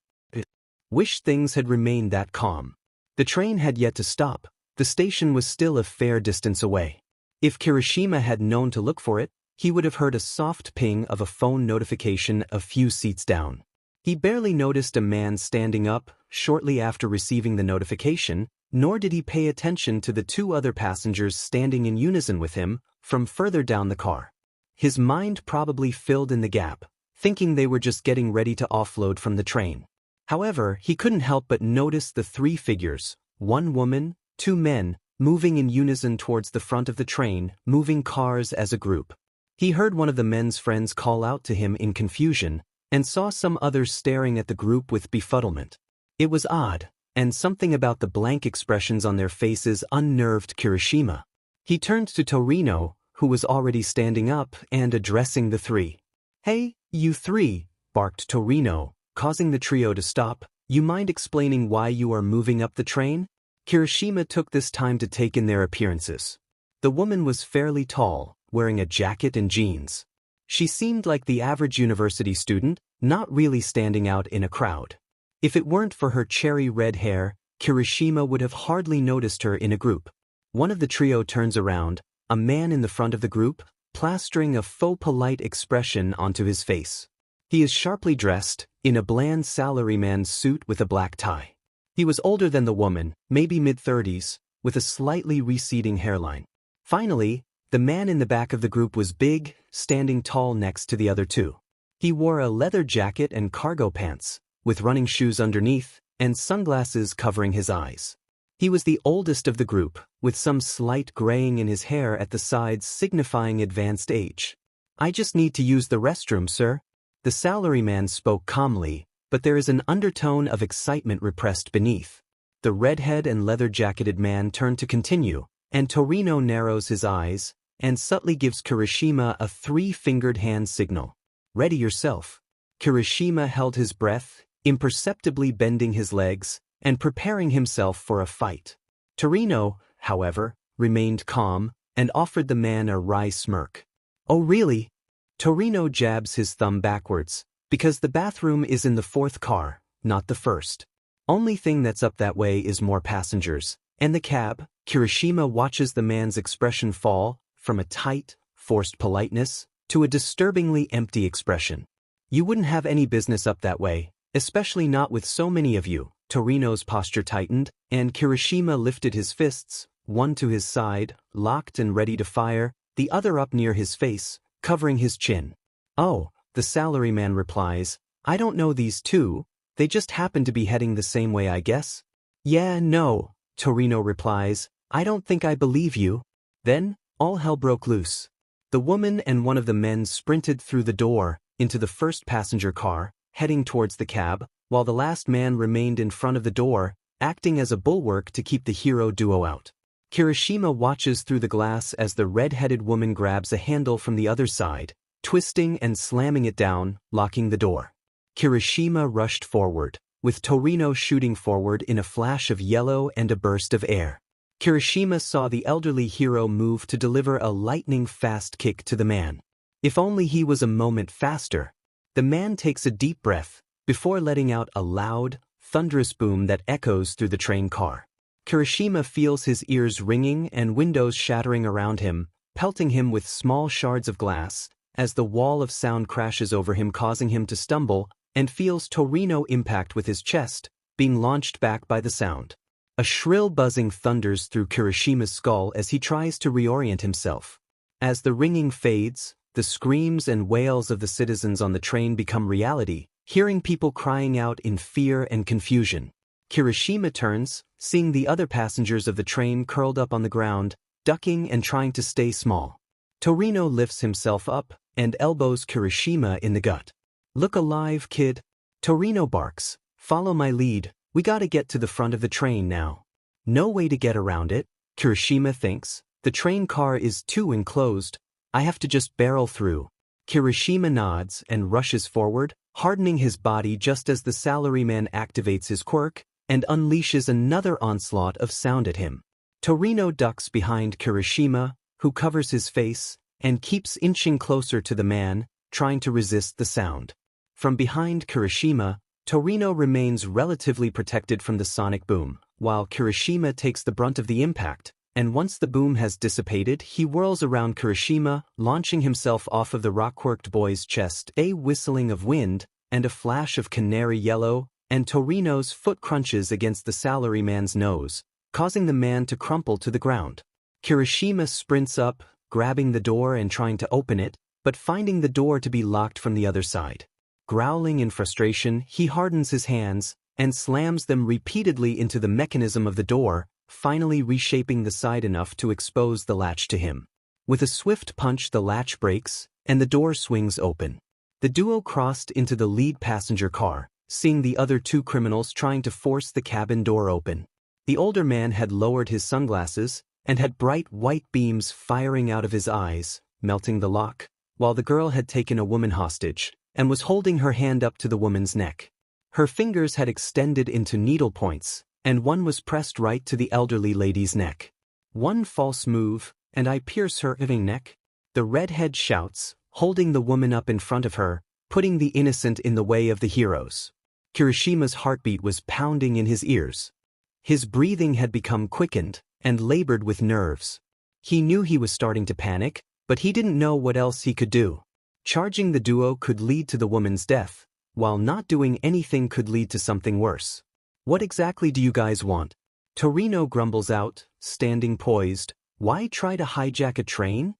Wish things had remained that calm. The train had yet to stop. The station was still a fair distance away. If Kirishima had known to look for it, he would have heard a soft ping of a phone notification a few seats down. He barely noticed a man standing up shortly after receiving the notification, nor did he pay attention to the two other passengers standing in unison with him from further down the car. His mind probably filled in the gap, thinking they were just getting ready to offload from the train. However, he couldn't help but notice the three figures, one woman, two men, moving in unison towards the front of the train, moving cars as a group. He heard one of the men's friends call out to him in confusion, and saw some others staring at the group with befuddlement. It was odd, and something about the blank expressions on their faces unnerved Kirishima. He turned to Torino, who was already standing up and addressing the three. Hey, you three, barked Torino, causing the trio to stop. You mind explaining why you are moving up the train? Kirishima took this time to take in their appearances. The woman was fairly tall, wearing a jacket and jeans. She seemed like the average university student, not really standing out in a crowd. If it weren't for her cherry red hair, Kirishima would have hardly noticed her in a group. One of the trio turns around, a man in the front of the group, plastering a faux polite expression onto his face. He is sharply dressed, in a bland salaryman suit with a black tie. He was older than the woman, maybe mid-30s, with a slightly receding hairline. Finally, the man in the back of the group was big, standing tall next to the other two. He wore a leather jacket and cargo pants, with running shoes underneath, and sunglasses covering his eyes. He was the oldest of the group, with some slight graying in his hair at the sides signifying advanced age. I just need to use the restroom, sir. The salaryman spoke calmly, but there is an undertone of excitement repressed beneath. The redhead and leather-jacketed man turned to continue, and Torino narrows his eyes, and subtly gives Kirishima a three-fingered hand signal. Ready yourself. Kirishima held his breath, imperceptibly bending his legs, and preparing himself for a fight. Torino, however, remained calm, and offered the man a wry smirk. Oh really? Torino jabs his thumb backwards, because the bathroom is in the fourth car, not the first. Only thing that's up that way is more passengers, and the cab. Kirishima watches the man's expression fall, from a tight, forced politeness, to a disturbingly empty expression. You wouldn't have any business up that way, especially not with so many of you. Torino's posture tightened, and Kirishima lifted his fists, one to his side, locked and ready to fire, the other up near his face, covering his chin. Oh, the salaryman replies, I don't know these two, they just happen to be heading the same way I guess. Yeah, no, Torino replies, I don't think I believe you. Then, All hell broke loose. The woman and one of the men sprinted through the door, into the first passenger car, heading towards the cab, while the last man remained in front of the door, acting as a bulwark to keep the hero duo out. Kirishima watches through the glass as the red-headed woman grabs a handle from the other side, twisting and slamming it down, locking the door. Kirishima rushed forward, with Torino shooting forward in a flash of yellow and a burst of air. Kirishima saw the elderly hero move to deliver a lightning-fast kick to the man. If only he was a moment faster. The man takes a deep breath, before letting out a loud, thunderous boom that echoes through the train car. Kirishima feels his ears ringing and windows shattering around him, pelting him with small shards of glass, as the wall of sound crashes over him, causing him to stumble, and feels Torino impact with his chest, being launched back by the sound. A shrill buzzing thunders through Kirishima's skull as he tries to reorient himself. As the ringing fades, the screams and wails of the citizens on the train become reality, hearing people crying out in fear and confusion. Kirishima turns, seeing the other passengers of the train curled up on the ground, ducking and trying to stay small. Torino lifts himself up and elbows Kirishima in the gut. "Look alive, kid." Torino barks, "Follow my lead, we gotta get to the front of the train now." No way to get around it, Kirishima thinks. The train car is too enclosed, I have to just barrel through. Kirishima nods and rushes forward, hardening his body just as the salaryman activates his quirk and unleashes another onslaught of sound at him. Torino ducks behind Kirishima, who covers his face, and keeps inching closer to the man, trying to resist the sound. From behind Kirishima, Torino remains relatively protected from the sonic boom, while Kirishima takes the brunt of the impact, and once the boom has dissipated, he whirls around Kirishima, launching himself off of the rock-quirked boy's chest. A whistling of wind, and a flash of canary yellow, and Torino's foot crunches against the salaryman's nose, causing the man to crumple to the ground. Kirishima sprints up, grabbing the door and trying to open it, but finding the door to be locked from the other side. Growling in frustration, he hardens his hands and slams them repeatedly into the mechanism of the door, finally reshaping the side enough to expose the latch to him. With a swift punch, the latch breaks, and the door swings open. The duo crossed into the lead passenger car, seeing the other two criminals trying to force the cabin door open. The older man had lowered his sunglasses and had bright white beams firing out of his eyes, melting the lock, while the girl had taken a woman hostage and was holding her hand up to the woman's neck. Her fingers had extended into needle points, and one was pressed right to the elderly lady's neck. "One false move, and I pierce her neck," the redhead shouts, holding the woman up in front of her, putting the innocent in the way of the heroes. Kirishima's heartbeat was pounding in his ears. His breathing had become quickened and labored with nerves. He knew he was starting to panic, but he didn't know what else he could do. Charging the duo could lead to the woman's death, while not doing anything could lead to something worse. "What exactly do you guys want?" Torino grumbles out, standing poised. "Why try to hijack a train?"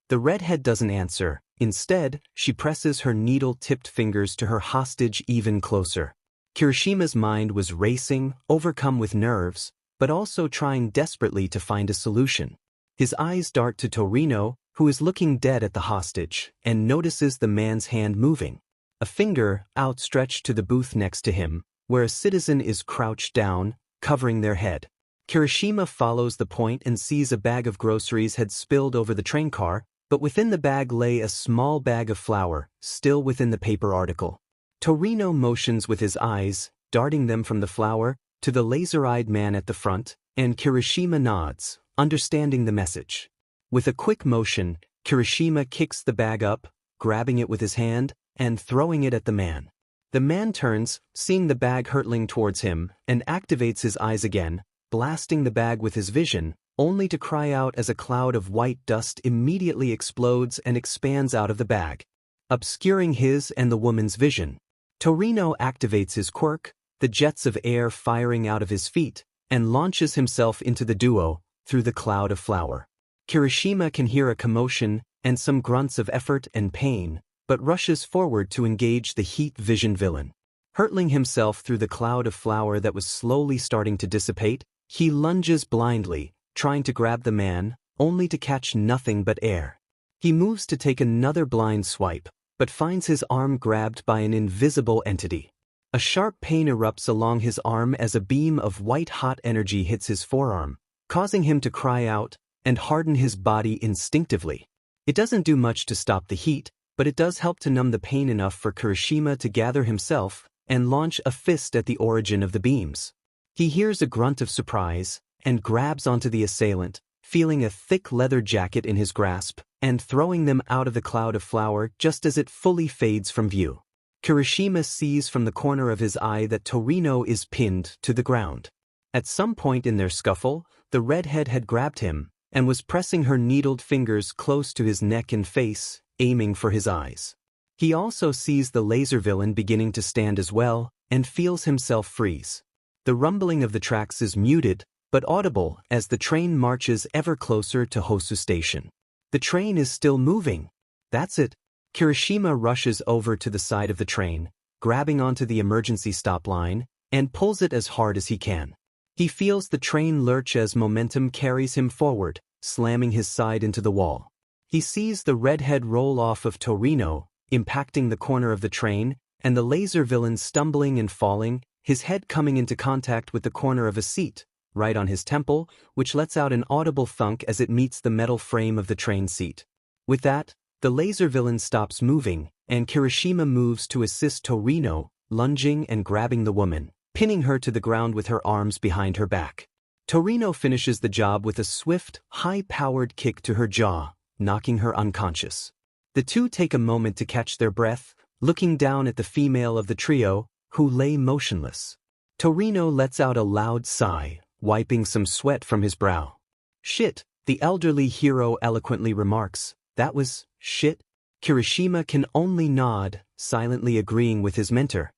The redhead doesn't answer. Instead, she presses her needle-tipped fingers to her hostage even closer. Kirishima's mind was racing, overcome with nerves, but also trying desperately to find a solution. His eyes dart to Torino, who is looking dead at the hostage, and notices the man's hand moving. A finger outstretched to the booth next to him, where a citizen is crouched down, covering their head. Kirishima follows the point and sees a bag of groceries had spilled over the train car, but within the bag lay a small bag of flour, still within the paper article. Torino motions with his eyes, darting them from the flour to the laser-eyed man at the front, and Kirishima nods, understanding the message. With a quick motion, Kirishima kicks the bag up, grabbing it with his hand, and throwing it at the man. The man turns, seeing the bag hurtling towards him, and activates his eyes again, blasting the bag with his vision, only to cry out as a cloud of white dust immediately explodes and expands out of the bag, obscuring his and the woman's vision. Torino activates his quirk, the jets of air firing out of his feet, and launches himself into the duo, through the cloud of flour. Kirishima can hear a commotion and some grunts of effort and pain, but rushes forward to engage the heat-visioned villain. Hurtling himself through the cloud of flour that was slowly starting to dissipate, he lunges blindly, trying to grab the man, only to catch nothing but air. He moves to take another blind swipe, but finds his arm grabbed by an invisible entity. A sharp pain erupts along his arm as a beam of white-hot energy hits his forearm, causing him to cry out and harden his body instinctively. It doesn't do much to stop the heat, but it does help to numb the pain enough for Kirishima to gather himself and launch a fist at the origin of the beams. He hears a grunt of surprise and grabs onto the assailant, feeling a thick leather jacket in his grasp and throwing them out of the cloud of flour just as it fully fades from view. Kirishima sees from the corner of his eye that Torino is pinned to the ground. At some point in their scuffle, the redhead had grabbed him and was pressing her needled fingers close to his neck and face, aiming for his eyes. He also sees the laser villain beginning to stand as well and feels himself freeze. The rumbling of the tracks is muted, but audible as the train marches ever closer to Hosu Station. The train is still moving. That's it. Kirishima rushes over to the side of the train, grabbing onto the emergency stop line, and pulls it as hard as he can. He feels the train lurch as momentum carries him forward, slamming his side into the wall. He sees the redhead roll off of Torino, impacting the corner of the train, and the laser villain stumbling and falling, his head coming into contact with the corner of a seat, right on his temple, which lets out an audible thunk as it meets the metal frame of the train seat. With that, the laser villain stops moving, and Kirishima moves to assist Torino, lunging and grabbing the woman, pinning her to the ground with her arms behind her back. Torino finishes the job with a swift, high-powered kick to her jaw, knocking her unconscious. The two take a moment to catch their breath, looking down at the female of the trio, who lay motionless. Torino lets out a loud sigh, wiping some sweat from his brow. "Shit," the elderly hero eloquently remarks. "That was shit." Kirishima can only nod, silently agreeing with his mentor.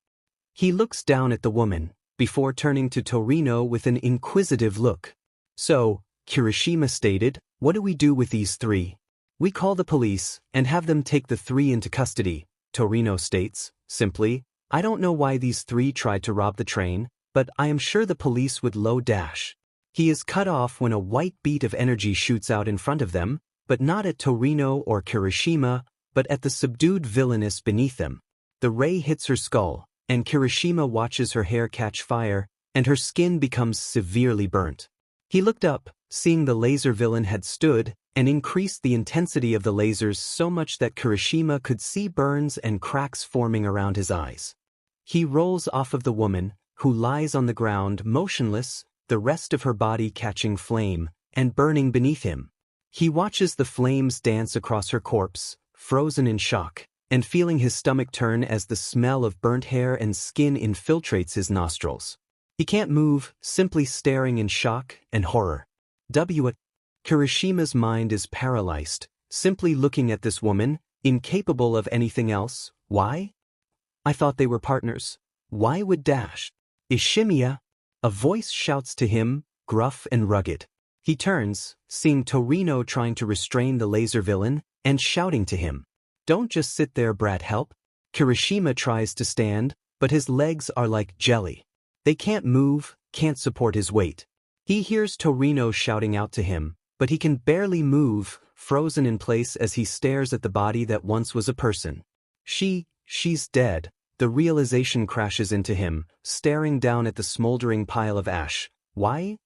He looks down at the woman, before turning to Torino with an inquisitive look. "So," Kirishima stated, "what do we do with these three?" "We call the police and have them take the three into custody," Torino states, simply. "I don't know why these three tried to rob the train, but I am sure the police would low dash." He is cut off when a white beat of energy shoots out in front of them, but not at Torino or Kirishima, but at the subdued villainess beneath them. The ray hits her skull, and Kirishima watches her hair catch fire, and her skin becomes severely burnt. He looked up, seeing the laser villain had stood, and increased the intensity of the lasers so much that Kirishima could see burns and cracks forming around his eyes. He rolls off of the woman, who lies on the ground motionless, the rest of her body catching flame and burning beneath him. He watches the flames dance across her corpse, frozen in shock, and feeling his stomach turn as the smell of burnt hair and skin infiltrates his nostrils. He can't move, simply staring in shock and horror. Kirishima's mind is paralyzed, simply looking at this woman, incapable of anything else. Why? "I thought they were partners. Why would Dash?" "Ishimiya!" A voice shouts to him, gruff and rugged. He turns, seeing Torino trying to restrain the laser villain, and shouting to him. "Don't just sit there, brat, help." Kirishima tries to stand, but his legs are like jelly. They can't move, can't support his weight. He hears Torino shouting out to him, but he can barely move, frozen in place as he stares at the body that once was a person. She's dead. The realization crashes into him, staring down at the smoldering pile of ash. Why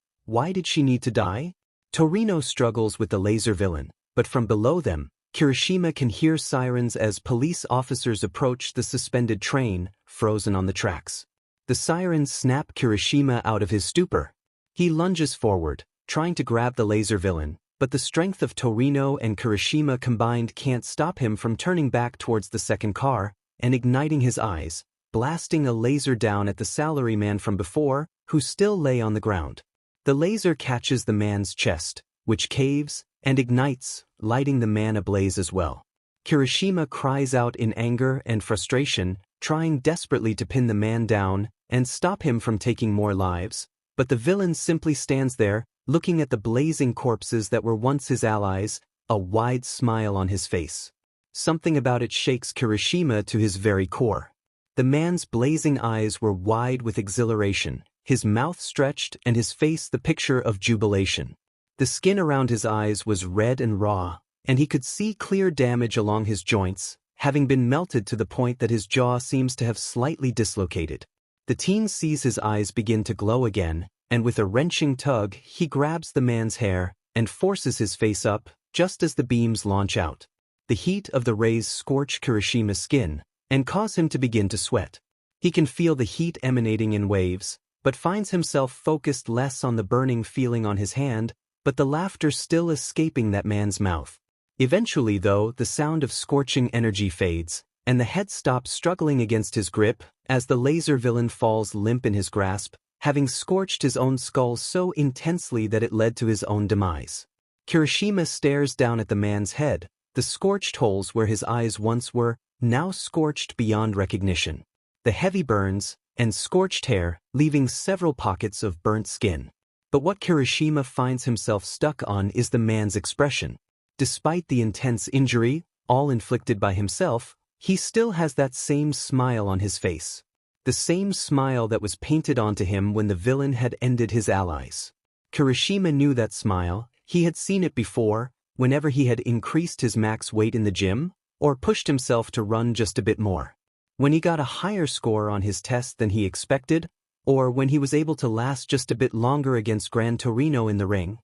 did she need to die? Torino struggles with the laser villain, but from below them, Kirishima can hear sirens as police officers approach the suspended train, frozen on the tracks. The sirens snap Kirishima out of his stupor. He lunges forward, trying to grab the laser villain, but the strength of Torino and Kirishima combined can't stop him from turning back towards the second car and igniting his eyes, blasting a laser down at the salaryman from before, who still lay on the ground. The laser catches the man's chest, which caves and ignites, lighting the man ablaze as well. Kirishima cries out in anger and frustration, trying desperately to pin the man down and stop him from taking more lives, but the villain simply stands there, looking at the blazing corpses that were once his allies, a wide smile on his face. Something about it shakes Kirishima to his very core. The man's blazing eyes were wide with exhilaration, his mouth stretched and his face the picture of jubilation. The skin around his eyes was red and raw, and he could see clear damage along his joints, having been melted to the point that his jaw seems to have slightly dislocated. The teen sees his eyes begin to glow again, and with a wrenching tug, he grabs the man's hair and forces his face up, just as the beams launch out. The heat of the rays scorch Kirishima's skin and cause him to begin to sweat. He can feel the heat emanating in waves, but finds himself focused less on the burning feeling on his hand, but the laughter still escaping that man's mouth. Eventually, though, the sound of scorching energy fades, and the head stops struggling against his grip as the laser villain falls limp in his grasp, having scorched his own skull so intensely that it led to his own demise. Kirishima stares down at the man's head, the scorched holes where his eyes once were, now scorched beyond recognition. The heavy burns, and scorched hair, leaving several pockets of burnt skin. But what Kirishima finds himself stuck on is the man's expression. Despite the intense injury, all inflicted by himself, he still has that same smile on his face. The same smile that was painted onto him when the villain had ended his allies. Kirishima knew that smile. He had seen it before, whenever he had increased his max weight in the gym, or pushed himself to run just a bit more. When he got a higher score on his test than he expected, or when he was able to last just a bit longer against Gran Torino in the ring.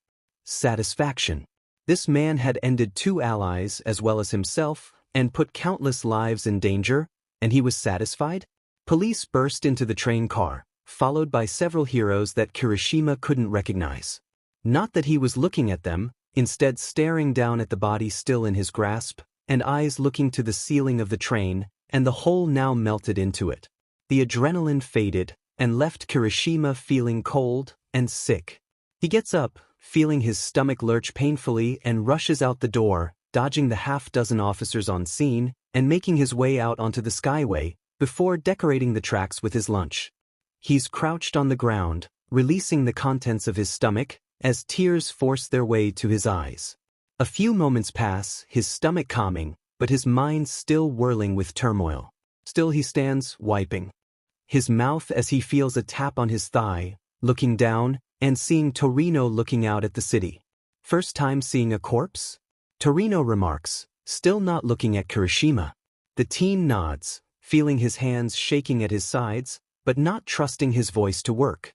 Satisfaction. This man had ended 2 allies as well as himself, and put countless lives in danger, and he was satisfied? Police burst into the train car, followed by several heroes that Kirishima couldn't recognize. Not that he was looking at them, instead staring down at the body still in his grasp, and eyes looking to the ceiling of the train, and the hole now melted into it. The adrenaline faded, and left Kirishima feeling cold and sick. He gets up, feeling his stomach lurch painfully, and rushes out the door, dodging the half-dozen officers on scene, and making his way out onto the skyway, before decorating the tracks with his lunch. He's crouched on the ground, releasing the contents of his stomach, as tears force their way to his eyes. A few moments pass, his stomach calming, but his mind still whirling with turmoil. Still he stands, wiping his mouth as he feels a tap on his thigh, looking down, and seeing Torino looking out at the city. First time seeing a corpse? Torino remarks, still not looking at Kirishima. The teen nods, feeling his hands shaking at his sides, but not trusting his voice to work.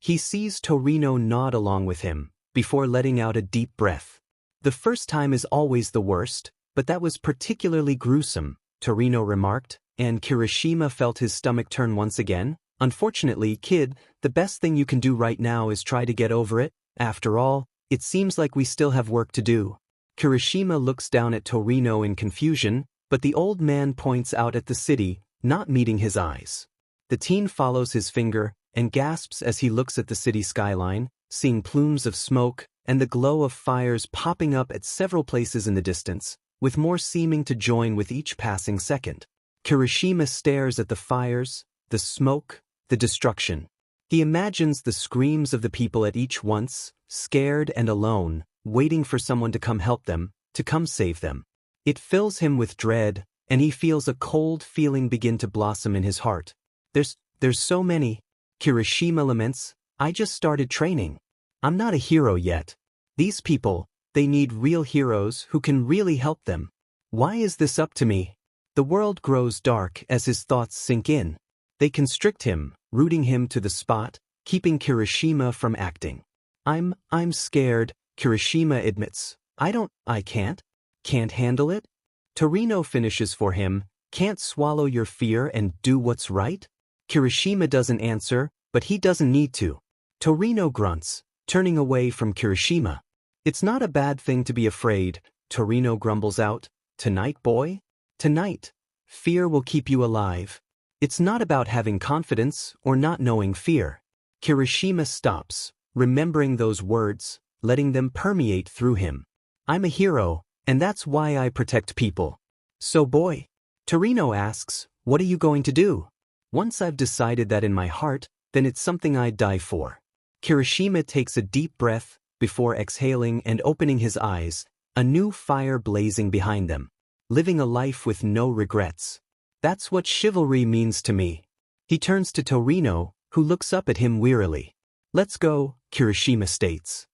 He sees Torino nod along with him, before letting out a deep breath. The first time is always the worst, but that was particularly gruesome, Torino remarked, and Kirishima felt his stomach turn once again. Unfortunately, kid, the best thing you can do right now is try to get over it. After all, it seems like we still have work to do. Kirishima looks down at Torino in confusion, but the old man points out at the city, not meeting his eyes. The teen follows his finger, and gasps as he looks at the city skyline, seeing plumes of smoke, and the glow of fires popping up at several places in the distance, with more seeming to join with each passing second. Kirishima stares at the fires, the smoke, the destruction. He imagines the screams of the people at each once, scared and alone, waiting for someone to come help them, to come save them. It fills him with dread, and he feels a cold feeling begin to blossom in his heart. There's so many. Kirishima laments, I just started training. I'm not a hero yet. These people, they need real heroes who can really help them. Why is this up to me? The world grows dark as his thoughts sink in. They constrict him, rooting him to the spot, keeping Kirishima from acting. I'm scared, Kirishima admits. I can't handle it? Torino finishes for him, can't swallow your fear and do what's right? Kirishima doesn't answer, but he doesn't need to. Torino grunts, turning away from Kirishima. It's not a bad thing to be afraid, Torino grumbles out. Tonight, boy? Tonight. Fear will keep you alive. It's not about having confidence or not knowing fear. Kirishima stops, remembering those words, letting them permeate through him. I'm a hero, and that's why I protect people. So boy? Torino asks, what are you going to do? Once I've decided that in my heart, then it's something I'd die for. Kirishima takes a deep breath, before exhaling and opening his eyes, a new fire blazing behind them. Living a life with no regrets. That's what chivalry means to me. He turns to Torino, who looks up at him wearily. Let's go, Kirishima states.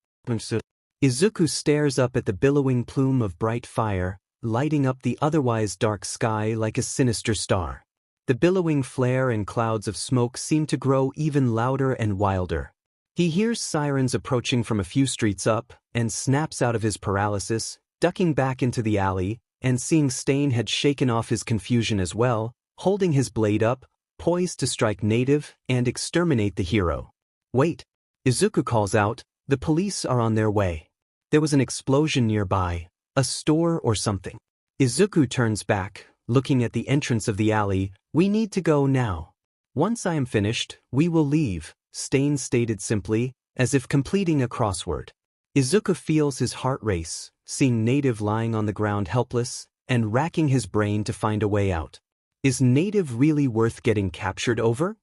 Izuku stares up at the billowing plume of bright fire, lighting up the otherwise dark sky like a sinister star. The billowing flare and clouds of smoke seem to grow even louder and wilder. He hears sirens approaching from a few streets up, and snaps out of his paralysis, ducking back into the alley, and seeing Stain had shaken off his confusion as well, holding his blade up, poised to strike native and exterminate the hero. Wait! Izuku calls out, the police are on their way. There was an explosion nearby, a store or something. Izuku turns back, looking at the entrance of the alley. We need to go now. Once I am finished, we will leave, Stain stated simply, as if completing a crossword. Izuku feels his heart race, seeing native lying on the ground helpless, and racking his brain to find a way out. Is native really worth getting captured over?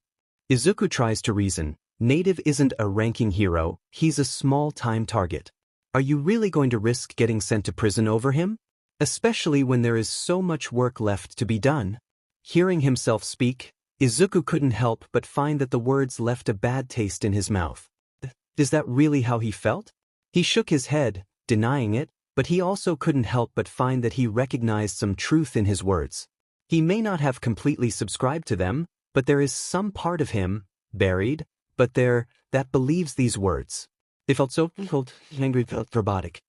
Izuku tries to reason. Native isn't a ranking hero, he's a small-time target. Are you really going to risk getting sent to prison over him? Especially when there is so much work left to be done. Hearing himself speak, Izuku couldn't help but find that the words left a bad taste in his mouth. Is that really how he felt? He shook his head, denying it, but he also couldn't help but find that he recognized some truth in his words. He may not have completely subscribed to them, but there is some part of him, buried, but there, that believes these words. They felt so angry, felt robotic.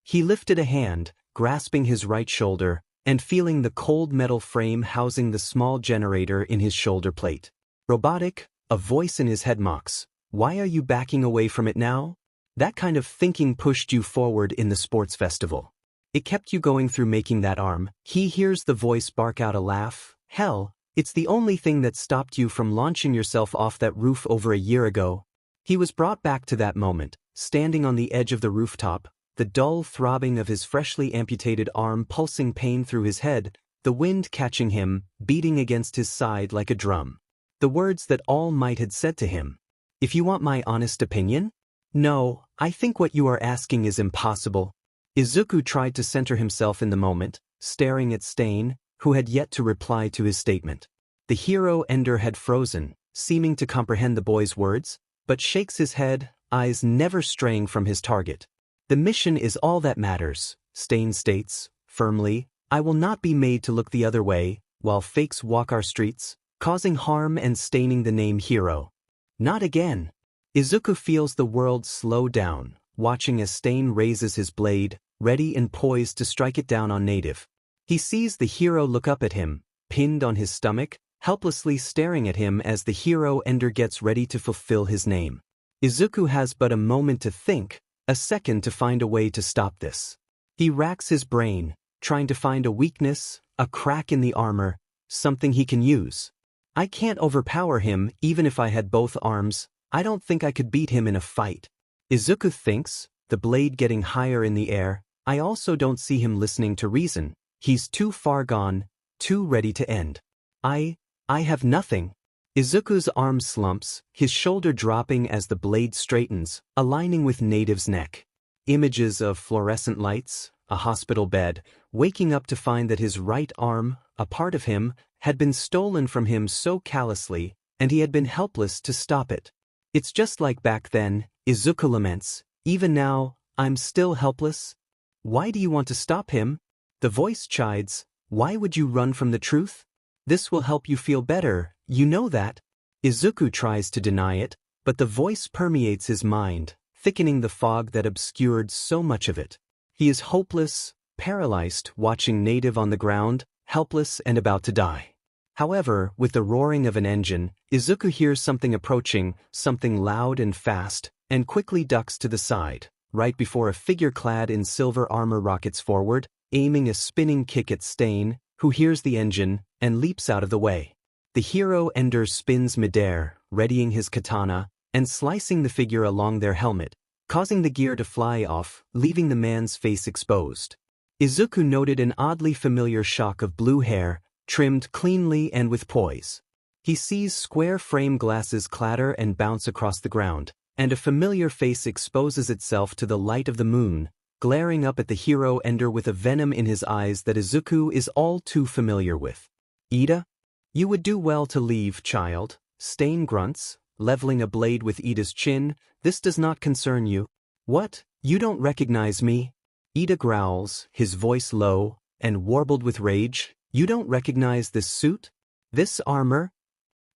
He lifted a hand, grasping his right shoulder, and feeling the cold metal frame housing the small generator in his shoulder plate. Robotic, a voice in his head mocks. Why are you backing away from it now? That kind of thinking pushed you forward in the sports festival. It kept you going through making that arm. He hears the voice bark out a laugh. Hell, it's the only thing that stopped you from launching yourself off that roof over a year ago. He was brought back to that moment, standing on the edge of the rooftop, the dull throbbing of his freshly amputated arm pulsing pain through his head, the wind catching him, beating against his side like a drum. The words that All Might had said to him. If you want my honest opinion? No, I think what you are asking is impossible. Izuku tried to center himself in the moment, staring at Stain, who had yet to reply to his statement. The hero Ender had frozen, seeming to comprehend the boy's words, but shakes his head, eyes never straying from his target. The mission is all that matters, Stain states, firmly. I will not be made to look the other way, while fakes walk our streets, causing harm and staining the name hero. Not again. Izuku feels the world slow down, watching as Stain raises his blade, ready and poised to strike it down on native. He sees the hero look up at him, pinned on his stomach, helplessly staring at him as the hero Ender gets ready to fulfill his name. Izuku has but a moment to think, a second to find a way to stop this. He racks his brain, trying to find a weakness, a crack in the armor, something he can use. I can't overpower him even if I had both arms. I don't think I could beat him in a fight. Izuku thinks, the blade getting higher in the air. I also don't see him listening to reason. He's too far gone, too ready to end. I have nothing. Izuku's arm slumps, his shoulder dropping as the blade straightens, aligning with native's neck. Images of fluorescent lights, a hospital bed, waking up to find that his right arm, a part of him, had been stolen from him so callously, and he had been helpless to stop it. It's just like back then, Izuku laments. Even now, I'm still helpless. Why do you want to stop him? The voice chides. Why would you run from the truth? This will help you feel better, you know that. Izuku tries to deny it, but the voice permeates his mind, thickening the fog that obscured so much of it. He is hopeless, paralyzed, watching native on the ground, helpless and about to die. However, with the roaring of an engine, Izuku hears something approaching, something loud and fast, and quickly ducks to the side, right before a figure clad in silver armor rockets forward, aiming a spinning kick at Stain, who hears the engine, and leaps out of the way. The hero Ender spins midair, readying his katana, and slicing the figure along their helmet, causing the gear to fly off, leaving the man's face exposed. Izuku noted an oddly familiar shock of blue hair, trimmed cleanly and with poise. He sees square frame glasses clatter and bounce across the ground, and a familiar face exposes itself to the light of the moon, glaring up at the hero Ender with a venom in his eyes that Izuku is all too familiar with. Ida? You would do well to leave, child, Stain grunts, leveling a blade with Ida's chin. This does not concern you. What? You don't recognize me? Ida growls, his voice low and warbled with rage. You don't recognize this suit? This armor?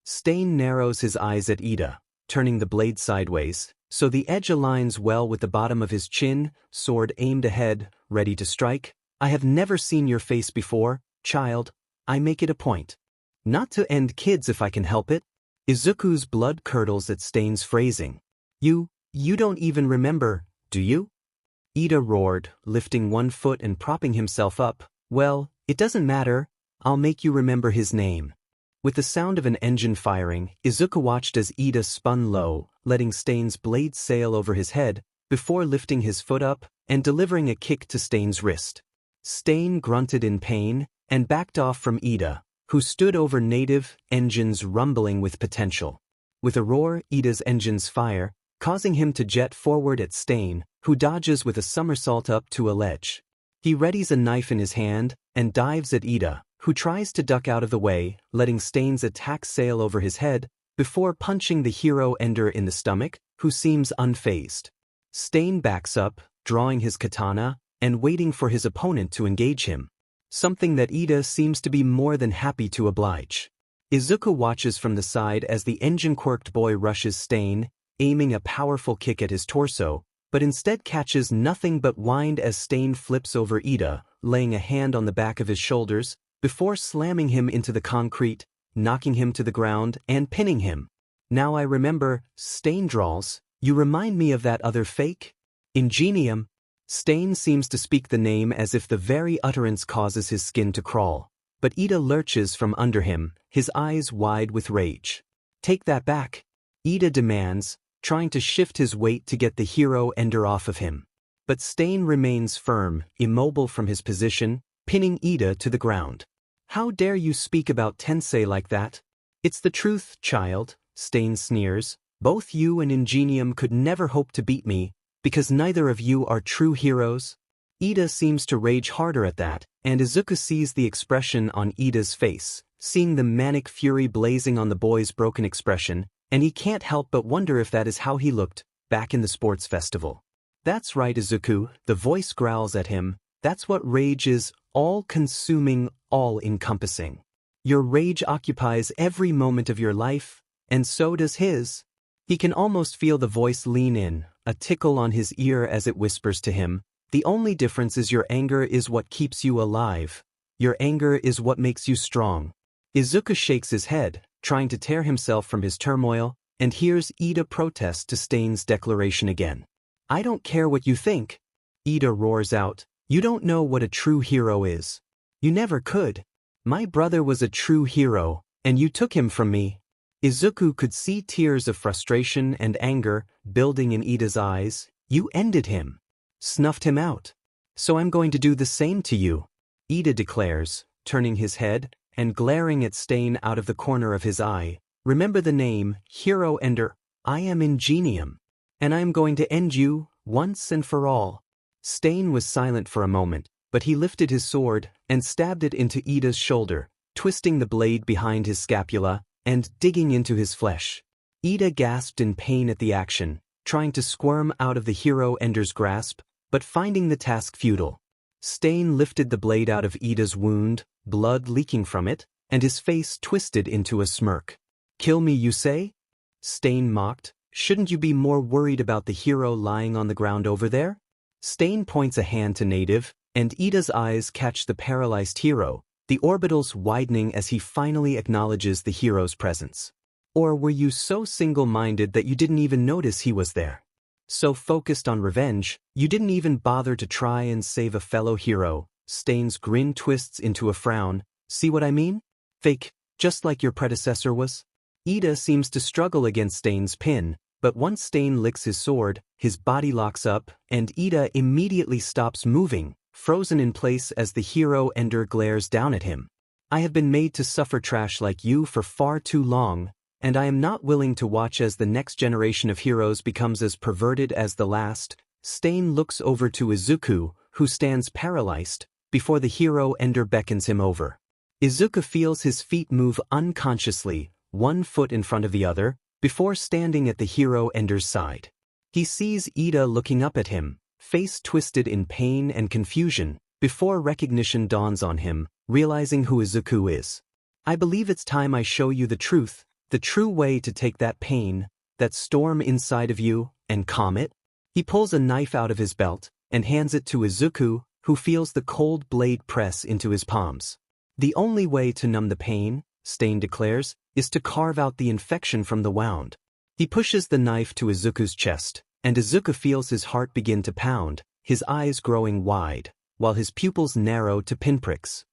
Stain narrows his eyes at Ida, turning the blade sideways, so the edge aligns well with the bottom of his chin, sword aimed ahead, ready to strike. I have never seen your face before, child. I make it a point not to end kids if I can help it. Izuku's blood curdles at Stain's phrasing. You don't even remember, do you? Ida roared, lifting one foot and propping himself up. Well, it doesn't matter. I'll make you remember his name. With the sound of an engine firing, Izuku watched as Ida spun low, letting Stain's blade sail over his head, before lifting his foot up and delivering a kick to Stain's wrist. Stain grunted in pain and backed off from Ida, who stood over native engines rumbling with potential. With a roar, Ida's engines fire, causing him to jet forward at Stain, who dodges with a somersault up to a ledge. He readies a knife in his hand and dives at Ida, who tries to duck out of the way, letting Stain's attack sail over his head, before punching the hero Ender in the stomach, who seems unfazed. Stain backs up, drawing his katana, and waiting for his opponent to engage him. Something that Ida seems to be more than happy to oblige. Izuku watches from the side as the engine-quirked boy rushes Stain, aiming a powerful kick at his torso, but instead catches nothing but wind as Stain flips over Ida, laying a hand on the back of his shoulders, before slamming him into the concrete, knocking him to the ground, and pinning him. Now I remember, Stain drawls, you remind me of that other fake? Ingenium. Stain seems to speak the name as if the very utterance causes his skin to crawl, but Ida lurches from under him, his eyes wide with rage. Take that back, Ida demands, trying to shift his weight to get the hero Ender off of him. But Stain remains firm, immobile from his position, pinning Ida to the ground. How dare you speak about Tensei like that? It's the truth, child, Stain sneers. Both you and Ingenium could never hope to beat me, because neither of you are true heroes. Ida seems to rage harder at that, and Izuku sees the expression on Ida's face, seeing the manic fury blazing on the boy's broken expression, and he can't help but wonder if that is how he looked back in the sports festival. That's right, Izuku, the voice growls at him. That's what rage is, all-consuming, all-encompassing. Your rage occupies every moment of your life, and so does his. He can almost feel the voice lean in, a tickle on his ear as it whispers to him, the only difference is your anger is what keeps you alive. Your anger is what makes you strong. Izuku shakes his head, trying to tear himself from his turmoil, and hears Ida protest to Stain's declaration again. I don't care what you think. Ida roars out, you don't know what a true hero is. You never could. My brother was a true hero, and you took him from me. Izuku could see tears of frustration and anger building in Ida's eyes. You ended him. Snuffed him out. So I'm going to do the same to you, Ida declares, turning his head and glaring at Stain out of the corner of his eye. Remember the name, Hero Ender. I am Ingenium. And I am going to end you, once and for all. Stain was silent for a moment, but he lifted his sword and stabbed it into Ida's shoulder, twisting the blade behind his scapula and digging into his flesh. Ida gasped in pain at the action, trying to squirm out of the hero Ender's grasp, but finding the task futile. Stain lifted the blade out of Ida's wound, blood leaking from it, and his face twisted into a smirk. Kill me, you say? Stain mocked. Shouldn't you be more worried about the hero lying on the ground over there? Stain points a hand to Native, and Ida's eyes catch the paralyzed hero, the orbitals widening as he finally acknowledges the hero's presence. Or were you so single-minded that you didn't even notice he was there? So focused on revenge, you didn't even bother to try and save a fellow hero. Stain's grin twists into a frown. See what I mean? Fake, just like your predecessor was? Ida seems to struggle against Stain's pin, but once Stain licks his sword, his body locks up, and Ida immediately stops moving, frozen in place as the hero Ender glares down at him. I have been made to suffer trash like you for far too long, and I am not willing to watch as the next generation of heroes becomes as perverted as the last. Stain looks over to Izuku, who stands paralyzed, before the hero Ender beckons him over. Izuku feels his feet move unconsciously, one foot in front of the other, before standing at the hero Ender's side. He sees Ida looking up at him, face twisted in pain and confusion, before recognition dawns on him, realizing who Izuku is. I believe it's time I show you the true way to take that pain, that storm inside of you, and calm it. He pulls a knife out of his belt and hands it to Izuku, who feels the cold blade press into his palms. The only way to numb the pain, Stain declares, is to carve out the infection from the wound. He pushes the knife to Izuku's chest, and Izuku feels his heart begin to pound, his eyes growing wide, while his pupils narrow to pinpricks.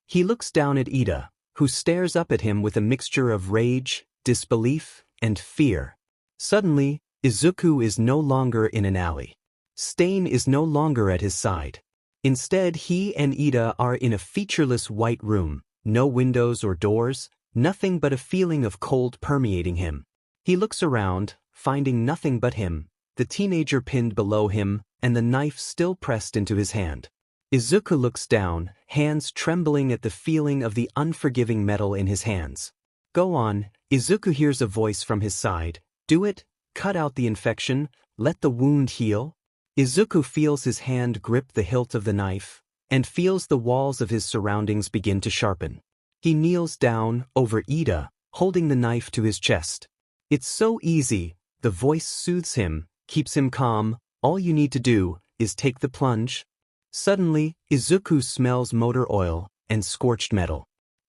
He looks down at Ida, who stares up at him with a mixture of rage, disbelief, and fear. Suddenly, Izuku is no longer in an alley. Stain is no longer at his side. Instead, he and Ida are in a featureless white room, no windows or doors, nothing but a feeling of cold permeating him. He looks around, finding nothing but him, the teenager pinned below him, and the knife still pressed into his hand. Izuku looks down, hands trembling at the feeling of the unforgiving metal in his hands. Go on, Izuku hears a voice from his side. Do it, cut out the infection, let the wound heal. Izuku feels his hand grip the hilt of the knife, and feels the walls of his surroundings begin to sharpen. He kneels down, over Ida, holding the knife to his chest. It's so easy, the voice soothes him, keeps him calm, all you need to do is take the plunge. Suddenly, Izuku smells motor oil and scorched metal.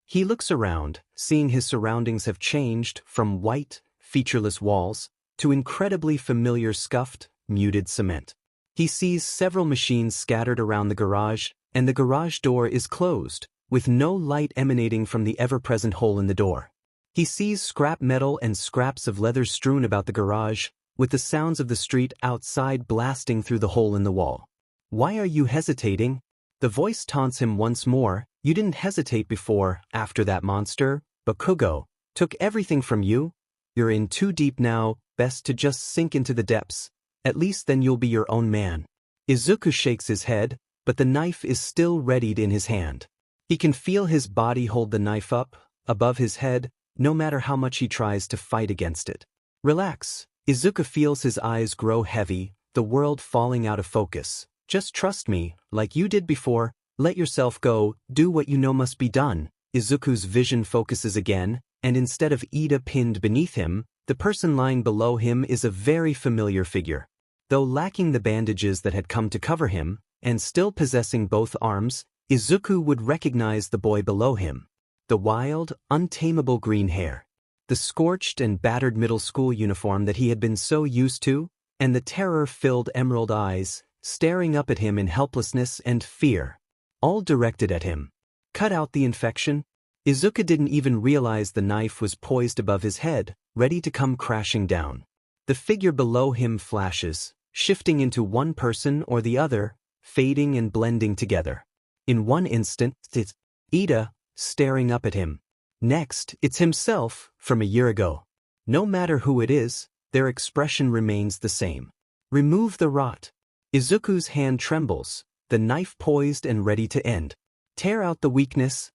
He looks around, seeing his surroundings have changed from white, featureless walls to incredibly familiar scuffed, muted cement. He sees several machines scattered around the garage, and the garage door is closed, with no light emanating from the ever-present hole in the door. He sees scrap metal and scraps of leather strewn about the garage, with the sounds of the street outside blasting through the hole in the wall. Why are you hesitating? The voice taunts him once more. You didn't hesitate before, after that monster, Bakugo, took everything from you. You're in too deep now, best to just sink into the depths. At least then you'll be your own man. Izuku shakes his head, but the knife is still readied in his hand. He can feel his body hold the knife up, above his head, no matter how much he tries to fight against it. Relax. Izuku feels his eyes grow heavy, the world falling out of focus. Just trust me, like you did before, let yourself go, do what you know must be done. Izuku's vision focuses again, and instead of Ida pinned beneath him, the person lying below him is a very familiar figure. Though lacking the bandages that had come to cover him, and still possessing both arms, Izuku would recognize the boy below him. The wild, untamable green hair. The scorched and battered middle school uniform that he had been so used to, and the terror-filled emerald eyes, staring up at him in helplessness and fear. All directed at him. Cut out the infection? Izuku didn't even realize the knife was poised above his head, ready to come crashing down. The figure below him flashes, shifting into one person or the other, fading and blending together. In one instant, it's Ida, staring up at him. Next, it's himself, from a year ago. No matter who it is, their expression remains the same. Remove the rot. Izuku's hand trembles, the knife poised and ready to end. Tear out the weakness.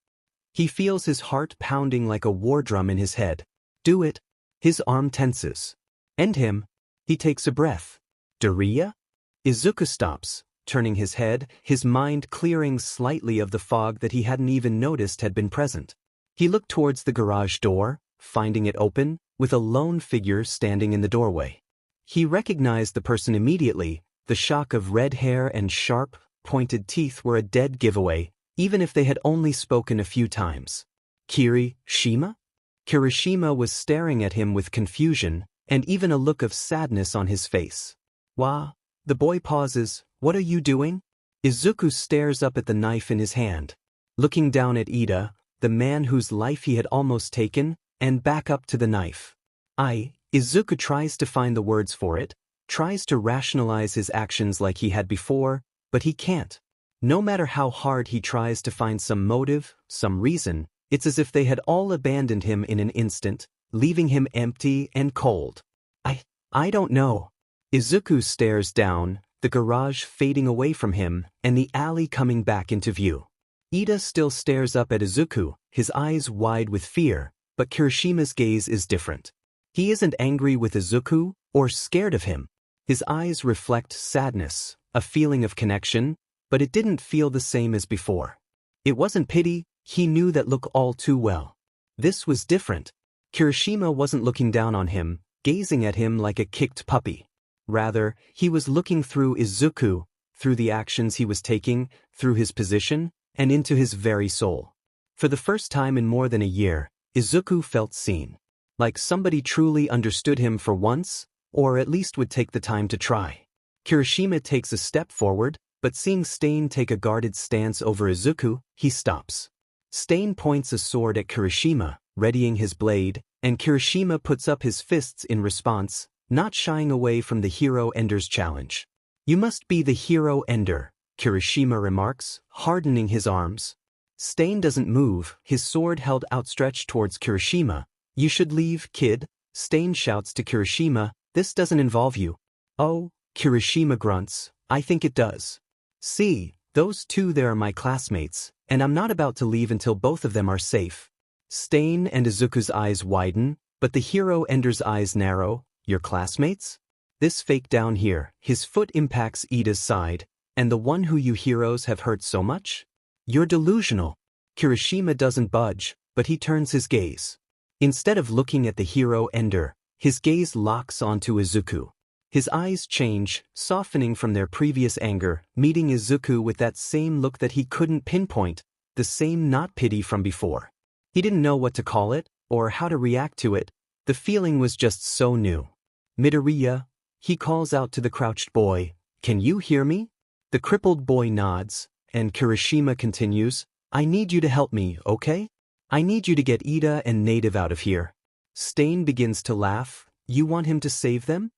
He feels his heart pounding like a war drum in his head. Do it. His arm tenses. End him. He takes a breath. Doriya? Izuku stops, turning his head, his mind clearing slightly of the fog that he hadn't even noticed had been present. He looked towards the garage door, finding it open, with a lone figure standing in the doorway. He recognized the person immediately. The shock of red hair and sharp, pointed teeth were a dead giveaway, even if they had only spoken a few times. Kirishima? Kirishima was staring at him with confusion, and even a look of sadness on his face. Wah? The boy pauses. What are you doing? Izuku stares up at the knife in his hand. Looking down at Ida, the man whose life he had almost taken, and back up to the knife. Izuku tries to find the words for it, tries to rationalize his actions like he had before, but he can't. No matter how hard he tries to find some motive, some reason, it's as if they had all abandoned him in an instant, leaving him empty and cold. I don't know. Izuku stares down, the garage fading away from him, and the alley coming back into view. Ida still stares up at Izuku, his eyes wide with fear, but Kirishima's gaze is different. He isn't angry with Izuku, or scared of him. His eyes reflect sadness, a feeling of connection, but it didn't feel the same as before. It wasn't pity, he knew that look all too well. This was different. Kirishima wasn't looking down on him, gazing at him like a kicked puppy. Rather, he was looking through Izuku, through the actions he was taking, through his position, and into his very soul. For the first time in more than a year, Izuku felt seen. Like somebody truly understood him for once, or at least would take the time to try. Kirishima takes a step forward, but seeing Stain take a guarded stance over Izuku, he stops. Stain points a sword at Kirishima, readying his blade, and Kirishima puts up his fists in response, not shying away from the Hero Ender's challenge. You must be the Hero Ender, Kirishima remarks, hardening his arms. Stain doesn't move, his sword held outstretched towards Kirishima. You should leave, kid, Stain shouts to Kirishima, this doesn't involve you. Oh, Kirishima grunts, I think it does. See, those two there are my classmates, and I'm not about to leave until both of them are safe. Stain and Izuku's eyes widen, but the Hero Ender's eyes narrow. Your classmates? This fake down here, his foot impacts Ida's side, and the one who you heroes have hurt so much? You're delusional. Kirishima doesn't budge, but he turns his gaze. Instead of looking at the Hero Ender, his gaze locks onto Izuku. His eyes change, softening from their previous anger, meeting Izuku with that same look that he couldn't pinpoint, the same not pity from before. He didn't know what to call it, or how to react to it. The feeling was just so new. Midoriya, he calls out to the crouched boy, can you hear me? The crippled boy nods, and Kirishima continues, I need you to help me, okay? I need you to get Ida and Native out of here. Stain begins to laugh, you want him to save them?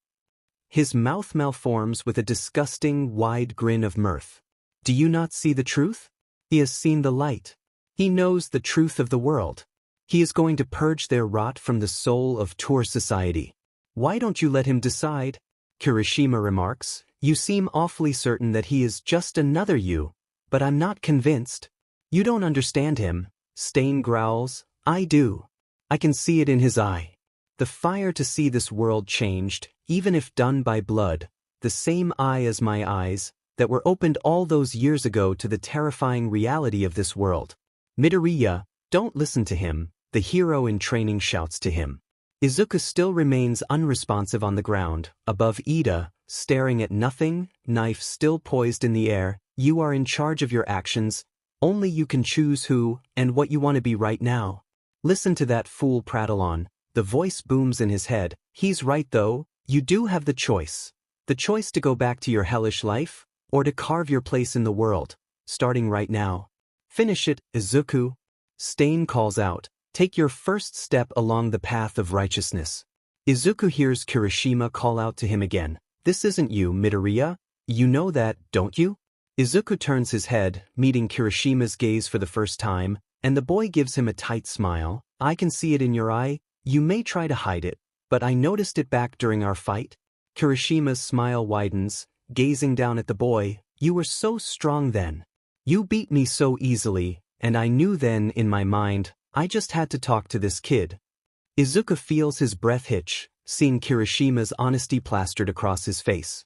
His mouth malforms with a disgusting, wide grin of mirth. Do you not see the truth? He has seen the light. He knows the truth of the world. He is going to purge their rot from the soul of Tour society. Why don't you let him decide? Kirishima remarks, you seem awfully certain that he is just another you, but I'm not convinced. You don't understand him, Stain growls, I do. I can see it in his eye. The fire to see this world changed, even if done by blood, the same eye as my eyes, that were opened all those years ago to the terrifying reality of this world. Midoriya, don't listen to him, the hero in training shouts to him. Izuku still remains unresponsive on the ground, above Ida, staring at nothing, knife still poised in the air. You are in charge of your actions, only you can choose who and what you want to be right now. Listen to that fool prattle on, the voice booms in his head, he's right though, you do have the choice. The choice to go back to your hellish life, or to carve your place in the world, starting right now. Finish it, Izuku. Stain calls out, take your first step along the path of righteousness. Izuku hears Kirishima call out to him again, this isn't you, Midoriya, you know that, don't you? Izuku turns his head, meeting Kirishima's gaze for the first time, and the boy gives him a tight smile, I can see it in your eye, you may try to hide it, but I noticed it back during our fight. Kirishima's smile widens, gazing down at the boy, you were so strong then. You beat me so easily, and I knew then in my mind, I just had to talk to this kid. Izuku feels his breath hitch, seeing Kirishima's honesty plastered across his face.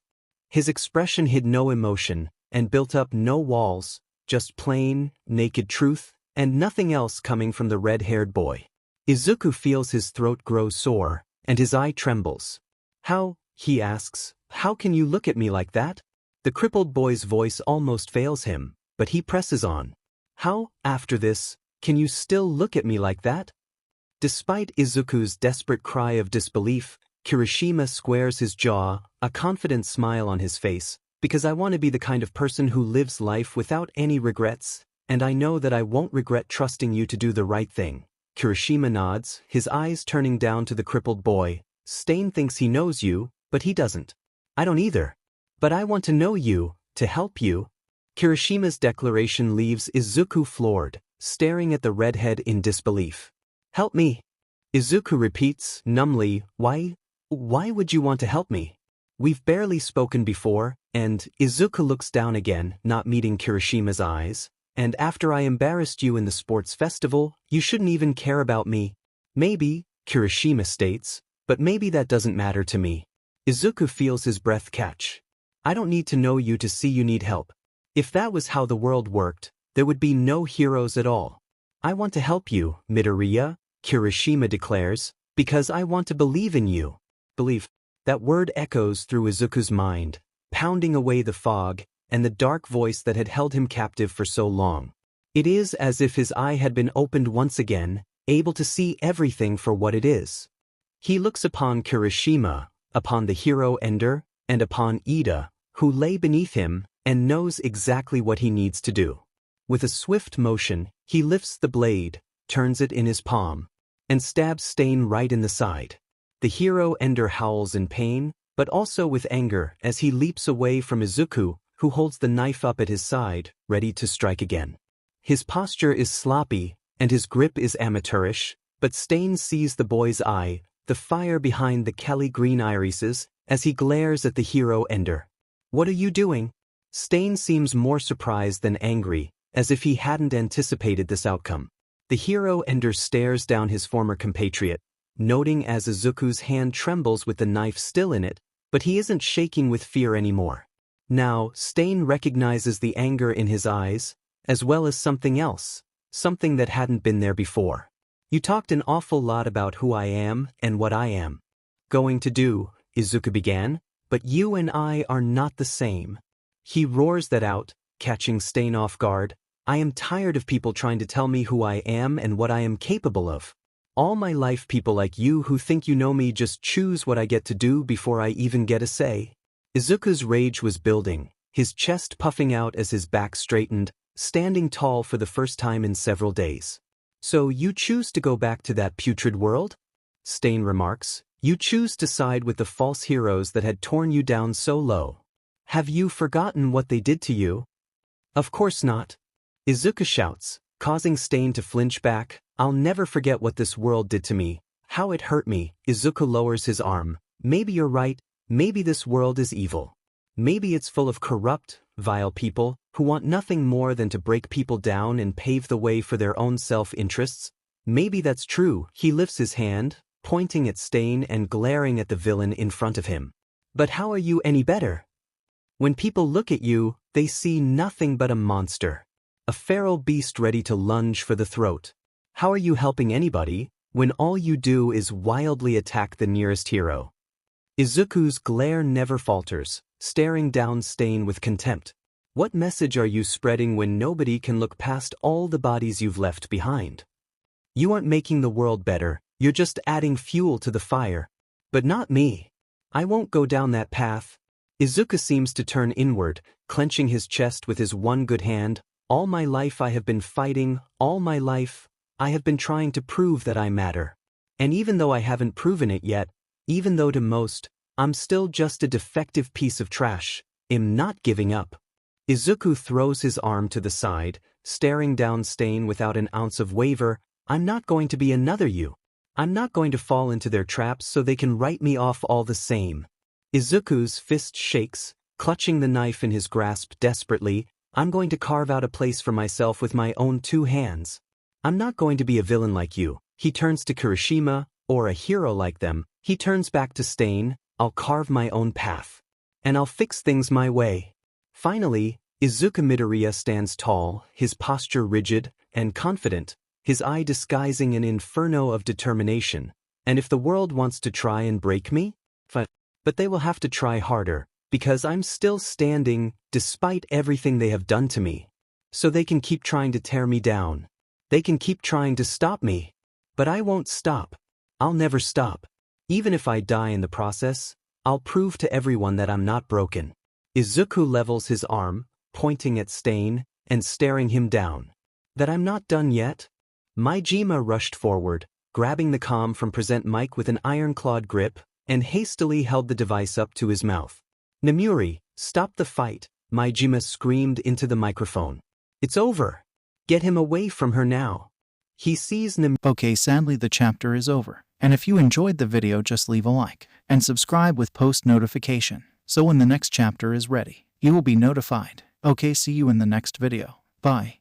His expression hid no emotion, and built up no walls, just plain, naked truth, and nothing else coming from the red-haired boy. Izuku feels his throat grow sore, and his eye trembles. How, he asks, how can you look at me like that? The crippled boy's voice almost fails him, but he presses on. How, after this, can you still look at me like that? Despite Izuku's desperate cry of disbelief, Kirishima squares his jaw, a confident smile on his face, because I want to be the kind of person who lives life without any regrets, and I know that I won't regret trusting you to do the right thing. Kirishima nods, his eyes turning down to the crippled boy. Stain thinks he knows you, but he doesn't. I don't either. But I want to know you, to help you. Kirishima's declaration leaves Izuku floored, staring at the redhead in disbelief. Help me. Izuku repeats, numbly, why would you want to help me? We've barely spoken before, and Izuku looks down again, not meeting Kirishima's eyes. And after I embarrassed you in the sports festival, you shouldn't even care about me. Maybe, Kirishima states, but maybe that doesn't matter to me. Izuku feels his breath catch. I don't need to know you to see you need help. If that was how the world worked, there would be no heroes at all. I want to help you, Midoriya, Kirishima declares, because I want to believe in you. Believe. That word echoes through Izuku's mind, pounding away the fog and the dark voice that had held him captive for so long. It is as if his eye had been opened once again, able to see everything for what it is. He looks upon Kirishima, upon the hero Ender, and upon Ida, who lay beneath him, and knows exactly what he needs to do. With a swift motion, he lifts the blade, turns it in his palm, and stabs Stain right in the side. The hero Ender howls in pain, but also with anger as he leaps away from Izuku, who holds the knife up at his side, ready to strike again. His posture is sloppy, and his grip is amateurish, but Stain sees the boy's eye, the fire behind the Kelly green irises, as he glares at the hero Ender. What are you doing? Stain seems more surprised than angry, as if he hadn't anticipated this outcome. The hero Ender stares down his former compatriot, noting as Izuku's hand trembles with the knife still in it, but he isn't shaking with fear anymore. Now, Stain recognizes the anger in his eyes, as well as something else, something that hadn't been there before. You talked an awful lot about who I am and what I am going to do, Izuku began, but you and I are not the same. He roars that out, catching Stain off guard. I am tired of people trying to tell me who I am and what I am capable of. All my life people like you who think you know me just choose what I get to do before I even get a say. Izuku's rage was building, his chest puffing out as his back straightened, standing tall for the first time in several days. So you choose to go back to that putrid world? Stain remarks, you choose to side with the false heroes that had torn you down so low. Have you forgotten what they did to you? Of course not. Izuku shouts, causing Stain to flinch back. I'll never forget what this world did to me, how it hurt me. Izuku lowers his arm. Maybe you're right, maybe this world is evil. Maybe it's full of corrupt, vile people who want nothing more than to break people down and pave the way for their own self-interests. Maybe that's true. He lifts his hand, pointing at Stain and glaring at the villain in front of him. But how are you any better? When people look at you, they see nothing but a monster. A feral beast ready to lunge for the throat. How are you helping anybody when all you do is wildly attack the nearest hero? Izuku's glare never falters, staring down Stain with contempt. What message are you spreading when nobody can look past all the bodies you've left behind? You aren't making the world better, you're just adding fuel to the fire. But not me. I won't go down that path. Izuku seems to turn inward, clenching his chest with his one good hand. All my life I have been fighting, all my life, I have been trying to prove that I matter. And even though I haven't proven it yet, even though to most, I'm still just a defective piece of trash, I'm not giving up. Izuku throws his arm to the side, staring down Stain without an ounce of waver. I'm not going to be another you. I'm not going to fall into their traps so they can write me off all the same. Izuku's fist shakes, clutching the knife in his grasp desperately. I'm going to carve out a place for myself with my own two hands. I'm not going to be a villain like you. He turns to Kirishima, or a hero like them. He turns back to Stain. I'll carve my own path. And I'll fix things my way. Finally, Izuku Midoriya stands tall, his posture rigid and confident, his eye disguising an inferno of determination. And if the world wants to try and break me? But they will have to try harder, because I'm still standing, despite everything they have done to me. So they can keep trying to tear me down. They can keep trying to stop me. But I won't stop. I'll never stop. Even if I die in the process, I'll prove to everyone that I'm not broken. Izuku levels his arm, pointing at Stain, and staring him down. That I'm not done yet? Majima rushed forward, grabbing the comm from Present Mic with an iron-clawed grip, and hastily held the device up to his mouth. Namuri, stop the fight, Majima screamed into the microphone. It's over. Get him away from her now. He sees Namuri. Okay, sadly the chapter is over. And if you enjoyed the video, just leave a like and subscribe with post notification. So when the next chapter is ready, you will be notified. Okay, see you in the next video. Bye.